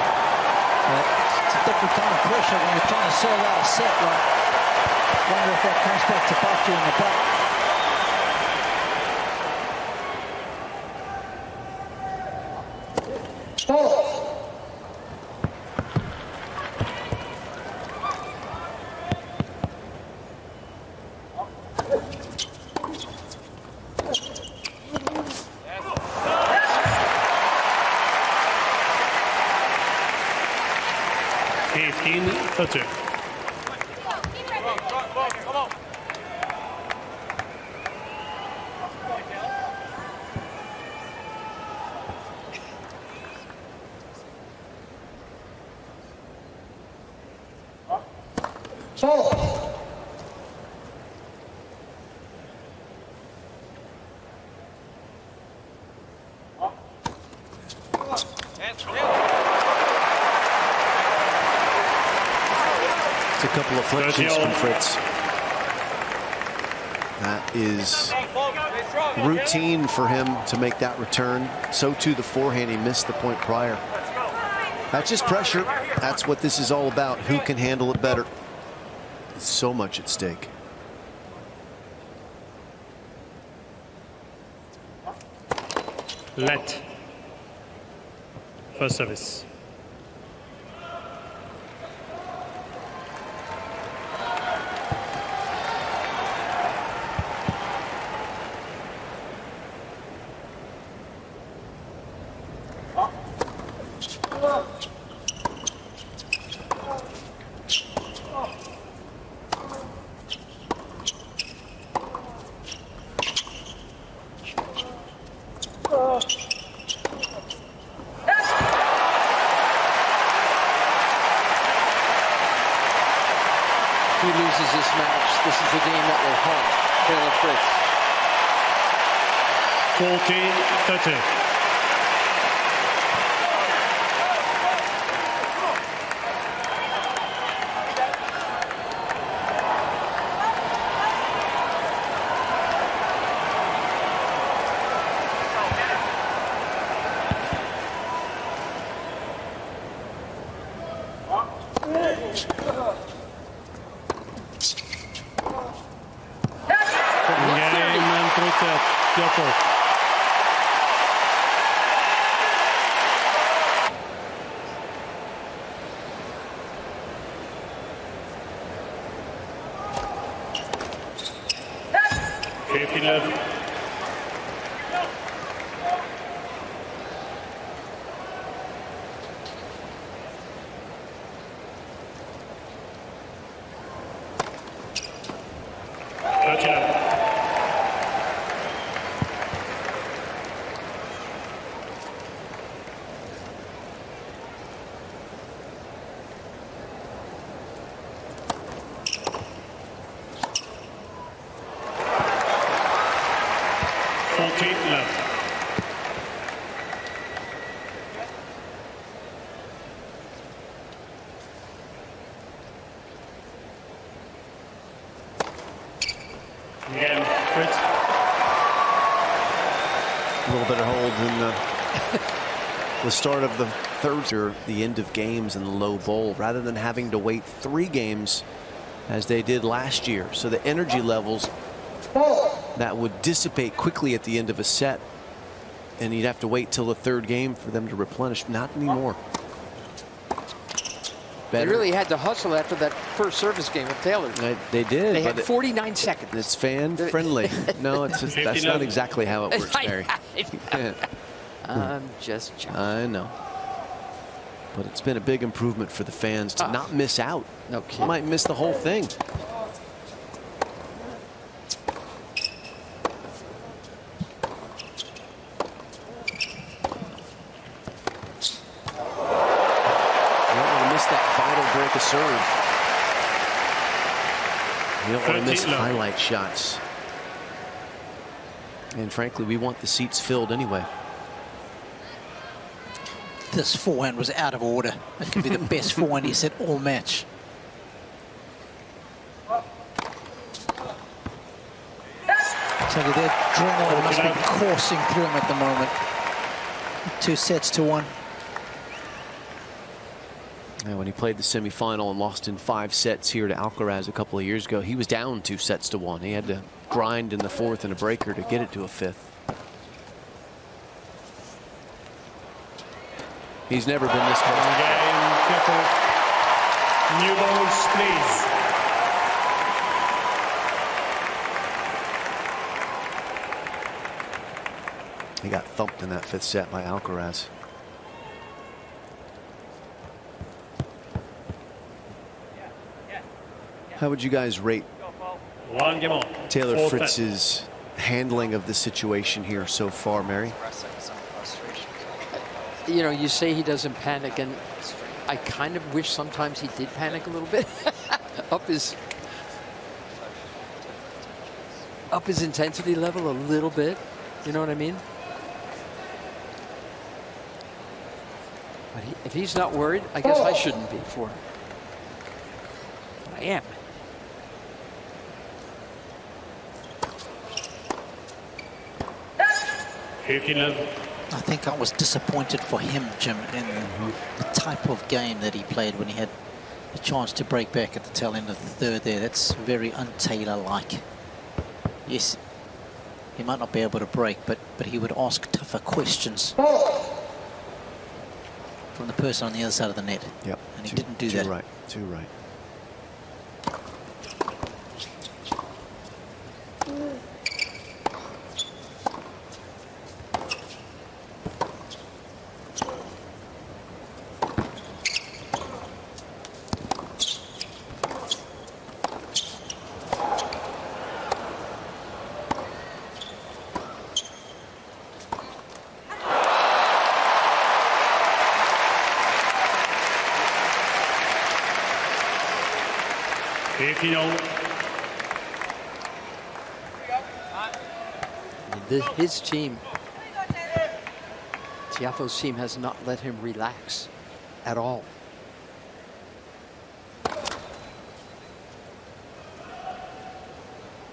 It's a different kind of pressure when you're trying to serve out a set. Like, wonder if that comes back to bite you in the butt. It's a couple of flictions from Fritz. That is routine for him to make that return. So too the forehand, he missed the point prior. That's just pressure. That's what this is all about. Who can handle it better? It's so much at stake. Let. First service. Who loses this match? This is the game that will haunt Taylor Fritz. 40-30. Again, Fritz. A little better hold in the start of the third, or the end of games in the low bowl, rather than having to wait 3 games as they did last year. So the energy levels that would dissipate quickly at the end of a set, and you'd have to wait till the 3rd game for them to replenish. Not anymore. better. They really had to hustle after that first service game with Taylor. They did. They had but 49 seconds. It's fan friendly. No, it's just, that's not exactly how it works, Barry. I'm just joking. I know. But it's been a big improvement for the fans to not miss out. No kidding. You might miss the whole thing. Break a serve. You don't want to miss highlight shots. And frankly, we want the seats filled anyway. This forehand was out of order. It could be the best forehand he's hit all match. So the adrenaline must be coursing through him at the moment. 2-1. Yeah, when he played the semifinal and lost in 5 sets here to Alcaraz a couple of years ago, he was down 2-1. He had to grind in the 4th and a breaker to get it to a 5th. He's never been this close. New balls, please. He got thumped in that 5th set by Alcaraz. How would you guys rate Taylor Fritz's handling of the situation here so far, Mary? You know, you say he doesn't panic, and I kind of wish sometimes he did panic a little bit. up his intensity level a little bit. You know what I mean? But if he's not worried, I guess I shouldn't be for him. I am. I think I was disappointed for him, Jim, in the type of game that he played when he had a chance to break back at the tail end of the 3rd there. That's very un-Taylor-like. Yes, he might not be able to break, but he would ask tougher questions from the person on the other side of the net. Yep. And he didn't do that. Too right. Too right. His team, Tiafoe's team, has not let him relax at all.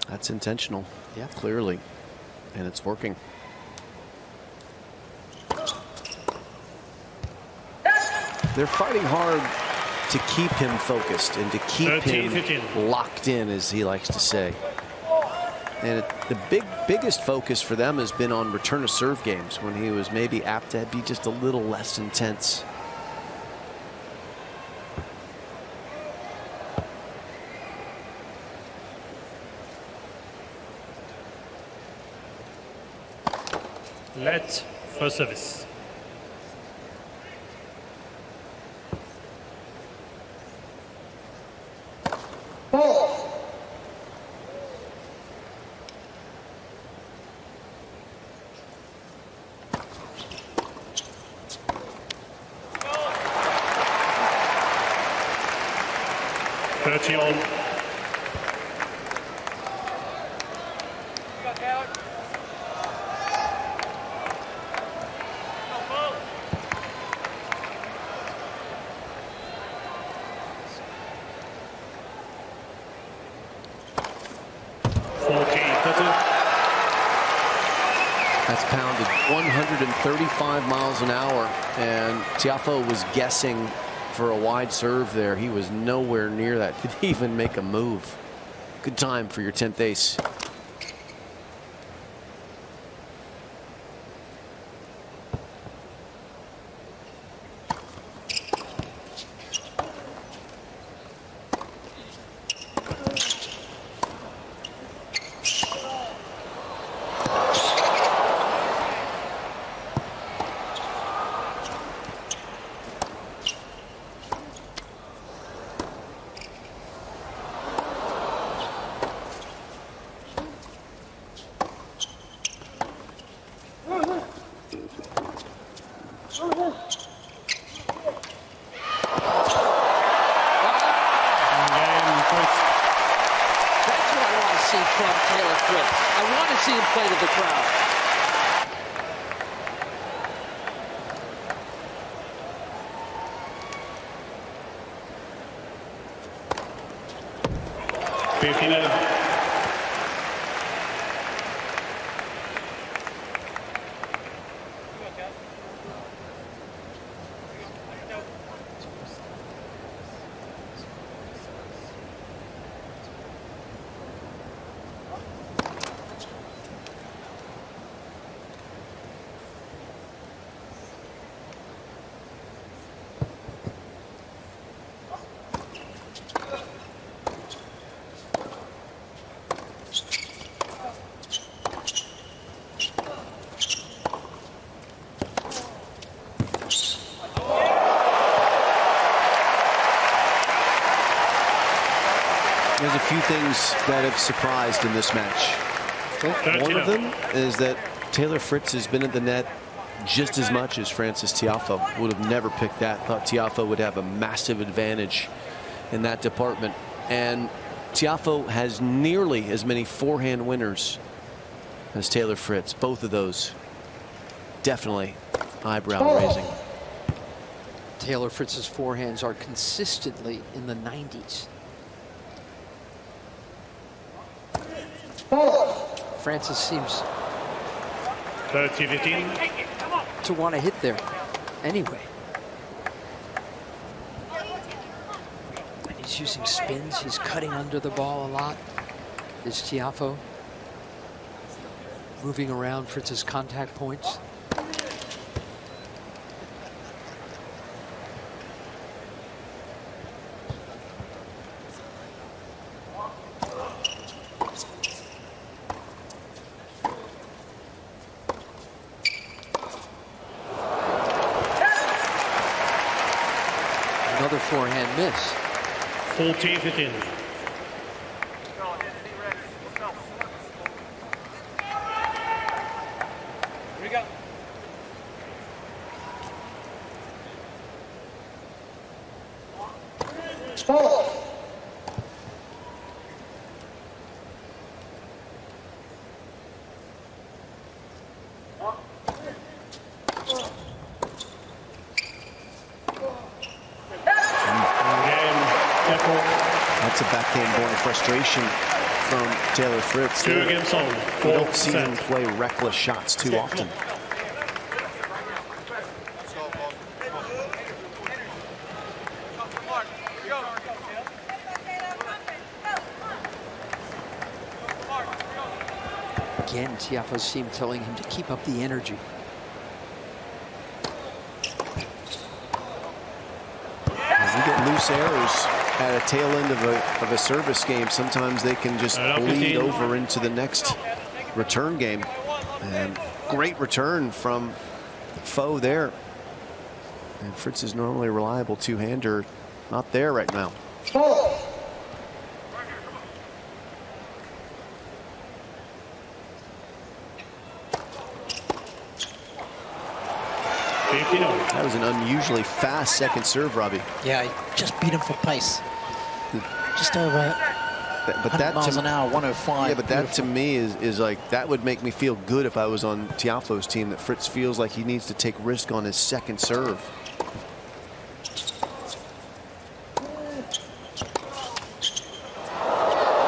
That's intentional. Yeah. Clearly. And it's working. They're fighting hard to keep him focused and to keep him locked in, as he likes to say. And the biggest focus for them has been on return of serve games, when he was maybe apt to be just a little less intense. Let first service. That's pounded 135 miles an hour, and Tiafoe was guessing for a wide serve there. He was nowhere near that. Didn't even make a move. Good time for your 10th ace. see from Taylor Fritz. I want to see him play to the crowd. There's a few things that have surprised in this match. One of them is that Taylor Fritz has been at the net just as much as Frances Tiafoe. Would have never picked that. Thought Tiafoe would have a massive advantage in that department. And Tiafoe has nearly as many forehand winners as Taylor Fritz. Both of those definitely eyebrow raising. Taylor Fritz's forehands are consistently in the 90s. Frances seems 30-15 to want to hit there anyway. And he's using spins. He's cutting under the ball a lot. Is Tiafoe moving around Fritz's contact points? Another forehand miss. 14-15. That's a backhand-born frustration from Taylor Fritz. Two against all. We don't see him play reckless shots too often. Again, Tiafoe's team telling him to keep up the energy. As you get loose errors at a tail end of a service game, sometimes they can just bleed over into the next return game. And great return from Foe there. And Fritz is normally a reliable two-hander. Not there right now. That was an unusually fast second serve, Robbie. Yeah, he just beat him for pace. Just over 100 miles an hour, 105. Yeah, but that to me is like, that would make me feel good if I was on Tiafoe's team, that Fritz feels like he needs to take risk on his second serve.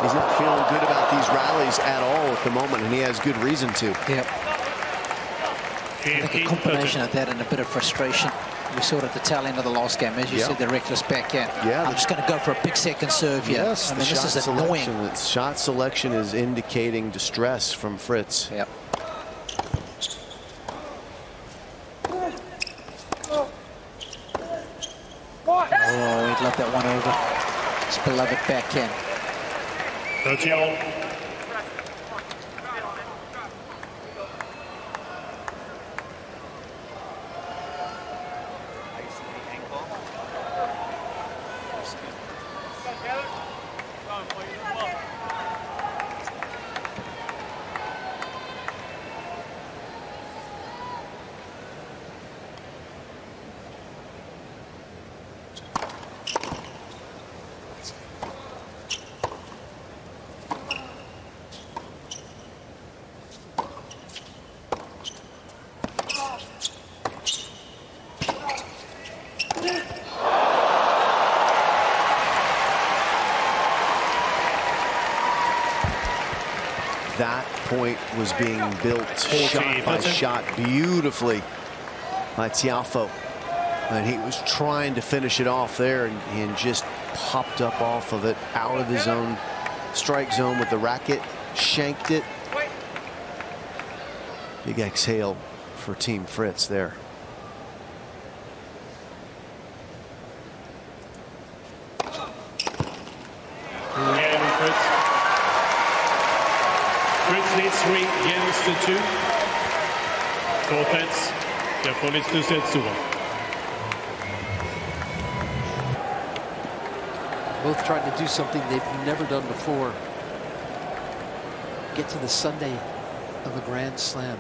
He's not feeling good about these rallies at all at the moment, and he has good reason to. Yep. I think a combination of that and a bit of frustration. We saw it at the tail end of the last game, as you said, the reckless backhand. Yeah, I'm just going to go for a big second serve here. Yes, I mean, this is annoying. The shot selection is indicating distress from Fritz. Yep. Oh, he'd love that one over. His beloved backhand. 30-all. that point was being built shot by shot beautifully by Tiafoe. And he was trying to finish it off there and just popped up off of it, out of his own strike zone with the racket, shanked it. Big exhale for Team Fritz there. Fritz leads 3 games to 2. 4 sets. Therefore leads 2 sets to 1. Both trying to do something they've never done before. Get to the Sunday of a Grand Slam.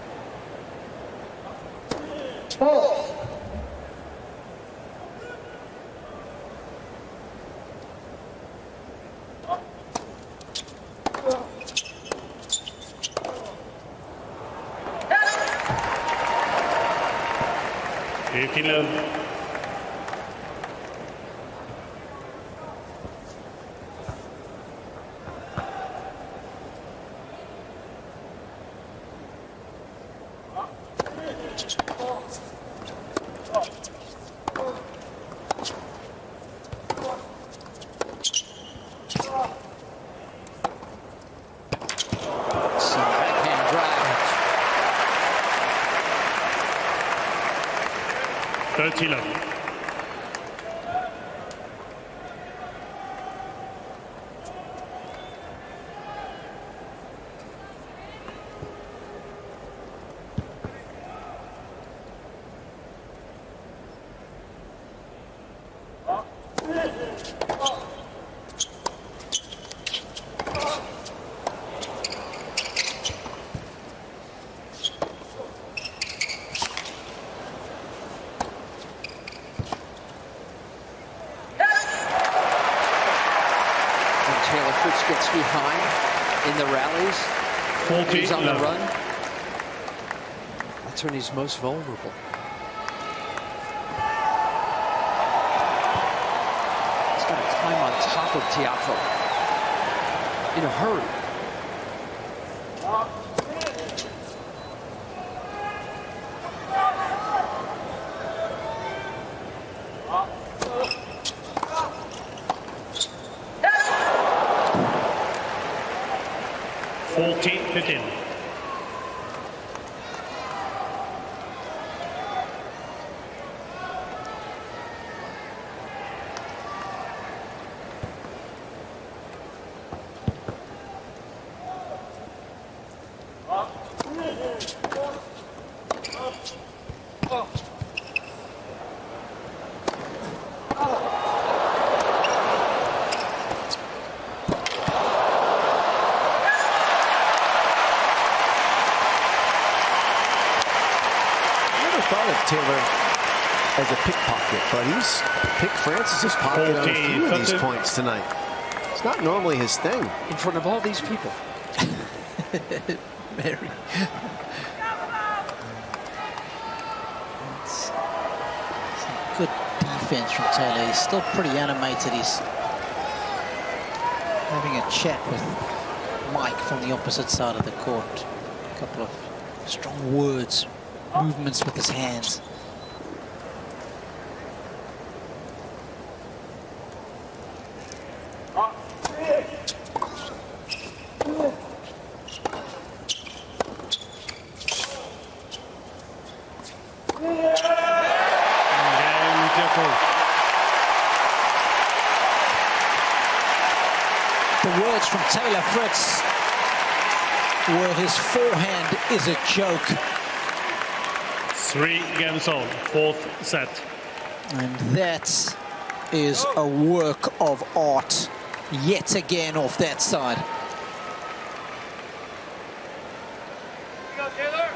Taylor Fritz gets behind in the rallies. He's on the run. That's when he's most vulnerable. He's got to climb on top of Tiafoe in a hurry. Taylor as a pickpocket, but he's picked Francis's pocket on a few of these points tonight. It's not normally his thing. In front of all these people. Mary. Some good defense from Taylor. He's still pretty animated. He's having a chat with Mike from the opposite side of the court. A couple of strong words. Movements with his hands. The words from Taylor Fritz were his forehand is a joke. 3 games on, 4th set. And that is a work of art yet again off that side. Go, Taylor.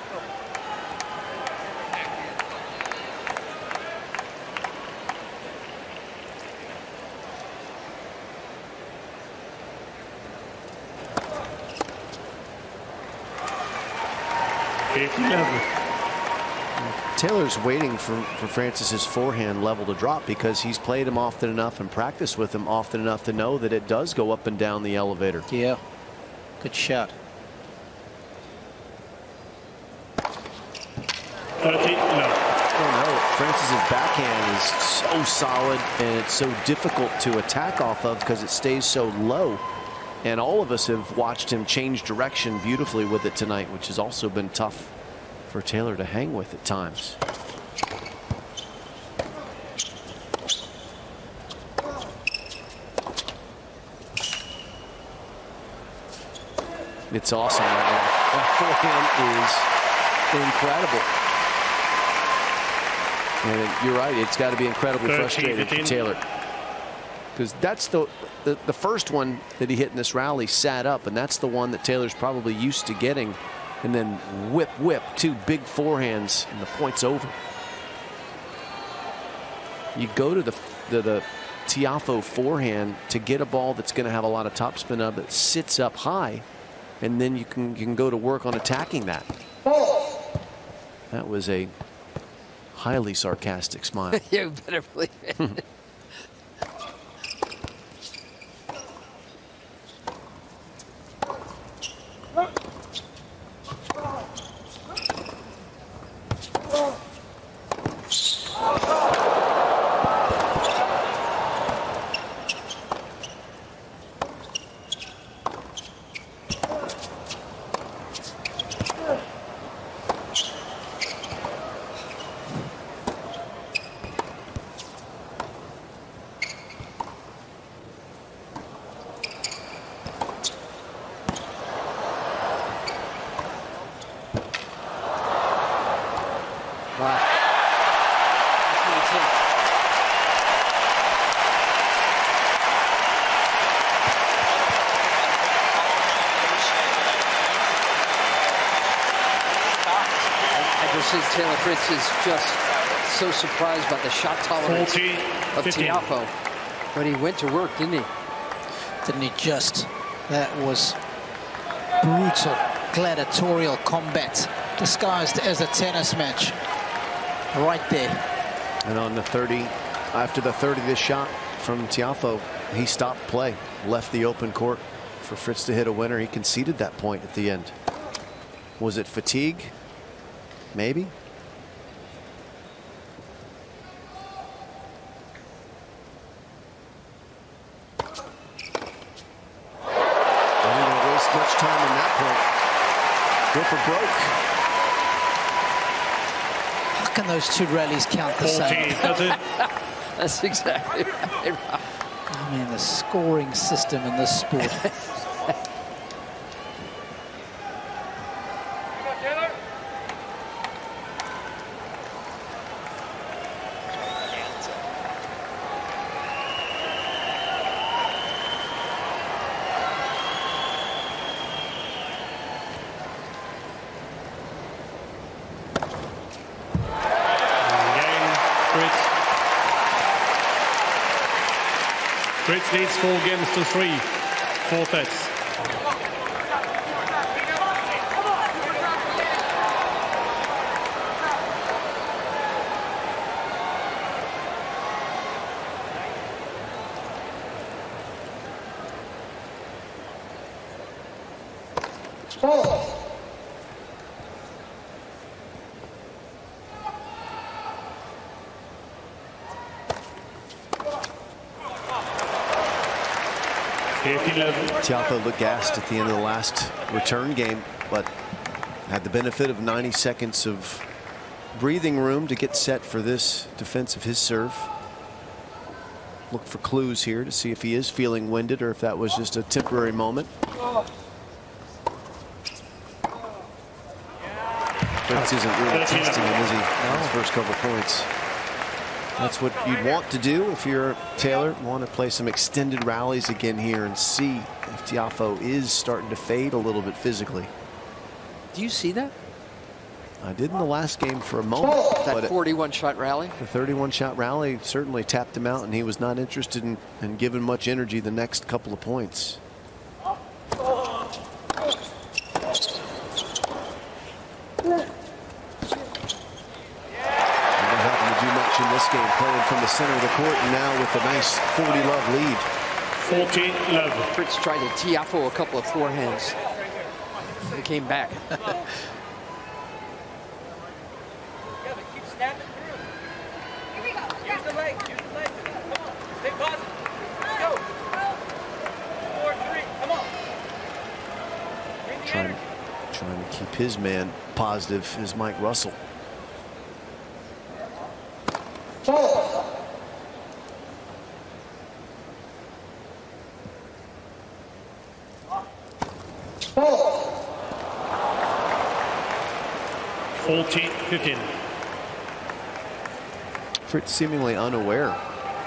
Taylor's waiting for Francis's forehand level to drop because he's played him often enough and practiced with him often enough to know that it does go up and down the elevator. Yeah, good shot. 30 love. Oh no, Francis's backhand is so solid, and it's so difficult to attack off of because it stays so low. And all of us have watched him change direction beautifully with it tonight, which has also been tough for Taylor to hang with at times. It's awesome right now. That forehand is incredible. And you're right, it's got to be incredibly frustrating for Taylor. Because that's the first one that he hit in this rally sat up, and that's the one that Taylor's probably used to getting. And then whip, two big forehands, and the point's over. You go to the Tiafoe forehand to get a ball that's going to have a lot of topspin up that sits up high, and then you can go to work on attacking that. That was a highly sarcastic smile. You better believe it. Taylor Fritz is just so surprised by the shot tolerance of Tiafoe. But he went to work, didn't he? Didn't he just? That was brutal gladiatorial combat disguised as a tennis match. Right there. And on the 30, after the 30th shot from Tiafoe, he stopped play, left the open court for Fritz to hit a winner. He conceded that point at the end. Was it fatigue? Maybe. Much time in that point. Go for broke. How can those two rallies count the same? That's exactly right. I mean, the scoring system in this sport. Fritz leads 4 games to 3. 4 sets. Tiafoe looked gassed at the end of the last return game, but had the benefit of 90 seconds of breathing room to get set for this defense of his serve. Look for clues here to see if he is feeling winded or if that was just a temporary moment. Fritz isn't really testing him, is he? His first couple points. That's what you'd want to do if you're Taylor. Want to play some extended rallies again here and see if Tiafoe is starting to fade a little bit physically. Do you see that? I did in the last game for a moment. That 41-shot rally? The 31-shot rally certainly tapped him out, and he was not interested in giving much energy the next couple of points. In this game, playing from the center of the court, and now with a nice 40-love lead. 40-love. Fritz tried to Tiafoe a couple of forehands. He came back. Stay positive. Let's go. 4, 3. Come on. Trying to keep his man positive is Mike Russell. Four. Four. 14-15. Fritz seemingly unaware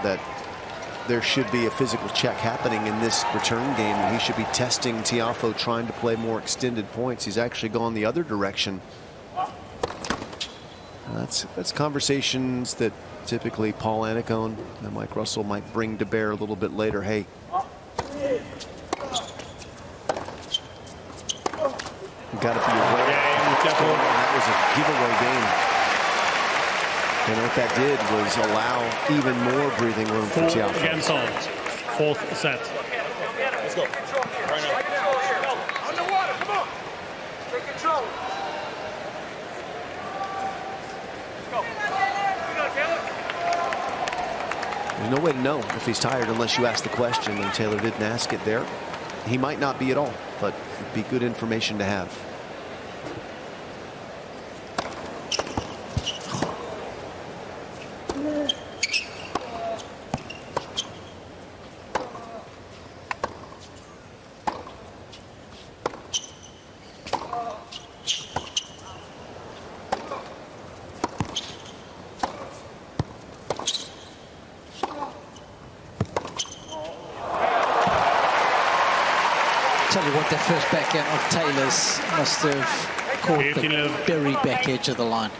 that there should be a physical check happening in this return game, and he should be testing Tiafoe, trying to play more extended points. He's actually gone the other direction. That's conversations that typically Paul Annacone and Mike Russell might bring to bear a little bit later. Hey, you got to be aware. That was a giveaway game. And what that did was allow even more breathing room for Tiafoe. Again solved. Fourth set. Let's go. Right now. Underwater, come on. Take control. There's no way to know if he's tired unless you ask the question, and Taylor didn't ask it there. He might not be at all, but it'd be good information to have. Tell you what, that first backhand of Taylor's must have caught the very back edge of the line.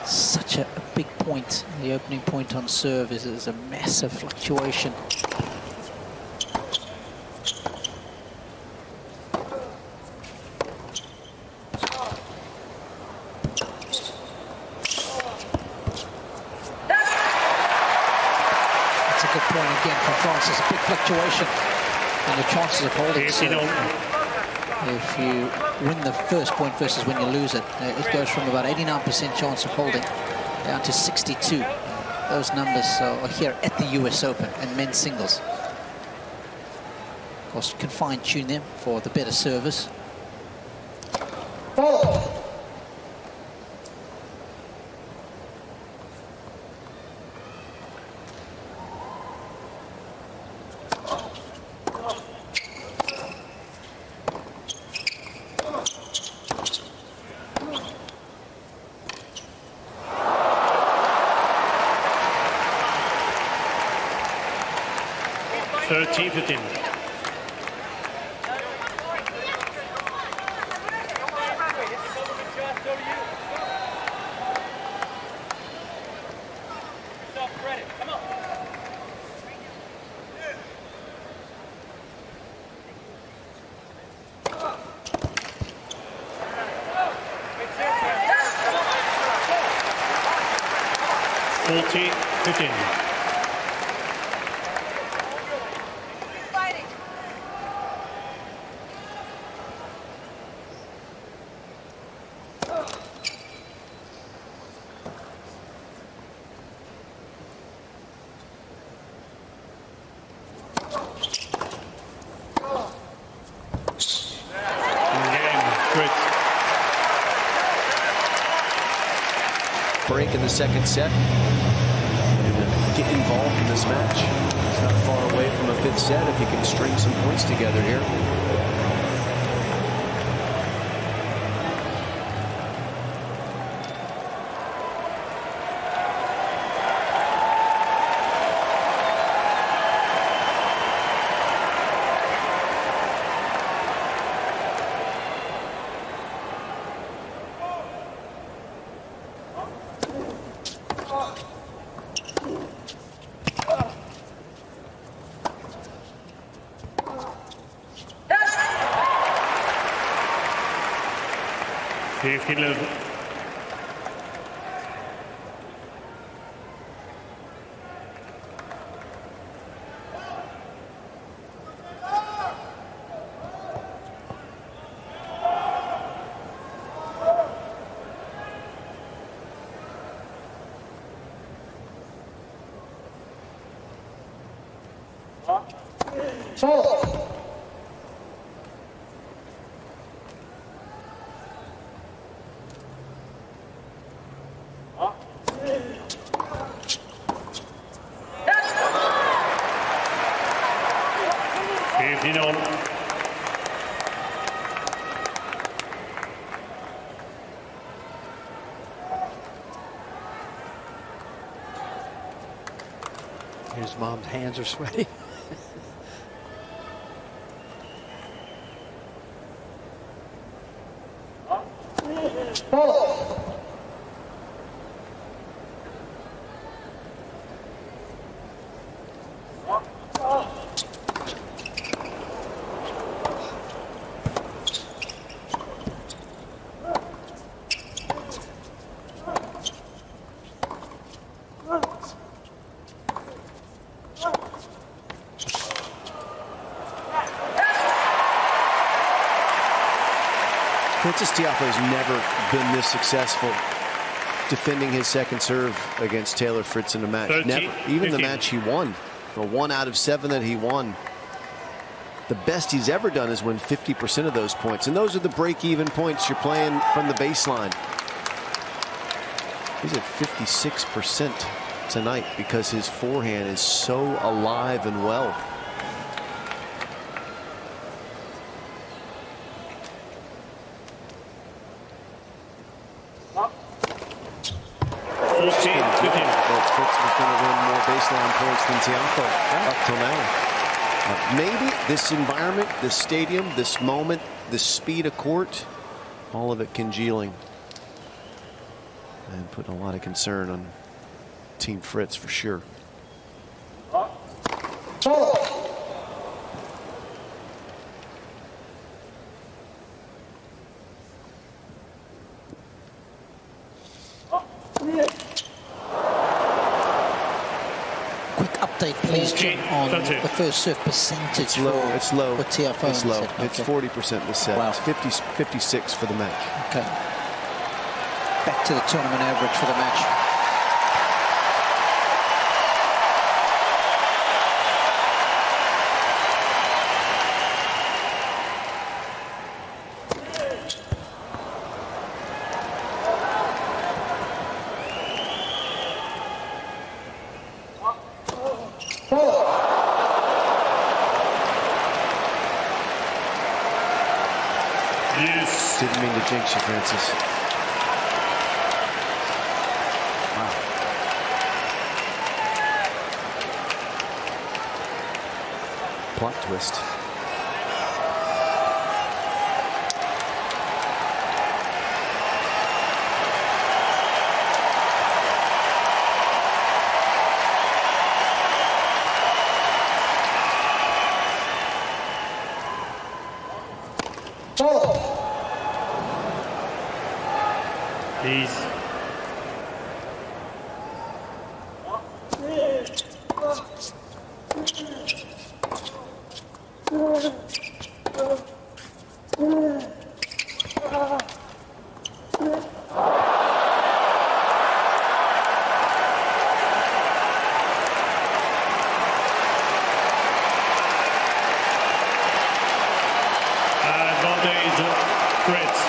Such a big point. The opening point on serve is a massive fluctuation. It's a big fluctuation and the chances of holding serve. If you win the first point versus when you lose it, it goes from about 89% chance of holding down to 62. Those numbers are here at the US Open and men's singles. Of course, you can fine tune them for the better service. 4. Break in the second set. And get involved in this match. It's not far away from a fifth set if you can string some points together here. His mom's hands are sweaty. Francis Tiafoe's never been this successful defending his second serve against Taylor Fritz in a match. 13, never. Even 15. the match he won, the 1 out of 7 that he won, the best he's ever done is win 50% of those points. And those are the break-even points. You're playing from the baseline. He's at 56% tonight because his forehand is so alive and well. Baseline points than Tiafoe up till now. Maybe this environment, this stadium, this moment, the speed of court, all of it congealing and putting a lot of concern on Team Fritz for sure. Update, please, Jim, on the first serve percentage. It's low. It's low. For Tiafoe. It's low. Okay. It's 40% this set. Wow. It's 56 for the match. Okay. Back to the tournament average for the match. Didn't mean to jinx you, Francis. Wow. Plot twist. Please. Advantage, Fritz.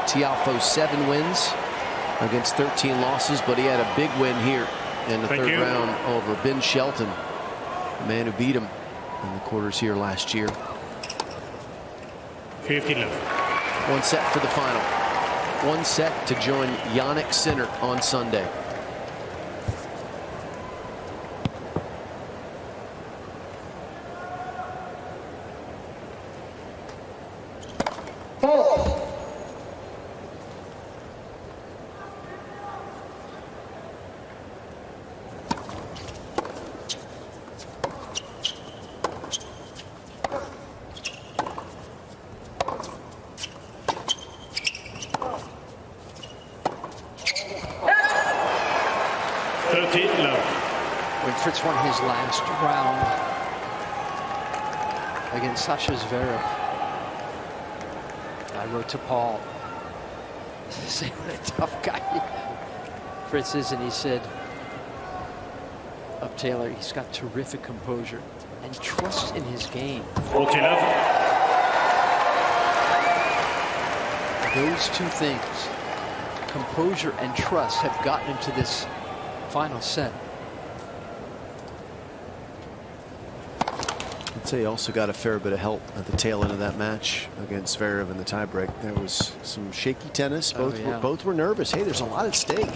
Tiafoe 7 wins against 13 losses, but he had a big win here in the third round over Ben Shelton, the man who beat him in the quarters here last year. 15 left. 1 set for the final. 1 set to join Jannik Sinner on Sunday. Oh. Fritz won his last round against Sasha Zverev. I wrote to Paul, saying what a tough guy Fritz is, and he said of Taylor, he's got terrific composure and trust in his game. 40-love. Those two things, composure and trust, have gotten him to this final set. I'd say he also got a fair bit of help at the tail end of that match against Zverev in the tiebreak. There was some shaky tennis. Both were nervous. Hey, there's a lot at stake.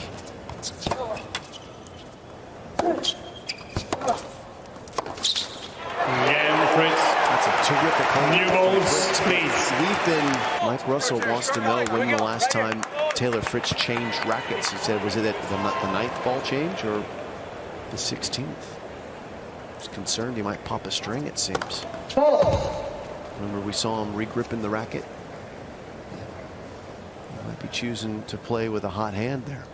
That's a terrific hold. New balls, please. Mike Russell wants to know when the last time Taylor Fritz changed rackets. He said, was it at the 9th ball change or the 16th? He's concerned he might pop a string, it seems. Remember, we saw him regripping the racket. He might be choosing to play with a hot hand there.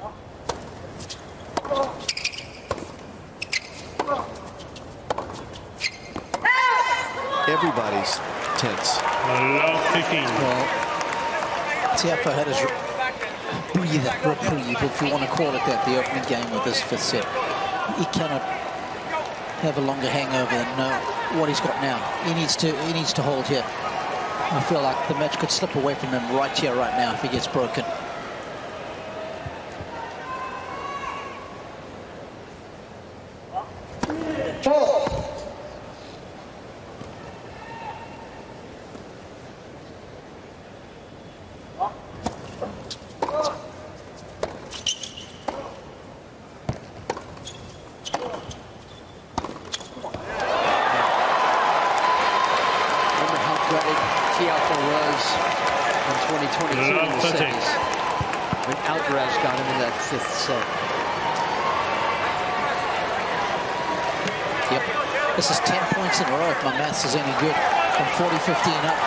Everybody's tense. Love 15. Well, Tiafoe had his reprieve, if you want to call it that, the opening game of this 5th set. He cannot have a longer hangover than know what he's got now. He needs to hold here. I feel like the match could slip away from him right here, right now, if he gets broken. This is 10 points in a row if my maths is any good, from 40-15 up.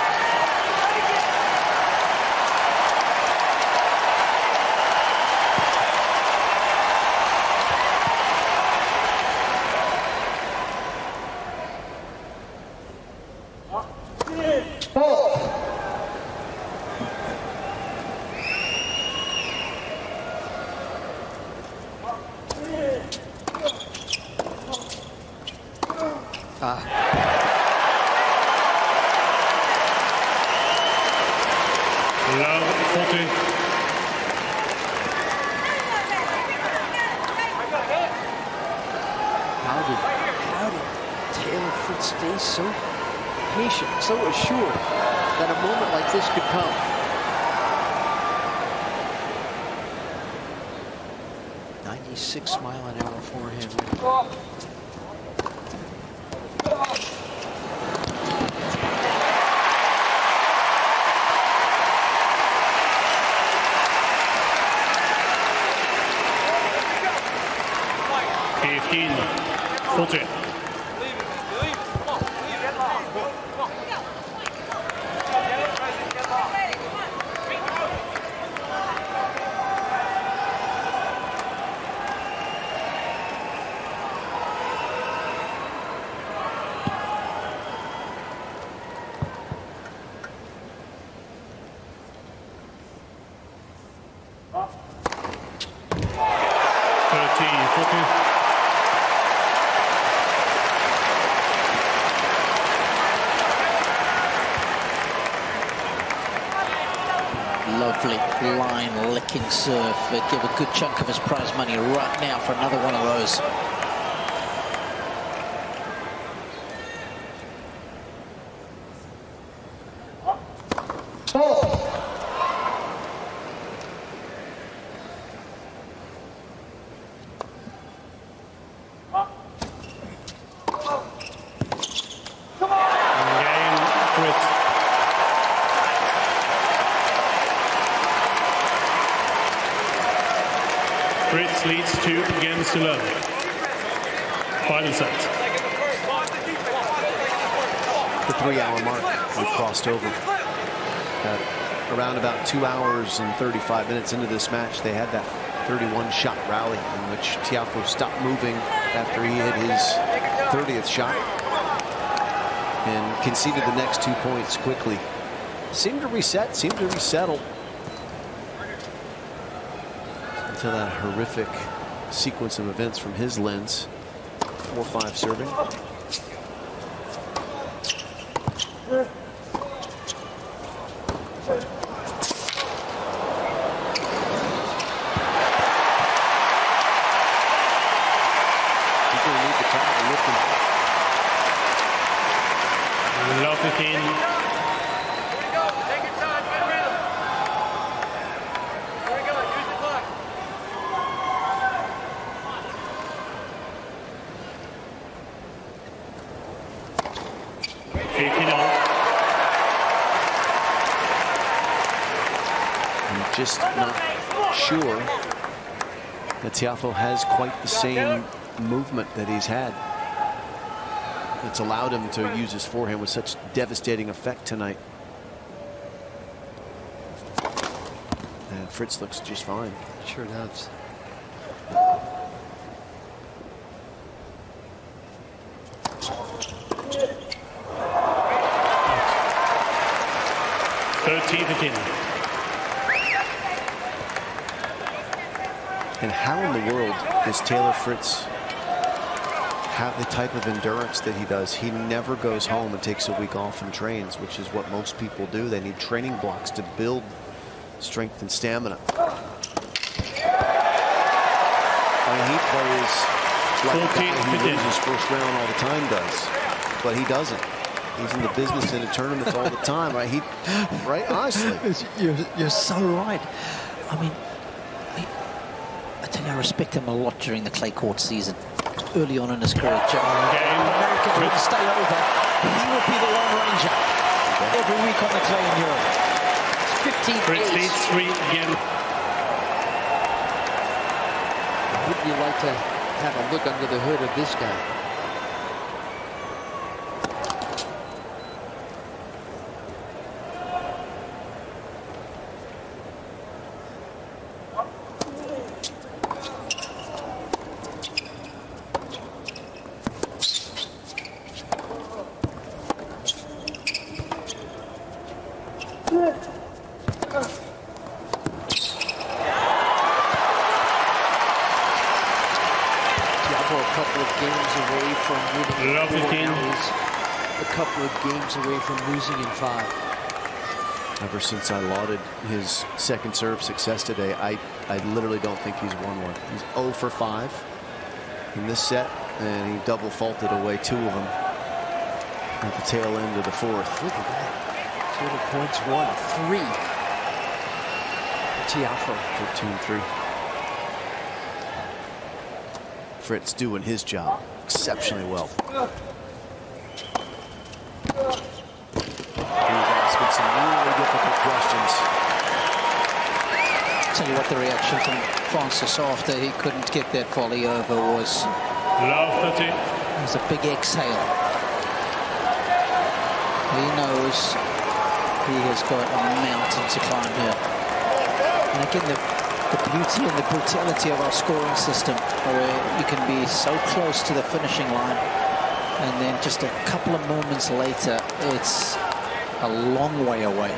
How did Taylor Fritz stay so patient, so assured that a moment like this could come? .96 mile an hour forehand. 14. Lovely line-licking serve. They'd give a good chunk of his prize money right now for another one of those. Fritz leads 2 against 11. Final set. The 3-hour mark we crossed over. Around about 2 hours and 35 minutes into this match, they had that 31-shot rally in which Tiafoe stopped moving after he hit his 30th shot and conceded the next 2 points quickly. Seemed to reset, seemed to resettle until that horrific sequence of events from his lens. 4-5 serving. Lock it in. Take your time, get rhythm. Here we go, use the clock. I'm just not sure that Tiafoe has quite the same movement that he's had. It's allowed him to use his forehand with such devastating effect tonight. And Fritz looks just fine. Sure does. And how in the world does Taylor Fritz have the type of endurance that he does? He never goes home and takes a week off and trains, which is what most people do. They need training blocks to build strength and stamina. I mean, he plays like the guy who wins his first round all the time does, but he doesn't. He's in the business and in tournaments all the time, right? Right? Honestly, you're so right. I mean, I tell you, I respect him a lot during the clay court season. Early on in his career, Americans would stay over. He would be the Lone Ranger every week on the clay in Europe. 15 leads 3 again. Wouldn't you like to have a look under the hood of this guy? Losing in 5. Ever since I lauded his second serve success today, I literally don't think he's won one. He's 0 for 5 in this set, and he double faulted away 2 of them at the tail end of the 4th. Look at that. Total points 1-3. Tiafoe. 13-3. Fritz doing his job exceptionally well. Some really difficult questions. Tell you what, the reaction from Francis after he couldn't get that volley over was it was a big exhale. He knows he has got a mountain to climb here. And again, the beauty and the brutality of our scoring system, where you can be so close to the finishing line, and then just a couple of moments later, it's a long way away.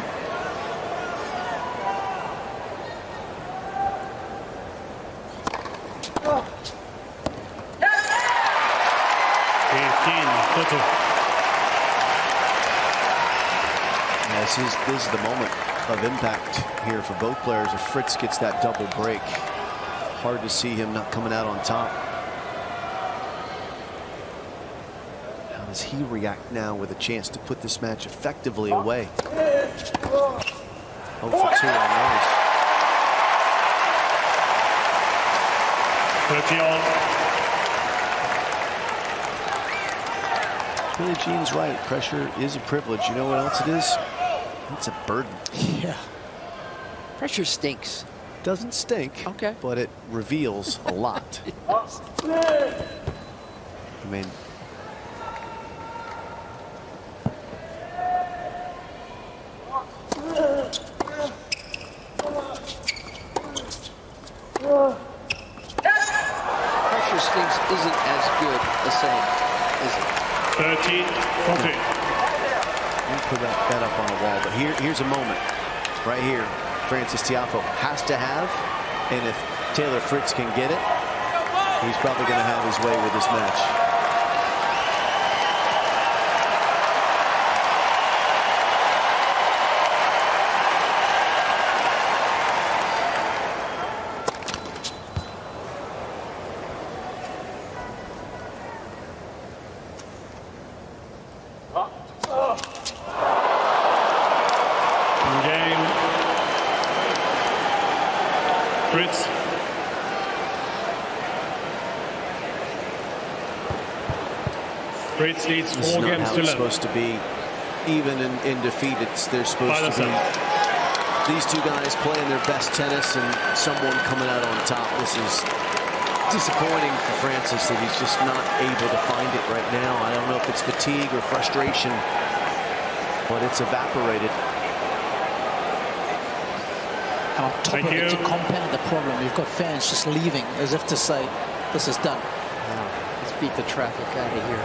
This is the moment of impact here for both players. If Fritz gets that double break, hard to see him not coming out on top. How does he react now with a chance to put this match effectively away? 0 for 2 on those. 30 Billie Jean's right. Pressure is a privilege. You know what else it is? It's a burden. Yeah. Pressure stinks. Doesn't stink. Okay. But it reveals a lot. I mean, Oh. here's a moment right here. Francis Tiafoe has to have, and if Taylor Fritz can get it, he's probably going to have his way with this match. Fritz. Fritz leads 4 games to 11. It's supposed to be even in defeat. They're supposed to be these two guys playing their best tennis and someone coming out on top. This is disappointing for Francis that he's just not able to find it right now. I don't know if it's fatigue or frustration, but it's evaporated. And on top of it, to compound the problem, you've got fans just leaving as if to say, this is done. Let's beat the traffic out of here.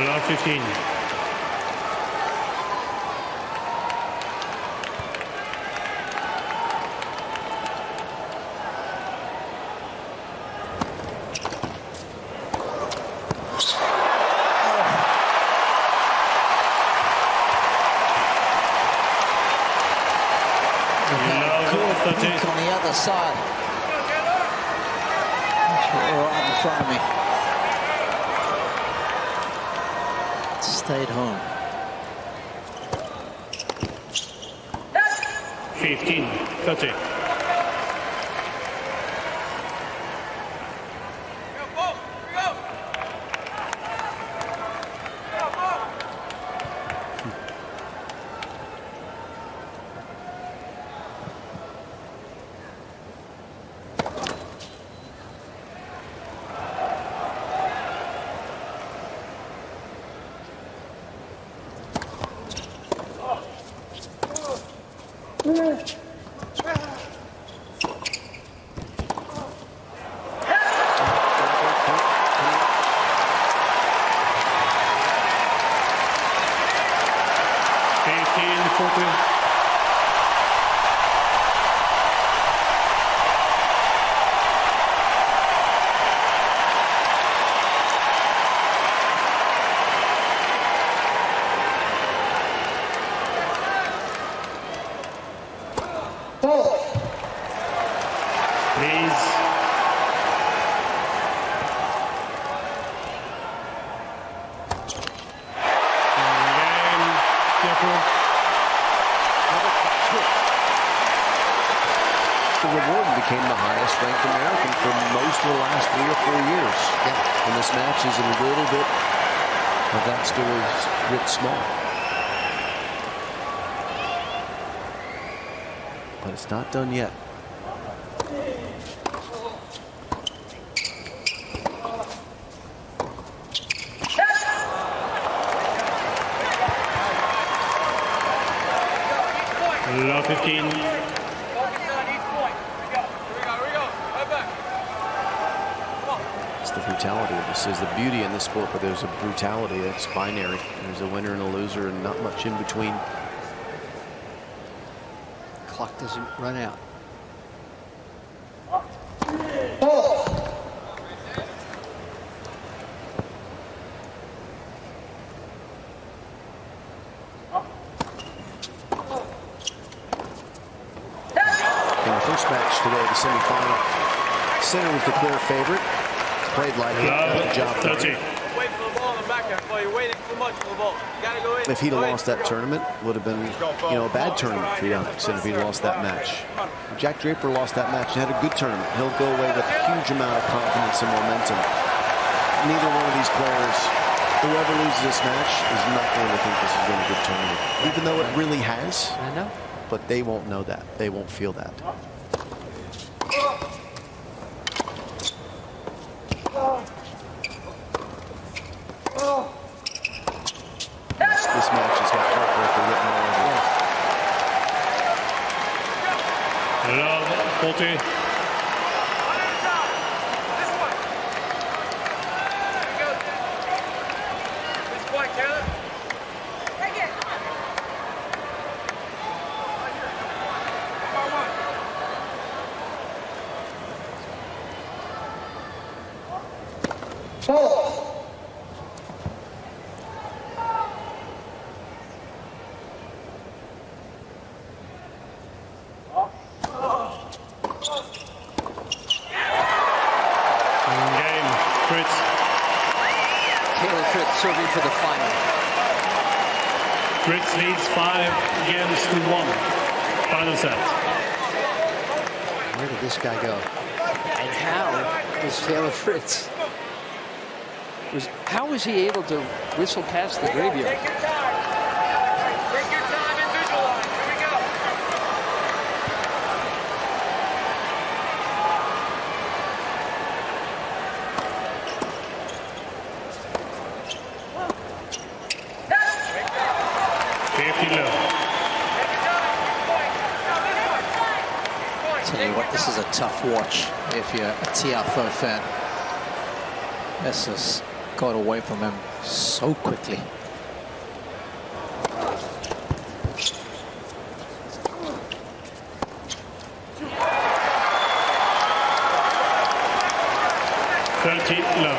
Love 15. On the other side. Right in front of me. Stayed home. 15-30. The reward became the highest ranked American for most of the last 3 or 4 years. Yeah. And this match is a little bit of that story writ small. But it's not done yet. Love 15. It's the brutality of this. Is the beauty in this sport, but there's a brutality that's binary. There's a winner and a loser and not much in between. Clock doesn't run out. Match today, the semifinal. Center was the clear favorite. Played like it. Got the job done. Wait for the ball in the back there, Clay. You're waiting too much for the ball. You gotta go in. If he'd have lost that tournament, would have been, a bad tournament for Youngson if he'd lost that match. Jack Draper lost that match and had a good tournament. He'll go away with a huge amount of confidence and momentum. Neither one of these players, whoever loses this match, is not going to think this has been a good tournament, even though it really has. I know. But they won't know that. They won't feel that. Game, Fritz. Taylor Fritz serving for the final. Fritz leads 5 games to 1. Final set. Where did this guy go? And how was Taylor Fritz? How was he able to whistle past the graveyard? Take your time and visualize. Here we go. Tell you what, this is a tough watch if you're a TFO fan. This has got away from him so quickly. Low.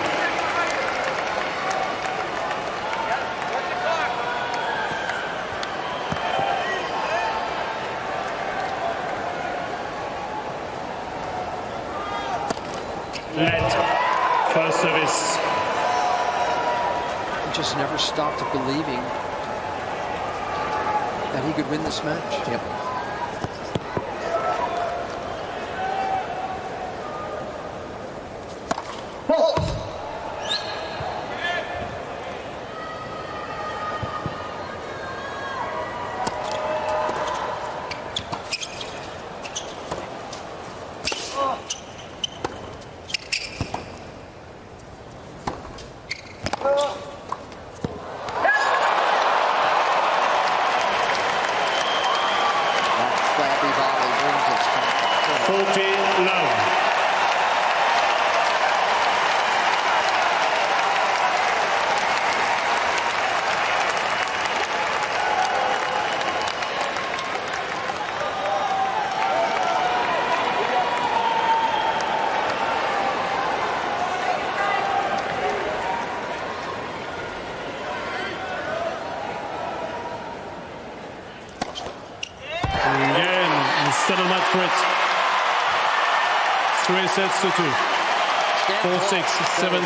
Let first service. He just never stopped believing that he could win this match. Yep. Settlement Fritz. 3 sets to 2. 4-6, 7-5,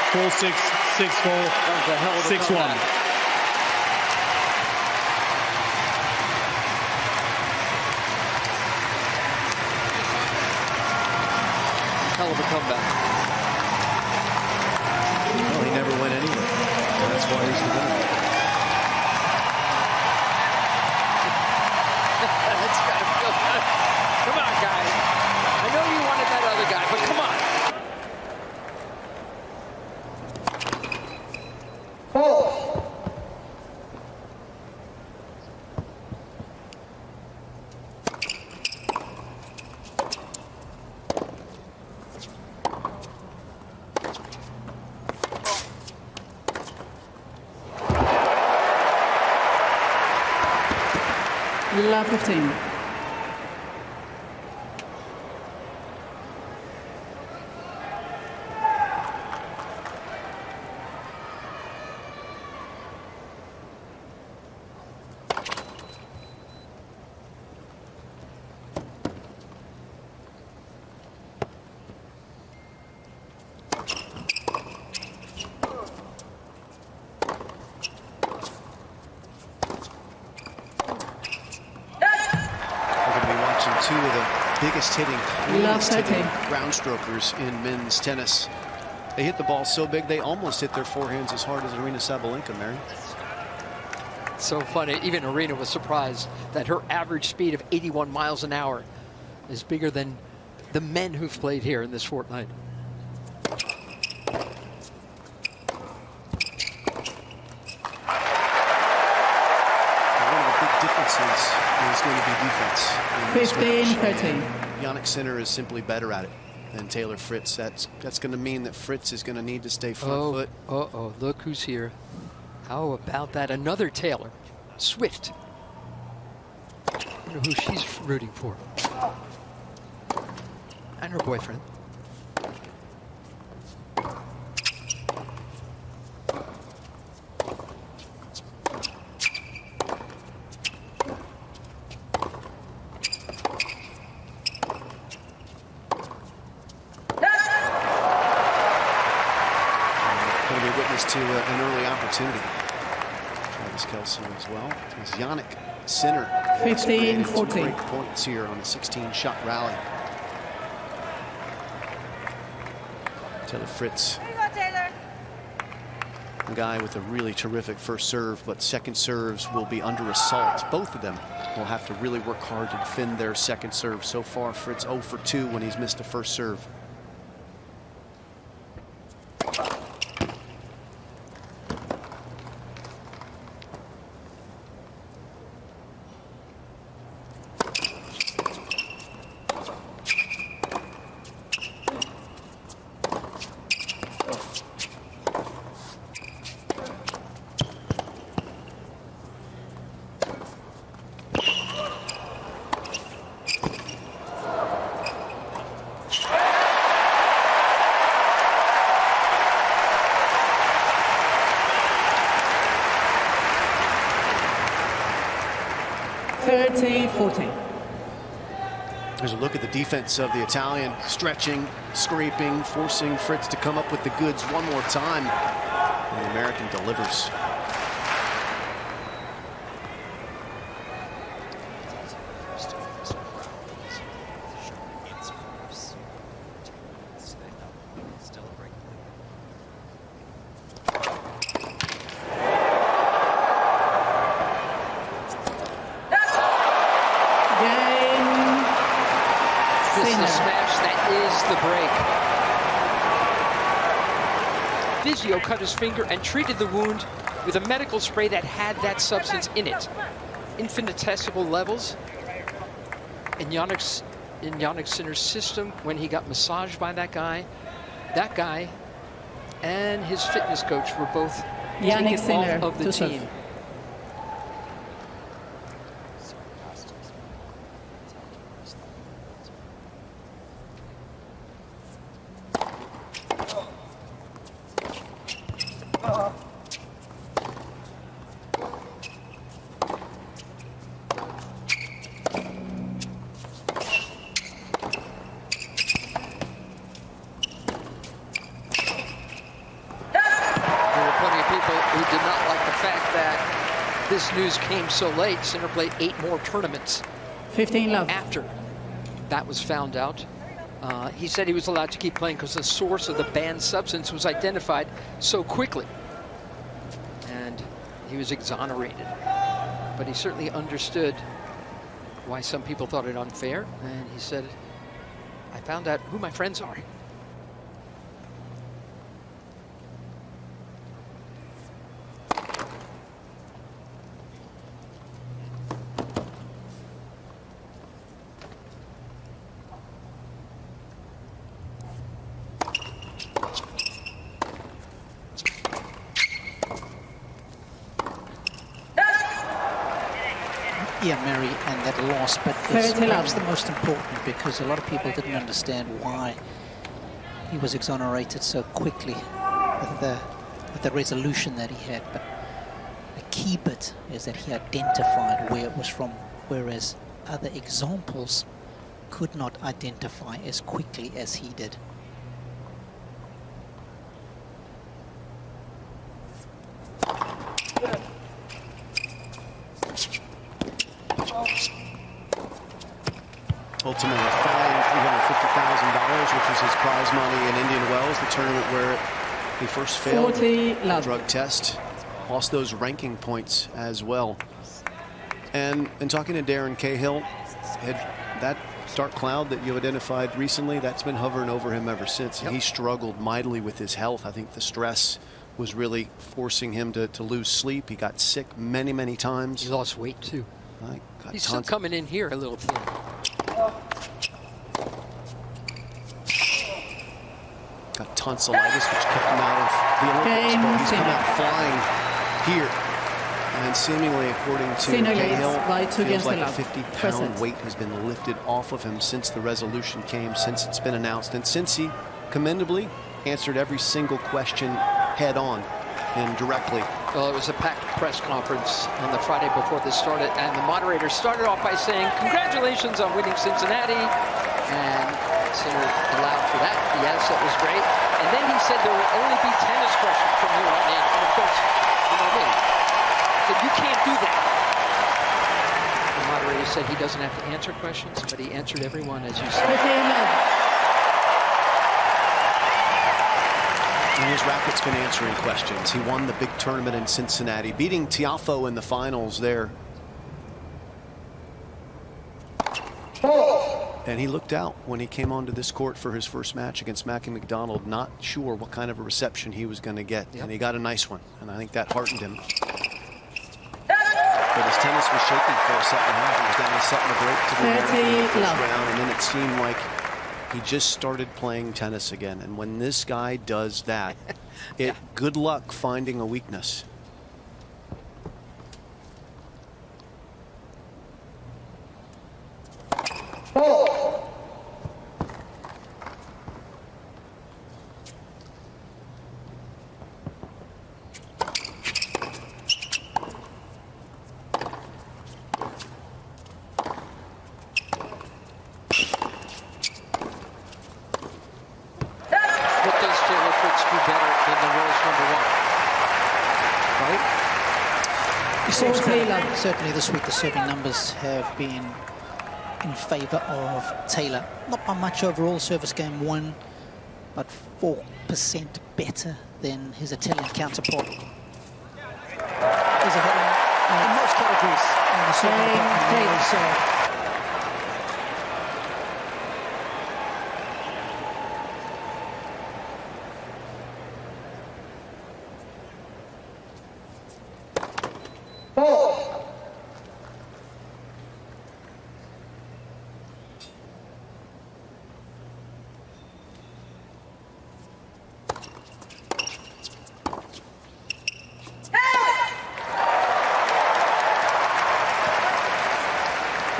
4-6, 6-4, 6-1. Hell of a comeback. Well, he never went anywhere. That's why he's the winner. That's gotta feel good. Come on, guys. I know you wanted that other guy, but come on. Love 15. Two of the biggest hitting, ground strokers in men's tennis. They hit the ball so big they almost hit their forehands as hard as Arina Sabalenka, Mary. So funny. Even Arina was surprised that her average speed of 81 miles an hour is bigger than the men who've played here in this fortnight. Is going to be defense. 15-13. Yannick Sinner is simply better at it than Taylor Fritz. That's going to mean that Fritz is going to need to stay front foot. Uh-oh, look who's here. How about that? Another Taylor. Swift. I wonder who she's rooting for. And her boyfriend. going to be witness to an early opportunity. Travis Kelce as well. As Yannick Sinner 15-14. Great points here on a 16-shot rally. Taylor Fritz. There you go, Taylor. A guy with a really terrific first serve, but second serves will be under assault. Both of them will have to really work hard to defend their second serve. So far, Fritz 0 for 2 when he's missed a first serve. There's a look at the defense of the Italian, stretching, scraping, forcing Fritz to come up with the goods one more time. And the American delivers. Cut his finger and treated the wound with a medical spray that had that substance in it. Infinitesimal levels. In Yannick Sinner's system, when he got massaged by that guy and his fitness coach were both Yannick Sinner off of the team. This news came so late. Sinner played 8 more tournaments. 15 love. After that was found out, he said he was allowed to keep playing because the source of the banned substance was identified so quickly. And he was exonerated. But he certainly understood why some people thought it unfair. And he said, I found out who my friends are. Yeah, Mary, and that loss, but it's perhaps the most important because a lot of people didn't understand why he was exonerated so quickly with the resolution that he had. But the key bit is that he identified where it was from, whereas other examples could not identify as quickly as he did. Ultimately, a fine $350,000, which is his prize money in Indian Wells, the tournament where he first failed the drug test. Lost those ranking points as well. And talking to Darren Cahill, that dark cloud that you identified recently, that's been hovering over him ever since. And he struggled mightily with his health. I think the stress was really forcing him to lose sleep. He got sick many, many times. He lost weight too. He's still coming in here a little thin. Got tonsillitis, which kept him out of the Olympics, but he's come out flying here. And seemingly, according to Cahill, feels like a 50-pound weight has been lifted off of him since the resolution came, since it's been announced, and since he, commendably, answered every single question head-on and directly. Well, it was a packed press conference on the Friday before this started, and the moderator started off by saying, congratulations on winning Cincinnati, and Sinner allowed for that. Yes, that was great. And then he said there will only be tennis questions from said, you can't do that. The moderator said he doesn't have to answer questions, but he answered everyone as you said. And his racket's been answering questions. He won the big tournament in Cincinnati, beating Tiafoe in the finals there. And he looked out when he came onto this court for his first match against Mackie McDonald, not sure what kind of a reception he was going to get. And he got a nice one, and I think that heartened him. But his tennis was shaky for a second half. He was down a set and a break to the first round, and then it seemed like he just started playing tennis again. And when this guy does that, good luck finding a weakness. What does Taylor Fritz do better than the world's number one? Right? Certainly this week the serving numbers have been in favour of Taylor. Not by much overall, service game 1, but 4% better than his Italian counterpart. He's ahead in most categories on the serving department.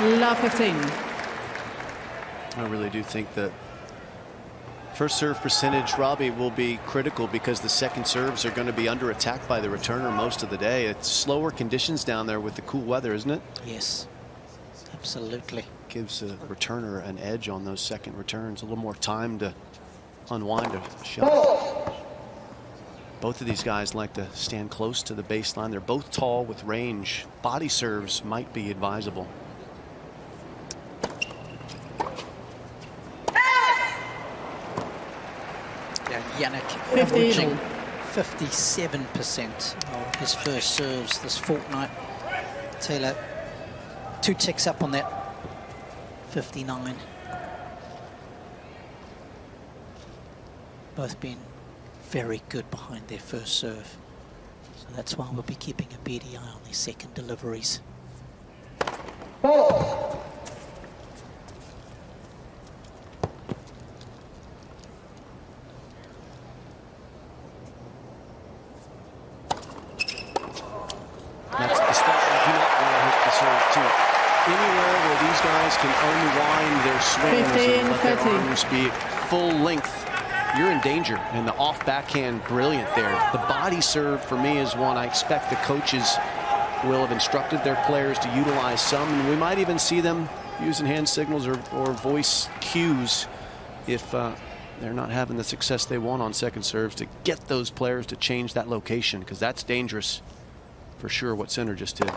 Love 15. I really do think that first serve percentage, Robbie, will be critical because the second serves are going to be under attack by the returner most of the day. It's slower conditions down there with the cool weather, isn't it? Yes, absolutely. Gives a returner an edge on those second returns, a little more time to unwind a shot. Both of these guys like to stand close to the baseline. They're both tall with range. Body serves might be advisable. Yannick averaging 57% of his first serves this fortnight. Taylor 2 ticks up on that, 59. Both been very good behind their first serve. So that's why we'll be keeping a beady eye on their second deliveries. That's the spot you do not want to hit the serve too. Anywhere where these guys can unwind their swings and let their arms be full length, you're in danger. And the off backhand, brilliant there. The body serve for me is one I expect the coaches will have instructed their players to utilize some, and we might even see them using hand signals or voice cues if they're not having the success they want on second serves, to get those players to change that location, because that's dangerous for sure what Center just did.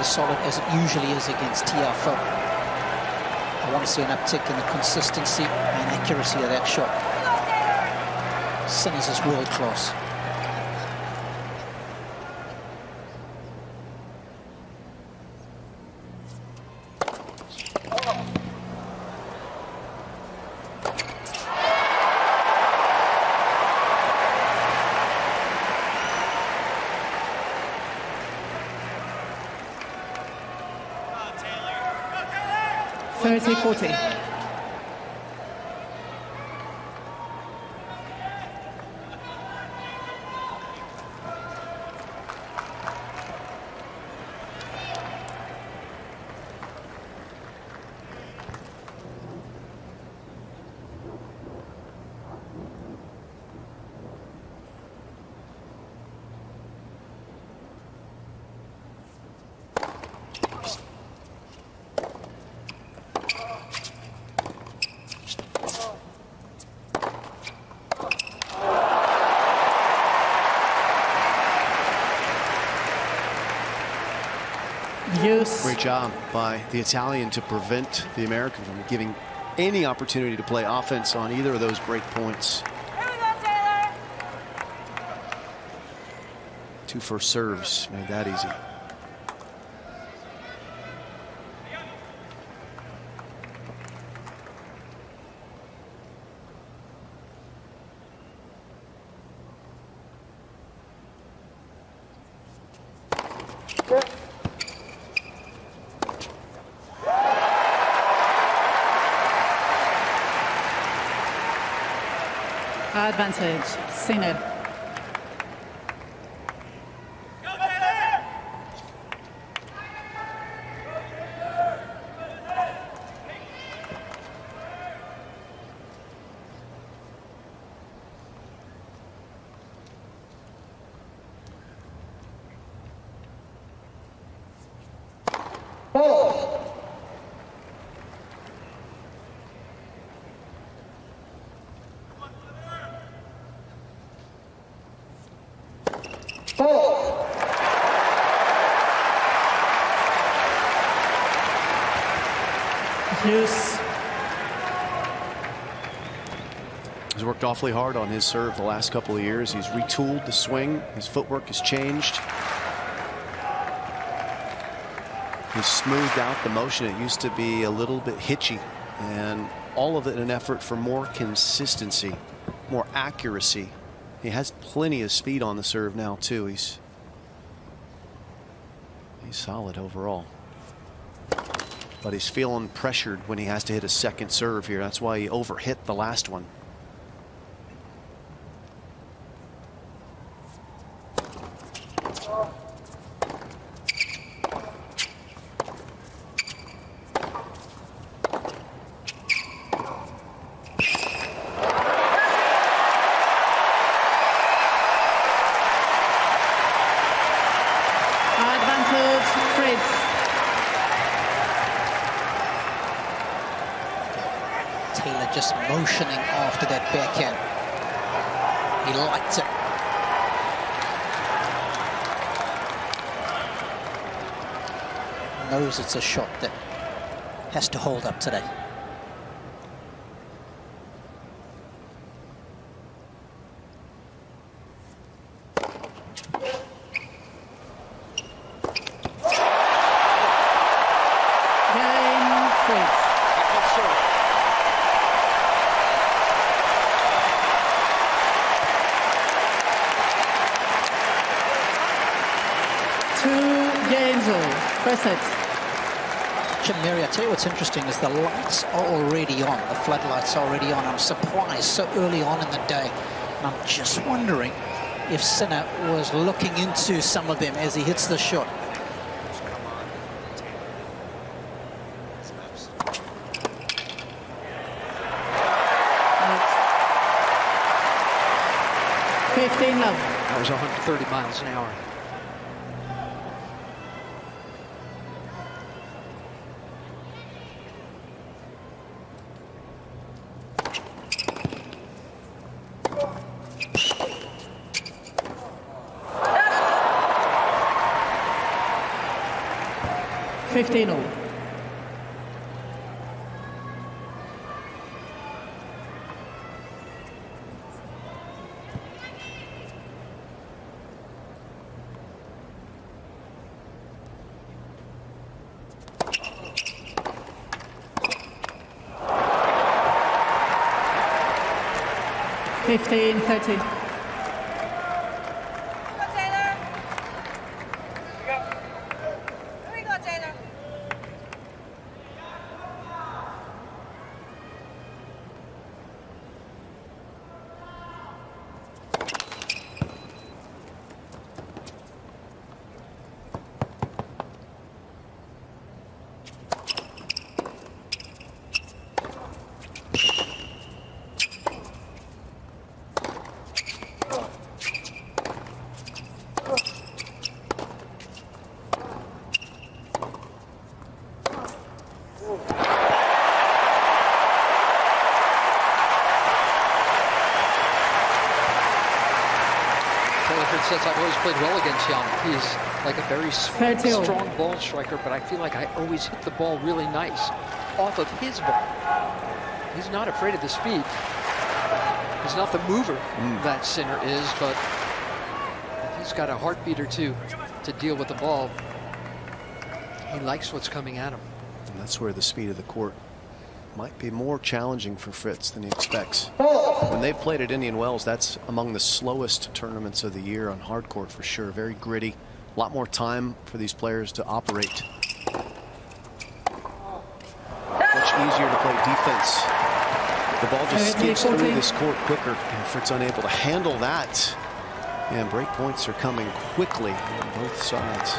Solid as it usually is against Tiafoe. I want to see an uptick in the consistency and accuracy of that shot. Sinners is world class. Deuce. Great job by the Italian to prevent the American from giving any opportunity to play offense on either of those break points. Here we go, Taylor. 2 first serves made that easy. Advantage, Sinner. Deuce. He's worked awfully hard on his serve the last couple of years. He's retooled the swing. His footwork has changed. He's smoothed out the motion. It used to be a little bit hitchy, and all of it in an effort for more consistency, more accuracy. He has plenty of speed on the serve now too. He's solid overall, but he's feeling pressured when he has to hit a second serve here. That's why he overhit the last one. Taylor just motioning after that backhand. He liked it. Knows it's a shot that has to hold up today. Jim Mary, I tell you what's interesting is the lights are already on. The floodlights are already on. I'm surprised so early on in the day. And I'm just wondering if Sinner was looking into some of them as he hits the shot. That was 130 miles an hour. Fifteen, 30. Fritz says, I've always played well against Jan. He's like a very strong ball striker, but I feel like I always hit the ball really nice off of his ball. He's not afraid of the speed. He's not the mover that Sinner is, but he's got a heartbeat or two to deal with the ball. He likes what's coming at him. And that's where the speed of the court might be more challenging for Fritz than he expects. When they've played at Indian Wells, that's among the slowest tournaments of the year on hard court for sure. Very gritty. A lot more time for these players to operate. Much easier to play defense. The ball just skips through this court quicker, and Fritz unable to handle that. And break points are coming quickly on both sides.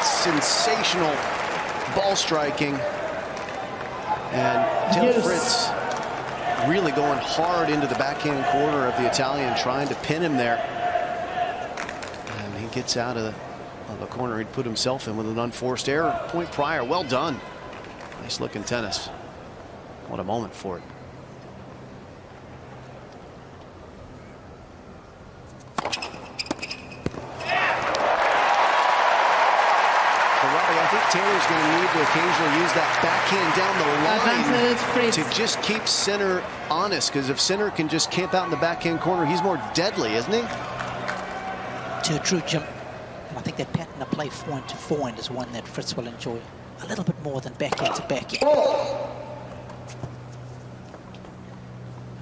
Sensational ball striking, and Taylor Fritz really going hard into the backhand corner of the Italian, trying to pin him there, and he gets out of the corner he'd put himself in with an unforced error. Point Prior, well done. Nice looking tennis. What a moment for it. Taylor's going to need to occasionally use that backhand down the line to just keep Sinner honest, because if Sinner can just camp out in the backhand corner, he's more deadly, isn't he? True, Jim. And I think that pattern of play forehand to forehand is one that Fritz will enjoy a little bit more than backhand to backhand.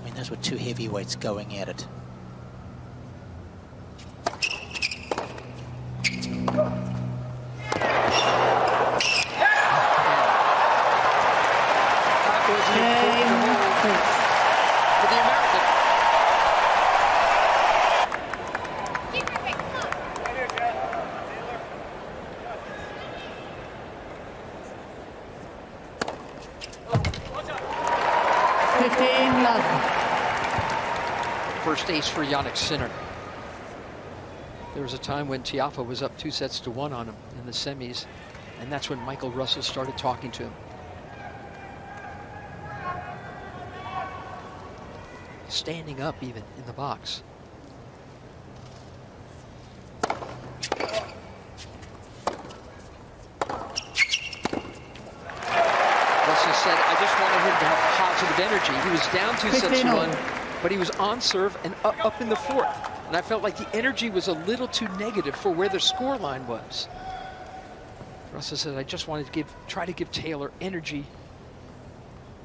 I mean, those were two heavyweights going at it. First ace for Jannik Sinner. There was a time when Tiafoe was up 2-1 on him in the semis, and that's when Michael Russell started talking to him. Standing up even in the box. Russell said, I just wanted him to have positive energy. He was down 2-1. But he was on serve and up in the fourth. And I felt like the energy was a little too negative for where the score line was. Russell said, I just wanted to try to give Taylor energy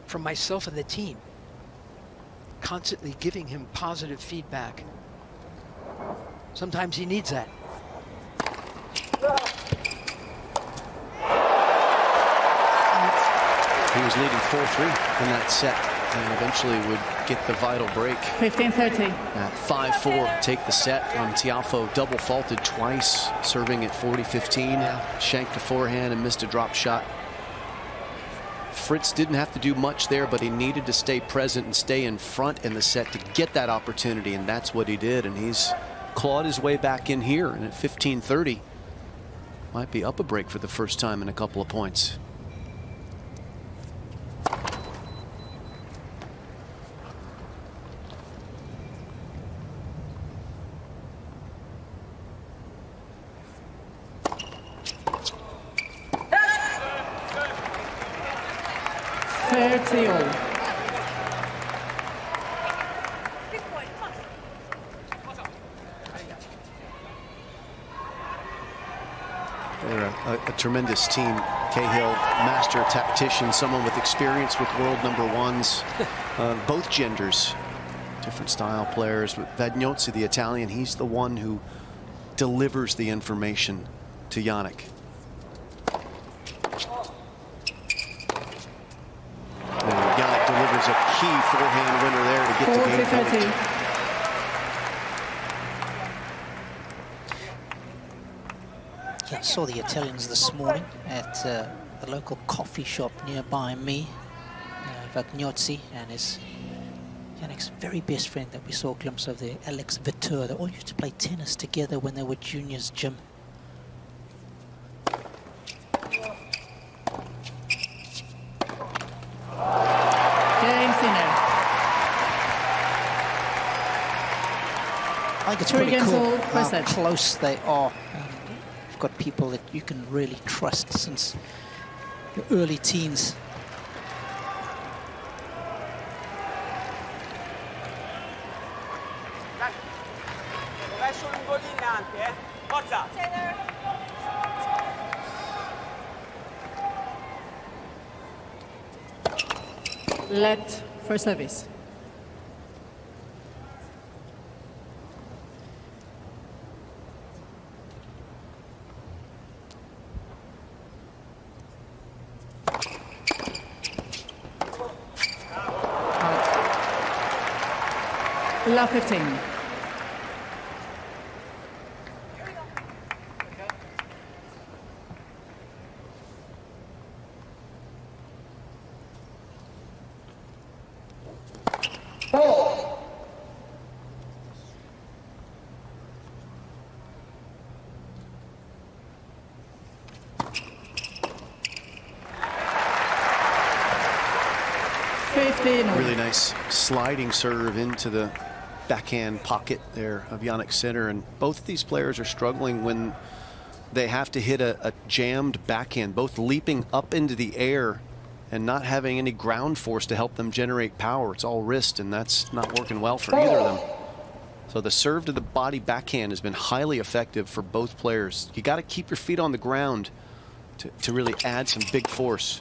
from myself and the team. Constantly giving him positive feedback. Sometimes he needs that. He was leading 4-3 in that set, and eventually would get the vital break. 15-13. At 5-4, take the set on Tiafoe. Double faulted twice, serving at 40-15. Shanked a forehand and missed a drop shot. Fritz didn't have to do much there, but he needed to stay present and stay in front in the set to get that opportunity, and that's what he did. And he's clawed his way back in here, and at 15-30, might be up a break for the first time in a couple of points. tremendous team. Cahill, master tactician, someone with experience with world #1s, both genders, different style players. But Vagnozzi, the Italian, he's the one who delivers the information to Jannik. And Jannik delivers a key forehand winner there to get the game point. Yeah, I saw the Italians this morning at the local coffee shop nearby me. Vagnozzi and his Jannik's very best friend that we saw a glimpse of there, Alex Vitur. They all used to play tennis together when they were juniors, Jim. I think it's pretty cool how close they are. You've got people that you can really trust since the early teens. Let for service. La 15. Really nice sliding serve into the backhand pocket there of Jannik Sinner, and both of these players are struggling when they have to hit a jammed backhand, both leaping up into the air and not having any ground force to help them generate power. It's all wrist, and that's not working well for either of them. So the serve to the body backhand has been highly effective for both players. You got to keep your feet on the ground to really add some big force.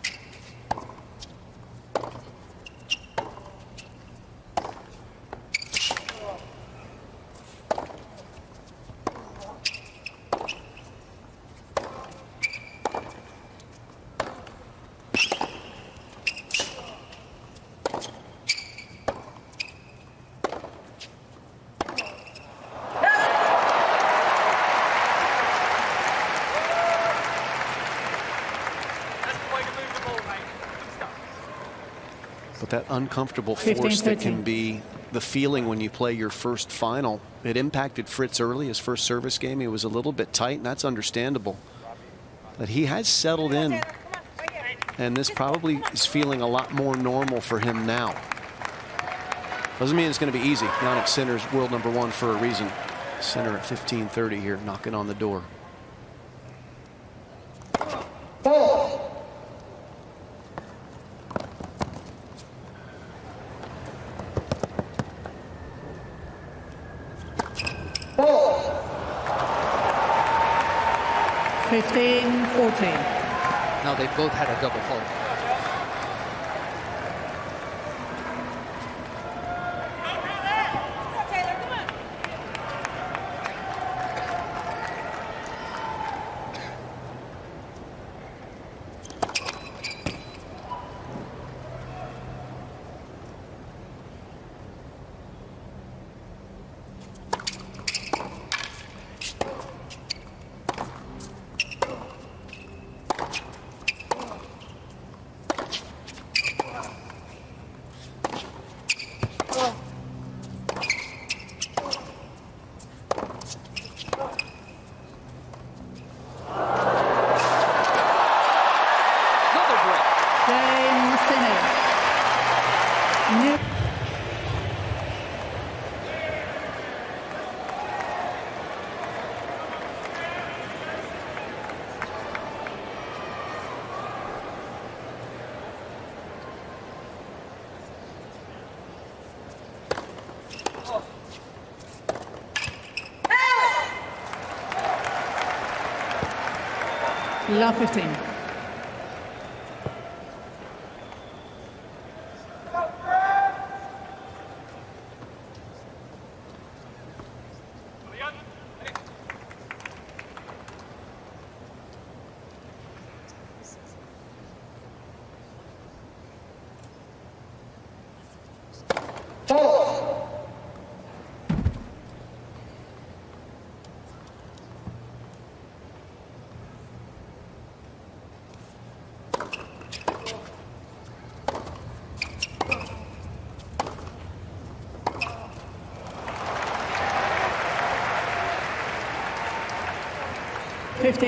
That uncomfortable force that can be the feeling when you play your first final. It impacted Fritz early. His first service game, he was a little bit tight, and that's understandable. But he has settled in, and this probably is feeling a lot more normal for him now. Doesn't mean it's going to be easy. Jannik Sinner's world #1 for a reason. Sinner at 15:30 here, knocking on the door. Now they both had a double fault. Love 15.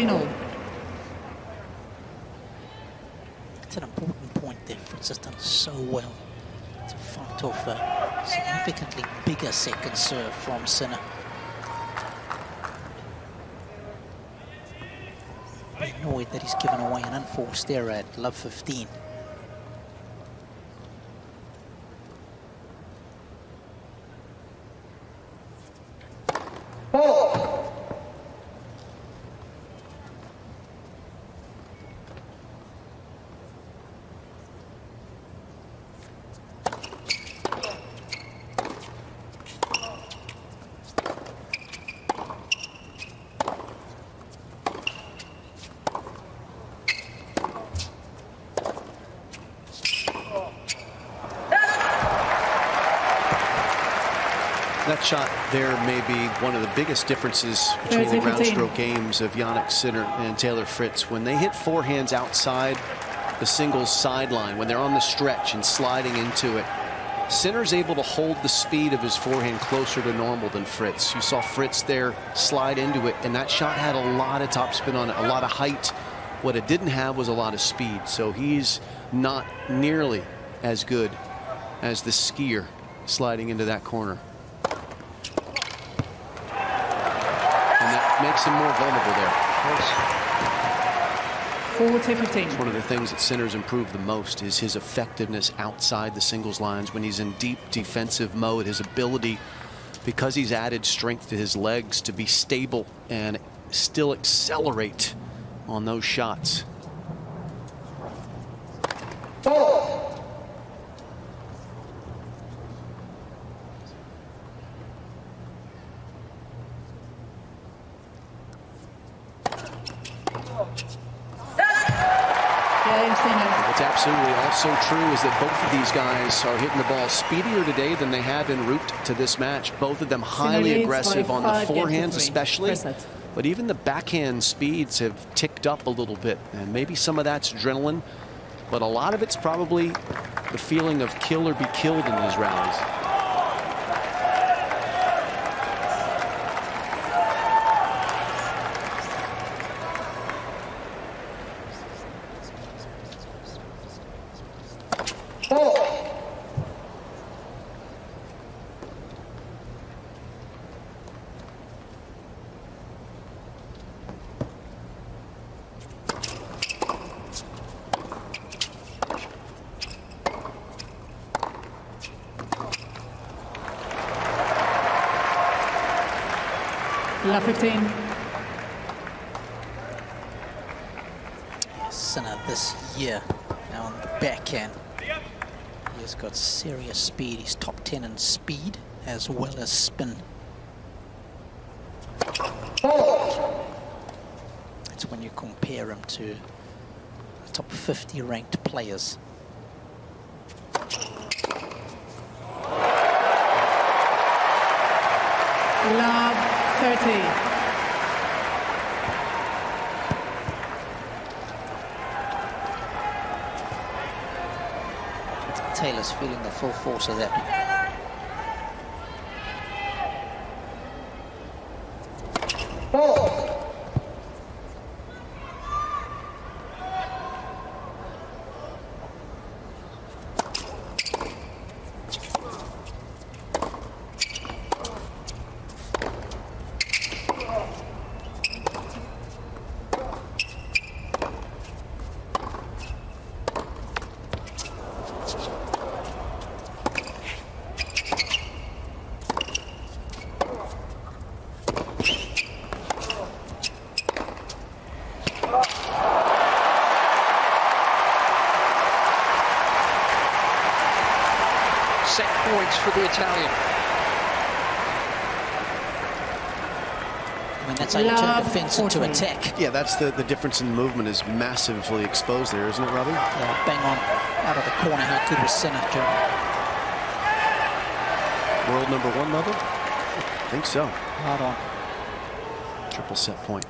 All. It's an important point there. Fritz has done so well to fight off a significantly bigger second serve from Sinner. Annoyed that he's given away an unforced error at love 15. That shot there may be one of the biggest differences between the ground stroke games of Jannik Sinner and Taylor Fritz. When they hit forehands outside the singles sideline, when they're on the stretch and sliding into it, Sinner's able to hold the speed of his forehand closer to normal than Fritz. You saw Fritz there slide into it, and that shot had a lot of topspin on it, a lot of height. What it didn't have was a lot of speed, so he's not nearly as good as the skier sliding into that corner. Makes him more vulnerable there. 40-15. It's one of the things that Sinner's improved the most is his effectiveness outside the singles lines when he's in deep defensive mode. His ability, because he's added strength to his legs, to be stable and still accelerate on those shots. What's absolutely also true is that both of these guys are hitting the ball speedier today than they have en route to this match. Both of them highly aggressive on the forehands especially, but even the backhand speeds have ticked up a little bit, and maybe some of that's adrenaline, but a lot of it's probably the feeling of kill or be killed in these rallies. Love 15. Sinner this year now on the backhand. He's got serious speed. He's top 10 in speed as well as spin. That's when you compare him to the top 50 ranked players. Love 30. Taylor's feeling the full force of that. set points for the Italian. I mean, that's how you turn defense into attack. Yeah, that's the difference in movement is massively exposed there, isn't it, Robbie? Yeah, bang on out of the corner. How good was Sinner, Jeremy? World #1 level? I think so. Hard on. Triple set point.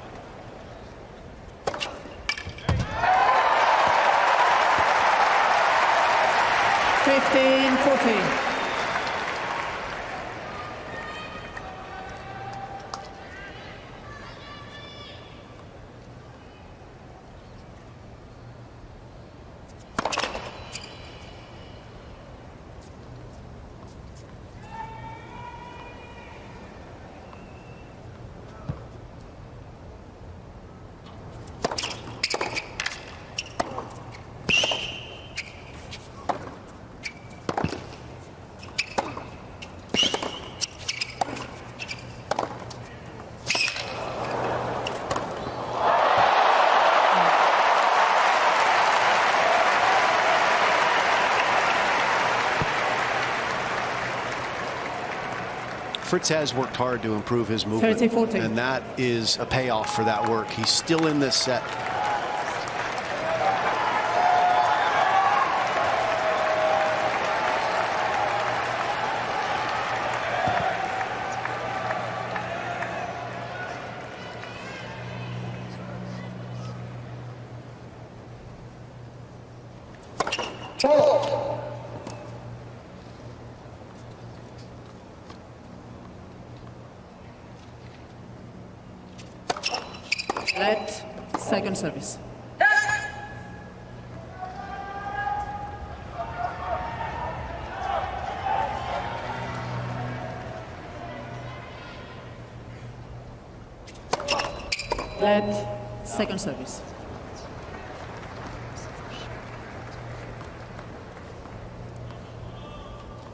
Fritz has worked hard to improve his movement, 30-40. and that is a payoff for that work. He's still in this set. Let second service. Let second service.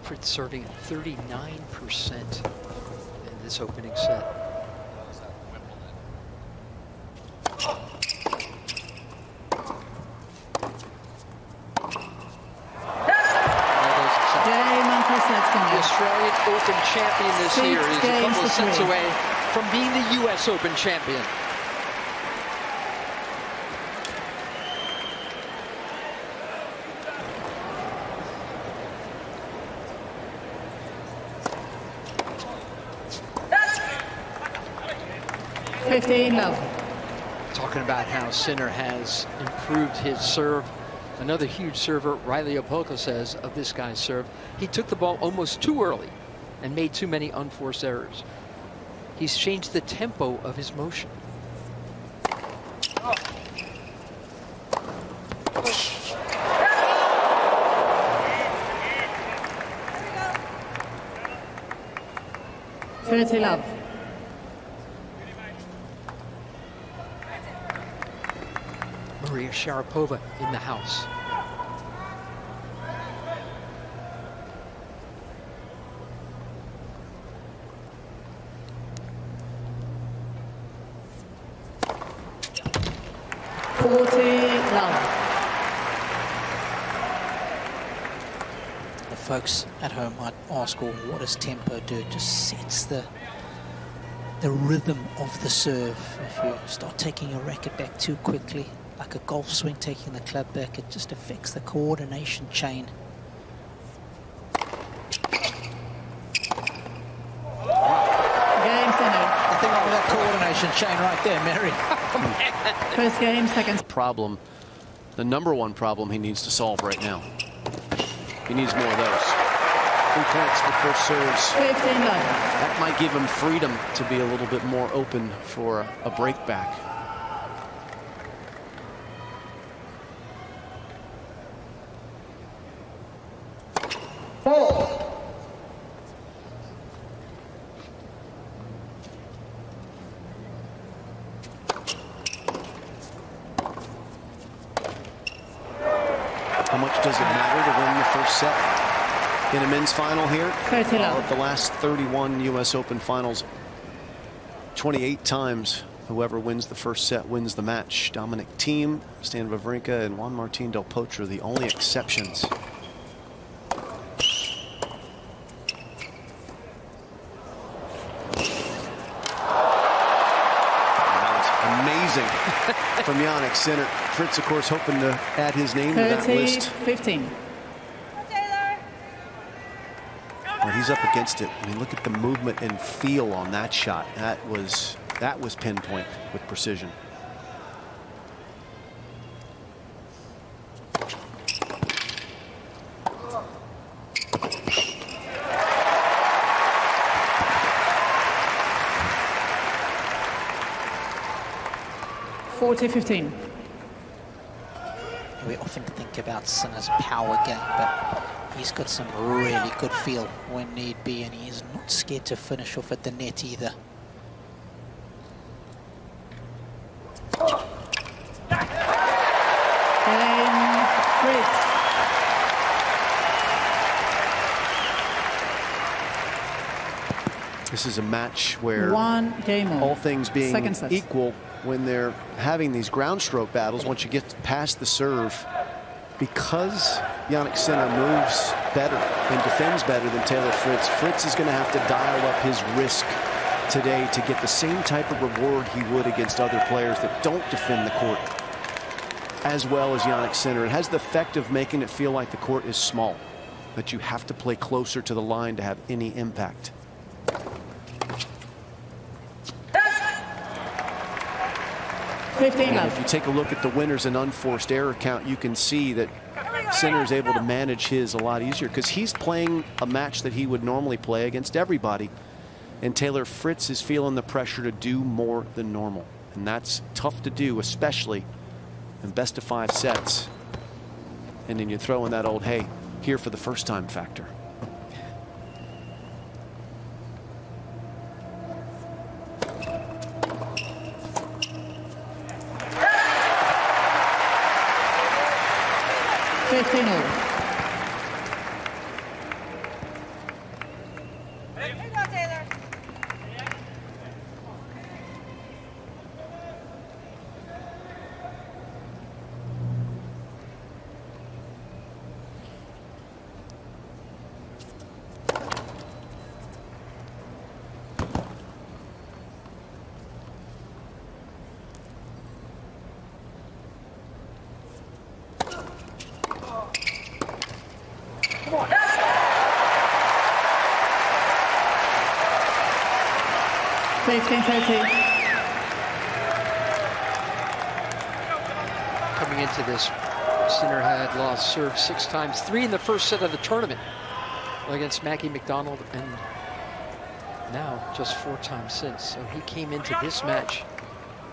Fritz serving at 39% in this opening set. The Australian Open champion this year is a couple of sets away from being the US Open champion. Talking about how Sinner has improved his serve. Another huge server, Riley Opelka, says of this guy's serve, he took the ball almost too early and made too many unforced errors. He's changed the tempo of his motion. Love. Maria Sharapova in the house. The folks at home might ask, well, what does tempo do? It just sets the rhythm of the serve. If you start taking your racket back too quickly, like a golf swing taking the club back, it just affects the coordination chain. Nothing wrong with that coordination chain right there, Mary. First game, second. Problem, the #1 problem he needs to solve right now. He needs more of those. 3 points for first serves. 15 love. That might give him freedom to be a little bit more open for a break back. How much does it matter to win the first set in a men's final here? Of the last 31 U.S. Open finals, 28 times whoever wins the first set wins the match. Dominic Thiem, Stan Wawrinka, and Juan Martín del Potro, the only exceptions. Yannick Sinner. Fritz, of course, hoping to add his name to that list. 30-15. When he's up against it, I mean, look at the movement and feel on that shot. That was pinpoint with precision. We often think about Sinner's power game, but he's got some really good feel when need be, and he's not scared to finish off at the net either. Fritz. This is a match where One game all things being Second set. equal, when they're having these ground stroke battles, once you get past the serve, because Yannick Sinner moves better and defends better than Taylor Fritz, Fritz is going to have to dial up his risk today to get the same type of reward he would against other players that don't defend the court as well as Yannick Sinner. It has the effect of making it feel like the court is small, that you have to play closer to the line to have any impact. And if you take a look at the winners and unforced error count, you can see that Sinner is able to manage his a lot easier because he's playing a match that he would normally play against everybody. And Taylor Fritz is feeling the pressure to do more than normal. And that's tough to do, especially in best of 5 sets. And then you throw in that old, hey, here for the first time factor. Coming into this, Sinner had lost serve 6 times, 3 in the first set of the tournament against Mackie McDonald, and now just 4 times since. So he came into this match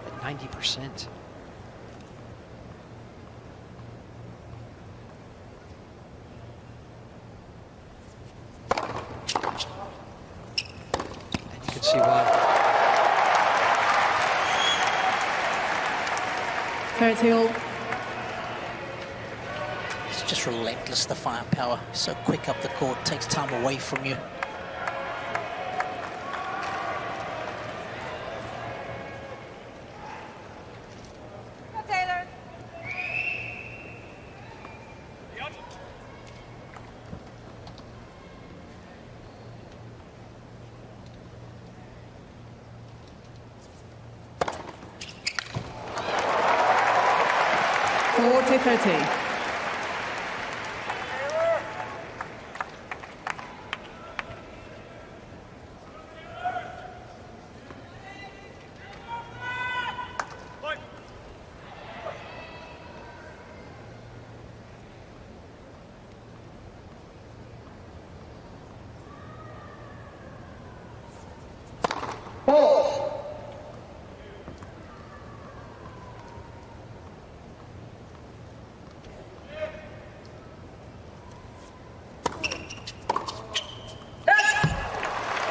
at 90%. And you can see why. 30-all. It's just relentless, the firepower. So quick up the court, takes time away from you. Taylor.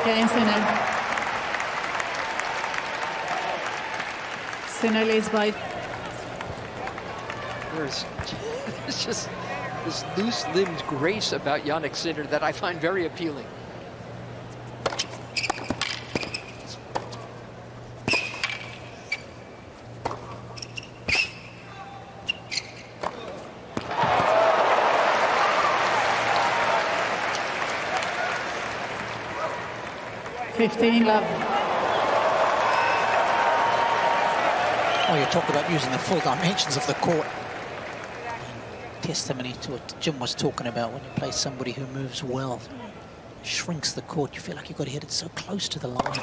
Game Sinner. Sinner leads by. There's just this loose-limbed grace about Yannick Sinner that I find very appealing. Oh, you talk about using the full dimensions of the court. Testimony to what Jim was talking about when you play somebody who moves well. Shrinks the court. You feel like you've got to hit it so close to the line.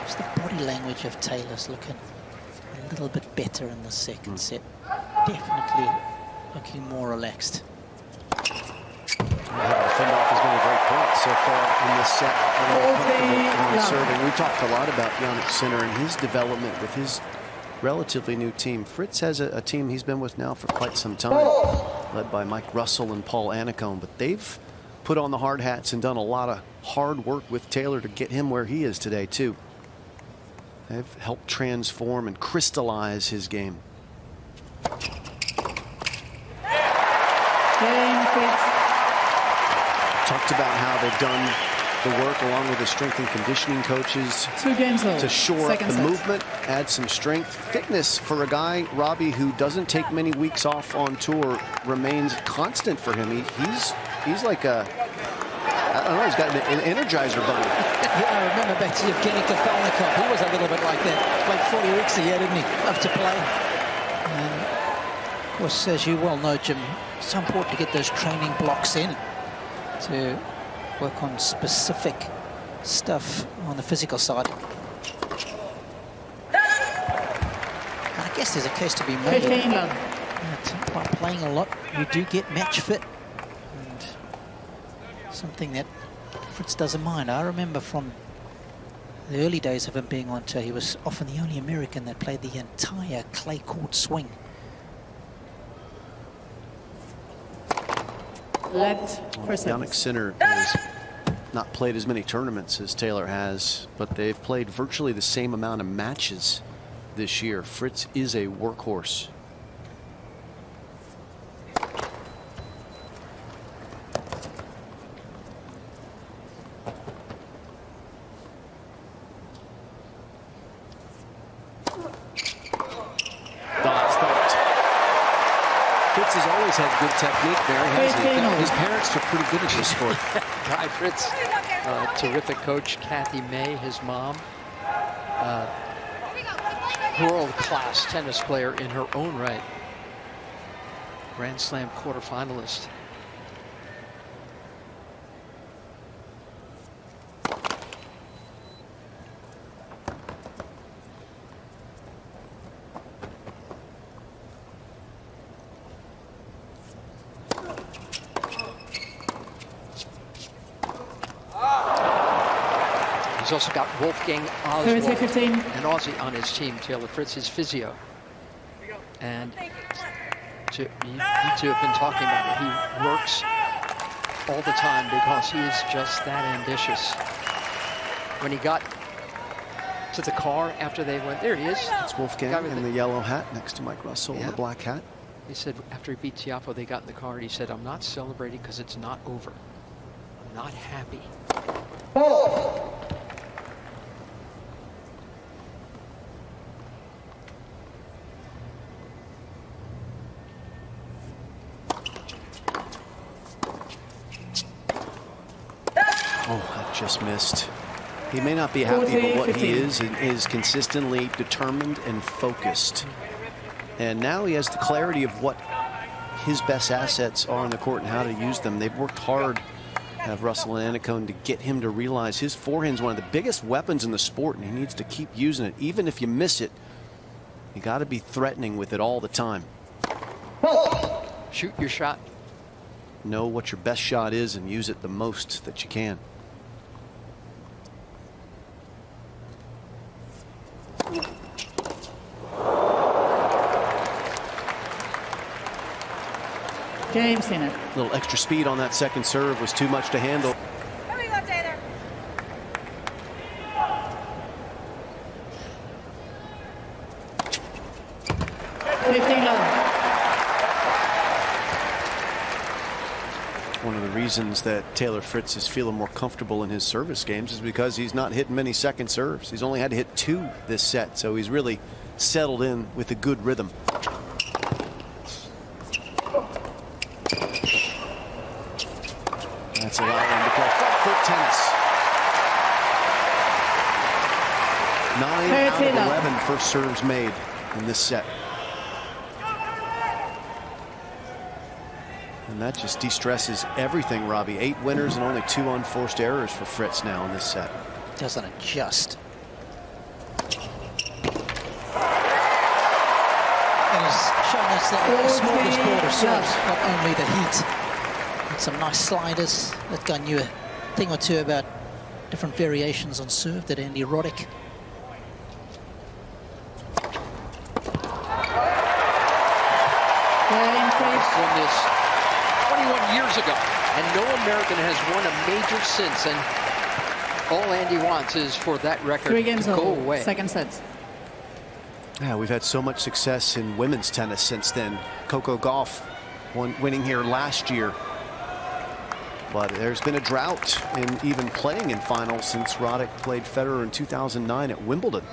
Just the body language of Taylor's looking a little bit better in the second set. Definitely looking more relaxed. The fend-off has been a great point so far in this set. Serving. We talked a lot about Jannik Sinner and his development with his relatively new team. Fritz has a team he's been with now for quite some time, led by Mike Russell and Paul Annacone, but they've put on the hard hats and done a lot of hard work with Taylor to get him where he is today, too. They've helped transform and crystallize his game. Talked about how they've done the work along with the strength and conditioning coaches to shore up the movement, add some strength. Fitness for a guy, Robbie, who doesn't take many weeks off on tour remains constant for him. He's like a, I don't know, he's got an Energizer bunny. Yeah, I remember back to Evgeny Kafelnikov. He was a little bit like that. Like 40 weeks a year, didn't he? Love to play. And of course, as you well know, Jim, it's so important to get those training blocks in to work on specific stuff on the physical side. And I guess there's a case to be made. By playing a lot, you do get match fit. And something that Fritz doesn't mind. I remember from the early days of him being on tour, he was often the only American that played the entire clay court swing. Jannik Sinner has not played as many tournaments as Taylor has, but they've played virtually the same amount of matches this year. Fritz is a workhorse. Fritz has always had good technique there, hasn't he? His parents are pretty good at this sport. Guy Fritz, terrific coach. Kathy May, his mom, world-class tennis player in her own right. Grand Slam quarterfinalist. He's also got Wolfgang Oswald, an Aussie on his team. Taylor Fritz, his physio. And you two have been talking about it. He works all the time because he is just that ambitious. When he got to the car after they went, there he is. It's Wolfgang in the yellow hat next to Mike Russell in the black hat. He said after he beat Tiafoe, they got in the car and he said, "I'm not celebrating because it's not over. I'm not happy." Oh, I just missed. He may not be happy, but what he is consistently determined and focused. And now he has the clarity of what his best assets are on the court and how to use them. They've worked hard, have Russell and Annacone, to get him to realize his forehand is one of the biggest weapons in the sport, and he needs to keep using it. Even if you miss it, you got to be threatening with it all the time. Shoot your shot. Know what your best shot is and use it the most that you can. James in it. A little extra speed on that second serve was too much to handle. Here we go, Taylor. One of the reasons that Taylor Fritz is feeling more comfortable in his service games is because he's not hitting many second serves. He's only had to hit 2 this set, so he's really settled in with a good rhythm. That's allowing him to play front foot tennis. 9 out of 11 first serves made in this set. And that just de-stresses everything, Robbie. 8 winners and only 2 unforced errors for Fritz now in this set. Doesn't adjust. And he's shown us that the smallest of serves, not only the heat, and some nice sliders. That guy knew a thing or two about different variations on serve, that Andy Roddick. Won this 21 years ago, and no American has won a major since, and all Andy wants is for that record to go away. Second set. Yeah, we've had so much success in women's tennis since then. Coco Gauff winning here last year. But there's been a drought in even playing in finals since Roddick played Federer in 2009 at Wimbledon,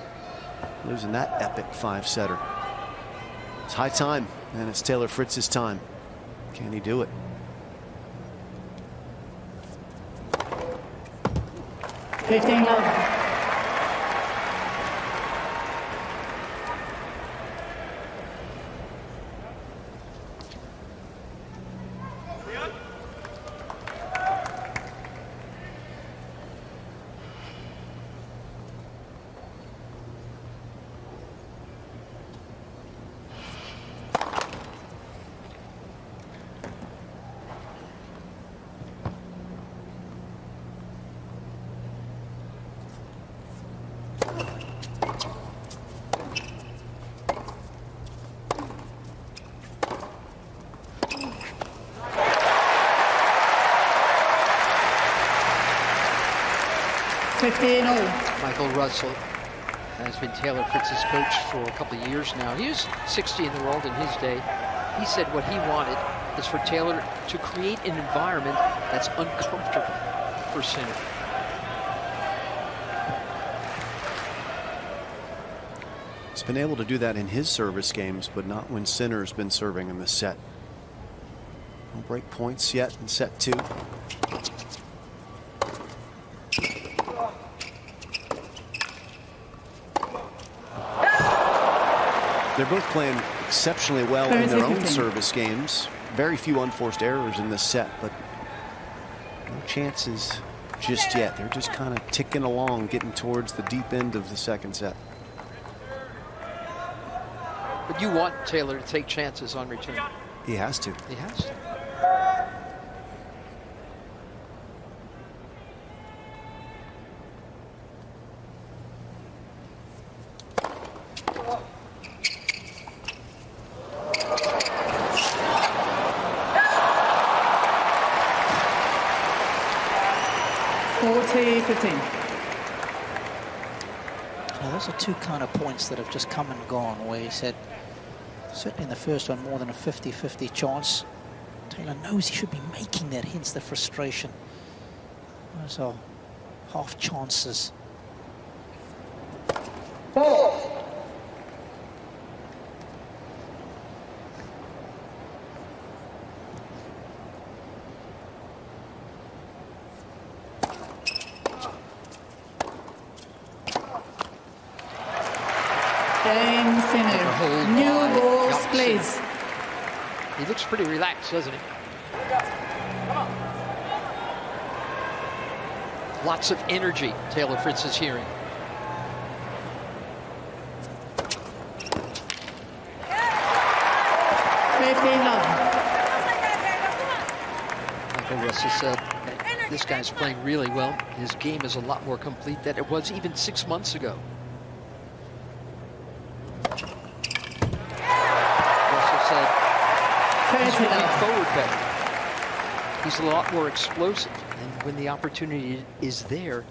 losing that epic 5-setter. It's high time, and it's Taylor Fritz's time. Can he do it? Michael Russell has been Taylor Fritz's coach for a couple of years now. He was 60 in the world in his day. He said what he wanted is for Taylor to create an environment that's uncomfortable for Sinner. He's been able to do that in his service games, but not when Sinner's been serving in the set. No break points yet in set 2. They're both playing exceptionally well in their own service games. Very few unforced errors in this set, but no chances just yet. They're just kind of ticking along, getting towards the deep end of the second set. But you want Taylor to take chances on return. He has to. He has to. Now those are 2 kind of points that have just come and gone, where he said, certainly in the first one, more than a 50-50 chance. Taylor knows he should be making that, hence the frustration. Those are half chances. New balls, please. He looks pretty relaxed, doesn't he? Lots of energy, Taylor Fritz is hearing. Michael Russell said that this guy's playing really well. His game is a lot more complete than it was even 6 months ago. He's moving forward better. He's a lot more explosive, and when the opportunity is there,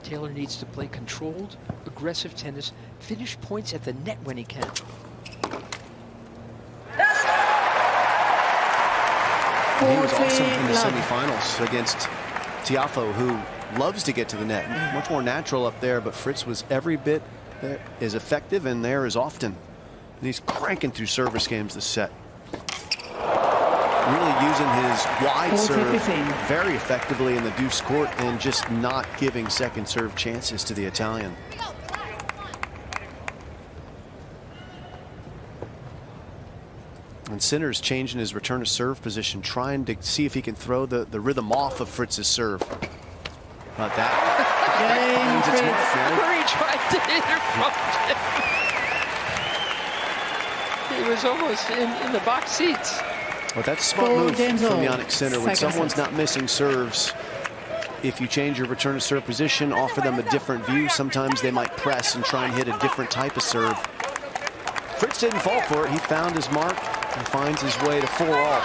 Taylor needs to play controlled, aggressive tennis, finish points at the net when he can. He was awesome in the semifinals against Tiafoe, who loves to get to the net. Much more natural up there, but Fritz was every bit as effective and there as often. And he's cranking through service games this set. really using his wide serve very effectively in the deuce court and just not giving second serve chances to the Italian. And Sinner's changing his return to serve position, trying to see if he can throw the rhythm off of Fritz's serve. But that means it's Murray tried to interrupt him. He was almost in the box seats. Well, that's a smart move from Jannik Sinner. When someone's not missing serves, if you change your return to serve position, offer them a different view, sometimes they might press and try and hit a different type of serve. Fritz didn't fall for it. He found his mark and finds his way to 4-all.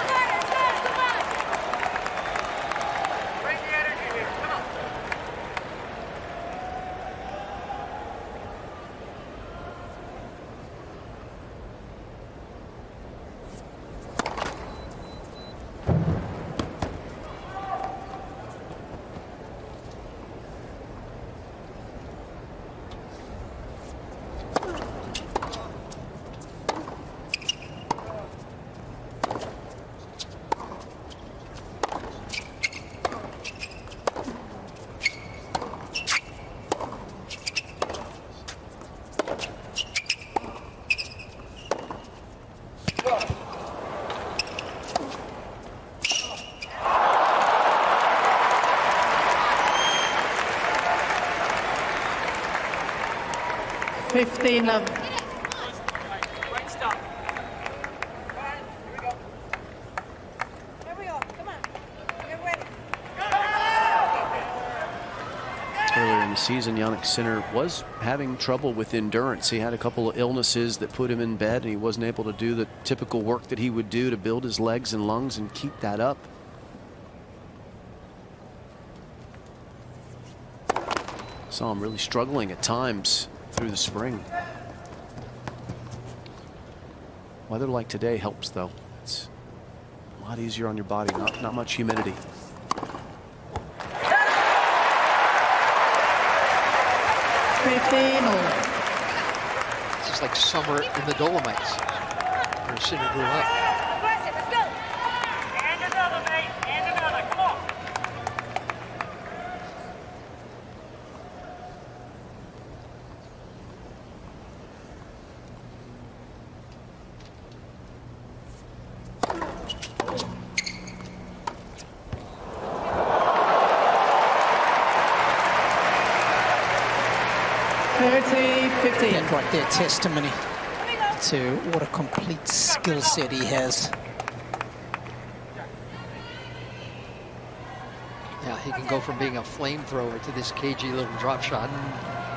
Earlier in the season, Jannik Sinner was having trouble with endurance. He had a couple of illnesses that put him in bed, and he wasn't able to do the typical work that he would do to build his legs and lungs and keep that up. Saw him really struggling at times through the spring. Weather like today helps, though. It's a lot easier on your body, not much humidity. It's just like summer in the Dolomites, where Sinner grew up. Let's go. And another, mate. And another. Come on. That right there, testimony to what a complete skill set he has. Yeah, he can go from being a flamethrower to this cagey little drop shot.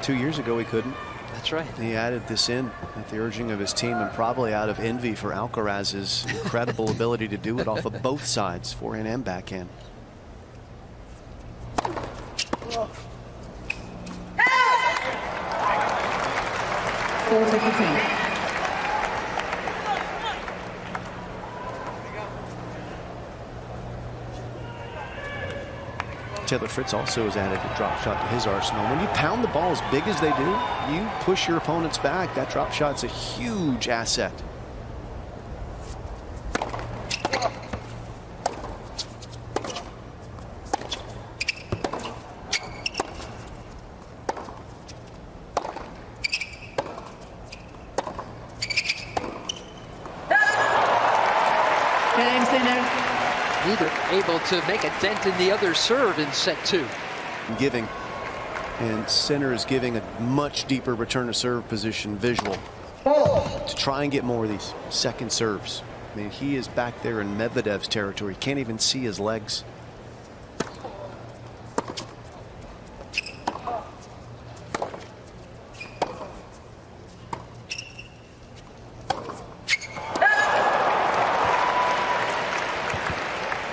2 years ago, he couldn't. That's right. He added this in at the urging of his team and probably out of envy for Alcaraz's incredible ability to do it off of both sides, forehand and backhand. Taylor Fritz also has added a drop shot to his arsenal. When you pound the ball as big as they do, you push your opponents back. That drop shot's a huge asset. Neither able to make a dent in the other serve in set 2. Giving. And Sinner is giving a much deeper return to serve position visual to try and get more of these second serves. I mean, he is back there in Medvedev's territory. Can't even see his legs.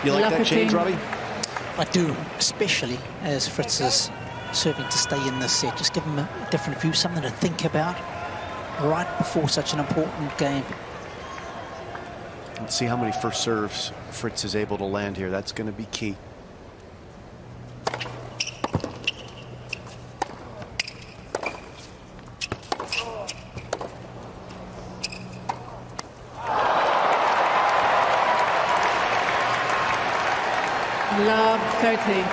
You like that change, Robbie? I do, especially as Fritz is serving to stay in this set. Just give him a different view, something to think about right before such an important game. Let's see how many first serves Fritz is able to land here. That's going to be key. Love 30.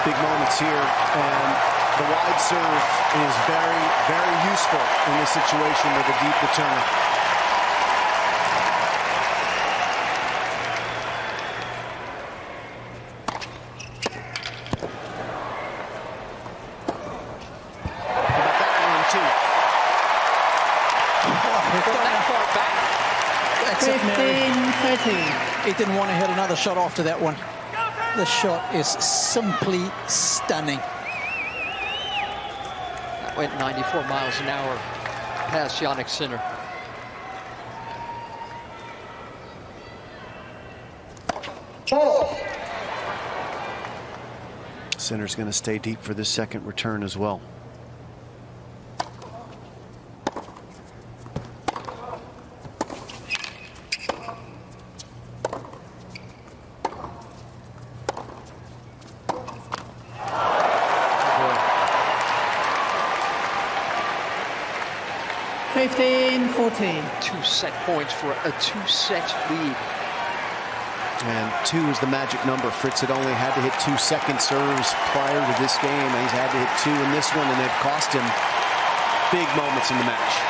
Big moments here, and the wide serve is very, very useful in this situation with a deep return. That's it, Mary. 15-13. He didn't want to hit another shot after that one. The shot is simply stunning. That went 94 miles an hour past Jannik Sinner. Sinner's going to stay deep for this second return as well. Two set points for a two-set lead. And 2 is the magic number. Fritz had only had to hit 2 second serves prior to this game, and he's had to hit 2 in this one, and they've cost him big moments in the match.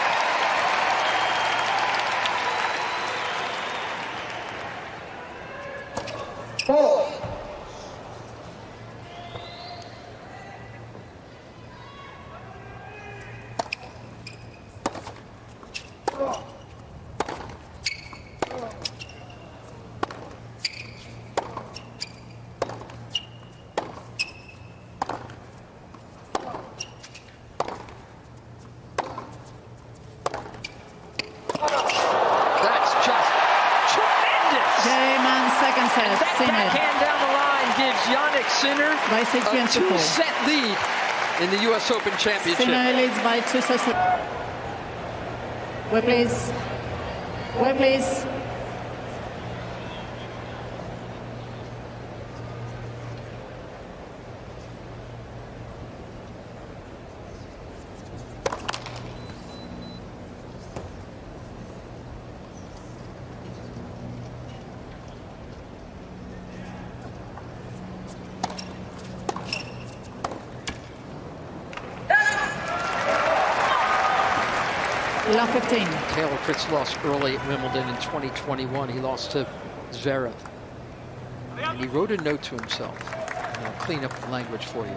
Two-set lead in the U.S. Open Championship. Sinner leads by 2 sets. Wait, please. Wait, please. Love 15. Taylor Fritz lost early at Wimbledon in 2021. He lost to Zverev. And he wrote a note to himself. And I'll clean up the language for you.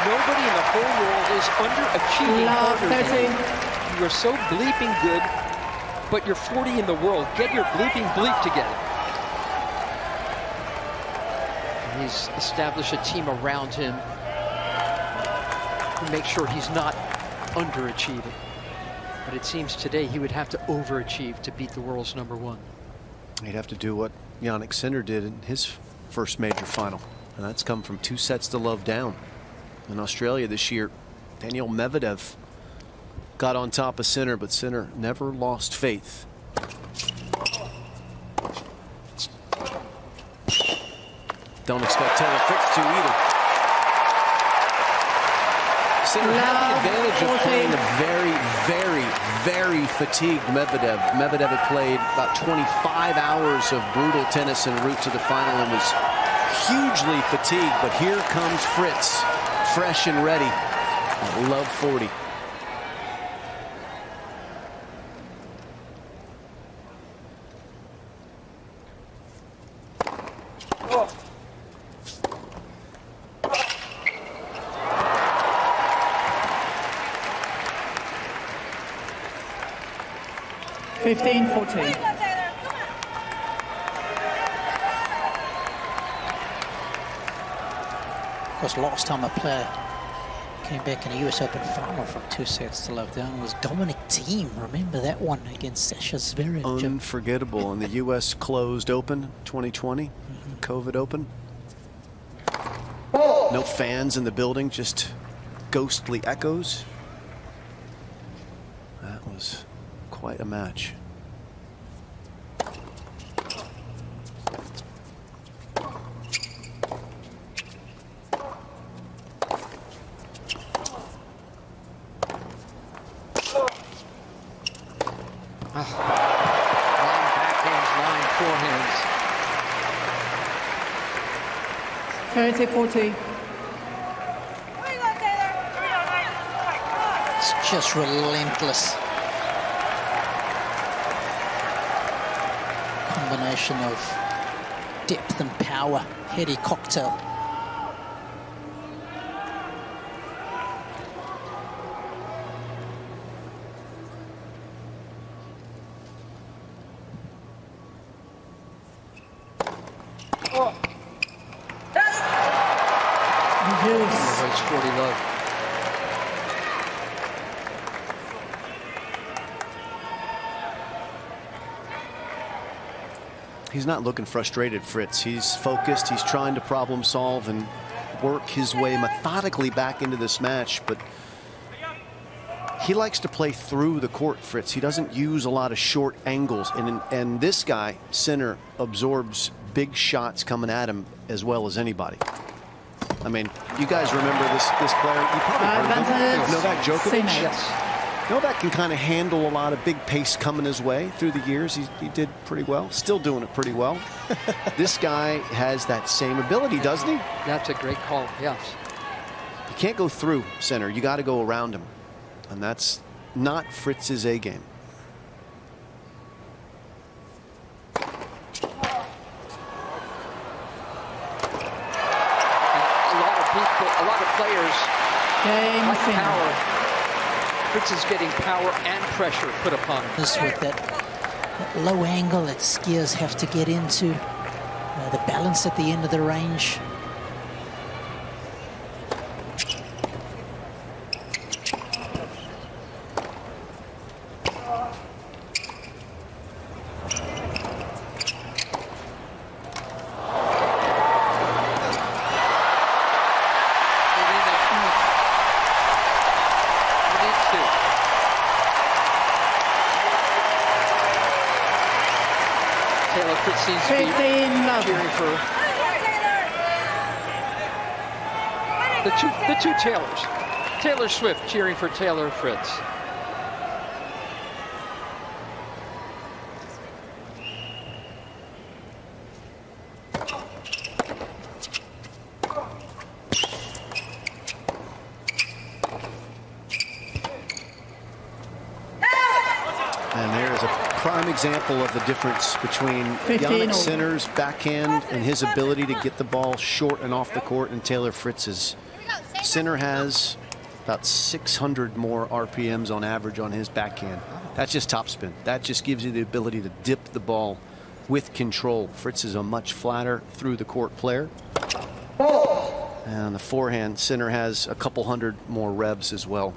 Nobody in the whole world is underachieving harder than you. You are so bleeping good, but you're 40 in the world. Get your bleeping bleep together. And he's established a team around him to make sure he's not underachieving. But it seems today he would have to overachieve to beat the world's #1. He'd have to do what Jannik Sinner did in his first major final. And that's come from 2 sets to love down. In Australia this year, Daniil Medvedev got on top of Sinner, but Sinner never lost faith. Don't expect Taylor Fritz to either. Sinner had the advantage of playing a very, very, very fatigued Medvedev. Medvedev had played about 25 hours of brutal tennis en route to the final and was hugely fatigued, but here comes Fritz, fresh and ready. I love 40. Oh. 15-14. Because last time a player Came back in a US Open final from 2 sets to love down was Dominic Thiem. Remember that one against Sasha Zverev? Unforgettable in the US Closed Open 2020, COVID Open. No fans in the building, just ghostly echoes. That was quite a match. Line backhands, line forehands. 30-40. It's just relentless. Combination of depth and power, heady cocktail. It's 40 love. He's not looking frustrated, Fritz. He's focused. He's trying to problem solve and work his way methodically back into this match. But he likes to play through the court, Fritz. He doesn't use a lot of short angles. And this guy, Sinner, absorbs big shots coming at him as well as anybody. I mean, you guys remember this player? You probably heard of him. Novak Djokovic? Yes. Novak can kind of handle a lot of big pace coming his way through the years. He did pretty well. Still doing it pretty well. This guy has that same ability, doesn't he? That's a great call, yes. You can't go through Sinner. You got to go around him. And that's not Fritz's A game. A lot of players like power. Fritz is getting power and pressure put upon him. This with that low angle that skiers have to get into, the balance at the end of the range. Taylor Fritz seems to be cheering for the two Taylors. Taylor Swift cheering for Taylor Fritz. And there's a prime example of the difference between Jannik Sinner's backhand and his ability to get the ball short and off the court, and Taylor Fritz's. Sinner has about 600 more RPMs on average on his backhand. That's just topspin. That just gives you the ability to dip the ball with control. Fritz is a much flatter through the court player. And the forehand, Sinner has a couple hundred more revs as well.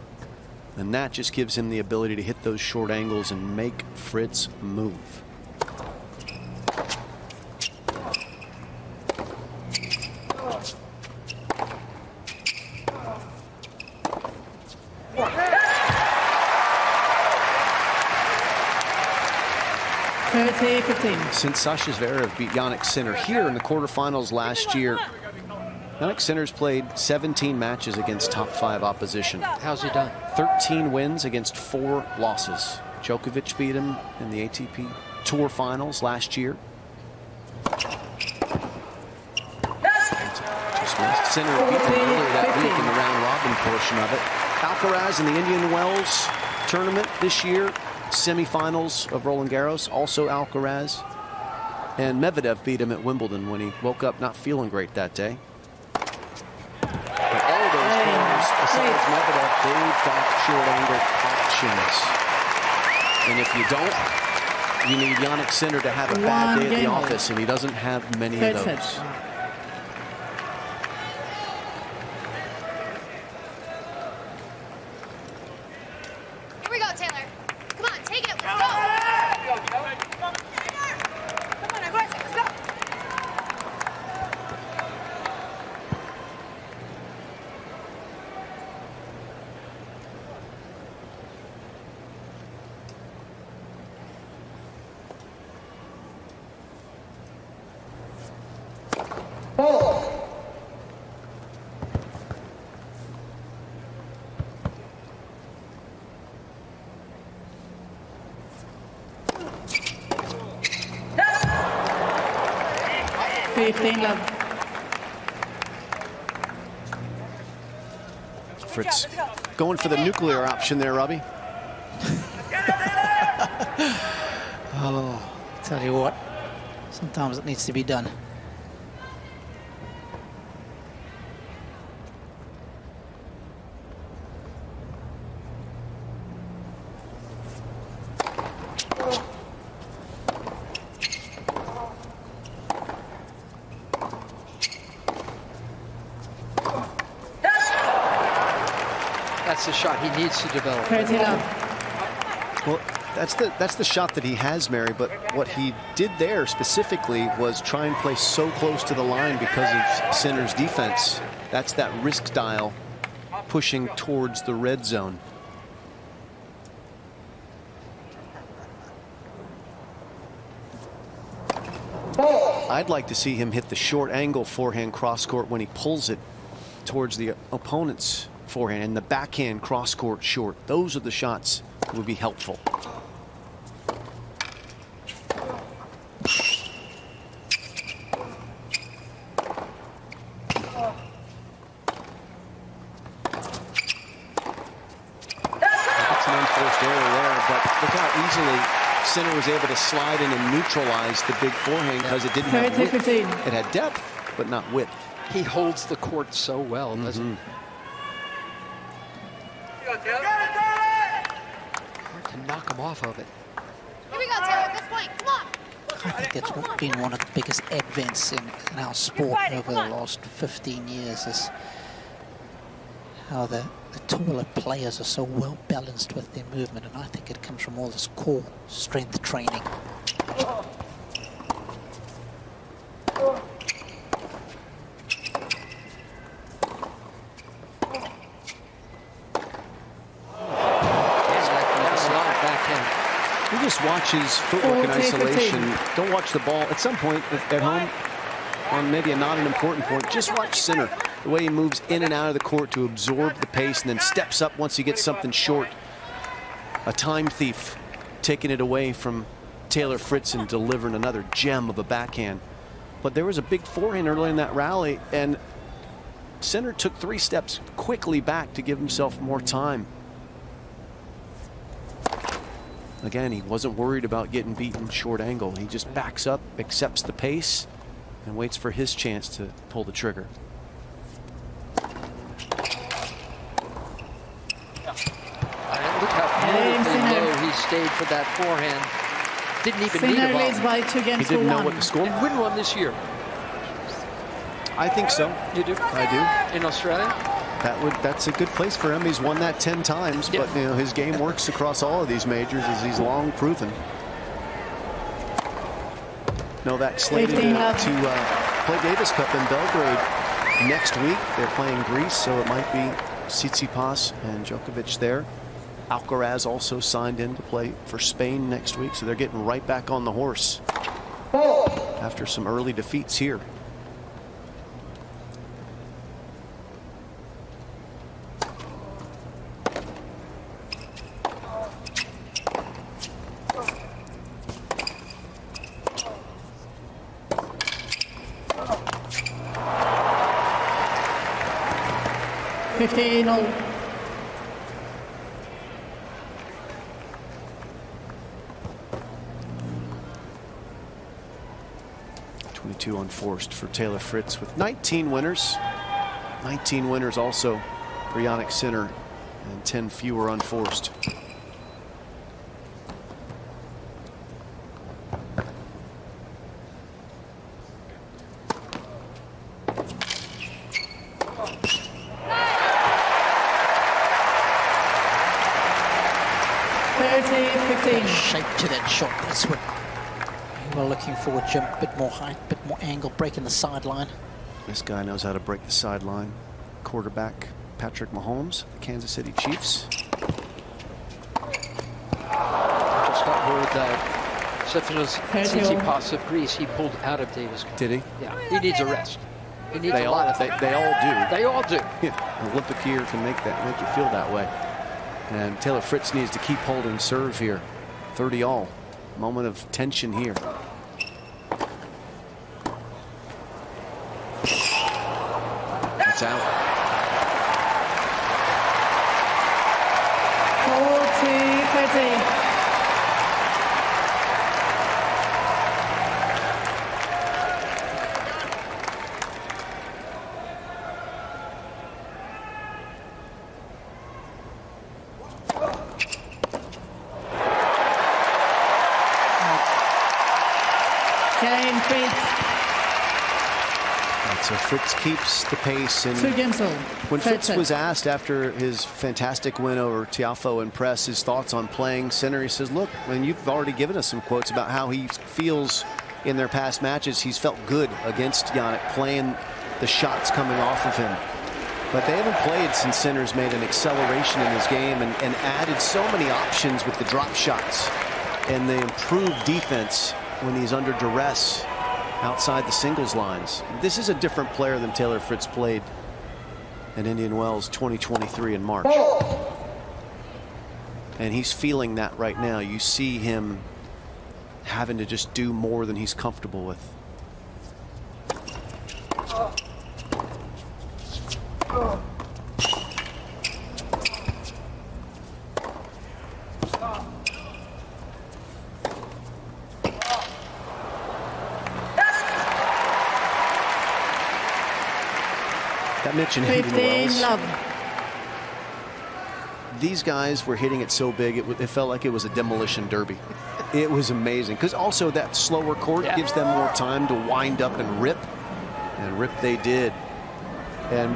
And that just gives him the ability to hit those short angles and make Fritz move. Since Sasha Zverev beat Jannik Sinner here in the quarterfinals last year, Jannik Sinner's played 17 matches against top 5 opposition. How's he done? 13 wins against 4 losses. Djokovic beat him in the ATP Tour Finals last year. Sinner beat him earlier that week in the round-robin portion of it. Alcaraz in the Indian Wells tournament this year. Semifinals of Roland Garros, also Alcaraz. And Medvedev beat him at Wimbledon when he woke up not feeling great that day. But all of those players, besides Medvedev, they've got short-angle options. And if you don't, you need Jannik Sinner to have a bad day at the office, and he doesn't have many of those. Fritz going for the nuclear option there, Robbie. Oh, tell you what, sometimes it needs to be done. That's the shot he needs to develop. Well, that's the shot that he has, Mary, but what he did there specifically was try and play so close to the line because of Sinner's defense. That's that risk dial pushing towards the red zone. I'd like to see him hit the short angle forehand cross court when he pulls it towards the opponent's forehand, and the backhand cross court short. Those are the shots that would be helpful. That's an unforced error there, but look how easily Sinner was able to slide in and neutralize the big forehand because it didn't have width. It had depth, but not width. He holds the court so well, doesn't he? Hard to knock him off of it. Here we go, Taylor, at this point. Come on. I think that's been one of the biggest advents in our sport over the last 15 years, is how the taller players are so well balanced with their movement, and I think it comes from all this core strength training. You just watch his footwork in isolation. Don't watch the ball. At some point at home, on maybe not an important point, just watch Sinner. The way he moves in and out of the court to absorb the pace and then steps up once he gets something short. A time thief taking it away from Taylor Fritz and delivering another gem of a backhand. But there was a big forehand early in that rally, and Sinner took 3 steps quickly back to give himself more time. Again, he wasn't worried about getting beaten short angle. He just backs up, accepts the pace, and waits for his chance to pull the trigger. Look how beautifully low he stayed for that forehand. Didn't even need a ball. leads by 2 games He didn't know what the score. And win one this year. I think so. You do? I do. In Australia? That's a good place for him. He's won that 10 times, but you know his game works across all of these majors, as he's long proven. Novak slated to play Davis Cup in Belgrade next week. They're playing Greece, so it might be Tsitsipas and Djokovic there. Alcaraz also signed in to play for Spain next week, so they're getting right back on the horse after some early defeats here. Fifteen-all. 22 unforced for Taylor Fritz with 19 winners. 19 winners also for Jannik Sinner, and 10 fewer unforced. Shape to that shot. That's what we were looking for, Jim. Bit more height, bit more angle, breaking the sideline. This guy knows how to break the sideline. Quarterback Patrick Mahomes, the Kansas City Chiefs. Just got word that Stefanos Tsitsipas of Greece, he pulled out of Davis Cup. Did he? Yeah, he needs a rest. He needs They a all, lot of they all do. They all do. Yeah, an Olympic year can make you feel that way. And Taylor Fritz needs to keep holding serve here. 30 all. Moment of tension here. That's out. 40-30. So Fritz keeps the pace. And 2 games all. when Fritz was asked after his fantastic win over Tiafoe and Press his thoughts on playing center, he says, look, when you've already given us some quotes about how he feels in their past matches, he's felt good against Jannik, playing the shots coming off of him. But they haven't played since center's made an acceleration in his game and added so many options with the drop shots and the improved defense when he's under duress outside the singles lines. This is a different player than Taylor Fritz played in Indian Wells 2023 in March. And he's feeling that right now. You see him having to just do more than he's comfortable with. That mentioned Indian Wells. These guys were hitting it so big, it felt like it was a demolition derby. It was amazing, because also that slower court gives them more time to wind up and rip they did. And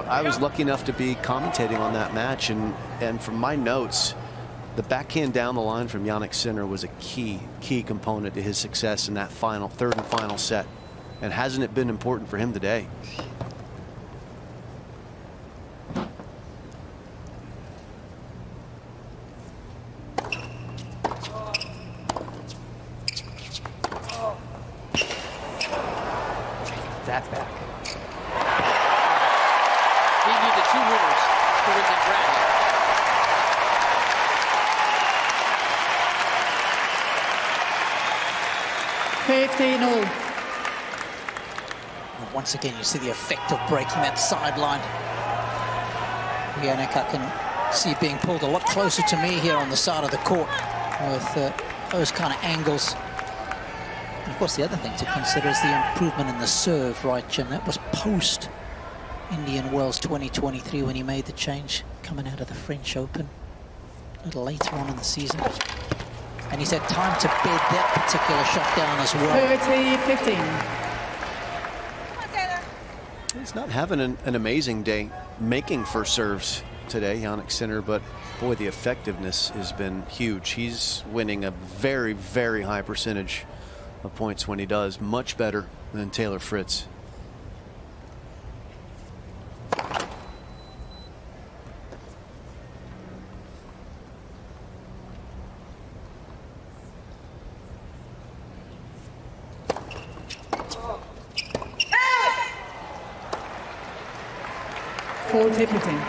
I was lucky enough to be commentating on that match, and from my notes, the backhand down the line from Jannik Sinner was a key component to his success in that third and final set. And hasn't it been important for him today? That back. He needed 2 winners to win that round. 15-all. Once again, you see the effect of breaking that sideline. Jannik, I can see being pulled a lot closer to me here on the side of the court with those kind of angles. And of course, the other thing to consider is the improvement in the serve, right, Jim? That was post Indian Wells 2023 when he made the change coming out of the French Open a little later on in the season. And he's had time to bed that particular shot down as well. 30-15. He's not having an amazing day making first serves today, Jannik Sinner, but boy, the effectiveness has been huge. He's winning a very, very high percentage of points when he does, much better than Taylor Fritz. Full 15.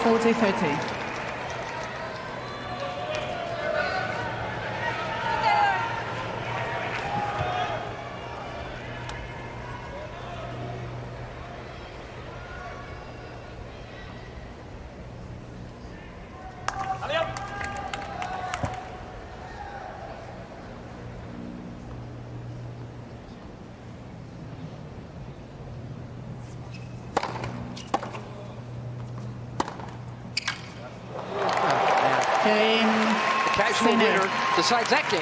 Forty 30. The casual winner decides that game.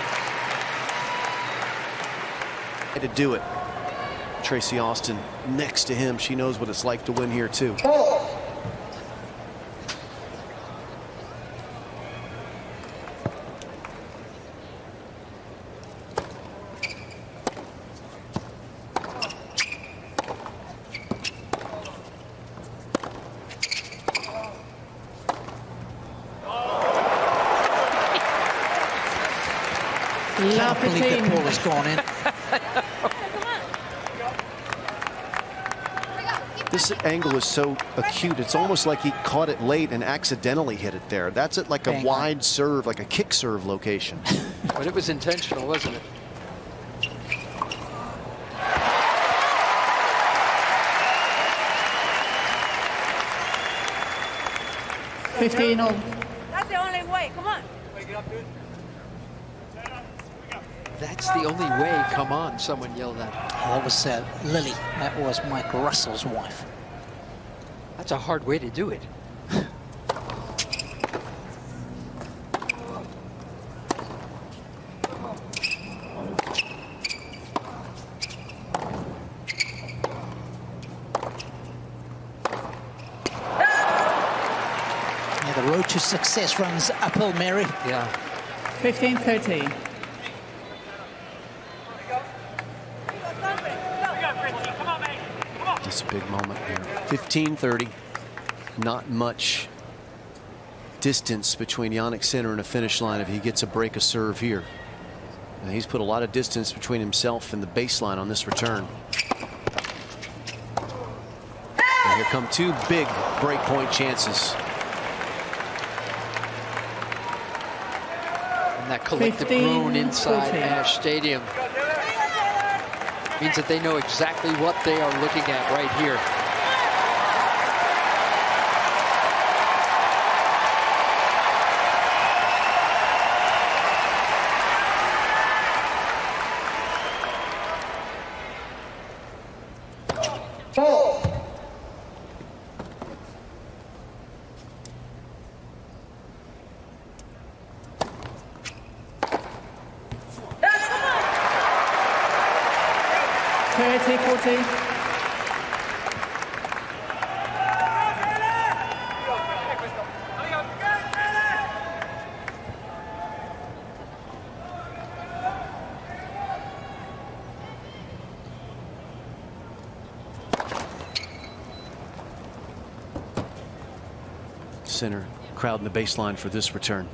To do it. Tracy Austin next to him. She knows what it's like to win here too. I can't believe that ball has gone in. This angle is so acute. It's almost like he caught it late and accidentally hit it there. That's at like a wide serve, like a kick serve location. But it was intentional, wasn't it? That's the only way. Come on. That's the only way, come on, someone yelled at. Oh, that was Lily. That was Mike Russell's wife. That's a hard way to do it. Yeah, the road to success runs uphill, Mary. Yeah. 15-13. That's a big moment here. 15-30. Not much distance between Jannik Sinner and a finish line if he gets a break of serve here. And he's put a lot of distance between himself and the baseline on this return. And here come two big break point chances. And that collective groan inside Ash Stadium means that they know exactly what they are looking at right here. Sinner crowding the baseline for this return.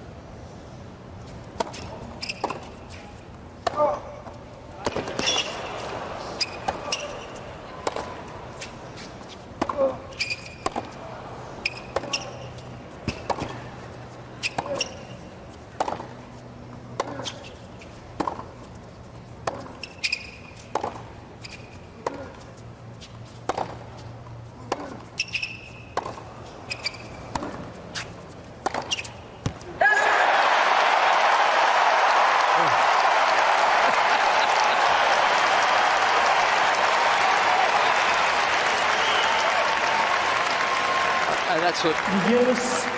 That's what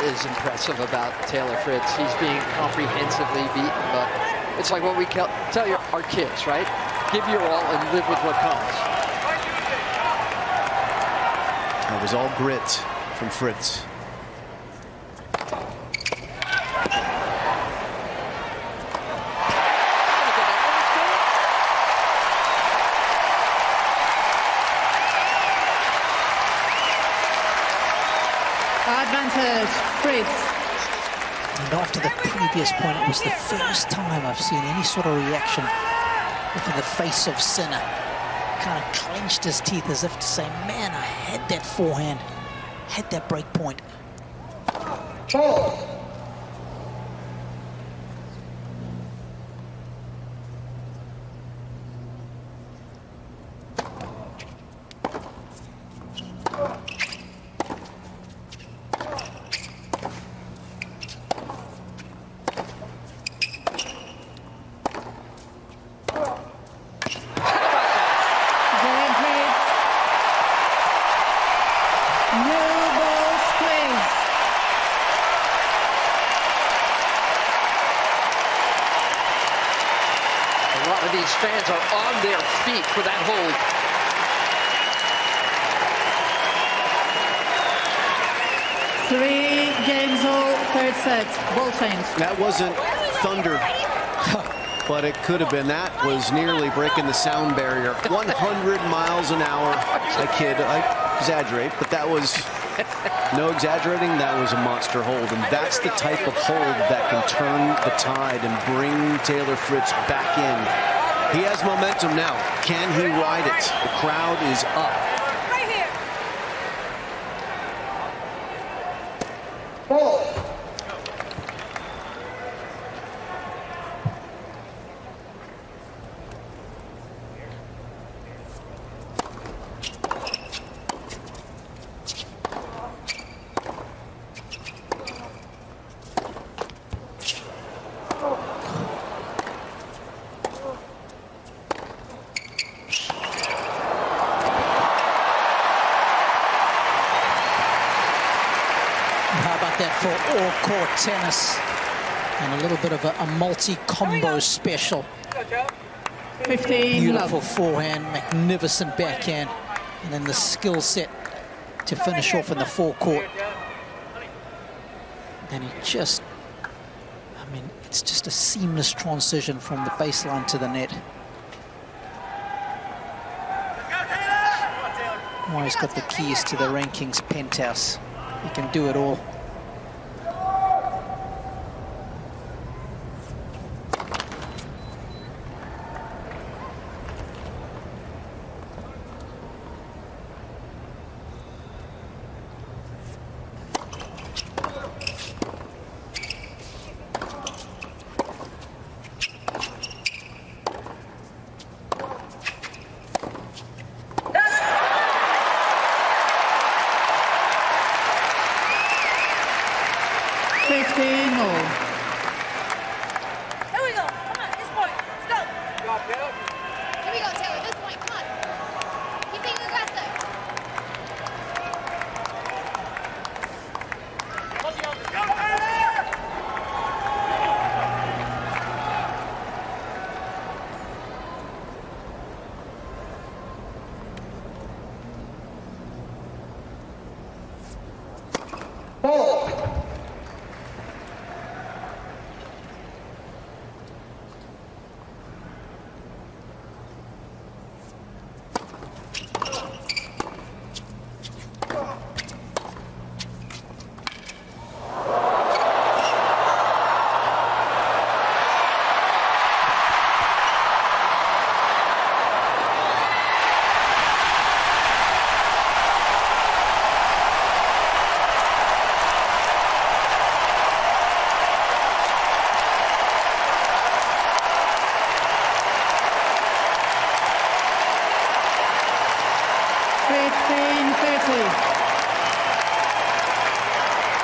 is impressive about Taylor Fritz. He's being comprehensively beaten, but it's like what we tell our kids, right? Give your all and live with what comes. That was all grit from Fritz. Advantage, Fritz. And after the previous point, it was the first time I've seen any sort of reaction over the face of Sinner. Kind of clenched his teeth as if to say, man, I had that forehand, had that break point. these fans are on their feet for that hold. Three games all, third set, ball change. That wasn't thunder, but it could have been. That was nearly breaking the sound barrier. 100 miles an hour. I kid, I exaggerate, but that was no exaggerating. That was a monster hold, and that's the type of hold that can turn the tide and bring Taylor Fritz back in. He has momentum now. Can he ride it? The crowd is up. For all-court tennis and a little bit of a multi-combo special. 15 Beautiful forehand, magnificent backhand, and then the skill set to finish off in the forecourt. And he just, I mean, it's just a seamless transition from the baseline to the net. Well, he's got the keys to the rankings penthouse. He can do it all.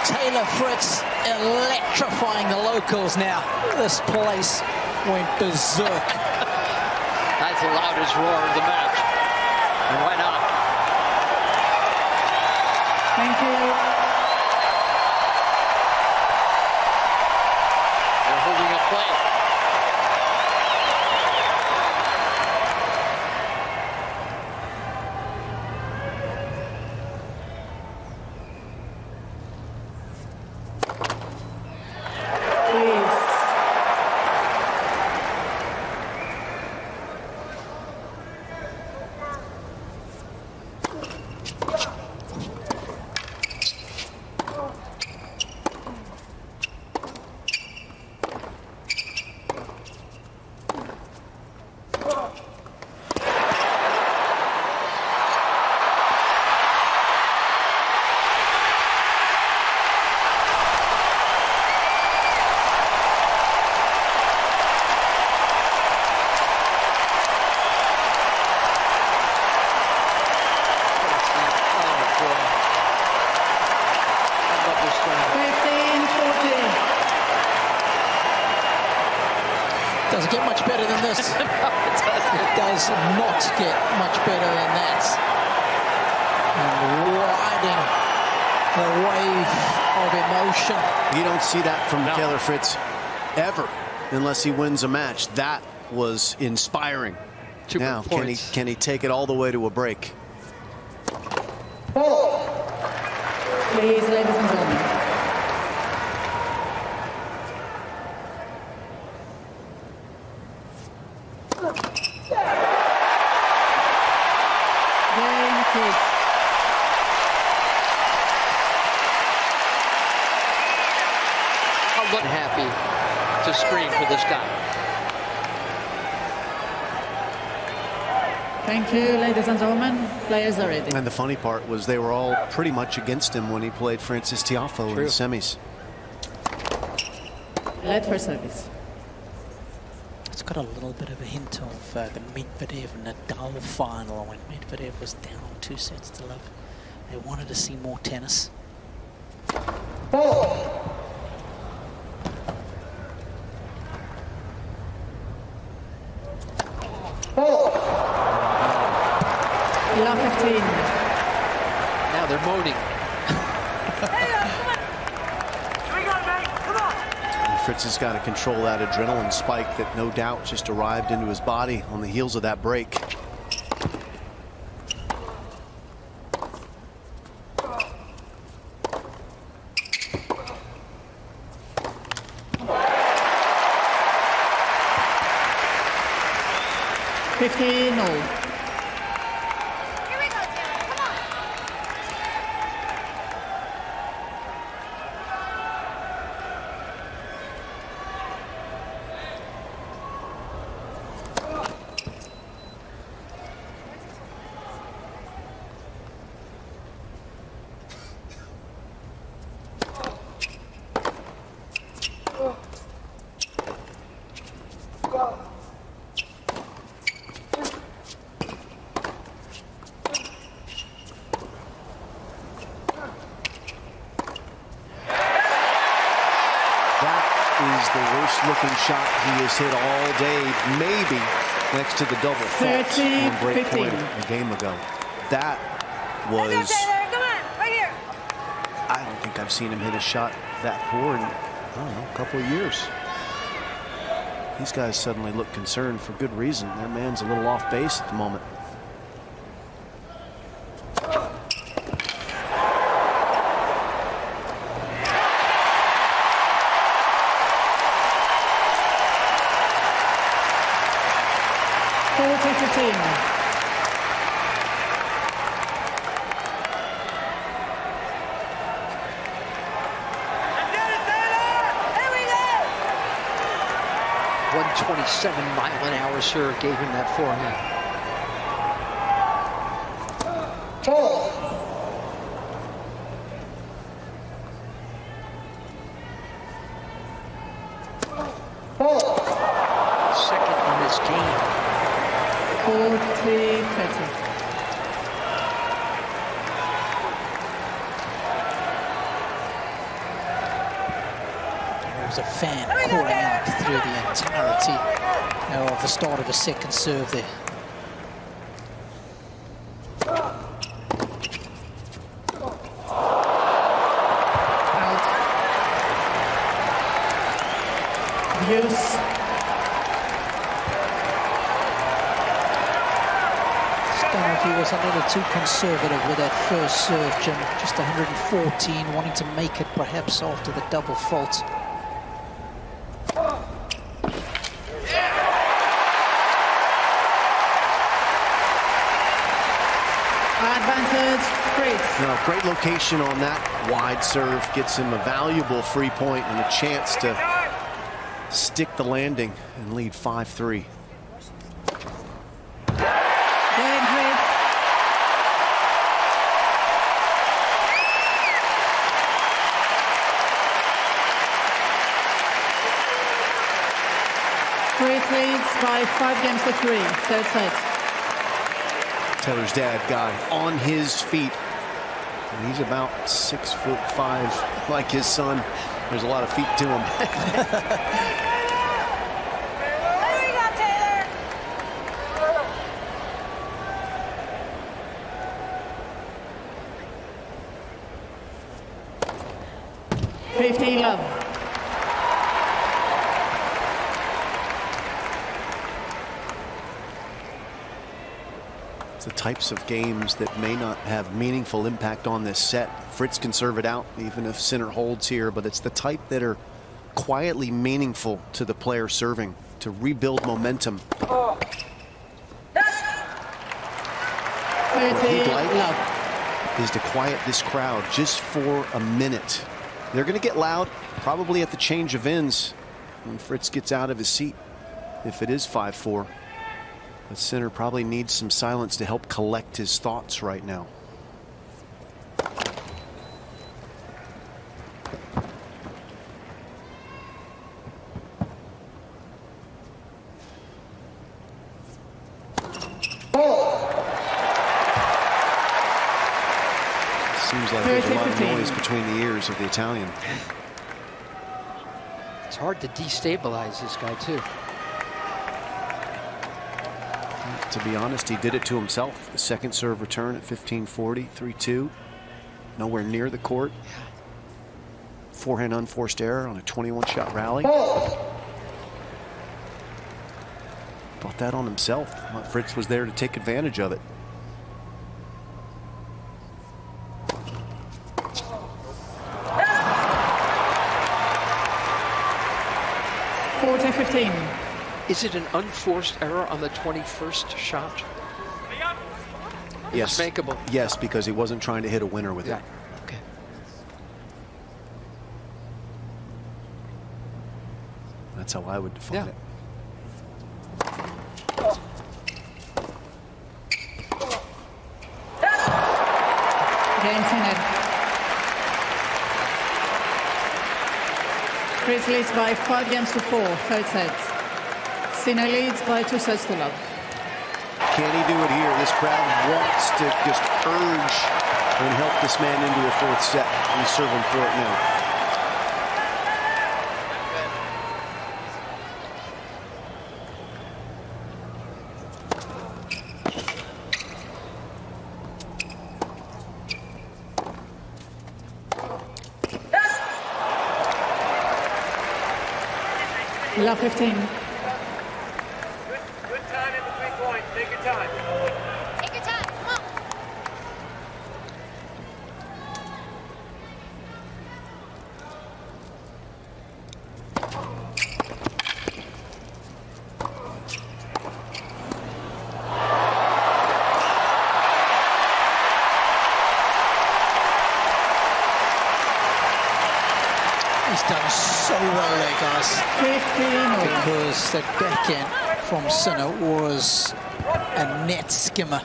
Taylor Fritz electrifying the locals now. This place went berserk. That's the loudest roar of the match. And why not? Thank you. They're holding a play. Doesn't get much better than this. It does not get much better than that. And riding the wave of emotion. You don't see that from Taylor Fritz ever, unless he wins a match. That was inspiring. Two now, can he take it all the way to a break? Please, ladies and gentlemen. Game 6. I'm not happy to scream for this guy. Thank you, ladies and gentlemen. Players are ready. And the funny part was they were all pretty much against him when he played Francis Tiafoe in the semis. Let for service. It's got a little bit of a hint of the Medvedev-Nadal final when Medvedev was down 2 sets to love. They wanted to see more tennis. Love 15. Now they're moaning. And Fritz has got to control that adrenaline spike that no doubt just arrived into his body on the heels of that break. Looking shot he has hit all day, maybe next to the double faults on break point a game ago. That was, Taylor, come on, right here. I don't think I've seen him hit a shot that poor in, I don't know, a couple of years. These guys suddenly look concerned for good reason. Their man's a little off base at the moment. .7-mile-an-hour serve gave him that forehand. Second in this game. 40-30. There was a fan calling out through the entirety of the start of a second serve there. Use. Don't know if he was a little too conservative with that first serve, Jim. Just 114, wanting to make it perhaps after the double fault. Advantage, Fritz. Now, great location on that wide serve gets him a valuable free point and a chance to stick the landing and lead 5-3. Game, Fritz. Fritz leads by 5 games to 3. Third set. Taylor's dad guy on his feet. And he's about 6'5", like his son. There's a lot of feet to him. There you go, Taylor. 15 love. It's the types of games that may not have meaningful impact on this set. Fritz can serve it out even if Sinner holds here, but it's the type that are quietly meaningful to the player serving to rebuild momentum. What he'd like is to quiet this crowd just for a minute. They're going to get loud, probably at the change of ends when Fritz gets out of his seat, if it is 5-4. But Sinner probably needs some silence to help collect his thoughts right now. Seems like there's a lot of noise between the ears of the Italian. It's hard to destabilize this guy, too. To be honest, he did it to himself. The second serve return at 15-40, 3-2. Nowhere near the court. Forehand unforced error on a 21-shot rally. Brought that on himself. Fritz was there to take advantage of it. Is it an unforced error on the 21st shot? Yes. Makeable. Yes, because he wasn't trying to hit a winner with it. Okay. That's how I would define it. Game 10. Fritz leads by 5 games to 4, third set. Sinner leads by 2 sets to love. Can he do it here? This crowd wants to just urge and help this man into a 4th set. He's serving for it now. Love 15. Good time in between points. Take your time. Take your time. Come on. He's done so well there, guys. Because that backhand from Sinner was a net skimmer.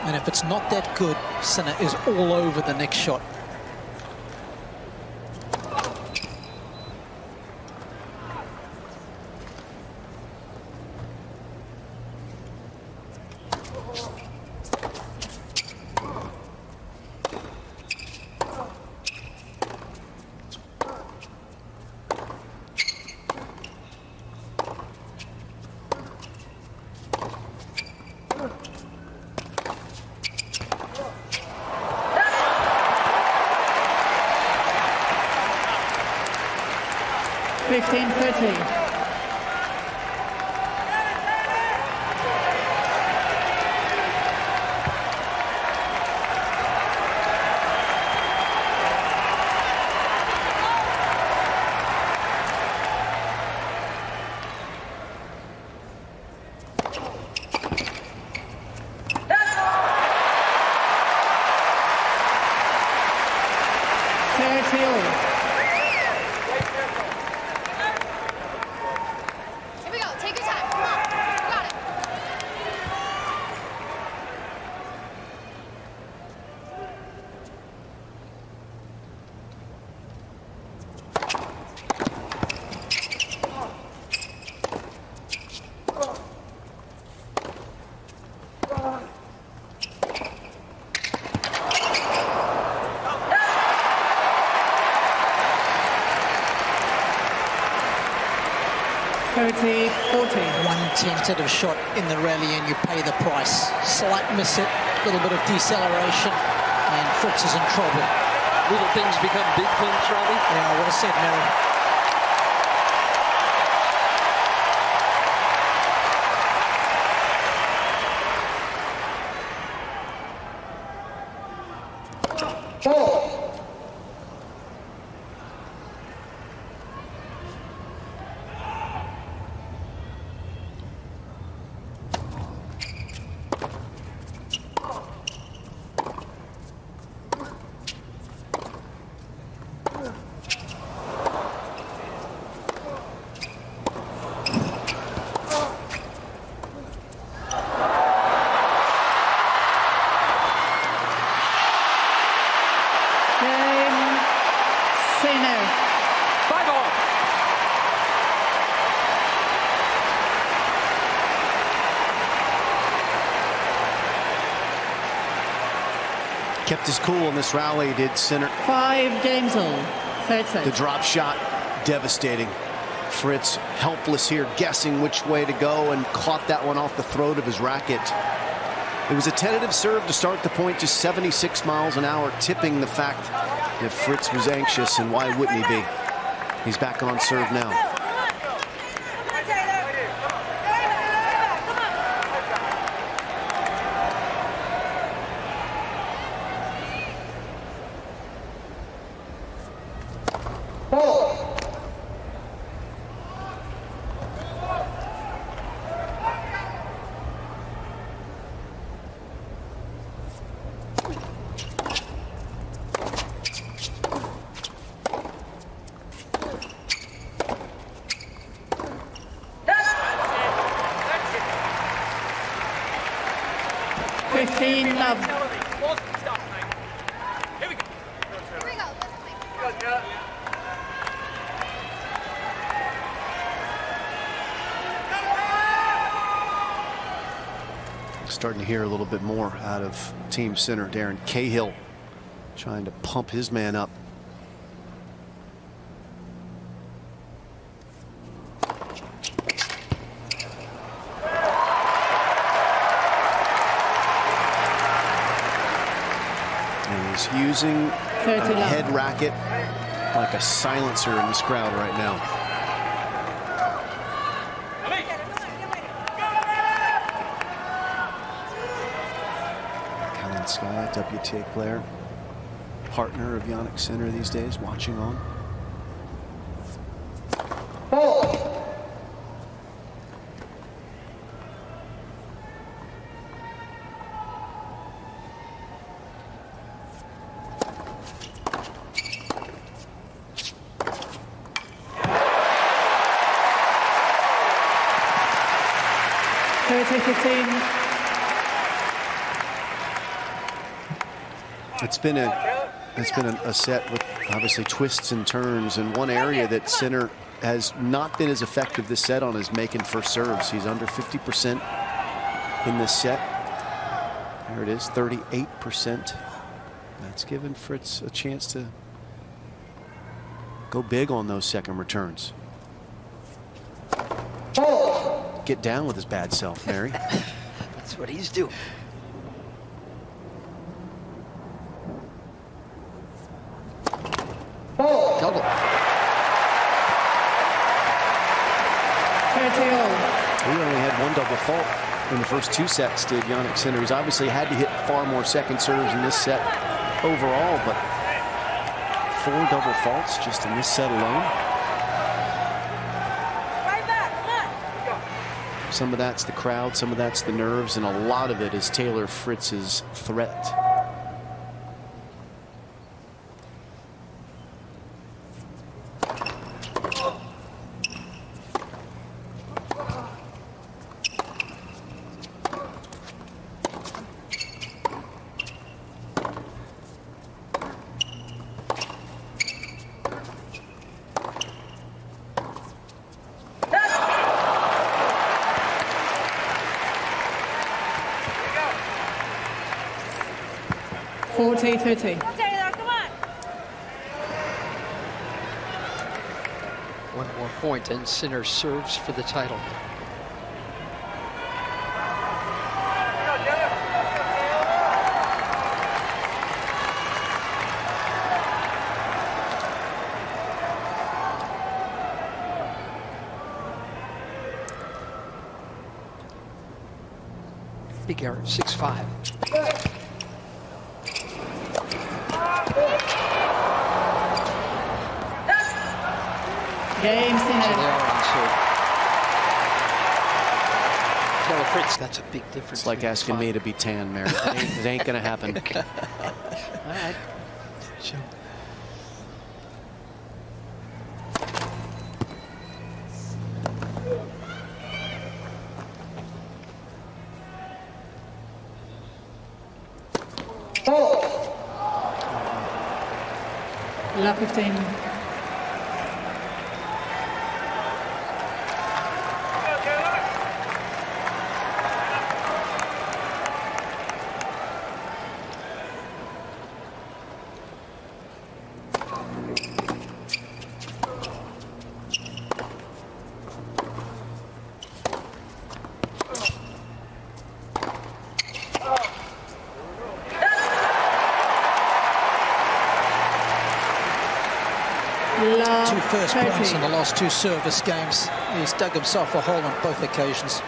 And if it's not that good, Sinner is all over the next shot. Here we go. Take your time. Come on. You got it. One tentative shot in the rally and you pay the price. Slight miss it, little bit of deceleration, and Fritz is in trouble. Little things become big things, Robbie. Yeah, well said, Mary. Sinner. 5-all. Kept his cool in this rally, did Sinner. 5 games all. Third set. The drop shot, devastating. Fritz helpless here, guessing which way to go, and caught that one off the throat of his racket. It was a tentative serve to start the point, just 76 miles an hour, tipping the fact that Fritz was anxious, and why wouldn't he be? He's back on serve now. Starting to hear a little bit more out of Team Center. Darren Cahill trying to pump his man up. And he's using a head racket like a silencer in this crowd right now. Sky, WTA player, partner of Jannik Sinner these days, watching on. It's been a set with obviously twists and turns, and one area that Sinner has not been as effective this set on is making first serves. He's under 50% in this set. There it is, 38%. That's given Fritz a chance to go big on those second returns. Get down with his bad self, Mary. That's what he's doing. Double. 30-all. He only had one double fault in the first 2 sets, did Jannik Sinner. He's obviously had to hit far more second serves in this set overall, but 4 double faults just in this set alone. Some of that's the crowd, some of that's the nerves, and a lot of it is Taylor Fritz's threat. One more point and Sinner serves for the title. Big error, 6-5. Game, Sinner. Taylor Fritz, that's a big difference. It's like asking me to be tan, Mary. It ain't gonna happen. All right. Sure. lap 15. Two first points in the last two service games. He's dug himself a hole on both occasions.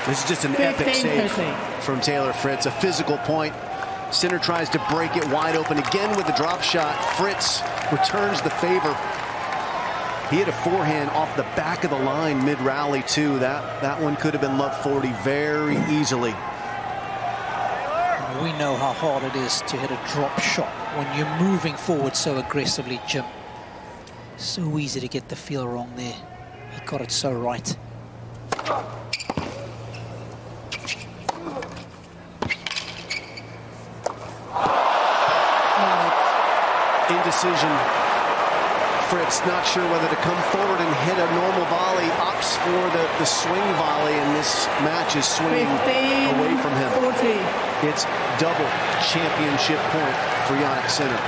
This is just an epic save from Taylor Fritz. A physical point. Sinner tries to break it wide open again with a drop shot. Fritz returns the favor. He had a forehand off the back of the line mid-rally, too. That one could have been love 40 very easily. We know how hard it is to hit a drop shot when you're moving forward so aggressively, Jim. So easy to get the feel wrong there. He got it so right. Indecision. Fritz not sure whether to come forward and hit a normal volley. Opts for the swing volley, and this match is swinging away from him. 40. It's double championship point for Jannik Sinner.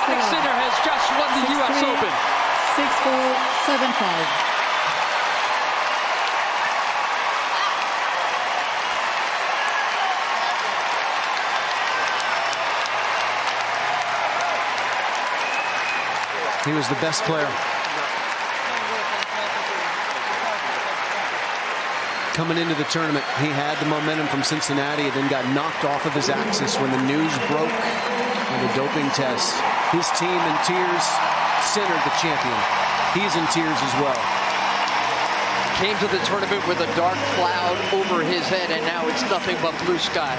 Sinner has just won the U.S. Open. 6-4, 7-5. He was the best player. Coming into the tournament, he had the momentum from Cincinnati and then got knocked off of his axis when the news broke on the doping test. His team in tears, Sinner the champion. He's in tears as well. Came to the tournament with a dark cloud over his head, and now it's nothing but blue sky.